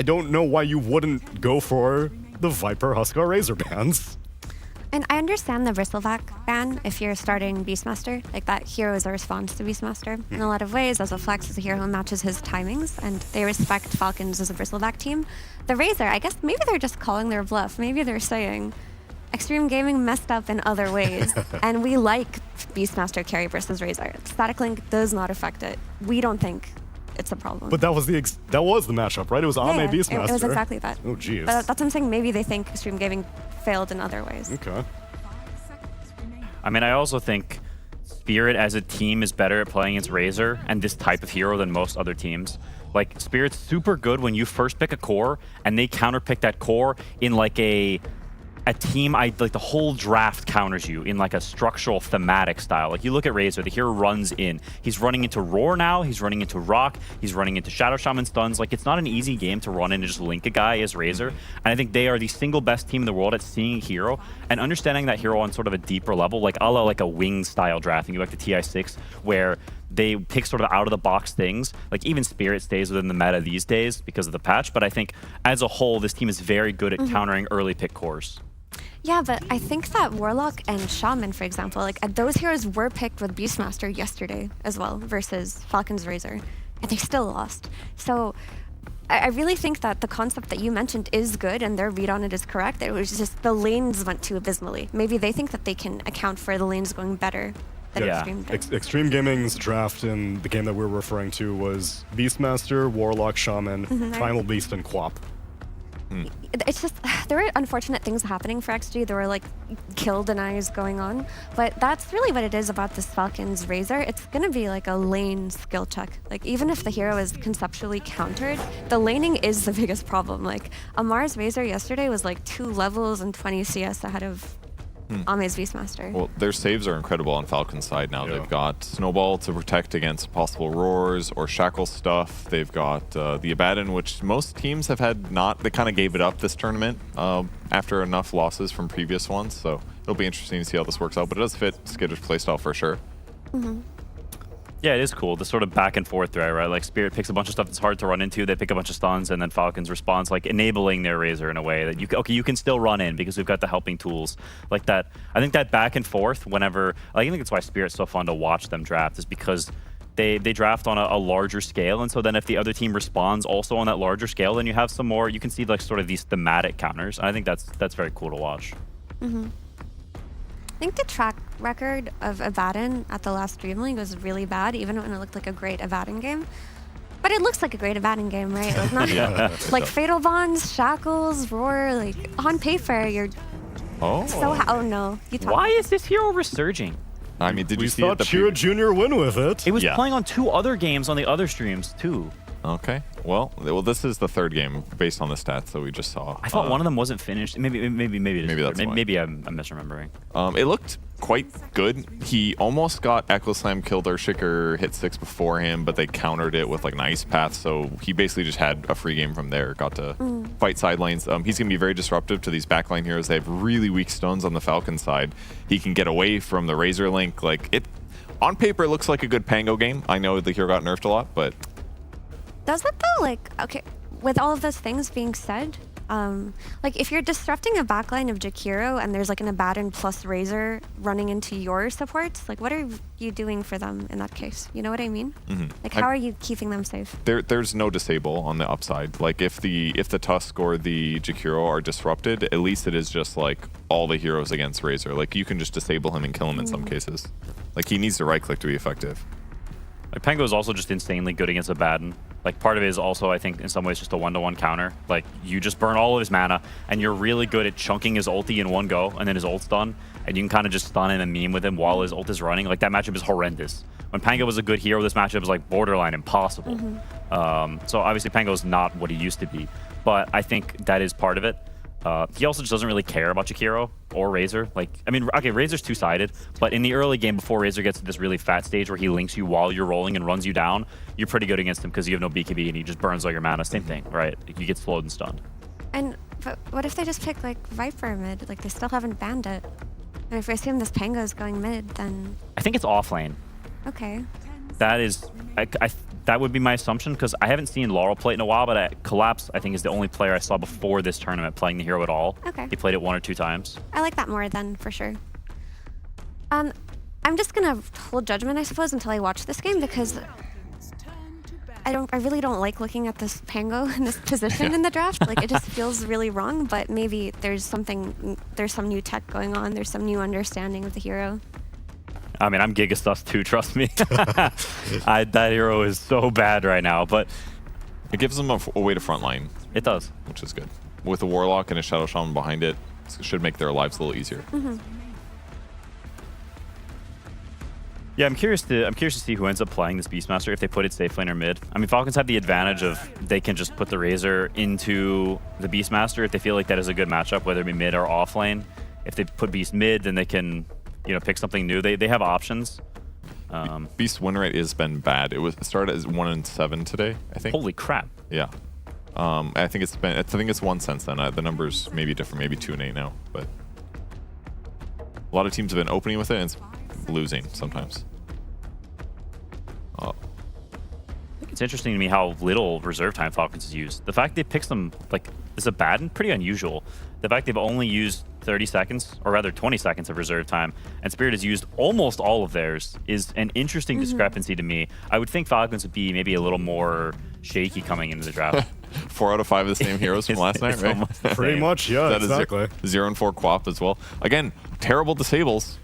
don't know why you wouldn't go for the Viper, Huskar, Razor bans. And I understand the Bristleback ban if you're starting Beastmaster. Like, that hero is a response to Beastmaster in a lot of ways. As a flex, as a hero who matches his timings, and they respect Falcons as a Bristleback team. The Razor, I guess maybe they're just calling their bluff. Maybe they're saying, Extreme Gaming messed up in other ways, and we like Beastmaster carry versus Razor. Static Link does not affect it. We don't think it's a problem. But that was the matchup, right? It was Ame Beastmaster. It was exactly that. Oh, jeez. But that's what I'm saying. Maybe they think Extreme Gaming failed in other ways. Okay. I mean, I also think Spirit as a team is better at playing against Razor and this type of hero than most other teams. Like, Spirit's super good when you first pick a core and they counterpick that core in like a team, like the whole draft counters you in like a structural thematic style. Like, you look at Razor, the hero runs in. He's running into Roar now, he's running into Rock, he's running into Shadow Shaman stuns. Like, it's not an easy game to run in and just link a guy as Razor. And I think they are the single best team in the world at seeing a hero and understanding that hero on sort of a deeper level, like a la like a wing style drafting. You go back to TI6 where they pick sort of out of the box things. Like, even Spirit stays within the meta these days because of the patch, but I think as a whole, this team is very good at countering early pick cores. Yeah, but I think that Warlock and Shaman, for example, like, those heroes were picked with Beastmaster yesterday as well versus Falcons Razor, and they still lost. So I really think that the concept that you mentioned is good and their read on it is correct. It was just the lanes went too abysmally. Maybe they think that they can account for the lanes going better than Extreme did. Extreme Gaming's draft in the game that we're referring to was Beastmaster, Warlock, Shaman, Primal Beast, and Quap. It's just, there were unfortunate things happening for XG. There were like kill denies going on, but that's really what it is about this Falcons Razor. It's gonna be like a lane skill check. Like, even if the hero is conceptually countered, the laning is the biggest problem. Like, Amar's Razor yesterday was like 2 levels and 20 CS ahead of Ame's Beastmaster. Well, their saves are incredible on Falcon's side now. They've got Snowball to protect against possible roars or shackle stuff. They've got the Abaddon, which most teams have had not. They kind of gave it up this tournament after enough losses from previous ones. So it'll be interesting to see how this works out. But it does fit Skitter's playstyle for sure. Yeah, it is cool. The sort of back and forth there, right? Like Spirit picks a bunch of stuff that's hard to run into. They pick a bunch of stuns, and then Falcons responds, like enabling their Razor in a way that you can still run in because we've got the helping tools like that. I think that back and forth whenever, I think it's why Spirit's so fun to watch them draft, is because they draft on a larger scale, and so then if the other team responds also on that larger scale, then you have some more. You can see like sort of these thematic counters, and I think that's very cool to watch. I think the track record of Abaddon at the last Dream League was really bad, even when it looked like a great Abaddon game. But it looks like a great Abaddon game, right? Like, not, like Fatal Bonds, Shackles, Roar, like on paper, you're oh no. Why is this hero resurging? I mean, did we you see saw it? Chira Jr. win with it. It was playing on 2 other games on the other streams too. Okay. Well, this is the 3rd game based on the stats that we just saw. I thought one of them wasn't finished. Maybe I'm misremembering. It looked quite good. He almost got Echo Slam, killed Earthshaker, hit 6 before him, but they countered it with like an Ice Path. So he basically just had a free game from there. Got to fight side lanes. He's going to be very disruptive to these backline heroes. They have really weak stuns on the Falcon side. He can get away from the Razor Link. Like it, on paper, it looks like a good Pango game. I know the hero got nerfed a lot, but. Does it though? Like, okay, with all of those things being said, like if you're disrupting a backline of Jakiro and there's like an Abaddon plus Razor running into your supports, like what are you doing for them in that case? You know what I mean? Like how are you keeping them safe? There's no disable on the upside. Like if the Tusk or the Jakiro are disrupted, at least it is just like all the heroes against Razor. Like you can just disable him and kill him in some cases. Like he needs to right click to be effective. Like Pango is also just insanely good against Abaddon. Like part of it is also, I think, in some ways just a 1-to-1 counter. Like you just burn all of his mana, and you're really good at chunking his ulti in one go, and then his ult's done, and you can kind of just stun him and meme with him while his ult is running. Like that matchup is horrendous. When Pango was a good hero, this matchup is like borderline impossible. So obviously Pango is not what he used to be, but I think that is part of it. He also just doesn't really care about Jakiro or Razor. Like, I mean, okay, Razor's two-sided, but in the early game, before Razor gets to this really fat stage where he links you while you're rolling and runs you down, you're pretty good against him because you have no BKB and he just burns all your mana. Same thing, right? You get slowed and stunned. And but what if they just pick like Viper mid? Like they still haven't banned it. And if I assume this Pango is going mid, then I think it's off lane. okay. That is, that would be my assumption because I haven't seen Laurel play it in a while, but Collapse, I think, is the only player I saw before this tournament playing the hero at all. Okay. He played it 1 or 2 times. I like that more then for sure. I'm just gonna hold judgment, I suppose, until I watch this game because I really don't like looking at this Pango in this position in the draft. Like it just feels really wrong. But maybe there's some new tech going on. There's some new understanding of the hero. I mean, I'm Giga Sus too, trust me. That hero is so bad right now, but it gives them a way to frontline. It does, which is good. With a Warlock and a Shadow Shaman behind it, it should make their lives a little easier. Yeah, I'm curious to see who ends up playing this Beastmaster if they put it safe lane or mid. I mean, Falcons have the advantage of they can just put the Razor into the Beastmaster if they feel like that is a good matchup, whether it be mid or off lane. If they put Beast mid, then they can, pick something new. They have options. Beast win rate has been bad. It started as 1-7 today, I think. Holy crap! Yeah, I think it's 1 since then. The numbers may be different, maybe 2-8 now, but a lot of teams have been opening with it and it's losing sometimes. It's interesting to me how little reserve time Falcons has used. The fact they picked them like is Abaddon pretty unusual. The fact they've only used 30 seconds, or rather 20 seconds of reserve time, and Spirit has used almost all of theirs is an interesting discrepancy to me. I would think Falcons would be maybe a little more shaky coming into the draft. 4 out of 5 of the same heroes from last night, right? Pretty much, yeah, that exactly. 0-4 Quap as well. Again, terrible disables.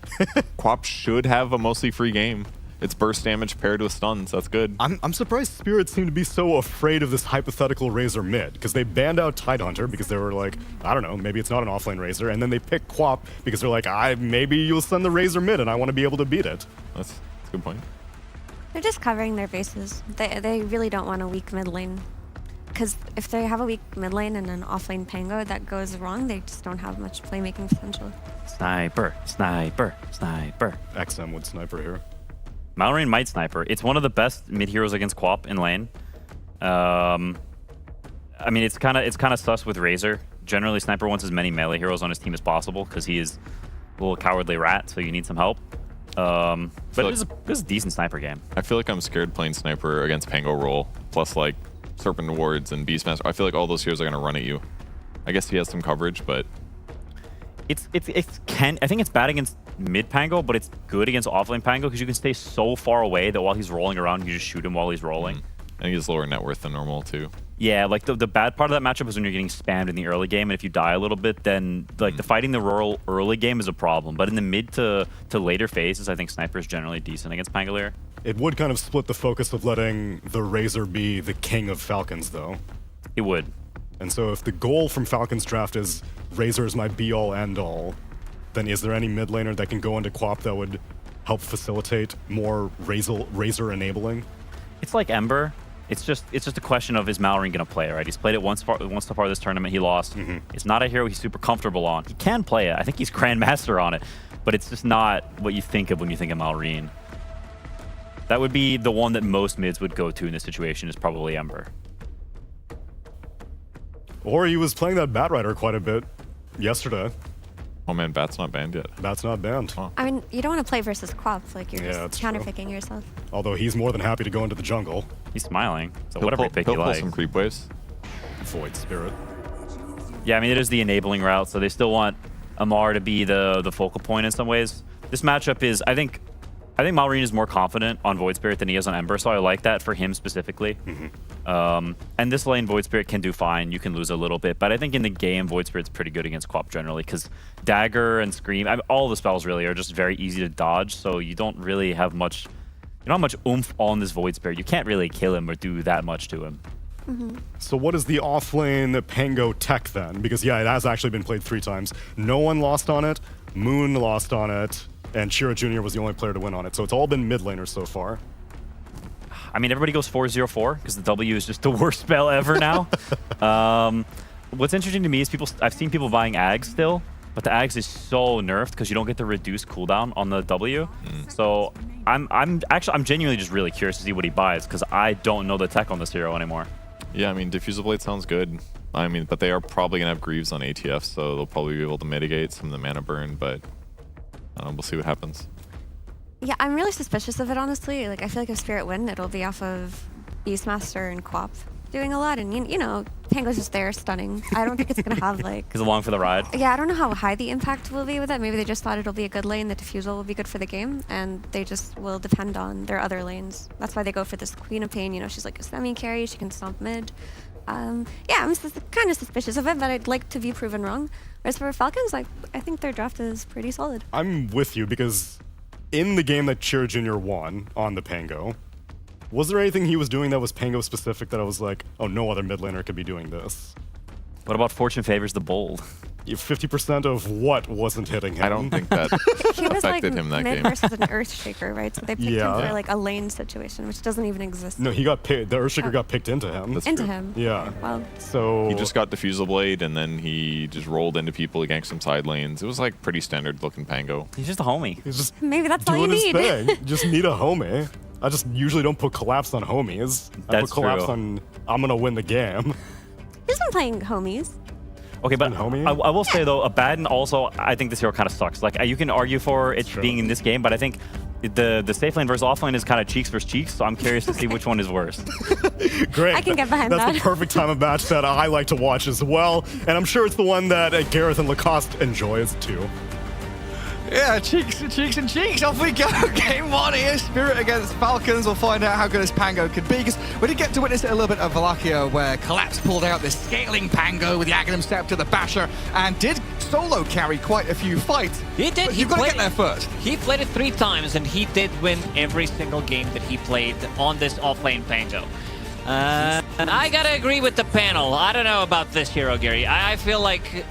Quap should have a mostly free game. It's burst damage paired with stuns. That's good. I'm surprised Spirit seemed to be so afraid of this hypothetical Razor mid, because they banned out Tidehunter because they were like, I don't know, maybe it's not an offlane Razor, and then they picked Quap because they're like, maybe you'll send the Razor mid and I want to be able to beat it. That's a good point. They're just covering their bases. They really don't want a weak mid lane. Because if they have a weak mid lane and an offlane Pango that goes wrong, they just don't have much playmaking potential. Sniper, sniper, sniper. XM would sniper here. Mallory might sniper. It's one of the best mid heroes against Quap in lane. I mean, it's kind of sus with Razor. Generally, Sniper wants as many melee heroes on his team as possible because he is a little cowardly rat, so you need some help. But it was a decent sniper game. I feel like I'm scared playing sniper against Pango roll, plus like Serpent Wards and Beastmaster. I feel like all those heroes are going to run at you. I guess he has some coverage, but I think it's bad against mid Pango, but it's good against offlane Pango because you can stay so far away that while he's rolling around, you just shoot him while he's rolling. And he has lower net worth than normal too. Yeah, like the bad part of that matchup is when you're getting spammed in the early game, and if you die a little bit, then like the fighting the rural early game is a problem. But in the mid to later phases, I think Sniper is generally decent against Pangolier. It would kind of split the focus of letting the Razor be the king of Falcons, though. It would. And so if the goal from Falcons draft is Razor is my be-all, end-all, then is there any mid laner that can go into Quap that would help facilitate more Razor enabling? It's like Ember. It's just a question of is Malrine going to play it, right? He's played it once so far this tournament. He lost. It's not a hero he's super comfortable on. He can play it. I think he's Grandmaster on it, but it's just not what you think of when you think of Malrine. That would be the one that most mids would go to in this situation is probably Ember. Or he was playing that Bat Rider quite a bit yesterday. Oh man, Bat's not banned yet. Bat's not banned. Oh. I mean, you don't want to play versus Quap. Like, you're Yeah, just that's counterpicking yourself. Although he's more than happy to go into the jungle. He's smiling. So He'll whatever pull- pick he'll you pull like. some creep waves. Void Spirit. Yeah, I mean, it is the enabling route, so they still want Amar to be the focal point in some ways. This matchup is, I think Malrine is more confident on Void Spirit than he is on Ember, so I like that for him specifically. And this lane, Void Spirit can do fine. You can lose a little bit, but I think in the game, Void Spirit's pretty good against Quap generally, because Dagger and Scream, all the spells really are just very easy to dodge, so you don't really have much, you don't have much oomph on this Void Spirit. You can't really kill him or do that much to him. So what is the offlane Pango tech then? Because yeah, it has actually been played 3 times. No one lost on it. Moon lost on it. And Chira Jr. was the only player to win on it. So it's all been mid laners so far. I mean, everybody goes 4-0-4 because the W is just the worst spell ever now. What's interesting to me is I've seen people buying Ags still, but the Ags is so nerfed because you don't get the reduced cooldown on the W. So I'm genuinely just really curious to see what he buys because I don't know the tech on this hero anymore. Yeah, I mean, Diffusal Blade sounds good. I mean, but they are probably going to have Greaves on ATF, so they'll probably be able to mitigate some of the mana burn, but I don't know, we'll see what happens. Yeah, I'm really suspicious of it, honestly. Like, I feel like if Spirit win, it'll be off of Beastmaster and Quap doing a lot. And, you know, Pango's just there stunning. I don't think it's going to have, like... He's along for the ride. Yeah, I don't know how high the impact will be with it. Maybe they just thought it'll be a good lane, the Diffusal will be good for the game, and they just will depend on their other lanes. That's why they go for this Queen of Pain. You know, she's like a semi-carry, she can stomp mid. Yeah, I'm kind of suspicious of it, but I'd like to be proven wrong. Whereas for Falcons, I think their draft is pretty solid. I'm with you because in the game that Chira Jr. won on the Pango, was there anything he was doing that was Pango specific that I was like, oh, no other mid laner could be doing this? What about Fortune Favors the Bold? 50% of what wasn't hitting him? I don't think that He was like affected him that mid game. versus an Earthshaker, right? So they picked him Yeah. for like a lane situation, which doesn't even exist. No, he got picked. The Earthshaker got picked into him. Into him. Yeah. Well, So He just got Diffusal Blade, and then he just rolled into people, ganked some side lanes. It was like pretty standard looking Pango. He's just a homie. He's just maybe that's all you doing his need. thing. Just need a homie. I just usually don't put collapse on homies. I That's put collapse true. on I'm gonna win the game. He's been playing homies. Okay, but homie? I will say though, Abaddon also, I think this hero kind of sucks. Like you can argue for it being in this game, but I think the safe lane versus offlane is kind of cheeks versus cheeks. So I'm curious to see which one is worse. Great. I can get behind That's that. the perfect time of match that I like to watch as well, and I'm sure it's the one that Gareth and Lacoste enjoys too. Yeah, cheeks and cheeks. Off we go. Game 1 here. Spirit against Falcons. We'll find out how good this Pango could be. Because we did get to witness a little bit of Wallachia where Collapse pulled out this scaling Pango with the Aghanim step to the Basher and did solo carry quite a few fights. He did. But you've got to get there first. He played it 3 times, and he did win every single game that he played on this offlane Pango. And I gotta agree with the panel. I don't know about this hero, Gary. I feel like,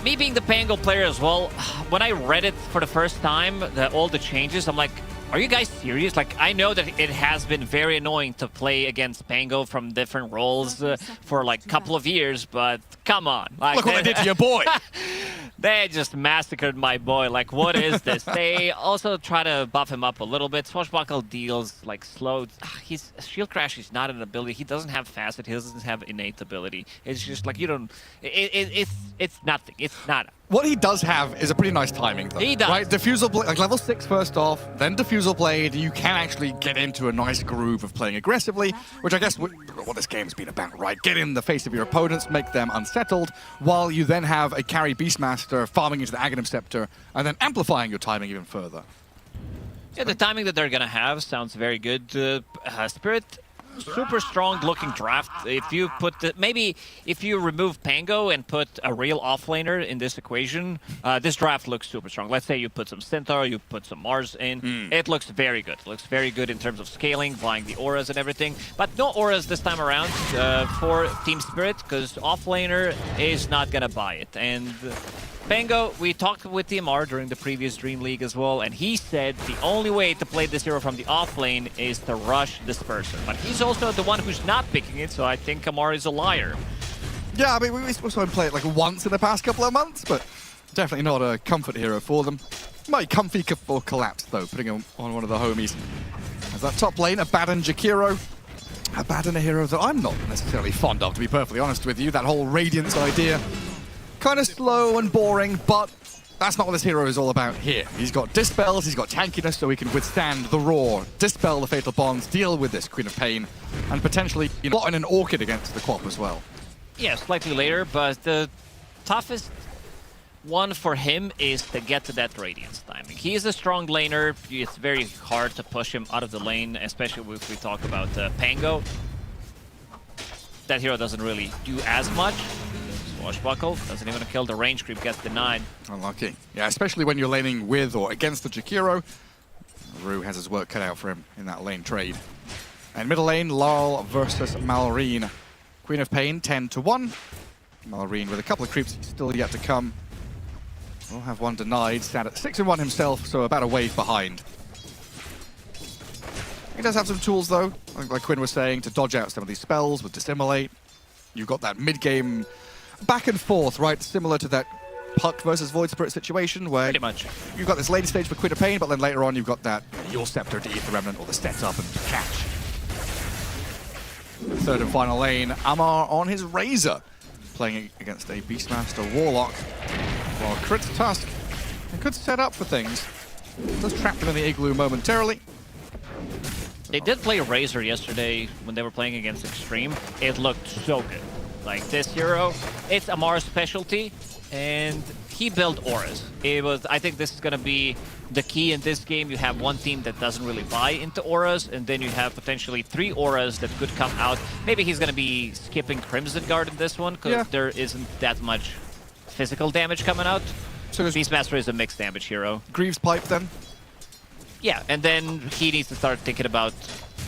me being the Pango player as well, when I read it for the first time, all the changes, I'm like, are you guys serious? Like, I know that it has been very annoying to play against Pango from different roles for like a couple of years, but come on. Like, Look what they did to your boy. They just massacred my boy. Like, what is this? They also try to buff him up a little bit. Swashbuckle deals, like, slow. His Shield Crash is not an ability. He doesn't have Facet. He doesn't have innate ability. It's just like, you don't... It's nothing. It's not... What he does have is a pretty nice timing, though. He does. Right? Diffusal Blade, like level 6 first off, then Diffusal Blade, you can actually get into a nice groove of playing aggressively, which I guess what this game's been about, right? Get in the face of your opponents, make them unsettled, while you then have a carry Beastmaster farming into the Aghanim Scepter, and then amplifying your timing even further. Yeah, the timing that they're gonna have sounds very good. Spirit, super strong looking draft. If you put maybe if you remove Pango and put a real offlaner in this equation, this draft looks super strong. Let's say you put some Centaur, you put some Mars in. It looks very good. It looks very good in terms of scaling, buying the auras and everything. But no auras this time around for Team Spirit, because offlaner is not gonna buy it. And Pango, we talked with DMR during the previous Dream League as well, and he said the only way to play this hero from the offlane is to rush Disperser. But he's also the one who's not picking it, so I think Amar is a liar. Yeah, I mean, we saw him play it like once in the past couple of months, but definitely not a comfort hero for them. Might comfy for collapse, though, putting him on one of the homies. As that top lane, Abaddon Jakiro. Abaddon, a hero that I'm not necessarily fond of, to be perfectly honest with you. That whole Radiance idea. Kind of slow and boring, but that's not what this hero is all about here. He's got Dispels, he's got tankiness, so he can withstand the Roar, Dispel the Fatal Bonds, deal with this Queen of Pain, and potentially plot in an Orchid against the Quap as well. Yeah, slightly later, but the toughest one for him is to get to that Radiance timing. He is a strong laner. It's very hard to push him out of the lane, especially if we talk about Pango. That hero doesn't really do as much. Swashbuckle doesn't even kill, the range creep gets denied. Unlucky. Yeah, especially when you're laning with or against the Jakiro. Rue has his work cut out for him in that lane trade. And middle lane, Larl versus Malrine. Queen of Pain, 10-1. Malrine with a couple of creeps still yet to come. We'll have one denied, sat at 6-1 himself, so about a wave behind. He does have some tools, though, like Quinn was saying, to dodge out some of these spells with Dissimulate. You've got that mid-game back and forth, right? Similar to that Puck versus Void Spirit situation where pretty much you've got this late stage for Queen of Pain, but then later on you've got that your Scepter to eat the Remnant or the set up and catch. Third and final lane, Amar on his Razor, playing against a Beastmaster Warlock. While Crit's Tusk, a good setup for things. Just trapped him in the Igloo momentarily. They did play Razor yesterday when they were playing against Extreme. It looked so good. Like this hero, it's Amar's specialty, and he built auras. I think this is going to be the key in this game. You have one team that doesn't really buy into auras, and then you have potentially 3 auras that could come out. Maybe he's going to be skipping Crimson Guard in this one, because there isn't that much physical damage coming out. So Beastmaster is a mixed damage hero. Greaves Pipe then? Yeah, and then he needs to start thinking about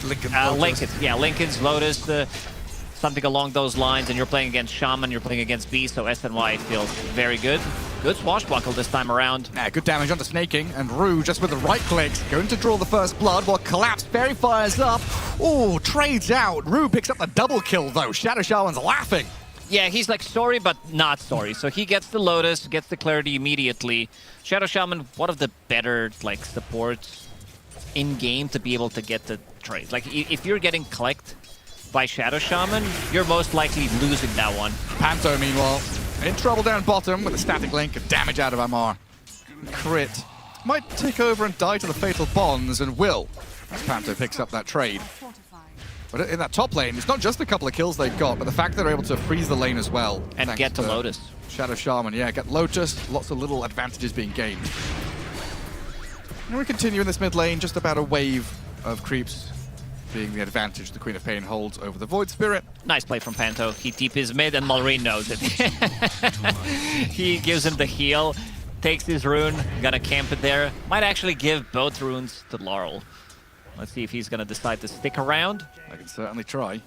Linken's. Yeah, Linken's, Lotus, something along those lines, and you're playing against Shaman, you're playing against Beast, so SNY feels very good. Good Swashbuckle this time around. Yeah, good damage onto Snaking, and Rue just with the right clicks, going to draw the first blood while Collapse Fairy fires up. Oh, trades out. Rue picks up the double kill though. Shadow Shaman's laughing. Yeah, he's like sorry, but not sorry. So he gets the Lotus, gets the Clarity immediately. Shadow Shaman, one of the better like supports in game to be able to get the trades. Like if you're getting clicked by Shadow Shaman, you're most likely losing that one. Panto, meanwhile, in trouble down bottom with a static link and damage out of Amar. Crit might take over and die to the Fatal Bonds, and will, as Panto picks up that trade. But in that top lane, it's not just a couple of kills they've got, but the fact that they're able to freeze the lane as well. And get to Lotus. Shadow Shaman, yeah, get Lotus, lots of little advantages being gained. And we continue in this mid lane, just about a wave of creeps being the advantage the Queen of Pain holds over the Void Spirit. Nice play from Panto. He deep his mid, and Malrine knows it. He gives him the heal, takes his rune, gonna camp it there. Might actually give both runes to Laurel. Let's see if he's gonna decide to stick around. I can certainly try.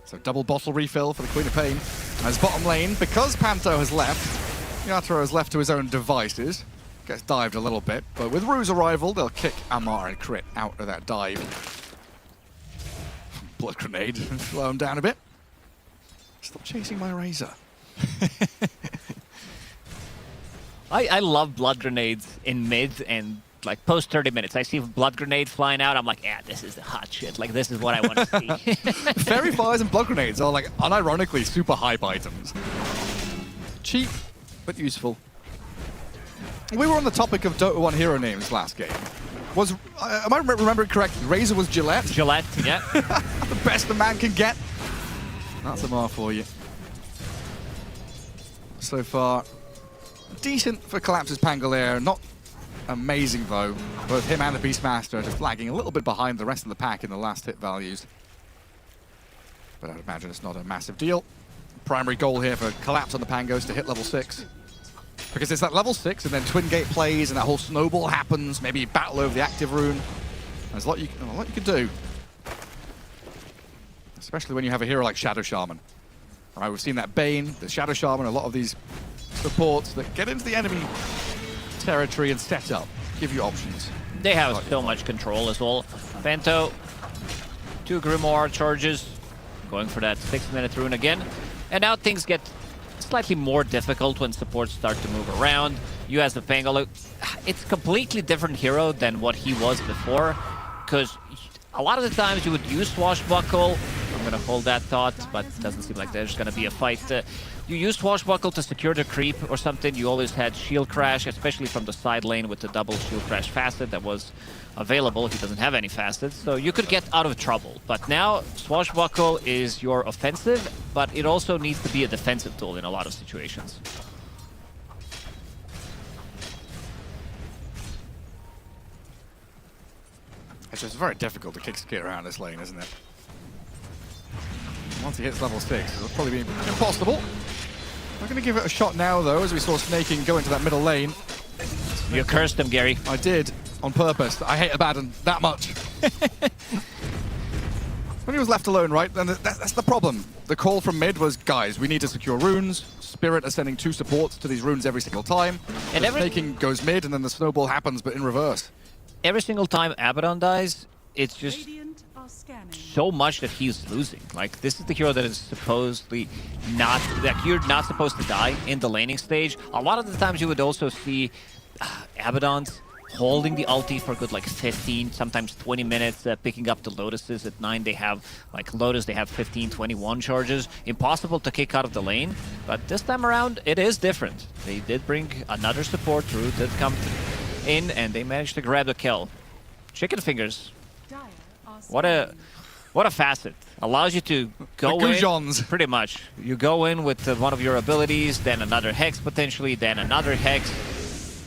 So double bottle refill for the Queen of Pain. As bottom lane, because Panto has left, Yatoro is left to his own devices. Gets dived a little bit, but with Rue's arrival, they'll kick Amar and Crit out of that dive. Blood Grenade, slow him down a bit. Stop chasing my Razor. I love Blood Grenades in mid and like post 30 minutes. I see Blood Grenade flying out, I'm like, yeah, this is the hot shit. Like, this is what I want to see. Fairy Fires and Blood Grenades are like unironically super hype items. Cheap, but useful. We were on the topic of Dota 1 hero names last game. Am I remembering correctly? Razor was Gillette? Gillette, yeah. The best a man can get. That's a mar for you. So far, decent for Collapse's Pangolier. Not amazing, though. Both him and the Beastmaster are just lagging a little bit behind the rest of the pack in the last hit values. But I'd imagine it's not a massive deal. Primary goal here for Collapse on the Pangos to hit level 6. Because it's that level 6 and then Twin Gate plays and that whole snowball happens, maybe battle over the active rune. There's a lot you can do. Especially when you have a hero like Shadow Shaman. All right, we've seen that Bane, the Shadow Shaman, a lot of these supports that get into the enemy territory and set up, give you options. They have so much control as well. Bento, 2 Grimoire charges, going for that 6-minute rune again. And now things get slightly more difficult when supports start to move around. You as the Pangolo, it's a completely different hero than what he was before, because a lot of the times you would use Swashbuckle. I'm going to hold that thought, but it doesn't seem like there's going to be a fight. You use Swashbuckle to secure the creep or something. You always had Shield Crash, especially from the side lane with the double Shield Crash facet that was available. He doesn't have any facets, so you could get out of trouble. But now, Swashbuckle is your offensive, but it also needs to be a defensive tool in a lot of situations. It's just very difficult to kick skit around this lane, isn't it? Once he hits level 6, it'll probably be impossible. We're going to give it a shot now, though, as we saw Snaking go into that middle lane. You cursed him, Gary. I did, on purpose. I hate Abaddon that much. When he was left alone, right, then that's the problem. The call from mid was, guys, we need to secure runes. Spirit are sending 2 supports to these runes every single time. And Snaking goes mid, and then the snowball happens, but in reverse. Every single time Abaddon dies, it's just so much that he's losing. Like, this is the hero that is supposedly not, like, you're not supposed to die in the laning stage. A lot of the times you would also see Abaddons holding the ulti for good like 15, sometimes 20 minutes, picking up the Lotuses at 9. They have, like Lotus, they have 15, 21 charges. Impossible to kick out of the lane, but this time around, it is different. They did bring another support through, did come in, and they managed to grab the kill. Chicken Fingers. What a facet. Allows you to go in, pretty much. You go in with one of your abilities, then another Hex potentially, then another Hex.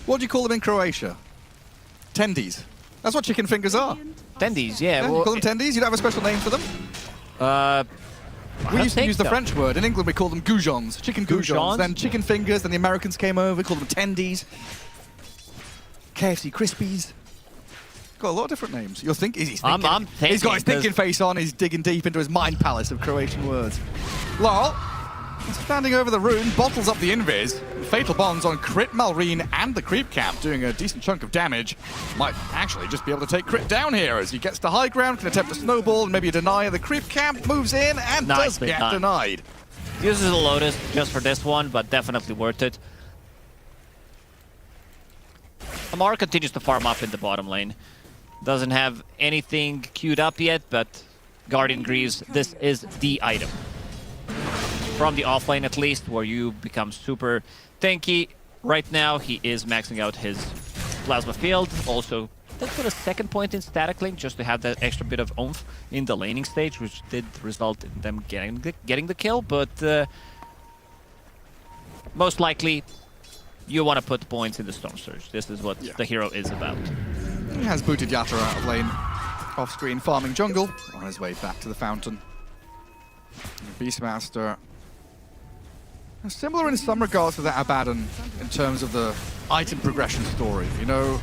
What do you call them in Croatia? Tendies. That's what Chicken Fingers are. Tendies, yeah. Well, you call them tendies? You don't have a special name for them? We used to use the French word. In England, we call them goujons. Chicken goujons. Then Chicken Fingers, then the Americans came over, we called them tendies. KFC Crispies. Got a lot of different names. You'll think he's thinking. I'm thinking. He's got his thinking face on. He's digging deep into his mind palace of Croatian words. Lol. Standing over the rune, bottles up the invis. Fatal Bonds on Crit, Malrine, and the Creep Camp, doing a decent chunk of damage. Might actually just be able to take Crit down here as he gets to high ground, can attempt a snowball and maybe a deny. The Creep Camp moves in and does get denied. Uses a Lotus just for this one, but definitely worth it. Amar continues to farm up in the bottom lane. Doesn't have anything queued up yet, but Guardian Greaves, this is the item. From the offlane at least, where you become super tanky. Right now, he is maxing out his Plasma Field. Also, did put a second point in Static Link just to have that extra bit of oomph in the laning stage, which did result in them getting the kill, but most likely, you want to put points in the Storm Surge. This is what the hero is about. He has booted Yatra out of lane, off-screen farming jungle, on his way back to the fountain. Beastmaster, similar in some regards to that Abaddon in terms of the item progression story. You know,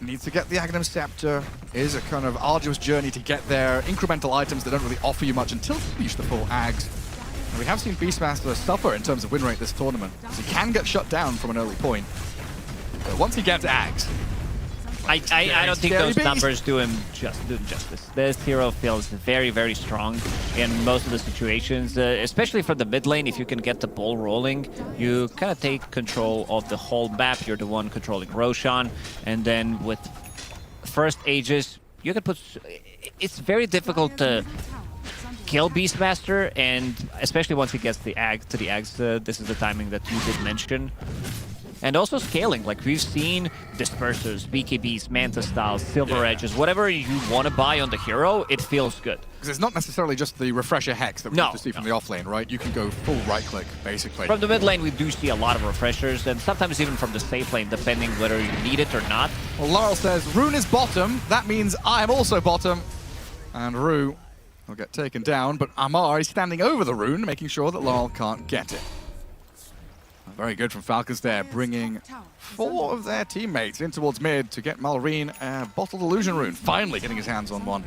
needs to get the Aghanim Scepter, is a kind of arduous journey to get there, incremental items that don't really offer you much until you reach the full Ags. And we have seen Beastmaster suffer in terms of win rate this tournament, as he can get shut down from an early point. But once he gets Ags, I don't think those numbers do him justice. This hero feels very, very strong in most of the situations, especially from the mid lane. If you can get the ball rolling, you kind of take control of the whole map. You're the one controlling Roshan, and then with first Aegis, you can put... It's very difficult to kill Beastmaster, and especially once he gets the Ags, this is the timing that you did mention. And also scaling, like we've seen Dispersers, BKBs, Manta Styles, Silver Edges, whatever you want to buy on the hero, it feels good. Because it's not necessarily just the refresher hex that we used to see from the offlane, right? You can go full right click, basically. From the mid lane, we do see a lot of refreshers, and sometimes even from the safe lane, depending whether you need it or not. Well, Laurel says, Rune is bottom. That means I'm also bottom. And Rue will get taken down, but Amar is standing over the Rune, making sure that Laurel can't get it. Very good from Falcons there, bringing 4 of their teammates in towards mid to get Malrine a bottled illusion rune, finally getting his hands on one.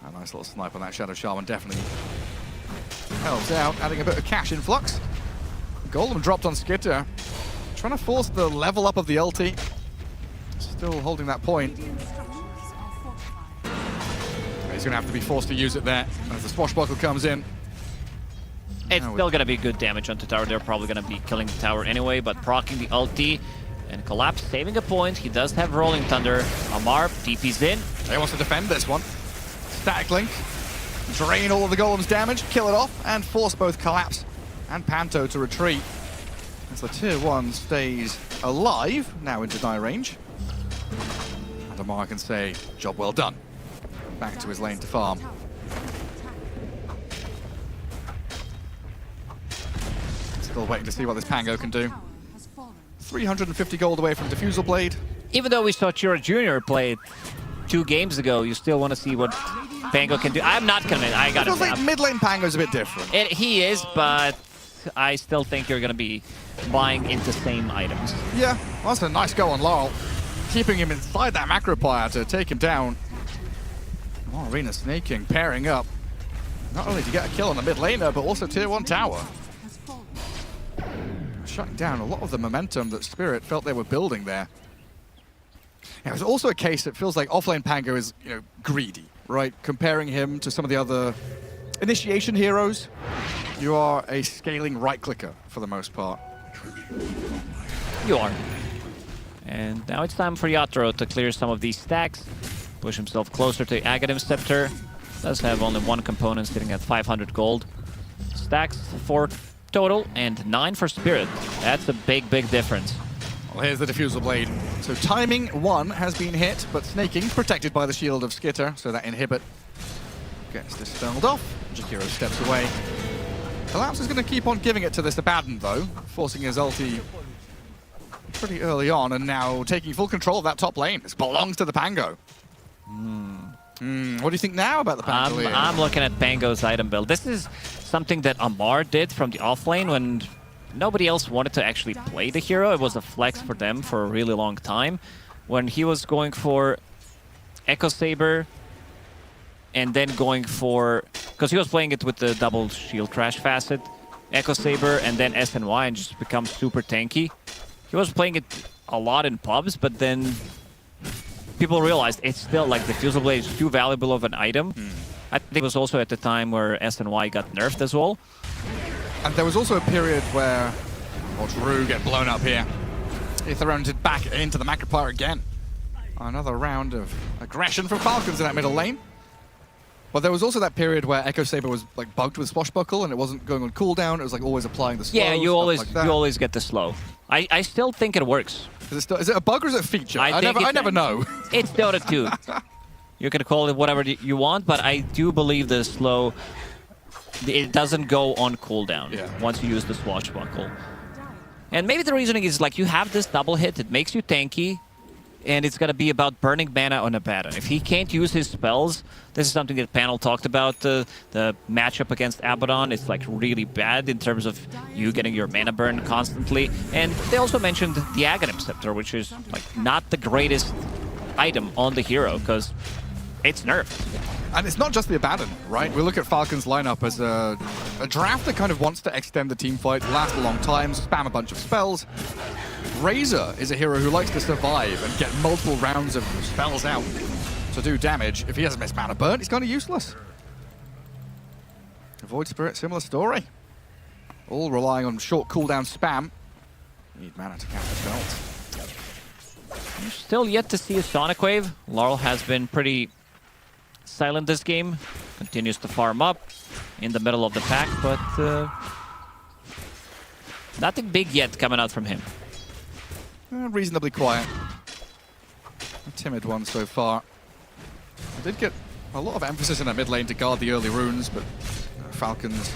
A nice little snipe on that Shadow Shaman definitely helps out, adding a bit of cash influx. Golem dropped on Skitter, trying to force the level up of the ulti. Still holding that point. He's going to have to be forced to use it there as the swashbuckle comes in. It's still going to be good damage on the tower. They're probably going to be killing the tower anyway, but proccing the ulti and Collapse saving a point. He does have Rolling Thunder. Amar TP's in. He wants to defend this one. Static Link, drain all of the Golem's damage, kill it off, and force both Collapse and Panto to retreat. As the tier 1 stays alive, now into die range. And Amar can say, job well done. Back to his lane to farm. Still waiting to see what this Pango can do. 350 gold away from Diffusal Blade. Even though we saw Chira Jr. play 2 games ago, you still want to see what Pango can do. I'm not convinced. I got to say, like mid lane Pango's a bit different. He is, but I still think you're going to be buying into same items. Yeah, well, that's a nice go on Laurel. Keeping him inside that macro pyre to take him down. Oh, Arena snaking, pairing up. Not only to get a kill on the mid laner, but also tier 1 tower. Shutting down a lot of the momentum that Spirit felt they were building there. Yeah, it was also a case that feels like offlane Pango is, greedy, right? Comparing him to some of the other initiation heroes, you are a scaling right clicker for the most part. You are. And now it's time for Yatoro to clear some of these stacks, push himself closer to the Aghanim Scepter. Does have only 1 component sitting at 500 gold. Stacks 4 total and 9 for Spirit. That's a big, big difference. Well, here's the Diffusal Blade. So timing 1 has been hit, but snaking protected by the shield of Skitter, so that inhibit gets dispelled off. Jakiro steps away. Collapse is going to keep on giving it to this Abaddon, though, forcing his ulti pretty early on, and now taking full control of that top lane. This belongs to the Pango. What do you think now about the Pango? I'm looking at Pango's item build. This is something that Amar did from the offlane when nobody else wanted to actually play the hero. It was a flex for them for a really long time. When he was going for Echo Saber and then going for... Because he was playing it with the double shield crash facet, Echo Saber and then SNY and just becomes super tanky. He was playing it a lot in pubs, but then people realized it's still like the Diffusal Blade is too valuable of an item. I think it was also at the time where SNY got nerfed as well. And there was also a period where watch Rue get blown up here. He thrown it back into the Macropyre again. Another round of aggression from Falcons in that middle lane. But there was also that period where Echo Saber was like bugged with Swashbuckle and it wasn't going on cooldown. It was like always applying the slow. Yeah, you always get the slow. I still think it works. Is it a bug or is it a feature? I never know. It's Dota 2. You can call it whatever you want, but I do believe the slow, it doesn't go on cooldown once you use the Swashbuckle. And maybe the reasoning is like you have this double hit, it makes you tanky, and it's going to be about burning mana on Abaddon. If he can't use his spells, this is something that panel talked about, the matchup against Abaddon. It's like really bad in terms of you getting your mana burn constantly. And they also mentioned the Aghanim Scepter, which is like not the greatest item on the hero because it's nerfed. And it's not just the Abaddon, right? We look at Falcon's lineup as a draft that kind of wants to extend the team fight, last a long time, spam a bunch of spells. Razor is a hero who likes to survive and get multiple rounds of spells out to do damage. If he has a missed mana burn, he's kind of useless. Void Spirit, similar story. All relying on short cooldown spam. Need mana to counter spells. You're still yet to see a Sonic Wave. Laurel has been pretty silent this game. Continues to farm up in the middle of the pack, but nothing big yet coming out from him. Reasonably quiet. A timid one so far. I did get a lot of emphasis in the mid lane to guard the early runes, but Falcons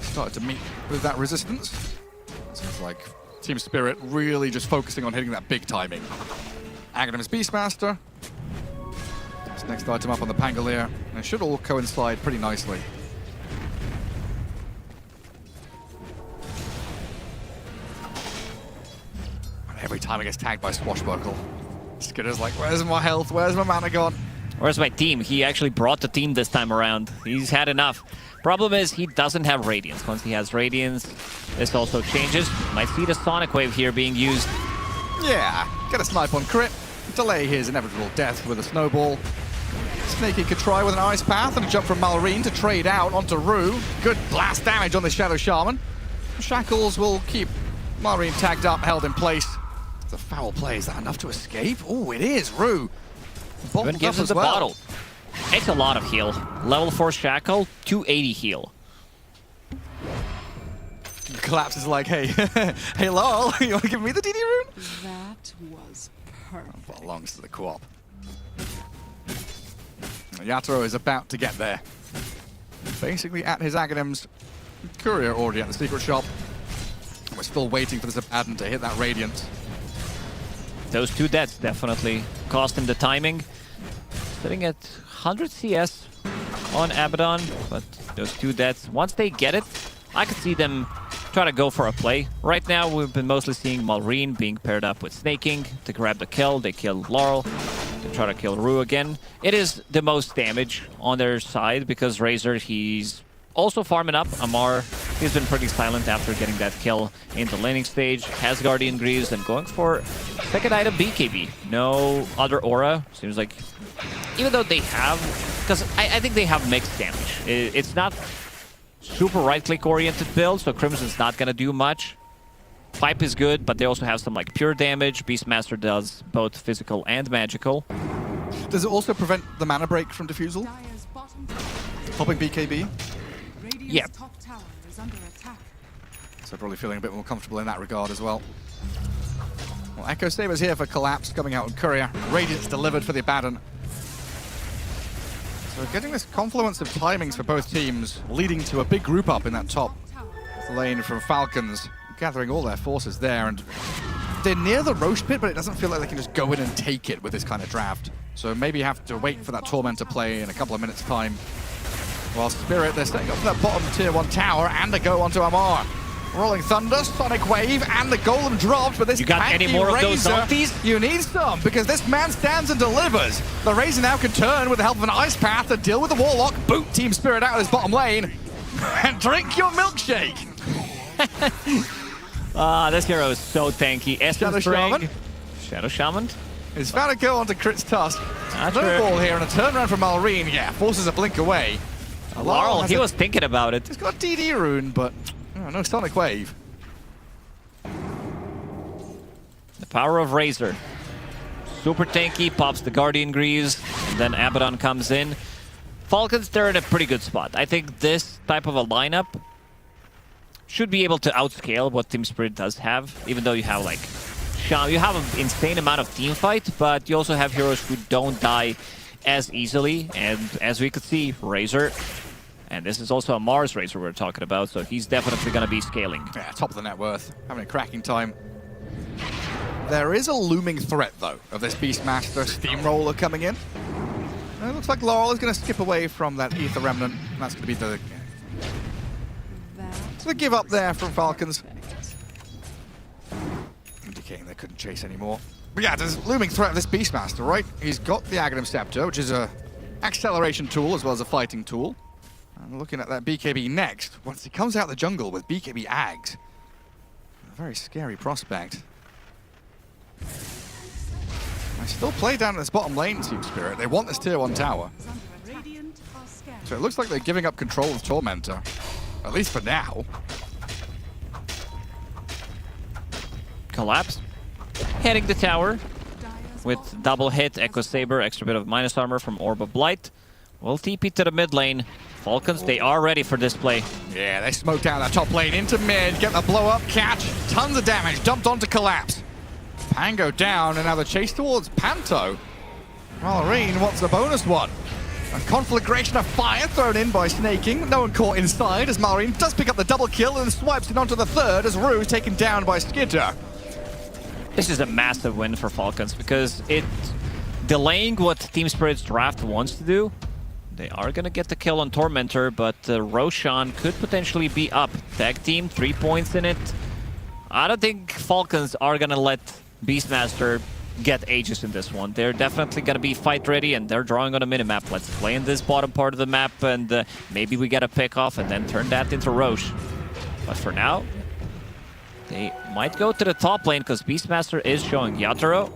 started to meet with that resistance. Seems like Team Spirit really just focusing on hitting that big timing. Aghanim's Beastmaster. This next item up on the Pangolier. And it should all coincide pretty nicely. And every time it gets tagged by Swashbuckle, Skitter's like, where's my health? Where's my mana gone? Where's my team? He actually brought the team this time around. He's had enough. Problem is, he doesn't have Radiance. Once he has Radiance, this also changes. Might see the Sonic Wave here being used. Yeah, get a snipe on crit, delay his inevitable death with a snowball. Snaky could try with an Ice Path and a jump from Malrine to trade out onto Rue. Good blast damage on the Shadow Shaman. Shackles will keep Malrine tagged up, held in place. It's a foul play. Is that enough to escape? Oh, it is. Rue Even gives us the bottle. Takes a lot of heal. Level 4 Shackle, 280 heal. Collapse is like, hey, hey, lol, you want to give me the DD rune? That was perfect. That belongs to the co-op. Yatoro is about to get there. Basically at his Aghanim's courier already at the secret shop. We're still waiting for this Abaddon to hit that Radiance. Those two deaths definitely cost him the timing. Sitting at 100 CS on Abaddon, but those two deaths, once they get it, I could see them try to go for a play. Right now, we've been mostly seeing Malrine being paired up with Snaking to grab the kill. They kill Laurel. They try to kill Rue again. It is the most damage on their side because Razor, he's also farming up. Amar, he's been pretty silent after getting that kill in the laning stage. Has Guardian Greaves and going for second item BKB. No other aura. Seems like, even though they have, because I think they have mixed damage. It's not super right-click oriented build, so Crimson's not gonna do much. Pipe is good, but they also have some like pure damage. Beastmaster does both physical and magical. Does it also prevent the mana break from Diffusal? Popping BKB? Yeah. Top tower is under attack. So probably feeling a bit more comfortable in that regard as well. Well, Echo Saber's here for Collapse, coming out on Courier. Radiance delivered for the Abaddon. So we're getting this confluence of timings for both teams, leading to a big group up in that top lane from Falcons, gathering all their forces there. And they're near the Roche pit, but it doesn't feel like they can just go in and take it with this kind of draft. So maybe have to wait for that Torment to play in a couple of minutes' time. While Spirit, they're setting up for that bottom tier 1 tower and a go onto Amar. Rolling Thunder, Sonic Wave, and the Golem dropped, but this You got any more of those zombies? You need some, because this man stands and delivers. The Razor now can turn with the help of an Ice Path to deal with the Warlock, boot Team Spirit out of his bottom lane, and drink your milkshake. This hero is so tanky. Shadow Shaman. Shadow Shaman. He's found a go onto Crit's Tusk. Not No sure. ball here, and a turnaround from Malrine. Yeah, forces a blink away. Laurel, he was thinking about it. He's got a DD rune, but no Sonic Wave. The power of Razor. Super tanky, pops the Guardian Greaves, and then Abaddon comes in. Falcons, they're in a pretty good spot. I think this type of a lineup should be able to outscale what Team Spirit does have, even though you have like you have an insane amount of team fight, but you also have heroes who don't die as easily. And as we could see, Razor, and this is also a Mars Razor we're talking about, so he's definitely going to be scaling. Yeah, top of the net worth, having a cracking time. There is a looming threat, though, of this Beastmaster Steamroller coming in. And it looks like Laurel is going to skip away from that Aether Remnant. And that's going to be the give up there from Falcons. Indicating they couldn't chase anymore. But yeah, there's a looming threat of this Beastmaster, right? He's got the Aghanim Scepter, which is a acceleration tool as well as a fighting tool. And looking at that BKB next, once he comes out the jungle with BKB Ags, a very scary prospect. I still play down in this bottom lane, Team Spirit. They want this tier 1 tower. So it looks like they're giving up control of Tormentor, at least for now. Collapse. Heading the tower with double hit, Echo Saber, extra bit of minus armor from Orb of Blight. Will TP to the mid lane. Falcons, they are ready for this play. Yeah, they smoked out that top lane into mid, get the blow up, catch, tons of damage, dumped onto Collapse. Pango down, and now the chase towards Panto. Marine wants the bonus one. A conflagration of fire thrown in by Snaking. No one caught inside as Marine does pick up the double kill and swipes it onto the third as Rue is taken down by Skidder. This is a massive win for Falcons because it's delaying what Team Spirit's draft wants to do. They are going to get the kill on Tormentor, but Roshan could potentially be up. Tag team, 3 points in it. I don't think Falcons are going to let Beastmaster get Aegis in this one. They're definitely going to be fight ready, and they're drawing on a minimap. Let's play in this bottom part of the map, and maybe we get a pick off and then turn that into Roche. But for now, they might go to the top lane because Beastmaster is showing Yatoro.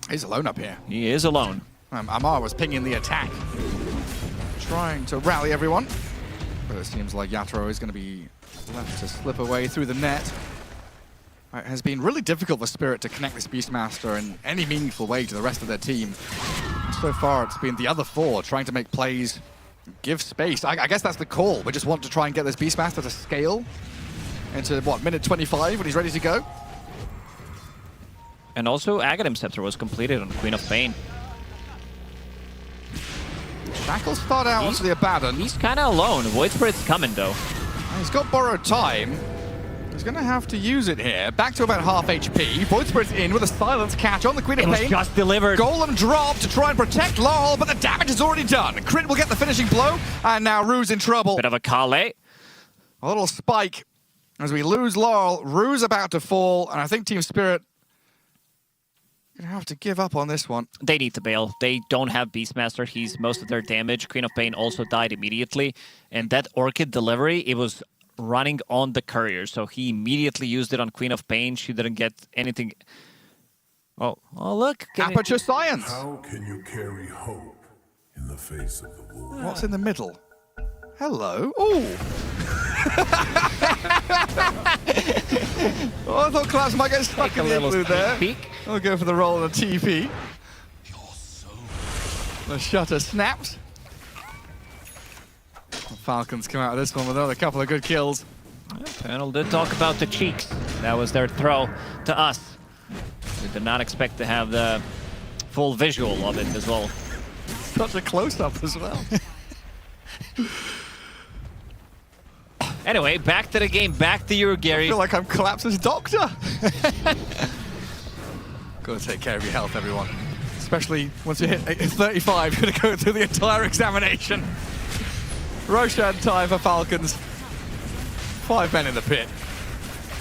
He's alone up here. He is alone. Amar was pinging the attack, trying to rally everyone. But it seems like Yatoro is going to be left to slip away through the net. It has been really difficult for Spirit to connect this Beastmaster in any meaningful way to the rest of their team. So far, it's been the other four trying to make plays, give space. I guess that's the call. We just want to try and get this Beastmaster to scale into, what, minute 25 when he's ready to go? And also, Aghanim Scepter was completed on Queen of Pain. Shackles start out onto the Abaddon. He's kind of alone. Void Spirit's coming, though. He's got borrowed time. He's going to have to use it here. Back to about half HP. Void Spirit's in with a silence catch on the Queen of Pain. It was just delivered. Golem drop to try and protect Laurel, but the damage is already done. Crit will get the finishing blow, and now Rue's in trouble. Bit of a Kale. A little spike as we lose Laurel. Rue's about to fall, and I think Team Spirit gonna have to give up on this one. They need to bail. They don't have Beastmaster. He's most of their damage. Queen of Pain also died immediately. And that Orchid delivery, it was running on the courier. So he immediately used it on Queen of Pain. She didn't get anything. Oh look. Aperture Science. How can you carry hope in the face of the wolf? What's in the middle? Hello. Ooh. Oh, I thought Collapse might get stuck in the igloo there. Peek. I'll go for the roll on a TP. The shutter snaps. The Falcons come out of this one with another couple of good kills. Panel did talk about the cheeks. That was their throw to us. We did not expect to have the full visual of it as well. Such a close-up as well. Anyway, back to the game, back to you, Gary. I feel like I'm Collapse's doctor. Gotta take care of your health, everyone. Especially once you hit 35, you're gonna go through the entire examination. Roshan time for Falcons. 5 men in the pit.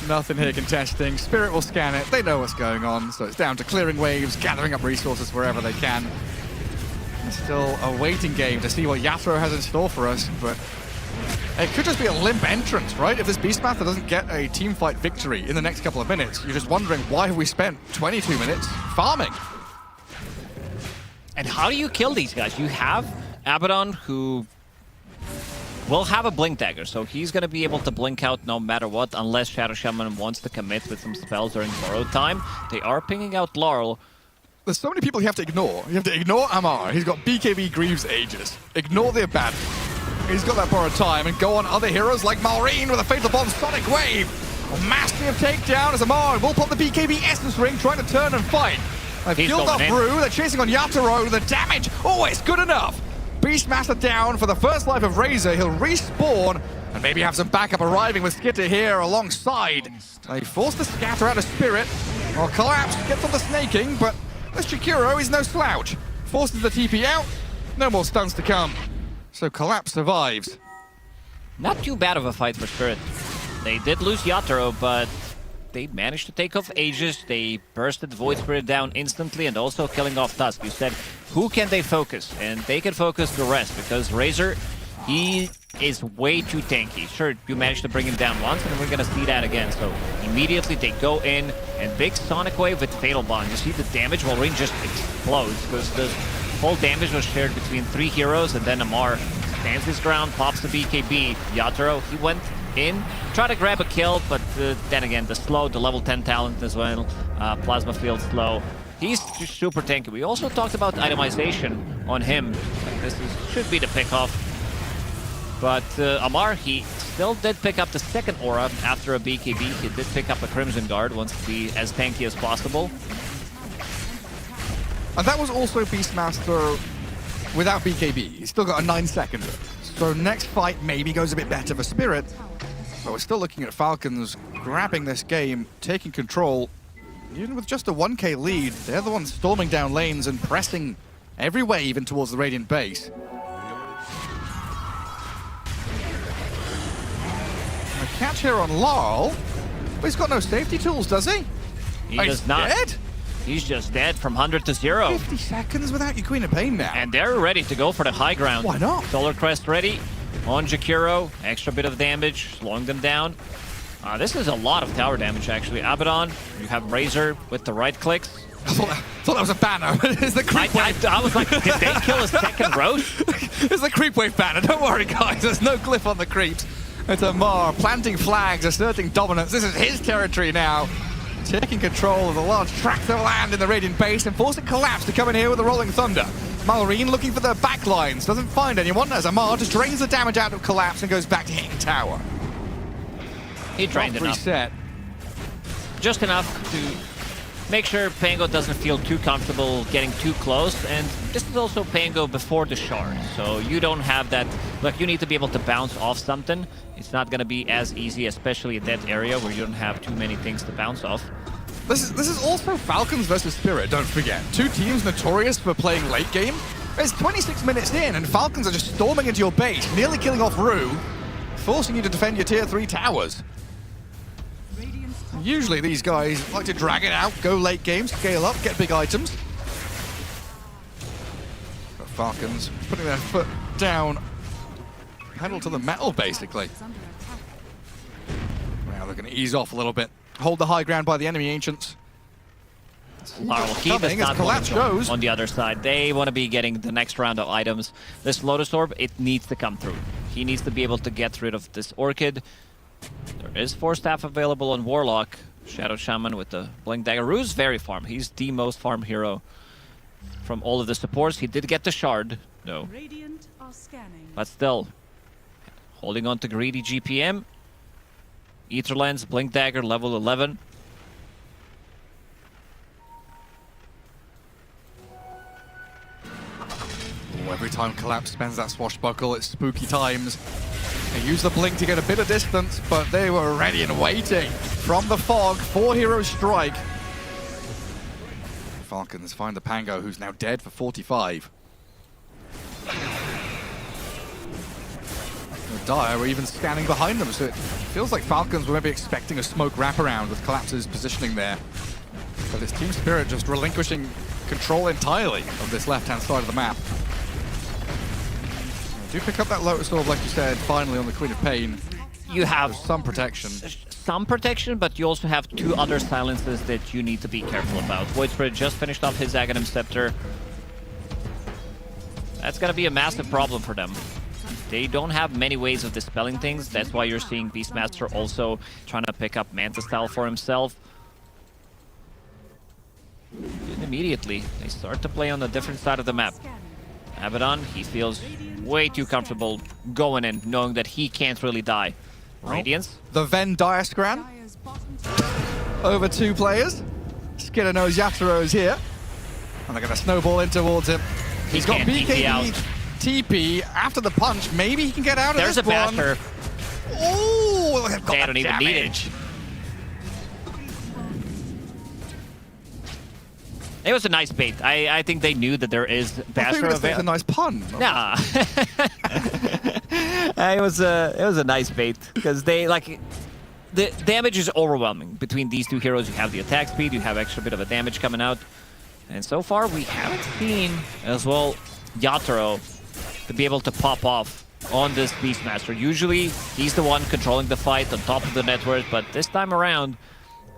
Nothing here contesting. Spirit will scan it. They know what's going on, so it's down to clearing waves, gathering up resources wherever they can. It's still a waiting game to see what Yatoro has in store for us, but it could just be a limp entrance, right? If this Beastmaster doesn't get a teamfight victory in the next couple of minutes, you're just wondering why have we spent 22 minutes farming? And how do you kill these guys? You have Abaddon, who will have a Blink Dagger, so he's going to be able to blink out no matter what, unless Shadow Shaman wants to commit with some spells during borrowed time. They are pinging out Laurel. There's so many people you have to ignore. You have to ignore Amar. He's got BKB Greaves Aegis. Ignore the Abaddon. He's got that borrowed time and go on other heroes like Maureen with a Fatal Bomb Sonic Wave. A massive takedown as Amar will pop the BKB Essence Ring trying to turn and fight. They've killed off Rue. They're chasing on Yatoro. The damage, it's good enough. Beastmaster down for the first life of Razor. He'll respawn and maybe have some backup arriving with Skitter here alongside. They force the scatter out of Spirit. Well, Collapse gets on the snaking, but this Chikuro is no slouch. Forces the TP out. No more stuns to come. So Collapse survives. Not too bad of a fight for Spirit. They did lose Yatoro, but they managed to take off Aegis. They bursted Void Spirit down instantly and also killing off Tusk. You said, who can they focus? And they can focus the rest because Razor, he is way too tanky. Sure, you managed to bring him down once and we're going to see that again. So immediately they go in and big Sonic Wave with Fatal Bond. You see the damage while Ring just explodes because the whole damage was shared between 3 heroes and then Amar stands his ground, pops the BKB. Yatoro, he went in, tried to grab a kill, but then again, the level 10 talent as well, Plasma Field slow. He's just super tanky. We also talked about itemization on him. Should be the pick-off. But Amar, he still did pick up the second aura after a BKB. He did pick up a Crimson Guard, wants to be as tanky as possible. And that was also Beastmaster without BKB. He's still got a 9-second. So next fight maybe goes a bit better for Spirit. But we're still looking at Falcons grabbing this game, taking control. Even with just a 1k lead, they're the ones storming down lanes and pressing every wave in towards the Radiant base. A catch here on Larl. But he's got no safety tools, does he? He does not. Dead? He's just dead from 100 to 0. 50 seconds without your Queen of Pain now. And they're ready to go for the high ground. Why not? Solar Crest ready on Jakiro. Extra bit of damage, slowing them down. This is a lot of tower damage, actually. Abaddon, you have Razor with the right clicks. I thought that was a banner. It's the creep wave. I was like, did they kill a second Roche? It's the creep wave banner. Don't worry, guys. There's no glyph on the creeps. It's Amar planting flags, asserting dominance. This is his territory now. Taking control of the large tract of land in the Radiant base and forcing Collapse to come in here with the Rolling Thunder. Malrine looking for the backlines, doesn't find anyone as Amar just drains the damage out of Collapse and goes back to hitting tower. He drained enough. Reset. Just enough to make sure Pango doesn't feel too comfortable getting too close. And this is also Pango before the shard. So you don't have that, like you need to be able to bounce off something. It's not going to be as easy, especially in that area where you don't have too many things to bounce off. This is also Falcons versus Spirit, don't forget. Two teams notorious for playing late game. It's 26 minutes in and Falcons are just storming into your base, nearly killing off Rue, forcing you to defend your tier 3 towers. Usually these guys like to drag it out, go late game, scale up, get big items. But Falcons putting their foot down, pedal to the metal basically. Now they're going to ease off a little bit. Hold the high ground by the enemy Ancients. Larl will keep it, not Collapse goes on the other side. They want to be getting the next round of items. This Lotus Orb, it needs to come through. He needs to be able to get rid of this Orchid. There is 4 staff available on Warlock. Shadow Shaman with the Blink Dagger. Rue's very farm. He's the most farm hero from all of the supports. He did get the shard, though. But still, holding on to greedy GPM. Etherlands, Blink Dagger, level 11. Every time Collapse spends that swashbuckle, it's spooky times. They use the blink to get a bit of distance, but they were ready and waiting. From the fog, 4 heroes strike. Falcons find the Pango, who's now dead for 45. The Dire were even scanning behind them, so it feels like Falcons were maybe expecting a smoke wraparound with Collapse's positioning there. But it's Team Spirit just relinquishing control entirely of this left-hand side of the map. Do pick up that Lotus Orb, like you said, finally on the Queen of Pain. You have some protection. Some protection, but you also have 2 other silences that you need to be careful about. Voidspirit just finished off his Aghanim Scepter. That's going to be a massive problem for them. They don't have many ways of dispelling things. That's why you're seeing Beastmaster also trying to pick up Manta Style for himself. And immediately, they start to play on a different side of the map. Abaddon, he feels way too comfortable going in, knowing that he can't really die. Radiance. The Venn diagram. Over 2 players. Skidder knows Yataro's here. And they're going to snowball in towards him. He's got BKB, TP. After the punch, maybe he can get out of this one. There's a Basher. Oh, they've got they don't even need it. It was a nice bait. I think they knew that there is Basher available. It's a nice pun. Nah. It was a nice bait because they like the damage is overwhelming between these 2 heroes. You have the attack speed, you have extra bit of a damage coming out, and so far we haven't seen as well Yatoro to be able to pop off on this Beastmaster. Usually he's the one controlling the fight on top of the network, but this time around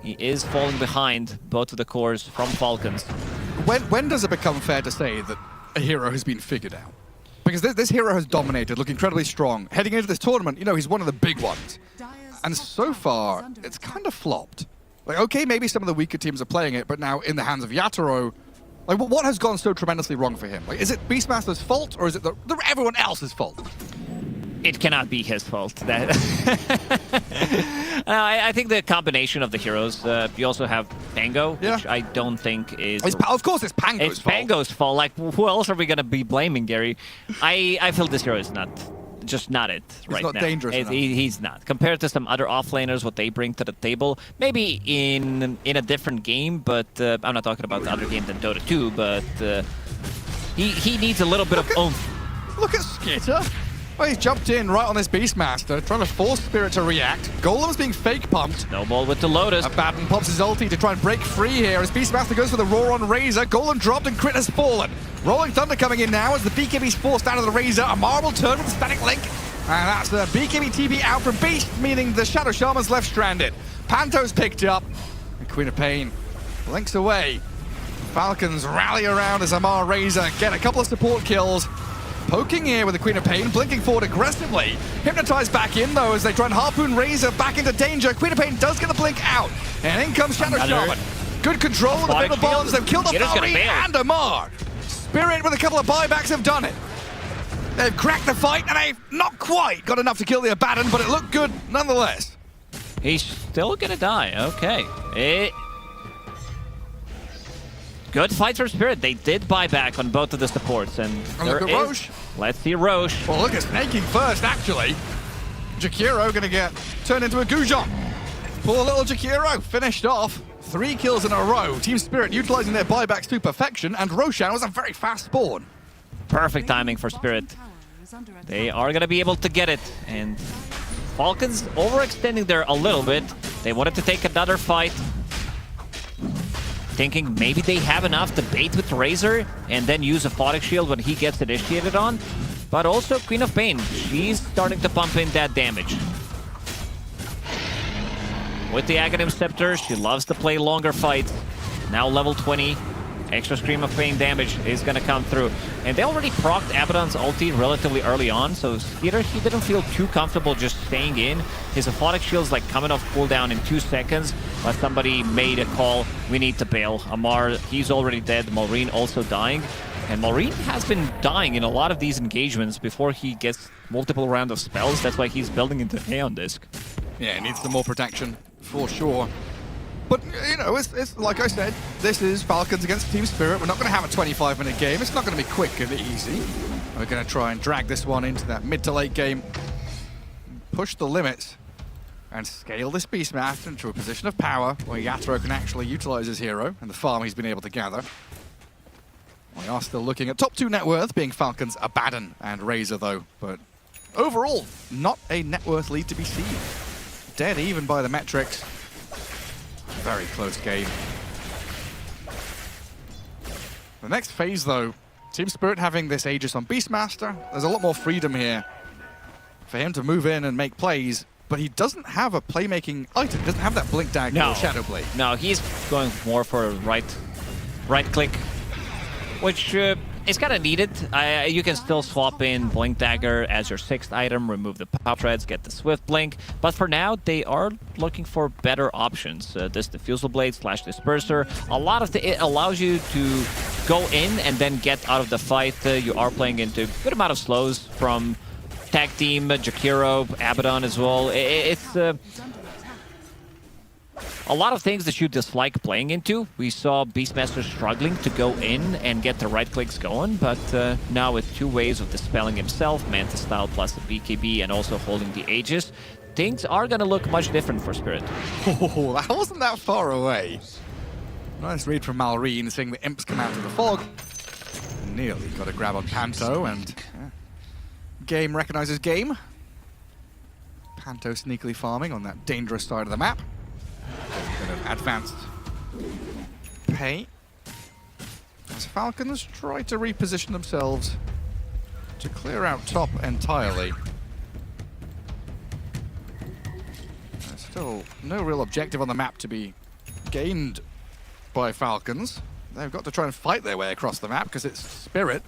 he is falling behind both of the cores from Falcons. When does it become fair to say that a hero has been figured out? Because this hero has dominated, look incredibly strong. Heading into this tournament, you know, he's one of the big ones. And so far, it's kind of flopped. Like, okay, maybe some of the weaker teams are playing it, but now in the hands of Yatoro, like, what has gone so tremendously wrong for him? Like, is it Beastmaster's fault, or is it everyone else's fault? it cannot be his fault. That I think the combination of the heroes. You also have Pango, which I don't think is. Of course, it's Pango's it's fault. Pango's fault. Like, who else are we gonna be blaming, Gary? I feel this hero is not. Just not it right now. He's not dangerous enough. He's not. Compared to some other offlaners, what they bring to the table, maybe in a different game, but I'm not talking about the other game than Dota 2, but he needs a little bit of oomph. Look at Skitter. Well, he's jumped in right on this Beastmaster, trying to force Spirit to react. Golem's being fake pumped. Snowball with the Lotus. Abaddon pops his ulti to try and break free here as Beastmaster goes for the Roar on Razor. Golem dropped and Crit has fallen. Rolling Thunder coming in now as the BKB's forced out of the Razor. Amar will turn with the Static Link. And that's the BKB TP out from Beast, meaning the Shadow Shaman's left stranded. Panto's picked up. And Queen of Pain blinks away. Falcons rally around as Amar Razor get a couple of support kills. Poking here with the Queen of Pain, blinking forward aggressively. Hypnotized back in, though, as they try and harpoon Razor back into danger. Queen of Pain does get the blink out. And in comes Shadow Shaman. Good control of the Fatal Bonds. They've killed the Falcon and Amar. Spirit with a couple of buybacks have done it. They've cracked the fight, and they've not quite got enough to kill the Abaddon, but it looked good nonetheless. He's still gonna die. Okay. Good fight for Spirit. They did buy back on both of the supports, and look at Roche. Let's see Roche. Well, look at Snaking first, actually. Jakiro gonna get turned into a Goujon. Poor little Jakiro finished off. 3 kills in a row. Team Spirit utilizing their buybacks to perfection, and Roshan was a very fast spawn. Perfect timing for Spirit. They are gonna be able to get it, and Falcons overextending there a little bit. They wanted to take another fight, thinking maybe they have enough to bait with Razor and then use a Photic Shield when he gets initiated on. But also Queen of Pain, she's starting to pump in that damage. With the Aghanim Scepter, she loves to play longer fights. Now level 20. Extra Scream of Pain damage is going to come through. And they already procced Abaddon's ulti relatively early on, so Skeeter, he didn't feel too comfortable just staying in. His Aphotic Shield's like coming off cooldown in 2 seconds, but somebody made a call. We need to bail. Amar, he's already dead. Maureen also dying. And Maureen has been dying in a lot of these engagements before he gets multiple rounds of spells. That's why he's building into Aeon Disc. Yeah, it needs some more protection, for sure. But, you know, it's like I said, this is Falcons against Team Spirit. We're not going to have a 25-minute game. It's not going to be quick and easy. We're going to try and drag this one into that mid to late game, push the limits, and scale this Beastmaster into a position of power where Yatoro can actually utilize his hero and the farm he's been able to gather. We are still looking at top 2 net worth, being Falcons, Abaddon, and Razor, though. But overall, not a net worth lead to be seen. Dead even by the metrics. Very close game. The next phase, though, Team Spirit having this Aegis on Beastmaster, there's a lot more freedom here for him to move in and make plays, but he doesn't have a playmaking item. He doesn't have that Blink Dagger or Shadow Blade. No, he's going more for a right click, which is kind of needed. You can still swap in Blink Dagger as your 6th item, remove the Pop Treads, get the Swift Blink. But for now, they are looking for better options. This Diffusal Blade / Disperser. A lot of it allows you to go in and then get out of the fight. You are playing into a good amount of slows from Tag Team, Jakiro, Abaddon as well. It's a lot of things that you dislike playing into. We saw Beastmaster struggling to go in and get the right clicks going, but now with 2 ways of dispelling himself, Manta Style plus the BKB, and also holding the Aegis, things are going to look much different for Spirit. Oh, that wasn't that far away. Nice read from Malrine, seeing the Imps come out of the fog. Nearly got a grab on Panto, and game recognizes game. Panto sneakily farming on that dangerous side of the map. Bit of advanced pay as Falcons try to reposition themselves to clear out top entirely. There's still no real objective on the map to be gained by Falcons. They've got to try and fight their way across the map because it's Spirit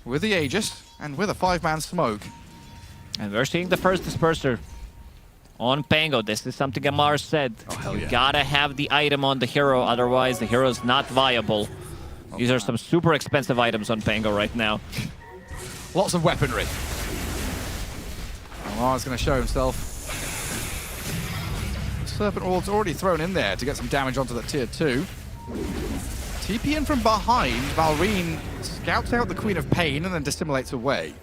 with the Aegis and with a 5-man smoke. And we're seeing the first Disperser on Pango. This is something Amar said. Oh, hell you yeah. gotta have the item on the hero, otherwise the hero's not viable. These are some super expensive items on Pango right now. Lots of weaponry. Lars going to show himself. Serpent Ward's already thrown in there to get some damage onto the tier 2. TP in from behind. Valrine scouts out the Queen of Pain and then dissimulates away.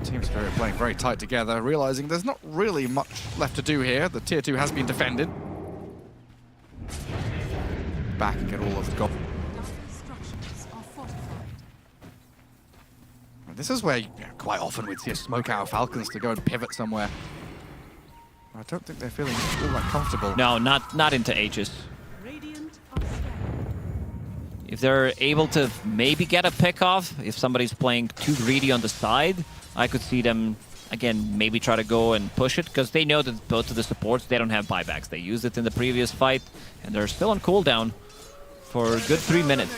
Team Spirit playing very tight together, realizing there's not really much left to do here. The tier 2 has been defended. Back and get all of the gold. This is where quite often we'd see a smoke out of Falcons to go and pivot somewhere. I don't think they're feeling all that comfortable. No, not into Aegis. If they're able to maybe get a pick off, if somebody's playing too greedy on the side, I could see them, again, maybe try to go and push it, because they know that both of the supports, they don't have buybacks. They used it in the previous fight, and they're still on cooldown for a good 3 minutes.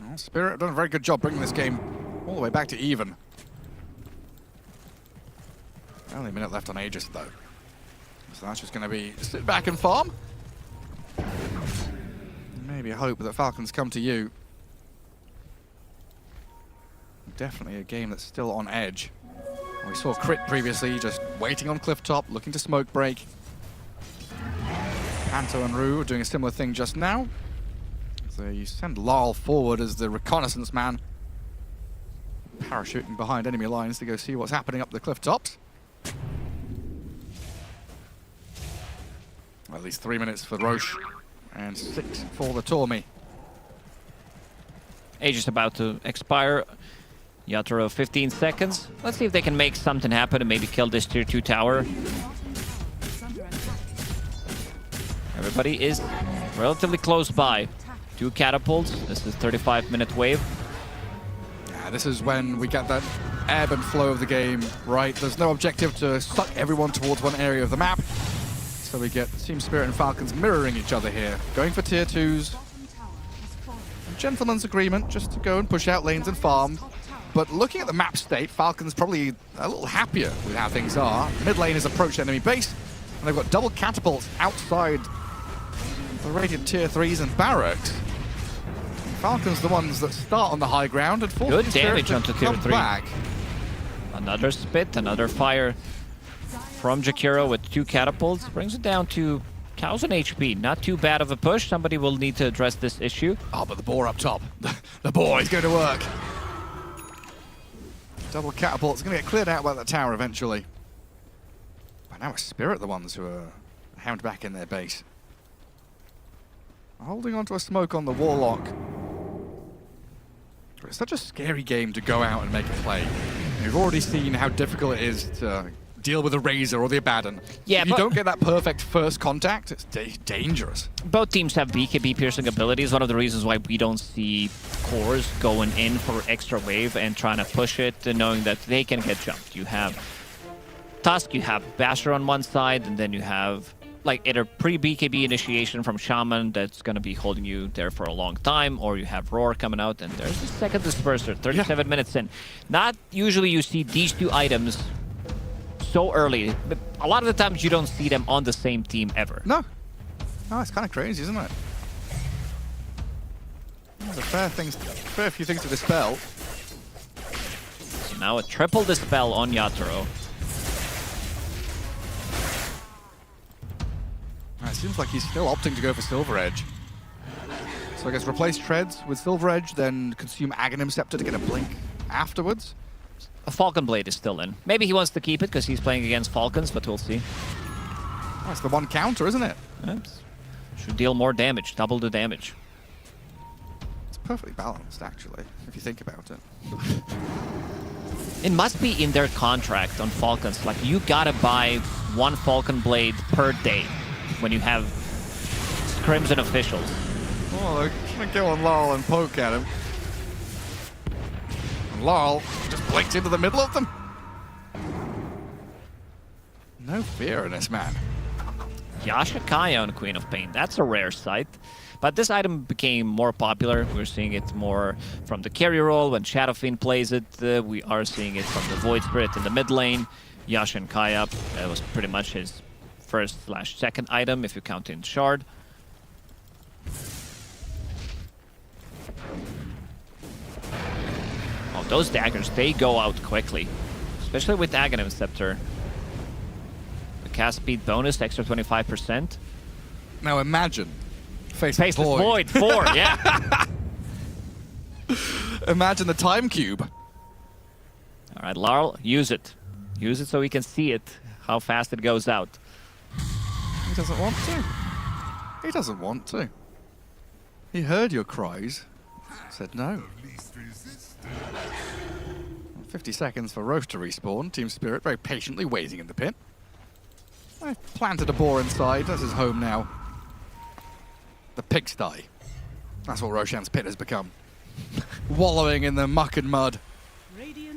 Well, Spirit have done a very good job bringing this game all the way back to even. Only a minute left on Aegis, though. So that's just going to be sit back and farm. Maybe hope that Falcons come to you. Definitely a game that's still on edge. We saw Crit previously, just waiting on cliff top, looking to smoke break. Panto and Rue are doing a similar thing just now. So you send Larl forward as the reconnaissance man, parachuting behind enemy lines to go see what's happening up the cliff tops. At least 3 minutes for Roche and 6 for the Tormy. Aegis about to expire. Yatoro 15 seconds. Let's see if they can make something happen and maybe kill this tier 2 tower. Everybody is relatively close by. 2 catapults. This is 35-minute wave. Yeah, this is when we get that ebb and flow of the game, right? There's no objective to suck everyone towards one area of the map. So we get Team Spirit and Falcons mirroring each other here, going for tier 2s. A gentleman's agreement just to go and push out lanes and farm. But looking at the map state, Falcons probably a little happier with how things are. Mid lane has approached enemy base, and they've got double catapults outside the Radiant tier 3s and barracks. Falcons the ones that start on the high ground and force Good damage onto tier 3. Back. Another spit, another fire from Jakiro with 2 catapults. Brings it down to 1000 HP. Not too bad of a push. Somebody will need to address this issue. Oh, but the boar up top. The boar is going to work. Double catapult's going to get cleared out by the tower eventually. But now it's Spirit the ones who are hammed back in their base. Holding onto a smoke on the Warlock. It's such a scary game to go out and make a play. We've already seen how difficult it is to deal with a Razor or the Abaddon. Yeah, if you don't get that perfect first contact, it's dangerous. Both teams have BKB piercing abilities. One of the reasons why we don't see cores going in for extra wave and trying to push it, knowing that they can get jumped. You have Tusk, you have Basher on one side, and then you have like either pre-BKB initiation from Shaman that's going to be holding you there for a long time, or you have Roar coming out, and there's the second Disperser, 37 minutes in. Not usually you see these 2 items so early, but a lot of the times you don't see them on the same team ever. No, it's kind of crazy, isn't it? There's a fair few things to dispel. So now a triple dispel on Yatoro. It seems like he's still opting to go for Silver Edge. So I guess replace Treads with Silver Edge, then consume Aghanim Scepter to get a blink afterwards. A Falcon Blade is still in. Maybe he wants to keep it because he's playing against Falcons, but we'll see. That's the one counter, isn't it? Should deal more damage, double the damage. It's perfectly balanced, actually, if you think about it. It must be in their contract on Falcons. Like, you gotta buy 1 Falcon Blade per day when you have Crimson officials. Oh, they're trying to go on Laurel and poke at him. And Laurel just blinked into the middle of them. No fear in this man. Yasha Kaya on Queen of Pain. That's a rare sight. But this item became more popular. We're seeing it more from the carry role when Shadow Fiend plays it. We are seeing it from the Void Spirit in the mid lane. Yasha and Kaya, that was pretty much his first/second item if you count in Shard. those daggers, they go out quickly. Especially with Aghanim Scepter. The cast speed bonus, extra 25%. Now imagine Faceless Void 4, yeah. Imagine the time cube. All right, Laurel, use it. Use it so we can see it, how fast it goes out. He doesn't want to. He doesn't want to. He heard your cries. Said no. 50 seconds for Roche to respawn. Team Spirit very patiently waiting in the pit. I've planted a boar inside. This is home now. The pigsty. That's what Roshan's pit has become. Wallowing in the muck and mud.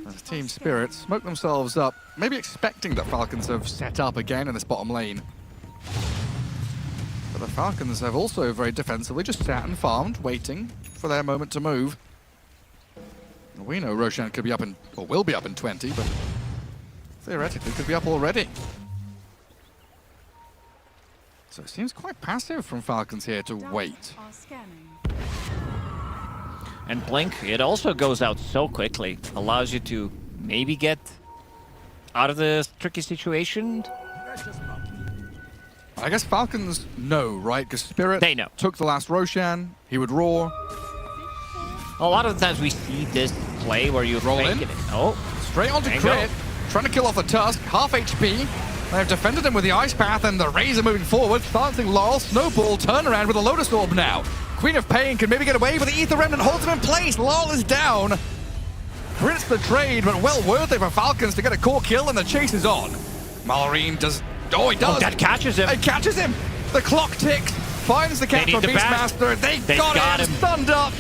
As Team Spirit smoke themselves up, maybe expecting that Falcons have set up again in this bottom lane. But the Falcons have also very defensively just sat and farmed, waiting for their moment to move. We know Roshan could be up in, or will be up in 20, but theoretically could be up already. So it seems quite passive from Falcons here to wait. And Blink, it also goes out so quickly. Allows you to maybe get out of the tricky situation. I guess Falcons know, right? Because Spirit they know. Took the last Roshan. He would roar. A lot of the times we see this play where you roll in. Oh, straight onto crit. Trying to kill off the Tusk. Half HP. They've defended him with the Ice Path and the Razor moving forward. Silencing Laurel. Snowball turnaround with a Lotus Orb now. Queen of Pain can maybe get away, but the Ether Remnant holds him in place. Laurel is down. Crits the trade, but well worth it for Falcons to get a core kill, and the chase is on. Malorine does... Oh, he does. Oh, that catches him. It catches him. The clock ticks. Finds the catch from Beastmaster. They got him. Stunned up.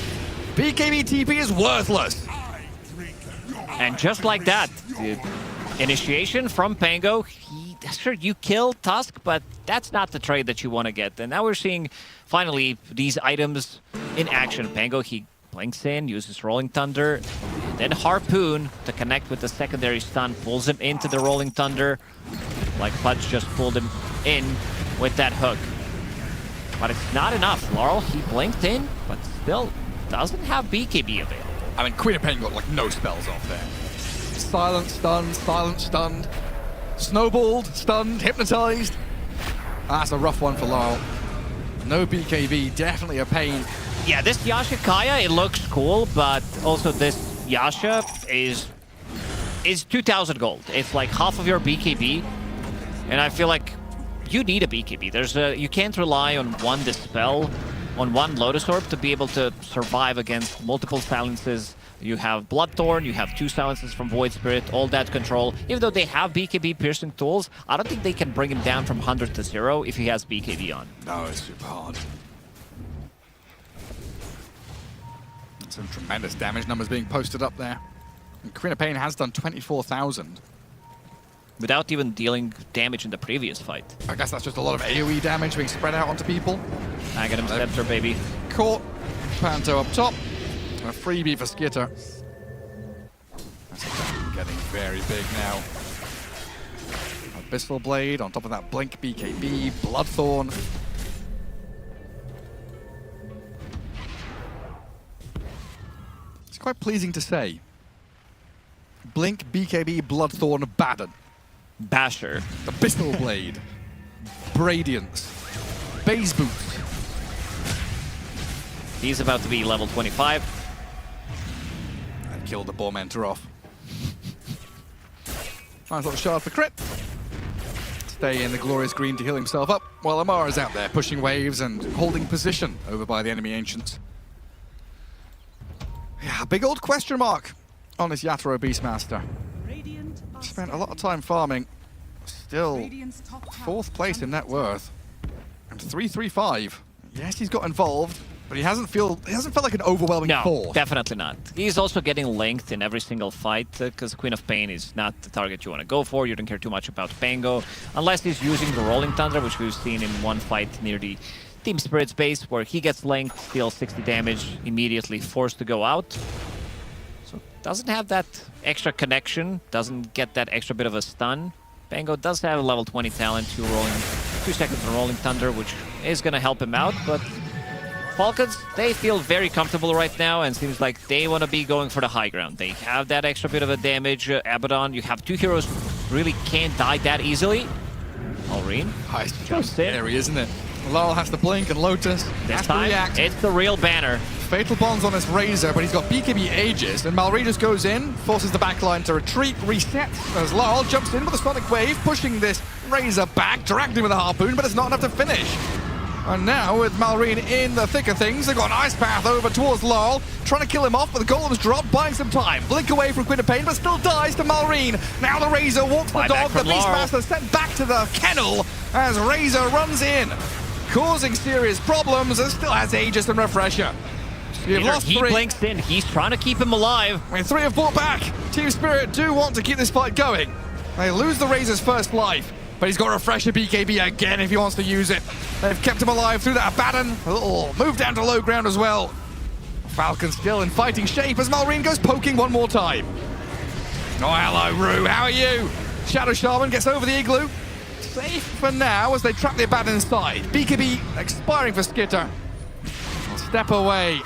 BKB TP is worthless. And just like that, the initiation from Pango. Sure, you kill Tusk, but that's not the trade that you want to get. And now we're seeing, finally, these items in action. Pango, he blinks in, uses Rolling Thunder, then Harpoon to connect with the secondary stun, pulls him into the Rolling Thunder, like Pudge just pulled him in with that hook. But it's not enough. Laurel, he blinked in, but still doesn't have BKB available. I mean, Queen of Pain got like no spells off there. Silent stunned. Snowballed, stunned, hypnotized. That's a rough one for Laurel. No BKB, definitely a pain. Yeah, this Yasha Kaya, it looks cool, but also this Yasha is 2,000 gold. It's like half of your BKB, and I feel like you need a BKB. You can't rely on one Dispel, on one Lotus Orb to be able to survive against multiple silences. You have Bloodthorn, you have 2 silences from Void Spirit, all that control. Even though they have BKB piercing tools, I don't think they can bring him down from 100 to 0 if he has BKB on. No, it's super hard. Some tremendous damage numbers being posted up there. And Queen of Pain has done 24,000. Without even dealing damage in the previous fight. I guess that's just a lot of AoE damage being spread out onto people. Aghanim Scepter, baby. Caught. Panto up top. A freebie for Skitter. That's getting very big now. Abyssal Blade on top of that Blink BKB, Bloodthorn. It's quite pleasing to say. Blink, BKB, Bloodthorn, Baden. Basher. Abyssal Blade. Bradiance. Base Boost. He's about to be level 25. And kill the Bormentor off. Nice little shard for crit. Stay in the glorious green to heal himself up, while Amara's out there pushing waves and holding position over by the enemy Ancients. Yeah, big old question mark on this Yatoro Beastmaster. Spent a lot of time farming. Still 4th place in net worth. And 335. Yes, he's got involved, but he hasn't felt like an overwhelming force. No, definitely not. He's also getting length in every single fight because Queen of Pain is not the target you want to go for. You don't care too much about Pango, unless he's using the Rolling Thunder, which we've seen in one fight near the Team Spirit's base, where he gets length, deals 60 damage, immediately forced to go out. So doesn't have that extra connection, doesn't get that extra bit of a stun. Pango does have a level 20 talent, 2 seconds of Rolling Thunder, which is going to help him out, but Falcons, they feel very comfortable right now and seems like they want to be going for the high ground. They have that extra bit of a damage. Abaddon, you have two heroes really can't die that easily. Malrine. It's so scary, isn't it? Laurel has to blink and Lotus This has to time, react. it's the real banner. Fatal Bonds on this Razor, but he's got BKB Aegis, and Malrine just goes in, forces the backline to retreat, resets, as Laurel jumps in with a Sonic Wave, pushing this Razor back, dragged him with a Harpoon, but it's not enough to finish. And now, with Malrine in the thick of things, they've got an Ice Path over towards Laurel, trying to kill him off, but the Golem's dropped, buying some time. Blink away from Queen of Pain, but still dies to Malrine. Now the Razor walks the dog, the Beastmaster sent back to the kennel as Razor runs in, causing serious problems, and still has Aegis and Refresher. You've lost He 3. blinks in, he's trying to keep him alive. I mean, 3 have bought back. Team Spirit do want to keep this fight going. They lose the Razor's first life, but he's got Refresher BKB again if he wants to use it. They've kept him alive through that Abaddon. A little move down to low ground as well. Falcon still in fighting shape as Malrine goes poking one more time. Oh, hello, Rue. How are you? Shadow Shaman gets over the Igloo. Safe for now as they trap the Abaddon inside. BKB expiring for Skitter. Step away.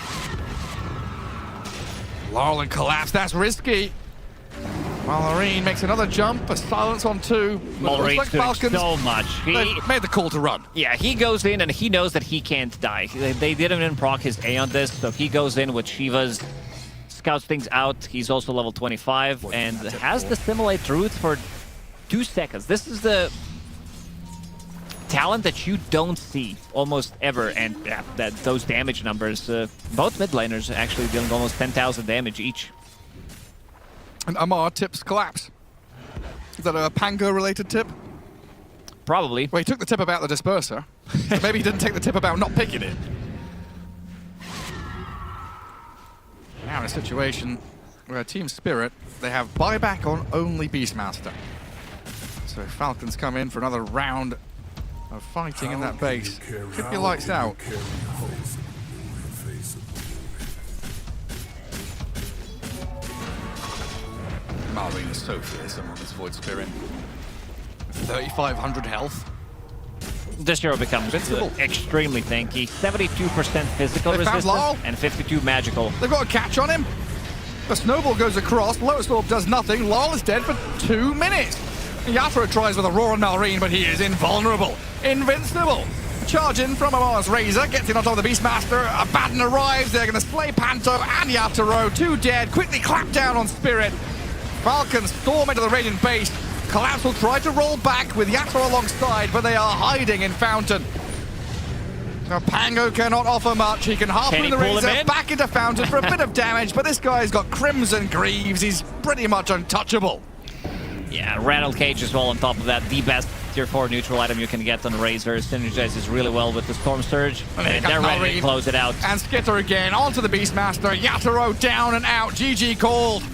Laurel and collapse. That's risky. Malrine makes another jump. A silence on 2. Malrine's like doing Falcons, so much. They made the call to run. Yeah, he goes in and he knows that he can't die. They didn't even proc his A on this, so he goes in with Shiva's, scouts things out. He's also level 25 and has the Simulate Truth for 2 seconds. This is the talent that you don't see almost ever, and those damage numbers, both mid laners actually dealing almost 10,000 damage each. And Amar tips collapse. Is that a Pango-related tip? Probably. Well, he took the tip about the disperser. So maybe he didn't take the tip about not picking it. Now in a situation where Team Spirit, they have buyback on only Beastmaster. So Falcons come in for another round of fighting in that base. Keep your lights out. Malrine is so fearsome on this Void Spirit. 3,500 health. This hero becomes extremely tanky. 72% physical resistance and 52 magical. They've got a catch on him. The snowball goes across. Lotus Orb does nothing. Lol is dead for 2 minutes. Yatra tries with a roar on Malrine, but he is invulnerable. Invincible. Charge in from Amar's Razor. Gets in on top of the Beastmaster. Abaddon arrives. They're going to slay Panto and Yatoro. 2 dead. Quickly clap down on Spirit. Falcons storm into the Radiant base. Collapse will try to roll back with Yatoro alongside, but they are hiding in Fountain. So Pango cannot offer much. He can harpoon the Razor back into Fountain for a bit of damage, but this guy's got Crimson Greaves. He's pretty much untouchable. Yeah, Rattle Cage as well on top of that. The best tier 4 neutral item you can get on Razor. Synergizes really well with the Storm Surge. And they're ready to close it out. And Skitter again onto the Beastmaster. Yatoro down and out. GG called.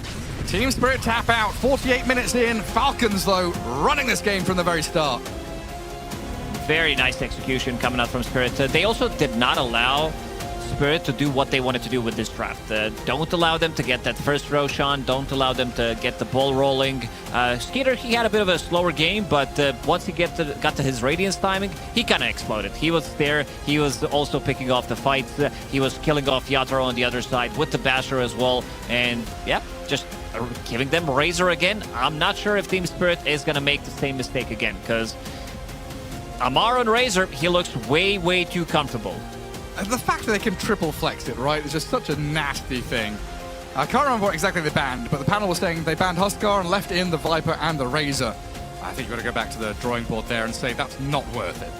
Team Spirit tap out. 48 minutes in. Falcons, though, running this game from the very start. Very nice execution coming out from Spirit. They also did not allow Spirit to do what they wanted to do with this draft. Don't allow them to get that first Roshan. Don't allow them to get the ball rolling. Skeeter, he had a bit of a slower game, but once he got to his Radiance timing, he kind of exploded. He was there. He was also picking off the fights. He was killing off Yatoro on the other side with the Basher as well. And yeah, just giving them Razor again. I'm not sure if Team Spirit is going to make the same mistake again, because Amar on Razor, he looks way, way too comfortable. And the fact that they can triple flex it, right, is just such a nasty thing. I can't remember what exactly they banned, but the panel was saying they banned Huskar and left in the Viper and the Razor. I think you've got to go back to the drawing board there and say that's not worth it.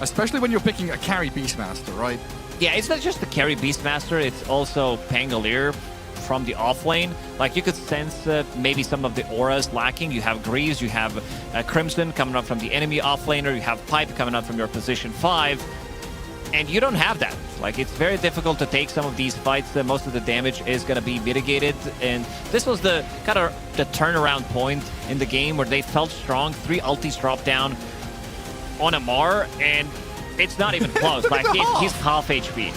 Especially when you're picking a carry Beastmaster, right? Yeah, it's not just the carry Beastmaster, it's also Pangolier from the offlane. Like, you could sense maybe some of the auras lacking. You have Greaves, you have Crimson coming up from the enemy offlaner, you have Pipe coming up from your position 5. And you don't have that. Like, it's very difficult to take some of these fights. Most of the damage is going to be mitigated. And this was the kind of the turnaround point in the game where they felt strong. 3 ultis drop down on Amar, and it's not even close. Like, he's half HP.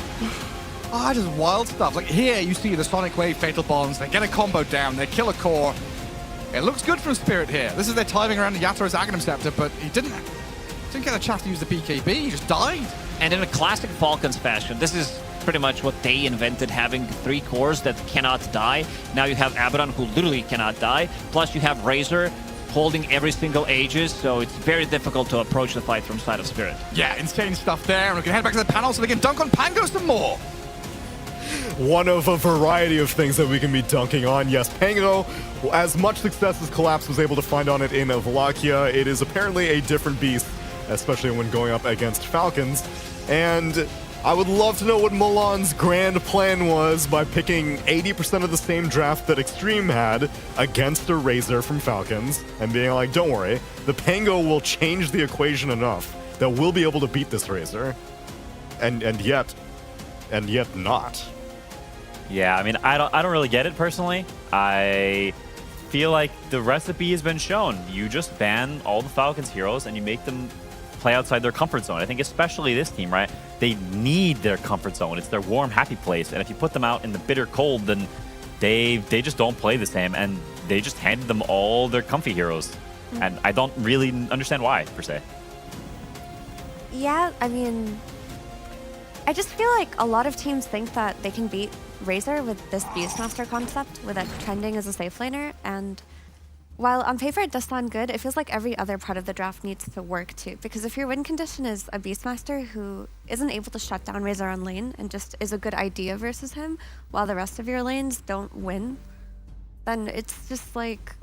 Ah, just wild stuff. Like, here you see the Sonic Wave Fatal Bonds. They get a combo down. They kill a core. It looks good from Spirit here. This is their timing around Yatoro's Aghanim Scepter, but he didn't get a chance to use the BKB. He just died. And in a classic Falcons fashion, this is pretty much what they invented, having 3 cores that cannot die. Now you have Abaddon, who literally cannot die. Plus you have Razor holding every single Aegis, so it's very difficult to approach the fight from side of Spirit. Yeah, insane stuff there. And we can head back to the panel so we can dunk on Pango some more. One of a variety of things that we can be dunking on. Yes, Pango, as much success as Collapse was able to find on it in Wallachia, it is apparently a different beast, especially when going up against Falcons. And I would love to know what Milan's grand plan was by picking 80% of the same draft that Extreme had against a Razor from Falcons and being like, don't worry, the Pango will change the equation enough that we'll be able to beat this Razor. And yet not. Yeah, I mean, I don't really get it personally. I feel like the recipe has been shown. You just ban all the Falcons heroes and you make them play outside their comfort zone. I think especially this team, right? They need their comfort zone. It's their warm, happy place. And if you put them out in the bitter cold, then they just don't play the same. And they just handed them all their comfy heroes. And I don't really understand why, per se. Yeah, I mean, I just feel like a lot of teams think that they can beat Razor with this Beastmaster concept, with it trending as a safe laner, and while on paper it does sound good, it feels like every other part of the draft needs to work too, because if your win condition is a Beastmaster who isn't able to shut down Razor on lane and just is a good idea versus him, while the rest of your lanes don't win, then it's just like,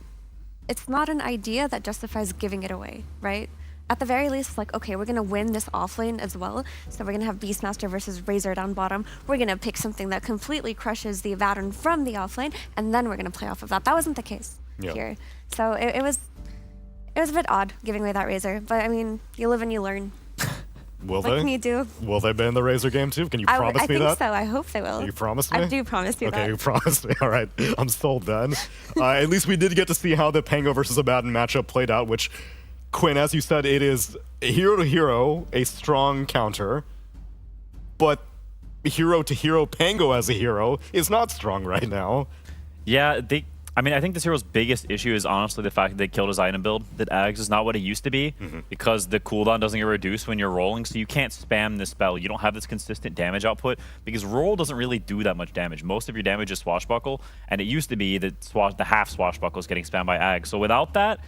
it's not an idea that justifies giving it away, right? At the very least, like, okay, we're going to win this offlane as well. So we're going to have Beastmaster versus Razor down bottom. We're going to pick something that completely crushes the Abaddon from the offlane, and then we're going to play off of that. That wasn't the case here. So it was a bit odd giving away that Razor. But, I mean, you live and you learn. Will what they? Can you do? Will they ban the Razor game too? Can you promise me that? I think so. I hope they will. You promise me? I do promise you that. Okay, you promised me. All right. I'm sold then. At least we did get to see how the Pango versus Abaddon matchup played out, which, Quinn, as you said, it is hero to hero, a strong counter, but hero to hero Pango as a hero is not strong right now. Yeah, I mean, I think this hero's biggest issue is honestly the fact that they killed his item build, that Ags is not what it used to be, because the cooldown doesn't get reduced when you're rolling, so you can't spam this spell. You don't have this consistent damage output, because roll doesn't really do that much damage. Most of your damage is swashbuckle, and it used to be that the half swashbuckle is getting spammed by Ags. So without that,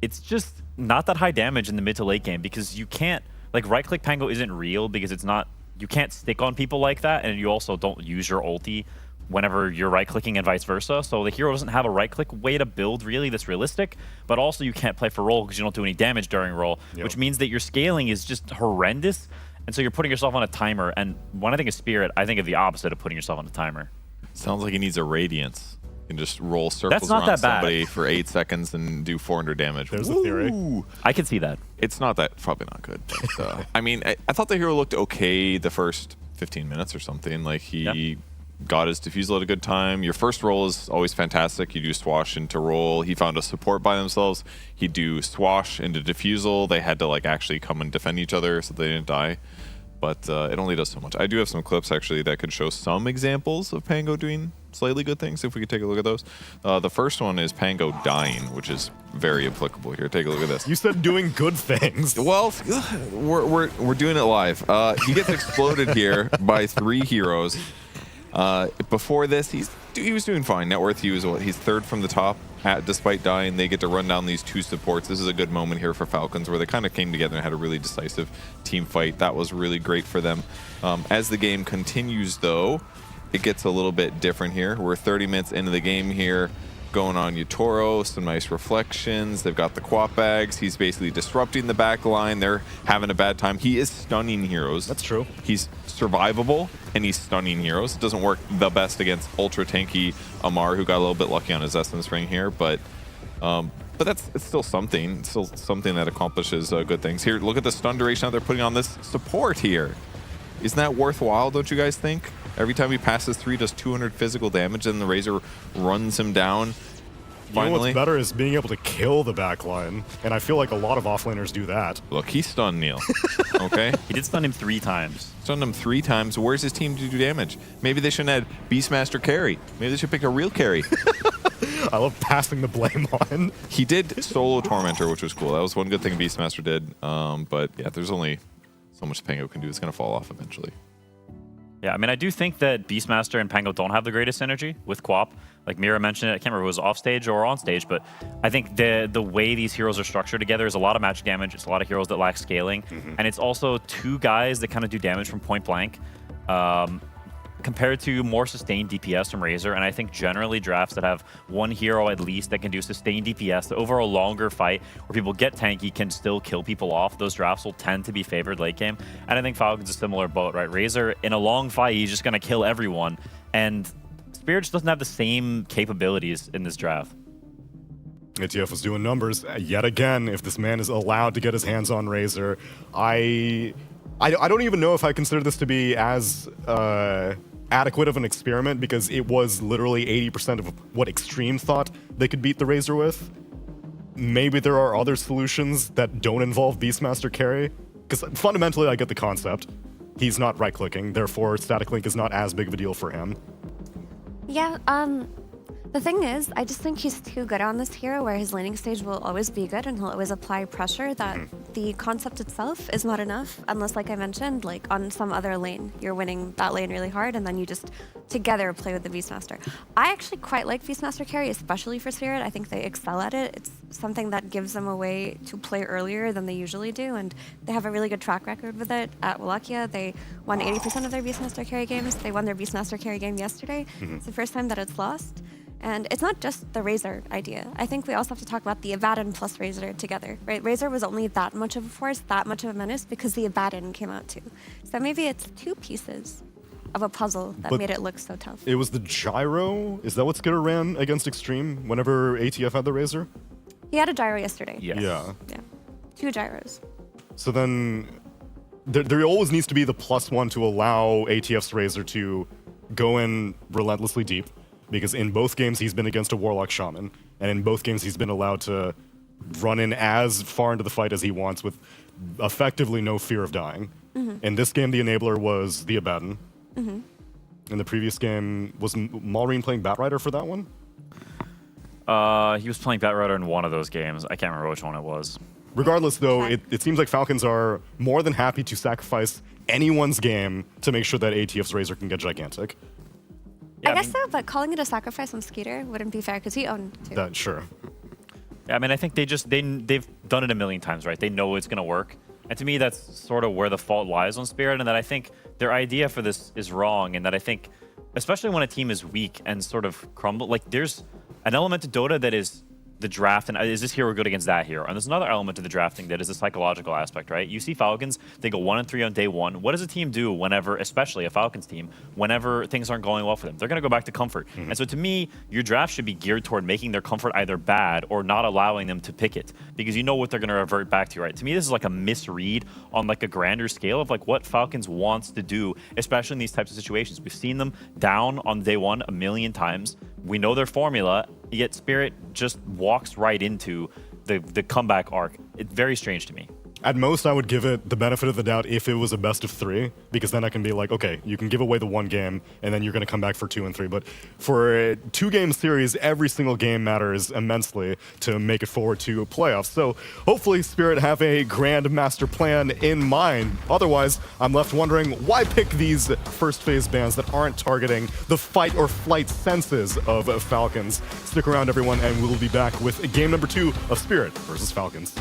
it's just not that high damage in the mid to late game, because you can't, like, right-click Pango isn't real, because it's not, you can't stick on people like that, and you also don't use your ulti whenever you're right-clicking and vice versa. So the hero doesn't have a right-click way to build really that's realistic, but also you can't play for roll because you don't do any damage during roll, which means that your scaling is just horrendous, and so you're putting yourself on a timer. And when I think of Spirit, I think of the opposite of putting yourself on a timer. Sounds like he needs a Radiance. You can just roll circles not around that bad. somebody for 8 seconds and do 400 damage. There's a theory. I can see that. It's not that, probably not good. But, I mean, I thought the hero looked okay the first 15 minutes or something. Like, he got his defusal at a good time. Your first roll is always fantastic. You do swash into roll. He found a support by themselves. He'd do swash into defusal. They had to, like, actually come and defend each other so they didn't die. But it only does so much. I do have some clips, actually, that could show some examples of Pango doing slightly good things, if we could take a look at those. The first one is Pango dying, which is very applicable here. Take a look at this. You said doing good things. Well, we're doing it live. He gets exploded here by 3 heroes. Before this, he was doing fine. Net worth, he's third from the top. Despite dying, they get to run down these 2 supports. This is a good moment here for Falcons, where they kind of came together and had a really decisive team fight. That was really great for them. As the game continues, though, it gets a little bit different here. We're 30 minutes into the game here. Going on Yutoro, some nice reflections. They've got the quap bags. He's basically disrupting the back line. They're having a bad time. He is stunning heroes. That's true. He's survivable, and he's stunning heroes. It doesn't work the best against ultra tanky Amar, who got a little bit lucky on his essence ring here, but it's still something. It's still something that accomplishes good things. Here, look at the stun duration that they're putting on this support here. Isn't that worthwhile, don't you guys think? Every time he passes 3, does 200 physical damage, and the Razor runs him down. Finally. You know what's better is being able to kill the backline, and I feel like a lot of offlaners do that. Look, he stunned Neil, okay? He did stun him 3 times. Stunned him 3 times. Where's his team to do damage? Maybe they shouldn't have Beastmaster carry. Maybe they should pick a real carry. I love passing the blame on. He did solo Tormentor, which was cool. That was one good thing Beastmaster did. But yeah, there's only so much Pango can do is going to fall off eventually. Yeah, I mean, I do think that Beastmaster and Pango don't have the greatest synergy with Quap. Like Mira mentioned it, I can't remember if it was off stage or on stage, but I think the way these heroes are structured together is a lot of magic damage. It's a lot of heroes that lack scaling, and it's also two guys that kind of do damage from point blank. Compared to more sustained DPS from Razor, and I think generally drafts that have one hero at least that can do sustained DPS over a longer fight where people get tanky can still kill people off, those drafts will tend to be favored late game. And I think Falcons is a similar boat, right? Razor, in a long fight, he's just going to kill everyone, and Spirit just doesn't have the same capabilities in this draft. ATF was doing numbers yet again. If this man is allowed to get his hands on Razor, I don't even know if I consider this to be as adequate of an experiment, because it was literally 80% of what Extreme thought they could beat the Razor with. Maybe there are other solutions that don't involve Beastmaster carry, because fundamentally I get the concept. He's not right-clicking, therefore static link is not as big of a deal for him. Yeah, the thing is, I just think he's too good on this hero where his laning stage will always be good and he'll always apply pressure that the concept itself is not enough unless, like I mentioned, like on some other lane, you're winning that lane really hard and then you just together play with the Beastmaster. I actually quite like Beastmaster carry, especially for Spirit. I think they excel at it. It's something that gives them a way to play earlier than they usually do, and they have a really good track record with it. At Wallachia, they won 80% of their Beastmaster carry games. They won their Beastmaster carry game yesterday. It's the first time that it's lost. And it's not just the Razor idea. I think we also have to talk about the Abaddon plus Razor together, right? Razor was only that much of a force, that much of a menace, because the Abaddon came out too. So maybe it's two pieces of a puzzle that made it look so tough. It was the gyro? Is that what Skitter ran against Extreme whenever ATF had the Razor? He had a gyro yesterday. Yes. Yeah. Yeah. 2 gyros. So then there always needs to be the +1 to allow ATF's Razor to go in relentlessly deep. Because in both games he's been against a Warlock Shaman, and in both games he's been allowed to run in as far into the fight as he wants with effectively no fear of dying. In this game, the enabler was the Abaddon. In the previous game, was Maureen playing Batrider for that one? He was playing Batrider in one of those games. I can't remember which one it was. Regardless, though, it seems like Falcons are more than happy to sacrifice anyone's game to make sure that ATF's Razor can get gigantic. I guess so, but calling it a sacrifice on Skeeter wouldn't be fair because he owned too. That, sure. Yeah, I mean, I think they've done it a million times, right? They know it's going to work. And to me, that's sort of where the fault lies on Spirit, and that I think their idea for this is wrong, and that I think, especially when a team is weak and sort of crumble, like there's an element to Dota that is the draft, and is this hero good against that hero? And there's another element to the drafting that is the psychological aspect, right? You see Falcons, they go 1-3 on day one. What does a team do whenever, especially a Falcons team, whenever things aren't going well for them? They're going to go back to comfort. And so to me, your draft should be geared toward making their comfort either bad or not allowing them to pick it, because you know what they're going to revert back to, right? To me, this is like a misread on like a grander scale of like what Falcons wants to do, especially in these types of situations. We've seen them down on day one a million times. We know their formula, yet Spirit just walks right into the comeback arc. It's very strange to me. At most, I would give it the benefit of the doubt if it was a best of 3, because then I can be like, okay, you can give away the one game, and then you're going to come back for 2 and 3. But for a 2-game series, every single game matters immensely to make it forward to playoffs. So hopefully Spirit have a grand master plan in mind. Otherwise, I'm left wondering, why pick these first phase bans that aren't targeting the fight or flight senses of Falcons? Stick around, everyone, and we'll be back with game number 2 of Spirit versus Falcons.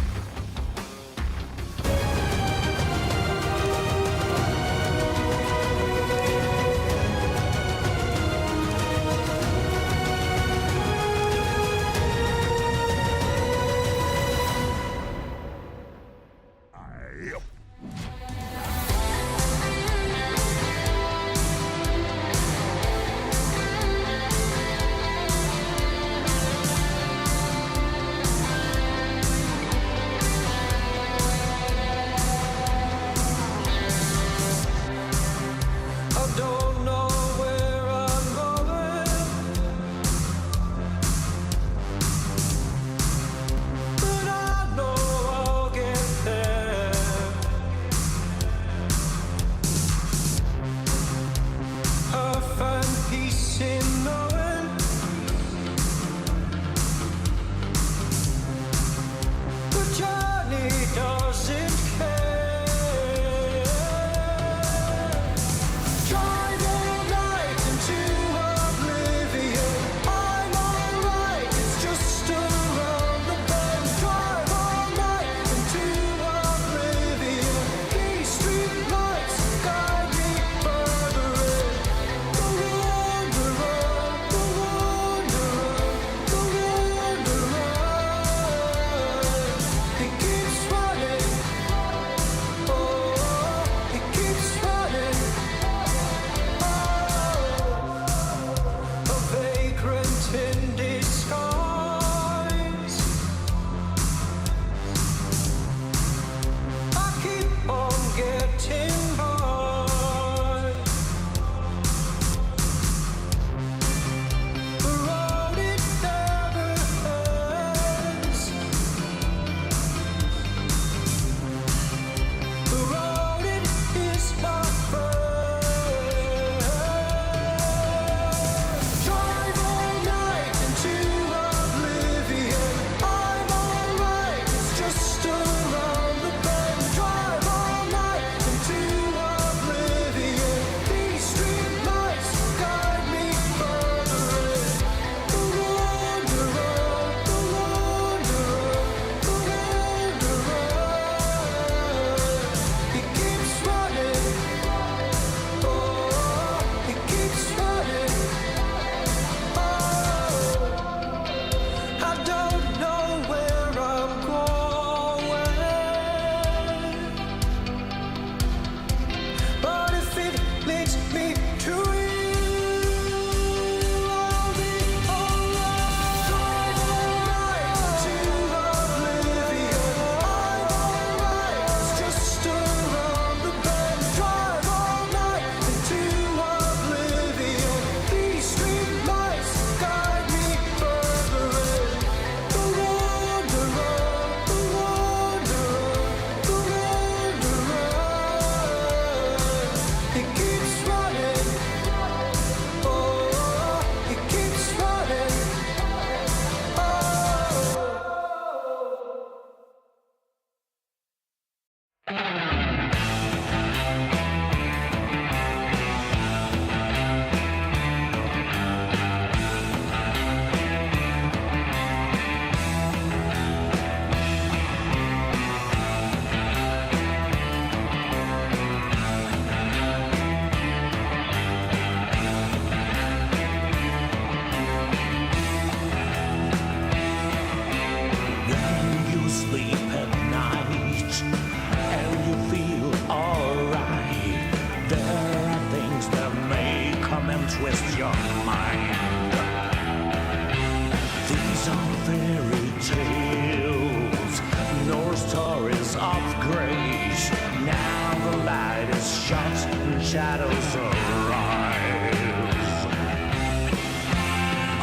shadows arise.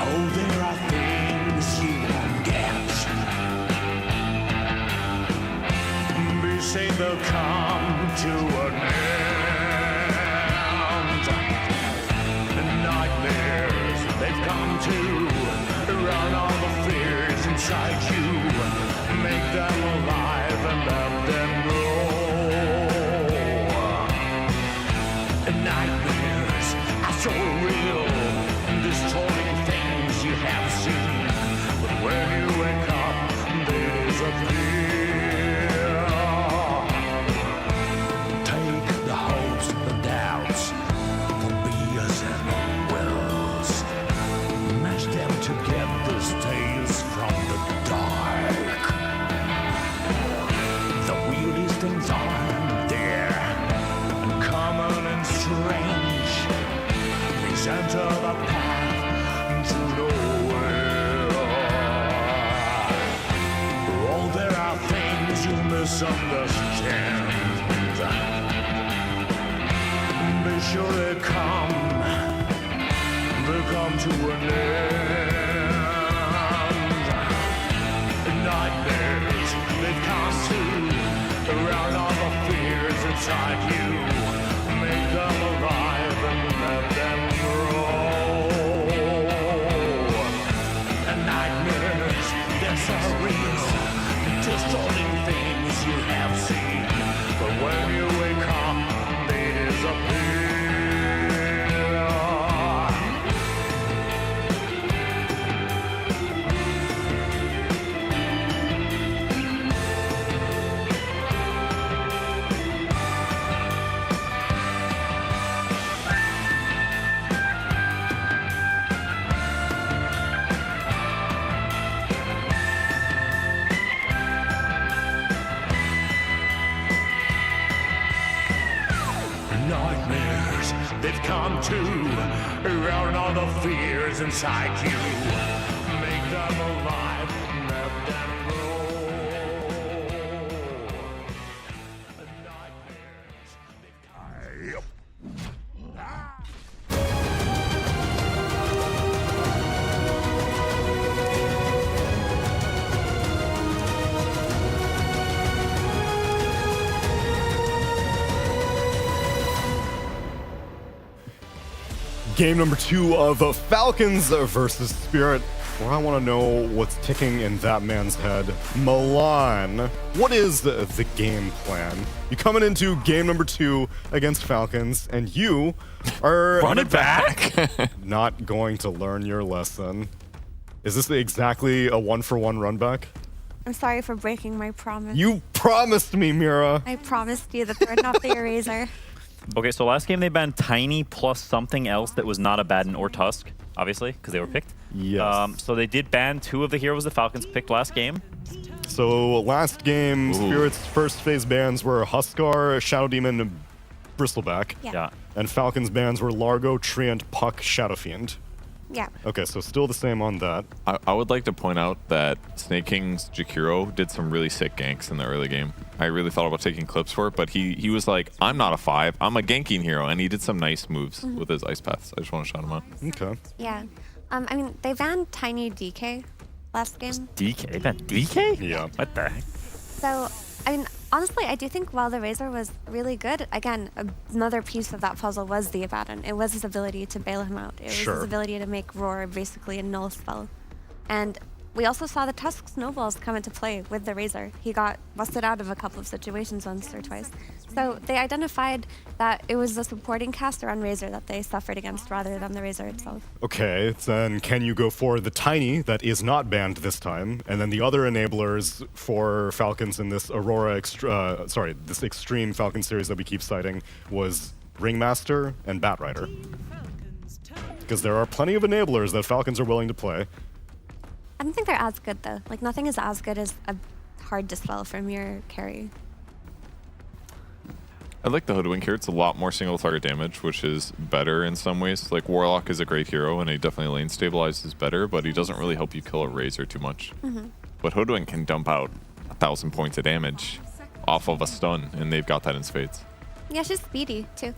Oh, there are things you won't get. They say they'll come to an end. Nightmares, they've come to run all the fears inside you. Make them alive and let them grow. Nightmares are so real, distorting things you have seen. But when you wake up, they disappear. Take the hopes and doubts, the fears and the wills. Mash them together, tales from the dark. The weirdest things are there, uncommon and strange. These enter the path to nowhere. Oh, there are things you misunderstand. Be sure they come to an end. Nightmares, they've come to around all the fears inside you. Make them alive and let them grow. Nightmares, they're so real, distorting things you have seen. But when you wake up, they disappear. Nightmares, they've come to around all the fears inside you. Make them alive, let them grow. Nightmares, they've come. Game number 2 of Falcons versus Spirit. Where I want to know what's ticking in that man's head. Milan, what is the game plan? You coming into game number 2 against Falcons, and you are Run it back. not going to learn your lesson. Is this exactly a 1-for-1 run back? I'm sorry for breaking my promise. You promised me, Mira. I promised you that there would not be a razor. Okay, so last game they banned Tiny plus something else that was not a Baden or Tusk, obviously, because they were picked. Yes. So they did ban 2 of the heroes the Falcons picked last game. So last game, Spirit's first phase bans were Huskar, Shadow Demon, and Bristleback. Yeah. And Falcons bans were Largo, Treant, Puck, Shadow Fiend. Yeah. Okay, so still the same on that. I would like to point out that Snake King's Jakiro did some really sick ganks in the early game. I really thought about taking clips for it, but he was like, I'm not a 5, I'm a ganking hero, and he did some nice moves with his ice paths. I just want to shout him out. Okay. Yeah. I mean, they banned Tiny DK last game. DK? They banned DK? Yeah. What the heck? So, I mean, honestly, I do think while the Razor was really good, again, another piece of that puzzle was the Abaddon. It was his ability to bail him out. It was his ability to make Roar basically a null spell. And we also saw the Tusk Snowballs come into play with the Razor. He got busted out of a couple of situations once or twice. So they identified that it was the supporting caster on Razor that they suffered against rather than the Razor itself. Okay, then can you go for the Tiny that is not banned this time, and then the other enablers for Falcons in this this Extreme Falcon series that we keep citing was Ringmaster and Batrider? Because there are plenty of enablers that Falcons are willing to play. I don't think they're as good though. Like nothing is as good as a hard dispel from your carry. I like the Hoodwink here. It's a lot more single target damage, which is better in some ways. Like Warlock is a great hero, and he definitely lane stabilizes better, but he doesn't really help you kill a Razor too much. But Hoodwink can dump out 1,000 points of damage off of a stun, and they've got that in spades. Yeah, she's speedy too.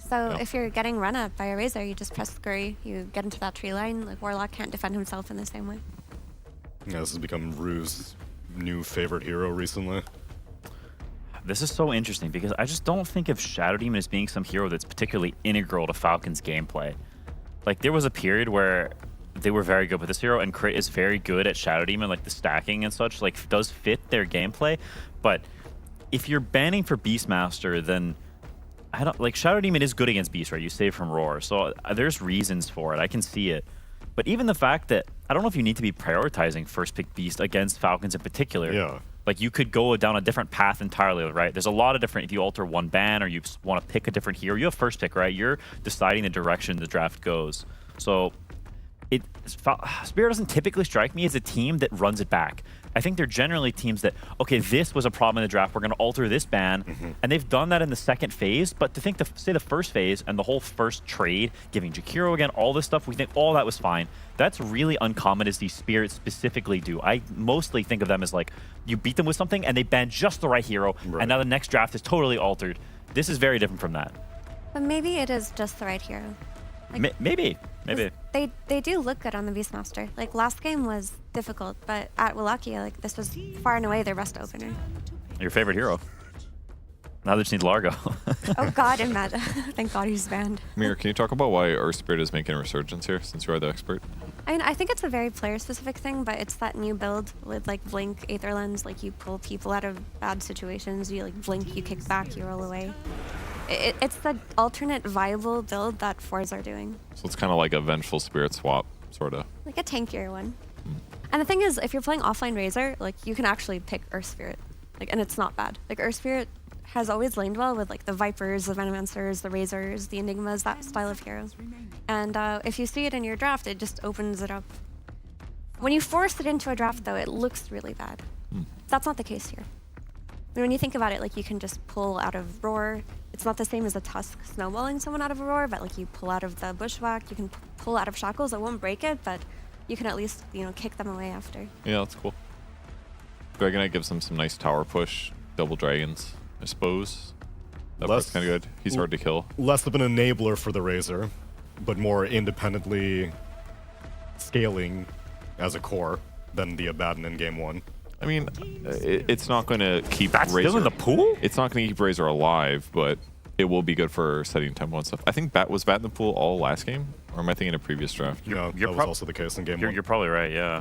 So if you're getting run up by a Razor, you just press Scurry, you get into that tree line. Like Warlock can't defend himself in the same way. Yeah, this has become Rue's new favorite hero recently. This is so interesting because I just don't think of Shadow Demon as being some hero that's particularly integral to Falcons' gameplay. Like, there was a period where they were very good with this hero, and Crit is very good at Shadow Demon, like the stacking and such, like, does fit their gameplay. But if you're banning for Beastmaster, then I don't like Shadow Demon is good against Beast, right? You save from Roar, so there's reasons for it. I can see it. But even the fact that I don't know if you need to be prioritizing first pick Beast against Falcons in particular. Yeah. Like, you could go down a different path entirely, right? There's a lot of different, if you alter one ban or you want to pick a different hero, you have first pick, right? You're deciding the direction the draft goes. So Spirit doesn't typically strike me as a team that runs it back. I think they're generally teams that, okay, this was a problem in the draft, we're going to alter this ban, and they've done that in the second phase, but to think, say the first phase and the whole first trade, giving Jakiro again, all this stuff, we think all that was fine. That's really uncommon as these Spirits specifically do. I mostly think of them as like, you beat them with something and they ban just the right hero, and now the next draft is totally altered. This is very different from that. But maybe it is just the right hero. Like, maybe. They do look good on the Beastmaster. Like, last game was difficult, but at Wallachia, like, this was far and away their best opener. Your favorite hero. Now they just need Largo. Oh god, and Matt. Thank god he's banned. Mir, can you talk about why our Spirit is making a resurgence here, since you are the expert? I mean, I think it's a very player-specific thing, but it's that new build with, like, Blink, Aether Lens, like, you pull people out of bad situations, you, like, blink, you kick back, you roll away. It's the alternate viable build that Fours are doing. So it's kind of like a Vengeful Spirit swap, sort of. Like a tankier one. And the thing is, if you're playing offline Razor, like, you can actually pick Earth Spirit. Like, and it's not bad. Like, Earth Spirit has always laned well with, like, the Vipers, the Venomancers, the Razors, the Enigmas, that style of hero. And if you see it in your draft, it just opens it up. When you force it into a draft, though, it looks really bad. That's not the case here. I mean, when you think about it, like, you can just pull out of Roar. It's not the same as a Tusk snowballing someone out of a Roar, but, like, you pull out of the Bushwhack, you can pull out of Shackles. It won't break it, but you can at least, you know, kick them away after. Yeah, that's cool. Dragonite gives them some nice tower push, double dragons, I suppose. That part's kind of good. He's hard to kill. Less of an enabler for the Razor, but more independently scaling as a core than the Abaddon in game one. I mean, it's not going to keep That's Razor still in the pool? It's not going to keep Razor alive, but it will be good for setting tempo and stuff. I think was Bat in the pool all last game, or am I thinking a previous draft? No, that was also the case in game one. You're probably right, yeah.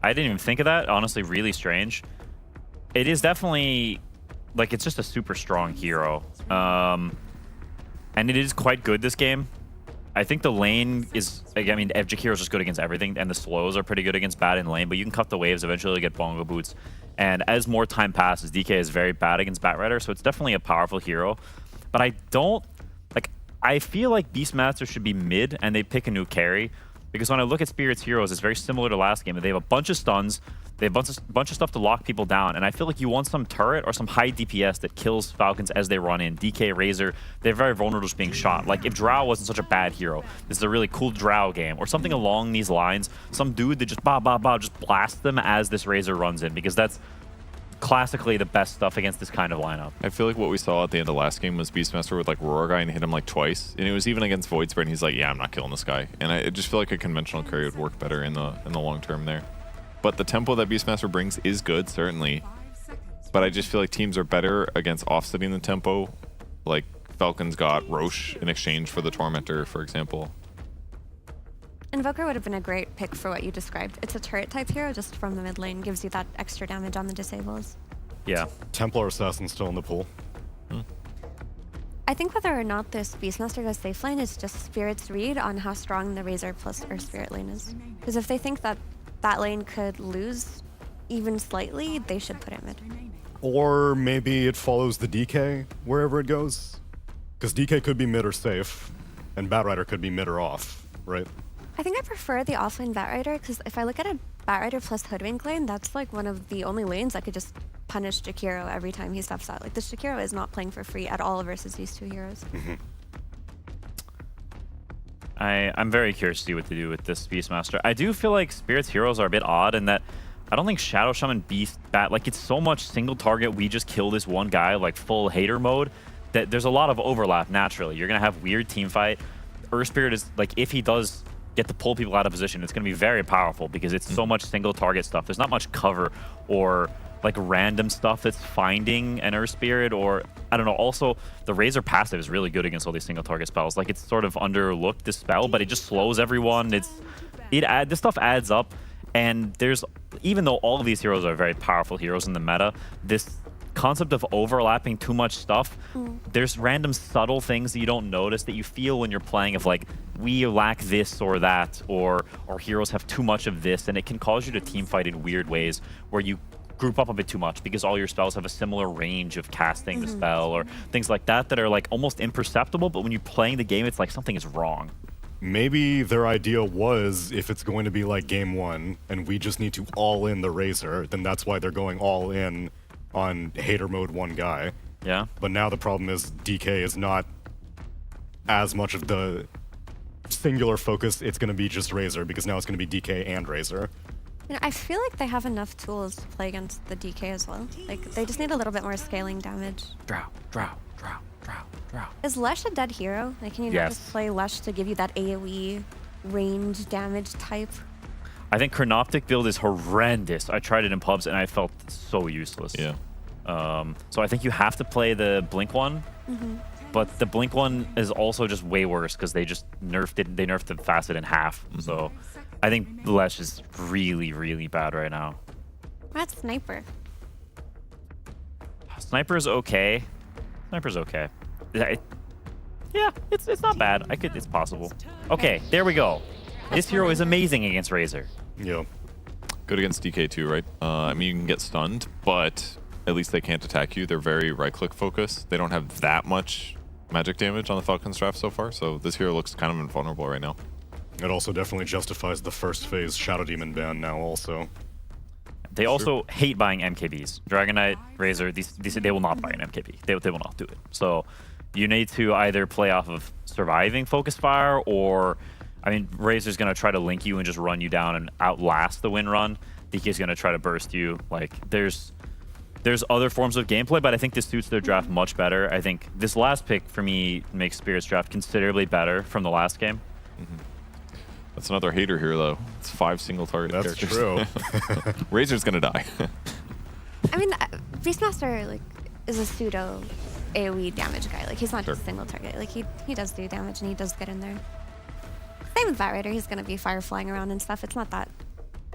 I didn't even think of that. Honestly, really strange. It is definitely, like, it's just a super strong hero. And it is quite good this game. I think the lane is, like, I mean, Jakiro's just good against everything, and the slows are pretty good against Bat in lane, but you can cut the waves eventually to get bongo boots. And as more time passes, DK is very bad against Bat Rider, so it's definitely a powerful hero. But I don't, like, I feel like Beastmaster should be mid, and they pick a new carry. Because when I look at Spirit's heroes, it's very similar to last game. They have a bunch of stuns, they have a bunch of stuff to lock people down, and I feel like you want some turret or some high DPS that kills Falcons as they run in. DK, Razor, they're very vulnerable to being shot. Like, if Drow wasn't such a bad hero, this is a really cool Drow game, or something along these lines. Some dude that just just blast them as this Razor runs in, because that's classically the best stuff against this kind of lineup. I feel like what we saw at the end of last game was Beastmaster with, like, Roar guy and hit him like twice, and it was even against Void Spirit, and he's like, yeah, I'm not killing this guy. And I just feel like a conventional carry would work better in the long term there. But the tempo that Beastmaster brings is good, certainly. But I just feel like teams are better against offsetting the tempo. Like, Falcons got Roche in exchange for the Tormentor, for example. Invoker would have been a great pick for what you described. It's a turret type hero just from the mid lane, gives you that extra damage on the disables. Yeah. Templar Assassin still in the pool. I think whether or not this Beastmaster goes safe lane is just Spirit's read on how strong the Razor plus Earth Spirit lane is. Because if they think that that lane could lose even slightly, they should put it mid. Or maybe it follows the DK wherever it goes. Because DK could be mid or safe, and Batrider could be mid or off, right? I think I prefer the offlane Batrider, because if I look at a Batrider plus Hoodwink lane, that's like one of the only lanes that could just punish Jakiro every time he steps out. Like, this Jakiro is not playing for free at all versus these two heroes. I'm very curious to see what they do with this Beastmaster. I do feel like Spirit's heroes are a bit odd in that I don't think Shadow Shaman, Beast, Bat, like, it's so much single target, we just kill this one guy, like full hater mode, there's a lot of overlap naturally. You're going to have weird team fight. Spirit is like, if he does get to pull people out of position, it's going to be very powerful because it's so much single target stuff. There's not much cover or like random stuff that's finding an Spirit, or I don't know. Also, the Razor passive is really good against all these single target spells. Like, it's sort of underlooked, this spell, but it just slows everyone. This stuff adds up, and even though all of these heroes are very powerful heroes in the meta, this concept of overlapping too much stuff, there's random subtle things that you don't notice that you feel when you're playing of like, we lack this or that, or our heroes have too much of this, and it can cause you to team fight in weird ways where you group up a bit too much because all your spells have a similar range of casting the spell or things like that are like almost imperceptible, but when you're playing the game, it's like something is wrong. Maybe their idea was, if it's going to be like game 1 and we just need to all in the Razor, then that's why they're going all in on hater mode one guy. Yeah. But now the problem is DK is not as much of the singular focus. It's going to be just Razor because now it's going to be DK and Razor. You know, I feel like they have enough tools to play against the DK as well. Like, they just need a little bit more scaling damage. Drow. Is Lush a dead hero? Like, can you not just play Lush to give you that AoE range damage type? I think Chronoptic build is horrendous. I tried it in pubs and I felt so useless. Yeah. So I think you have to play the Blink one, but the Blink one is also just way worse because they just nerfed it. They nerfed the Facet in half. So I think Lush is really, really bad right now. That's Sniper. Sniper's okay. Yeah, it's not bad. It's possible. Okay, there we go. This hero is amazing against Razor. Yeah. Good against DK too, right? I mean, you can get stunned, but at least they can't attack you. They're very right-click focused. They don't have that much magic damage on the Falcons draft so far, so this hero looks kind of invulnerable right now. It also definitely justifies the first phase Shadow Demon ban now also. They also hate buying MKBs. Dragon Knight, Razor, they will not buy an MKB. They will not do it. So you need to either play off of surviving Focus Fire, or, I mean, Razor's going to try to link you and just run you down and outlast the win run. DK's going to try to burst you. Like, there's other forms of gameplay, but I think this suits their draft much better. I think this last pick, for me, makes Spirit's draft considerably better from the last game. That's another hater here, though. It's 5 single target characters. That's true. Razor's gonna die. I mean, Beastmaster, like, is a pseudo AoE damage guy. Like, he's not just single target. Like, he does do damage and he does get in there. Same with Batrider. He's gonna be fire flying around and stuff. It's not that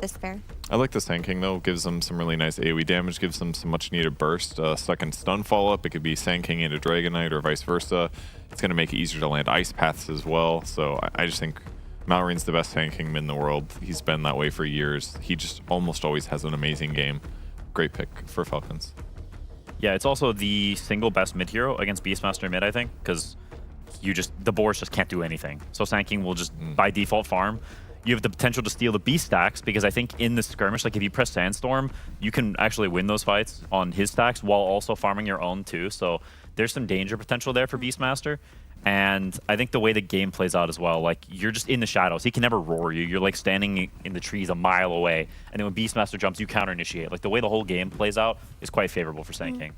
despair. I like the Sand King, though. Gives them some really nice AoE damage, gives them some much needed burst. Second stun follow-up. It could be Sand King into Dragon Knight or vice versa. It's gonna make it easier to land ice paths as well. So I just think Mallory's the best Sand King in the world. He's been that way for years. He just almost always has an amazing game. Great pick for Falcons. Yeah, it's also the single best mid hero against Beastmaster mid, I think, because the boards just can't do anything. So Sand King will just by default farm. You have the potential to steal the beast stacks, because I think in the skirmish, like if you press Sandstorm, you can actually win those fights on his stacks while also farming your own too. So there's some danger potential there for Beastmaster. And I think the way the game plays out as well, like you're just in the shadows. He can never roar you. You're like standing in the trees a mile away. And then when Beastmaster jumps, you counter initiate. Like the way the whole game plays out is quite favorable for Sand King.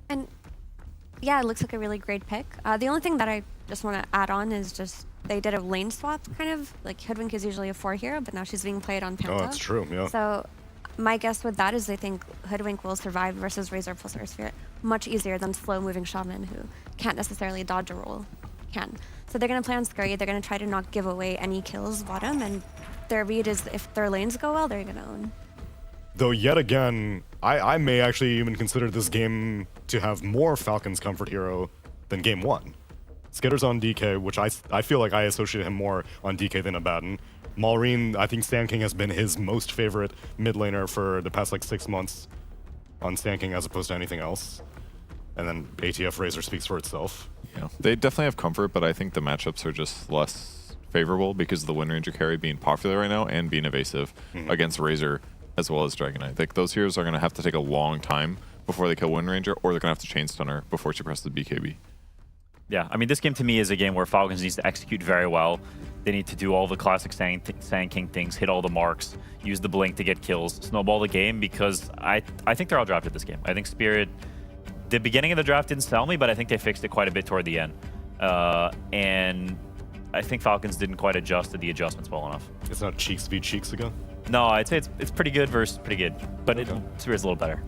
And yeah, it looks like a really great pick. The only thing that I just want to add on is just they did a lane swap, kind of. Like Hoodwink is usually a 4 hero, but now she's being played on Penta. Oh, that's true, yeah. So my guess with that is they think Hoodwink will survive versus Razor plus Earth Spirit much easier than slow-moving Shaman who can't necessarily dodge a roll. So they're going to play on Scurry. They're going to try to not give away any kills bottom, and their read is if their lanes go well, they're going to own. Though yet again, I may actually even consider this game to have more Falcons comfort hero than game 1. Skitter's on DK, which I feel like I associate him more on DK than Abaddon. Malrine, I think Sand King has been his most favorite mid laner for the past like 6 months on Sand King as opposed to anything else. And then ATF Razor speaks for itself. Yeah, they definitely have comfort, but I think the matchups are just less favorable because of the Wind Ranger carry being popular right now and being evasive against Razor as well as Dragon Knight. Like those heroes are going to have to take a long time before they kill Wind Ranger, or they're going to have to chain stun her before she presses the BKB. Yeah, I mean, this game to me is a game where Falcons needs to execute very well. They need to do all the classic Sand King things, hit all the marks, use the blink to get kills, snowball the game, because I think they're all drafted this game. I think Spirit the beginning of the draft didn't sell me, but I think they fixed it quite a bit toward the end. And I think Falcons didn't quite adjust to the adjustments well enough. It's not cheeks v cheeks again? No, I'd say it's pretty good versus pretty good, but Spirit's a little better.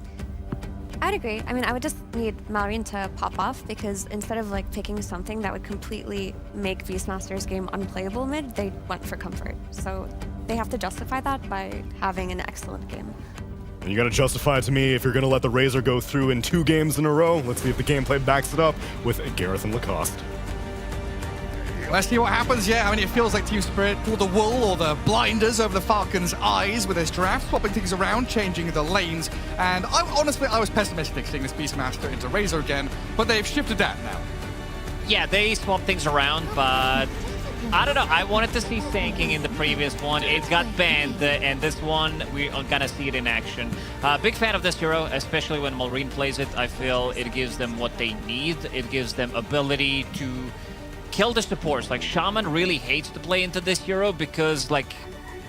I'd agree. I mean, I would just need Malrine to pop off because instead of like picking something that would completely make Beastmaster's game unplayable mid, they went for comfort. So they have to justify that by having an excellent game. And you gotta justify it to me if you're gonna let the Razor go through in 2 games in a row. Let's see if the gameplay backs it up with Gareth and Lacoste. Let's see what happens. Yeah, I mean, it feels like Team Spirit pulled the wool or the blinders over the Falcons' eyes with this draft, swapping things around, changing the lanes. And honestly, I was pessimistic seeing this Beastmaster into Razor again, but they've shifted that now. Yeah, they swapped things around, but I don't know. I wanted to see Sanking in the previous one. It got banned, and this one, we're gonna see it in action. Big fan of this hero, especially when Malrine plays it. I feel it gives them what they need. It gives them ability to kill the supports. Like, Shaman really hates to play into this hero because, like,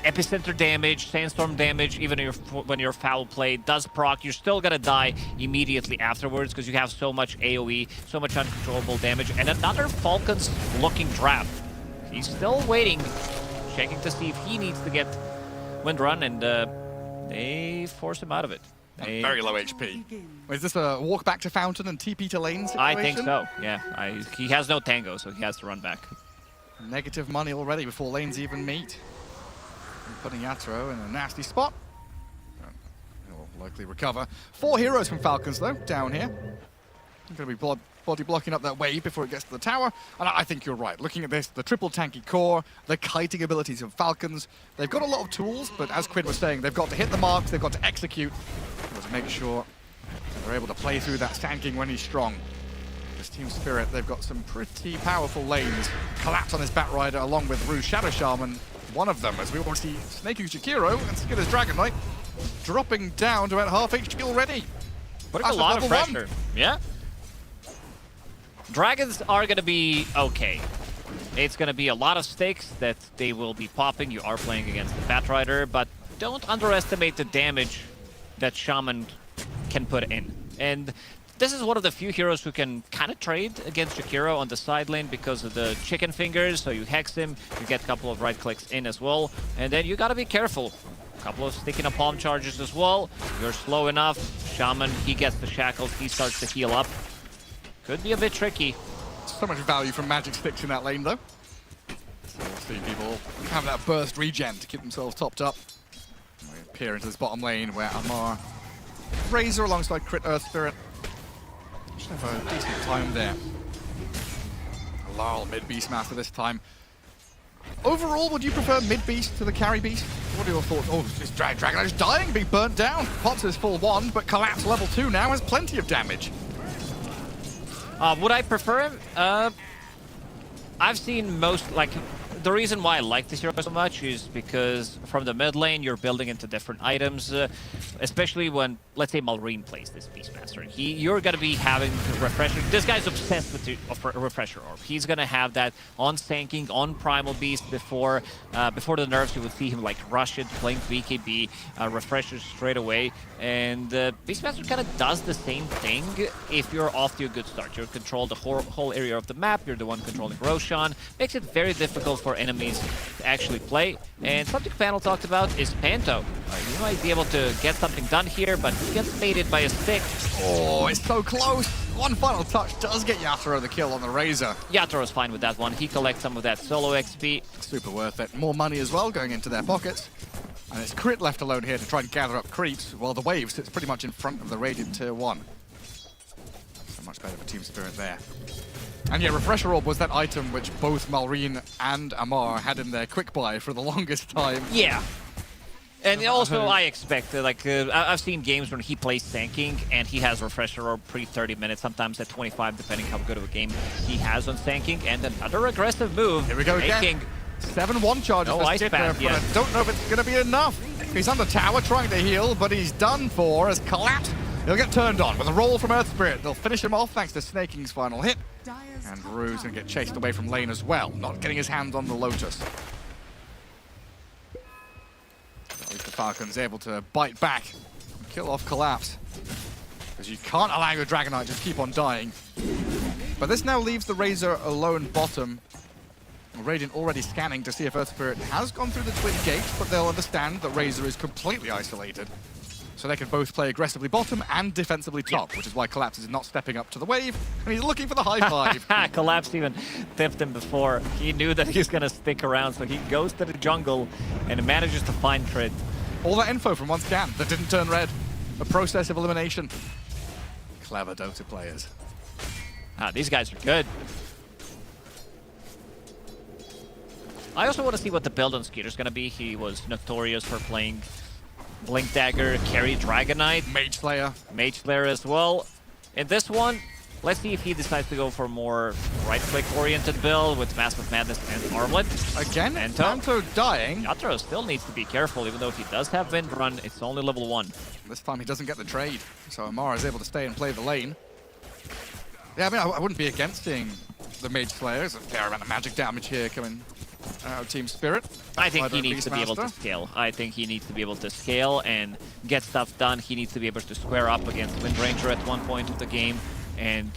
epicenter damage, sandstorm damage, even when you're foul play, does proc. You're still gonna die immediately afterwards because you have so much AoE, so much uncontrollable damage. And another Falcons-looking draft. He's still waiting, checking to see if he needs to get Windrun, and they force him out of it. Very low HP. Is this a walk back to Fountain and TP to lane situation? I think so, yeah. He has no tango, so he has to run back. Negative money already before lanes even meet. Putting Yatoro in a nasty spot. He'll likely recover. 4 heroes from Falcons, though, down here. Going to be body blocking up that wave before it gets to the tower. And I think you're right. Looking at this, the triple tanky core, the kiting abilities of Falcons, they've got a lot of tools, but as Quinn was saying, they've got to hit the marks, they've got to execute. To make sure they're able to play through that Sand when he's strong. This Team Spirit, they've got some pretty powerful lanes. Collapse on his Batrider along with Rouge Shadow Shaman, one of them, as we all see Snakey Shakiro and Skitter's Dragon Knight dropping down to about half HP already. Putting a lot of pressure. Yeah. Dragons are going to be okay. It's going to be a lot of stakes that they will be popping. You are playing against the Batrider, but don't underestimate the damage that Shaman can put in. And this is one of the few heroes who can kind of trade against Shakiro on the side lane because of the chicken fingers. So you hex him, you get a couple of right clicks in as well. And then you gotta be careful. A couple of sticking up palm charges as well. You're slow enough. Shaman, he gets the shackles, he starts to heal up. Could be a bit tricky. So much value from magic sticks in that lane though. So we'll see people have that burst regen to keep themselves topped up. We appear into this bottom lane where Amar, Razor alongside Crit Earth Spirit should have a decent time there. Lal mid Beastmaster this time. Overall, would you prefer mid Beast to the carry Beast? What are your thoughts? Oh, this Dragon is dying, being burnt down. Pops his full 1, but Collapse level 2 now has plenty of damage. Would I prefer him? I've seen most, like, the reason why I like this hero so much is because from the mid lane, you're building into different items, especially when, let's say, Malrine plays this Beastmaster. You're going to be having Refresher. This guy's obsessed with the Refresher Orb. He's going to have that on Sanking, on Primal Beast before the nerfs. You would see him, like, rush it, playing BKB, Refreshers straight away. And Beastmaster kind of does the same thing if you're off to a good start. You control the whole area of the map. You're the one controlling Roshan. Makes it very difficult for enemies to actually play. And something Panel talked about is Panto. You might be able to get something done here, but he gets baited by a stick. Oh, it's so close. One final touch does get Yatoro the kill on the Razor. Yatoro's fine with that one. He collects some of that solo XP. Super worth it. More money as well going into their pockets. And it's Crit left alone here to try and gather up creeps, while the wave sits pretty much in front of the Radiant Tier 1. So much better for Team Spirit there. And yeah, Refresher Orb was that item which both Malrine and Amar had in their quick buy for the longest time. Yeah. And also, I expect, I've seen games when he plays Sanking and he has Refresher Orb pre-30 minutes, sometimes at 25, depending how good of a game he has on Sanking. And another aggressive move. Here we go again. 7-1 charges for Skitner, but I don't know if it's going to be enough. He's on the tower trying to heal, but he's done for as Collapse. He'll get turned on with a roll from Earth Spirit. They'll finish him off thanks to Snaking's final hit. And Rue's going to get chased away from lane as well, not getting his hands on the Lotus. At least the Falcons able to bite back and kill off Collapse. because you can't allow your Dragonite to keep on dying. But this now leaves the Razor alone bottom. Radiant already scanning to see if Earth Spirit has gone through the twin gate, but they'll understand that Razor is completely isolated. So they can both play aggressively bottom and defensively top, which is why Collapse is not stepping up to the wave, and he's looking for the high five. Collapse even tipped him before. He knew that he was going to stick around, so he goes to the jungle and manages to find Crit. All that info from one scan that didn't turn red. A process of elimination. Clever Dota players. These guys are good. I also want to see what the build on Skeeter's going to be. He was notorious for playing Blink Dagger, carry Dragonite. Mage Slayer. Mage Slayer as well. In this one, let's see if he decides to go for more right-click oriented build with Massive Madness and Armlet. Again, Panto dying. Yatro still needs to be careful, even though if he does have Wind Run, it's only level 1. This time he doesn't get the trade, so Amara is able to stay and play the lane. Yeah, I mean, I wouldn't be against seeing the Mage Slayer. There's a fair amount of magic damage here coming out of Team Spirit. I think he needs to be able to scale. I think he needs to be able to scale and get stuff done. He needs to be able to square up against Wind Ranger at one point of the game and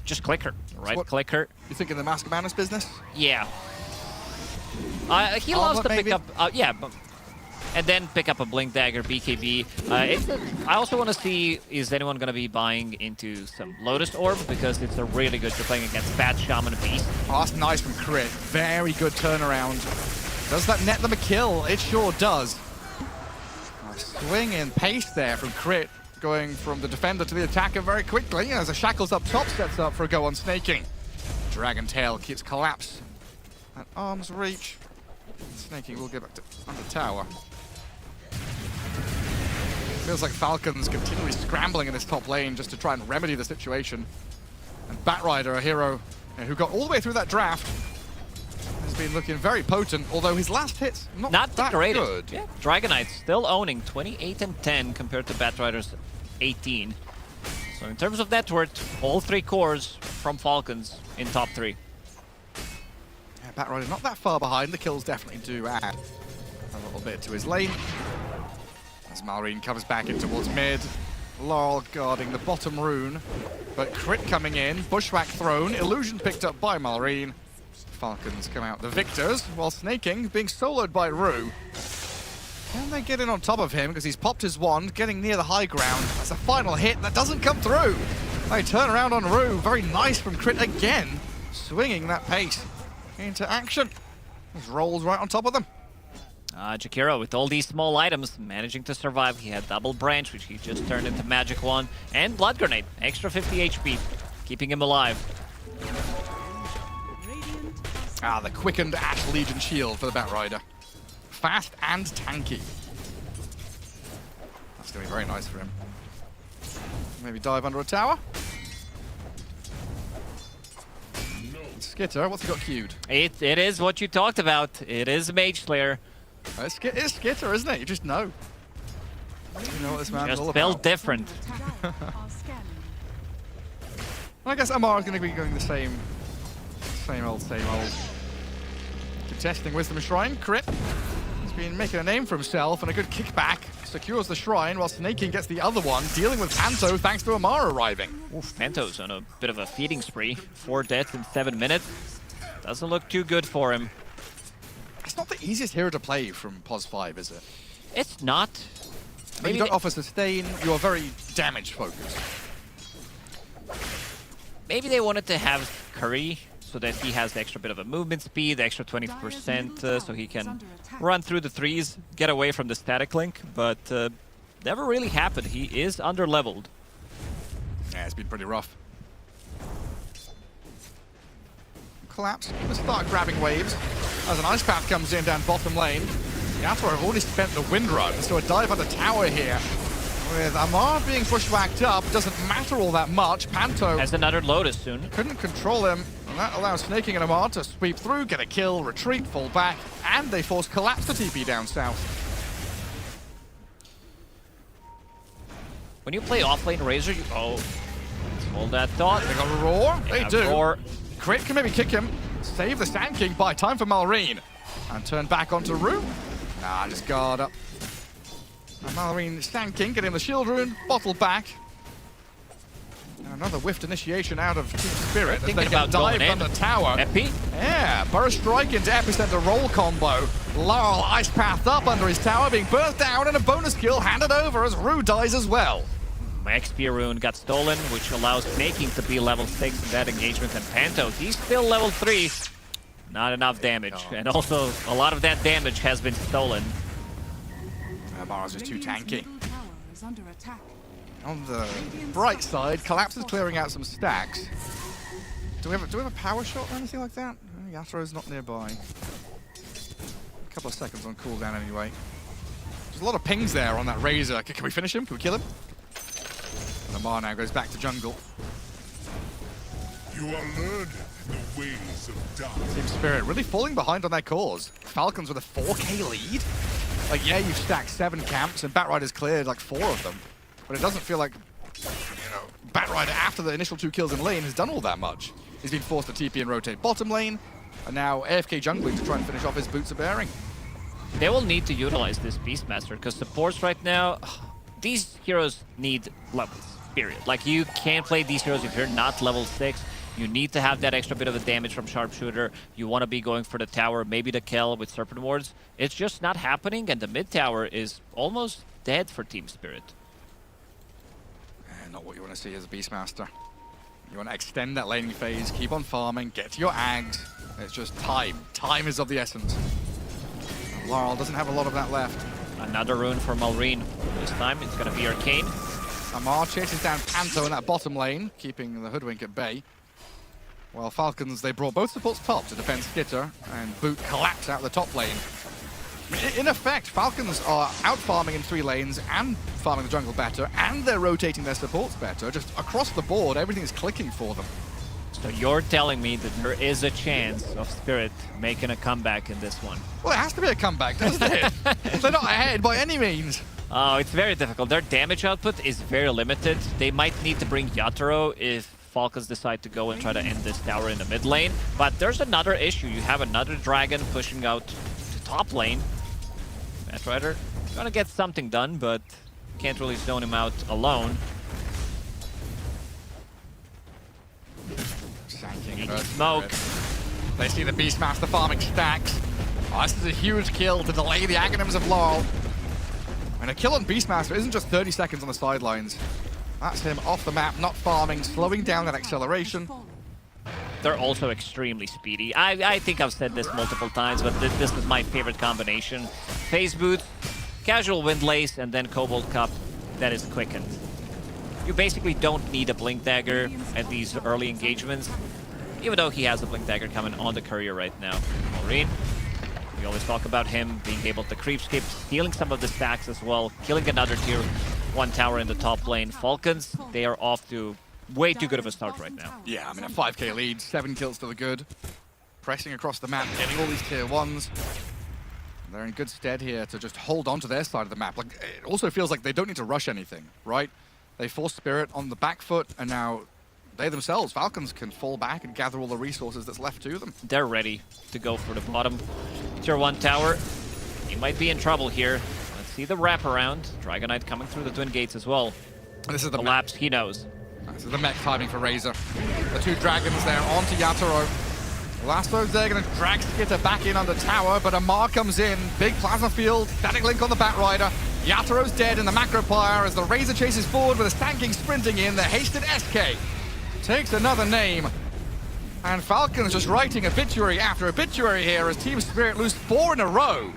just click her, right? Click her. You think in the Mask of Madness business? Yeah. He loves to pick up, and then pick up a Blink Dagger, BKB. I also want to see, is anyone going to be buying into some Lotus Orb? Because it's a really good for playing against Bat, Shaman, and Beast. Oh, that's nice from Crit. Very good turnaround. Does that net them a kill? It sure does. A swing in pace there from Crit, going from the defender to the attacker very quickly as the Shackles up top sets up for a go on Snaking. Dragon Tail keeps Collapse at arm's reach. Snaking will get back to under tower. Feels like Falcons continually scrambling in this top lane just to try and remedy the situation. And Batrider, a hero who got all the way through that draft, has been looking very potent, although his last hit's not that good. Yeah. Dragonite still owning 28 and 10 compared to Batrider's 18. So in terms of net worth, all 3 cores from Falcons in top 3. Yeah, Batrider not that far behind. The kills definitely do add a little bit to his lane. As Malrine comes back in towards mid. Laurel guarding the bottom rune. But Crit coming in. Bushwhack thrown. Illusion picked up by Malrine. Falcons come out the victors, while Snaking being soloed by Rue. Can they get in on top of him because he's popped his wand, getting near the high ground. That's a final hit that doesn't come through. They turn around on Rue. Very nice from Crit again. Swinging that pace into action. Just rolls right on top of them. Jakiro with all these small items, managing to survive. He had double branch, which he just turned into Magic Wand, and Blood Grenade, extra 50 HP, keeping him alive. The quickened Ash Legion shield for the Batrider. Fast and tanky. That's going to be very nice for him. Maybe dive under a tower. Skitter, what's he got queued? It is what you talked about. It is Mage Slayer. It's Skitter, isn't it? You just know. You know what this man's just all built about. different. I guess Amar's going to be going the same old. Contesting Wisdom Shrine, Crit. He's been making a name for himself and a good kickback. Secures the shrine while Snaking gets the other one, dealing with Panto thanks to Amar arriving. Oof, Panto's on a bit of a feeding spree. 4 deaths in 7 minutes. Doesn't look too good for him. It's not the easiest hero to play from POS 5, is it? It's not. Maybe you don't offer sustain, you are very damage focused. Maybe they wanted to have Curry so that he has the extra bit of a movement speed, the extra 20%, so he can run through the threes, get away from the static link, but never really happened. He is underleveled. Yeah, it's been pretty rough. Collapse, gonna start grabbing waves. As an Ice Path comes in down bottom lane. Yatoro have already spent the wind run, so a dive on the tower here. With Amar being bushwhacked up, doesn't matter all that much. Panto has another Lotus soon. Couldn't control him, and that allows Snaking and Amar to sweep through, get a kill, retreat, fall back, and they force Collapse to TP down south. When you play offlane Razor, you let's hold that thought. They got a roar. They do. Roar. Crit can maybe kick him. Save the Sand King by time for Malrine. And turn back onto Rue. Nah, just guard up. And Malrine Sand King getting the shield rune, bottle back. Another whiffed initiation out of Team Spirit as they Thinking get about going dived on in. the tower. Epi? Yeah, Burrow strike into Epicenter roll combo. Laurel ice path up under his tower, being burst down, and a bonus kill handed over as Rue dies as well. XP rune got stolen, which allows Making to be level 6 in that engagement, and Panto, he's still level 3. Not enough damage, and also a lot of that damage has been stolen. Mars is too tanky. Tower is under attack. On the bright side, Collapse is clearing out some stacks. Do we have a power shot or anything like that? Yaturo's not nearby. A couple of seconds on cooldown anyway. There's a lot of pings there on that Razor. Can we finish him? Can we kill him? Lamar now goes back to jungle. You are learning the ways of darkness. Team Spirit really falling behind on their cause. Falcons with a 4K lead. Like, yeah, you've stacked 7 camps and Batrider's cleared like 4 of them. But it doesn't feel like, Batrider, after the initial 2 kills in lane, has done all that much. He's been forced to TP and rotate bottom lane, and now AFK jungling to try and finish off his boots of bearing. They will need to utilize this Beastmaster, because supports right now, these heroes need levels, period. Like, you can't play these heroes if you're not level 6. You need to have that extra bit of the damage from Sharpshooter. You want to be going for the tower, maybe the kill with Serpent Wards. It's just not happening, and the mid tower is almost dead for Team Spirit. Not what you want to see as a Beastmaster. You want to extend that laning phase, keep on farming, get to your Ags. It's just time. Time is of the essence. Laurel doesn't have a lot of that left. Another rune for Malrine. This time it's going to be Arcane. Amar chases down Panto in that bottom lane, keeping the Hoodwink at bay. While Falcons, they brought both supports top to defend Skitter, and Boot collapse out the top lane. In effect, Falcons are out-farming in 3 lanes and farming the jungle better, and they're rotating their supports better. Just across the board, everything is clicking for them. So you're telling me that there is a chance of Spirit making a comeback in this one? Well, it has to be a comeback, doesn't it? They're not ahead by any means. Oh, it's very difficult. Their damage output is very limited. They might need to bring Yatoro if Falcons decide to go and try to end this tower in the mid lane. But there's another issue. You have another dragon pushing out to top lane. Batrider gonna get something done, but can't really zone him out alone. Smoke. They see the Beastmaster farming stacks. Oh, this is a huge kill to delay the Aghanims of Laurel. And a kill on Beastmaster isn't just 30 seconds on the sidelines. That's him off the map, not farming, slowing down that acceleration. They're also extremely speedy. I think I've said this multiple times, but this is my favorite combination. Phase Boot, Casual Windlace, and then Cobalt Cup that is quickened. You basically don't need a Blink Dagger at these early engagements, even though he has a Blink Dagger coming on the courier right now. Maureen, we always talk about him being able to creep skip, stealing some of the stacks as well, killing another tier 1 tower in the top lane. Falcons, they are off to way too good of a start right now. Yeah, I mean, a 5K lead, 7 kills to the good. Pressing across the map, getting all these tier 1s. They're in good stead here to just hold on to their side of the map. Like, it also feels like they don't need to rush anything, right? They force Spirit on the back foot, and now they themselves, Falcons, can fall back and gather all the resources that's left to them. They're ready to go for the bottom tier 1 tower. He might be in trouble here. Let's see the wraparound. Dragonite coming through the twin gates as well. And this is the collapse, he knows. This is the mech timing for Razor. The 2 dragons there onto Yatoro. Lasso's there, going to drag Skitter back in under tower, but Amar comes in. Big plasma field, static link on the Batrider. Yatoro's dead in the macro pyre as the Razor chases forward with a Stanking sprinting in. The hasted SK takes another name. And Falcons just writing obituary after obituary here as Team Spirit lose 4 in a row.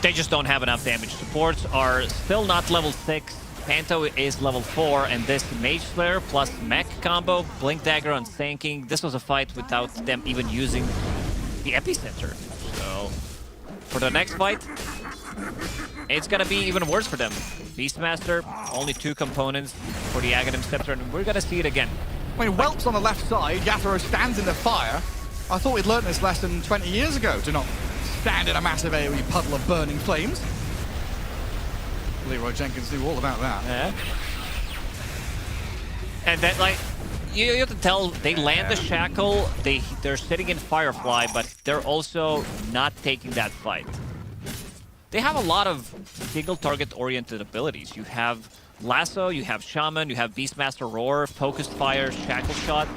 They just don't have enough damage. Supports are still not level 6. Panto is level 4, and this Mage Slayer plus mech combo, Blink Dagger on Stanking, this was a fight without them even using the Epicenter. So, for the next fight, it's gonna be even worse for them. Beastmaster, only 2 components for the Aghanim Scepter, and we're gonna see it again. I mean, Whelp's on the left side, Yatoro stands in the fire. I thought we'd learned this lesson 20 years ago, to not stand in a massive AoE puddle of burning flames. Leroy Jenkins knew all about that. Yeah. And then, like, you have to tell, they land the Shackle, they're sitting in Firefly, but they're also not taking that fight. They have a lot of single target oriented abilities. You have Lasso, you have Shaman, you have Beastmaster Roar, Focused Fire, Shackle Shot.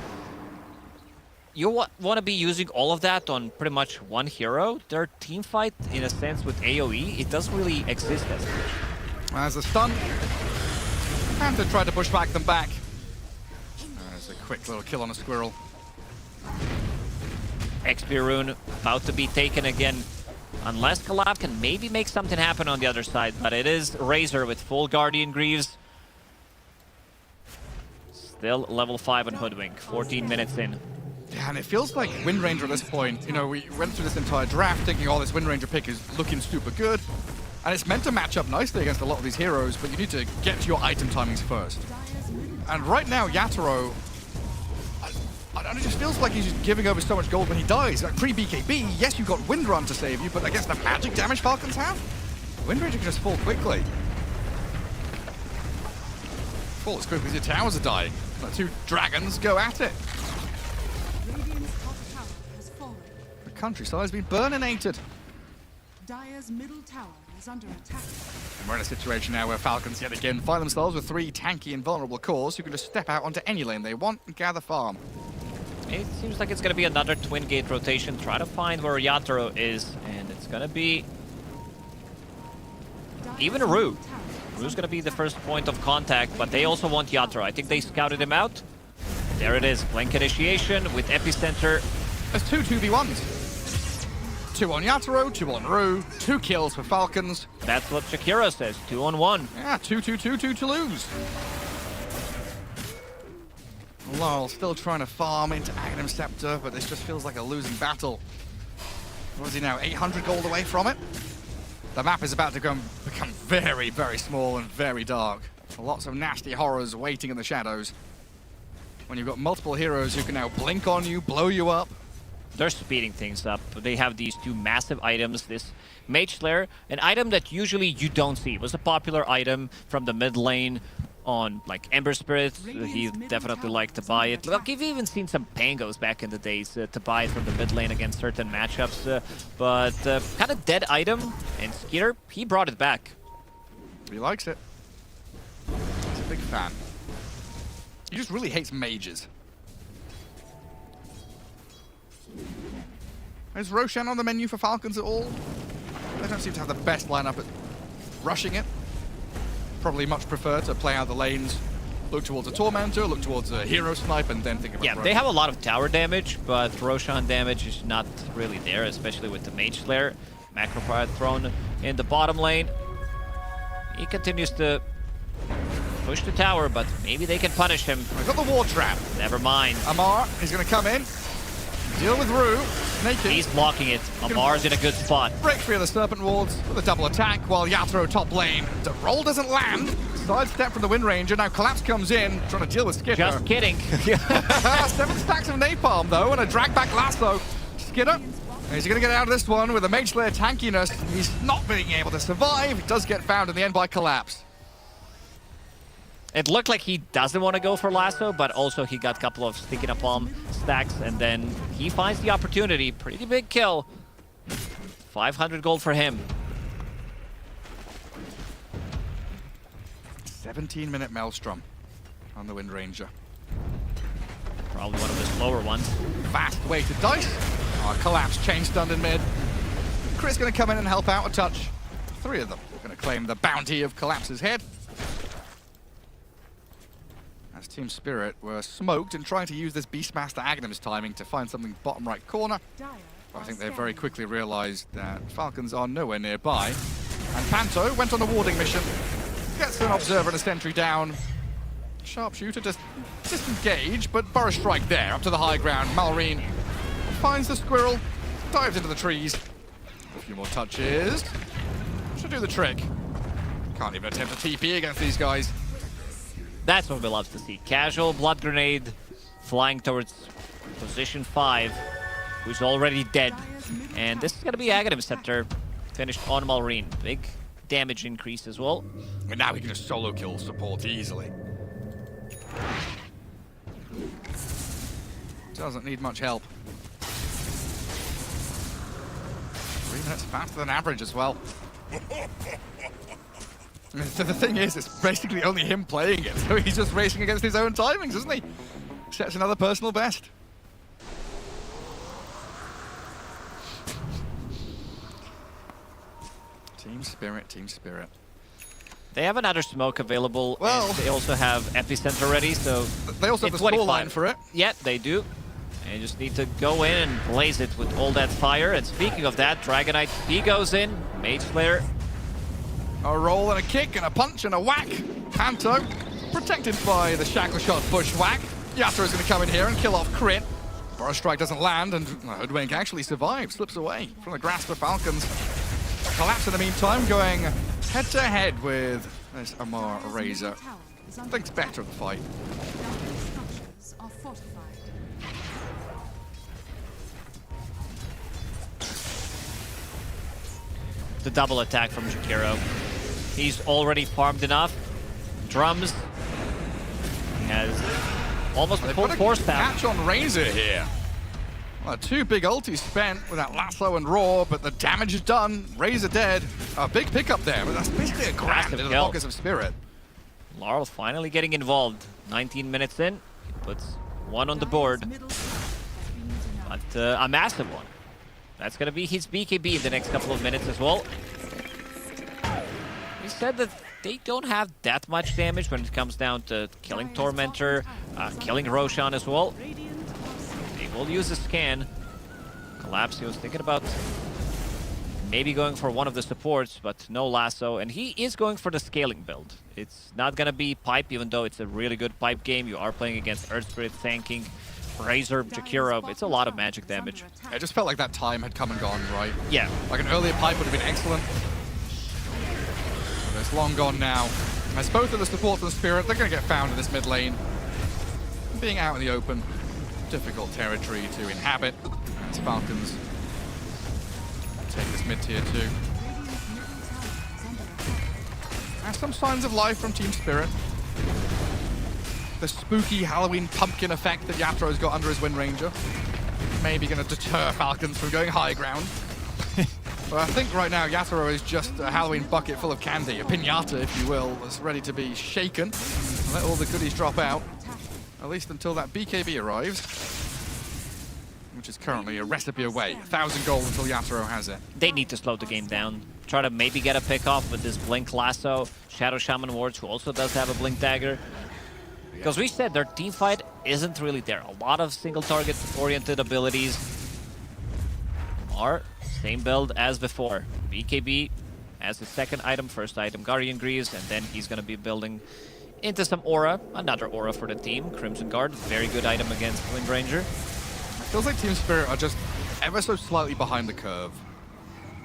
You want to be using all of that on pretty much one hero. Their team fight, in a sense, with AoE, it doesn't really exist as much. As a stun, Panther tried to push them back. There's a quick little kill on a squirrel. XP Rune about to be taken again. Unless Collab can maybe make something happen on the other side, but it is Razor with full Guardian Greaves. Still level 5 on Hoodwink, 14 minutes in. Yeah, and it feels like Wind Ranger at this point. You know, we went through this entire draft thinking, oh, this Wind Ranger pick is looking super good. And it's meant to match up nicely against a lot of these heroes, but you need to get to your item timings first. And right now, Yatoro, it just feels like he's just giving over so much gold when he dies. Like pre-BKB, yes, you've got Wind Run to save you, but against the magic damage Falcons have, Wind Ranger can just fall quickly. Fall as quickly as your towers are dying. The two dragons go at it. The countryside has been burninated. Dire's middle tower is under attack. And we're in a situation now where Falcons yet again find themselves with 3 tanky and vulnerable cores who can just step out onto any lane they want and gather farm. It seems like it's going to be another twin gate rotation. Try to find where Yatoro is, and it's going to be even Rue. Rue's going to be the first point of contact, but they also want Yatoro. I think they scouted him out. There it is, Blink Initiation with Epicenter. There's 2 2v1s. 2 on Yatoro, 2 on Rue, 2 kills for Falcons. That's what Shakira says, 2 on 1. Yeah, 2-2-2-2 to lose. Lol still trying to farm into Aghanim Scepter, but this just feels like a losing battle. What is he now, 800 gold away from it? The map is about to become very, very small and very dark. Lots of nasty horrors waiting in the shadows. When you've got multiple heroes who can now blink on you, blow you up. They're speeding things up. They have these 2 massive items. This Mage Slayer, an item that usually you don't see. It was a popular item from the mid lane on like Ember Spirit. He definitely liked to buy it. Look, you've even seen some Pangos back in the days to buy it from the mid lane against certain matchups. But kind of dead item, and Skeeter, he brought it back. He likes it. He's a big fan. He just really hates mages. Is Roshan on the menu for Falcons at all? They don't seem to have the best lineup at rushing it. Probably much prefer to play out the lanes, look towards a Tormentor, look towards a Hero Snipe, and then think about Yeah, they have a lot of tower damage, but Roshan damage is not really there, especially with the Mage Slayer. Macropod thrown in the bottom lane. He continues to push the tower, but maybe they can punish him. He's got the War Trap. Never mind. Amar is going to come in, deal with Rue. Naked. He's blocking it. Amar's in a good spot. Break free of the Serpent Wards with a double attack while Yatoro top lane. The roll doesn't land. Sidestep from the Wind Ranger. Now Collapse comes in, trying to deal with Skipper. Just kidding. 7 stacks of Napalm, though, and a drag back lasso. Skidder, is he going to get out of this one with a Mage Slayer tankiness? He's not being able to survive. He does get found in the end by Collapse. It looked like he doesn't want to go for lasso, but also he got a couple of sticky napalm stacks, and then he finds the opportunity. Pretty big kill. 500 gold for him. 17-minute Maelstrom on the Wind Ranger. Probably one of the slower ones. Fast way to dice. Oh, Collapse chain stunned in mid. Chris going to come in and help out a touch. 3 of them going to claim the bounty of Collapse's head. As Team Spirit were smoked and trying to use this Beastmaster Aghanim's timing to find something bottom right corner. I think they very quickly realized that Falcons are nowhere nearby. And Panto went on a warding mission. Gets an Observer and a Sentry down. Sharpshooter just disengage, but Burrow Strike there, up to the high ground. Malrine finds the squirrel, dives into the trees. A few more touches. Should do the trick. Can't even attempt a TP against these guys. That's what we love to see. Casual Blood Grenade flying towards position 5, who's already dead. And this is going to be Aghanim Scepter, finished on Malrine. Big damage increase as well. And now he can just solo kill support easily. Doesn't need much help. 3 minutes faster than average as well. The thing is, it's basically only him playing it, so he's just racing against his own timings, isn't he? Sets another personal best. Team Spirit, Team Spirit. They have another smoke available. Well, and they also have Epicenter ready, so they also have the score line for it. Yeah, they do. And you just need to go in and blaze it with all that fire. And speaking of that, Dragonite, he goes in. Mage Slayer. A roll and a kick and a punch and a whack. Panto protected by the Shackle Shot Bushwhack. Yasuo's going to come in here and kill off Crit. Burrow Strike doesn't land, and Hoodwink actually survives, slips away from the grasp of Falcons. Collapse in the meantime, going head-to-head with this Amar Razor. Thinks better of the fight. Structures are fortified. The double attack from Jakiro. He's already farmed enough. Drums. He has almost full force power. Catch on Razor here. Well, 2 big ultis spent with that lasso and roar, but the damage is done. Razor dead. A big pickup there, but that's basically a grand in the pockets of Spirit. Laurel finally getting involved. 19 minutes in, he puts 1 on the board. But a massive one. That's going to be his BKB in the next couple of minutes as well. He said that they don't have that much damage when it comes down to killing Tormentor, killing Roshan as well. They will use a scan. Collapse, he was thinking about maybe going for one of the supports, but no lasso. And he is going for the scaling build. It's not going to be pipe, even though it's a really good pipe game. You are playing against Earth Spirit, tanking, Razor, Jakiro. It's a lot of magic damage. It just felt like that time had come and gone, right? Yeah. Like an earlier pipe would have been excellent. But it's long gone now. As both of the supports and the Spirit, they're going to get found in this mid lane. Being out in the open, difficult territory to inhabit. As Falcons take this mid-tier 2. There's some signs of life from Team Spirit. The spooky Halloween pumpkin effect that Yatro's got under his Wind Ranger. Maybe going to deter Falcons from going high ground. But I think right now Yatoro is just a Halloween bucket full of candy, a piñata, if you will, that's ready to be shaken and let all the goodies drop out. At least until that BKB arrives, which is currently a recipe away. 1,000 gold until Yatoro has it. They need to slow the game down. Try to maybe get a pick off with this Blink Lasso. Shadow Shaman Wards, who also does have a Blink Dagger. Because we said their team fight isn't really there. A lot of single target oriented abilities. Are same build as before. BKB as his second item, first item Guardian Greaves, and then he's going to be building into some aura. Another aura for the team. Crimson Guard, very good item against Wind Ranger. It feels like Team Spirit are just ever so slightly behind the curve.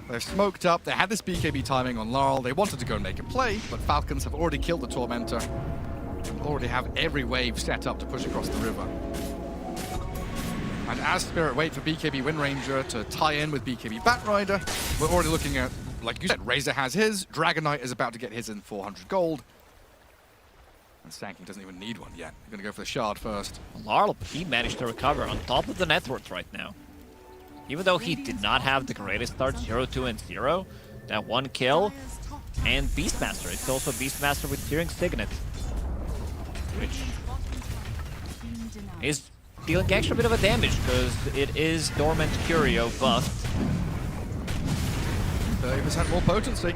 They're smoked up, they had this BKB timing on Laurel, they wanted to go make a play, but Falcons have already killed the Tormentor. Already have every wave set up to push across the river. And as Spirit wait for BKB Wind Ranger to tie in with BKB Batrider, we're already looking at, like you said, Razor has his, Dragonite is about to get his in 400 gold. And Sanking doesn't even need one yet. They're going to go for the shard first. Larl, he managed to recover on top of the net worth right now. Even though he did not have the greatest start, 0-2 and 0, that 1 kill, and Beastmaster. It's also Beastmaster with Searing Signet, which is dealing extra bit of a damage because it is Dormant Curio buffed. 30% more potency.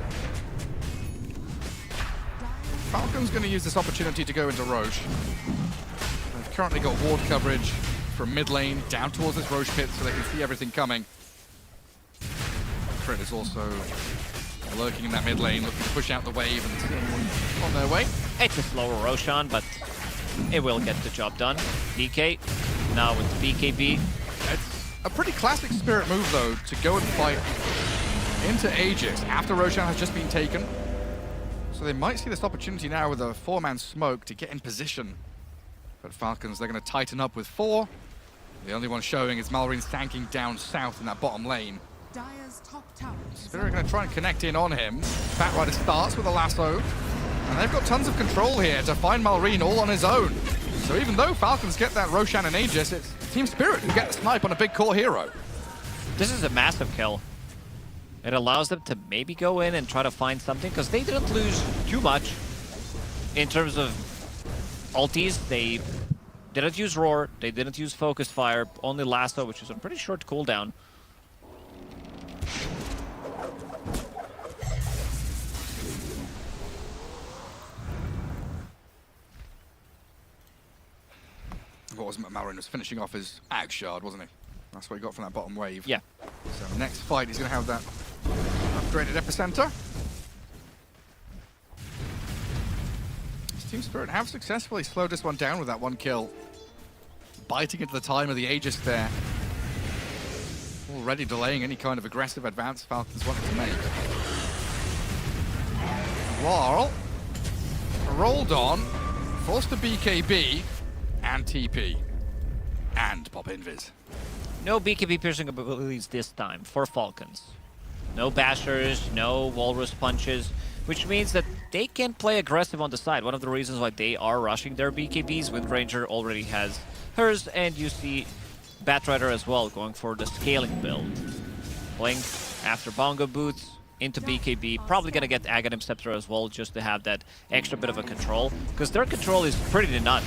Falcon's going to use this opportunity to go into Roche. They've currently got ward coverage from mid lane down towards this Roche pit so they can see everything coming. Crit is also lurking in that mid lane, looking to push out the wave and see on their way. It's a slower Roshan, but it will get the job done. DK, now with BKB. It's a pretty classic Spirit move, though, to go and fight into Aegis after Roshan has just been taken. So they might see this opportunity now with a 4-man smoke to get in position. But Falcons, they're going to tighten up with 4. The only one showing is Malrine stanking down south in that bottom lane. Dire's top tower. Spirit going to try and connect in on him. Batrider starts with a lasso. And they've got tons of control here to find Malrine all on his own. So even though Falcons get that Roshan and Aegis, it's Team Spirit who get the snipe on a big core hero. This is a massive kill. It allows them to maybe go in and try to find something, because they didn't lose too much in terms of ultis. They didn't use Roar, they didn't use Focus Fire, only Lasso, which is a pretty short cooldown. What was Malrin was finishing off his Axe Shard, wasn't he? That's what he got from that bottom wave. Yeah. So next fight, he's going to have that upgraded Epicenter. Team Spirit have successfully slowed this one down with that one kill. Biting into the time of the Aegis there. Already delaying any kind of aggressive advance Falcons wanted to make. Laurel rolled on, forced the BKB, and TP. And pop invis. No BKB piercing abilities this time for Falcons. No bashers, no walrus punches, which means that they can play aggressive on the side. One of the reasons why they are rushing their BKBs, Windranger already has hers, and you see Batrider as well going for the scaling build. Blink after Bongo Boots into BKB, probably gonna get Aghanim Scepter as well, just to have that extra bit of a control, because their control is pretty to none.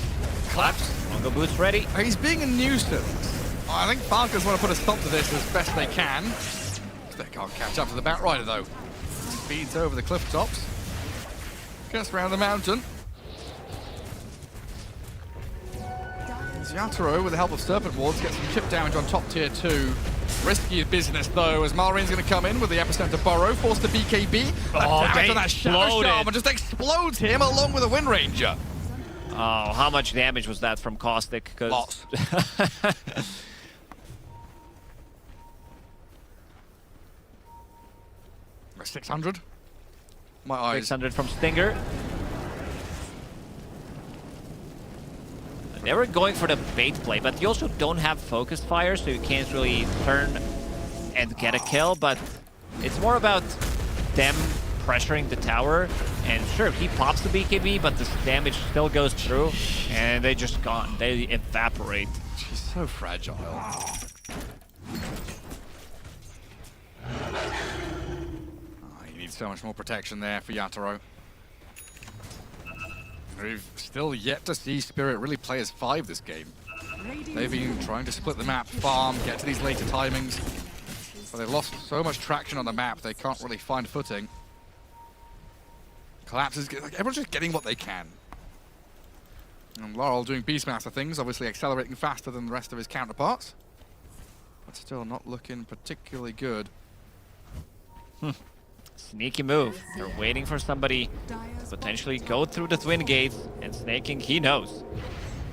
Collapse, Bongo Boots ready. He's being a nuisance. I think Falcons want to put a stop to this as best they can. They can't catch up to the Batrider though. Speeds over the cliff tops. Gets around the mountain. Yatoro, with the help of Serpent Wards, gets some chip damage on top tier 2. Risky business though, as Malrin's going to come in with the Epicenter Burrow, force the BKB. Damage on that Shadow Shaman just explodes him along with a Windranger. Oh, how much damage was that from Caustic? Lots. 600. My eyes. 600 from Stinger. They were going for the bait play, but you also don't have Focus Fire, so you can't really turn and get a kill, but it's more about them pressuring the tower, and sure, he pops the BKB, but the damage still goes through, and they just gone. They evaporate. She's so fragile. So much more protection there for Yatoro. We've still yet to see Spirit really play as 5 this game. They've been trying to split the map, farm, get to these later timings. But they've lost so much traction on the map, they can't really find footing. Collapse is, like, everyone's just getting what they can. And Laurel doing Beastmaster things, obviously accelerating faster than the rest of his counterparts. But still not looking particularly good. Sneaky move. They're waiting for somebody to potentially go through the Twin Gates, and Snaking, he knows.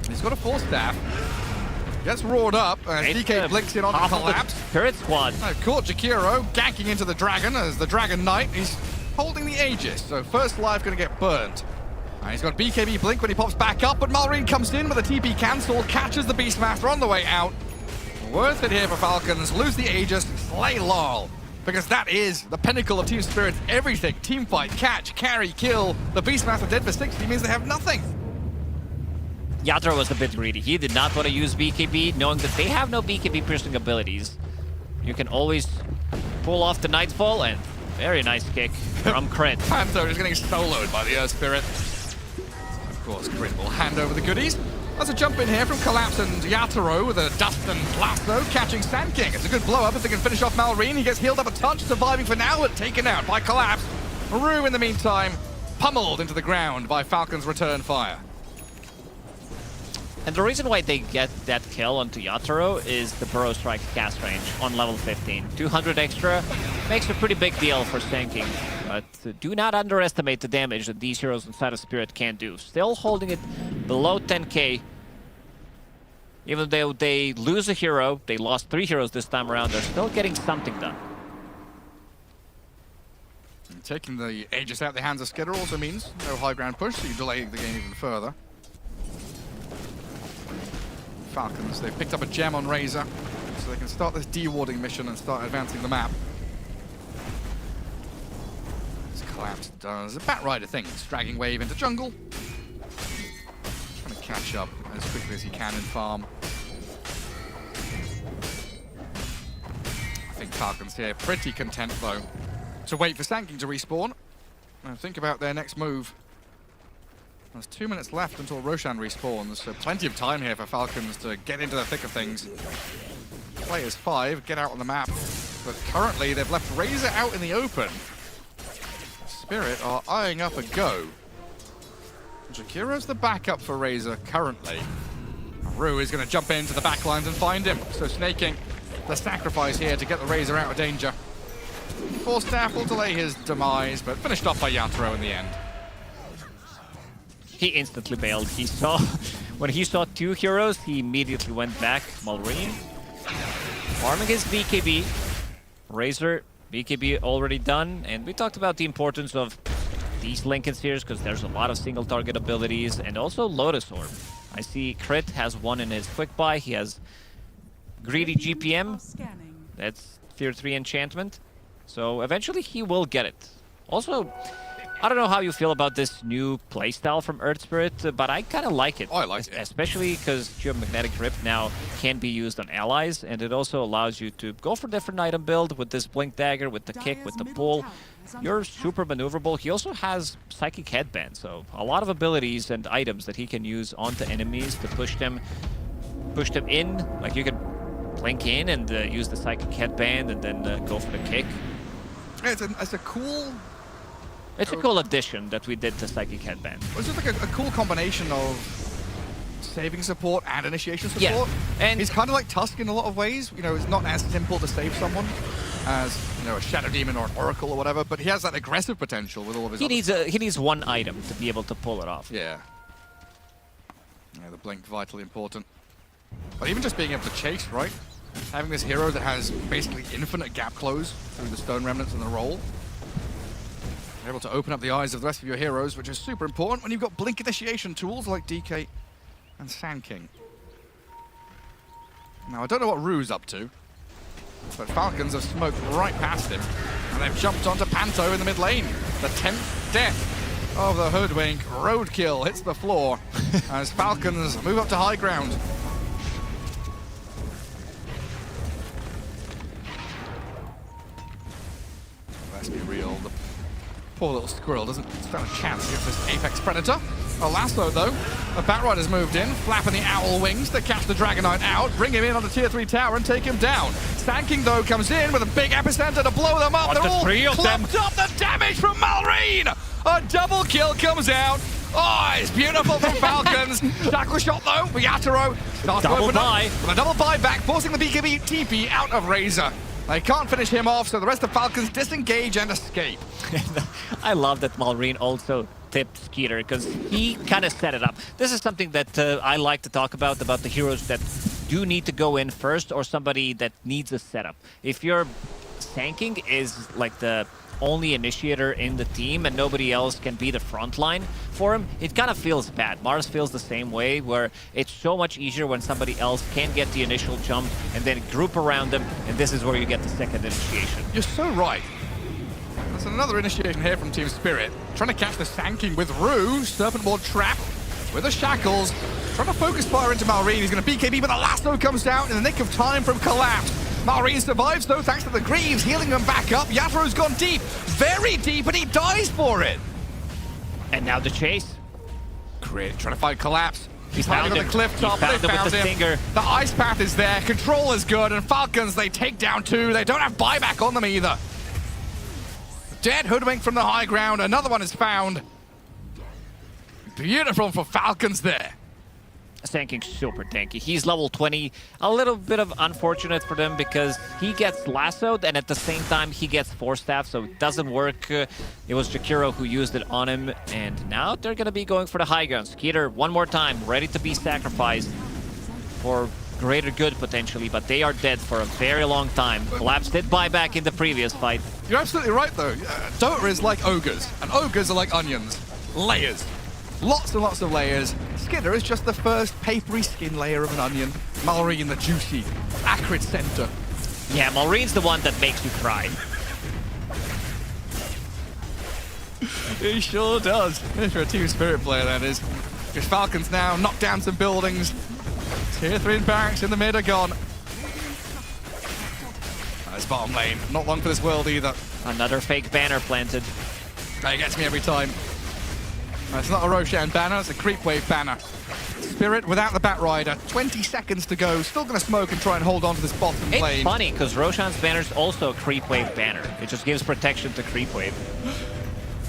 He's got a Force Staff. Gets roared up as DK blinks in on the Collapse. Spirit Squad. Caught Jakiro ganking into the Dragon as the Dragon Knight. He's holding the Aegis, so first life going to get burnt. And he's got BKB blink when he pops back up, but Malrin comes in with a TP cancel, catches the Beastmaster on the way out. Worth it here for Falcons. Lose the Aegis, slay Laurel. Because that is the pinnacle of Team Spirit's everything. Team fight, catch, carry, kill. The Beastmaster dead for 60 means they have nothing. Yatoro was a bit greedy. He did not want to use BKB, knowing that they have no BKB piercing abilities. You can always pull off the Nightfall, and very nice kick from Crit. Panther is getting soloed by the Earth Spirit. Of course, Crit will hand over the goodies. That's a jump in here from Collapse and Yatoro with a Dust and Lasso catching Sand King. It's a good blow up if they can finish off Malrin. He gets healed up a touch, surviving for now, but taken out by Collapse. Rue, in the meantime, pummeled into the ground by Falcon's return fire. And the reason why they get that kill onto Yatoro is the Burrow Strike cast range on level 15. 200 extra makes a pretty big deal for Stanking, but do not underestimate the damage that these heroes inside of Spirit can do. Still holding it below 10k. Even though they lose a hero, they lost 3 heroes this time around, they're still getting something done. And taking the Aegis out of the hands of Skidder also means no high ground push, so you delay the game even further. Falcons, they've picked up a gem on Razor, so they can start this de-warding mission and start advancing the map. This Collapse does a Batrider thing, dragging wave into jungle. Trying to catch up as quickly as he can in farm. I think Falcons here. Pretty content, though, to wait for Sanking to respawn and think about their next move. There's 2 minutes left until Roshan respawns, so plenty of time here for Falcons to get into the thick of things. Players 5 get out on the map, but currently they've left Razor out in the open. Spirit are eyeing up a go. Jakiro's the backup for Razor currently. Rue is going to jump into the backlines and find him, so snaking the sacrifice here to get the Razor out of danger. Force Staff will delay his demise, but finished off by Yatoro in the end. He instantly bailed. He saw, when he saw 2 heroes, he immediately went back. Malrine farming his BKB. Razor, BKB already done. And we talked about the importance of these Lincoln Spheres because there's a lot of single target abilities and also Lotus Orb. I see Crit has one in his quick buy. He has Greedy GPM. That's tier 3 enchantment. So eventually he will get it. Also, I don't know how you feel about this new playstyle from Earth Spirit, but I kind of like it. Oh, I like it. Especially because Geomagnetic Grip now can be used on allies, and it also allows you to go for different item build with this Blink Dagger, with the kick, with the pull. You're super maneuverable. He also has Psychic Headband, so a lot of abilities and items that he can use onto enemies to push them in. Like you can blink in and use the Psychic Headband and then go for the kick. Yeah, it's a cool... It's a cool addition that we did to Psychic Headband. It's just like a cool combination of saving support and initiation support. Yeah, and he's kind of like Tusk in a lot of ways. You know, it's not as simple to save someone as, you know, a Shadow Demon or an Oracle or whatever, but he has that aggressive potential with all of his he needs one item to be able to pull it off. Yeah. Yeah, the Blink, vitally important. But even just being able to chase, right? Having this hero that has basically infinite gap close through the Stone Remnants and the roll. You're able to open up the eyes of the rest of your heroes, which is super important when you've got Blink initiation tools like DK and Sand King. Now, I don't know what Rue's up to, but Falcons have smoked right past him, and they've jumped onto Panto in the mid lane. The 10th death of the Hoodwink. Roadkill hits the floor as Falcons move up to high ground. Let's be real. The poor little squirrel doesn't stand a chance against this Apex Predator. A lasso, though. A Batrider's moved in, flapping the owl wings to catch the Dragonite out, bring him in on the tier 3 tower and take him down. Sand King, though, comes in with a big epicenter to blow them up. They're all clumped up. The damage from Malrine! A double kill comes out. Oh, it's beautiful from Falcons. Shackle shot, though, for Yatoro. Starts to open up with a double buyback, forcing the BKB TP out of Razor. They can't finish him off, so the rest of Falcons disengage and escape. I love that Malrine also tipped Skeeter because he kind of set it up. This is something that I like to talk about the heroes that do need to go in first or somebody that needs a setup. If your Sanking is like the only initiator in the team and nobody else can be the front line for him, it kind of feels bad. Mars feels the same way, where it's so much easier when somebody else can get the initial jump and then group around them, and this is where you get the second initiation. You're so right. There's another initiation here from Team Spirit. Trying to catch the Sand King with Rue. Serpent Ward trap with the shackles. Trying to focus fire into Malrine. He's going to BKB, but the lasso comes down in the nick of time from Collapse. Malrine survives, though, thanks to the Greaves, healing them back up. Yatoro's gone deep, very deep, and he dies for it. And now the chase. Crit trying to find Collapse. He's found hiding on the cliff top, but they found him. Stinger. The ice path is there, control is good, and Falcons, they take down 2. They don't have buyback on them either. Dead Hoodwink from the high ground, another one is found. Beautiful for Falcons there. Sand King's super tanky. He's level 20. A little bit of unfortunate for them because he gets lassoed and at the same time he gets Force Staff, so it doesn't work. It was Jakiro who used it on him, and now they're going to be going for the high ground. Skeeter, one more time, ready to be sacrificed for greater good potentially, but they are dead for a very long time. Collapse did buy back in the previous fight. You're absolutely right, though. Dota is like ogres, and ogres are like onions. Layers. Lots and lots of layers. Skinner is just the first papery skin layer of an onion. Malrine, the juicy, acrid center. Yeah, Malrine's the one that makes you cry. He sure does. If you're a Team Spirit player, that is. Because Falcons now knock down some buildings. Tier 3 barracks in the mid are gone. It's bottom lane. Not long for this world either. Another fake banner planted. That gets me every time. It's not a Roshan banner, it's a creep wave banner. Spirit without the Batrider. 20 seconds to go. Still going to smoke and try and hold on to this bottom lane. It's funny, because Roshan's banner is also a creep wave banner. It just gives protection to creep wave.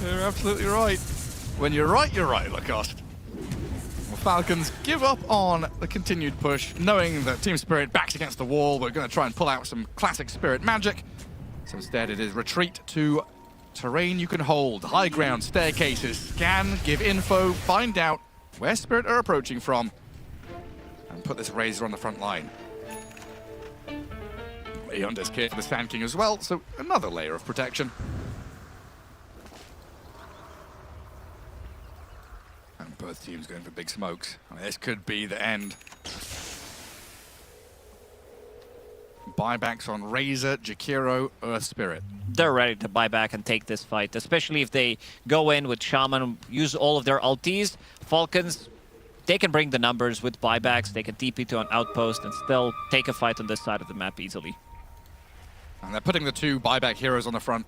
You're absolutely right. When you're right, Lacoste. Well, Falcons give up on the continued push, knowing that Team Spirit backs against the wall. We're going to try and pull out some classic Spirit magic. So instead it is retreat to terrain you can hold, high ground, staircases, scan, give info, find out where Spirit are approaching from, and put this Razor on the front line. Yandex care for the Sand King as well, so another layer of protection. And both teams going for big smokes. I mean, this could be the end. Buybacks on Razor, Jakiro, Earth Spirit. They're ready to buy back and take this fight, especially if they go in with Shaman, use all of their ultis. Falcons, they can bring the numbers with buybacks. They can TP to an outpost and still take a fight on this side of the map easily. And they're putting the two buyback heroes on the front.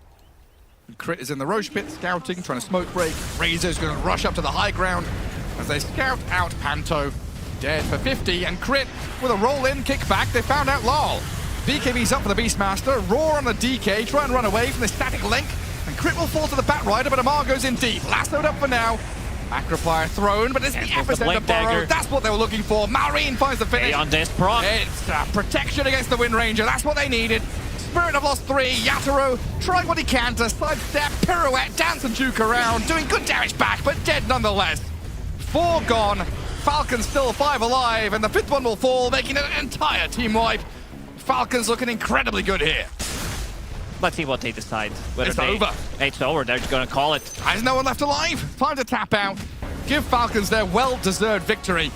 Crit is in the Roche pit, scouting, trying to smoke break. Razor's going to rush up to the high ground as they scout out Panto. Dead for 50, and Crit with a roll-in kickback. They found out LOL. BKB's up for the Beastmaster. Roar on the DK, try and run away from the static link. And Crit will fall to the Batrider, but Amar goes in deep. Lassoed up for now. Macropire thrown, but it's the epicenter burrow. That's what they were looking for. Marine finds the finish. On this proc. It's protection against the Wind Ranger. That's what they needed. Spirit have lost 3. Yatoro trying what he can to sidestep, pirouette, dance and juke around, doing good damage back, but dead nonetheless. 4 gone. Falcons still 5 alive, and the 5th one will fall, making it an entire team wipe. Falcons looking incredibly good here. Let's see what they decide. It's over. It's over. They're just going to call it. There's no one left alive. Time to tap out. Give Falcons their well-deserved victory.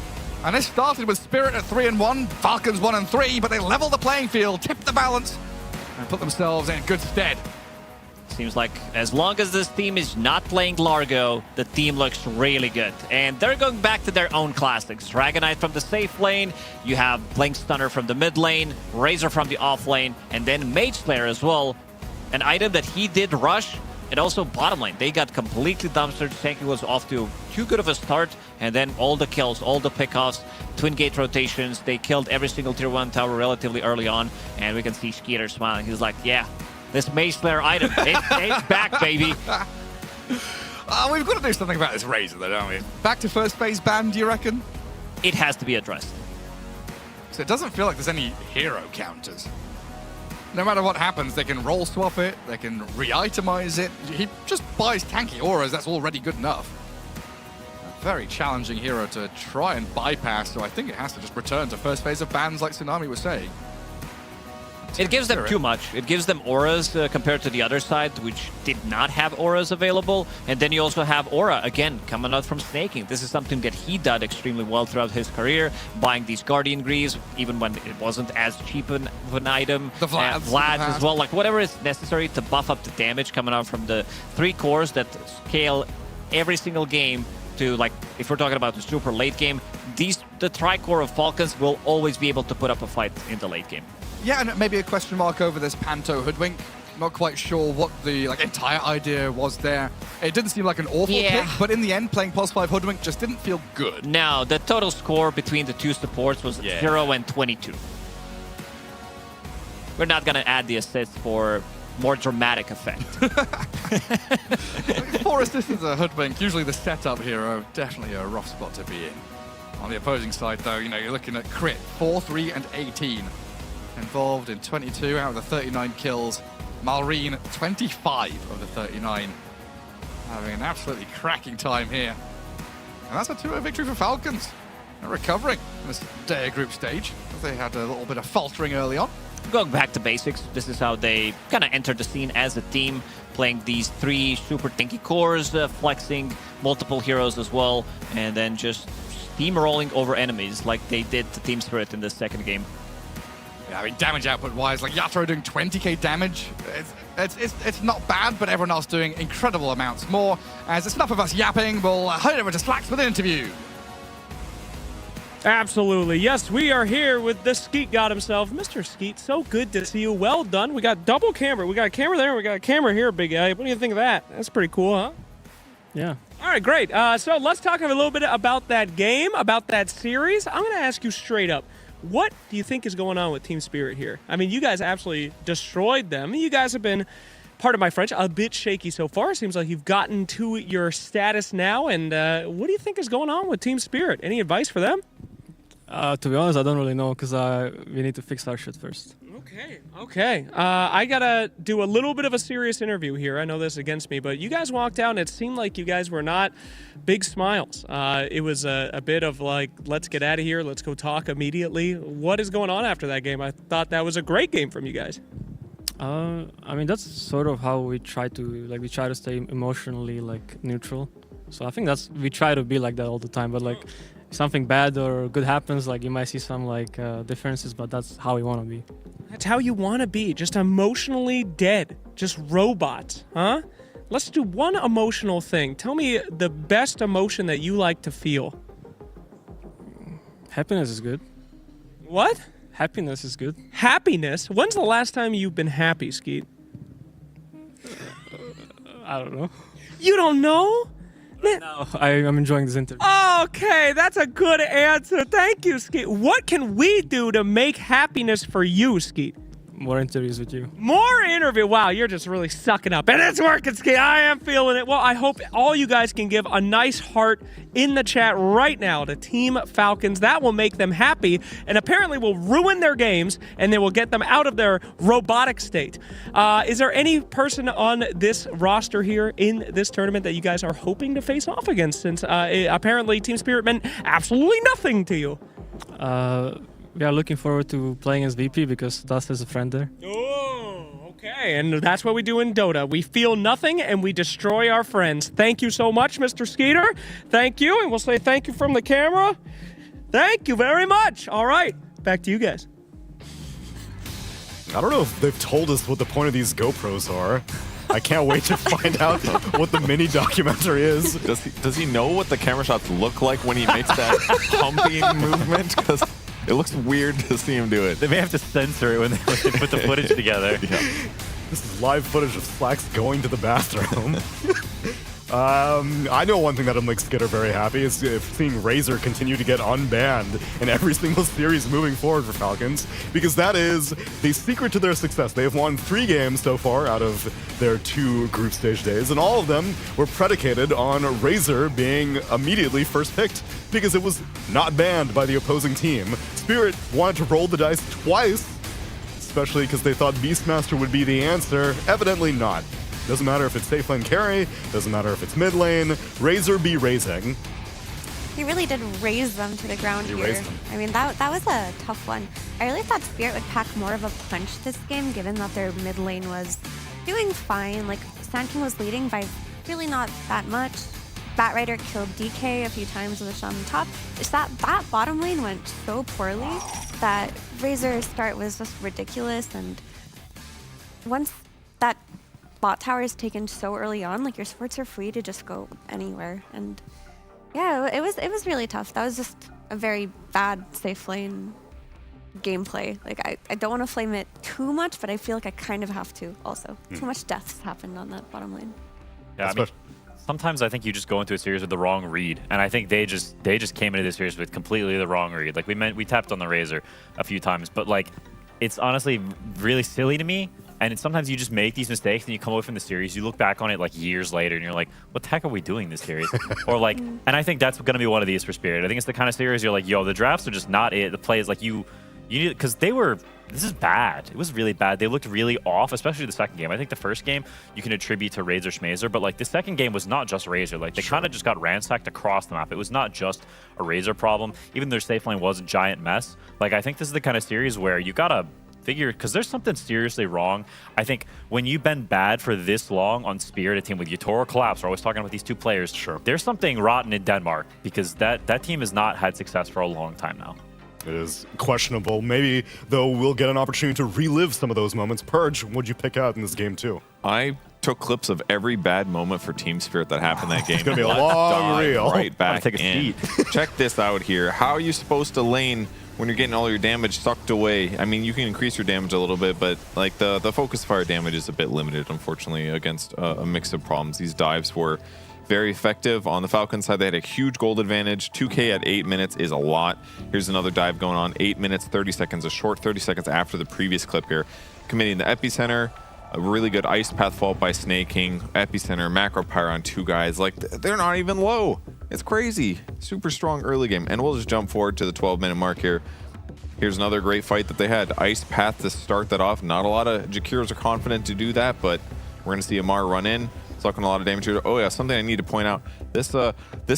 And this started with Spirit at 3-1, Falcons 1-3, but they leveled the playing field, tipped the balance, and put themselves in good stead. Seems like as long as this team is not playing Largo, the team looks really good. And they're going back to their own classics. Dragonite from the safe lane, you have Blink Stunner from the mid lane, Razor from the off lane, and then Mage Slayer as well. An item that he did rush, and also bottom lane. They got completely dumpstered. Senki was off to too good of a start, and then all the kills, all the pickoffs, twin gate rotations. They killed every single tier 1 tower relatively early on, and we can see Skeeter smiling. He's like, yeah, this Mage Slayer item, it's back, baby. We've got to do something about this Razor, though, don't we? Back to first phase ban, do you reckon? It has to be addressed. So it doesn't feel like there's any hero counters. No matter what happens, they can roll swap it, they can re-itemize it. He just buys tanky auras, that's already good enough. A very challenging hero to try and bypass, so I think it has to just return to first phase of bans like Tsunami was saying. It gives them too much. It gives them auras compared to the other side, which did not have auras available. And then you also have Aura, again, coming out from Snaking. This is something that he did extremely well throughout his career, buying these Guardian Greaves, even when it wasn't as cheap of an item. The Vlads as well, like whatever is necessary to buff up the damage coming out from the 3 cores that scale every single game to, like, if we're talking about the super late game, the Tricore of Falcons will always be able to put up a fight in the late game. Yeah, and maybe a question mark over this Panto Hoodwink. Not quite sure what the entire idea was there. It didn't seem like an awful pick, but in the end, playing +5 Hoodwink just didn't feel good. No, the total score between the two supports was 0 and 22. We're not going to add the assists for more dramatic effect. 4 assists as a Hoodwink, usually the setup hero, definitely a rough spot to be in. On the opposing side, though, you're looking at Crit, 4, 3, and 18. Involved in 22 out of the 39 kills. Malrine, 25 of the 39. Having an absolutely cracking time here. And that's a 2-0 victory for Falcons. They're recovering in this Daya group stage. They had a little bit of faltering early on. Going back to basics, this is how they kind of entered the scene as a team, playing these 3 super tanky cores, flexing multiple heroes as well, and then just steamrolling over enemies like they did to Team Spirit in the second game. Yeah, I mean, damage output-wise, like Yatoro doing 20k damage, it's not bad, but everyone else doing incredible amounts more. As it's enough of us yapping, we'll head over to Slacks with an interview. Absolutely. Yes, we are here with the Skeet God himself. Mr. Skeet, so good to see you. Well done. We got double camera. We got a camera there. We got a camera here, big guy. What do you think of that? That's pretty cool, huh? Yeah. All right, great. So let's talk a little bit about that game, about that series. I'm going to ask you straight up. What do you think is going on with Team Spirit here? I mean, you guys absolutely destroyed them. You guys have been, pardon my French, a bit shaky so far. Seems like you've gotten to your status now. And what do you think is going on with Team Spirit? Any advice for them? To be honest, I don't really know because we need to fix our shit first. Okay. I got to do a little bit of a serious interview here. I know this is against me, but you guys walked out and it seemed like you guys were not big smiles. It was a bit of like, let's get out of here. Let's go talk immediately. What is going on after that game? I thought that was a great game from you guys. I mean, that's sort of how we try to stay emotionally like neutral. So I think we try to be like that all the time, but like something bad or good happens, like you might see some like differences, but that's how we want to be. That's how you want to be, just emotionally dead, just robots, huh? Let's do one emotional thing. Tell me the best emotion that you like to feel. Happiness is good. What? Happiness is good. Happiness? When's the last time you've been happy, Skeet? I don't know. You don't know? No, I'm enjoying this interview. Okay, that's a good answer. Thank you, Skeet. What can we do to make happiness for you, Skeet? More interviews with you. More interview. Wow, you're just really sucking up. And it's working, Skeet. I am feeling it. Well, I hope all you guys can give a nice heart in the chat right now to Team Falcons. That will make them happy and apparently will ruin their games and they will get them out of their robotic state. Is there any person on this roster here in this tournament that you guys are hoping to face off against since apparently Team Spirit meant absolutely nothing to you? We are looking forward to playing as VP because Dust is a friend there. Oh, okay. And that's what we do in Dota. We feel nothing and we destroy our friends. Thank you so much, Mr. Skeeter. Thank you. And we'll say thank you from the camera. Thank you very much. All right. Back to you guys. I don't know if they've told us what the point of these GoPros are. I can't wait to find out what the mini documentary is. Does he know what the camera shots look like when he makes that pumping movement? Because it looks weird to see him do it. They may have to censor it when they put the footage together. Yeah. This is live footage of Slacks going to the bathroom. I know one thing that'll make Skitter very happy is seeing Razor continue to get unbanned in every single series moving forward for Falcons, because that is the secret to their success. They have won 3 games so far out of their 2 group stage days, and all of them were predicated on Razor being immediately first picked because it was not banned by the opposing team. Spirit wanted to roll the dice twice, especially because they thought Beastmaster would be the answer. Evidently not. Doesn't matter if it's safe lane carry, doesn't matter if it's mid lane, Razor be raising. He really did raise them to the ground He here. raised them. I mean, that was a tough one. I really thought Spirit would pack more of a punch this game, given that their mid lane was doing fine. Like, Sand King was leading by really not that much. Batrider killed DK a few times with a shot on top. It's that bottom lane went so poorly that Razor's start was just ridiculous, and once that bot tower is taken so early on, like, your supports are free to just go anywhere, and yeah, it was really tough. That was just a very bad safe lane gameplay. Like, I don't want to flame it too much, but I feel like I kind of have to also. Too much deaths happened on that bottom lane. Yeah, I mean, sometimes I think you just go into a series with the wrong read, and I think they just came into this series with completely the wrong read. Like, we tapped on the Razor a few times, but like, it's honestly really silly to me. And sometimes you just make these mistakes and you come away from the series, you look back on it like years later and you're like, what the heck are we doing this series? Or like, and I think that's going to be one of these for Spirit. I think it's the kind of series you're like, yo, the drafts are just not it. The play is like you need, because this is bad. It was really bad. They looked really off, especially the second game. I think the first game you can attribute to Razor Schmazer, but like the second game was not just Razor. Like, they kind of just got ransacked across the map. It was not just a Razor problem. Even their safe lane was a giant mess. Like, I think this is the kind of series where you got to figure, because there's something seriously wrong. I think when you've been bad for this long on Spirit, a team with Yatoro Collapse, we're always talking about these 2 players. Sure. There's something rotten in Denmark, because that team has not had success for a long time now. It is questionable. Maybe, though, we'll get an opportunity to relive some of those moments. Purge, what'd you pick out in this game, too? I show clips of every bad moment for Team Spirit that happened that game. It's gonna be a Let's long dive reel. right back take a in. Check this out here. How are you supposed to lane when you're getting all your damage sucked away? I mean, you can increase your damage a little bit, but like the focus fire damage is a bit limited, unfortunately, against a mix of problems. These dives were very effective. On the Falcons side, they had a huge gold advantage. 2K at 8 minutes is a lot. Here's another dive going on. 8 minutes, 30 seconds, a short 30 seconds after the previous clip here. Committing the epicenter, a really good ice path fault by Snake King, epicenter, macro pyre on 2 guys. Like, they're not even low. It's crazy. Super strong early game. And we'll just jump forward to the 12-minute mark here. Here's another great fight that they had. Ice path to start that off. Not a lot of Jakiros are confident to do that, but we're going to see Amar run in. Sucking a lot of damage here. Oh yeah, something I need to point out. This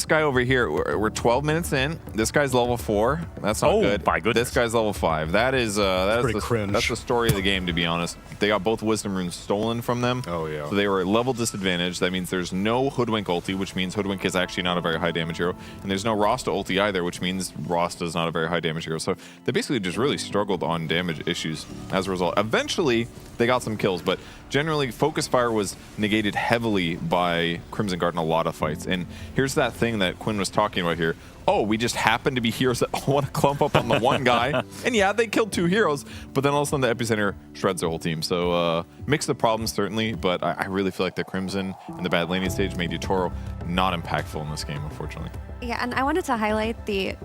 guy over here, we're 12 minutes in. This guy's level 4. That's not good. My goodness. This guy's level 5. That's the story of the game, to be honest. They got both Wisdom Runes stolen from them. Oh yeah. So they were at level disadvantage. That means there's no Hoodwink ulti, which means Hoodwink is actually not a very high damage hero. And there's no Rasta ulti either, which means Rasta is not a very high damage hero. So they basically just really struggled on damage issues as a result. Eventually, they got some kills, but generally, focus fire was negated heavily by Crimson Guard in a lot of fights. And here's that thing that Quinn was talking about here. Oh, we just happen to be heroes that all want to clump up on the one guy. And yeah, they killed 2 heroes, but then all of a sudden the epicenter shreds their whole team. So mix of problems, certainly, but I really feel like the Crimson and the bad laning stage made Toro not impactful in this game, unfortunately. Yeah, and I wanted to highlight the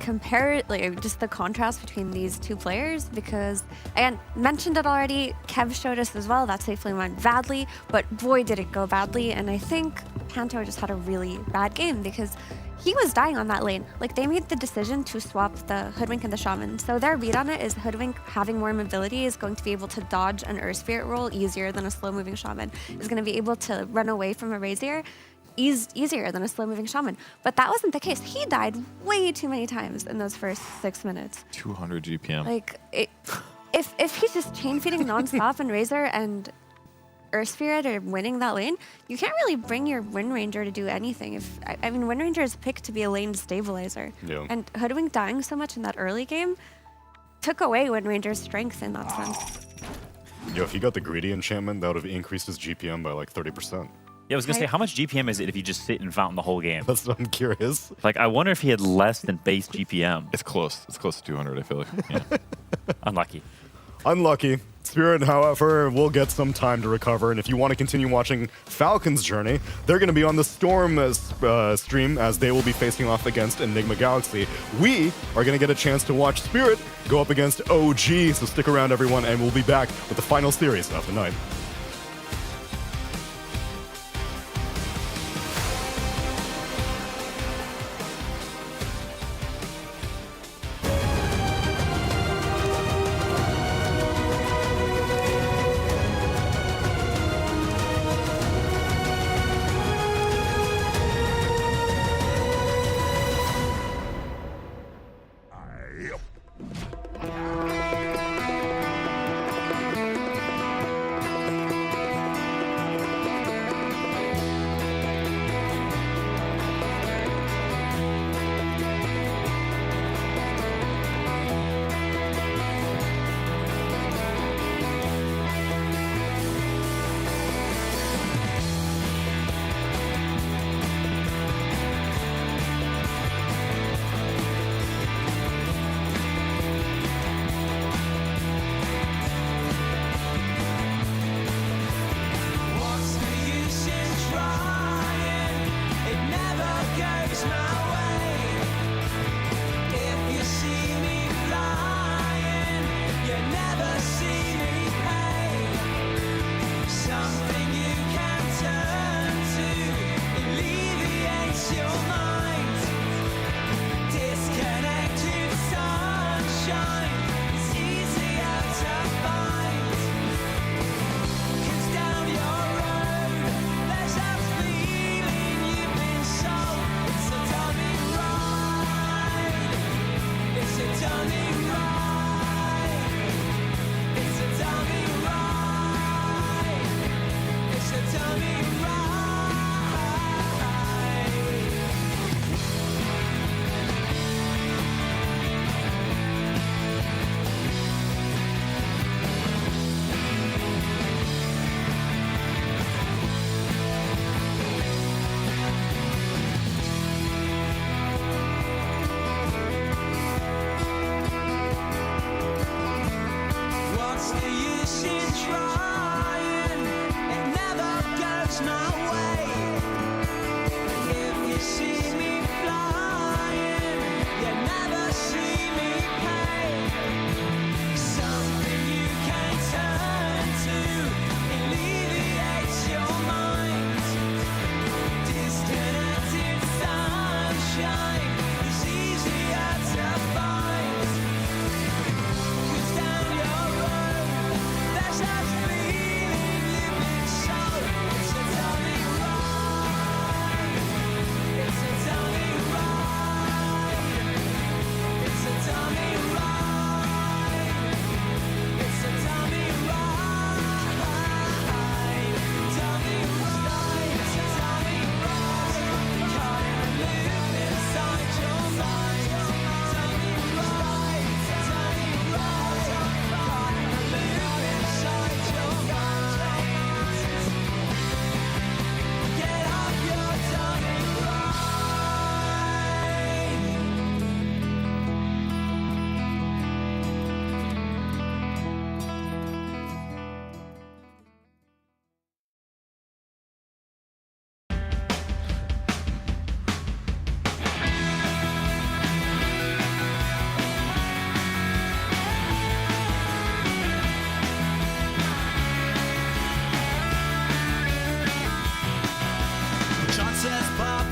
just the contrast between these 2 players because, again, mentioned it already, Kev showed us as well, that safely went badly, but boy did it go badly, and I think Panto just had a really bad game because he was dying on that lane. Like, they made the decision to swap the Hoodwink and the Shaman, so their read on it is Hoodwink having more mobility is going to be able to dodge an Earth Spirit roll easier than a slow-moving Shaman, is going to be able to run away from a Razier easier than a slow-moving Shaman. But that wasn't the case. He died way too many times in those first 6 minutes. 200 GPM. Like, if he's just chain-feeding non-stop and Razor and Earth Spirit are winning that lane, you can't really bring your Wind Ranger to do anything. I mean, Wind Ranger is picked to be a lane stabilizer. Yeah. And Hoodwink dying so much in that early game took away Wind Ranger's strength in that sense. Yo, if he got the greedy enchantment, that would have increased his GPM by like 30%. Yeah, I was gonna say, how much GPM is it if you just sit in Fountain the whole game? That's what I'm curious. Like, I wonder if he had less than base GPM. It's close. It's close to 200, I feel like. Yeah. Unlucky. Unlucky. Spirit, however, will get some time to recover, and if you want to continue watching Falcons' journey, they're going to be on the Storm stream as they will be facing off against Enigma Galaxy. We are going to get a chance to watch Spirit go up against OG, so stick around, everyone, and we'll be back with the final series of the night.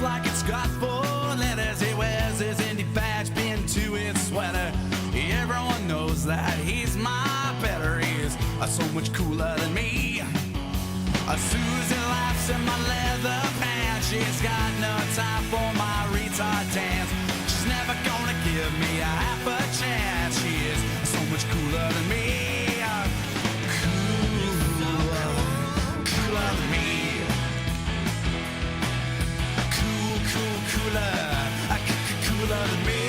Like it's got 4 letters. He wears his indie badge pinned to his sweater. Everyone knows that he's my better. He's so much cooler than me. Susie laughs in my leather pants. She's got no time for my retard dance. She's never gonna give me a half a chance. She is so much cooler than me. Cooler than me. Cooler than me.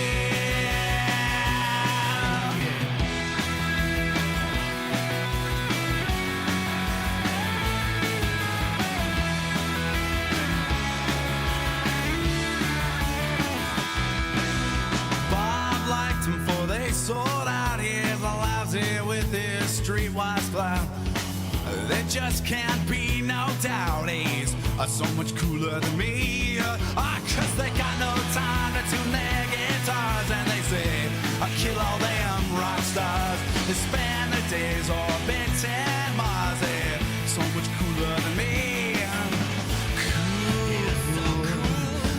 Bob liked him for they sold out. He's lousy with his streetwise clown. There just can't be no doubt he's so much cooler than me. Cause they got no time to tune their guitars. And they say, kill all them rock stars. They spend their days orbiting Mars. They're so much cooler than me.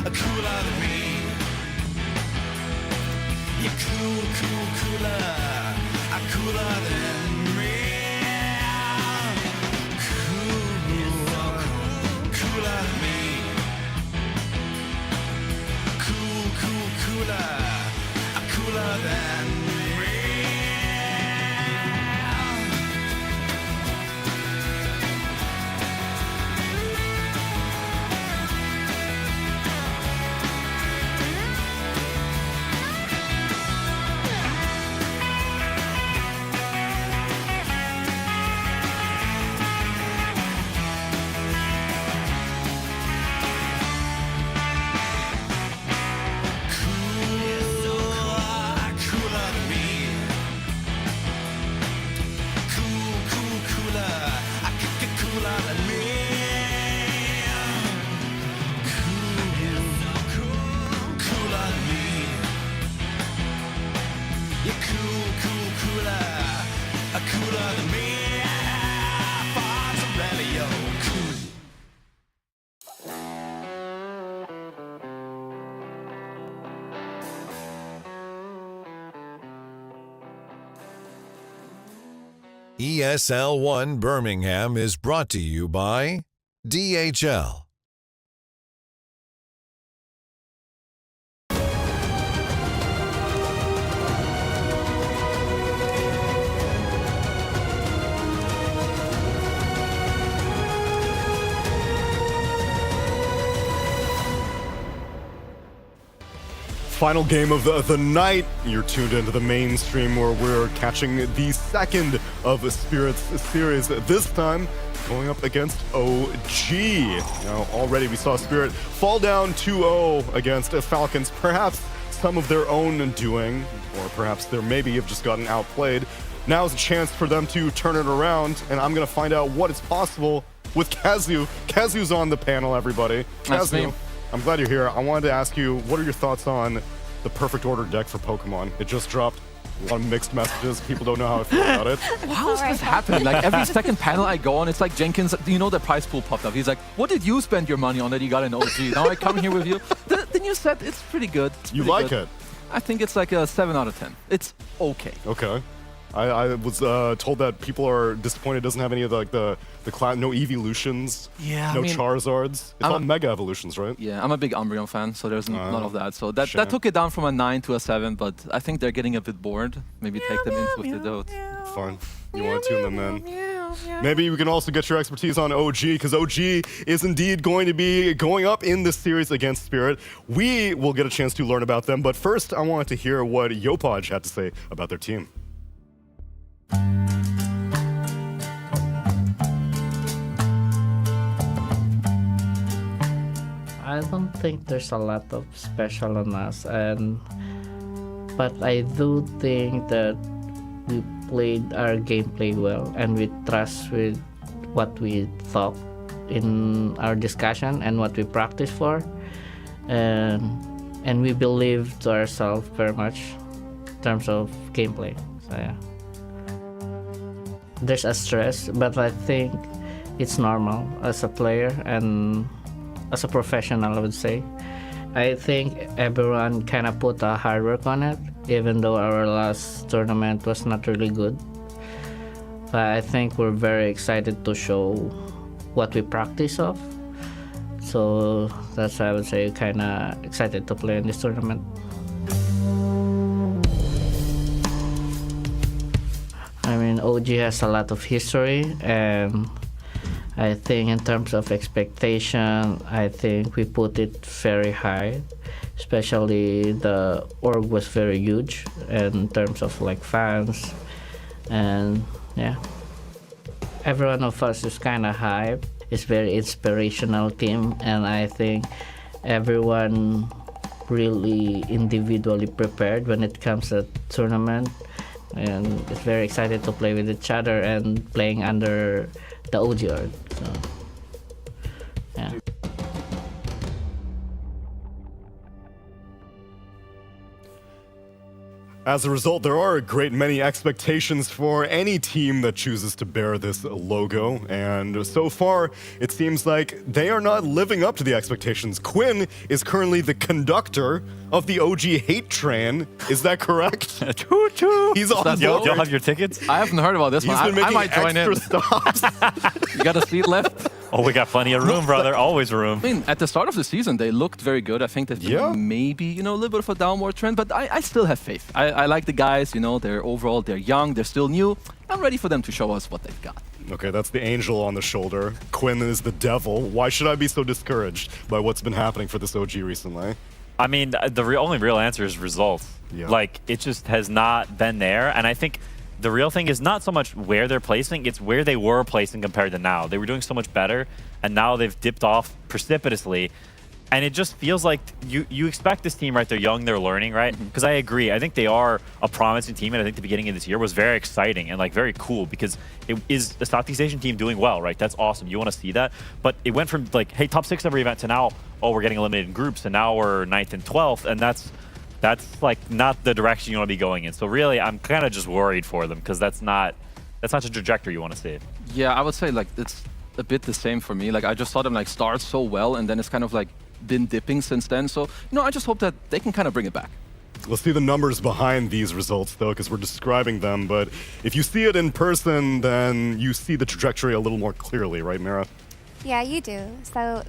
Cooler than me. You're cooler. Cooler than me. Cooler than me. Cooler than me. Cooler than me. Farms and radio. ESL One Birmingham is brought to you by DHL. Final game of the night. You're tuned into the mainstream where we're catching the second of Spirit's series, this time going up against OG. Now, already we saw Spirit fall down 2-0 against Falcons. Perhaps some of their own doing, or perhaps they maybe have just gotten outplayed. Now's a chance for them to turn it around, and I'm going to find out what is possible with Kazu. Kazu's on the panel, everybody. That's Kazu, me. I'm glad you're here. I wanted to ask you, what are your thoughts on the Perfect Order deck for Pokemon? It just dropped. A lot of mixed messages. People don't know how I feel about it. How is this happening? Like every second panel I go on, it's like Jenkins, you know, the prize pool popped up. He's like, what did you spend your money on that you got an OG? Now I come here with you. The new set, it's pretty good. You like it? I think it's like a 7 out of 10. It's okay. Okay. I was told that people are disappointed it doesn't have any of the class, no evolutions, Yeah, no I mean, Charizards. It's all Mega Evolutions, right? Yeah, I'm a big Umbreon fan, so there's none of that. So that shame. took it down from a 9 to a 7, but I think they're getting a bit bored. Maybe take them into with the Dota. Fine. You want to tune them in. Maybe we can also get your expertise on OG, because OG is indeed going to be going up in this series against Spirit. We will get a chance to learn about them, but first I wanted to hear what Yopaj had to say about their team. I don't think there's a lot of special on us, but I do think that we played our gameplay well, and we trust with what we thought in our discussion and what we practiced for, and we believe to ourselves very much in terms of gameplay. So yeah, there's a stress, but I think it's normal as a player and as a professional, I would say. I think everyone kind of put a hard work on it, even though our last tournament was not really good. But I think we're very excited to show what we practice of. So that's why I would say kind of excited to play in this tournament. I mean, OG has a lot of history, and I think in terms of expectation, I think we put it very high. Especially the org was very huge in terms of like fans, and yeah, every one of us is kind of hype. It's very inspirational team, and I think everyone really individually prepared when it comes to tournament, and it's very excited to play with each other and playing under the OG org. So, yeah. As a result, there are a great many expectations for any team that chooses to bear this logo, and so far, it seems like they are not living up to the expectations. Quinn is currently the conductor of the OG hate train. Is that correct? Choo-choo! He's on board. Y'all have your tickets? I haven't heard about this He's one. been I might making join in. extra stops. You got a seat left? Oh, we got plenty of room, brother. Always room. I mean, at the start of the season, they looked very good. I think that maybe, you know, a little bit of a downward trend, but I still have faith. I like the guys, you know, they're young, they're still new. I'm ready for them to show us what they've got. Okay, that's the angel on the shoulder. Quinn is the devil. Why should I be so discouraged by what's been happening for this OG recently? I mean, the only real answer is results. Yeah. Like, it just has not been there. And I think the real thing is not so much where they're placing, it's where they were placing compared to now. They were doing so much better, and now they've dipped off precipitously. And it just feels like you expect this team, right? They're young, they're learning, right? Because I agree. I think they are a promising team, and I think the beginning of this year was very exciting and like very cool because it is a Southeast Asian team doing well, right? That's awesome. You want to see that. But it went from like, hey, top 6 every event to now, oh, we're getting eliminated in groups, and now we're 9th and 12th, and that's like not the direction you want to be going in. So really, I'm kind of just worried for them because that's not the trajectory you want to see. Yeah, I would say like it's a bit the same for me. Like I just saw them like start so well, and then it's kind of like been dipping since then. So, you know, I just hope that they can kind of bring it back. Let's see the numbers behind these results, though, because we're describing them. But if you see it in person, then you see the trajectory a little more clearly, right, Mira? Yeah, you do. So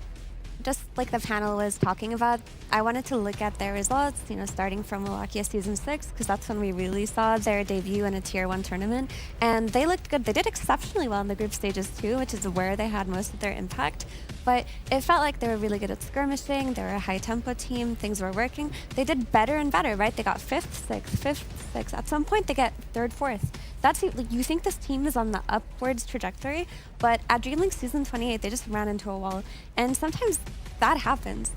just like the panel was talking about, I wanted to look at their results, you know, starting from Wallachia Season 6, because that's when we really saw their debut in a Tier 1 tournament. And they looked good. They did exceptionally well in the group stages, too, which is where they had most of their impact. But it felt like they were really good at skirmishing. They were a high-tempo team. Things were working. They did better and better, right? They got 5th, 6th, 5th, 6th. At some point, they get 3rd, 4th. That's like, you think this team is on the upwards trajectory, but at DreamLink Season 28, they just ran into a wall. And sometimes that happens.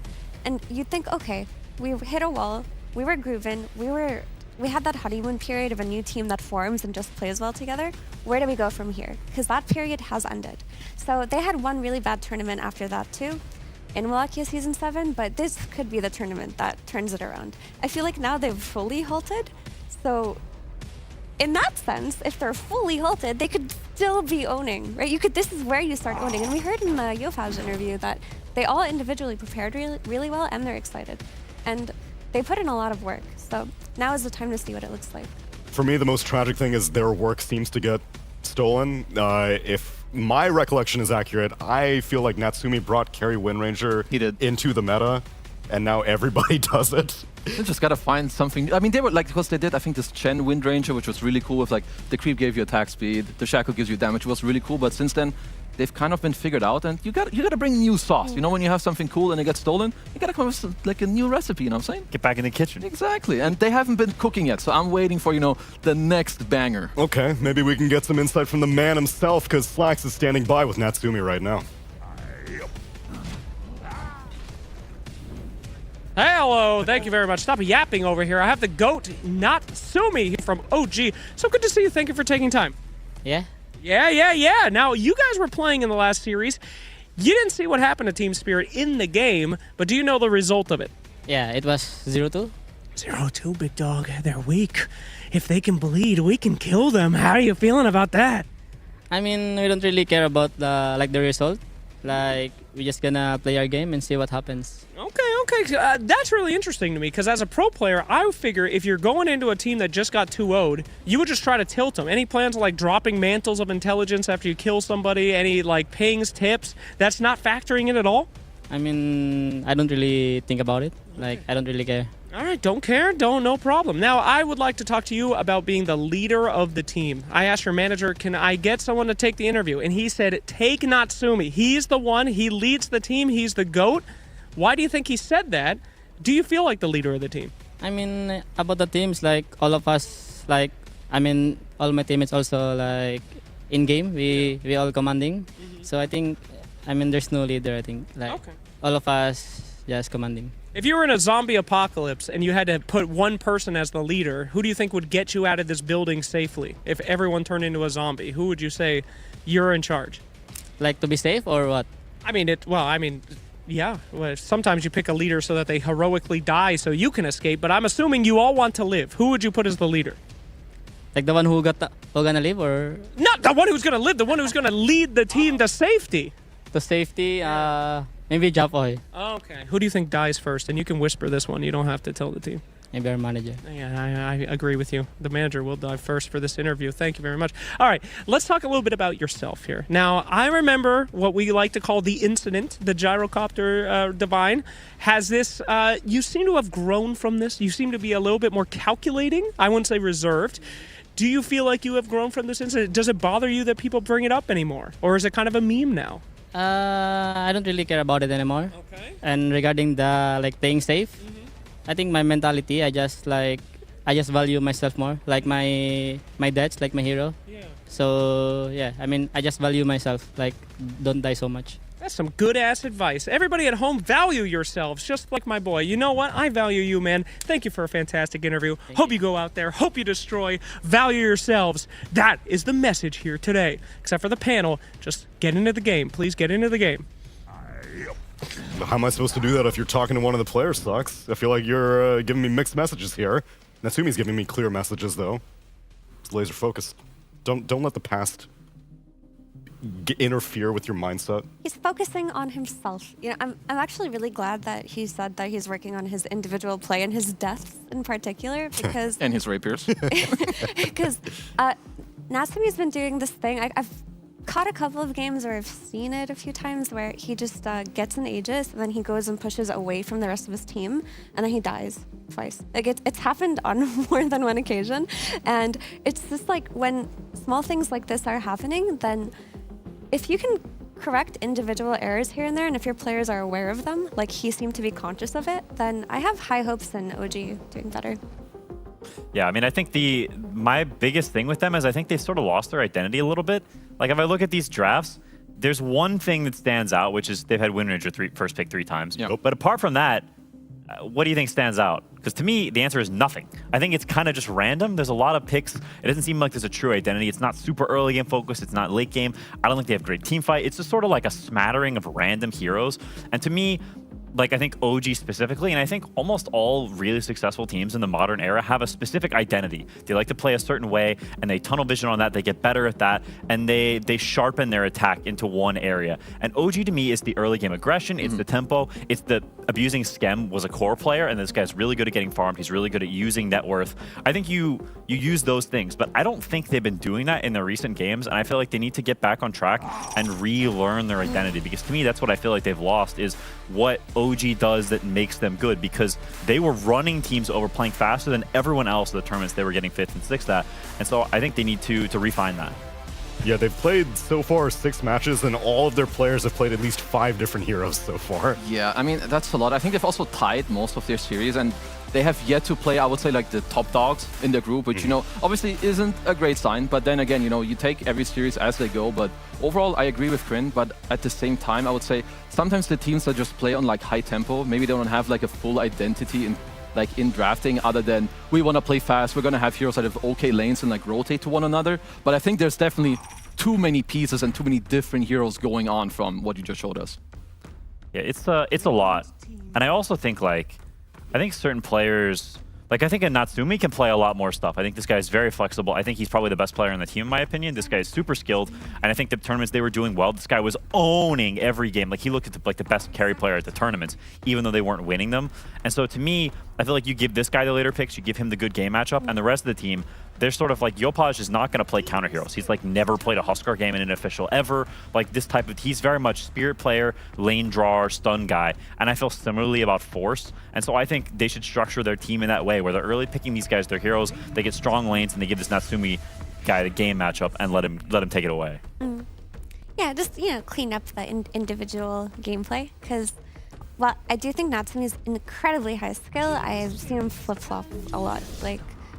And you think, okay, we hit a wall, we were grooving. We had that honeymoon period of a new team that forms and just plays well together. Where do we go from here? Because that period has ended. So they had one really bad tournament after that too, in Wallachia Season 7, but this could be the tournament that turns it around. I feel like now they've fully halted, so in that sense, if they're fully halted, they could still be owning, right? This is where you start owning. And we heard in the Yofaz interview that they all individually prepared really well, and they're excited. And they put in a lot of work, so now is the time to see what it looks like. For me, the most tragic thing is their work seems to get stolen. If my recollection is accurate, I feel like Natsumi brought Carry Windranger into the meta, and now everybody does it. They just gotta find something. I mean, they were like, because they did, I think, this Chen Windranger, which was really cool with like, the creep gave you attack speed, the shackle gives you damage, was really cool, but since then, they've kind of been figured out, and you gotta bring new sauce. You know, when you have something cool and it gets stolen, you gotta come up with like a new recipe, you know what I'm saying? Get back in the kitchen. Exactly, and they haven't been cooking yet, so I'm waiting for, you know, the next banger. Okay, maybe we can get some insight from the man himself, because Flax is standing by with Natsumi right now. Hello, thank you very much. Stop yapping over here. I have the GOAT, Natsumi from OG. So good to see you. Thank you for taking time. Yeah. Yeah. Now, you guys were playing in the last series. You didn't see what happened to Team Spirit in the game, but do you know the result of it? Yeah, it was 0-2. 0-2, big dog. They're weak. If they can bleed, we can kill them. How are you feeling about that? I mean, we don't really care about the result. Like, we're just gonna play our game and see what happens. Okay. That's really interesting to me, because as a pro player, I figure if you're going into a team that just got 2-0'd, you would just try to tilt them. Any plans of like dropping mantles of intelligence after you kill somebody? Any like pings, tips? That's not factoring in at all? I mean, I don't really think about it. Like, I don't really care. All right, don't care, no problem. Now, I would like to talk to you about being the leader of the team. I asked your manager, can I get someone to take the interview? And he said, take Natsumi. He's the one, he leads the team, he's the GOAT. Why do you think he said that? Do you feel like the leader of the team? I mean, about the teams, like, all of us, like, I mean, all my teammates also, like, in-game, we all commanding. So I think, I mean, there's no leader, I think. Like, all of us just commanding. If you were in a zombie apocalypse and you had to put one person as the leader, who do you think would get you out of this building safely? If everyone turned into a zombie, who would you say you're in charge? Like, to be safe or what? Yeah. Well, sometimes you pick a leader so that they heroically die so you can escape, but I'm assuming you all want to live. Who would you put as the leader? Like the one who gonna live, or? Not the one who's gonna live, the one who's gonna lead the team to safety. To safety, maybe Japoy. Okay. Who do you think dies first? And you can whisper this one. You don't have to tell the team. Maybe our manager. Yeah, I agree with you. The manager will die first for this interview. Thank you very much. All right, let's talk a little bit about yourself here. Now, I remember what we like to call the incident, the gyrocopter divine. Has this, you seem to have grown from this. You seem to be a little bit more calculating. I wouldn't say reserved. Do you feel like you have grown from this incident? Does it bother you that people bring it up anymore? Or is it kind of a meme now? I don't really care about it anymore. Okay. And regarding the, like, playing safe, I think my mentality, I just value myself more, like my dad's like my hero. Yeah. So yeah, I mean, I just value myself, like, don't die so much. That's some good ass advice. Everybody at home, value yourselves, just like my boy. You know what? I value you, man. Thank you for a fantastic interview. Hope you go out there. Hope you destroy. Value yourselves. That is the message here today. Except for the panel, just get into the game. Please get into the game. How am I supposed to do that if you're talking to one of the players, Sucks? I feel like you're giving me mixed messages here. Natsumi's giving me clear messages, though. It's laser focused. Don't let the past interfere with your mindset. He's focusing on himself. You know, I'm actually really glad that he said that he's working on his individual play and his deaths in particular, because and his rapiers. Because Natsumi's been doing this thing. I've caught a couple of games where I've seen it a few times where he just gets an Aegis and then he goes and pushes away from the rest of his team and then he dies twice. Like it's happened on more than one occasion, and it's just like when small things like this are happening, then if you can correct individual errors here and there, and if your players are aware of them, like he seemed to be conscious of it, then I have high hopes in OG doing better. Yeah, I mean, I think my biggest thing with them is I think they've sort of lost their identity a little bit. Like, if I look at these drafts, there's one thing that stands out, which is they've had Windranger first pick 3 times. Yep. But apart from that, what do you think stands out? Because to me, the answer is nothing. I think it's kind of just random. There's a lot of picks. It doesn't seem like there's a true identity. It's not super early game focused. It's not late game. I don't think they have great team fight. It's just sort of like a smattering of random heroes. And to me, like I think OG specifically, and I think almost all really successful teams in the modern era have a specific identity. They like to play a certain way, and they tunnel vision on that. They get better at that, and they sharpen their attack into one area. And OG to me is the early game aggression. It's the tempo. It's the abusing Skem was a core player, and this guy's really good at getting farmed. He's really good at using net worth. I think you use those things, but I don't think they've been doing that in the recent games, and I feel like they need to get back on track and relearn their identity, because to me, that's what I feel like they've lost, is what OG does that makes them good, because they were running teams over, playing faster than everyone else in the tournaments they were getting 5th and 6th at. And so I think they need to refine that. Yeah, they've played so far 6 matches, and all of their players have played at least 5 different heroes so far. Yeah, I mean, that's a lot. I think they've also tied most of their series, and they have yet to play, I would say, like the top dogs in the group, which, you know, obviously isn't a great sign. But then again, you know, you take every series as they go. But overall, I agree with Kryn. But at the same time, I would say sometimes the teams that just play on like high tempo, maybe they don't have like a full identity in drafting, other than we want to play fast, we're going to have heroes that have okay lanes and like rotate to one another. But I think there's definitely too many pieces and too many different heroes going on from what you just showed us. Yeah, it's a lot. And I also think I think certain players, like I think a Natsumi can play a lot more stuff. I think this guy is very flexible. I think he's probably the best player on the team, in my opinion. This guy is super skilled, and I think the tournaments they were doing well, this guy was owning every game. Like he looked at the best carry player at the tournaments, even though they weren't winning them. And so to me, I feel like you give this guy the later picks, you give him the good game matchup, and the rest of the team, they're sort of like, Yopaj is not going to play counter heroes. He's like never played a Huskar game in an official ever. Like this type of, he's very much spirit player, lane drawer, stun guy. And I feel similarly about Force. And so I think they should structure their team in that way, where they're early picking these guys, their heroes, they get strong lanes, and they give this Natsumi guy the game matchup and let him take it away. Yeah, just, you know, clean up the individual gameplay, because well, I do think Natsumi is incredibly high skill. I've seen him flip-flop a lot,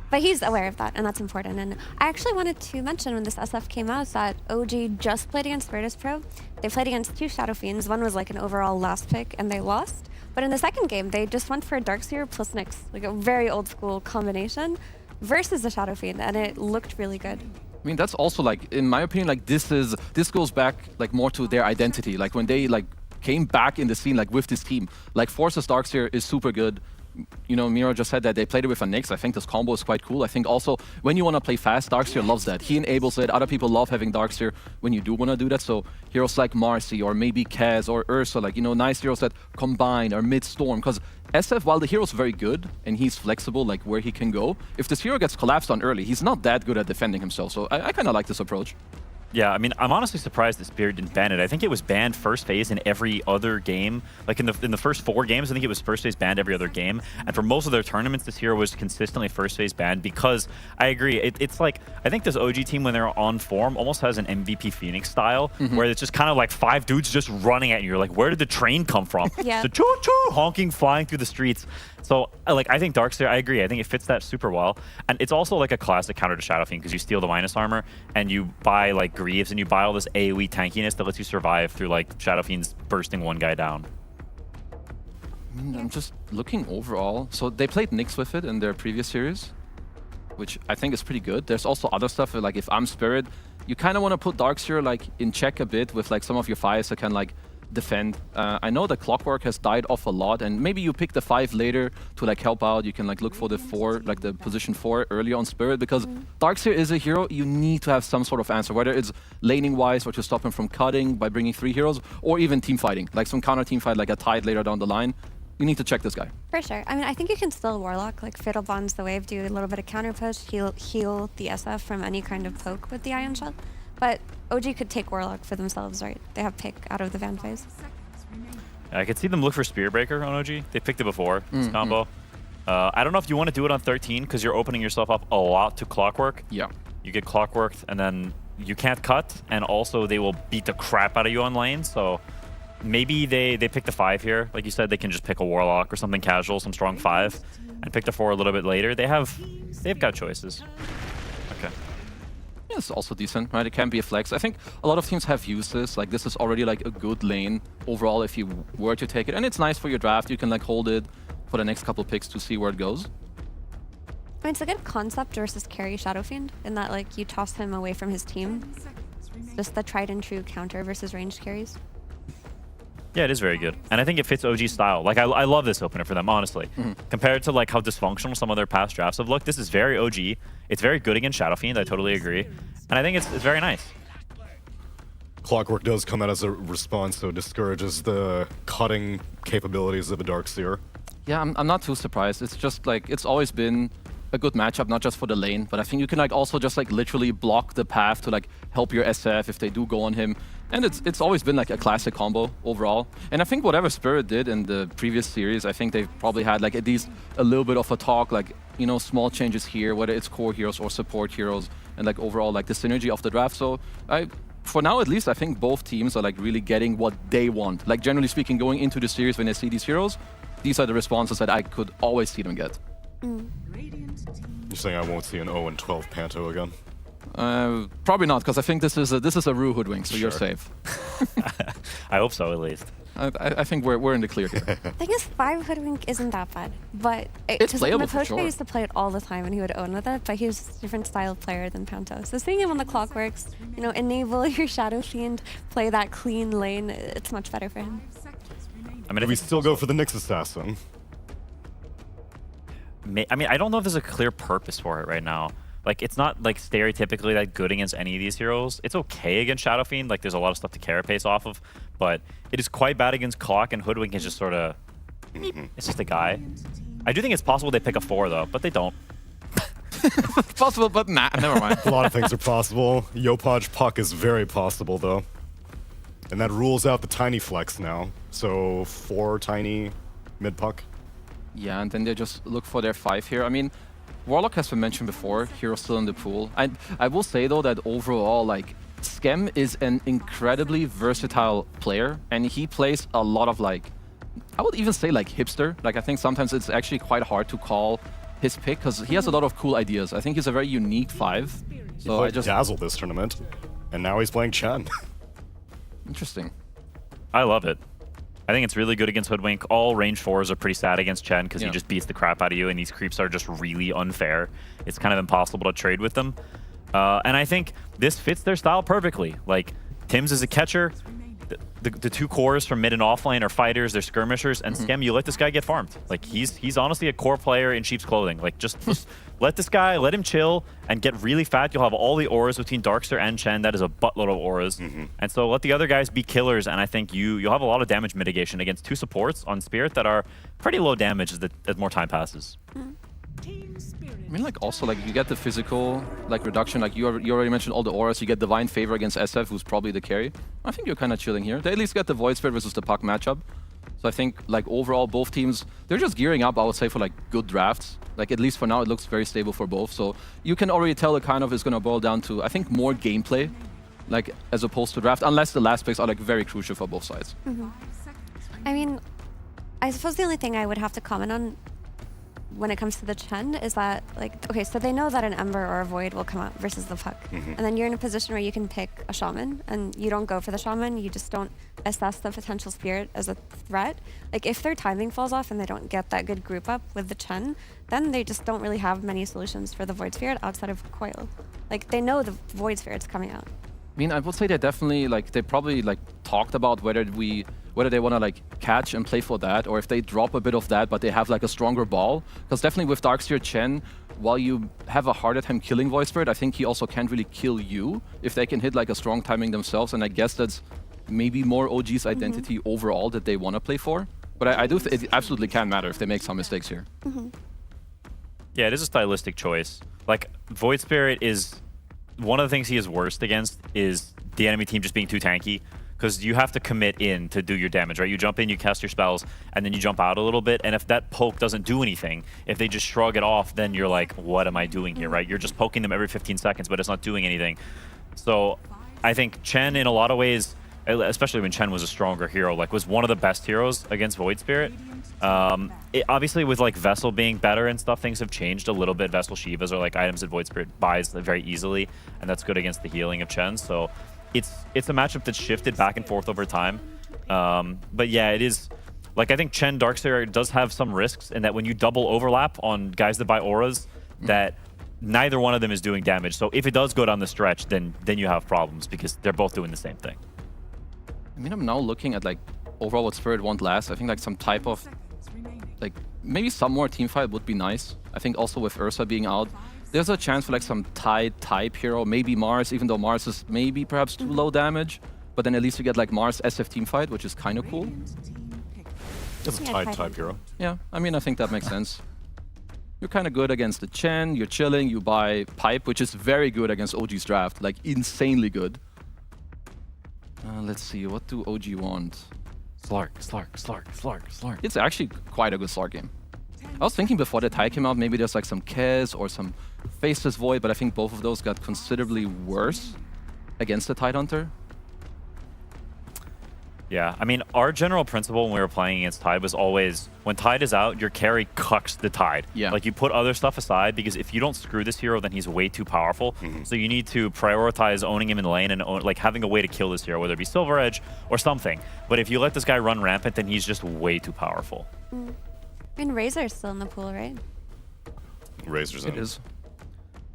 but he's aware of that, and that's important. And I actually wanted to mention when this SF came out that OG just played against Virtus Pro. They played against 2 Shadow Fiends. One was like an overall last pick, and they lost. But in the second game, they just went for a Darkseer plus Nyx, like a very old-school combination, versus the Shadow Fiend, and it looked really good. I mean, that's also like, in my opinion, like this goes back like more to their identity. Like when they like came back in the scene like with this team, like Force's Darkseer is super good. You know, Miro just said that they played it with a Nyx. I think this combo is quite cool. I think also when you want to play fast, Darkseer loves that. He enables it. Other people love having Darkseer when you do want to do that. So heroes like Marcy or maybe Kaz or Ursa, like, you know, nice heroes that combine or mid-storm. Because SF, while the hero's very good and he's flexible, like where he can go, if this hero gets collapsed on early, he's not that good at defending himself. So I kind of like this approach. Yeah, I mean, I'm honestly surprised that Spirit didn't ban it. I think it was banned first phase in every other game. Like in the first 4 games, I think it was first phase banned every other game. And for most of their tournaments, this hero was consistently first phase banned, because I agree. It's like, I think this OG team, when they're on form, almost has an MVP Phoenix style, where it's just kind of like 5 dudes just running at you. You're like, where did the train come from? Yeah. So choo-choo, honking, flying through the streets. So, like, I think Darkseer, I agree. I think it fits that super well. And it's also like a classic counter to Shadow Fiend, because you steal the minus armor and you buy like Greaves and you buy all this AoE tankiness that lets you survive through like Shadow Fiend's bursting one guy down. I'm just looking overall. So they played Nyx with it in their previous series, which I think is pretty good. There's also other stuff, like if I'm Spirit, you kind of want to put Darkseer like in check a bit with like some of your 5s that can like defend. I know that Clockwork has died off a lot, and maybe you pick the 5 later to like help out. You can like look for the 4, like the position 4 earlier on Spirit, because Darkseer is a hero you need to have some sort of answer, whether it's laning wise or to stop him from cutting by bringing 3 heroes, or even team fighting, like some counter team fight like a Tide later down the line. You need to check this guy. For sure. I mean, I think you can still Warlock, like Fiddle Bonds the Wave, do a little bit of counter push, heal the SF from any kind of poke with the Ion Shell. But OG could take Warlock for themselves, right? They have pick out of the Van phase. I could see them look for Spirit Breaker on OG. They picked it before, this combo. I don't know if you want to do it on 13, because you're opening yourself up a lot to Clockwork. Yeah. You get Clockworked, and then you can't cut, and also they will beat the crap out of you on lane, so maybe they pick the 5 here. Like you said, they can just pick a Warlock or something casual, some strong 5, and pick the 4 a little bit later. They've got choices. Okay. Yeah, it's also decent, right? It can be a flex. I think a lot of teams have used this. Like, this is already like a good lane overall if you were to take it. And it's nice for your draft. You can like hold it for the next couple picks to see where it goes. I mean, it's a good concept versus carry Shadow Fiend in that, like, you toss him away from his team. Just the tried and true counter versus ranged carries. Yeah, it is very good. And I think it fits OG style. Like, I love this opener for them, honestly. Compared to, like, how dysfunctional some of their past drafts have looked, this is very OG. It's very good against Shadow Fiend, I totally agree. And I think it's very nice. Clockwork does come out as a response, so discourages the cutting capabilities of a Darkseer. Yeah, I'm not too surprised. It's just like, it's always been a good matchup, not just for the lane, but I think you can like also just like literally block the path to like help your SF if they do go on him. And it's always been like a classic combo overall. And I think whatever Spirit did in the previous series, I think they've probably had like at least a little bit of a talk, like, you know, small changes here, whether it's core heroes or support heroes, and like overall like the synergy of the draft. So for now at least, I think both teams are like really getting what they want. Like generally speaking, going into the series when they see these heroes, these are the responses that I could always see them get. You're saying I won't see an 0-12 Panto again? Probably not, because I think this is a Rue Hoodwink, so you're safe. I hope so, at least. I think we're in the clear here. I guess 5 Hoodwink isn't that bad, but It's playable for coach sure. used to play it all the time and he would own with it, but he was a different style of player than Panto. So seeing him on the Clockworks, you know, enable your Shadow Fiend, play that clean lane, it's much better for him. I mean, we still go for the Nyx Assassin. I mean, I don't know if there's a clear purpose for it right now. Like, it's not, like, stereotypically that good against any of these heroes. It's okay against Shadow Fiend. Like, there's a lot of stuff to carapace off of. But it is quite bad against Clock, and Hoodwink is just sort of... It's just a guy. I do think it's possible they pick a 4, though, but they don't. Possible, but nah, never mind. A lot of things are possible. Yopaj Puck is very possible, though. And that rules out the Tiny Flex now. So 4 Tiny mid-puck. Yeah, and then they just look for their 5 here. I mean, Warlock has been mentioned before, hero still in the pool. I will say though that overall, like, Skem is an incredibly versatile player, and he plays a lot of like, I would even say like hipster. Like, I think sometimes it's actually quite hard to call his pick because he has a lot of cool ideas. I think he's a very unique 5. So He played Dazzle this tournament, and now he's playing Chen. Interesting. I love it. I think it's really good against Hoodwink. All range 4s are pretty sad against Chen because he just beats the crap out of you, and these creeps are just really unfair. It's kind of impossible to trade with them. And I think this fits their style perfectly. Like, Tim's is a catcher. The 2 cores from mid and off lane are fighters, they're skirmishers, and Skem, you let this guy get farmed. Like, he's honestly a core player in sheep's clothing. Like, just let this guy, let him chill and get really fat. You'll have all the auras between Darkster and Chen. That is a buttload of auras. And so let the other guys be killers, and I think you'll have a lot of damage mitigation against 2 supports on Spirit that are pretty low damage as more time passes. I mean, like, also, like, you get the physical, like, reduction. Like, you already mentioned all the auras. You get Divine Favor against SF, who's probably the carry. I think you're kind of chilling here. They at least get the Void Spirit versus the Puck matchup. So I think, like, overall, both teams, they're just gearing up, I would say, for, like, good drafts. Like, at least for now, it looks very stable for both. So you can already tell it kind of is going to boil down to, I think, more gameplay, like, as opposed to draft, unless the last picks are, like, very crucial for both sides. I mean, I suppose the only thing I would have to comment on when it comes to the Chen is that, like, okay, so they know that an Ember or a Void will come out versus the Puck. And then you're in a position where you can pick a Shaman, and you don't go for the Shaman, you just don't assess the potential Spirit as a threat. Like, if their timing falls off and they don't get that good group up with the Chen, then they just don't really have many solutions for the Void Spirit outside of Coil. Like, they know the Void Spirit's coming out. I mean, I would say they definitely, like, they probably, like, talked about whether they want to, like, catch and play for that, or if they drop a bit of that, but they have, like, a stronger ball. Because definitely with Darkseer Chen, while you have a harder time killing Void Spirit, I think he also can't really kill you if they can hit, like, a strong timing themselves, and I guess that's maybe more OG's identity overall that they want to play for. But I do it absolutely can matter if they make some mistakes here. Yeah, it is a stylistic choice. Like, Void Spirit is... One of the things he is worst against is the enemy team just being too tanky, because you have to commit in to do your damage, right? You jump in, you cast your spells, and then you jump out a little bit, and if that poke doesn't do anything, if they just shrug it off, then you're like, what am I doing here, right? You're just poking them every 15 seconds, but it's not doing anything. So I think Chen, in a lot of ways, especially when Chen was a stronger hero, like, was one of the best heroes against Void Spirit. Obviously, with, like, Vessel being better and stuff, things have changed a little bit. Vessel Shivas are, like, items that Void Spirit buys very easily, and that's good against the healing of Chen. So it's a matchup that's shifted back and forth over time. But yeah, it is... Like, I think Chen Darkseer does have some risks in that when you double overlap on guys that buy auras, that neither one of them is doing damage. So if it does go down the stretch, then you have problems because they're both doing the same thing. I mean, I'm now looking at like overall what Spirit want last. I think like some type of like maybe some more team fight would be nice. I think also with Ursa being out, there's a chance for like some Tide type hero, maybe Mars, even though Mars is maybe perhaps too low damage. But then at least you get like Mars SF team fight, which is kind of cool. That's a Tide type hero. Yeah, I mean, I think that makes sense. You're kind of good against the Chen, you're chilling, you buy Pipe, which is very good against OG's draft, like insanely good. Let's see, what do OG want? Slark, Slark, Slark, Slark, Slark. It's actually quite a good Slark game. I was thinking before the Tide came out, maybe there's like some Kez or some Faceless Void, but I think both of those got considerably worse against the Tide Hunter. Yeah, I mean, our general principle when we were playing against Tide was always, when Tide is out, your carry cucks the Tide. Yeah. Like, you put other stuff aside, because if you don't screw this hero, then he's way too powerful. So you need to prioritize owning him in the lane and like having a way to kill this hero, whether it be Silver Edge or something. But if you let this guy run rampant, then he's just way too powerful. And Razor's still in the pool, right? Razor's in. It is.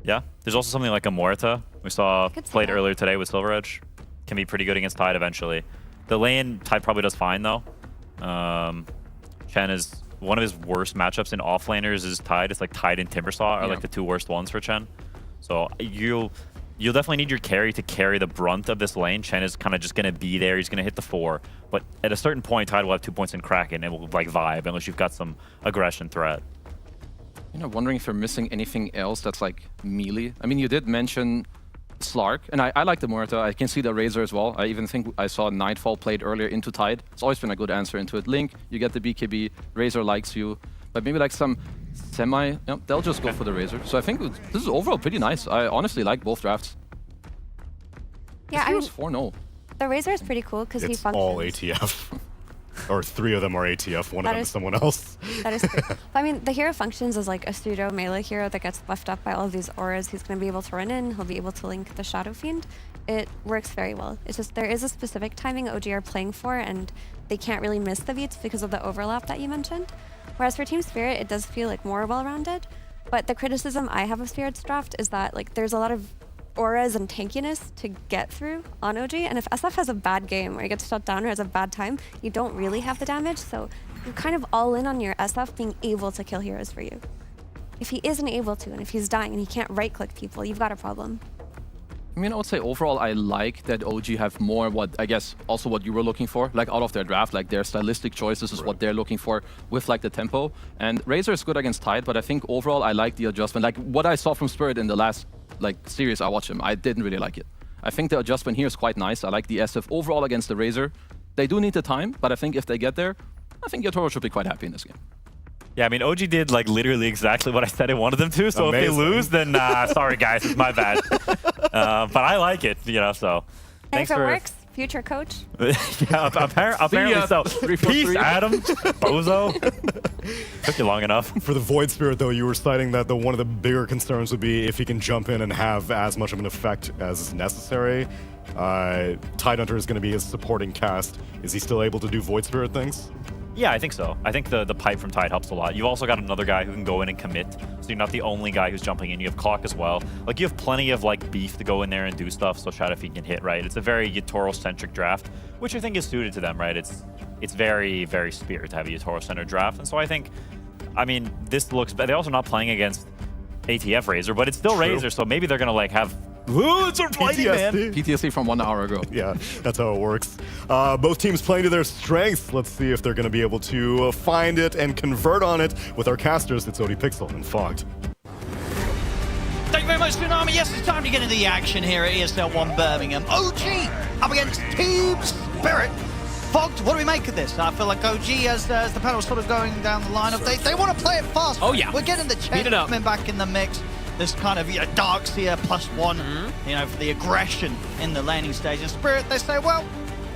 Yeah, there's also something like a Muerta we saw played earlier today with Silver Edge. Can be pretty good against Tide eventually. The lane, Tide probably does fine, though. Chen is one of his worst matchups in offlaners is Tide. It's like Tide and Timbersaw are like the two worst ones for Chen. So you'll definitely need your carry to carry the brunt of this lane. Chen is kind of just going to be there. He's going to hit the 4. But at a certain point, Tide will have 2 points in Kraken and it will like vibe unless you've got some aggression threat. You know, wondering if you're missing anything else that's like melee. I mean, you did mention Slark, and I like the Muerta. I can see the Razor as well. I even think I saw Nightfall played earlier into Tide. It's always been a good answer into it. Link, you get the BKB, Razor likes you, but maybe like some semi, they'll just go for the Razor. So I think this is overall pretty nice. I honestly like both drafts. Yeah, I mean, 4-0. The Razor is pretty cool because he It's functions. all ATF. Or 3 of them are ATF, one of them is someone else. That is true. I mean, the hero functions as like a pseudo melee hero that gets buffed up by all of these auras. He's going to be able to run in. He'll be able to link the Shadow Fiend. It works very well. It's just there is a specific timing OG are playing for, and they can't really miss the beats because of the overlap that you mentioned. Whereas for Team Spirit, it does feel like more well-rounded. But the criticism I have of Spirit's draft is that like there's a lot of auras and tankiness to get through on OG, and if SF has a bad game or he gets shut down or has a bad time, you don't really have the damage, so you're kind of all in on your SF being able to kill heroes for you. If he isn't able to, and if he's dying and he can't right-click people, you've got a problem. I mean, I would say overall, I like that OG have more what, I guess, also what you were looking for, like out of their draft, like their stylistic choices is what they're looking for with like the tempo. And Razor is good against Tide, but I think overall, I like the adjustment. Like what I saw from Spirit in the last like series I watched him, I didn't really like it. I think the adjustment here is quite nice. I like the SF overall against the Razor. They do need the time, but I think if they get there, I think Yatoro should be quite happy in this game. Yeah, I mean, OG did like literally exactly what I said I wanted them to. So Amazing. if they lose, then sorry guys, it's my bad. But I like it, you know. So And thanks if it for works, future coach. yeah, apparently so. Peace, Adam. Bozo. Took you long enough. For the Void Spirit, though, you were citing that one of the bigger concerns would be if he can jump in and have as much of an effect as is necessary. Tidehunter is going to be his supporting cast. Is he still able to do Void Spirit things? Yeah, I think so. I think the pipe from Tide helps a lot. You've also got another guy who can go in and commit, so you're not the only guy who's jumping in. You have Clock as well. Like, you have plenty of, like, beef to go in there and do stuff, so Shadow Fiend can hit, right? It's a very Yatoro-centric draft, which I think is suited to them, right? It's very, very Spirit to have a Yatoro-centered draft, and so I think, I mean, this looks... They're also not playing against ATF Razor, but it's still Razor, so maybe they're going to, like, have... Ooh, it's a fighting, man! PTSD from 1 hour ago. Yeah, that's how it works. Both teams playing to their strengths. Let's see if they're going to be able to find it and convert on it with our casters. It's Odie Pixel and Fogged. Thank you very much, Tsunami. Yes, it's time to get into the action here at ESL One Birmingham. OG up against Team Spirit. Fogged, what do we make of this? I feel like OG, as the panel's sort of going down the line of, they want to play it fast. Oh, yeah. We're getting the change coming back in the mix. This kind of Darkseer +1, you know, for the aggression in the laning stage. And Spirit, they say, well,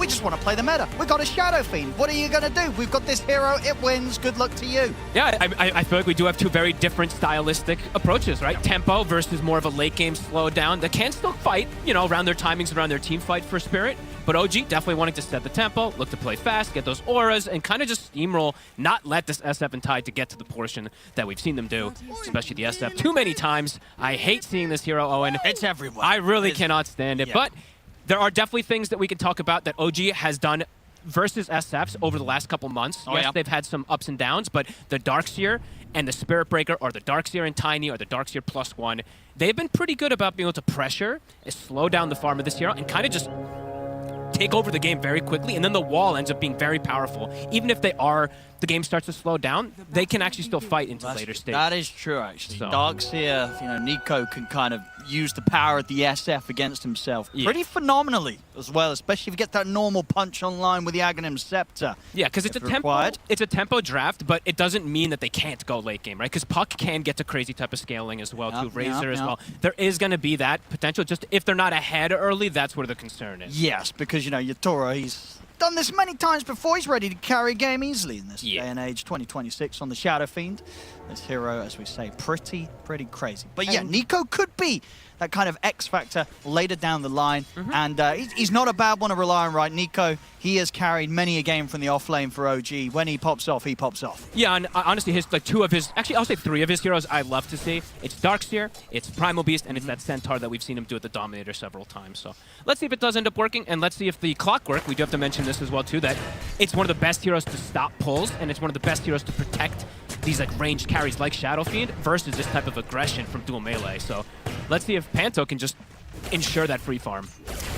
We just want to play the meta. We got a Shadow Fiend. What are you going to do? We've got this hero. It wins. Good luck to you. Yeah, I feel like we do have two very different stylistic approaches, right? Tempo versus more of a late game slow down. They can still fight, you know, around their timings, around their team fight for Spirit. But OG definitely wanting to set the tempo, look to play fast, get those auras, and kind of just steamroll, not let this SF and Tide to get to the portion that we've seen them do, especially the SF too many times. I hate seeing this hero, Owen. It's everywhere. I really cannot stand it. Yeah. But there are definitely things that we can talk about that OG has done versus SFs over the last couple months. Yes, they've had some ups and downs, but the Darkseer and the Spirit Breaker, or the Darkseer and Tiny, or the Darkseer +1, they've been pretty good about being able to pressure, slow down the farm of this hero, and kind of just take over the game very quickly, and then the wall ends up being very powerful. Even if the game starts to slow down, they can actually still fight into later stage. That is true, actually. Darkseer, you know, Nico can kind of use the power of the SF against himself pretty phenomenally as well, especially if you get that normal punch online with the Aghanim Scepter. Yeah, because it's a tempo draft, but it doesn't mean that they can't go late game, right? Because Puck can get to crazy type of scaling as well, too. Razor as well. There is going to be that potential. Just if they're not ahead early, that's where the concern is. Yes, because, you know, Yatoro, he's done this many times before. He's ready to carry a game easily in this day and age. 2026 on the Shadow Fiend. This hero, as we say, pretty crazy. But yeah, Nico could be that kind of X factor later down the line. And he's not a bad one to rely on, right? Nico, he has carried many a game from the off lane for OG. When he pops off, he pops off. Yeah, and honestly, actually, I'll say 3 of his heroes I love to see. It's Darkseer, it's Primal Beast, and it's that Centaur that we've seen him do at the Dominator several times. So let's see if it does end up working, and let's see if the Clockwork, we do have to mention this as well too, that it's one of the best heroes to stop pulls, and it's one of the best heroes to protect these like ranged carries like Shadow Fiend versus this type of aggression from dual melee. So let's see if Panto can just ensure that free farm.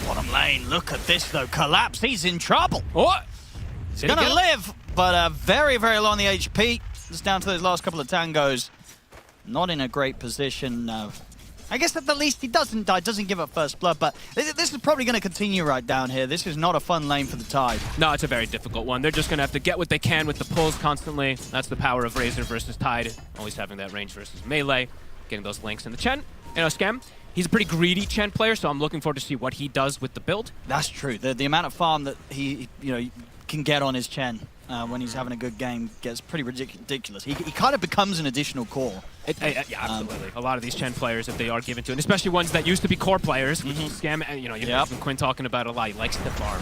Bottom lane, look at this though. Collapse, he's in trouble. What? He's gonna live, but very low on the HP. Just down to those last couple of tangos. Not in a great position. I guess at the least he doesn't die, doesn't give up first blood, but this is probably going to continue right down here. This is not a fun lane for the Tide. No, it's a very difficult one. They're just going to have to get what they can with the pulls constantly. That's the power of Razor versus Tide, always having that range versus melee, getting those links in the Chen. You know, Scam, he's a pretty greedy Chen player, so I'm looking forward to see what he does with the build. That's true. The amount of farm that he can get on his Chen when he's having a good game gets pretty ridiculous. He kind of becomes an additional core. Yeah, absolutely. A lot of these Chen players, if they are given to, and especially ones that used to be core players, which Scam, you know, you've been Quinn talking about a lot. He likes the farm.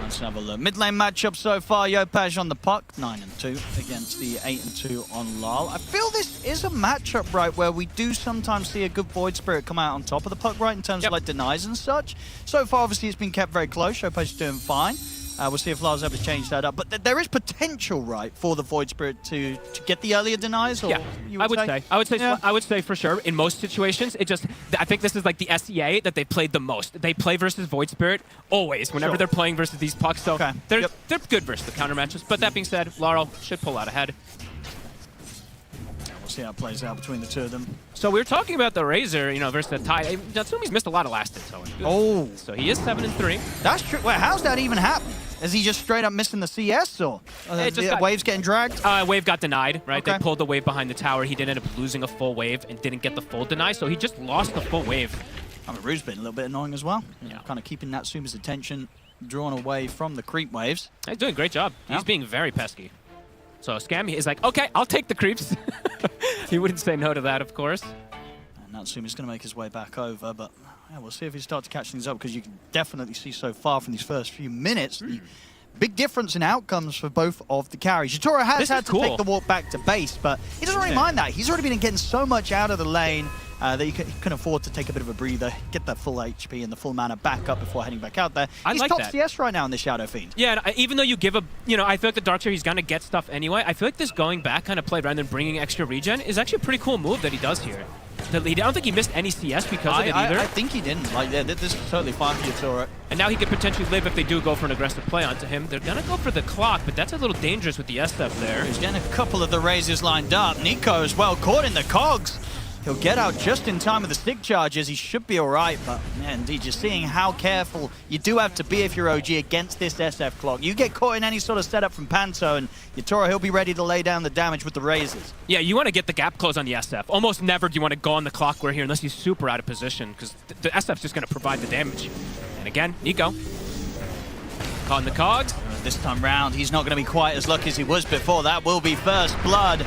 Let's have a look. Mid lane matchup so far. Yopaj on the puck, 9-2 against the 8-2 on Lal. I feel this is a matchup, right, where we do sometimes see a good Void Spirit come out on top of the puck, right, in terms of like denies and such. So far, obviously, it's been kept very close. Yopaj is doing fine. We'll see if Lar's able to change that up. But there is potential, right, for the Void Spirit to get the earlier denies? Or I would say for sure. In most situations, I think this is like the SEA that they played the most. They play versus Void Spirit always, whenever they're playing versus these pucks. So they're good versus the counter matches. But that being said, Laurel should pull out ahead. We'll see how it plays out between the two of them. So we were talking about the Razor, you know, versus the Tide. Natsumi's missed a lot of last hits, though. So he is 7-3. That's true. Wait, how's that even happen? Is he just straight up missing the CS, or waves getting dragged? Wave got denied, right? They pulled the wave behind the tower. He did end up losing a full wave and didn't get the full deny, so he just lost the full wave. I mean, Rue's been a little bit annoying as well. Yeah. Kind of keeping Natsumi's attention drawn away from the creep waves. He's doing a great job. He's being very pesky. So Scammy is like, okay, I'll take the creeps. He wouldn't say no to that, of course. And Natsumi's going to make his way back over, but yeah, we'll see if he starts to catch things up, because you can definitely see so far from these first few minutes the big difference in outcomes for both of the carries. Yatoro has had to take the walk back to base, but he doesn't really mind that. He's already been getting so much out of the lane that he can afford to take a bit of a breather, get that full HP and the full mana back up before heading back out there. He's top CS right now in the Shadow Fiend. Yeah, and even though you give I feel like the Darkseer, he's going to get stuff anyway. I feel like this going back kind of play rather than bringing extra regen is actually a pretty cool move that he does here. I don't think he missed any CS because of it either. I think he didn't. Like, this is totally fine for Yatoro. And now he could potentially live if they do go for an aggressive play onto him. They're going to go for the clock, but that's a little dangerous with the SF there. He's getting a couple of the Razors lined up. Nico as well, caught in the cogs. He'll get out just in time with the stick charges. He should be all right, but man, indeed, just seeing how careful you do have to be if you're OG against this SF clock. You get caught in any sort of setup from Panto, and Yatoro, he'll be ready to lay down the damage with the Razors. Yeah, you want to get the gap close on the SF. Almost never do you want to go on the clockwork here unless he's super out of position, because the SF's just going to provide the damage. And again, Nico. Caught in the cogs. This time round, he's not going to be quite as lucky as he was before. That will be first blood.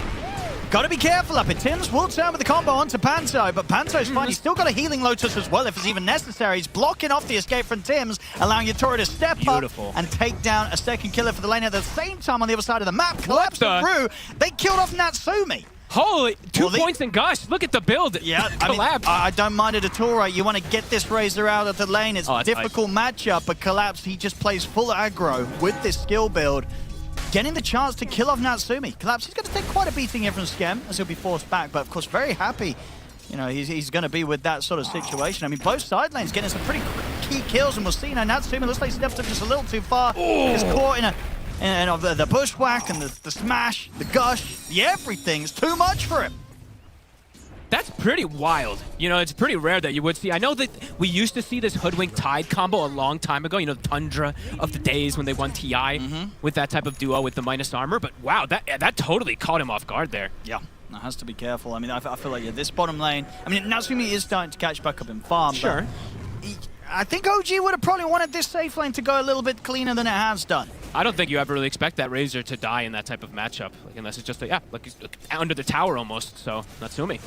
Got to be careful up. Tims will turn with the combo onto Panto, but Panto's fine. He's still got a healing Lotus as well if it's even necessary. He's blocking off the escape from Tims, allowing Yatoro to step up and take down a second killer for the lane. At the same time, on the other side of the map, Collapse and Rue, they killed off Natsumi. Holy, 2 points and Gush. Look at the build. Yeah, I don't mind it at all, right? You want to get this Razor out of the lane. It's a difficult matchup, but Collapse, he just plays full aggro with this skill build, getting the chance to kill off Natsumi. Collapse, he's going to take quite a beating here from Skem, as he'll be forced back, but of course very happy. You know, he's going to be with that sort of situation. I mean, both side lanes getting some pretty key kills, and we'll see now Natsumi looks like he stepped up just a little too far. He's caught in the bushwhack and the smash, the gush, the everything. It's too much for him. That's pretty wild. You know, it's pretty rare that you would see. I know that we used to see this Hoodwink Tide combo a long time ago. You know, the Tundra of the days when they won TI with that type of duo with the minus armor. But wow, that totally caught him off guard there. Yeah, that has to be careful. I mean, I feel like this bottom lane. I mean, Natsumi is starting to catch back up in farm. Sure. I think OG would have probably wanted this safe lane to go a little bit cleaner than it has done. I don't think you ever really expect that Razor to die in that type of matchup, like, unless it's just like he's under the tower almost. So Natsumi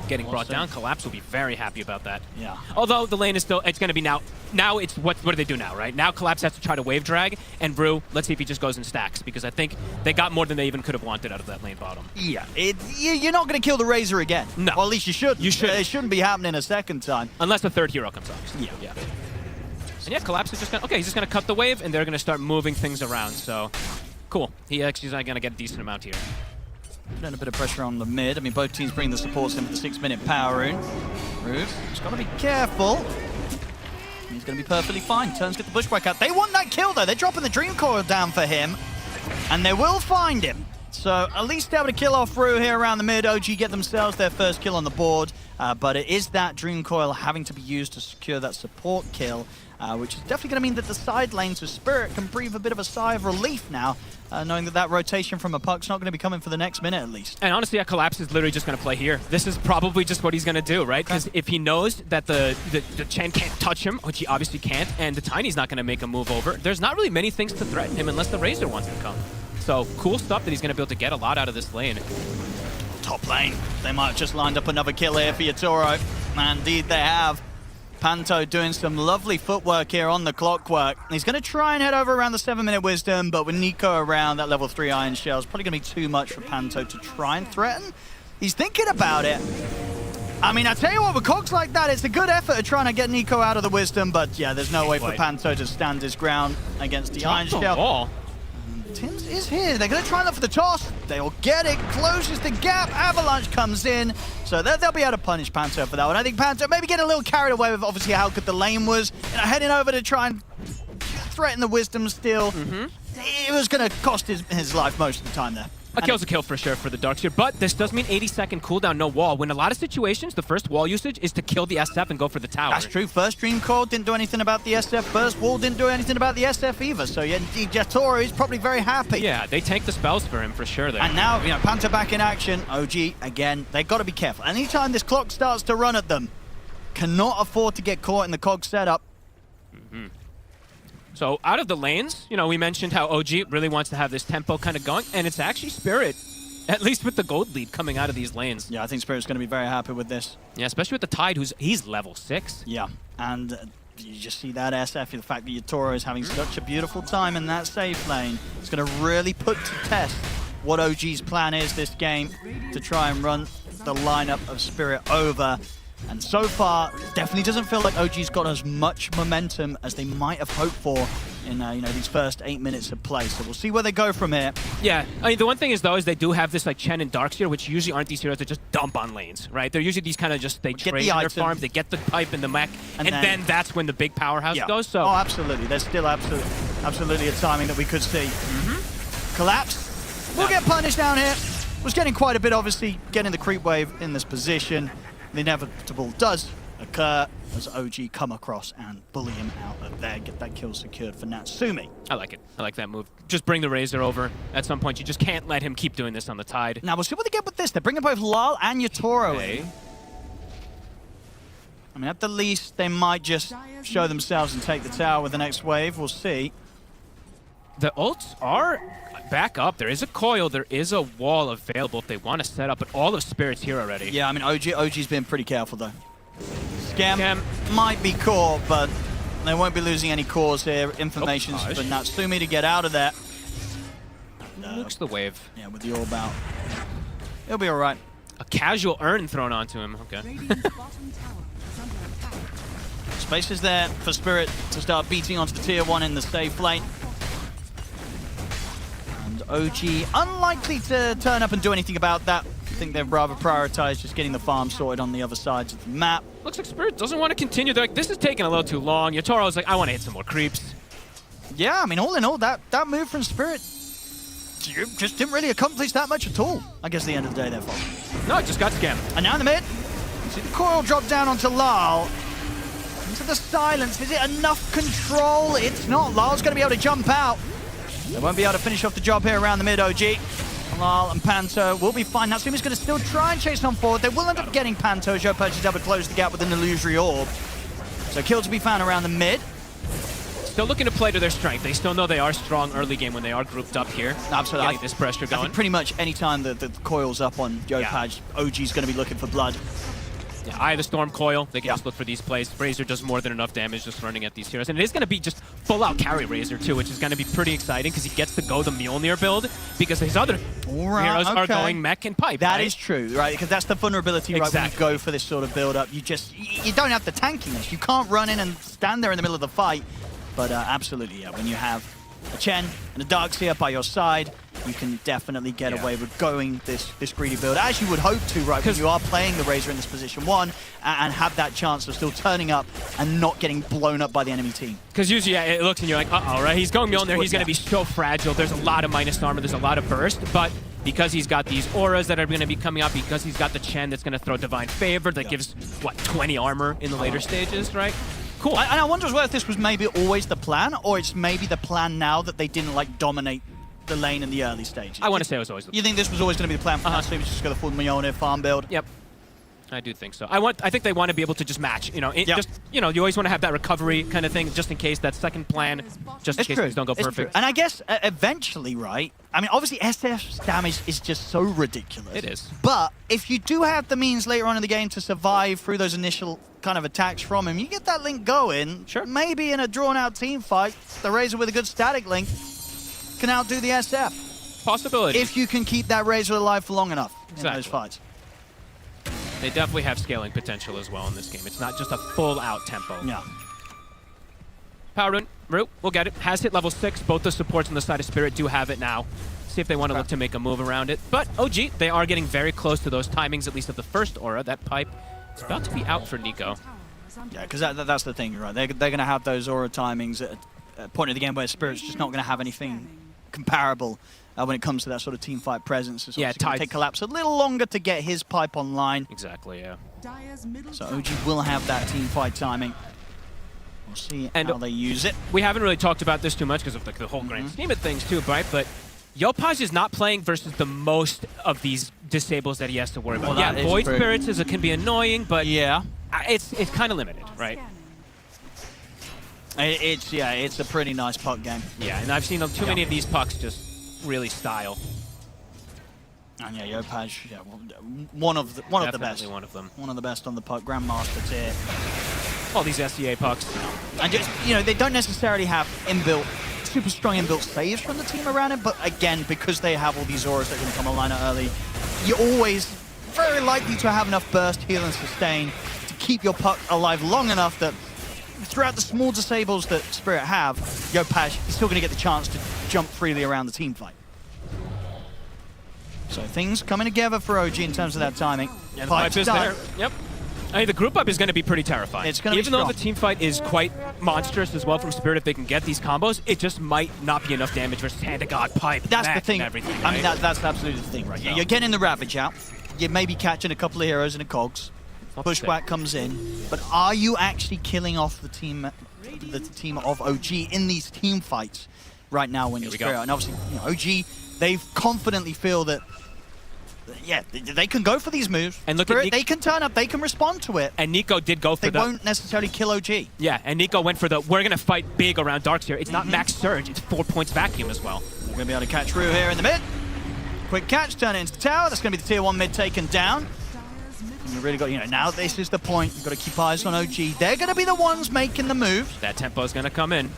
getting brought down. Collapse will be very happy about that. Yeah. Although the lane is still, it's going to be now it's what do they do now, right? Now Collapse has to try to wave drag, and Brew, let's see if he just goes in stacks, because I think they got more than they even could have wanted out of that lane bottom. Yeah, you're not going to kill the Razor again. No. Well, at least you should. You should. It shouldn't be happening a second time. Unless the third hero comes up. Yeah. And yeah, Collapse is just going to, he's just going to cut the wave, and they're going to start moving things around, so cool. He's going to get a decent amount here. Putting a bit of pressure on the mid. I mean, both teams bring the supports in for the 6-minute power rune. Rube, just got to be careful. He's going to be perfectly fine. Turns get the bushwhack out. They want that kill, though. They're dropping the Dream Coil down for him, and they will find him. So at least able to kill off Rue here around the mid. OG get themselves their first kill on the board, but it is that Dream Coil having to be used to secure that support kill, which is definitely going to mean that the side lanes of Spirit can breathe a bit of a sigh of relief now, knowing that rotation from a puck's not going to be coming for the next minute at least. And honestly, Collapse is literally just going to play here. This is probably just what he's going to do, right? Because if he knows that the Chen can't touch him, which he obviously can't, and the Tiny's not going to make a move over, there's not really many things to threaten him unless the Razor wants to come. So cool stuff that he's going to be able to get a lot out of this lane. Top lane. They might have just lined up another kill here for Yatoro. And indeed they have. Panto doing some lovely footwork here on the clockwork. He's going to try and head over around the 7-minute wisdom, but with Nico around, that level 3 Iron Shell is probably going to be too much for Panto to try and threaten. He's thinking about it. I mean, I tell you what, with cogs like that, it's a good effort of trying to get Nico out of the wisdom, but yeah, there's no way for Panto to stand his ground against the Iron Shell. Tims is here. They're going to try and look for the toss. They'll get it. Closes the gap. Avalanche comes in. So they'll be able to punish Panto for that one. I think Panto maybe getting a little carried away with obviously how good the lane was. You know, heading over to try and threaten the wisdom steal. It was going to cost his life most of the time there. A kill's a kill for sure for the Darkseer, but this does mean 80-second cooldown, no wall. When a lot of situations, the first wall usage is to kill the SF and go for the tower. That's true. First Dream Coil didn't do anything about the SF. First Wall didn't do anything about the SF either. So yeah, Yatoro is probably very happy. Yeah, they tank the spells for him for sure there. And now, you know, Panto back in action. OG, again, they've got to be careful. Anytime this clock starts to run at them, cannot afford to get caught in the cog setup. So out of the lanes, you know, we mentioned how OG really wants to have this tempo kind of going, and it's actually Spirit, at least with the gold lead coming out of these lanes. Yeah, I think Spirit's going to be very happy with this. Yeah, especially with the Tide, he's level 6. Yeah, and you just see that SF, the fact that Yatoro is having such a beautiful time in that safe lane. It's going to really put to test what OG's plan is this game to try and run the lineup of Spirit over. And so far, definitely doesn't feel like OG's got as much momentum as they might have hoped for in you know, these first 8 minutes of play. So we'll see where they go from here. Yeah, I mean, the one thing is though is they do have this like Chen and Darkseer, which usually aren't these heroes that just dump on lanes, right? They're usually these kind of just they trade their farm, they get the pipe and the mech, and then that's when the big powerhouse goes. So absolutely, there's still absolutely a timing that we could see. Collapse. We'll get punished down here. Was getting quite a bit, obviously, getting the creep wave in this position. The inevitable does occur as OG come across and bully him out of there, get that kill secured for Natsumi. I like it. I like that move. Just bring the Razor over. At some point, you just can't let him keep doing this on the Tide. Now, we'll see what they get with this. They're bringing both Lal and Yatoro in. I mean, at the least, they might just show themselves and take the tower with the next wave. We'll see. The ults are back up. There is a coil, there is a wall available if they want to set up, but all of Spirit's here already. Yeah, I mean, OG's been pretty careful, though. Scam might be caught, but they won't be losing any cores here. Information's for Natsumi to get out of there. Nukes the wave. Yeah, with the orb out. He'll be all right. A casual urn thrown onto him. Okay. Space is there for Spirit to start beating onto the tier 1 in the safe lane. And OG unlikely to turn up and do anything about that. I think they've rather prioritized just getting the farm sorted on the other sides of the map. Looks like Spirit doesn't want to continue. They're like, this is taking a little too long. Yotoro's like, I want to hit some more creeps. Yeah, I mean, all in all, that move from Spirit just didn't really accomplish that much at all, I guess, at the end of the day, therefore. No, it just got scammed. And now in the mid, see the coil drop down onto Lyle. Into the silence, is it enough control? It's not. Lyle's going to be able to jump out. They won't be able to finish off the job here around the mid, OG. Lyle and Panto will be fine. Natsumi's going to still try and chase on forward. They will end up getting Panto. Jopaj is able to close the gap with an illusory orb. So kill to be found around the mid. Still looking to play to their strength. They still know they are strong early game when they are grouped up here. Absolutely. Getting this pressure I going. think pretty much any time the coil's up on Jopaj, OG's going to be looking for blood. Yeah, Eye of the Storm coil. They can just look for these plays. Razor does more than enough damage just running at these heroes. And it is going to be just full-out carry Razor, too, which is going to be pretty exciting because he gets to go the Mjolnir build because his other heroes are going mech and pipe. That is true, right? Because that's the vulnerability, right? When you go for this sort of build-up, you don't have the tankiness. You can't run in and stand there in the middle of the fight. But absolutely, yeah, when you have a Chen and a Darkseer by your side, you can definitely get away with going this greedy build, as you would hope to, right, when you are playing the Razor in this position 1 and have that chance of still turning up and not getting blown up by the enemy team. Because usually it looks and you're like, uh-oh, right? He's going Mjolnir, he's going to be so fragile. There's a lot of minus armor, there's a lot of burst, but because he's got these auras that are going to be coming up, because he's got the Chen that's going to throw Divine Favor that gives, what, 20 armor in the later stages, right? Cool. And I wonder as well if this was maybe always the plan, or it's maybe the plan now that they didn't, like, dominate the lane in the early stages. I want to say it was always the plan. You think this was always going to be the plan for us? So we just go the full Mjolnir farm build? Yep. I do think so. I think they want to be able to just match. You always want to have that recovery kind of thing, just in case that second plan, just in case things don't go perfect. And I guess eventually, right? I mean, obviously SF's damage is just so ridiculous. It is. But if you do have the means later on in the game to survive through those initial kind of attacks from him, you get that link going. Sure. Maybe in a drawn-out team fight, the Razor with a good static link can outdo the SF. Possibility. If you can keep that Razor alive for long enough in those fights. They definitely have scaling potential as well in this game. It's not just a full-out tempo. Yeah. Power Rune, Root, we'll get it. Has hit level 6. Both the supports on the side of Spirit do have it now. See if they want to look to make a move around it. But OG, they are getting very close to those timings, at least of the first aura. That pipe is about to be out for Nico. Yeah, because that's the thing, right? They're going to have those aura timings at a point of the game where Spirit's just not going to have anything comparable when it comes to that sort of team fight presence. It's going to take Collapse a little longer to get his pipe online. Exactly, yeah. So OG will have that team fight timing. We'll see how they use it. We haven't really talked about this too much because of the whole grand scheme of things too, right? But Yopaj is not playing versus the most of these disables that he has to worry about. Well, yeah, Void Spirits can be annoying, but yeah, it's kind of limited, right? It's a pretty nice puck game. Yeah, and I've seen too many of these pucks just really style. And yeah, Yopaj, one of the best. One of them. One of the best on the puck, Grandmaster tier. All these SEA pucks. And just, they don't necessarily have super strong inbuilt saves from the team around it, but again, because they have all these auras that are going to come online early, you're always very likely to have enough burst, heal, and sustain to keep your puck alive long enough that throughout the small disables that Spirit have, Yopaj is still going to get the chance to jump freely around the team fight. So things coming together for OG in terms of that timing. Yeah, the pipe is there. Yep. I mean, the group up is going to be pretty terrifying. It's going to be Even though the team fight is quite monstrous as well from Spirit, if they can get these combos, it just might not be enough damage versus Hand of God, Pipe, that's the thing. Everything, I mean, right? that's absolutely the thing, right? You're getting the Ravage out. You're maybe catching a couple of heroes in a cogs. Pushback comes in. But are you actually killing off the team of OG in these team fights right now when you're Spirit? And obviously, OG, they confidently feel that yeah, they can go for these moves. And look Spirit, at they can turn up, they can respond to it. And Nico did go for They won't necessarily kill OG. Yeah, and Nico went for we're gonna fight big around Darks here. It's not max surge, it's 4 points vacuum as well. We're gonna be able to catch Rue here in the mid. Quick catch, turn it into the tower. That's gonna be the tier 1 mid taken down. And you've really got, now this is the point. You've got to keep eyes on OG. They're gonna be the ones making the moves. That tempo's gonna come in.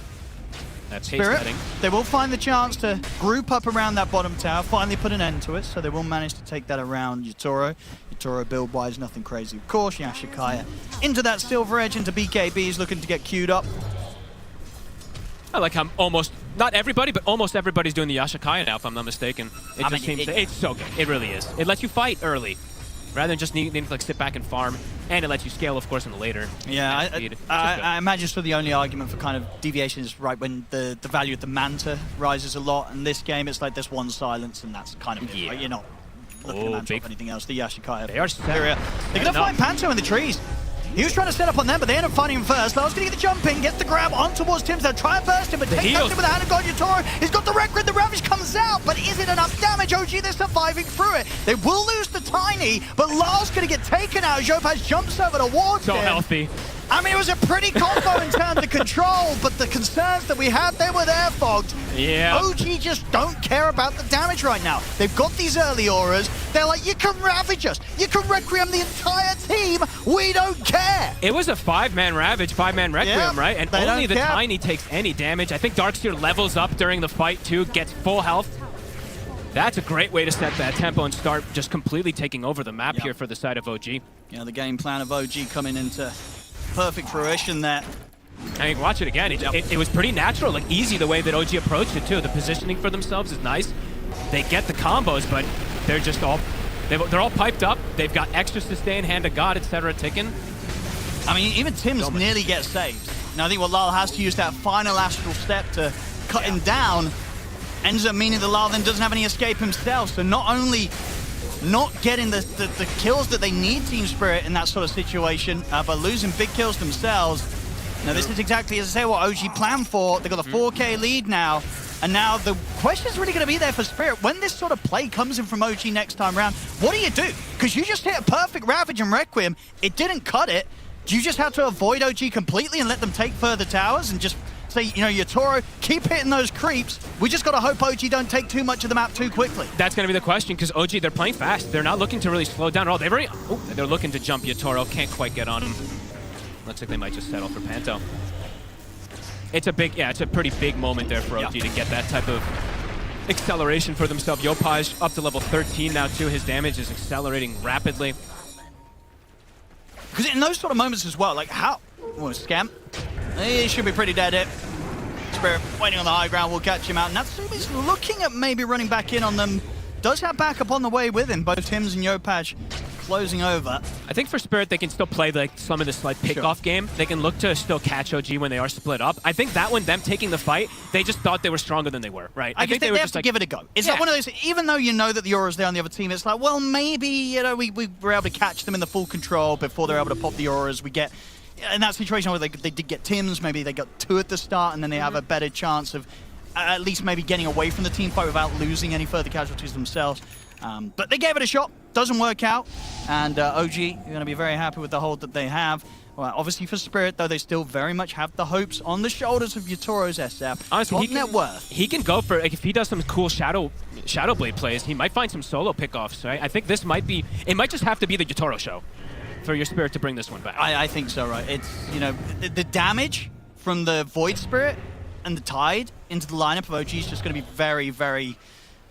That's pace Spirit, setting. they will find the chance to group up around that bottom tower, finally put an end to it, so they will manage to take that around Yatoro. Yatoro build-wise, nothing crazy. Of course, Yashikaya into that Silver Edge, into BKB's looking to get queued up. I like how not everybody, but almost everybody's doing the Yashikaya now, if I'm not mistaken. It's so good. It really is. It lets you fight early, rather than just needing to like sit back and farm. And it lets you scale, of course, in the later. Yeah, I imagine so the only argument for kind of deviation is right when the value of the Manta rises a lot. In this game, it's like there's one silence, and that's kind of it. Right? You're not looking at Manta or anything else. The Yashikaya. They are They're going to find Panto in the trees. He was trying to set up on them, but they end up finding him first. Lars going to get the jump in, get the grab on towards Tims. They'll try and burst him, but take him with the hand of God. Yatoro. He's got the record. The Ravage comes out, but is it enough damage? OG, they're surviving through it. They will lose the Tiny, but Lars going to get taken out. Jopaz jumps over towards him. So healthy. I mean, it was a pretty combo in terms of control, but the concerns that we had, they were there, Fogged. Yeah. OG just don't care about the damage right now. They've got these early auras. They're like, you can Ravage us. You can Requiem the entire team. We don't care. It was a 5-man Ravage, 5-man Requiem, right? And only the Tiny takes any damage. I think Darkseer levels up during the fight, too, gets full health. That's a great way to set that tempo and start just completely taking over the map here for the side of OG. Yeah, the game plan of OG coming into perfect fruition there. I mean, watch it again. It was pretty natural, like easy the way that OG approached it too. The positioning for themselves is nice. They get the combos, but they're just they're all piped up. They've got extra sustain, hand of God, etc. ticking. I mean, even Tim's nearly gets saved. Now I think what Lal has to use that final astral step to cut him down ends up meaning that Lal then doesn't have any escape himself. So not only not getting the kills that they need, Team Spirit, in that sort of situation, but losing big kills themselves. Now, this is exactly, as I say, what OG planned for. They've got a 4K lead now, and now the question is really going to be there for Spirit. When this sort of play comes in from OG next time around, what do you do? Because you just hit a perfect Ravage and Requiem. It didn't cut it. Do you just have to avoid OG completely and let them take further towers and just say, Yatoro, keep hitting those creeps. We just got to hope OG don't take too much of the map too quickly. That's going to be the question, because OG, they're playing fast. They're not looking to really slow down at all. They're looking to jump Yatoro. Can't quite get on him. Looks like they might just settle for Panto. It's a pretty big moment there for OG to get that type of acceleration for themselves. Yopaj up to level 13 now too. His damage is accelerating rapidly. Because in those sort of moments as well, like how... Oh, Scam. He should be pretty dead hit. Spirit waiting on the high ground will catch him out. Natsumi's looking at maybe running back in on them. Does have backup on the way with him. Both Tims and Yopaj closing over. I think for Spirit, they can still play like some of this like pick-off game. They can look to still catch OG when they are split up. I think that one, them taking the fight, they just thought they were stronger than they were, right? I think they were have to give it a go. It's like one of those, even though you know that the aura's there on the other team, it's like, well, maybe, we were able to catch them in the full control before they're able to pop the auras. We get, in that situation where they did get Tims, maybe they got 2 at the start, and then they have a better chance of at least maybe getting away from the team fight without losing any further casualties themselves. But they gave it a shot. Doesn't work out. And OG, you're going to be very happy with the hold that they have. Well, obviously for Spirit, though, they still very much have the hopes on the shoulders of Yatoro's SF. Honestly, net worth. He can go for, like, if he does some cool Shadow Blade plays, he might find some solo pickoffs, right? I think this might be, it might just have to be the Yatoro show for your Spirit to bring this one back. I think so, right? It's, the damage from the Void Spirit and the Tide into the lineup of OG is just going to be very, very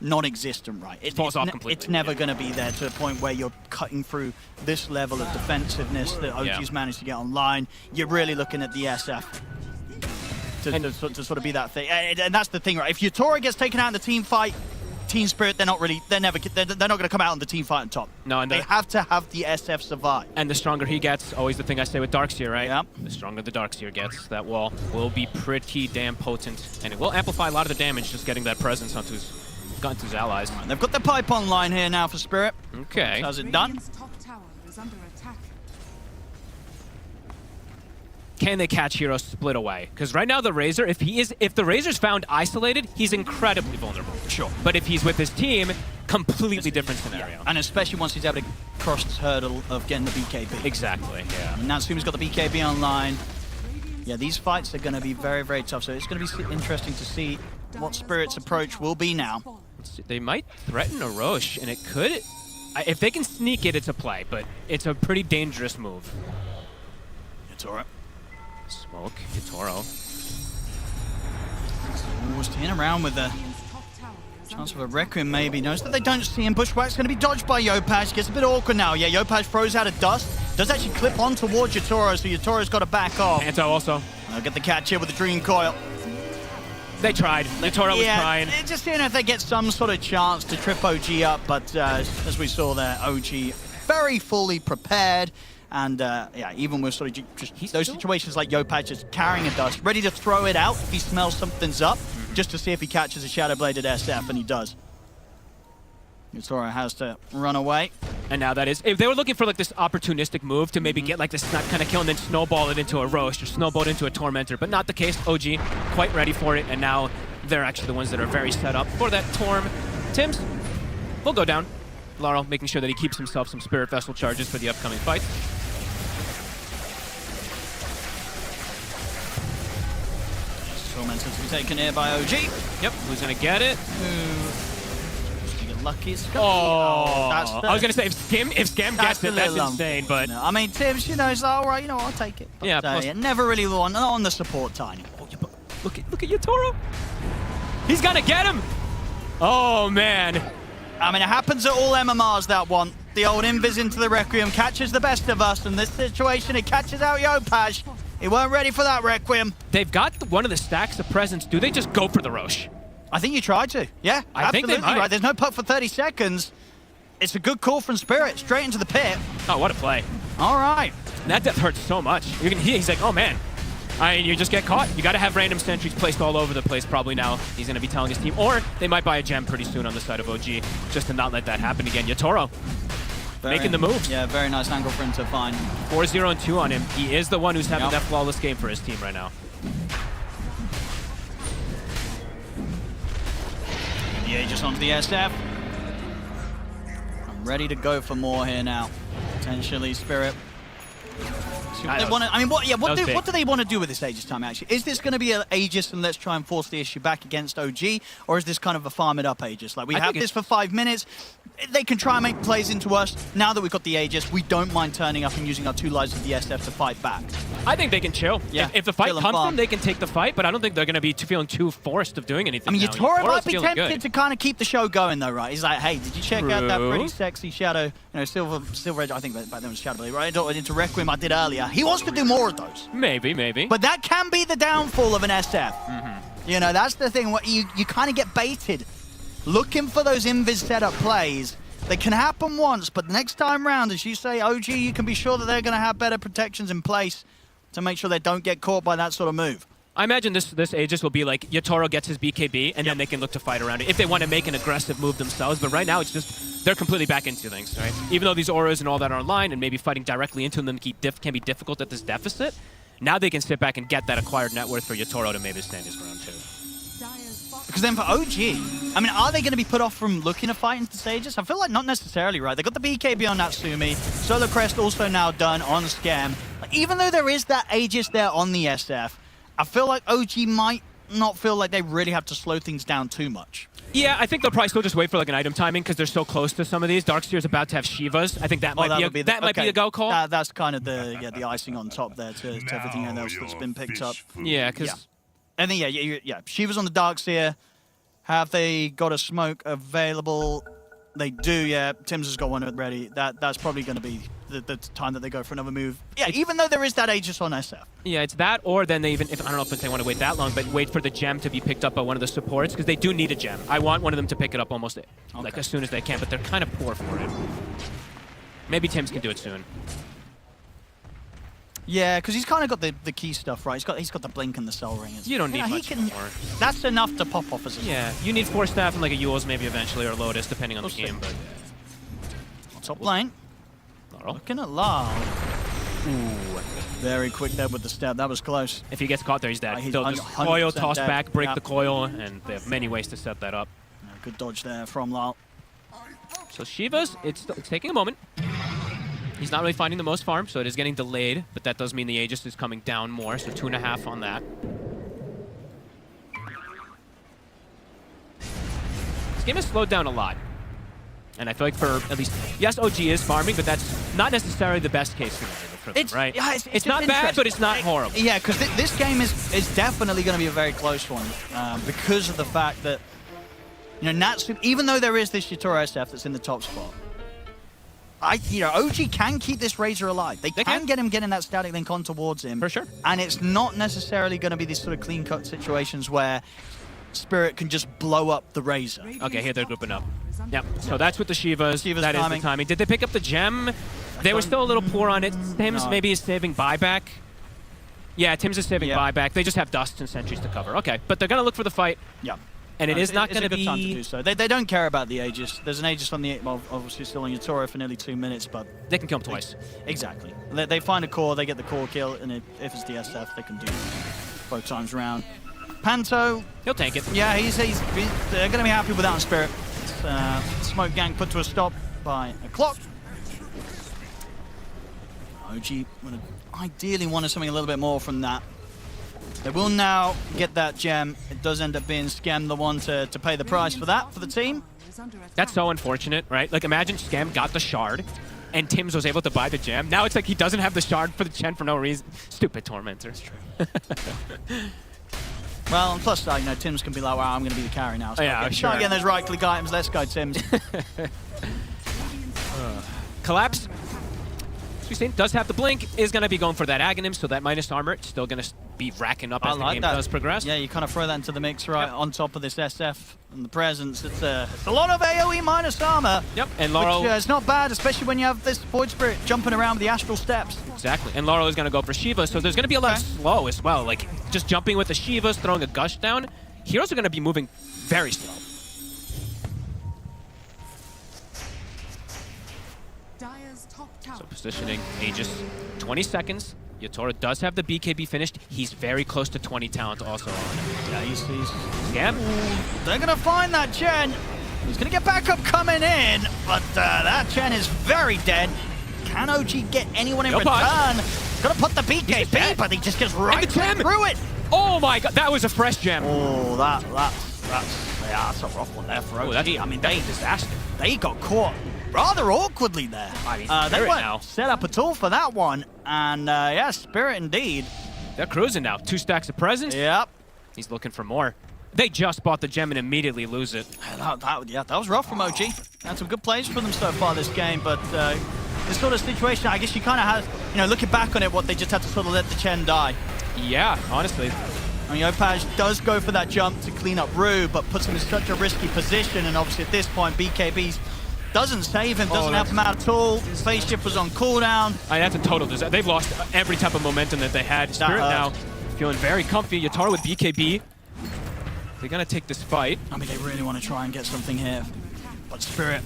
non-existent, right? It falls off completely. It's never going to be there to a point where you're cutting through this level of defensiveness that OG's managed to get online. You're really looking at the SF to sort of be that thing. And that's the thing, right? If Yatoro gets taken out in the team fight, Team Spirit, they're not going to come out in the team fight on top. No, and they have to have the SF survive. And the stronger he gets, always the thing I say with Darkseer, right? Yep. The stronger the Darkseer gets, that wall will be pretty damn potent, and it will amplify a lot of the damage just getting that presence onto his allies. Right, they've got the pipe online here now for Spirit. Okay. How's it done? Top tower is under attack. Can they catch Hero split away? Because right now the Razor, if the Razor's found isolated, he's incredibly vulnerable. Sure. But if he's with his team, completely different scenario. Yeah. And especially once he's able to cross this hurdle of getting the BKB. Exactly, yeah. And Natsume's got the BKB online. Yeah, these fights are going to be very, very tough. So it's going to be interesting to see what Spirit's approach will be now. They might threaten a Roche, and it could... If they can sneak it, it's a play, but it's a pretty dangerous move. Yatoro. Smoke, Yatoro. Staying around with the chance of a Requiem maybe. Notice that they don't see him. Bushwhack's going to be dodged by Yopaj. Gets a bit awkward now. Yeah, Yopaj throws out a dust. Does actually clip on towards Yatoro, so Yatoro's got to back off. Anto also. They'll get the catch here with the Dream Coil. They tried. Yatoro was trying. Just seeing if they get some sort of chance to trip OG up, but as we saw there, OG very fully prepared. And yeah, even with sort of just those situations like Yopaj just carrying a dust, ready to throw it out if he smells something's up, just to see if he catches a Shadow-Bladed SF, and he does. Yatoro has to run away. And now that is, if they were looking for like this opportunistic move to maybe get like this snap kind of kill and then snowball it into a Roche or snowball it into a Tormentor, but not the case. OG quite ready for it, and now they're actually the ones that are very set up for that Torm. Tims will go down. Laurel making sure that he keeps himself some Spirit Vessel charges for the upcoming fight. Tormentor to be taken here by OG. Yep, who's gonna get it? Lucky. Oh, that's I was gonna say if Scam gets it, that's insane. But I mean, Tibbs, you know, it's like, all right, you know, I'll take it. But, yeah, never really on the support tiny. Oh, look at Yatoro. He's gonna get him. Oh man. I mean, it happens at all MMRs. That one, the old Invis into the Requiem catches the best of us. In this situation, it catches out Yopaj. He weren't ready for that Requiem. They've got one of the stacks of presents. Do they just go for the Roche? I think you tried to. Yeah, I think they might. Right. There's no puck for 30 seconds. It's a good call from Spirit, straight into the pit. Oh, what a play. All right. That death hurts so much. You can hear, he's like, oh man. You just get caught. You got to have random sentries placed all over the place probably now. He's going to be telling his team. Or they might buy a gem pretty soon on the side of OG just to not let that happen again. Yatoro making the move. Yeah, very nice angle for him to find. 4-0 and 2 on him. He is the one who's having that flawless game for his team right now. Yeah, just onto the SF. I'm ready to go for more here now. Potentially Spirit. What do they want to do with this Aegis time, actually? Is this going to be an Aegis and let's try and force the issue back against OG? Or is this kind of a farm it up Aegis? Like, we have this for 5 minutes. They can try and make plays into us. Now that we've got the Aegis, we don't mind turning up and using our 2 lives of the SF to fight back. I think they can chill. Yeah, if the fight comes from, they can take the fight, but I don't think they're going to be feeling too forced of doing anything. I mean, Yatoro might be tempted good. to kind of keep the show going, though, right? He's like, hey, did you check out that pretty sexy Shadow, Silver Edge, I think back then was Shadow Blade, right? Into Requiem I did earlier. He wants to do more of those. Maybe. But that can be the downfall of an SF. You know, that's the thing. What you kind of get baited. Looking for those invis setup plays. They can happen once, but next time round, as you say, OG, you can be sure that they're going to have better protections in place to make sure they don't get caught by that sort of move. I imagine this Aegis will be like Yatoro gets his BKB, and then they can look to fight around it if they want to make an aggressive move themselves. But right now, it's just they're completely back into things, right? Even though these auras and all that are online, and maybe fighting directly into them can be difficult at this deficit, now they can sit back and get that acquired net worth for Yatoro to maybe stand his ground too. Because then for OG, I mean, are they going to be put off from looking to fight into the stages? I feel like not necessarily, right? They got the BKB on Natsumi. Solar Crest also now done on Scam. Like, even though there is that Aegis there on the SF, I feel like OG might not feel like they really have to slow things down too much. Yeah, I think they'll probably still just wait for like an item timing because they're so close to some of these. Darkseer's about to have Shivas. I think that might be a go call. That's kind of the icing on top there to everything else that's been picked up. Yeah, because... And then, Shiva's on the Darkseer. Have they got a smoke available? They do, yeah. Tims has got one ready. That's probably going to be the time that they go for another move. Yeah, even though there is that Aegis on SF. Yeah, it's that, or then they I don't know if they want to wait that long, but wait for the gem to be picked up by one of the supports, because they do need a gem. I want one of them to pick it up almost like as soon as they can, but they're kind of poor for it. Maybe Tims can do it soon. Yeah, because he's kind of got the key stuff, right? He's got the blink and the cell ring. You don't need much more. That's enough to pop off as a Yeah, you need 4 staff and like a Yules maybe eventually, or Lotus, depending on the game. But top lane. Looking at Lal. Ooh. Very quick there with the stab. That was close. If he gets caught there, he's dead. They'll just coil, toss back, break the coil, and they have many ways to set that up. Good dodge there from Lal. So Shiva's, it's taking a moment. He's not really finding the most farm, so it is getting delayed, but that does mean the Aegis is coming down more, so 2.5 on that. This game has slowed down a lot. And I feel like for at least, yes, OG is farming, but that's not necessarily the best case for them, right? Yeah, it's not bad, but it's not horrible. Yeah, because this game is definitely going to be a very close one because of the fact that, you know, Natsu, even though there is this Yatoro SF that's in the top spot, OG can keep this Razor alive. They can get him getting that static link on towards him. For sure. And it's not necessarily going to be these sort of clean-cut situations where Spirit can just blow up the Razor. Okay, here they're grouping up. Yep, so that's with the Shivas. That is timing. the timing. Did they pick up the gem? They were still a little poor on it. Tim's maybe is saving buyback. Yeah, Tim's is saving buyback. They just have Dust and Sentries to cover. Okay, but they're going to look for the fight. Yeah. And it is not going to be... It's a good time to do so. They don't care about the Aegis. There's an Aegis on the... Well, obviously still on Yatoro for nearly 2 minutes, but... They can kill him twice. Exactly. They find a core, they get the core kill, and if it's DSF, they can do both times around. Panto... He'll tank it. Yeah, they're going to be happy with that on Spirit. Smoke Gang put to a stop by a clock. OG would have ideally wanted something a little bit more from that. They will now get that gem. It does end up being Scam the one to pay the price for that for the team. That's so unfortunate, right? Like, imagine Scam got the shard, and Tim's was able to buy the gem. Now it's like he doesn't have the shard for the Chen for no reason. Stupid Tormentor. It's true. Well, and plus, you know, Tim's can be like, wow, I'm going to be the carry now. So yeah, start getting those right-click items. Let's go, Tim's. Collapse. As we've seen, does have the blink, is going to be going for that Aghanim, so that minus armor still going to be racking up as the game does progress. Yeah, you kind of throw that into the mix right on top of this SF and the presence. It's a lot of AoE minus armor. Yep, and Laurel... Which is not bad, especially when you have this Void Spirit jumping around with the Astral Steps. Exactly, and Laurel is going to go for Shiva, so there's going to be a lot of slow as well. Like, just jumping with the Shivas, throwing a Gush down. Heroes are going to be moving very slow. So positioning, Aegis, 20 seconds. Yatoro does have the BKB finished. He's very close to 20 talent also on him. Yeah, he's Scam. They're going to find that Chen. He's going to get back up coming in, but that Chen is very dead. Can OG get anyone in return? Going to put the BKB, but he just gets right through it. Oh my god, that was a fresh gem. Oh, that's a rough one there for OG. I mean, they got caught rather awkwardly there. I mean, they weren't set up at all for that one. And yeah, Spirit indeed. They're cruising now. 2 stacks of presents. Yep. He's looking for more. They just bought the gem and immediately lose it. That was rough from OG. Had some good plays for them so far this game, but this sort of situation, I guess you kind of have, you know, looking back on it, what they just had to sort of let the Chen die. Yeah, honestly. I mean, Opaj does go for that jump to clean up Rue, but puts him in such a risky position, and obviously at this point, BKB's doesn't save him, doesn't help him out at all. Phase shift was on cooldown. That's a total disaster. They've lost every type of momentum that they had. Spirit now feeling very comfy. Yatoro with BKB. They're going to take this fight. I mean, they really want to try and get something here. But Spirit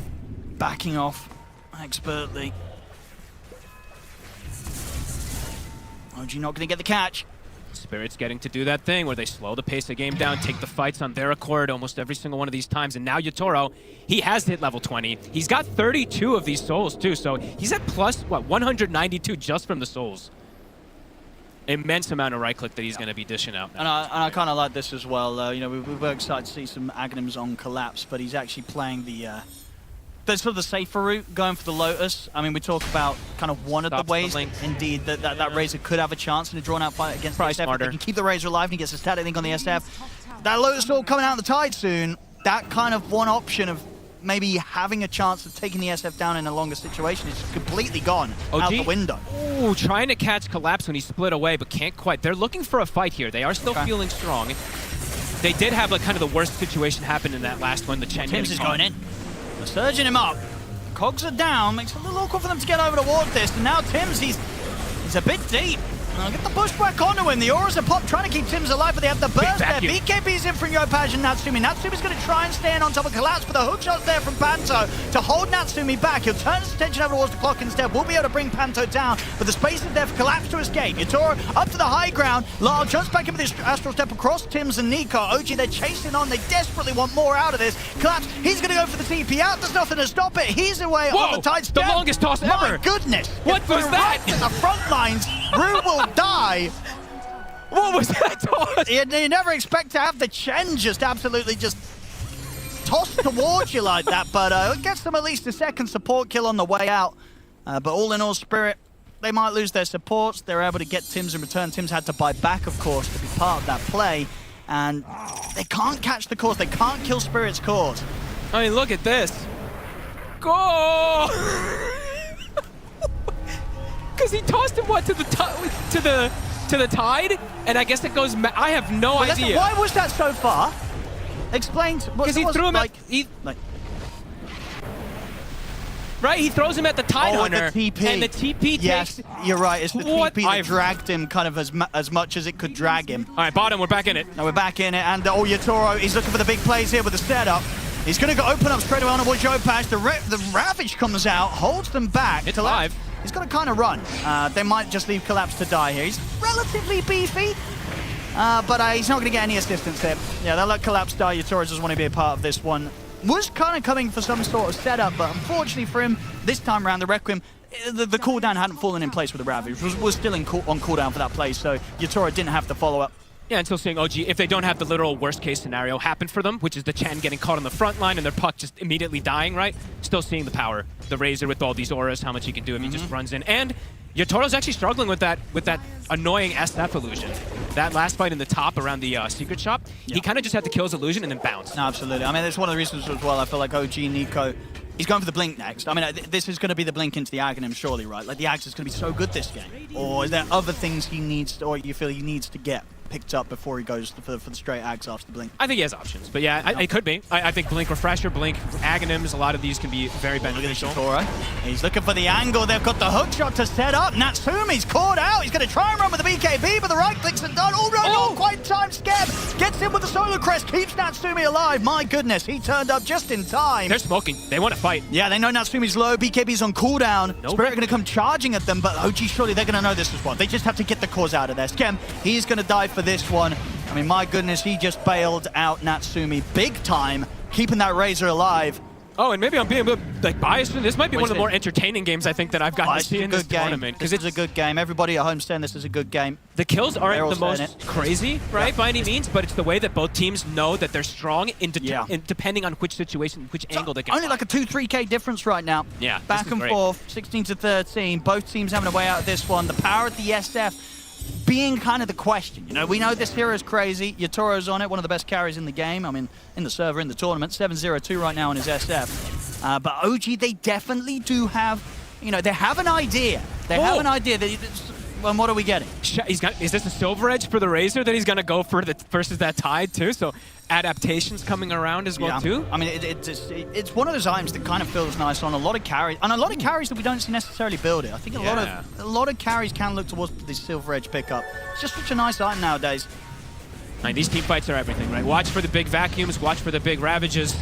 backing off expertly. OG not going to get the catch. Spirit's getting to do that thing where they slow the pace of the game down, take the fights on their accord almost every single one of these times. And now Yatoro, he has hit level 20. He's got 32 of these souls too, so he's at plus, 192 just from the souls. Immense amount of right click that he's going to be dishing out now. And I kind of like this as well. You know, we were excited to see some Aghanims on Collapse, but he's actually playing the sort of the safer route, going for the Lotus. I mean, we talk about kind of one of the ways, indeed, that Razor could have a chance in a drawn-out fight against the SF. If they can keep the Razor alive and he gets a static link on the SF. That Lotus all coming out of the tide soon. That kind of one option of maybe having a chance of taking the SF down in a longer situation is completely gone out the window. Ooh, trying to catch Collapse when he split away, but can't quite. They're looking for a fight here. They are still feeling strong. They did have like kind of the worst situation happen in that last one. The Chen Tim's is going in. They're surging him up. Cogs are down. Makes it a little awkward for them to get over towards this. And now Tim's, he's a bit deep. I'll get the pushback onto him. The auras are popped, trying to keep Tims alive, but they have the burst there. BKB's in from Yopaj and Natsumi. Natsumi's going to try and stand on top of Collapse, but the hook shot's there from Panto to hold Natsumi back. He'll turn his attention over towards the clock instead. We'll be able to bring Panto down, but the space is there for Collapse to escape. Yatoro up to the high ground. Lyle jumps back in with his Astral Step across Tims and Nico. OG, they're chasing on. They desperately want more out of this. Collapse, he's going to go for the TP out. There's nothing to stop it. He's away on the tight step. The longest toss ever. My goodness. What was that? Right the front lines. Rue will die. What was that toss? You never expect to have the Chen just absolutely just tossed towards you like that, but it gets them at least a second support kill on the way out. But all in all, Spirit, they might lose their supports. They're able to get Tims in return. Tims had to buy back, of course, to be part of that play. And they can't catch the course. They can't kill Spirit's course. I mean, look at this. Go! Because he tossed him, what, to the tide? And I guess it goes... I have no idea. Why was that so far? Explain. Because he threw him right, he throws him at the tide hunter. The TP. And the TP yes, takes... you're right. It's the TP that dragged him kind of as much as it could drag him. All right, bottom, we're back in it. Now we're back in it, and Yatoro, he's looking for the big plays here with the setup. He's going to go open up straight away on towards Yopaj. The Ravage comes out, holds them back. It's live. He's got to kind of run. They might just leave Collapse to die here. He's relatively beefy, but he's not going to get any assistance here. Yeah, they'll let Collapse die. Yatoro doesn't want to be a part of this one. Was kind of coming for some sort of setup, but unfortunately for him, this time around, the Requiem, the cooldown hadn't fallen in place with the Ravage. Was still on cooldown for that play, so Yatoro didn't have to follow up. Yeah, until seeing OG, if they don't have the literal worst-case scenario happen for them, which is the Chen getting caught on the front line and their puck just immediately dying, right? Still seeing the power. The Razor with all these auras, how much he can do if he just runs in. And Yatoro's actually struggling with that annoying SF illusion. That last fight in the top around the secret shop, he kind of just had to kill his illusion and then bounce. No, absolutely. I mean, that's one of the reasons as well. I feel like OG Nico, he's going for the Blink next. I mean, this is going to be the Blink into the Aghanim, surely, right? Like, the Axe is going to be so good this game. Or is there other things he needs, or you feel he needs to get picked up before he goes for the straight Ags after the Blink? I think he has options, but yeah, it could be. I think Blink Refresher, Blink Aghanims, a lot of these can be very beneficial. He's looking for the angle. They've got the hook shot to set up. Natsumi's caught out. He's going to try and run with the BKB, but the right clicks are done. Oh, no, not quite time. Skeb gets in with the Solar Crest, keeps Natsumi alive. My goodness, he turned up just in time. They're smoking. They want to fight. Yeah, they know Natsumi's low. BKB's on cooldown. Nope. Spirit are going to come charging at them, but OG, surely they're going to know this as well. They just have to get the cause out of there. Skem, he's going to die for this one. I mean, my goodness, he just bailed out Natsumi big time, keeping that Razor alive. Oh, and maybe I'm being a bit biased. This might be one of the more entertaining games I think that I've gotten to see in this tournament. Because it's a good game. Everybody at home saying this is a good game. The kills aren't the most crazy, right, by any means, but it's the way that both teams know that they're strong in depending on which situation, which angle they can only like a 2-3K difference right now. Yeah, back and forth, 16-13. Both teams having a way out of this one. The power at the SF being kind of the question. You know, we know this hero is crazy. Yatoro's on it, one of the best carries in the game. I mean, in the server, in the tournament. 7-0-2 right now on his SF. But OG, they definitely do have, you know, they have an idea. They have an idea. Well, what are we getting? Is this a Silver Edge for the Razor that he's going to go for versus that Tide, too? So adaptations coming around as well, too? I mean, it's one of those items that kind of feels nice on a lot of carries. And a lot of carries that we don't necessarily build it. I think a lot of carries can look towards the Silver Edge pickup. It's just such a nice item nowadays. I mean, these team fights are everything, right? Watch for the big vacuums. Watch for the big ravages.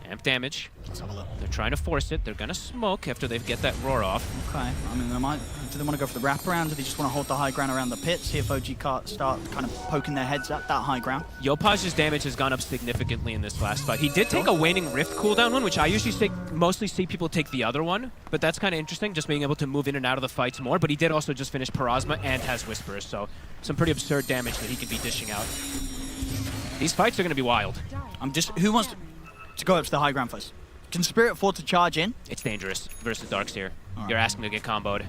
Amp damage. Let's have a look. They're trying to force it. They're going to smoke after they get that roar off. Okay. I mean, do they want to go for the wraparound? Do they just want to hold the high ground around the pit? See if OG can't start kind of poking their heads at that high ground? Yopaj's damage has gone up significantly in this last fight. He did take a Waning Rift cooldown one, which I usually mostly see people take the other one. But that's kind of interesting, just being able to move in and out of the fights more. But he did also just finish Parasma and has Whispers, so some pretty absurd damage that he can be dishing out. These fights are going to be wild. Who wants to go up to the high ground first? Can Spirit afford to charge in? It's dangerous versus Darkseer. You're asking to get comboed.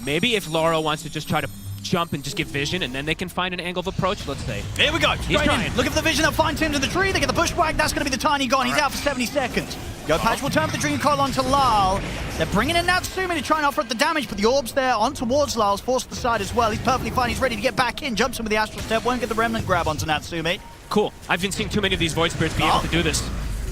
Maybe if Laurel wants to just try to jump and just get vision, and then they can find an angle of approach, let's say. Here we go. He's trying. Looking for the vision. They'll find Tim to the tree. They get the bushwhack. That's going to be the tiny gun. He's out for 70 seconds. Yopaj will turn up the Dream Coil onto Lyle. They're bringing in Natsumi to try and offer up the damage, but the orb's there on towards Lyle's, forced to the side as well. He's perfectly fine. He's ready to get back in. Jumps in with the Astral Step. Won't get the Remnant grab onto Natsumi. Cool. I've been seeing too many of these Void Spirits be able to do this.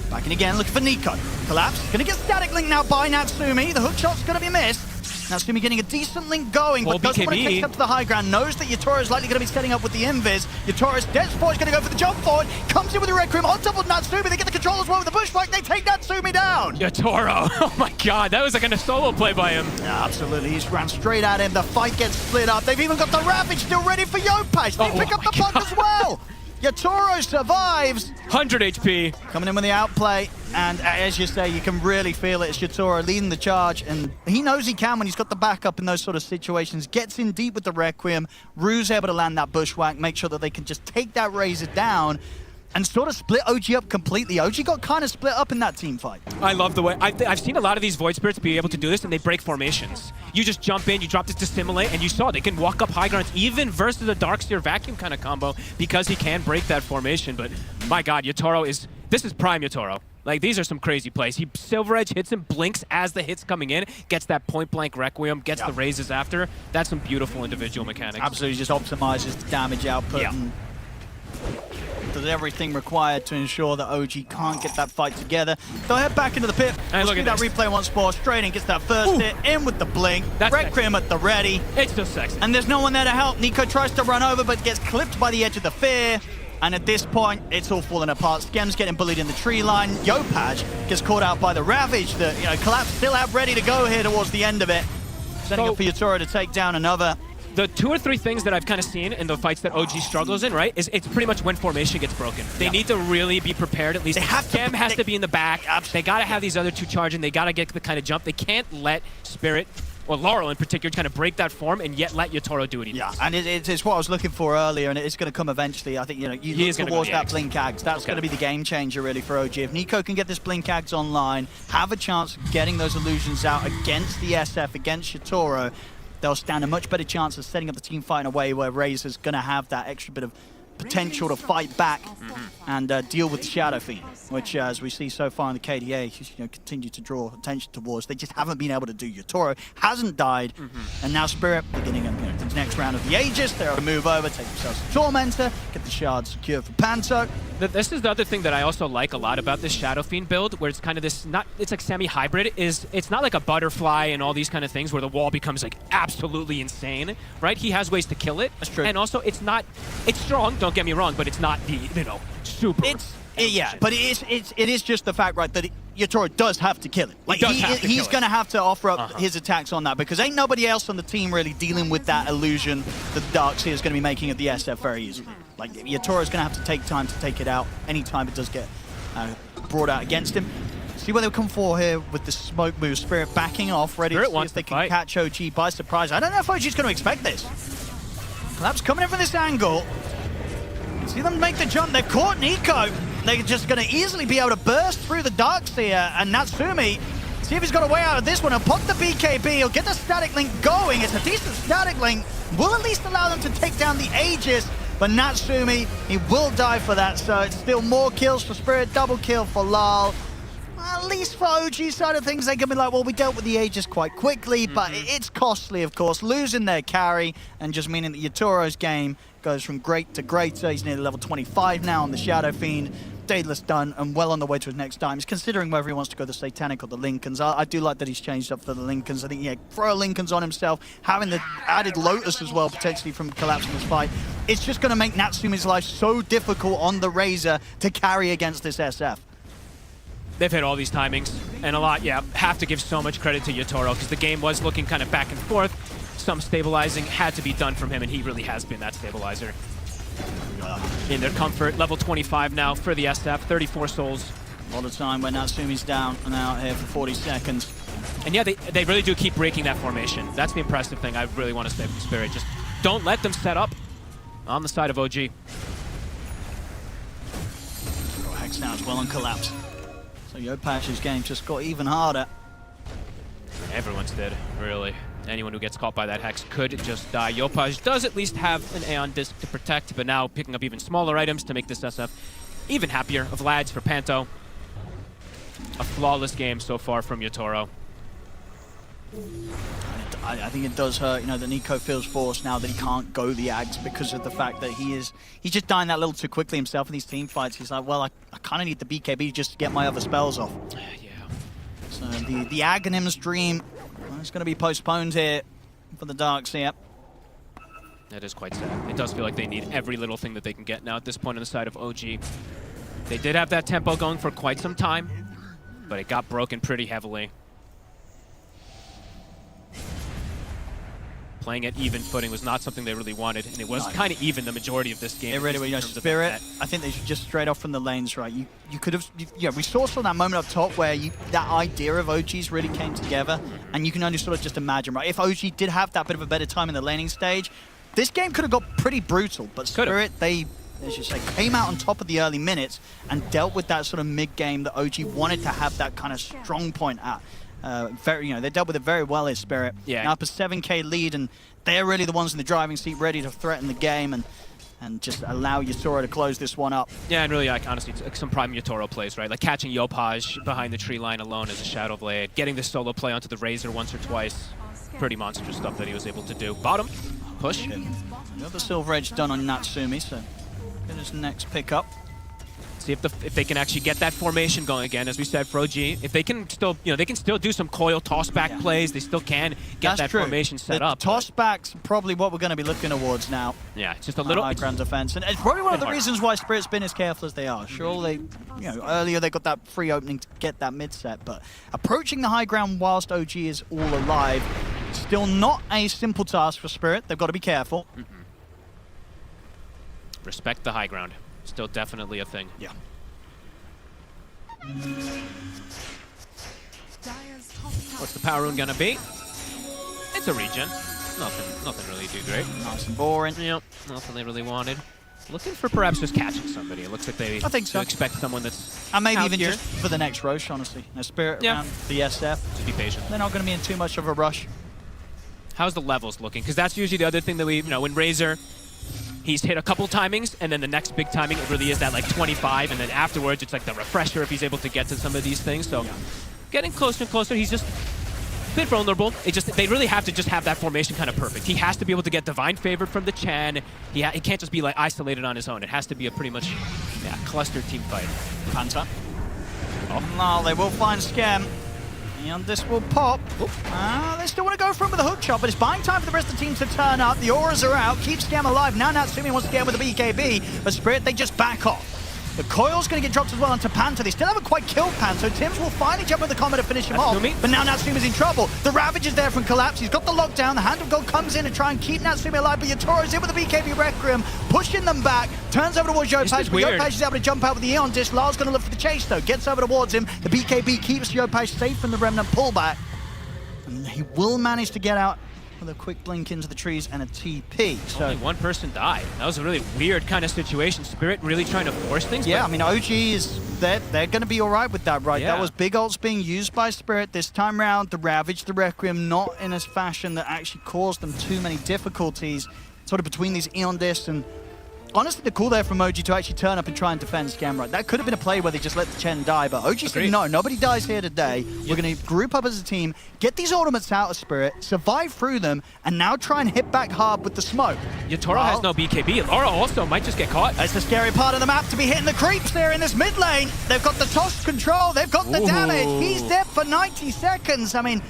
Back in again, looking for Nico. Collapse. Gonna get Static Link now by Natsumi. The hook shot's gonna be missed. Natsumi getting a decent link going, Well, but doesn't want to BKB. take up to the high ground. Knows that Yatoro is likely going to be setting up with the invis. Yatoro's dead spot is going to go for the jump forward. Comes in with the Requiem on top of Natsumi. They get the control as well with the bushwhack. They take Natsumi down. Yatoro. Oh my god, that was like a solo play by him. Yeah, absolutely. He's ran straight at him. The fight gets split up. They've even got the Ravage still ready for Yopaj. They pick up the puck as well. Yatoro survives. 100 HP. Coming in with the outplay. And as you say, you can really feel it. It's Yatoro leading the charge. And he knows he can when he's got the backup in those sort of situations. Gets in deep with the Requiem. Rue's able to land that bushwhack. Make sure that they can just take that Razor down. And sort of split OG up completely. OG got kind of split up in that team fight. I love the way I've seen a lot of these Void Spirits be able to do this, and they break formations. You just jump in, you drop this to Simulate, and you saw they can walk up high grounds even versus a Darkseer Vacuum kind of combo because he can break that formation. But my god, this is prime Yatoro. Like, these are some crazy plays. He Silver Edge hits him, blinks as the hit's coming in, gets that point-blank Requiem, gets the raises after. That's some beautiful individual mechanics. Absolutely, just optimizes the damage output. And does everything required to ensure that OG can't get that fight together. They'll head back into the pit. Hey, We'll look see at that this. replay once more. Straight in, gets that first hit, in with the blink. Requiem at the ready. It's just sexy. And there's no one there to help. Nico tries to run over, but gets clipped by the edge of the fear. And at this point, it's all falling apart. Skem's getting bullied in the tree line. Yopaj gets caught out by the Ravage. The Collapse still have ready to go here towards the end of it. Setting up for Yatoro to take down another. The 2 or 3 things that I've kind of seen in the fights that OG struggles in, right, is it's pretty much when formation gets broken. They need to really be prepared. At least Skem has to be in the back. They got to have these other 2 charging. They got to get the kind of jump. They can't let Spirit, or Laurel in particular, kind of break that form and yet let Yatoro do what he does. And it's what I was looking for earlier, and it's going to come eventually. I think, you look towards that Blink Ags. That's going to be the game changer, really, for OG. If Nico can get this Blink Ags online, have a chance of getting those illusions out against the SF, against Yatoro, they'll stand a much better chance of setting up the team fight in a way where Razor's going to have that extra bit of potential to fight back and deal with the Shadow Fiend, which, as we see so far in the KDA, continue to draw attention towards. They just haven't been able to do. Yatoro hasn't died, and now Spirit beginning the next round of the Aegis. They're able to move over, take themselves a Tormentor, get the shard secured for Panto. This is the other thing that I also like a lot about this Shadow Fiend build, where it's kind of this, it's like semi-hybrid, it's not like a butterfly and all these kind of things where the wall becomes like absolutely insane, right? He has ways to kill it. That's true. And also it's strong, don't get me wrong, but it's not the, super. But it is just the fact, right, that Yatoro does have to kill it. Like, he's going to have to offer up his attacks on that, because ain't nobody else on the team really dealing with that illusion that Darkseer is going to be making of the SF very easily. Like, Yatoro's going to have to take time to take it out anytime it does get brought out against him. See where they come for here with the smoke move. Spirit backing off, ready to see if they can catch OG by surprise. I don't know if OG's going to expect this. Collapse coming in from this angle. See them make the jump. They've caught Nico. They're just going to easily be able to burst through the Darkseer, and Natsumi, see if he's got a way out of this one. He'll pop the BKB. He'll get the static link going. It's a decent static link. Will at least allow them to take down the Aegis, but Natsumi, he will die for that, so it's still more kills for Spirit, double kill for Lal. At least for OG side of things, they can be like, well, we dealt with the Aegis quite quickly, but it's costly, of course, losing their carry, and just meaning that Yatoro's game goes from great to greater. He's nearly level 25 now on the Shadow Fiend. Daedalus done, and well on the way to his next time. He's considering whether he wants to go the Satanic or the Lincolns. I do like that he's changed up for the Lincolns. I think, throw Lincolns on himself, having the added Lotus as well, potentially from collapsing this fight. It's just going to make Natsumi's life so difficult on the Razor to carry against this SF. They've hit all these timings, and a lot, have to give so much credit to Yatoro, because the game was looking kind of back and forth. Some stabilizing had to be done from him, and he really has been that stabilizer. In their comfort, level 25 now for the SF, 34 souls. A lot of time when Natsumi's down and out here for 40 seconds. And they really do keep breaking that formation. That's the impressive thing I really want to say from Spirit. Just don't let them set up on the side of OG. Hex now as well on Collapse. So Yopaj's game just got even harder. Everyone's dead, really. Anyone who gets caught by that Hex could just die. Yopaj does at least have an Aeon Disc to protect, but now picking up even smaller items to make this SF even happier. Of Lads for Panto. A flawless game so far from Yatoro. I think it does hurt, that Nico feels forced now that he can't go the Ags because of the fact that he's just dying that little too quickly himself in these team fights. He's like, well, I kind of need the BKB just to get my other spells off. Yeah. So the Aghanim's dream, It's going to be postponed here for the Darks here. That is quite sad. It does feel like they need every little thing that they can get now at this point on the side of OG. They did have that tempo going for quite some time, but it got broken pretty heavily. Playing at even footing was not something they really wanted, and it was kind of even the majority of this game. It really was. Spirit, I think they should just straight off from the lanes, right? You could have, yeah, we saw that moment up top where that idea of OG's really came together, and you can only sort of just imagine, right? If OG did have that bit of a better time in the laning stage, this game could have got pretty brutal, but Spirit, they, as you say, came out on top of the early minutes and dealt with that sort of mid-game that OG wanted to have that kind of strong point at. They dealt with it very well, his Spirit. Yeah. Now up a 7k lead, and they're really the ones in the driving seat, ready to threaten the game and just allow Yatoro to close this one up. Yeah, and really, like, honestly, some prime Yatoro plays, right? Like catching Yopaj behind the tree line alone as a Shadow Blade, getting the solo play onto the Razor once or twice. Pretty monstrous stuff that he was able to do. Bottom, push. Another Silver Edge done on Natsumi, so get his next pickup. See if they can actually get that formation going again, as we said for OG. If they can still, they can still do some coil toss-back plays. They still can get that formation set up. Toss-back's probably what we're going to be looking towards now. Yeah, it's just a little... high ground defense. And it's probably one of the reasons why Spirit's been as careful as they are. Sure, earlier they got that free opening to get that mid-set, but approaching the high ground whilst OG is all alive, still not a simple task for Spirit. They've got to be careful. Respect the high ground. Still definitely a thing. Yeah. What's the power rune gonna be? It's a regen. Nothing really too great. Nice and boring. Yep, nothing they really wanted. Looking for perhaps just catching somebody. It looks like they expect someone that's and maybe out even here. just for the next Roche, honestly. Now, Spirit around the SF. Just be patient. They're not going to be in too much of a rush. How's the levels looking? Because that's usually the other thing that we, when Razor, he's hit a couple timings, and then the next big timing, it really is that like 25, and then afterwards, it's like the refresher if he's able to get to some of these things. So getting closer and closer. He's just a bit vulnerable. They really have to just have that formation kind of perfect. He has to be able to get Divine Favored from the Chen. He can't just be like isolated on his own. It has to be a pretty much clustered team fight. Panta. Now they will find Scam. And this will pop. They still want to go for him with a hook shot, but it's buying time for the rest of the team to turn up. The auras are out. Keep Scam alive. Now Natsumi wants to get him with the BKB, but Spirit, they just back off. The coil's going to get dropped as well onto Panther. They still haven't quite killed Panther. Tims will finally jump with the combo to finish him off. But now Natsumi's in trouble. The Ravage is there from Collapse. He's got the lockdown. The Hand of God comes in to try and keep Natsumi alive, but Yatoro's in with the BKB Requiem, pushing them back. Turns over towards Yopaj, but Yopaj is able to jump out with the Eon Disc. Lar's going to look for the chase, though. Gets over towards him. The BKB keeps Yopaj safe from the Remnant pullback. And he will manage to get out with a quick blink into the trees and a TP. So only one person died. That was a really weird kind of situation. Spirit really trying to force things. Yeah, I mean, OG is they're going to be all right with that, right? Yeah. That was big ults being used by Spirit this time round. The Ravage, the Requiem, not in a fashion that actually caused them too many difficulties, sort of between these Eon Discs. And honestly, the call there from OG to actually turn up and try and defend Scam, right? That could have been a play where they just let the Chen die, but OG said, no, nobody dies here today. We're going to group up as a team, get these ultimates out of Spirit, survive through them, and now try and hit back hard with the smoke. Yatoro has no BKB. Laura also might just get caught. That's the scary part of the map, to be hitting the creeps there in this mid lane. They've got the toss control, they've got the damage. He's dead for 90 seconds. I mean,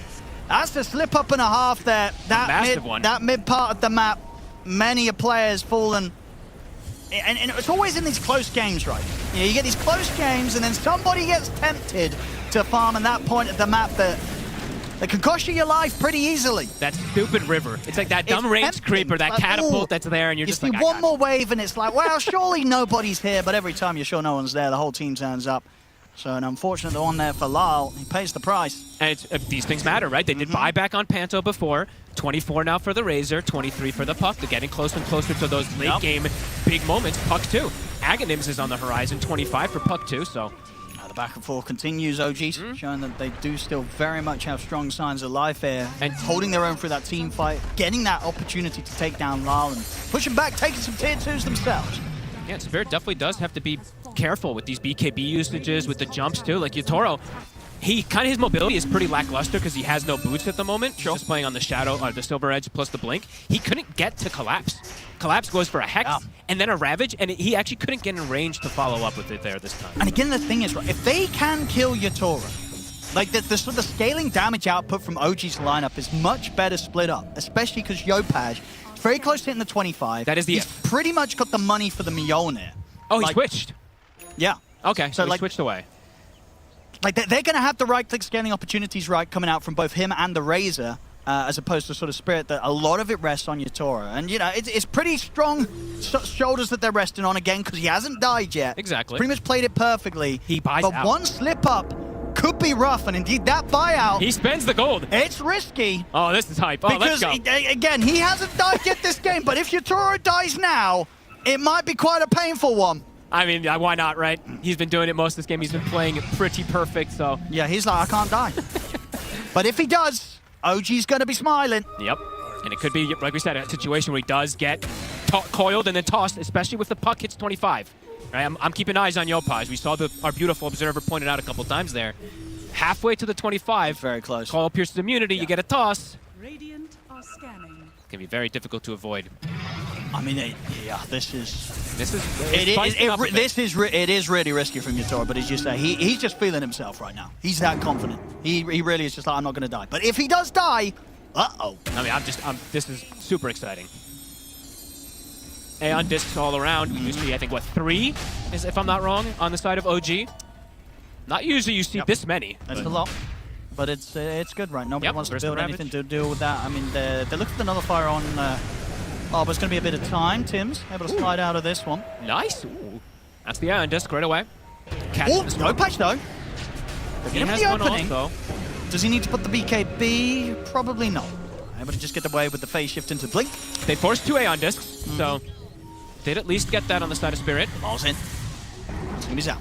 that's a slip up and a half there. That mid part of the map, many a player's fallen. And it's always in these close games, right? You get these close games, and then somebody gets tempted to farm in that point of the map that can cost you your life pretty easily. That stupid river. It's like that dumb range creeper, that catapult that's there, and you're just like, you see one more wave, and it's like, well, surely nobody's here. But every time you're sure no one's there, the whole team turns up. So an unfortunate one there for Lyle. He pays the price. And these things matter, right? They did buyback on Panto before. 24 now for the Razor, 23 for the Puck. They're getting closer and closer to those late game big moments. Puck 2. Aghanim's is on the horizon, 25 for Puck 2, so. The back and forth continues, OG, showing that they do still very much have strong signs of life here. And holding their own through that team fight, getting that opportunity to take down Lyle and pushing back, taking some tier 2s themselves. Yeah, Spirit definitely does have to be careful with these BKB usages, with the jumps too. Like Yatoro, his mobility is pretty lackluster because he has no boots at the moment. He's just playing on the Shadow, the Silver Edge plus the Blink. He couldn't get to Collapse. Collapse goes for a Hex and then a Ravage, and he actually couldn't get in range to follow up with it there this time. And again, the thing is, right, if they can kill Yatoro, Like the sort of scaling damage output from OG's lineup is much better split up, especially because Yopaj is very close to hitting the 25. That is the He's pretty much got the money for the Mjolnir. Oh, he switched. Yeah. Okay, so he like, switched away. Like they're going to have the right-click scaling opportunities coming out from both him and the Razor, as opposed to sort of Spirit, that a lot of it rests on Yatora. And, you know, it's pretty strong shoulders that they're resting on again because he hasn't died yet. Exactly. He's pretty much played it perfectly. He buys but out. one slip-up could be rough, and indeed that buyout... He spends the gold. It's risky. Oh, this is hype. Oh, because, let's go. Again, he hasn't died yet this game, but if Yatora dies now, it might be quite a painful one. I mean, why not, right? He's been doing it most of this game. He's been playing it pretty perfect, so... Yeah, he's like, I can't die. But if he does, OG's going to be smiling. Yep. And it could be, like we said, a situation where he does get coiled and then tossed, especially if the puck hits 25. Right? I'm keeping eyes on Yopaj. We saw our beautiful observer pointed out a couple times there. Halfway to the 25. Very close. Coil pierces immunity, you get a toss. Radiant are scanning. It can be very difficult to avoid. I mean, yeah, this is really risky from Yatora, but as you say, he's just feeling himself right now. He's that confident. He really is just like, I'm not going to die. But if he does die, uh-oh. I mean, this is super exciting. Aeon discs all around. You see, I think, what, 3, if I'm not wrong, on the side of OG. Not usually you see this many. That's a lot. But it's good, right? Nobody wants to build anything to deal with that. I mean, they're looking for the nullifier on... Oh, but it's going to be a bit of time. Tim's able to slide out of this one. Nice. Ooh. That's the Iron Disc right away. Oh, no patch though. He Him has the one opening. also. Does he need to put the BKB? Probably not. Able to just get away with the phase shift into Blink. They forced 2 Aeon Discs, so they'd at least get that on the side of Spirit. Ball's in. He's out.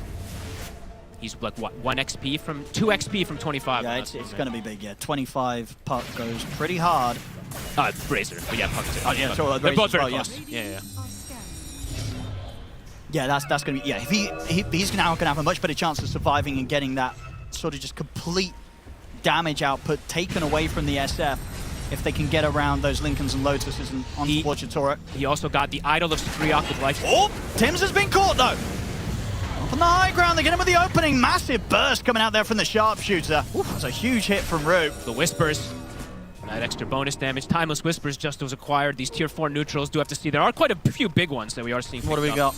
He's like, what, 1 XP from... 2 XP from 25. Yeah, it's going to be big, yeah. 25 puck goes pretty hard. Razor. But yeah, puck too. Oh, yeah, so they're both very well, close. Yeah. Yeah, that's going to be... Yeah, he's now going to have a much better chance of surviving and getting that sort of just complete damage output taken away from the SF if they can get around those Lincolns and Lotuses and on Yatora. He also got the Idol of Skriok with life. Oh! Tim's has been caught, though! Up on the high ground, they get him with the opening. Massive burst coming out there from the sharpshooter. That's a huge hit from Root. The Whispers. That extra bonus damage. Timeless Whispers just was acquired. These tier 4 neutrals do have to see. There are quite a few big ones that we are seeing. What do we got?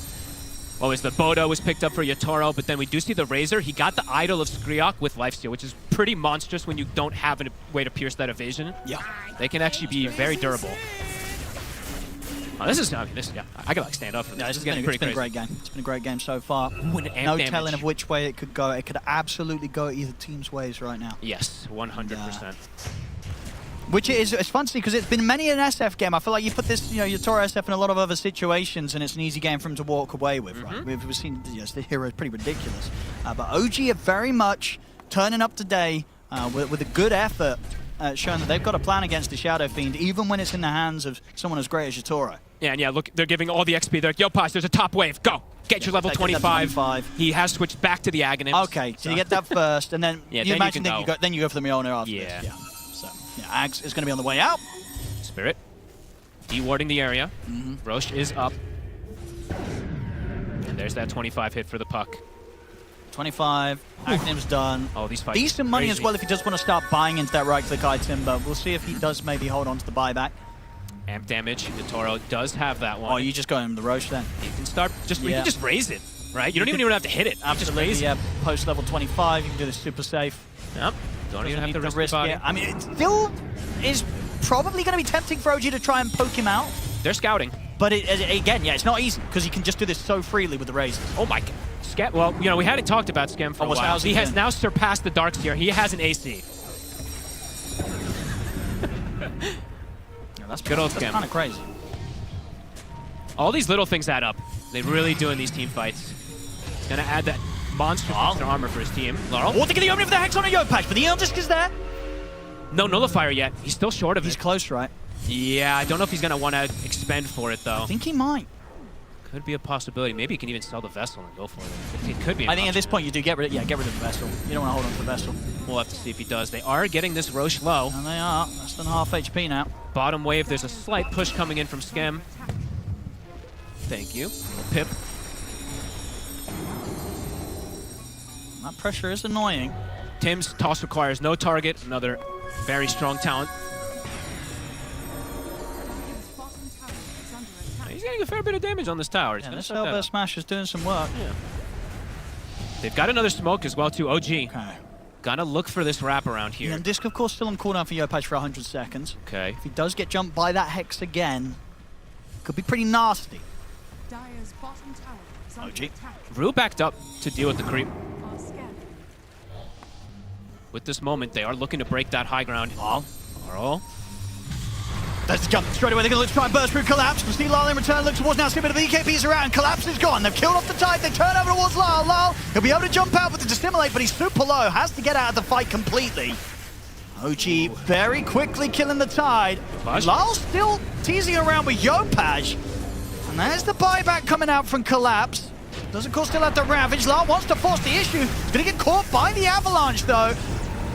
Well, the Bodo was picked up for Yatoro, but then we do see the Razor. He got the Idol of Skriok with Lifesteal, which is pretty monstrous when you don't have a way to pierce that evasion. Yeah. They can actually be very durable. Oh, this is, yeah, I can like stand up for this. Yeah, This is getting pretty been a crazy. great game. It's been a great game so far. Ooh, and No amp telling damage. of which way it could go. It could absolutely go either team's ways right now. Yes, 100%. Which it's fun to see because it's been many an SF game. I feel like you put this, you know, Yatora SF in a lot of other situations and it's an easy game for him to walk away with, right? We've seen, yes, the hero is pretty ridiculous. But OG are very much turning up today with a good effort, showing that they've got a plan against the Shadow Fiend, even when it's in the hands of someone as great as Yatora. Yeah, and yeah, look, they're giving all the XP. They're like, yo, Posh, there's a top wave. Go. Get your level 25. He has switched back to the Aghanims. Okay, so you get that first, and then Yeah, you then imagine you that can you go, then you go for the Mjolnir after Yeah. this. Yeah. So, yeah, Ags is going to be on the way out. Spirit. Dewarding the area. Roche is up. And there's that 25 hit for the puck. 25. Agnim's done. Oh, these fights. Decent money as crazy. well if he does want to start buying into that right-click item, but we'll see if he does maybe hold on to the buyback. Amp damage. Yatoro does have that one. Oh, you just go in the Roche then? You can start, you Yeah. can just raise it, right? You don't even have to hit it. Absolutely, Just raise yeah. it. Post level 25, you can do this super safe. Yep. Don't even have Need to risk your body. it. I mean, it still is probably going to be tempting for OG to try and poke him out. They're scouting. But again, yeah, it's not easy because you can just do this so freely with the razors. Oh my god. Well, you know, we hadn't talked about Skem for a while. how's He he has doing? now surpassed the Dark Tier. He has an AC. That's good old That's Skem. kind of crazy. All these little things add up. They really do in these team fights. He's going to add that monster extra armor for his team. Laurel? Oh, they get the opening of the Hex on a Yopaj, but the Eon Disc is there. No nullifier yet. He's still short of it. He's close, right? Yeah, I don't know if he's going to want to expend for it, though. I think he might. Could be a possibility. Maybe he can even sell the vessel and go for it. It could be an I think at option. this point you do get rid of the vessel. You don't want to hold on to the vessel. We'll have to see if he does. They are getting this Roche low. And they are. Less than half HP now. Bottom wave, there's a slight push coming in from Skem. Thank you. Pip. That pressure is annoying. Tim's toss requires no target. Another very strong talent. He's getting a fair bit of damage on this tower. Yeah, this elbow smash is doing some work. Yeah. They've got another smoke as well, too. OG. Gonna look for this wraparound here. And Disc, of course, still on cooldown for Yopaj for 100 seconds. Okay. If he does get jumped by that Hex again, could be pretty nasty. Dire's bottom tower is under OG. attack. Rue backed up to deal with the creep. With this moment, they are looking to break that high ground. Laurel. There's the jump straight away. They're going to try and burst through Collapse. We'll see Lyle in return. Look towards now. See a bit of EKPs around. Collapse is gone. They've killed off the Tide. They turn over towards Lyle. Lyle, he'll be able to jump out with the Dissimulate, but he's super low. Has to get out of the fight completely. OG very quickly killing the Tide. Lyle's still teasing around with Yopaj. And there's the buyback coming out from Collapse. Does, of course, still have the Ravage. Lyle wants to force the issue. He's going to get caught by the Avalanche, though.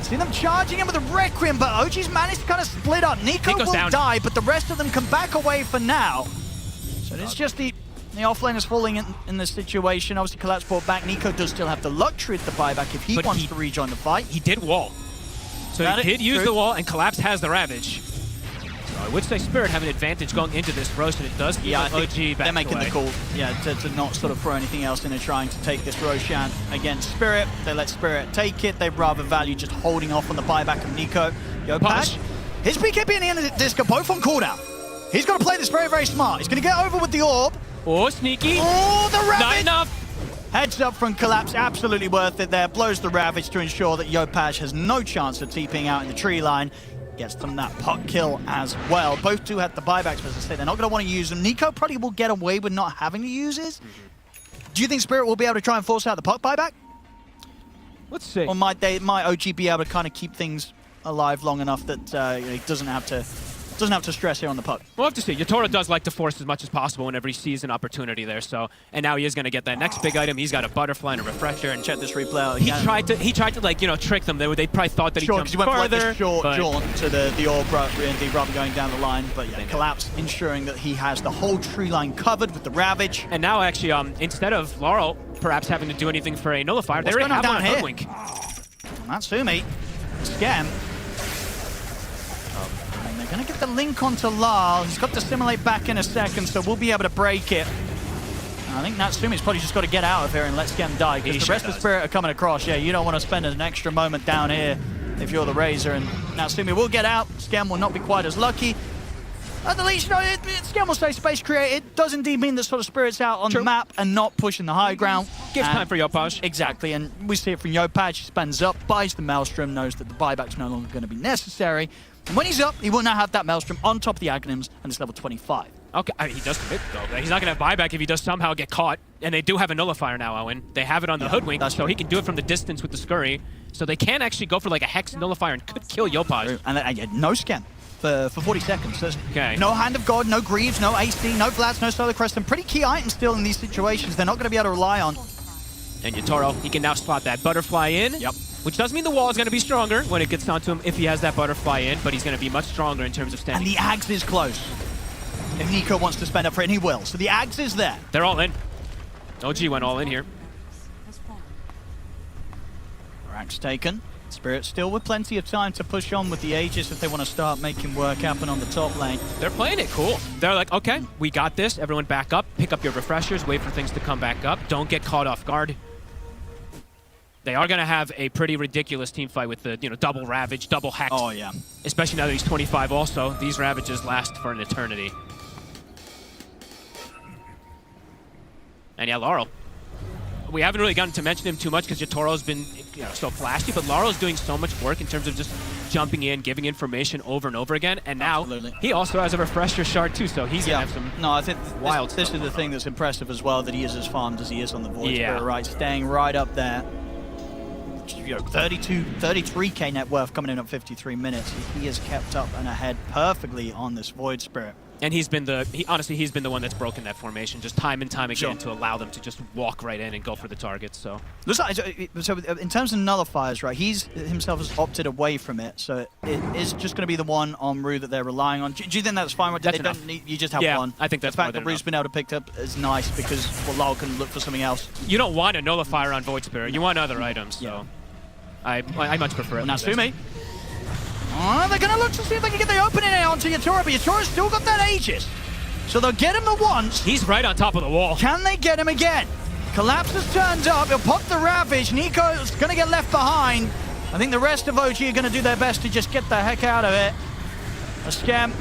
See them charging him with a Requiem, but OG's managed to kind of split up. Nico will die, but the rest of them can back away for now. So it's just the offlane is falling in this situation. Obviously, Collapse brought back. Nico does still have the luxury of the buyback if he wants to rejoin the fight. He did wall. So he did use the wall, and Collapse has the Ravage. So I would say Spirit have an advantage going into this roast, and it does keep I OG think back they're making away. the call, to not sort of throw anything else in and trying to take this Roshan against Spirit. They let Spirit take it. They'd rather value just holding off on the buyback of Nico. Yopaj, his BKB and the end of the disc are both on cooldown. He's got to play this very, very smart. He's going to get over with the orb. Oh, sneaky. Oh, the Ravage. Not enough. Heads up from Collapse, absolutely worth it there. Blows the Ravage to ensure that Yopaj has no chance of TPing out in the tree line. Gets them that puck kill as well. Both two had the buybacks, but as I say, they're not going to want to use them. Nico probably will get away with not having to use his. Do you think Spirit will be able to try and force out the puck buyback? Let's see. Or might OG be able to kind of keep things alive long enough that he doesn't have to stress here on the puck? We'll have to see. Yotaro does like to force as much as possible whenever he sees an opportunity there. So, and now he is going to get that next big item. He's got a butterfly and a refresher. And check this replay out. He tried to like trick them. They probably thought that he jumped he went further. for like the short jaunt to the orb rather going down the line. But yeah, Collapse ensuring that he has the whole tree line covered with the Ravage. And now actually, instead of Laurel perhaps having to do anything for a nullifier, they already have one on Hoodwink. Natsumi, Scam. And they're going to get the link onto Lyle. He's got to simulate back in a second, so we'll be able to break it. I think Natsumi's probably just got to get out of here and let Scam die, because the rest of the Spirit are coming across. Yeah, you don't want to spend an extra moment down here if you're the Razor, and Natsumi will get out. Scam will not be quite as lucky. At the least, Scam will say space created. Does indeed mean that sort of Spirit's out on the map and not pushing the high ground. Gives time for Yopaj. Exactly, and we see it from Yopaj. He spins up, buys the Maelstrom, knows that the buyback's no longer going to be necessary. And when he's up, he will now have that Maelstrom on top of the Aghanims, and it's level 25. Okay, I mean, he does commit, though. He's not going to have buyback if he does somehow get caught. And they do have a nullifier now, Owen. They have it on the Hoodwink, so he can do it from the distance with the Scurry. So they can actually go for like a Hex nullifier and could kill Yopaj. And no Scam for 40 seconds. There's okay. No Hand of God, no Greaves, no AC, no Vlads, no Solar Crest. Some pretty key items still in these situations they're not going to be able to rely on. And Yotaro, he can now slot that butterfly in. Yep. Which does mean the wall is going to be stronger when it gets onto him if he has that butterfly in, but he's going to be much stronger in terms of standing. And the Axe is close. If Nico wants to spend up for it, and he will. So the Axe is there. They're all in. OG went all in here. Axe taken. Spirit still with plenty of time to push on with the Aegis if they want to start making work happen on the top lane. They're playing it cool. They're like, okay, we got this. Everyone back up. Pick up your refreshers. Wait for things to come back up. Don't get caught off guard. They are going to have a pretty ridiculous team fight with the double Ravage, double Hex. Oh, yeah. Especially now that he's 25 also. These Ravages last for an eternity. And yeah, Laurel. We haven't really gotten to mention him too much because Yotoro's been so flashy, but Lauro's doing so much work in terms of just jumping in, giving information over and over again, and now he also has a refresher shard too, so he's gonna have some I think wild this is the thing that's impressive as well, that he is as farmed as he is on the Void Spirit, right? Staying right up there. 33k net worth coming in at 53 minutes. He has kept up and ahead perfectly on this Void Spirit. And he's been honestly, he's been the one that's broken that formation just time and time again to allow them to just walk right in and go for the targets. So in terms of nullifiers, right, he's himself has opted away from it, so it is just going to be the one on Rue that they're relying on. Do you think that's fine? That's they enough. Don't need, you just have one. I think that's the fact more that than Rue's been able to pick up is nice because Lal can look for something else. You don't want a nullifier on Void Spirit. You want other items. So. I much prefer it. Natsumi. Oh, they're going to look to see if they can get the opening onto Yatoro, but Yatoro's still got that Aegis. So they'll get him the once. He's right on top of the wall. Can they get him again? Collapse has turned up. He'll pop the Ravage. Nico's going to get left behind. I think the rest of OG are going to do their best to just get the heck out of it. A Scam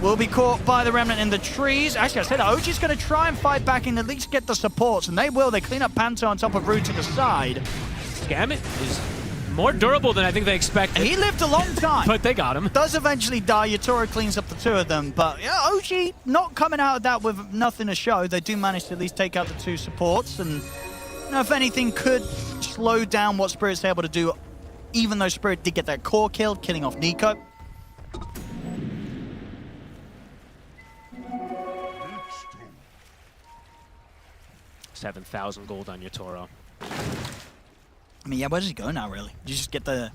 will be caught by the Remnant in the trees. Actually, I said OG's going to try and fight back and at least get the supports, and they will. They clean up Panto on top of Root to the side. Scam is more durable than I think they expected. He lived a long time. But they got him. Does eventually die. Yatoro cleans up the two of them. But yeah, OG not coming out of that with nothing to show. They do manage to at least take out the two supports. And you know, if anything could slow down what Spirit's able to do, even though Spirit did get that core kill, killing off Nico. 7,000 gold on Yatoro. I mean, yeah, where does he go now, really? You just get the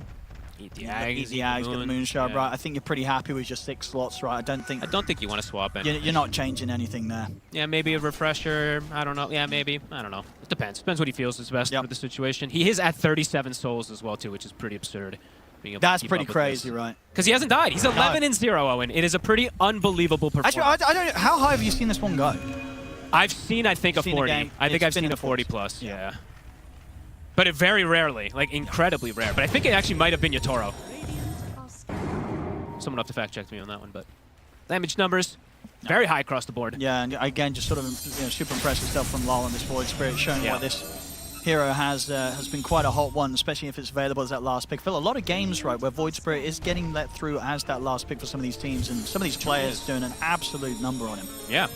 Easy Ags, get the Moonshot, right? I think you're pretty happy with your 6 slots, right? I don't think you want to swap it. You're not changing anything there. Yeah, maybe a refresher. I don't know. Yeah, maybe. I don't know. It depends. Depends what he feels is best for the situation. He is at 37 souls as well, too, which is pretty absurd. That's pretty crazy, right? Because he hasn't died. He's 11-0, Owen. It is a pretty unbelievable performance. Actually, I don't know. How high have you seen this one go? I've seen, I think, a 40. I think I've seen a 40 plus, yeah. But it very rarely, like incredibly rare. But I think it actually might have been Yatoro. Someone will have to fact check me on that one, but damage numbers, very high across the board. Yeah, and again, just sort of super impressive stuff from Lol and this Void Spirit, showing what this hero has been quite a hot one, especially if it's available as that last pick. Phil, a lot of games, right, where Void Spirit is getting let through as that last pick for some of these teams, and some of these players doing an absolute number on him. Yeah.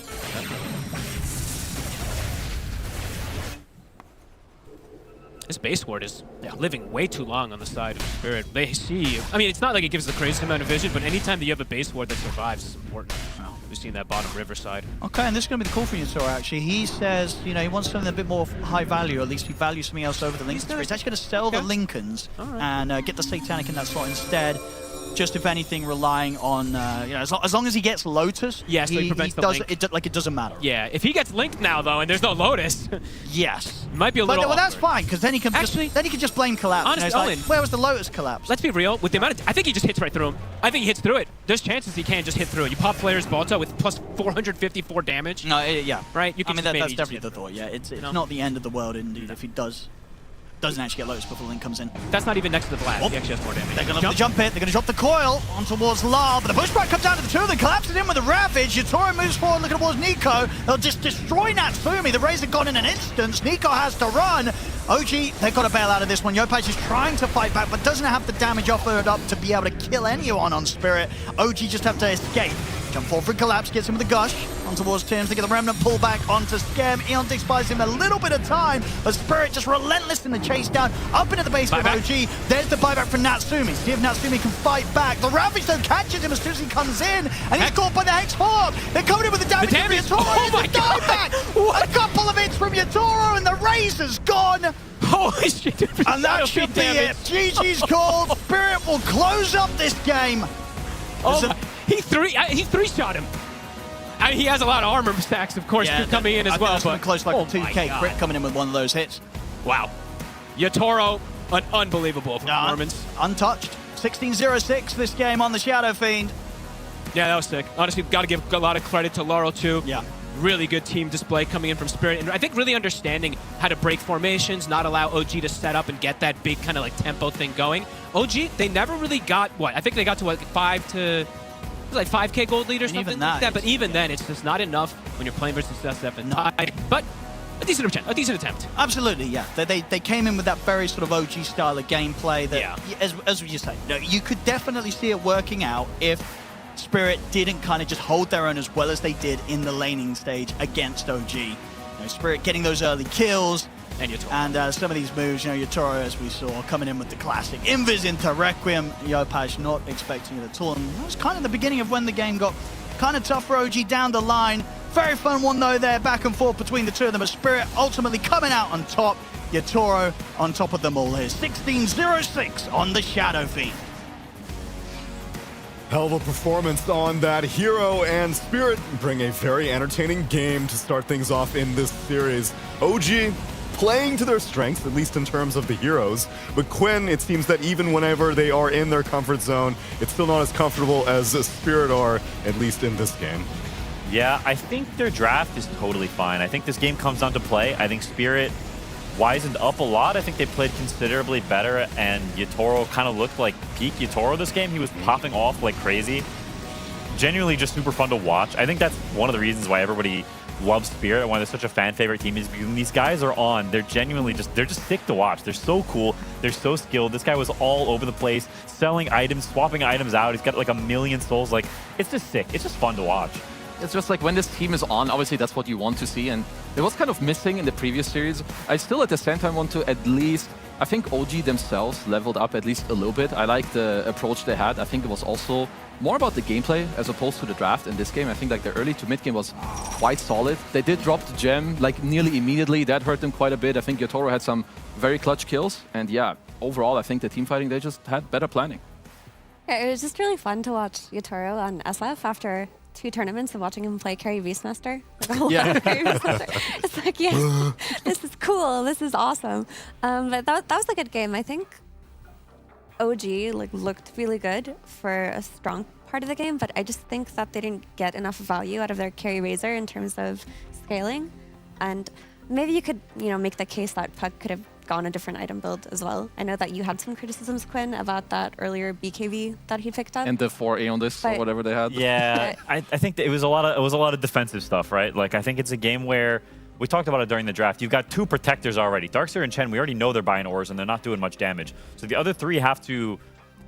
This base ward is living way too long on the side of Spirit. They see, I mean, it's not like it gives the crazy amount of vision, but anytime that you have a base ward that survives is important. We've seen that bottom river side. Okay, and this is going to be the call for Yatoro, actually. He says, you know, he wants something a bit more high value, or at least he values something else over the Lincolns. He's actually going to sell the Lincolns and get the Satanic in that slot instead. Just if anything, relying on you know, as long as he gets Lotus, he prevents the link. It doesn't matter. Yeah, if he gets linked now though, and there's no Lotus, yes, it might be a little. Well, that's fine because then he can just blame collapse. Honestly, Owen, like, where was the Lotus collapse? Let's be real. With the amount of, I think he just hits right through him. I think he hits through it. There's chances he can just hit through it. You pop player's Balta with plus 454 damage. No, yeah, right. You can that's definitely the thought. Yeah, it's not the end of the world indeed if he doesn't actually get Lotus before the link comes in. That's not even next to the blast. He actually has more damage. They're going to jump it. They're going to drop the coil on towards Lal, but the pushback comes down to the two of them, collapses in with the Ravage. Yatoro moves forward, looking towards Nico. They'll just destroy Natsumi. The Razor gone in an instant. Nico has to run. OG, they've got to bail out of this one. Yopaj is trying to fight back, but doesn't have the damage offered up to be able to kill anyone on Spirit. OG just have to escape. Jump forward for Collapse, gets him with the Gush. On towards Tim's, they get the Remnant pull back onto Scam. Eontix buys him a little bit of time, but Spirit just relentless in the chase down, up into the base of OG. There's the buyback from Natsumi. See if Natsumi can fight back. The Ravage though catches him as soon as he comes in, and he's caught by the Hex follow-up. They're coming in with the damage from Yatoro. Oh my God! Back. A couple of hits from Yatoro, and the Razor's gone. Holy shit. And that should be it. GG's called. Spirit will close up this game. He three-shot him. I mean, he has a lot of armor stacks, of course, coming in as well. But close like a 2K crit coming in with one of those hits. Wow. Yatoro, an unbelievable performance. Untouched. 16-0-6 this game on the Shadow Fiend. Yeah, that was sick. Honestly, got to give a lot of credit to Laurel, too. Yeah. Really good team display coming in from Spirit. And I think really understanding how to break formations, not allow OG to set up and get that big kind of like tempo thing going. OG, they never really got, I think they got to like 5K gold lead or something like that. But even then, it's just not enough when you're playing versus SF and Tide. But a decent attempt. Absolutely, yeah. They came in with that very sort of OG style of gameplay that, as you say, you could definitely see it working out if Spirit didn't kind of just hold their own as well as they did in the laning stage against OG. You know, Spirit getting those early kills. And some of these moves, Yatoro, as we saw, coming in with the classic Invis into Requiem. Yopaj not expecting it at all. And that was kind of the beginning of when the game got kind of tough for OG down the line. Very fun one, though, there, back and forth between the two of them. But Spirit ultimately coming out on top. Yatoro on top of them all here. 16-0-6 on the Shadow Fiend. Hell of a performance on that hero, and Spirit bring a very entertaining game to start things off in this series. OG playing to their strengths, at least in terms of the heroes. But Quinn, it seems that even whenever they are in their comfort zone, it's still not as comfortable as Spirit are, at least in this game. Yeah, I think their draft is totally fine. I think this game comes down to play. I think Spirit wisened up a lot. I think they played considerably better, and Yatoro kind of looked like peak Yatoro this game. He was popping off like crazy. Genuinely just super fun to watch. I think that's one of the reasons why everybody loves Spirit and why they're such a fan favorite team, is because when these guys are on, they're genuinely they're just sick to watch. They're so cool. They're so skilled. This guy was all over the place, selling items, swapping items out. He's got like 1 million souls. Like, it's just sick. It's just fun to watch. It's just like when this team is on, obviously that's what you want to see, and it was kind of missing in the previous series. I still at the same time want to at least, I think OG themselves leveled up at least a little bit. I like the approach they had. I think it was also more about the gameplay as opposed to the draft in this game. I think like the early to mid game was quite solid. They did drop the gem like nearly immediately. That hurt them quite a bit. I think Yatoro had some very clutch kills, and yeah, overall I think the team fighting, they just had better planning. Yeah, it was just really fun to watch Yatoro on SF after 2 tournaments and watching him play Carry Beastmaster. Like a whole lot of Carry Beastmaster. It's like, yes, this is cool. This is awesome. But that was a good game. I think OG looked really good for a strong part of the game, but I just think that they didn't get enough value out of their Carry Razor in terms of scaling. And maybe you could, make the case that Puck could have gone a different item build as well. I know that you had some criticisms, Quinn, about that earlier BKB that he picked up. And the 4 Aeondis or whatever they had. Yeah, I think that it was a lot of defensive stuff, right? Like, I think it's a game where we talked about it during the draft. You've got 2 protectors already. Darkseer and Chen, we already know they're buying ores and they're not doing much damage. So the other 3 have to,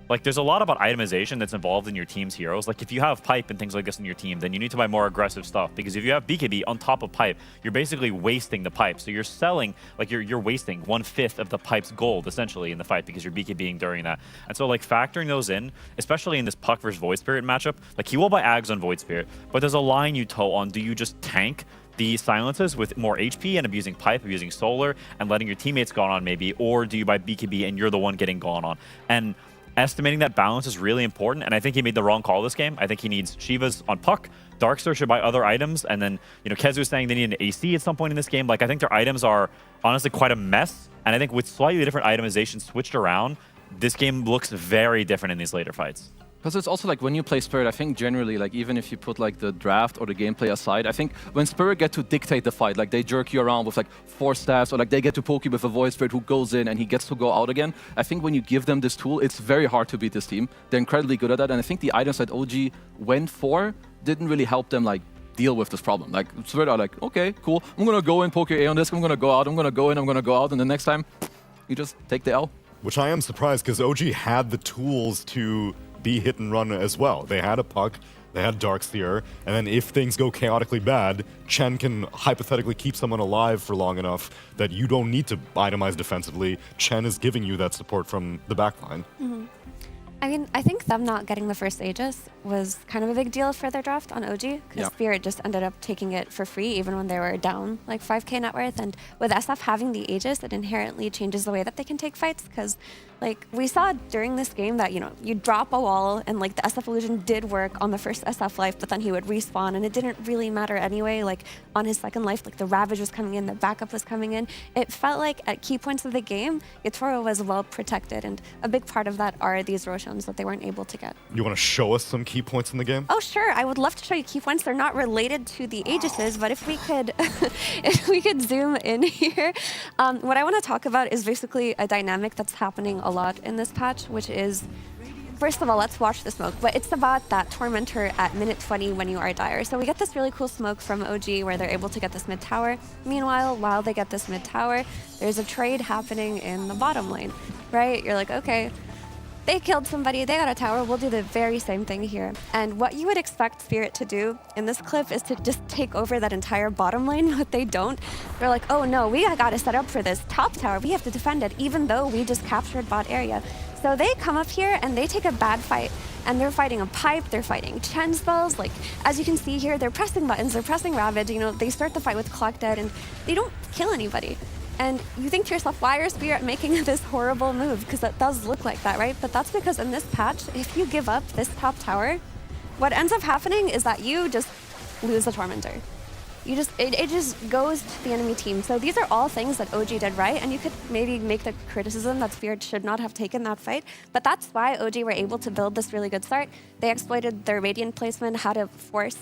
like, there's a lot about itemization that's involved in your team's heroes. Like, if you have Pipe and things like this in your team, then you need to buy more aggressive stuff, because if you have BKB on top of Pipe, you're basically wasting the Pipe. So you're selling, like, you're wasting 1/5 of the Pipe's gold, essentially, in the fight, because you're BKBing during that. And so, like, factoring those in, especially in this Puck versus Void Spirit matchup, like, he will buy Ags on Void Spirit, but there's a line you toe on. Do you just tank the silences with more HP and abusing Pipe, abusing Solar, and letting your teammates go on maybe, or do you buy BKB and you're the one getting gone on? And estimating that balance is really important, and I think he made the wrong call this game. I think he needs Shivas on Puck. Darkseer should buy other items, and then, Kezu was saying they need an AC at some point in this game. Like, I think their items are honestly quite a mess, and I think with slightly different itemization switched around, this game looks very different in these later fights. Because it's also like when you play Spirit, I think generally, like even if you put like the draft or the gameplay aside, I think when Spirit get to dictate the fight, like they jerk you around with like 4 staffs, or like they get to poke you with a Void Spirit who goes in and he gets to go out again. I think when you give them this tool, it's very hard to beat this team. They're incredibly good at that, and I think the items that OG went for didn't really help them like deal with this problem. Like Spirit are like, okay, cool, I'm gonna go in, poke your A on this, I'm gonna go out, I'm gonna go in, I'm gonna go out, and the next time you just take the L. Which I am surprised, because OG had the tools to be hit and run as well. They had a Puck, they had Darkseer, and then if things go chaotically bad, Chen can hypothetically keep someone alive for long enough that you don't need to itemize defensively. Chen is giving you that support from the backline. Mm-hmm. I mean, I think them not getting the first Aegis was kind of a big deal for their draft on OG, because Spirit just ended up taking it for free even when they were down like 5k net worth. And with SF having the Aegis, it inherently changes the way that they can take fights, because like we saw during this game that, you drop a wall and like the SF illusion did work on the first SF life, but then he would respawn and it didn't really matter anyway. Like on his second life, like the Ravage was coming in, the backup was coming in. It felt like at key points of the game, Yatoro was well protected, and a big part of that are these Roshans that they weren't able to get. You want to show us some key points in the game? Oh, sure. I would love to show you key points. They're not related to the Aegises, but if we could, if we could zoom in here, what I want to talk about is basically a dynamic that's happening a lot in this patch, which is, first of all, let's watch the smoke, but it's about that Tormentor at minute 20 when you are dire. So we get this really cool smoke from OG where they're able to get this mid tower. Meanwhile, while they get this mid tower, there's a trade happening in the bottom lane, right? You're like, okay, they killed somebody, they got a tower, we'll do the very same thing here. And what you would expect Spirit to do in this clip is to just take over that entire bottom lane, but they don't. They're like, oh no, we gotta set up for this top tower, we have to defend it, even though we just captured bot area. So they come up here and they take a bad fight, and they're fighting a Pipe, they're fighting Chen spells. Like, as you can see here, they're pressing buttons, they're pressing Ravage, they start the fight with Clock Dead, and they don't kill anybody. And you think to yourself, why are Spirit making this horrible move? Because it does look like that, right? But that's because in this patch, if you give up this top tower, what ends up happening is that you just lose the Tormentor. it just goes to the enemy team. So these are all things that OG did right, and you could maybe make the criticism that Spirit should not have taken that fight, but that's why OG were able to build this really good start. They exploited their Radiant placement, how to force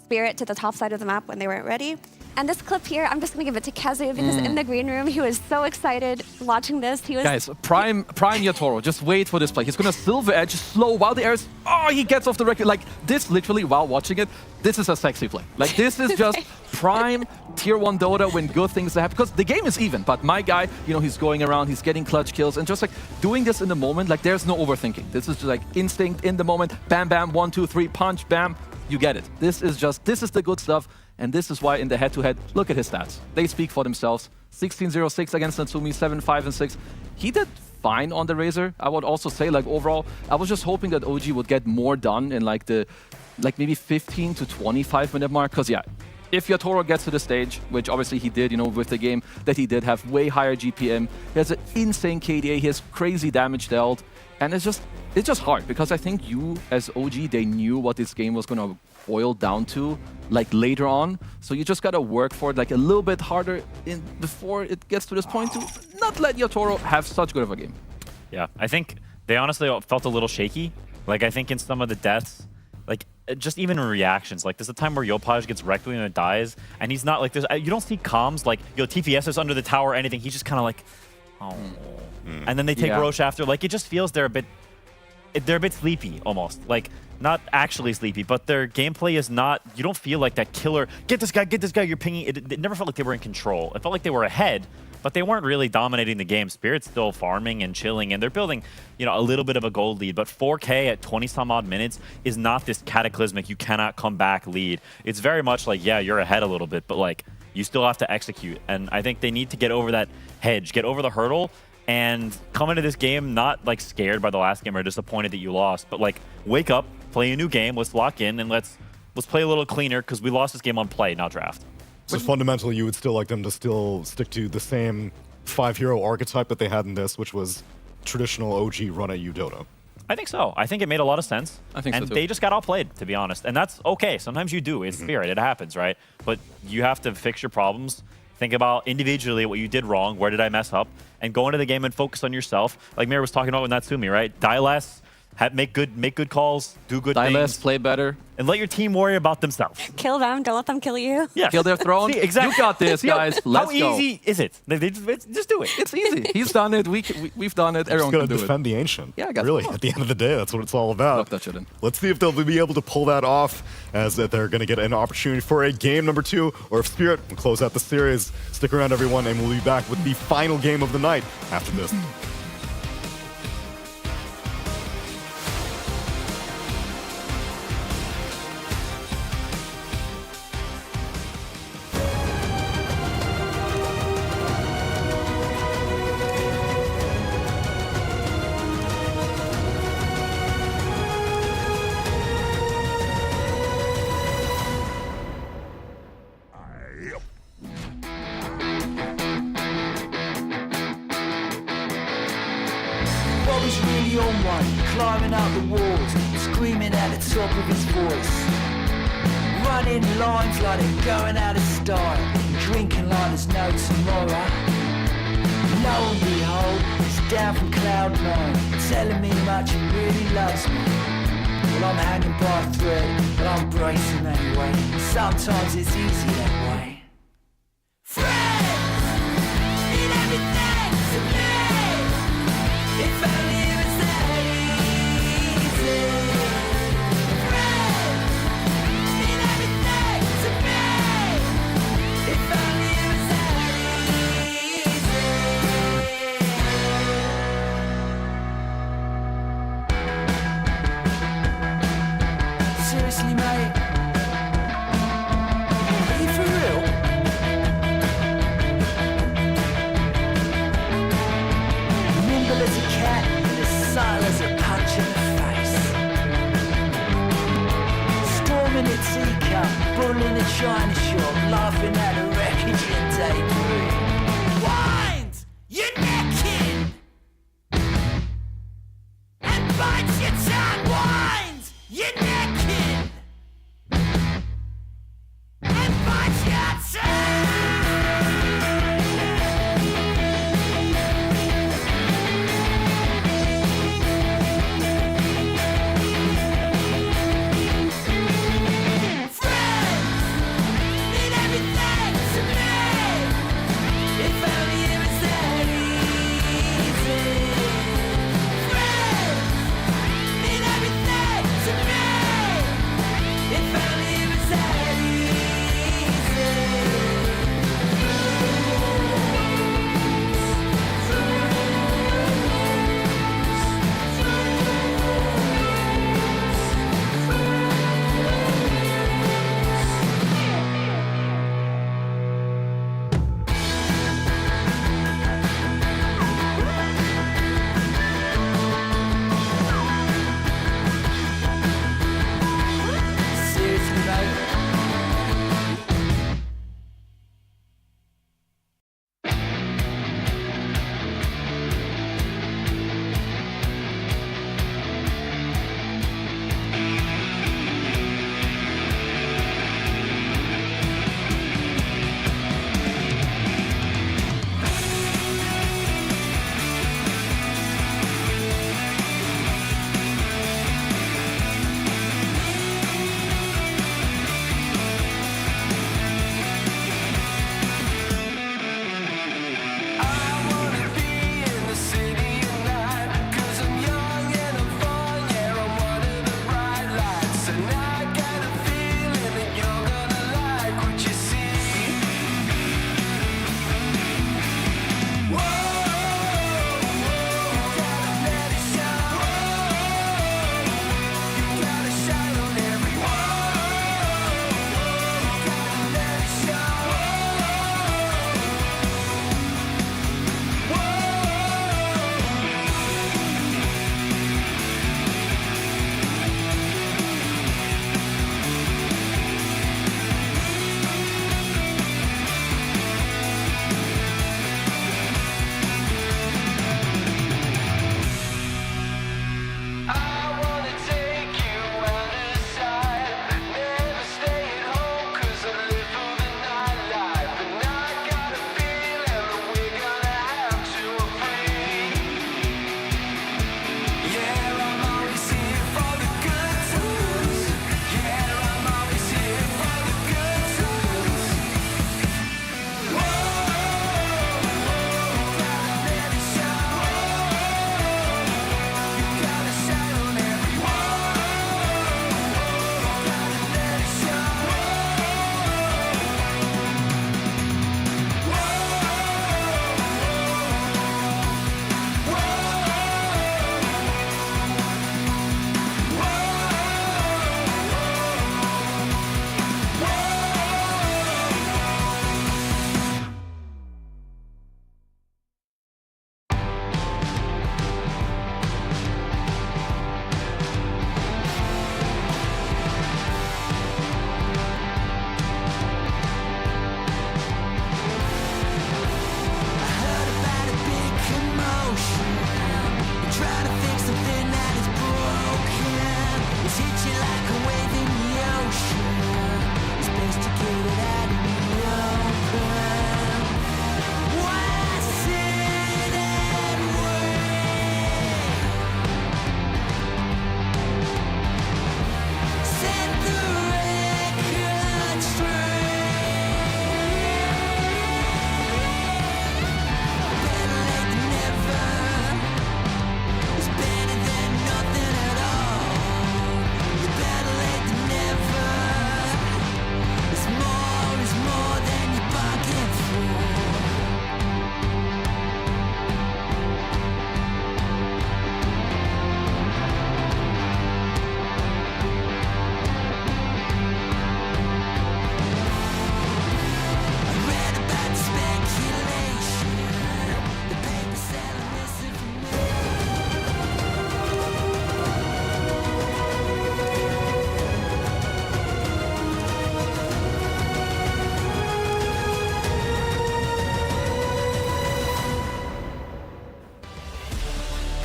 Spirit to the top side of the map when they weren't ready. And this clip here, I'm just going to give it to Kazu because in the green room, he was so excited watching this. He was Guys, prime Yatoro. Just wait for this play. He's going to Silver Edge slow while the airs. Oh, he gets off the record. Like, this literally, while watching it, this is a sexy play. Like, this is just prime tier 1 Dota when good things happen. Because the game is even, but my guy, you know, he's going around, he's getting clutch kills, and just like doing this in the moment, like, there's no overthinking. This is just like instinct in the moment. Bam, bam, 1, 2, 3, punch, bam. You get it. This is the good stuff. And this is why in the head-to-head, look at his stats. They speak for themselves. 16-0-6 against Natsumi, 7-5-6. He did fine on the Razor. I would also say, like, overall, I was just hoping that OG would get more done in, like, the, like, maybe 15 to 25 minute mark. Because, yeah, if Yatoro gets to the stage, which obviously he did, you know, with the game that he did have way higher GPM, he has an insane KDA, he has crazy damage dealt, and it's just hard, because I think you, as OG, they knew what this game was going to boil down to, like, later on. So you just got to work for it, like, a little bit harder before it gets to this point to not let Yatoro have such good of a game. Yeah, I think they honestly felt a little shaky. Like, I think in some of the deaths, like, just even in reactions, like, there's a time where Yopaj gets wrecked when it dies, and he's not, like, you don't see comms, like, yo, TPS is under the tower or anything. He's just kind of like, oh. And then they take Roche after. Like, it just feels they're a bit sleepy, almost. Like, not actually sleepy, but their gameplay is not, you don't feel like that killer, get this guy, you're pinging. It never felt like they were in control. It felt like they were ahead, but they weren't really dominating the game. Spirit's still farming and chilling, and they're building, you know, a little bit of a gold lead, but 4K at 20-some odd minutes is not this cataclysmic, you cannot come back lead. It's very much like, yeah, you're ahead a little bit, but, like, you still have to execute. And I think they need to get over that hedge, get over the hurdle, and come into this game not, like, scared by the last game or disappointed that you lost, but, like, wake up, play a new game, let's lock in, and let's play a little cleaner, because we lost this game on play, not draft. So fundamentally, you would still like them to still stick to the same 5-hero archetype that they had in this, which was traditional OG run-at-you Dota. I think so. I think it made a lot of sense. I think so, too. And they just got outplayed, to be honest. And that's okay. Sometimes you do. It's Spirit. It happens, right? But you have to fix your problems. Think about individually what you did wrong, where did I mess up, and go into the game and focus on yourself. Like Mir was talking about with Natsumi, right? Die less, make good calls, do good things. Die less, play better. And let your team worry about themselves. Kill them, don't let them kill you. Yeah. Kill their throne. See, exactly. You got this, guys. Let's go. How easy is it? They just do it. It's easy. He's done it. We've done it. Everyone can do it. Just defend the ancient. Yeah, I guess. Really, at the end of the day, that's what it's all about. Look, that shouldn't. Let's see if they'll be able to pull that off, as they're going to get an opportunity for a game number 2, or if Spirit will close out the series. Stick around, everyone, and we'll be back with the final game of the night after this. Bobby's really on one, climbing up the walls, screaming at the top of his voice. Running lines like they're going out of style, drinking like there's no tomorrow. Lo and behold, he's down from cloud 9, telling me how much he really loves me. Well, I'm hanging by a thread, but I'm bracing anyway. Sometimes it's easy that way. Friends, mean everything to me. If only it was that easy. Friends, mean everything to me. If only it was that easy. Seriously, mate. Are you for real? Nimble as a cat and as subtle as a punch in the face. Storming a teacup, bullying a china shop, laughing at a wreckage and debris. Wind, you're naked, and bite your tongue. Wind, you're naked, and bite your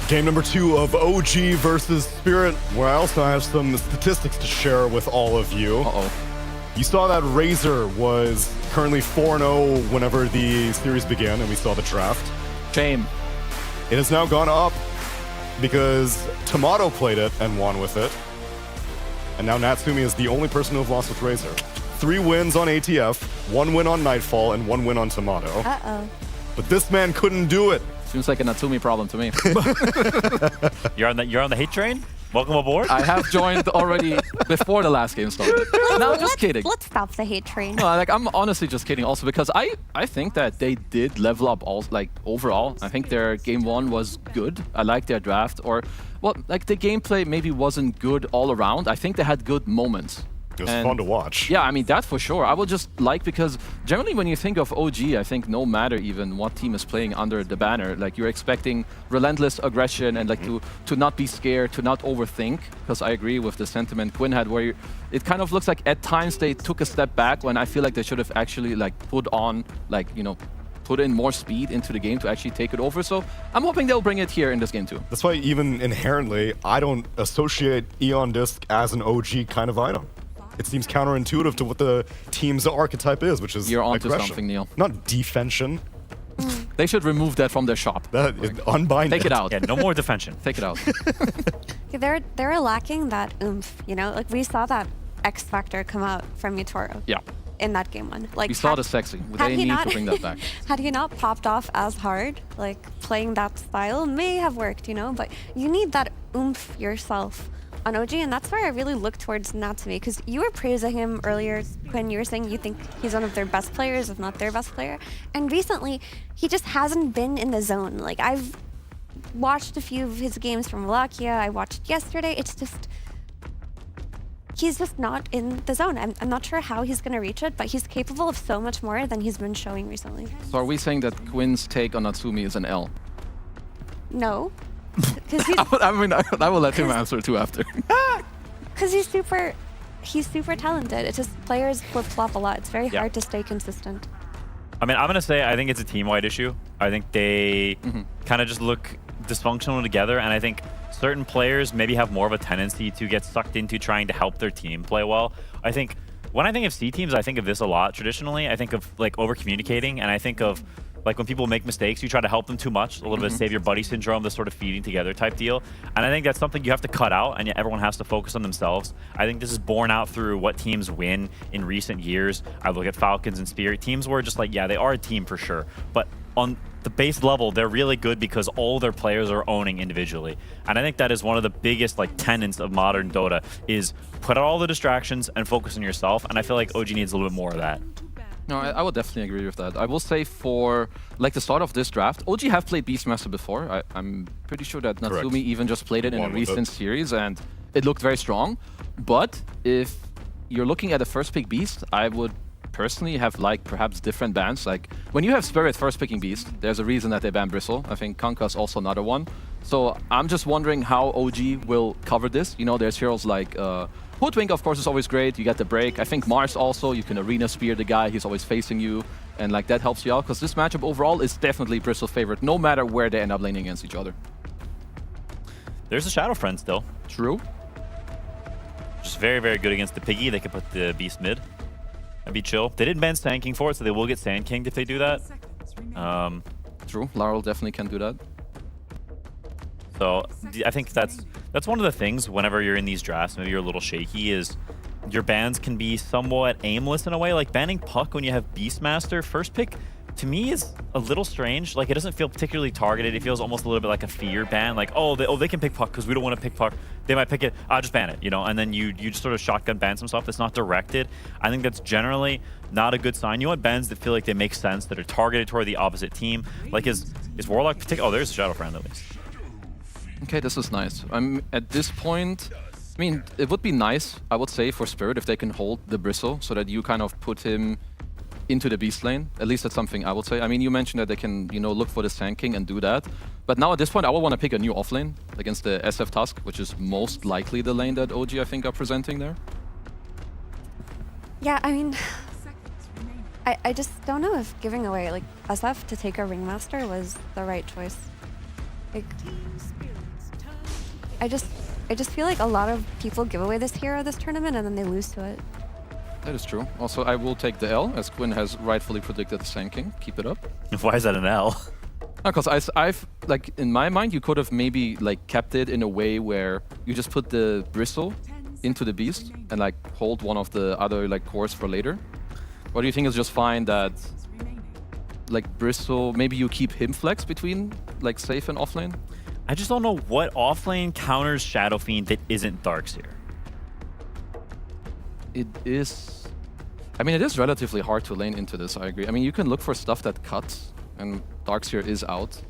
Game number 2 of OG versus Spirit, where I also have some statistics to share with all of you. Uh-oh. You saw that Razor was currently 4-0 whenever the series began, and we saw the draft. Shame. It has now gone up because Tomato played it and won with it. And now Natsumi is the only person who have lost with Razor. 3 wins on ATF, 1 win on Nightfall, and 1 win on Tomato. Uh-oh. But this man couldn't do it. Seems like a Natsumi problem to me. You're on the hate train? Welcome aboard. I have joined already before the last game started. No, just kidding. Let's stop the hate train. No, like I'm honestly just kidding. Also because I think that they did level up all like overall. I think their game 1 was good. I like their draft, or well, like the gameplay maybe wasn't good all around. I think they had good moments. It was fun to watch. Yeah, I mean, that for sure. I would just like, because generally when you think of OG, I think no matter even what team is playing under the banner, like you're expecting relentless aggression and like to not be scared, to not overthink. Because I agree with the sentiment Quinn had, where it kind of looks like at times they took a step back when I feel like they should have actually like put in more speed into the game to actually take it over. So I'm hoping they'll bring it here in this game too. That's why even inherently, I don't associate Eon Disc as an OG kind of item. It seems counterintuitive to what the team's archetype is, which is You're onto aggression. something, Neil. Not defension. They should remove that from their shop. Unbind Take it out. Yeah, no more defension. Take it out. They're lacking that oomph, you know? Like, we saw that X factor come out from Yutoro. Yeah. In that game 1. Like, We saw the sexy. They need to bring that back. Had he not popped off as hard, like, playing that style may have worked, you know? But you need that oomph yourself on OG, and that's where I really look towards Natsumi, because you were praising him earlier when you were saying you think he's one of their best players, if not their best player. And recently, he just hasn't been in the zone. Like, I've watched a few of his games from Wallachia, I watched yesterday. It's just, he's just not in the zone. I'm not sure how he's going to reach it, but he's capable of so much more than he's been showing recently. So are we saying that Quinn's take on Natsumi is an L? No. I will let him answer too after. Because he's super talented. It's just players flip-flop a lot. It's very hard to stay consistent. I mean, I'm going to say I think it's a team-wide issue. I think they kind of just look dysfunctional together, and I think certain players maybe have more of a tendency to get sucked into trying to help their team play well. I think when I think of C teams, I think of this a lot traditionally. I think of like over-communicating, and I think of like when people make mistakes, you try to help them too much, a little bit of save your buddy syndrome, this sort of feeding together type deal. And I think that's something you have to cut out, and yet everyone has to focus on themselves. I think this is borne out through what teams win in recent years. I look at Falcons and Spirit. Teams were just like, yeah, they are a team for sure. But on the base level, they're really good because all their players are owning individually. And I think that is one of the biggest like tenets of modern Dota, is put out all the distractions and focus on yourself. And I feel like OG needs a little bit more of that. No, I would definitely agree with that. I will say for like the start of this draft, OG have played Beastmaster before. I'm pretty sure that Natsumi even just played it in a recent series, and it looked very strong. But if you're looking at a first pick Beast, I would personally have like perhaps different bans. Like when you have Spirit first picking Beast, there's a reason that they ban Bristle. I think Kanka's also another one. So I'm just wondering how OG will cover this. You know, there's heroes like Hoodwink, of course, is always great. You get the break. I think Mars also, you can arena spear the guy. He's always facing you. And like that helps you out, because this matchup overall is definitely Bristle's favorite, no matter where they end up laning against each other. There's a Shadow Friend still. True. Just very, very good against the Piggy. They could put the Beast mid. That'd be chill. They didn't ban Sand King for it, so they will get Sand Kinged if they do that. True. Laurel definitely can do that. So I think that's one of the things whenever you're in these drafts, maybe you're a little shaky, is your bans can be somewhat aimless in a way. Like banning Puck when you have Beastmaster first pick, to me, is a little strange. Like, it doesn't feel particularly targeted. It feels almost a little bit like a fear ban. Like, they can pick Puck because we don't want to pick Puck. They might pick it. I'll just ban it, you know? And then you just sort of shotgun ban some stuff that's not directed. I think that's generally not a good sign. You want bans that feel like they make sense, that are targeted toward the opposite team. Like, is Warlock particular? Oh, there's a Shadow Friend at least. Okay, this is nice. At this point, I mean, it would be nice, I would say, for Spirit if they can hold the Bristle so that you kind of put him into the Beast lane. At least that's something I would say. I mean, you mentioned that they can, you know, look for the Sand King and do that. But now at this point, I would want to pick a new offlane against the SF Tusk, which is most likely the lane that OG, I think, are presenting there. Yeah, I mean, I just don't know if giving away like SF to take a Ringmaster was the right choice. Like, I just feel like a lot of people give away this hero this tournament and then they lose to it. That is true. Also, I will take the L, as Quinn has rightfully predicted the Sand King. Keep it up. Why is that an L? Because I've, like, in my mind, you could have maybe, like, kept it in a way where you just put the Bristle into the Beast and, like, hold one of the other, like, cores for later. Or do you think it's just fine that, like, Bristle, maybe you keep him flex between, like, safe and offlane? I just don't know what offlane counters Shadow Fiend that isn't Darkseer. It is... I mean, it is relatively hard to lane into this, I agree. I mean, you can look for stuff that cuts, and Darkseer is out.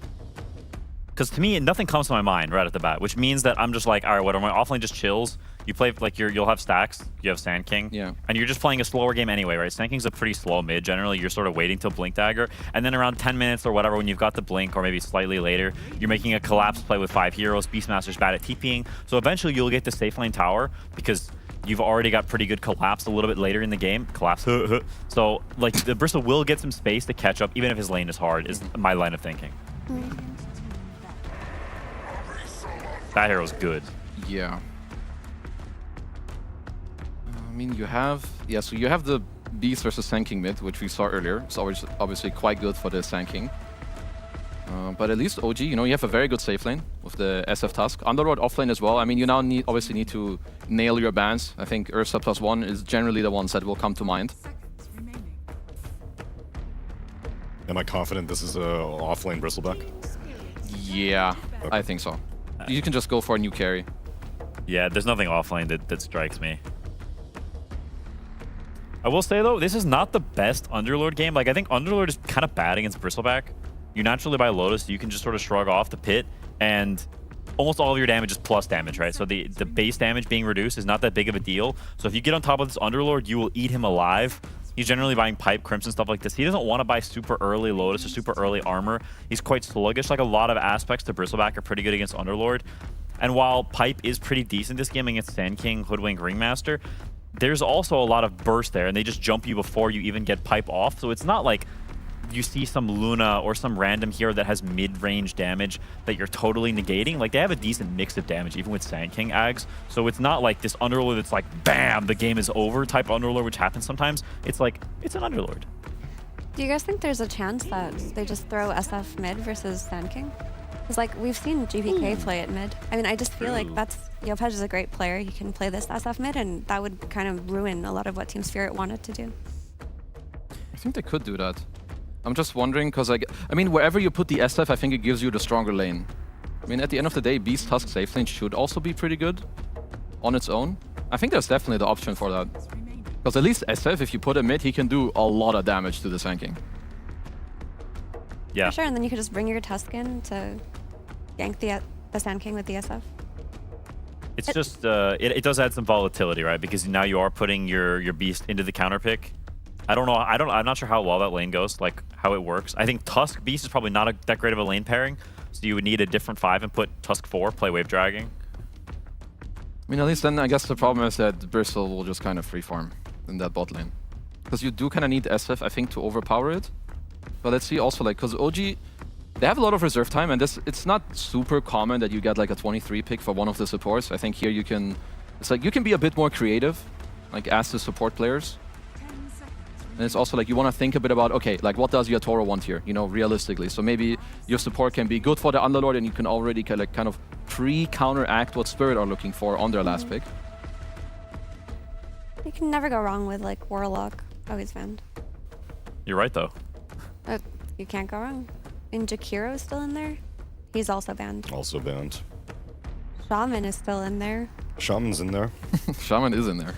Because to me, nothing comes to my mind right at the bat, which means that I'm just like, all right, whatever, my offlane just chills. You play, like, you'll have stacks, you have Sand King, and you're just playing a slower game anyway, right? Sand King's a pretty slow mid, generally. You're sort of waiting till Blink Dagger, and then around 10 minutes or whatever, when you've got the Blink, or maybe slightly later, you're making a collapse play with 5 heroes. Beastmaster's bad at TPing, so eventually you'll get the safe lane tower, because you've already got pretty good collapse a little bit later in the game. Collapse. So, like, the Bristle will get some space to catch up, even if his lane is hard, is my line of thinking. That hero's good. Yeah. I mean, you have... Yeah, so you have the Beast versus Sand King mid, which we saw earlier. It's always obviously quite good for the Sand King. But at least OG, you know, you have a very good safe lane with the SF Tusk. Underlord offlane as well. I mean, you now obviously need to nail your bans. I think Ursa +1 is generally the ones that will come to mind. Am I confident this is a offlane Bristleback? Yeah, okay. I think so. You can just go for a new carry. Yeah, there's nothing offlane that strikes me. I will say, though, this is not the best Underlord game. Like, I think Underlord is kind of bad against Bristleback. You naturally buy Lotus, you can just sort of shrug off the pit, and almost all of your damage is plus damage, right? So the base damage being reduced is not that big of a deal. So if you get on top of this Underlord, you will eat him alive. He's generally buying Pipe, Crimson, stuff like this. He doesn't want to buy super early Lotus or super early armor. He's quite sluggish. Like, a lot of aspects to Bristleback are pretty good against Underlord. And while Pipe is pretty decent this game against Sand King, Hoodwink, Ringmaster, there's also a lot of burst there, and they just jump you before you even get Pipe off. So it's not like you see some Luna or some random hero that has mid-range damage that you're totally negating. Like, they have a decent mix of damage, even with Sand King Ags. So it's not like this Underlord that's like, bam, the game is over type Underlord, which happens sometimes. It's like, it's an Underlord. Do you guys think there's a chance that they just throw SF mid versus Sand King? Because, like, we've seen GPK play it mid. I mean, I just feel like that's... Yopej is a great player. He can play this SF mid, and that would kind of ruin a lot of what Team Spirit wanted to do. I think they could do that. I'm just wondering, because I mean, wherever you put the SF, I think it gives you the stronger lane. I mean, at the end of the day, Beast Tusk safe lane should also be pretty good on its own. I think there's definitely the option for that. Because at least SF, if you put him mid, he can do a lot of damage to the Sand King. Yeah. For sure, and then you could just bring your Tusk in to gank the Sand King with the SF. It's just, it does add some volatility, right? Because now you are putting your Beast into the counter pick. I don't know. I'm not sure how well that lane goes, like how it works. I think Tusk Beast is probably not that great of a lane pairing, so you would need a different 5 and put Tusk 4, play wave dragging. I mean, at least then I guess the problem is that Bristle will just kind of freeform in that bot lane. Because you do kind of need SF, I think, to overpower it. But let's see also, like, because OG, they have a lot of reserve time, and it's not super common that you get like a 23 pick for one of the supports. I think here you can, it's like you can be a bit more creative, like as the support players. And it's also like you want to think a bit about, okay, like what does your Toro want here, you know, realistically. So maybe your support can be good for the Underlord, and you can already kind of pre-counteract what Spirit are looking for on their last pick. You can never go wrong with, like, Warlock, always found. You're right, though. You can't go wrong. And Jakiro's still in there. He's also banned. Also banned. Shaman is still in there. Shaman's in there. Shaman is in there.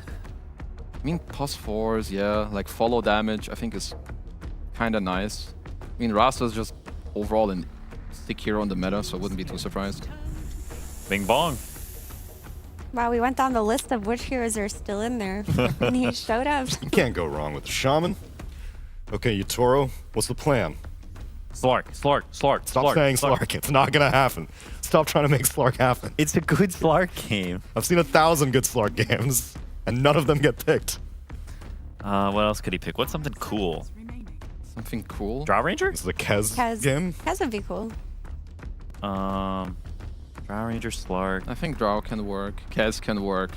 I mean, +4s, yeah, like follow damage, I think is kind of nice. I mean, Rasta's just overall a sick hero in the meta, so I wouldn't be too surprised. Bing bong. Wow, we went down the list of which heroes are still in there, and he showed up. You can't go wrong with the Shaman. Okay, Toro, what's the plan? Slark. Stop saying Slark. It's not gonna happen. Stop trying to make Slark happen. It's a good Slark game. I've seen 1,000 good Slark games, and none of them get picked. What else could he pick? What's something cool? Something cool? Drow Ranger? This is a Kez game. Kez would be cool. Drow Ranger, Slark. I think Drow can work. Kez can work.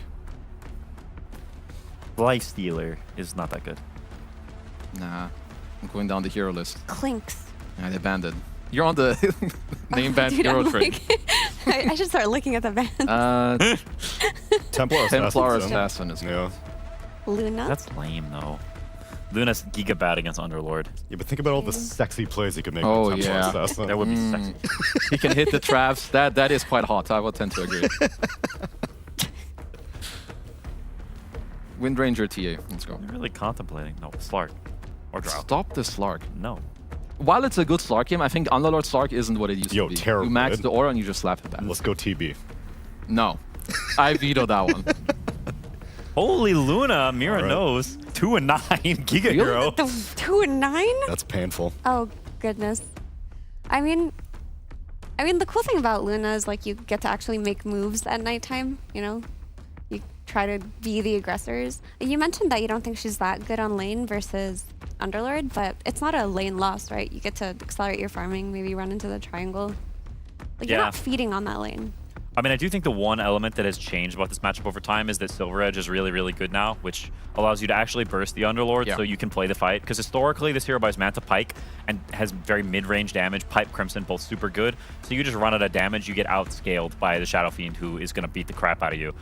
Lifestealer is not that good. Nah. I'm going down the hero list. Clinks. Yeah, they banned it. You're on the name banned Dude, hero I'm trade. I should start looking at the band. Templar Assassin is yeah. Luna. That's lame though. Luna's giga bad against Underlord. Yeah, but think about all the sexy plays he could make Oh, with Templar yeah. Assassin. That would be sexy. He can hit the traps. That is quite hot. I would tend to agree. Windranger TA. Let's go. I'm really contemplating. No, Slark. Or Drow. Stop the Slark. No. While it's a good Slark game, I think Underlord Slark isn't what it used to be. Terrible. You max the aura and you just slap it back. Let's go TB. No. I veto that one. Holy Luna, Mira knows. 2 and 9, Giga Hero. 2 and 9? That's painful. Oh goodness. I mean, the cool thing about Luna is like you get to actually make moves at nighttime. You know, you try to be the aggressors. You mentioned that you don't think she's that good on lane versus Underlord, but it's not a lane loss, right? You get to accelerate your farming, maybe run into the triangle. Like you're not feeding on that lane. I mean, I do think the one element that has changed about this matchup over time is that Silver Edge is really, really good now, which allows you to actually burst the Underlord so you can play the fight. Because historically, this hero buys Manta Pike and has very mid-range damage. Pipe, Crimson, both super good. So you just run out of damage, you get outscaled by the Shadow Fiend, who is going to beat the crap out of you.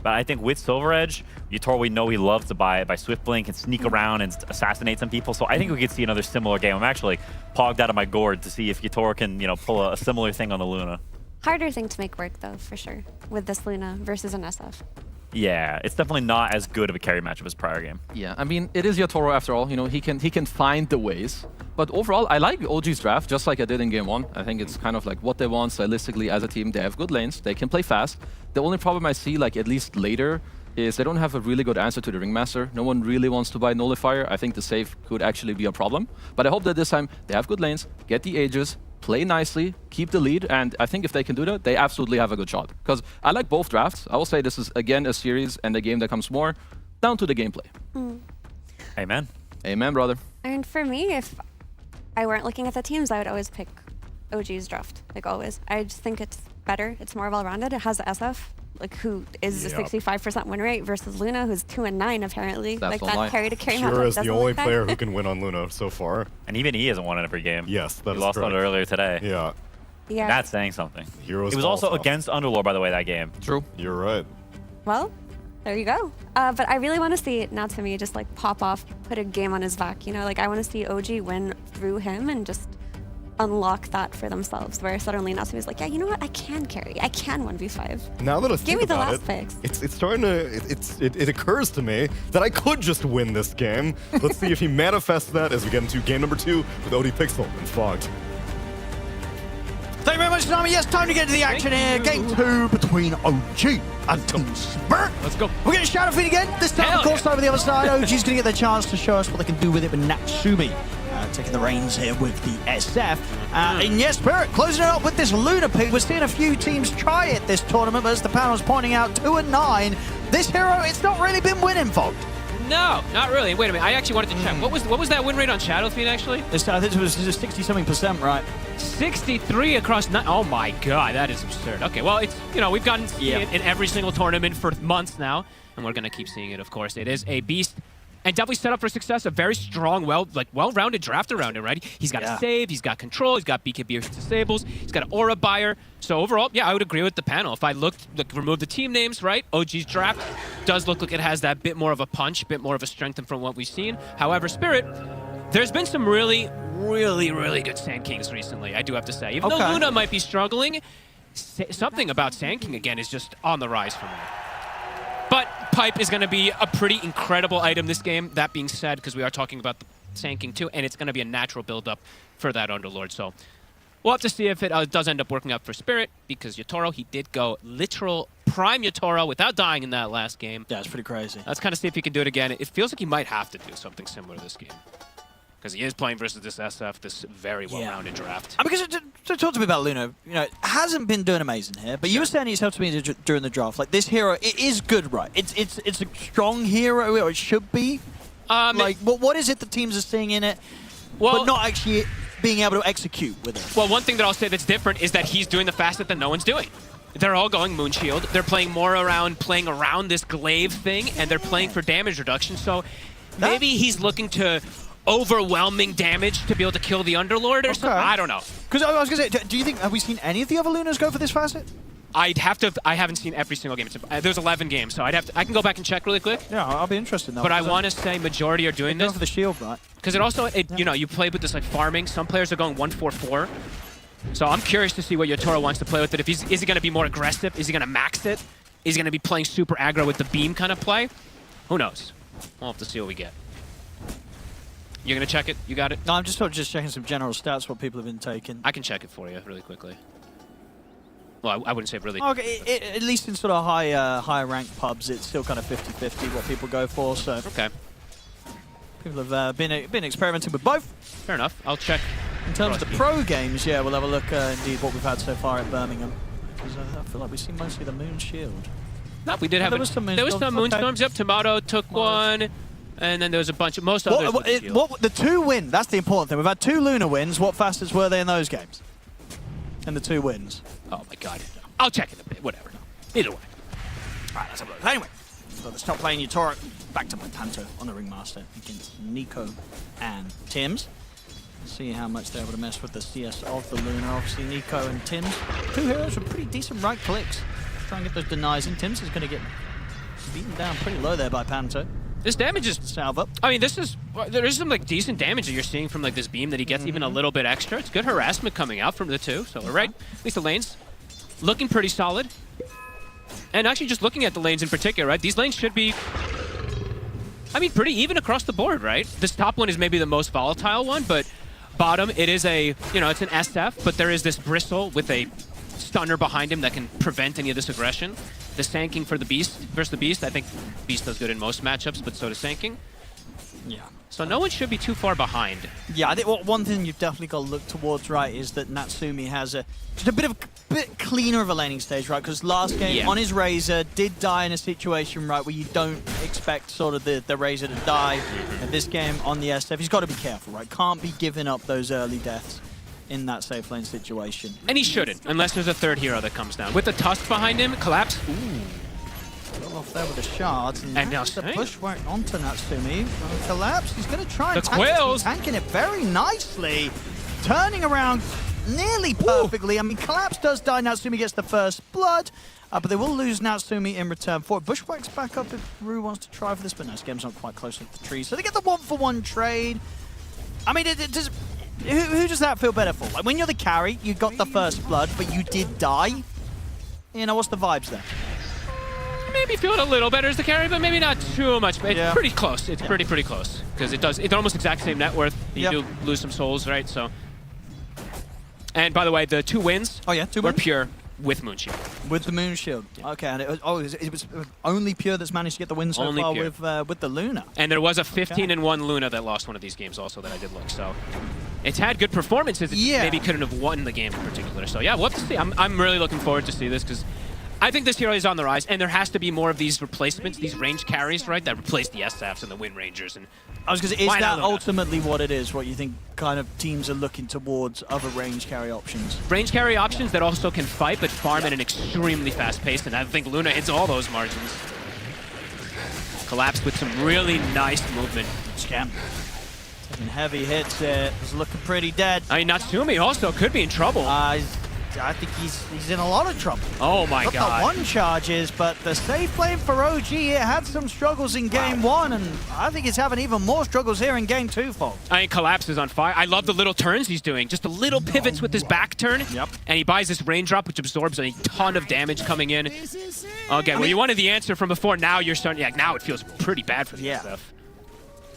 But I think with Silver Edge, Yatoro, we know he loves to buy Swift Blink and sneak around and assassinate some people. So I think we could see another similar game. I'm actually pogged out of my gourd to see if Yatoro can, pull a similar thing on the Luna. Harder thing to make work though, for sure, with this Luna versus an SF. Yeah, it's definitely not as good of a carry matchup as prior game. Yeah, I mean, it is Yatoro after all. He can find the ways. But overall, I like OG's draft, just like I did in game 1. I think it's kind of like what they want stylistically as a team. They have good lanes. They can play fast. The only problem I see, like at least later, is they don't have a really good answer to the Ringmaster. No one really wants to buy Nullifier. I think the save could actually be a problem. But I hope that this time they have good lanes, get the Aegis, play nicely, keep the lead, and I think if they can do that, they absolutely have a good shot. Because I like both drafts. I will say this is, again, a series and a game that comes more down to the gameplay. Amen. Amen, brother. I mean, for me, if I weren't looking at the teams, I would always pick OG's draft, like always. I just think it's better. It's more well-rounded. It has the SF, like who is a 65% win rate versus Luna, who's 2 and 9 apparently. That's like that carry to carry matchup Kira is the doesn't only look player bad. who can win on Luna so far. And even he hasn't won in every game. Yes, that he is lost on it correct. earlier today. Yeah. Yeah. That's saying something. Heroes it was fall also off. against Underlord, by the way, that game. True. You're right. Well, there you go. But I really want to see Natsumi just like pop off, put a game on his back. Like I want to see OG win through him and just unlock that for themselves. Where suddenly Natsumi's like, yeah, you know what? I can carry. I can 1v5. Now that I Give think me the about last it, picks. it's starting to it occurs to me that I could just win this game. Let's see if he manifests that as we get into game number 2 with OD Pixel and Fogged. Thank you very much, Tsunami. Yes, time to get into the action here. Game 2 between OG and Team Spirit. Let's go. We're getting Shadow Fiend again. This time, of course, over the other side. OG's going to get the chance to show us what they can do with it with Natsumi. Taking the reins here with the SF. And yes, Spirit closing it up with this Luna pick. We're seeing a few teams try it this tournament, but as the panel's pointing out, 2 and 9. This hero, it's not really been winning, Fogged. No, not really. Wait a minute. I actually wanted to check. What was that win rate on Shadow Fiend, actually? I think it was 60-something%, right? 63 across 9. Oh my god, that is absurd. Okay, well, it's, we've gotten to see it in every single tournament for months now, and we're going to keep seeing it, of course. It is a beast. And definitely set up for success. A very strong, well-rounded draft around it, right? He's got a save, he's got control, he's got BKB disables, he's got an aura buyer. So overall, yeah, I would agree with the panel. If I remove the team names, right? OG's draft does look like it has that bit more of a punch, bit more of a strength from what we've seen. However, Spirit, there's been some really, really, really good Sand Kings recently, I do have to say. Even though Luna might be struggling, something about Sand King again is just on the rise for me. But Pipe is going to be a pretty incredible item this game. That being said, because we are talking about the Sand King too, and it's going to be a natural build-up for that Underlord. So we'll have to see if it does end up working out for Spirit, because Yatoro, he did go literal prime Yatoro without dying in that last game. Yeah, it's pretty crazy. Let's kind of see if he can do it again. It feels like he might have to do something similar this game, because he is playing versus this SF, this very well-rounded draft. Because talk to me about Luna. It hasn't been doing amazing here, but you were saying yourself to me during the draft, like this hero, it is good, right? It's a strong hero, or it should be. What is it the teams are seeing in it, but not actually being able to execute with it? Well, one thing that I'll say that's different is that he's doing the facet that no one's doing. they're all going Moon Shield. They're playing more around, playing around this glaive thing, and they're playing for damage reduction. So maybe he's looking to overwhelming damage to be able to kill the Underlord or something. I don't know. Because I was going to say, do you think, have we seen any of the other Lunas go for this facet? I haven't seen every single game. There's 11 games, so I can go back and check really quick. Yeah, I'll be interested now. But I want to say majority are doing this. for the shield, right? Because it also, you know, you play with this like farming. Some players are going 1-4-4. So I'm curious to see what Yotaro wants to play with it. Is he going to be more aggressive? Is he going to max it? Is he going to be playing super aggro with the beam kind of play? Who knows? We'll have to see what we get. You're going to check it? You got it? No, I'm just checking some general stats, what people have been taking. I can check it for you really quickly. Well, I wouldn't say really. Okay, at least in sort of higher ranked pubs, it's still kind of 50-50 what people go for. So okay, people have been experimenting with both. Fair enough. I'll check. In terms of the pro games, yeah, we'll have a look indeed what we've had so far at Birmingham. Because I feel like we've seen mostly the Moon Shield. No, we did have. There was some Moonstorms. Yep, Tomato took one. And then there was a bunch of others. The 2 win, that's the important thing. We've had 2 Luna wins. What facets were they in those games? And the 2 wins. Oh my god. I'll check it a bit. Whatever. Either way. Alright, let's have a look. Anyway, so let's stop playing Yotaro. Back to my Panto on the Ringmaster against Nico and Tims. See how much they're able to mess with the CS of the Luna. Obviously, Nico and Tims, 2 heroes with pretty decent right clicks. Try and get those denies in. Tims is going to get beaten down pretty low there by Panto. This damage is salve up. I mean, there is some like decent damage that you're seeing from like this beam that he gets even a little bit extra. It's good harassment coming out from the 2. So we're right. At least the lanes looking pretty solid. And actually, just looking at the lanes in particular, right? These lanes should be, I mean, pretty even across the board, right? This top one is maybe the most volatile one, but bottom it is a, you know, it's an SF, but there is this bristle with a stunner behind him that can prevent any of this aggression. The Sanking for the Beast versus the Beast. I think Beast does good in most matchups, but so does Sanking. Yeah. So no one should be too far behind. Yeah, I think one thing you've definitely got to look towards, right, is that Natsumi has just a bit cleaner of a laning stage, right? Because last game on his Razor did die in a situation, right, where you don't expect sort of the Razor to die. And this game on the SF, he's got to be careful, right? Can't be giving up those early deaths in that safe lane situation. And he shouldn't, unless there's a 3rd hero that comes down. With the Tusk behind him, Collapse. Got off there with the shards, and now the bushwhack onto Natsumi. Collapse, he's going to try and the Quills. tanking it very nicely. Turning around nearly perfectly. I mean, Collapse does die, Natsumi gets the first blood, but they will lose Natsumi in return for it. Bushwhack's back up if Rue wants to try for this, but no, Skem's not quite close with the tree. So they get the 1-for-1 trade. I mean, it does. Who does that feel better for? Like, when you're the carry, you got the first blood, but you did die. You know, what's the vibes there? Maybe feeling a little better as the carry, but maybe not too much. It's pretty close. It's pretty close. Because it's almost exact same net worth. You do lose some souls, right? So. And by the way, the 2 wins were pure with Moon Shield. With the Moon Shield. Okay, and it was only Pure that's managed to get the win so far with the Luna. And there was a 15-1 Luna that lost one of these games also that I did look. So it's had good performances. It maybe couldn't have won the game in particular. So yeah, we'll have to see. I'm really looking forward to see this because I think this hero is on the rise, and there has to be more of these replacements, these range carries, right, that replace the SFs and the Wind Rangers. And I was going to say, is that ultimately what it is, what you think kind of teams are looking towards other range carry options? Range carry options that also can fight, but farm at an extremely fast pace, and I think Luna hits all those margins. Collapse with some really nice movement. Scam. Taking heavy hits there. He's looking pretty dead. I mean, Natsumi also could be in trouble. I think he's in a lot of trouble. Oh my god. Not the 1 charges, but the safe lane for OG, it had some struggles in game 1, and I think it's having even more struggles here in game 2, folks. I mean, Collapse is on fire. I love the little turns he's doing. Just the little pivots with his back turn. Yep. And he buys this raindrop, which absorbs a ton of damage coming in. Okay, well, you wanted the answer from before. Now you're starting, now it feels pretty bad for the stuff.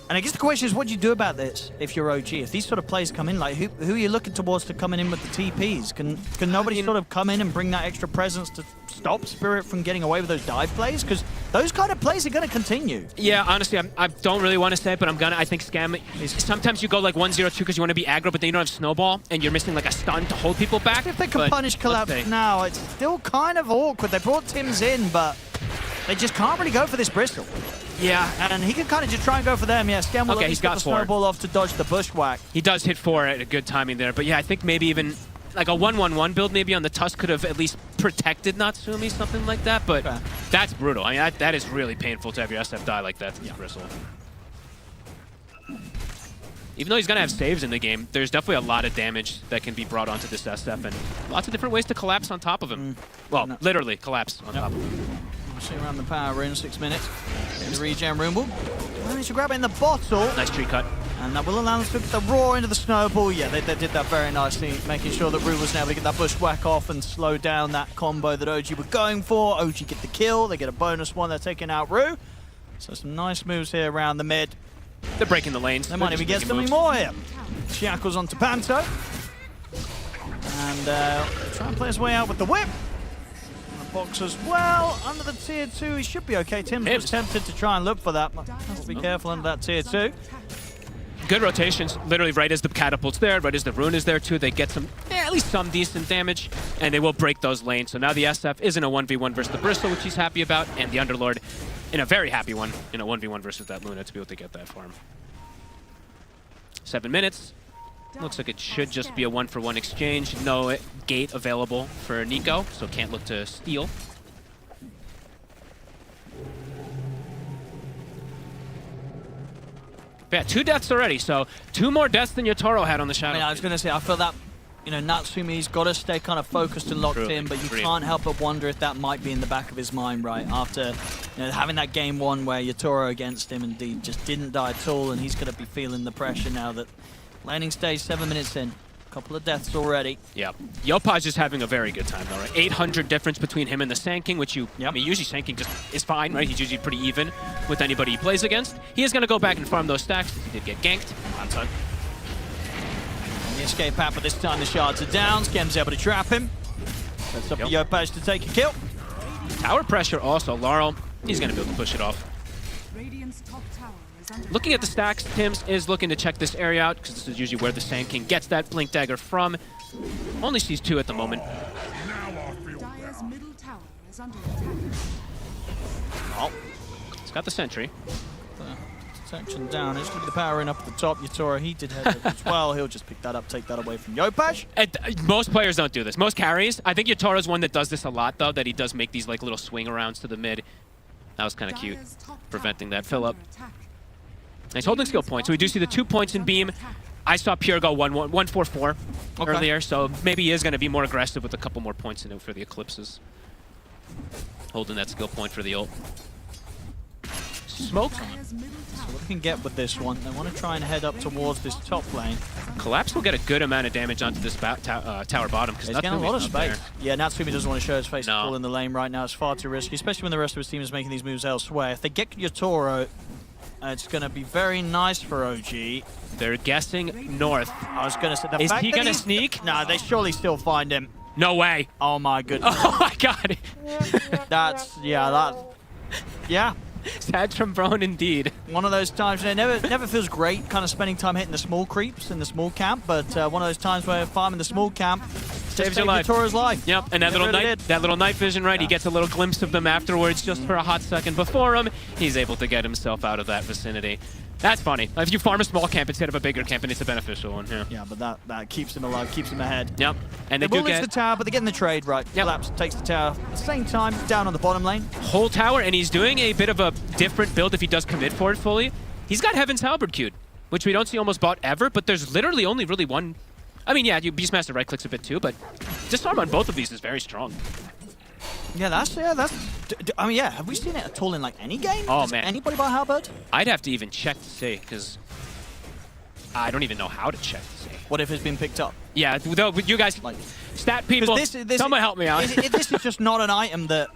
And I guess the question is, what do you do about this if you're OG? If these sort of players come in, like who are you looking towards to coming in with the TPs? Can nobody sort of come in and bring that extra presence to stop Spirit from getting away with those dive plays? Because those kind of plays are going to continue. Yeah, honestly, I don't really want to say it, but I think Scam, sometimes you go like 1-0-2 because you want to be aggro, but then you don't have Snowball, and you're missing like a stun to hold people back. If they can punish Collapse now, it's still kind of awkward. They brought Tims in, but they just can't really go for this Bristol. Yeah. And he can kind of just try and go for them. Yeah, Scam will at least get the snowball off to dodge the bushwhack. He does hit 4 at a good timing there. But yeah, I think maybe even like a 1-1-1 build maybe on the Tusk could have at least protected Natsumi, something like that, but that's brutal. I mean, that is really painful to have your SF die like that to Bristle. Even though he's going to have saves in the game, there's definitely a lot of damage that can be brought onto this SF and lots of different ways to collapse on top of him. Well, literally collapse on top of him. See around the power rune, 6 minutes. In the regen rune will manage to grab it in the bottle. Nice tree cut. And that will allow them to put the roar into the snowball. Yeah, they did that very nicely, making sure that Rue was able to get that bushwhack off and slow down that combo that OG were going for. OG get the kill, they get a bonus one, they're taking out Rue. So some nice moves here around the mid. They're breaking the lanes. They might even get something more here. Shackles onto Panto. And try and play his way out with the whip. Box as well, under the tier 2, he should be okay. Tim's was tempted to try and look for that, but has to be careful under that tier 2. Good rotations, literally right as the catapult's there, right as the rune is there too, they get some, at least some decent damage, and they will break those lanes. So now the SF is in a 1v1 versus the Bristle, which he's happy about, and the Underlord in a very happy one, in a 1v1 versus that Luna to be able to get that farm. 7 minutes. Looks like it should just be a 1-for-1 exchange. No gate available for Nico, so can't look to steal. Yeah, 2 deaths already, so 2 more deaths than Yotaro had on the Shadow. I mean, I was going to say, I feel that, you know, Natsumi's got to stay kind of focused and locked in, but you can't help but wonder if that might be in the back of his mind, right? After, you know, having that game 1 where Yotaro against him indeed just didn't die at all, and he's going to be feeling the pressure now that landing stage 7 minutes in. Couple of deaths already. Yeah. Yopaj is having a very good time though, right? 800 difference between him and the Sand King, which I mean, usually Sand King just is fine, right? He's usually pretty even with anybody he plays against. He is going to go back and farm those stacks. He did get ganked. And the escape out, but this time the shards are down. Skem's able to trap him. Sets up the Yopaj to take a kill. Tower pressure also. Laurel, he's going to be able to push it off. Looking at the stacks, Tims is looking to check this area out because this is usually where the Sand King gets that Blink Dagger from. Only sees 2 at the moment. Oh, it's got the sentry. Section down. It's going to be the power in up at the top. Yotaro, he did head over as well. He'll just pick that up, take that away from Yopaj. Most players don't do this. Most carries. I think Yotaro's one that does this a lot, though, that he does make these like little swing arounds to the mid. That was kind of cute, preventing that fill up. He's holding skill points, so we do see the 2 points in Beam. I saw Pure go 1-4-4 earlier, so maybe he is going to be more aggressive with a couple more points in it for the Eclipses. Holding that skill point for the ult. Smoke. So what they can get with this one, they want to try and head up towards this top lane. Collapse will get a good amount of damage onto this tower bottom. He's getting a lot of space. Yeah, Natsumi doesn't want to show his face at all in the lane right now. It's far too risky, especially when the rest of his team is making these moves elsewhere. If they get Yotaro, it's going to be very nice for OG. They're guessing north. I was going to say, the is fact he that going to sneak? No, they surely still find him. No way. Oh my goodness. Oh my god. That's, yeah. Sad trombone indeed. One of those times, it never feels great kind of spending time hitting the small creeps in the small camp, but one of those times where farming the small camp saves your life. Yotoro's life. Yep, and that little night vision, right? Yeah. He gets a little glimpse of them afterwards just for a hot second before him. He's able to get himself out of that vicinity. That's funny. If you farm a small camp instead of a bigger camp, and it's a beneficial one. Yeah, but that keeps him alive, keeps him ahead. Yep. And they will do lose get the tower, but they're getting the trade right. Yep. Collapse takes the tower at the same time, down on the bottom lane. Whole tower, and he's doing a bit of a different build if he does commit for it fully. He's got Heaven's Halberd queued, which we don't see almost bought ever, but there's literally only really one. I mean, yeah, Beastmaster right-clicks a bit too, but disarm on both of these is very strong. Yeah, that's. I mean, yeah, have we seen it at all in like any game? Oh, Does man. Anybody buy Halberd? I'd have to even check to see, because I don't even know how to check to see. What if it's been picked up? Yeah, though, you guys, like, stat people, someone help me out. This is just not an item that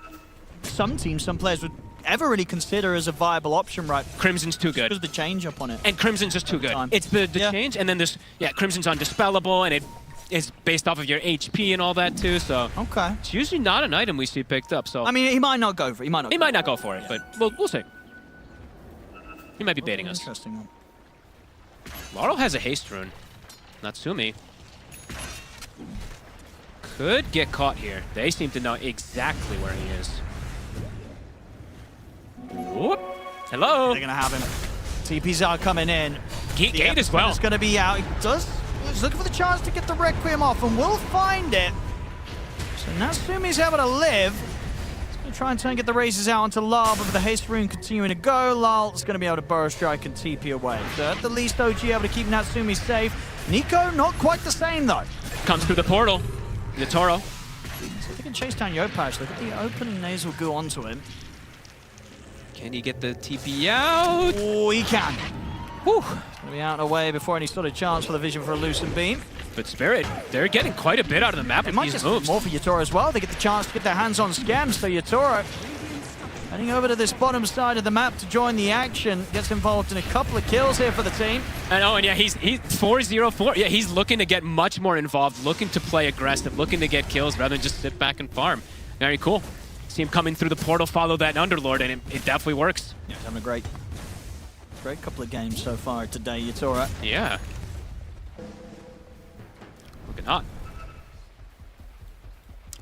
some teams, some players would ever really consider as a viable option, right? Crimson's too good. Because the change up on it. And Crimson's just too good. It's the change, and then this, Crimson's undispellable, and it is based off of your HP and all that too, so. Okay. It's usually not an item we see picked up, so. I mean, he might not go for it. He might not go for it, but we'll see. He might be baiting us. Interesting one. Laurel has a haste rune. Natsumi could get caught here. They seem to know exactly where he is. Whoop. Hello. They're going to have him. TPs are coming in. Gate as well. It's going to be out. He does He's looking for the chance to get the Requiem off, and will find it. So Natsumi's able to live. He's going to try and get the razors out onto Lal, but with the haste rune continuing to go, Lal's going to be able to burrow strike and TP away. So at the least, OG able to keep Natsumi safe. Nico, not quite the same, though. Comes through the portal. Yatoro. So they can chase down Yopash. Look at the open nasal goo onto him. Can he get the TP out? Oh, he can. Whew. He's going to be out of the way before any sort of chance for the vision for a Lucent Beam. But Spirit, they're getting quite a bit out of the map It with might these just moves. more for Yatoro as well. They get the chance to get their hands on Scam, so Yatoro heading over to this bottom side of the map to join the action. Gets involved in a couple of kills here for the team. And yeah, he's 4-0-4. Yeah, he's looking to get much more involved, looking to play aggressive, looking to get kills rather than just sit back and farm. Very cool. See him coming through the portal, follow that Underlord, and it definitely works. Yeah, he's having a great couple of games so far today, Yatoro. Yeah. Looking hot.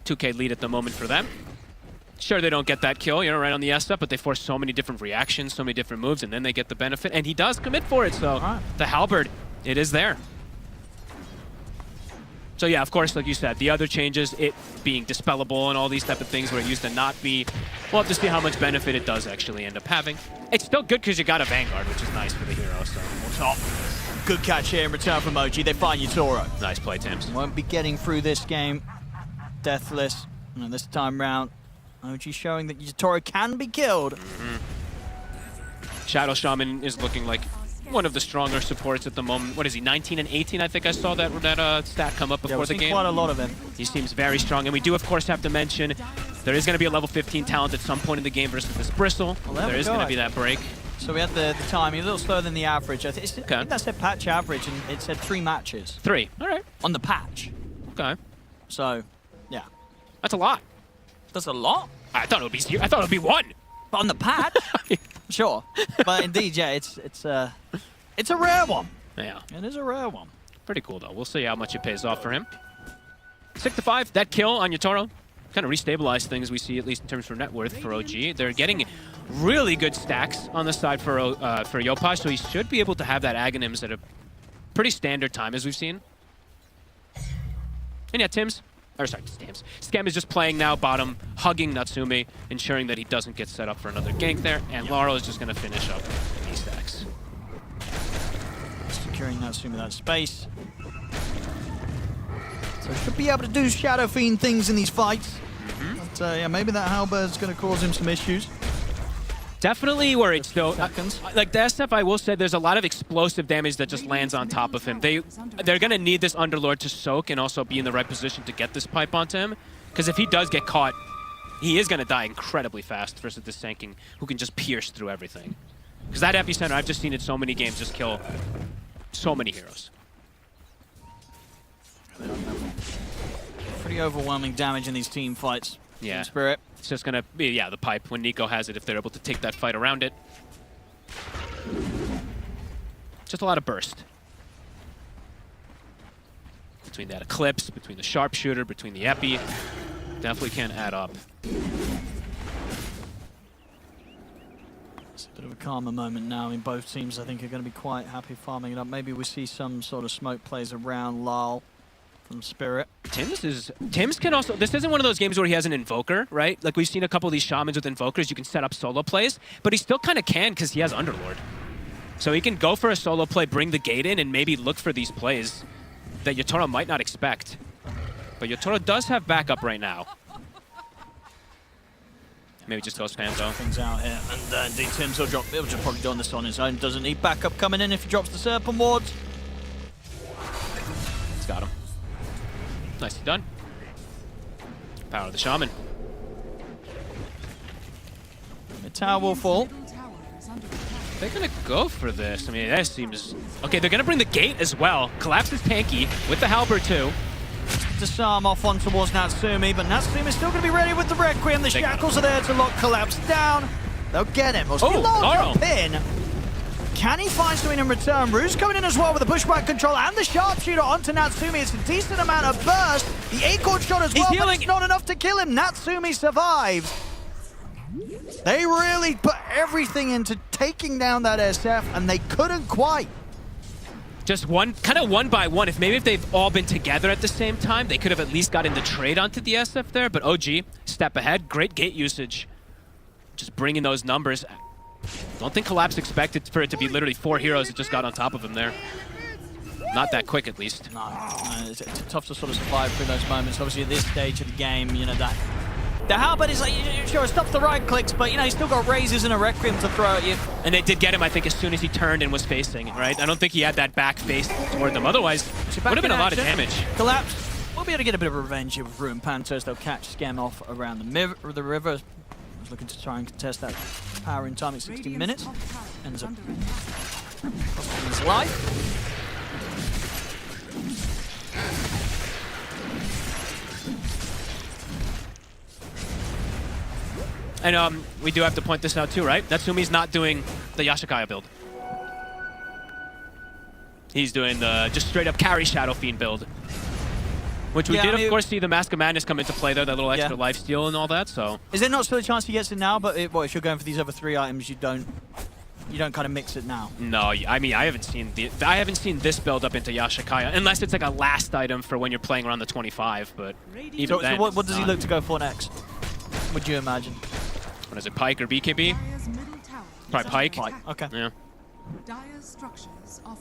2K lead at the moment for them. Sure, they don't get that kill, right on the S-up, but they force so many different reactions, so many different moves, and then they get the benefit, and he does commit for it, so the halberd, it is there. So yeah, of course, like you said, the other changes, it being dispellable and all these type of things where it used to not be, we'll have to see how much benefit it does actually end up having. It's still good because you got a Vanguard, which is nice for the hero, so. Top. Good catch here in return from OG. They find Yatoro. Nice play, Tims. Won't be getting through this game deathless. And this time round, OG showing that Yatoro can be killed. Shadow Shaman is looking like one of the stronger supports at the moment. What is he, 19 and 18? I think I saw that stat come up before the game. Quite a lot of him. He seems very strong, and we do, of course, have to mention there is going to be a level 15 talent at some point in the game versus this Bristle. Well, there is going to be that break. So we had the timing a little slower than the average. I think that said patch average, and it said 3 matches. 3, all right. On the patch. Okay. So, yeah. That's a lot. That's a lot? I thought it would be 0. I thought it would be 1. But on the patch? Sure. But indeed, yeah, it's a rare one. Yeah. It is a rare one. Pretty cool, though. We'll see how much it pays off for him. 6-5, that kill on Yatoro kind of restabilized things we see, at least in terms of net worth for OG. They're getting really good stacks on the side for Yopash, so he should be able to have that Aghanims at a pretty standard time, as we've seen. And yeah, Scam is just playing now bottom, hugging Natsumi, ensuring that he doesn't get set up for another gank there, and Laurel is just going to finish up these stacks. Securing Natsumi that space. So should be able to do Shadow Fiend things in these fights. But yeah, maybe that Halberd's going to cause him some issues. Definitely worried still. Like the SF, I will say there's a lot of explosive damage that just lands on top of him. They're going to need this Underlord to soak and also be in the right position to get this pipe onto him. Because if he does get caught, he is going to die incredibly fast versus this Sanking who can just pierce through everything. Because that Epicenter, I've just seen it so many games just kill so many heroes. Pretty overwhelming damage in these team fights. Yeah. Spirit. It's just going to be, yeah, the pipe when Nico has it, if they're able to take that fight around it. Just a lot of burst. Between that Eclipse, between the Sharpshooter, between the Epi. Definitely can add up. It's a bit of a calmer moment now. I mean, both teams, I think, are going to be quite happy farming it up. Maybe we see some sort of smoke plays around Lal from Spirit. Tims can also, this isn't one of those games where he has an Invoker, right? Like we've seen a couple of these Shamans with Invokers, you can set up solo plays, but he still kind of can because he has Underlord. So he can go for a solo play, bring the gate in, and maybe look for these plays that Yatoro might not expect. But Yatoro does have backup right now. Maybe just goes Phanto. Things out here, and indeed Tims will drop. He'll just probably do this on his own. Doesn't need backup coming in if he drops the Serpent Wards. It's got him. Nicely done. Power of the Shaman. The tower will fall. They're going to go for this. I mean, that seems... Okay, they're going to bring the gate as well. Collapses Tanky with the Halberd too. Disarm off on towards Natsumi, but Natsumi's still going to be ready with the Requiem. The Shackles are there to lock Collapse down. They'll get him. Laurel. Pin. Can he find something in return? Rue's coming in as well with the pushback control and the Sharpshooter onto Natsumi. It's a decent amount of burst. The Acorn shot as well, but it's not enough to kill him. Natsumi survives. They really put everything into taking down that SF, and they couldn't quite. just kind of one by one. If they've all been together at the same time, they could have at least gotten the trade onto the SF there. But OG, step ahead, great gate usage. Just bringing those numbers. Don't think Collapse expected for it to be literally 4 heroes that just got on top of him there. Not that quick, at least. No, it's tough to sort of survive through those moments. Obviously, at this stage of the game, you know, that the halberd is like, sure, it stops the right clicks, but, you know, he's still got razors and a Requiem to throw at you. And they did get him, I think, as soon as he turned and was facing, right? I don't think he had that back face toward them. Otherwise, it would have been a lot of damage. Collapse. We'll be able to get a bit of revenge here with Rue and Pantos. They'll catch Scam off around the river. I was looking to try and contest that power in time at 16 minutes. Ends up costing his life. And we do have to point this out too, right? Natsumi's not doing the Yashikaya build. He's doing the just straight up carry Shadow Fiend build. Which we did, of course, see the Mask of Madness come into play there, that little extra lifesteal and all that, so. Is there not still a chance he gets it now? But if you're going for these other 3 items, you don't kind of mix it now. No, I mean, I haven't seen this build up into Yashikaya, unless it's like a last item for when you're playing around the 25, but even then, so what does he look to go for next? Would you imagine? What is it, Pike or BKB? Probably Pike. Okay. Yeah. Dire's structures are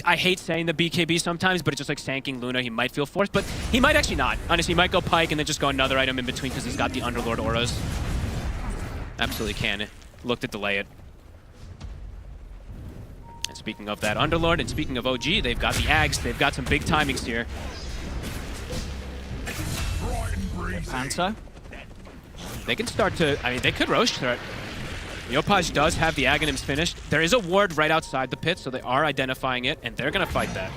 I hate saying the BKB sometimes, but it's just like sanking Luna. He might feel forced, but he might actually not. Honestly, he might go Pike and then just go another item in between because he's got the Underlord auras. Absolutely can. Look to delay it. And speaking of that Underlord, and speaking of OG, they've got the Ags. They've got some big timings here. Panto. They can start to, I mean, they could Roche threat. Yopaj does have the Aghanims finished. There is a ward right outside the pit, so they are identifying it, and they're going to fight that.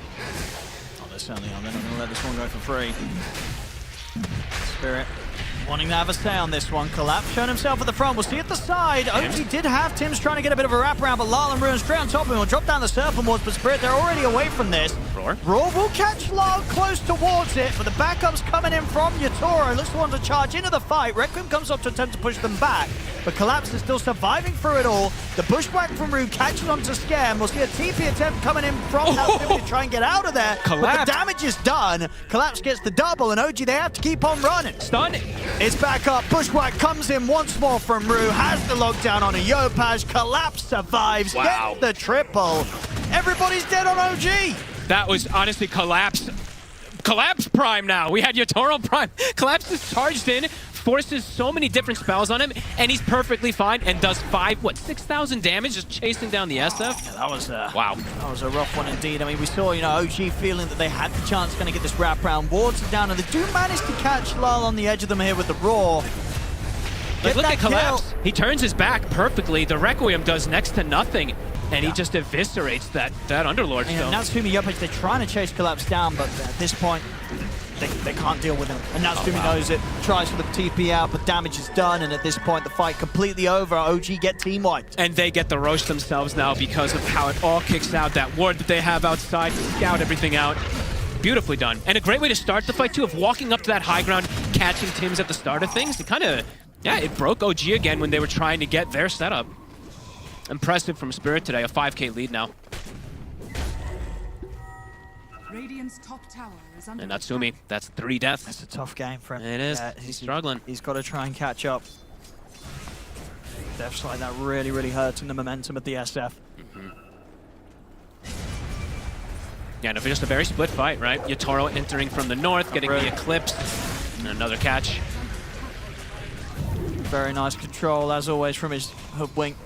Oh, they're certainly on. They're not going to let this one go for free. Spirit wanting to have a say on this one. Collapse showing himself at the front. We'll see at the side. OG did have Tim's trying to get a bit of a wraparound, but Lyle and Ruin straight on top of him. Will drop down the Serpent Wards, but Spirit, they're already away from this. Roar will catch Lyle close towards it, but the backup's coming in from Yatoro. Looks to want to charge into the fight. Requiem comes up to attempt to push them back, but Collapse is still surviving through it all. The bushwhack from Rue catches onto Scam. We'll see a TP attempt coming in from Natsume to try and get out of there. Collapse. But the damage is done. Collapse gets the double, and OG, they have to keep on running. Stun. It's back up. Bushwhack comes in once more from Rue. Has the lockdown on a Yopaj. Collapse survives. Wow. Gets the triple. Everybody's dead on OG. That was honestly Collapse Prime now. We had Yatoro Prime. Collapse is charged in, forces so many different spells on him, and he's perfectly fine and does 6,000 damage just chasing down the SF. Yeah, that was wow. That was a rough one indeed. I mean, we saw, OG feeling that they had the chance to kind of get this wraparound. Wards are down, and they do manage to catch Lyle on the edge of them here with the Roar. Like, look at Collapse. He turns his back perfectly. The Requiem does next to nothing. And he just eviscerates that Underlord still. Natsume Yopaj, they're trying to chase Collapse down, but at this point, they can't deal with him. And Natsume knows it, tries for the TP out, but damage is done, and at this point, the fight completely over. OG get team wiped. And they get the Roche themselves now because of how it all kicks out. That ward that they have outside to scout everything out. Beautifully done. And a great way to start the fight, too, of walking up to that high ground, catching Tims at the start of things. It kind of, it broke OG again when they were trying to get their setup. Impressive from Spirit today, a 5K lead now. Radiant's top tower is under And Natsumi, that's 3 deaths. It's a tough game for him. It is. He's struggling. He's got to try and catch up. Death's like that really, really hurting the momentum of the SF. Yeah, no, just a very split fight, right? Yatoro entering from the north, getting the Eclipse, and another catch. Very nice control, as always, from his hoodwink.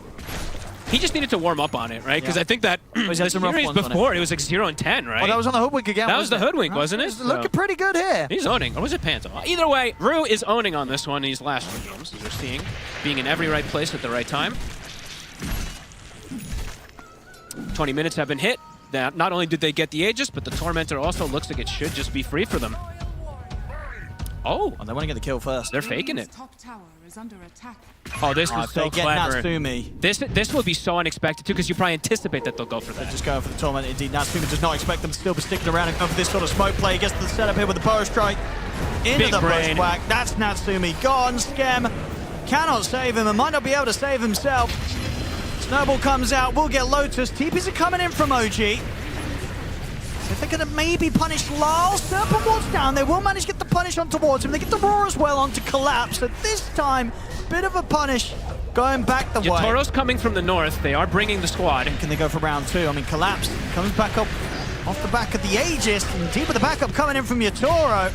He just needed to warm up on it, right? Because I think that He had some rough ones before, it was like 0 and 10, right? Oh, that was on the hoodwink again. That was the hoodwink, wasn't it? Looking pretty good here. He's owning. Or was it Phantom? Either way, Rue is owning on this one these last 2 games, as we're seeing. Being in every right place at the right time. 20 minutes have been hit. That not only did they get the Aegis, but the Tormentor also looks like it should just be free for them. Oh, they want to get the kill first. They're faking it. top tower is under attack. Oh, this was so clever. Natsumi. This will be so unexpected too, because you probably anticipate that they'll go for that. They're just going for the Torment. Indeed, Natsumi does not expect them to still be sticking around and going for this sort of smoke play. He gets to the setup here with the Power Strike. Into Big the brain. bushwhack. That's Natsumi gone. Scam cannot save him and might not be able to save himself. Snowball comes out. We'll get Lotus. TPs are coming in from OG. if they're going to maybe punish Lyle. Serpent Ward's down. They will manage to get the punish on towards him. They get the Roar as well onto Collapse. So this time, bit of a punish going back the way. Yatoro's coming from the north. They are bringing the squad. Can they go for round 2? I mean, Collapse comes back up off the back of the Aegis. And deep with the backup coming in from Yatoro.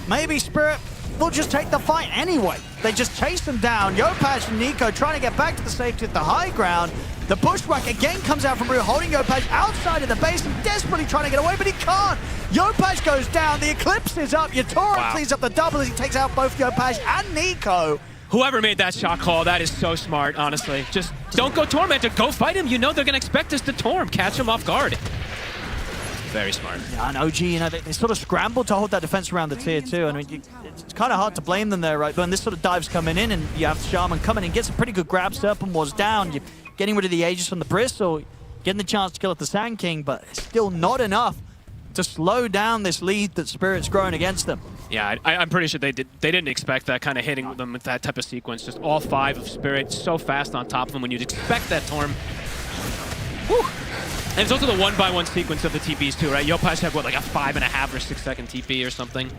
Maybe Spirit will just take the fight anyway. They just chase them down. Yopaj and Nico trying to get back to the safety at the high ground. The bushwhack again comes out from Rue, holding Yopaj outside of the base and desperately trying to get away, but he can't. Yopaj goes down. The Eclipse is up. Yatoro cleans up the double as he takes out both Yopaj and Nico. Whoever made that shot call, that is so smart, honestly. Just don't go Tormentor. Go fight him. You know they're going to expect us to Torm. Catch him off guard. Very smart. Yeah, and OG, you know, they sort of scrambled to hold that defense around the tier 2. I mean, it's kind of hard to blame them there, right? When this sort of dive's coming in and you have Shaman coming in, gets a pretty good grab. Serpent was down. You're getting rid of the Aegis from the Bristle, getting the chance to kill at the Sand King, but it's still not enough to slow down this lead that Spirit's grown against them. Yeah, I'm pretty sure they didn't expect that kind of hitting them with that type of sequence. Just all 5 of Spirit so fast on top of them when you'd expect that Torm. Whew. And it's also the 1x1 sequence of the TPs too, right? Yopaj had what, like a 5.5 or 6 second TP or something.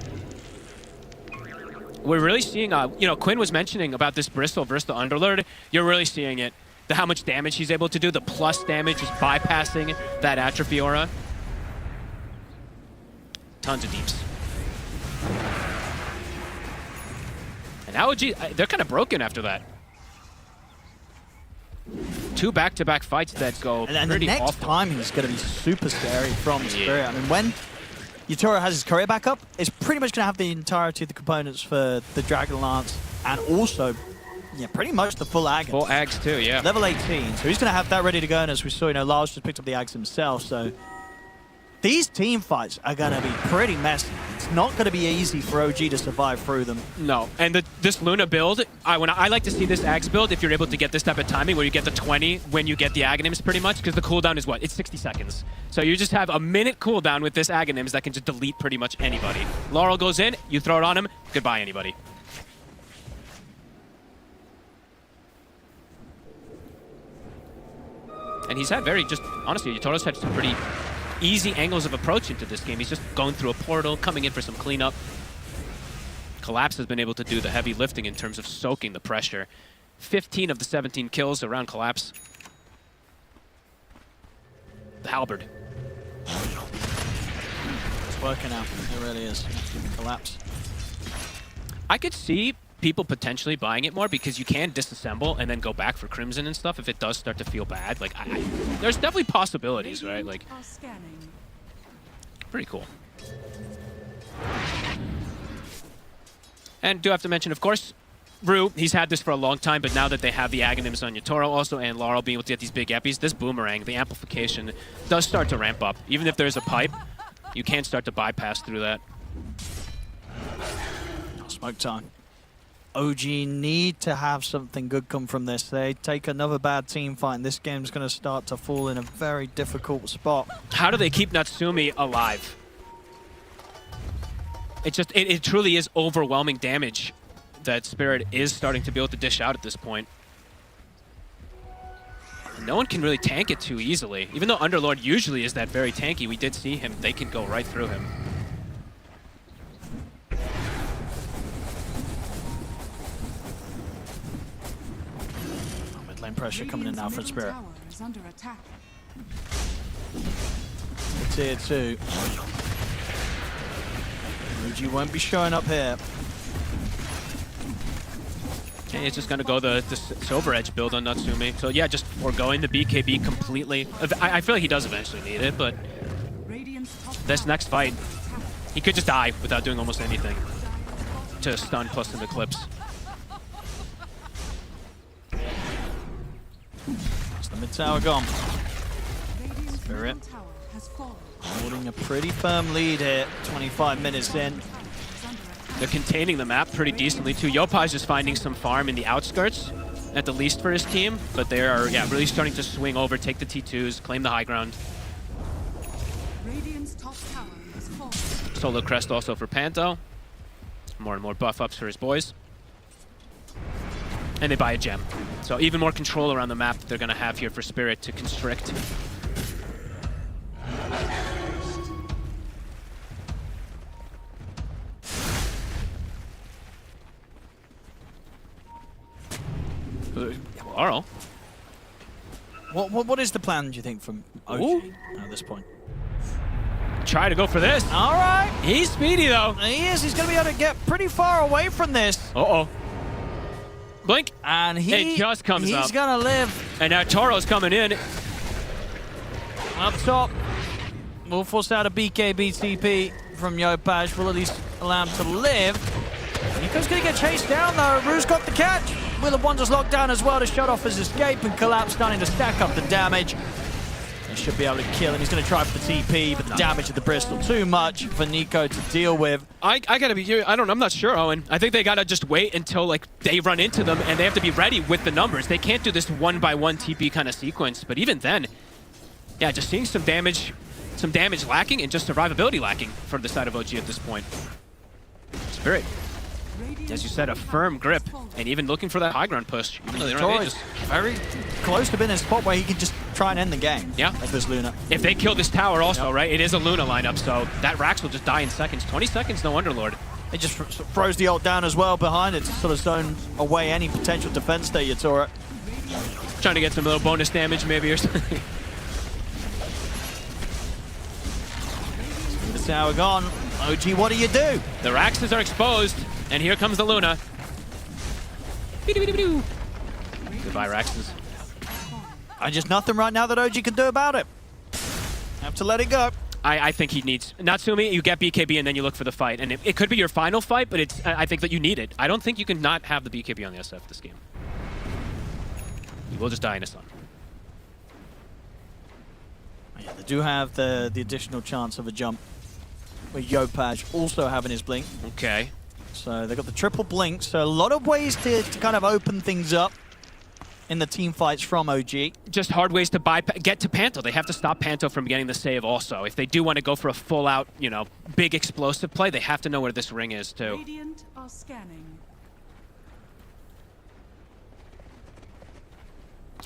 We're really seeing, you know, Quinn was mentioning about this Bristle versus the Underlord. You're really seeing it. How much damage he's able to do. The plus damage is bypassing that Atrophy aura. Tons of deeps. And now OG, they're kind of broken after that. 2 back-to-back fights that go and pretty the next awful. time he's going to be super scary from Spirit. I mean, when Yatoro has his career back up, it's pretty much going to have the entirety of the components for the Dragon Lance and also, yeah, pretty much the full Ags. Full Ags too, yeah. Level 18, so he's going to have that ready to go. And as we saw, you know, Lars just picked up the Ags himself, so these team fights are going to be pretty messy. It's not going to be easy for OG to survive through them. No, and this Luna build, I like to see this Ags build if you're able to get this type of timing where you get the 20 when you get the Aghanims pretty much, because the cooldown is what? It's 60 seconds. So you just have a minute cooldown with this Aghanims that can just delete pretty much anybody. Laurel goes in, you throw it on him, goodbye anybody. And he's had honestly, Yatoro's had some pretty easy angles of approach into this game. He's just going through a portal, coming in for some cleanup. Collapse has been able to do the heavy lifting in terms of soaking the pressure. 15 of the 17 kills around Collapse. The Halberd. It's working out. It really is. Collapse. I could see people potentially buying it more because you can disassemble and then go back for Crimson and stuff if it does start to feel bad. Like, there's definitely possibilities, right? Like, pretty cool. And do have to mention, of course, Rue, he's had this for a long time, but now that they have the Aghanims on Yatoro also and Laurel being able to get these big epis, this Boomerang, the amplification, does start to ramp up. Even if there's a pipe, you can start to bypass through that. Smoke time. OG need to have something good come from this. They take another bad team fight, and this game's going to start to fall in a very difficult spot. How do they keep Natsumi alive? It truly is overwhelming damage that Spirit is starting to be able to dish out at this point. No one can really tank it too easily. Even though Underlord usually is that very tanky, we did see him. They can go right through him. Mid lane pressure coming in now for Spirit. Tier 2. OG won't be showing up here. And he's just going to go the Silver Edge build on Natsumi. So yeah, just foregoing the BKB completely. I feel like he does eventually need it, but this next fight, he could just die without doing almost anything to stun plus an Eclipse. It's the mid tower gone. Spirit holding a pretty firm lead here, 25 minutes in. They're containing the map pretty decently too. Yopaj is finding some farm in the outskirts, at the least for his team, but they are really starting to swing over, take the T2s, claim the high ground. Solo Crest also for Panto. More and more buff ups for his boys. And they buy a gem. So even more control around the map that they're going to have here for Spirit to constrict. Aro. What is the plan, do you think, from OG at this point? Try to go for this. All right. He's speedy, though. He is. He's going to be able to get pretty far away from this. Uh-oh. Blink. And it just comes up. He's going to live. And now Toro's coming in. Up top. We'll force out a BKB TP from Yopaj. Will at least allow him to live. Nico's going to get chased down, though. Rue's got the catch. Will of Wonders locked down as well to shut off his escape, and Collapse starting to stack up the damage. He should be able to kill him. He's going to try for the TP, but the damage of the Bristol too much for Nico to deal with. I gotta be here. I'm not sure, Owen. I think they gotta just wait until like they run into them, and they have to be ready with the numbers. They can't do this 1-by-1 TP kind of sequence. But even then, yeah, just seeing some damage lacking and just survivability lacking from the side of OG at this point. Spirit, as you said, a firm grip, and even looking for that high ground push. Even though they don't have very close to being in a spot where he can just try and end the game. Yeah. As this Luna. If they kill this tower also, right, it is a Luna lineup, so that Rax will just die in seconds. 20 seconds, no Underlord. It just throws the ult down as well behind it to sort of zone away any potential defense there, Yatora. Trying to get some little bonus damage maybe or something. The tower gone. OG, what do you do? The Raxes are exposed, and here comes the Luna. Goodbye, Raxes. And just nothing right now that OG can do about it. Have to let it go. I think he needs Natsumi. You get BKB and then you look for the fight, and it could be your final fight, but I think that you need it. I don't think you can not have the BKB on the SF this game. You will just die in a sun. Yeah, they do have the additional chance of a jump with Yopaj also having his blink. Okay. So they've got the triple blink, so a lot of ways to kind of open things up in the team fights from OG. Just hard ways to get to Panto. They have to stop Panto from getting the save also. If they do want to go for a full-out, you know, big explosive play, they have to know where this ring is too. Radiant are scanning.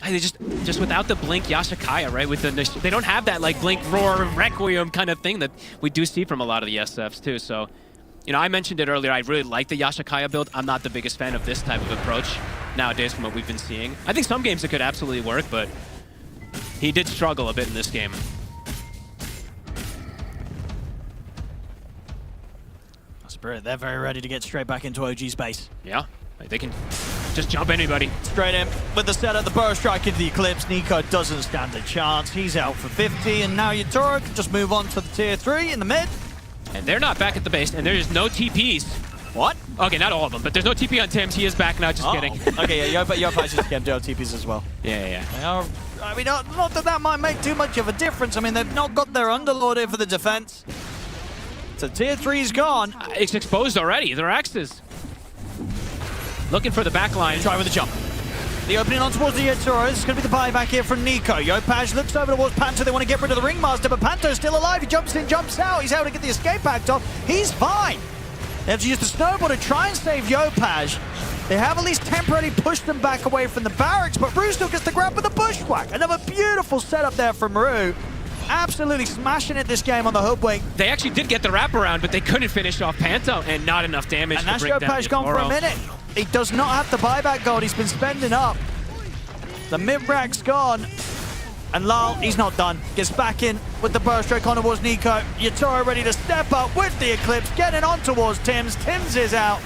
They just without the blink Yashikaya, right? With the they don't have that like blink roar requiem kind of thing that we do see from a lot of the SFs too. So, you know, I mentioned it earlier. I really like the Yashikaya build. I'm not the biggest fan of this type of approach nowadays from what we've been seeing. I think some games it could absolutely work, but he did struggle a bit in this game. Spirit, they're very ready to get straight back into OG space. Yeah, they can just jump anybody. Straight in with the setup, the burst strike into the Eclipse. Nico doesn't stand a chance. He's out for 50, and now Yatora can just move on to the tier 3 in the mid. And they're not back at the base, and there's no TPs. What? Okay, not all of them, but there's no TP on Tim's. He is back now, just kidding. Okay, yeah, Yopaj just can do TPs as well. Yeah. They are, I mean, not that might make too much of a difference. I mean, they've not got their Underlord in for the defense. So tier 3's gone. It's exposed already. The Axes. Looking for the back line. Try with a jump. The opening on towards the Yatora. This is going to be the buyback here from Nico. Yopaj looks over towards Panto. They want to get rid of the Ringmaster, but Panto's still alive. He jumps in, jumps out. He's able to get the escape act off. He's fine. They have to use the snowball to try and save Yopaj. They have at least temporarily pushed them back away from the barracks, but Rue still gets the grab with the bushwhack. Another beautiful setup there from Rue. Absolutely smashing it this game on the hoodwink. They actually did get the wraparound, but they couldn't finish off Panto, and not enough damage and to that's bring down Yopaj gone for a minute. He does not have the buyback gold. He's been spending up. The mid-rack's gone. And Lal, he's not done. Gets back in with the burst strike on towards Nico. Yatora ready to step up with the Eclipse, getting on towards Tim's. Tim's is out.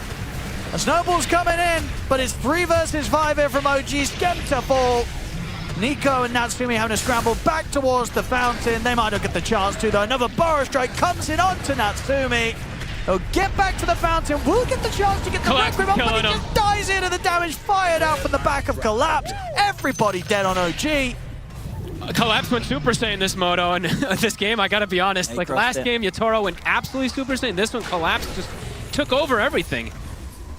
A snowball's coming in, but it's 3 versus 5 here from OG. Skepta fall. Nico and Natsumi having to scramble back towards the fountain. They might not get the chance to, though. Another burst strike comes in onto Natsumi. He'll get back to the fountain. Will get the chance to get the requiem up, but he just dies into the damage fired out from the back of Collapse. Everybody dead on OG. Collapse went Super Saiyan this moto, and this game, I gotta be honest, like last game, Yatora went absolutely Super Saiyan. This one, Collapse just took over everything.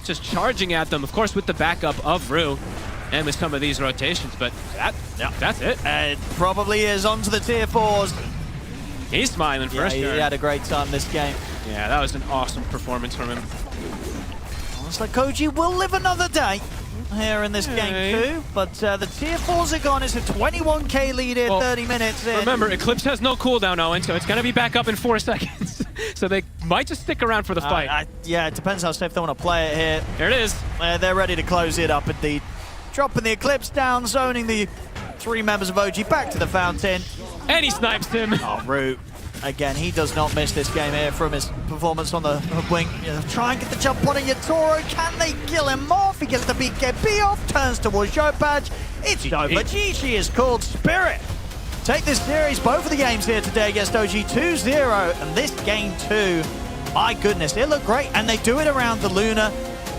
Just charging at them, of course, with the backup of Rue, and with some of these rotations, but that's it. It probably is onto the tier 4s. He's smiling first. He had a great time this game. Yeah, that was an awesome performance from him. Looks like Koji will live another day here in this game too, but the tier 4s are gone. It's a 21k lead in 30 minutes in. Remember, Eclipse has no cooldown, Owen, so it's going to be back up in 4 seconds. So they might just stick around for the fight. Yeah, it depends how safe they want to play it here. There it is. They're ready to close it up indeed. dropping the Eclipse down, zoning the 3 members of OG back to the fountain. And he snipes him. Oh, Root. Again, he does not miss this game here from his performance on the wing. Try and get the jump on Yatoro. Can they kill him off? He gets the BKB off, turns towards Jopaj. It's over. GG is called. Spirit take this series. Both of the games here today against OG 2-0. And this game 2, my goodness, it looked great. And they do it around the Luna.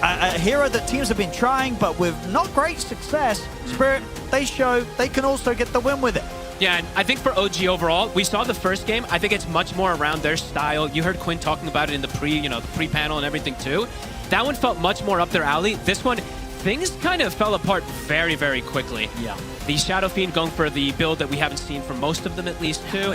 A hero that teams have been trying, but with not great success. Spirit, they show they can also get the win with it. Yeah, and I think for OG overall, we saw the first game. I think it's much more around their style. You heard Quinn talking about it in the pre-panel and everything too. That one felt much more up their alley. This one, things kind of fell apart very, very quickly. Yeah. The Shadow Fiend going for the build that we haven't seen from most of them at least too.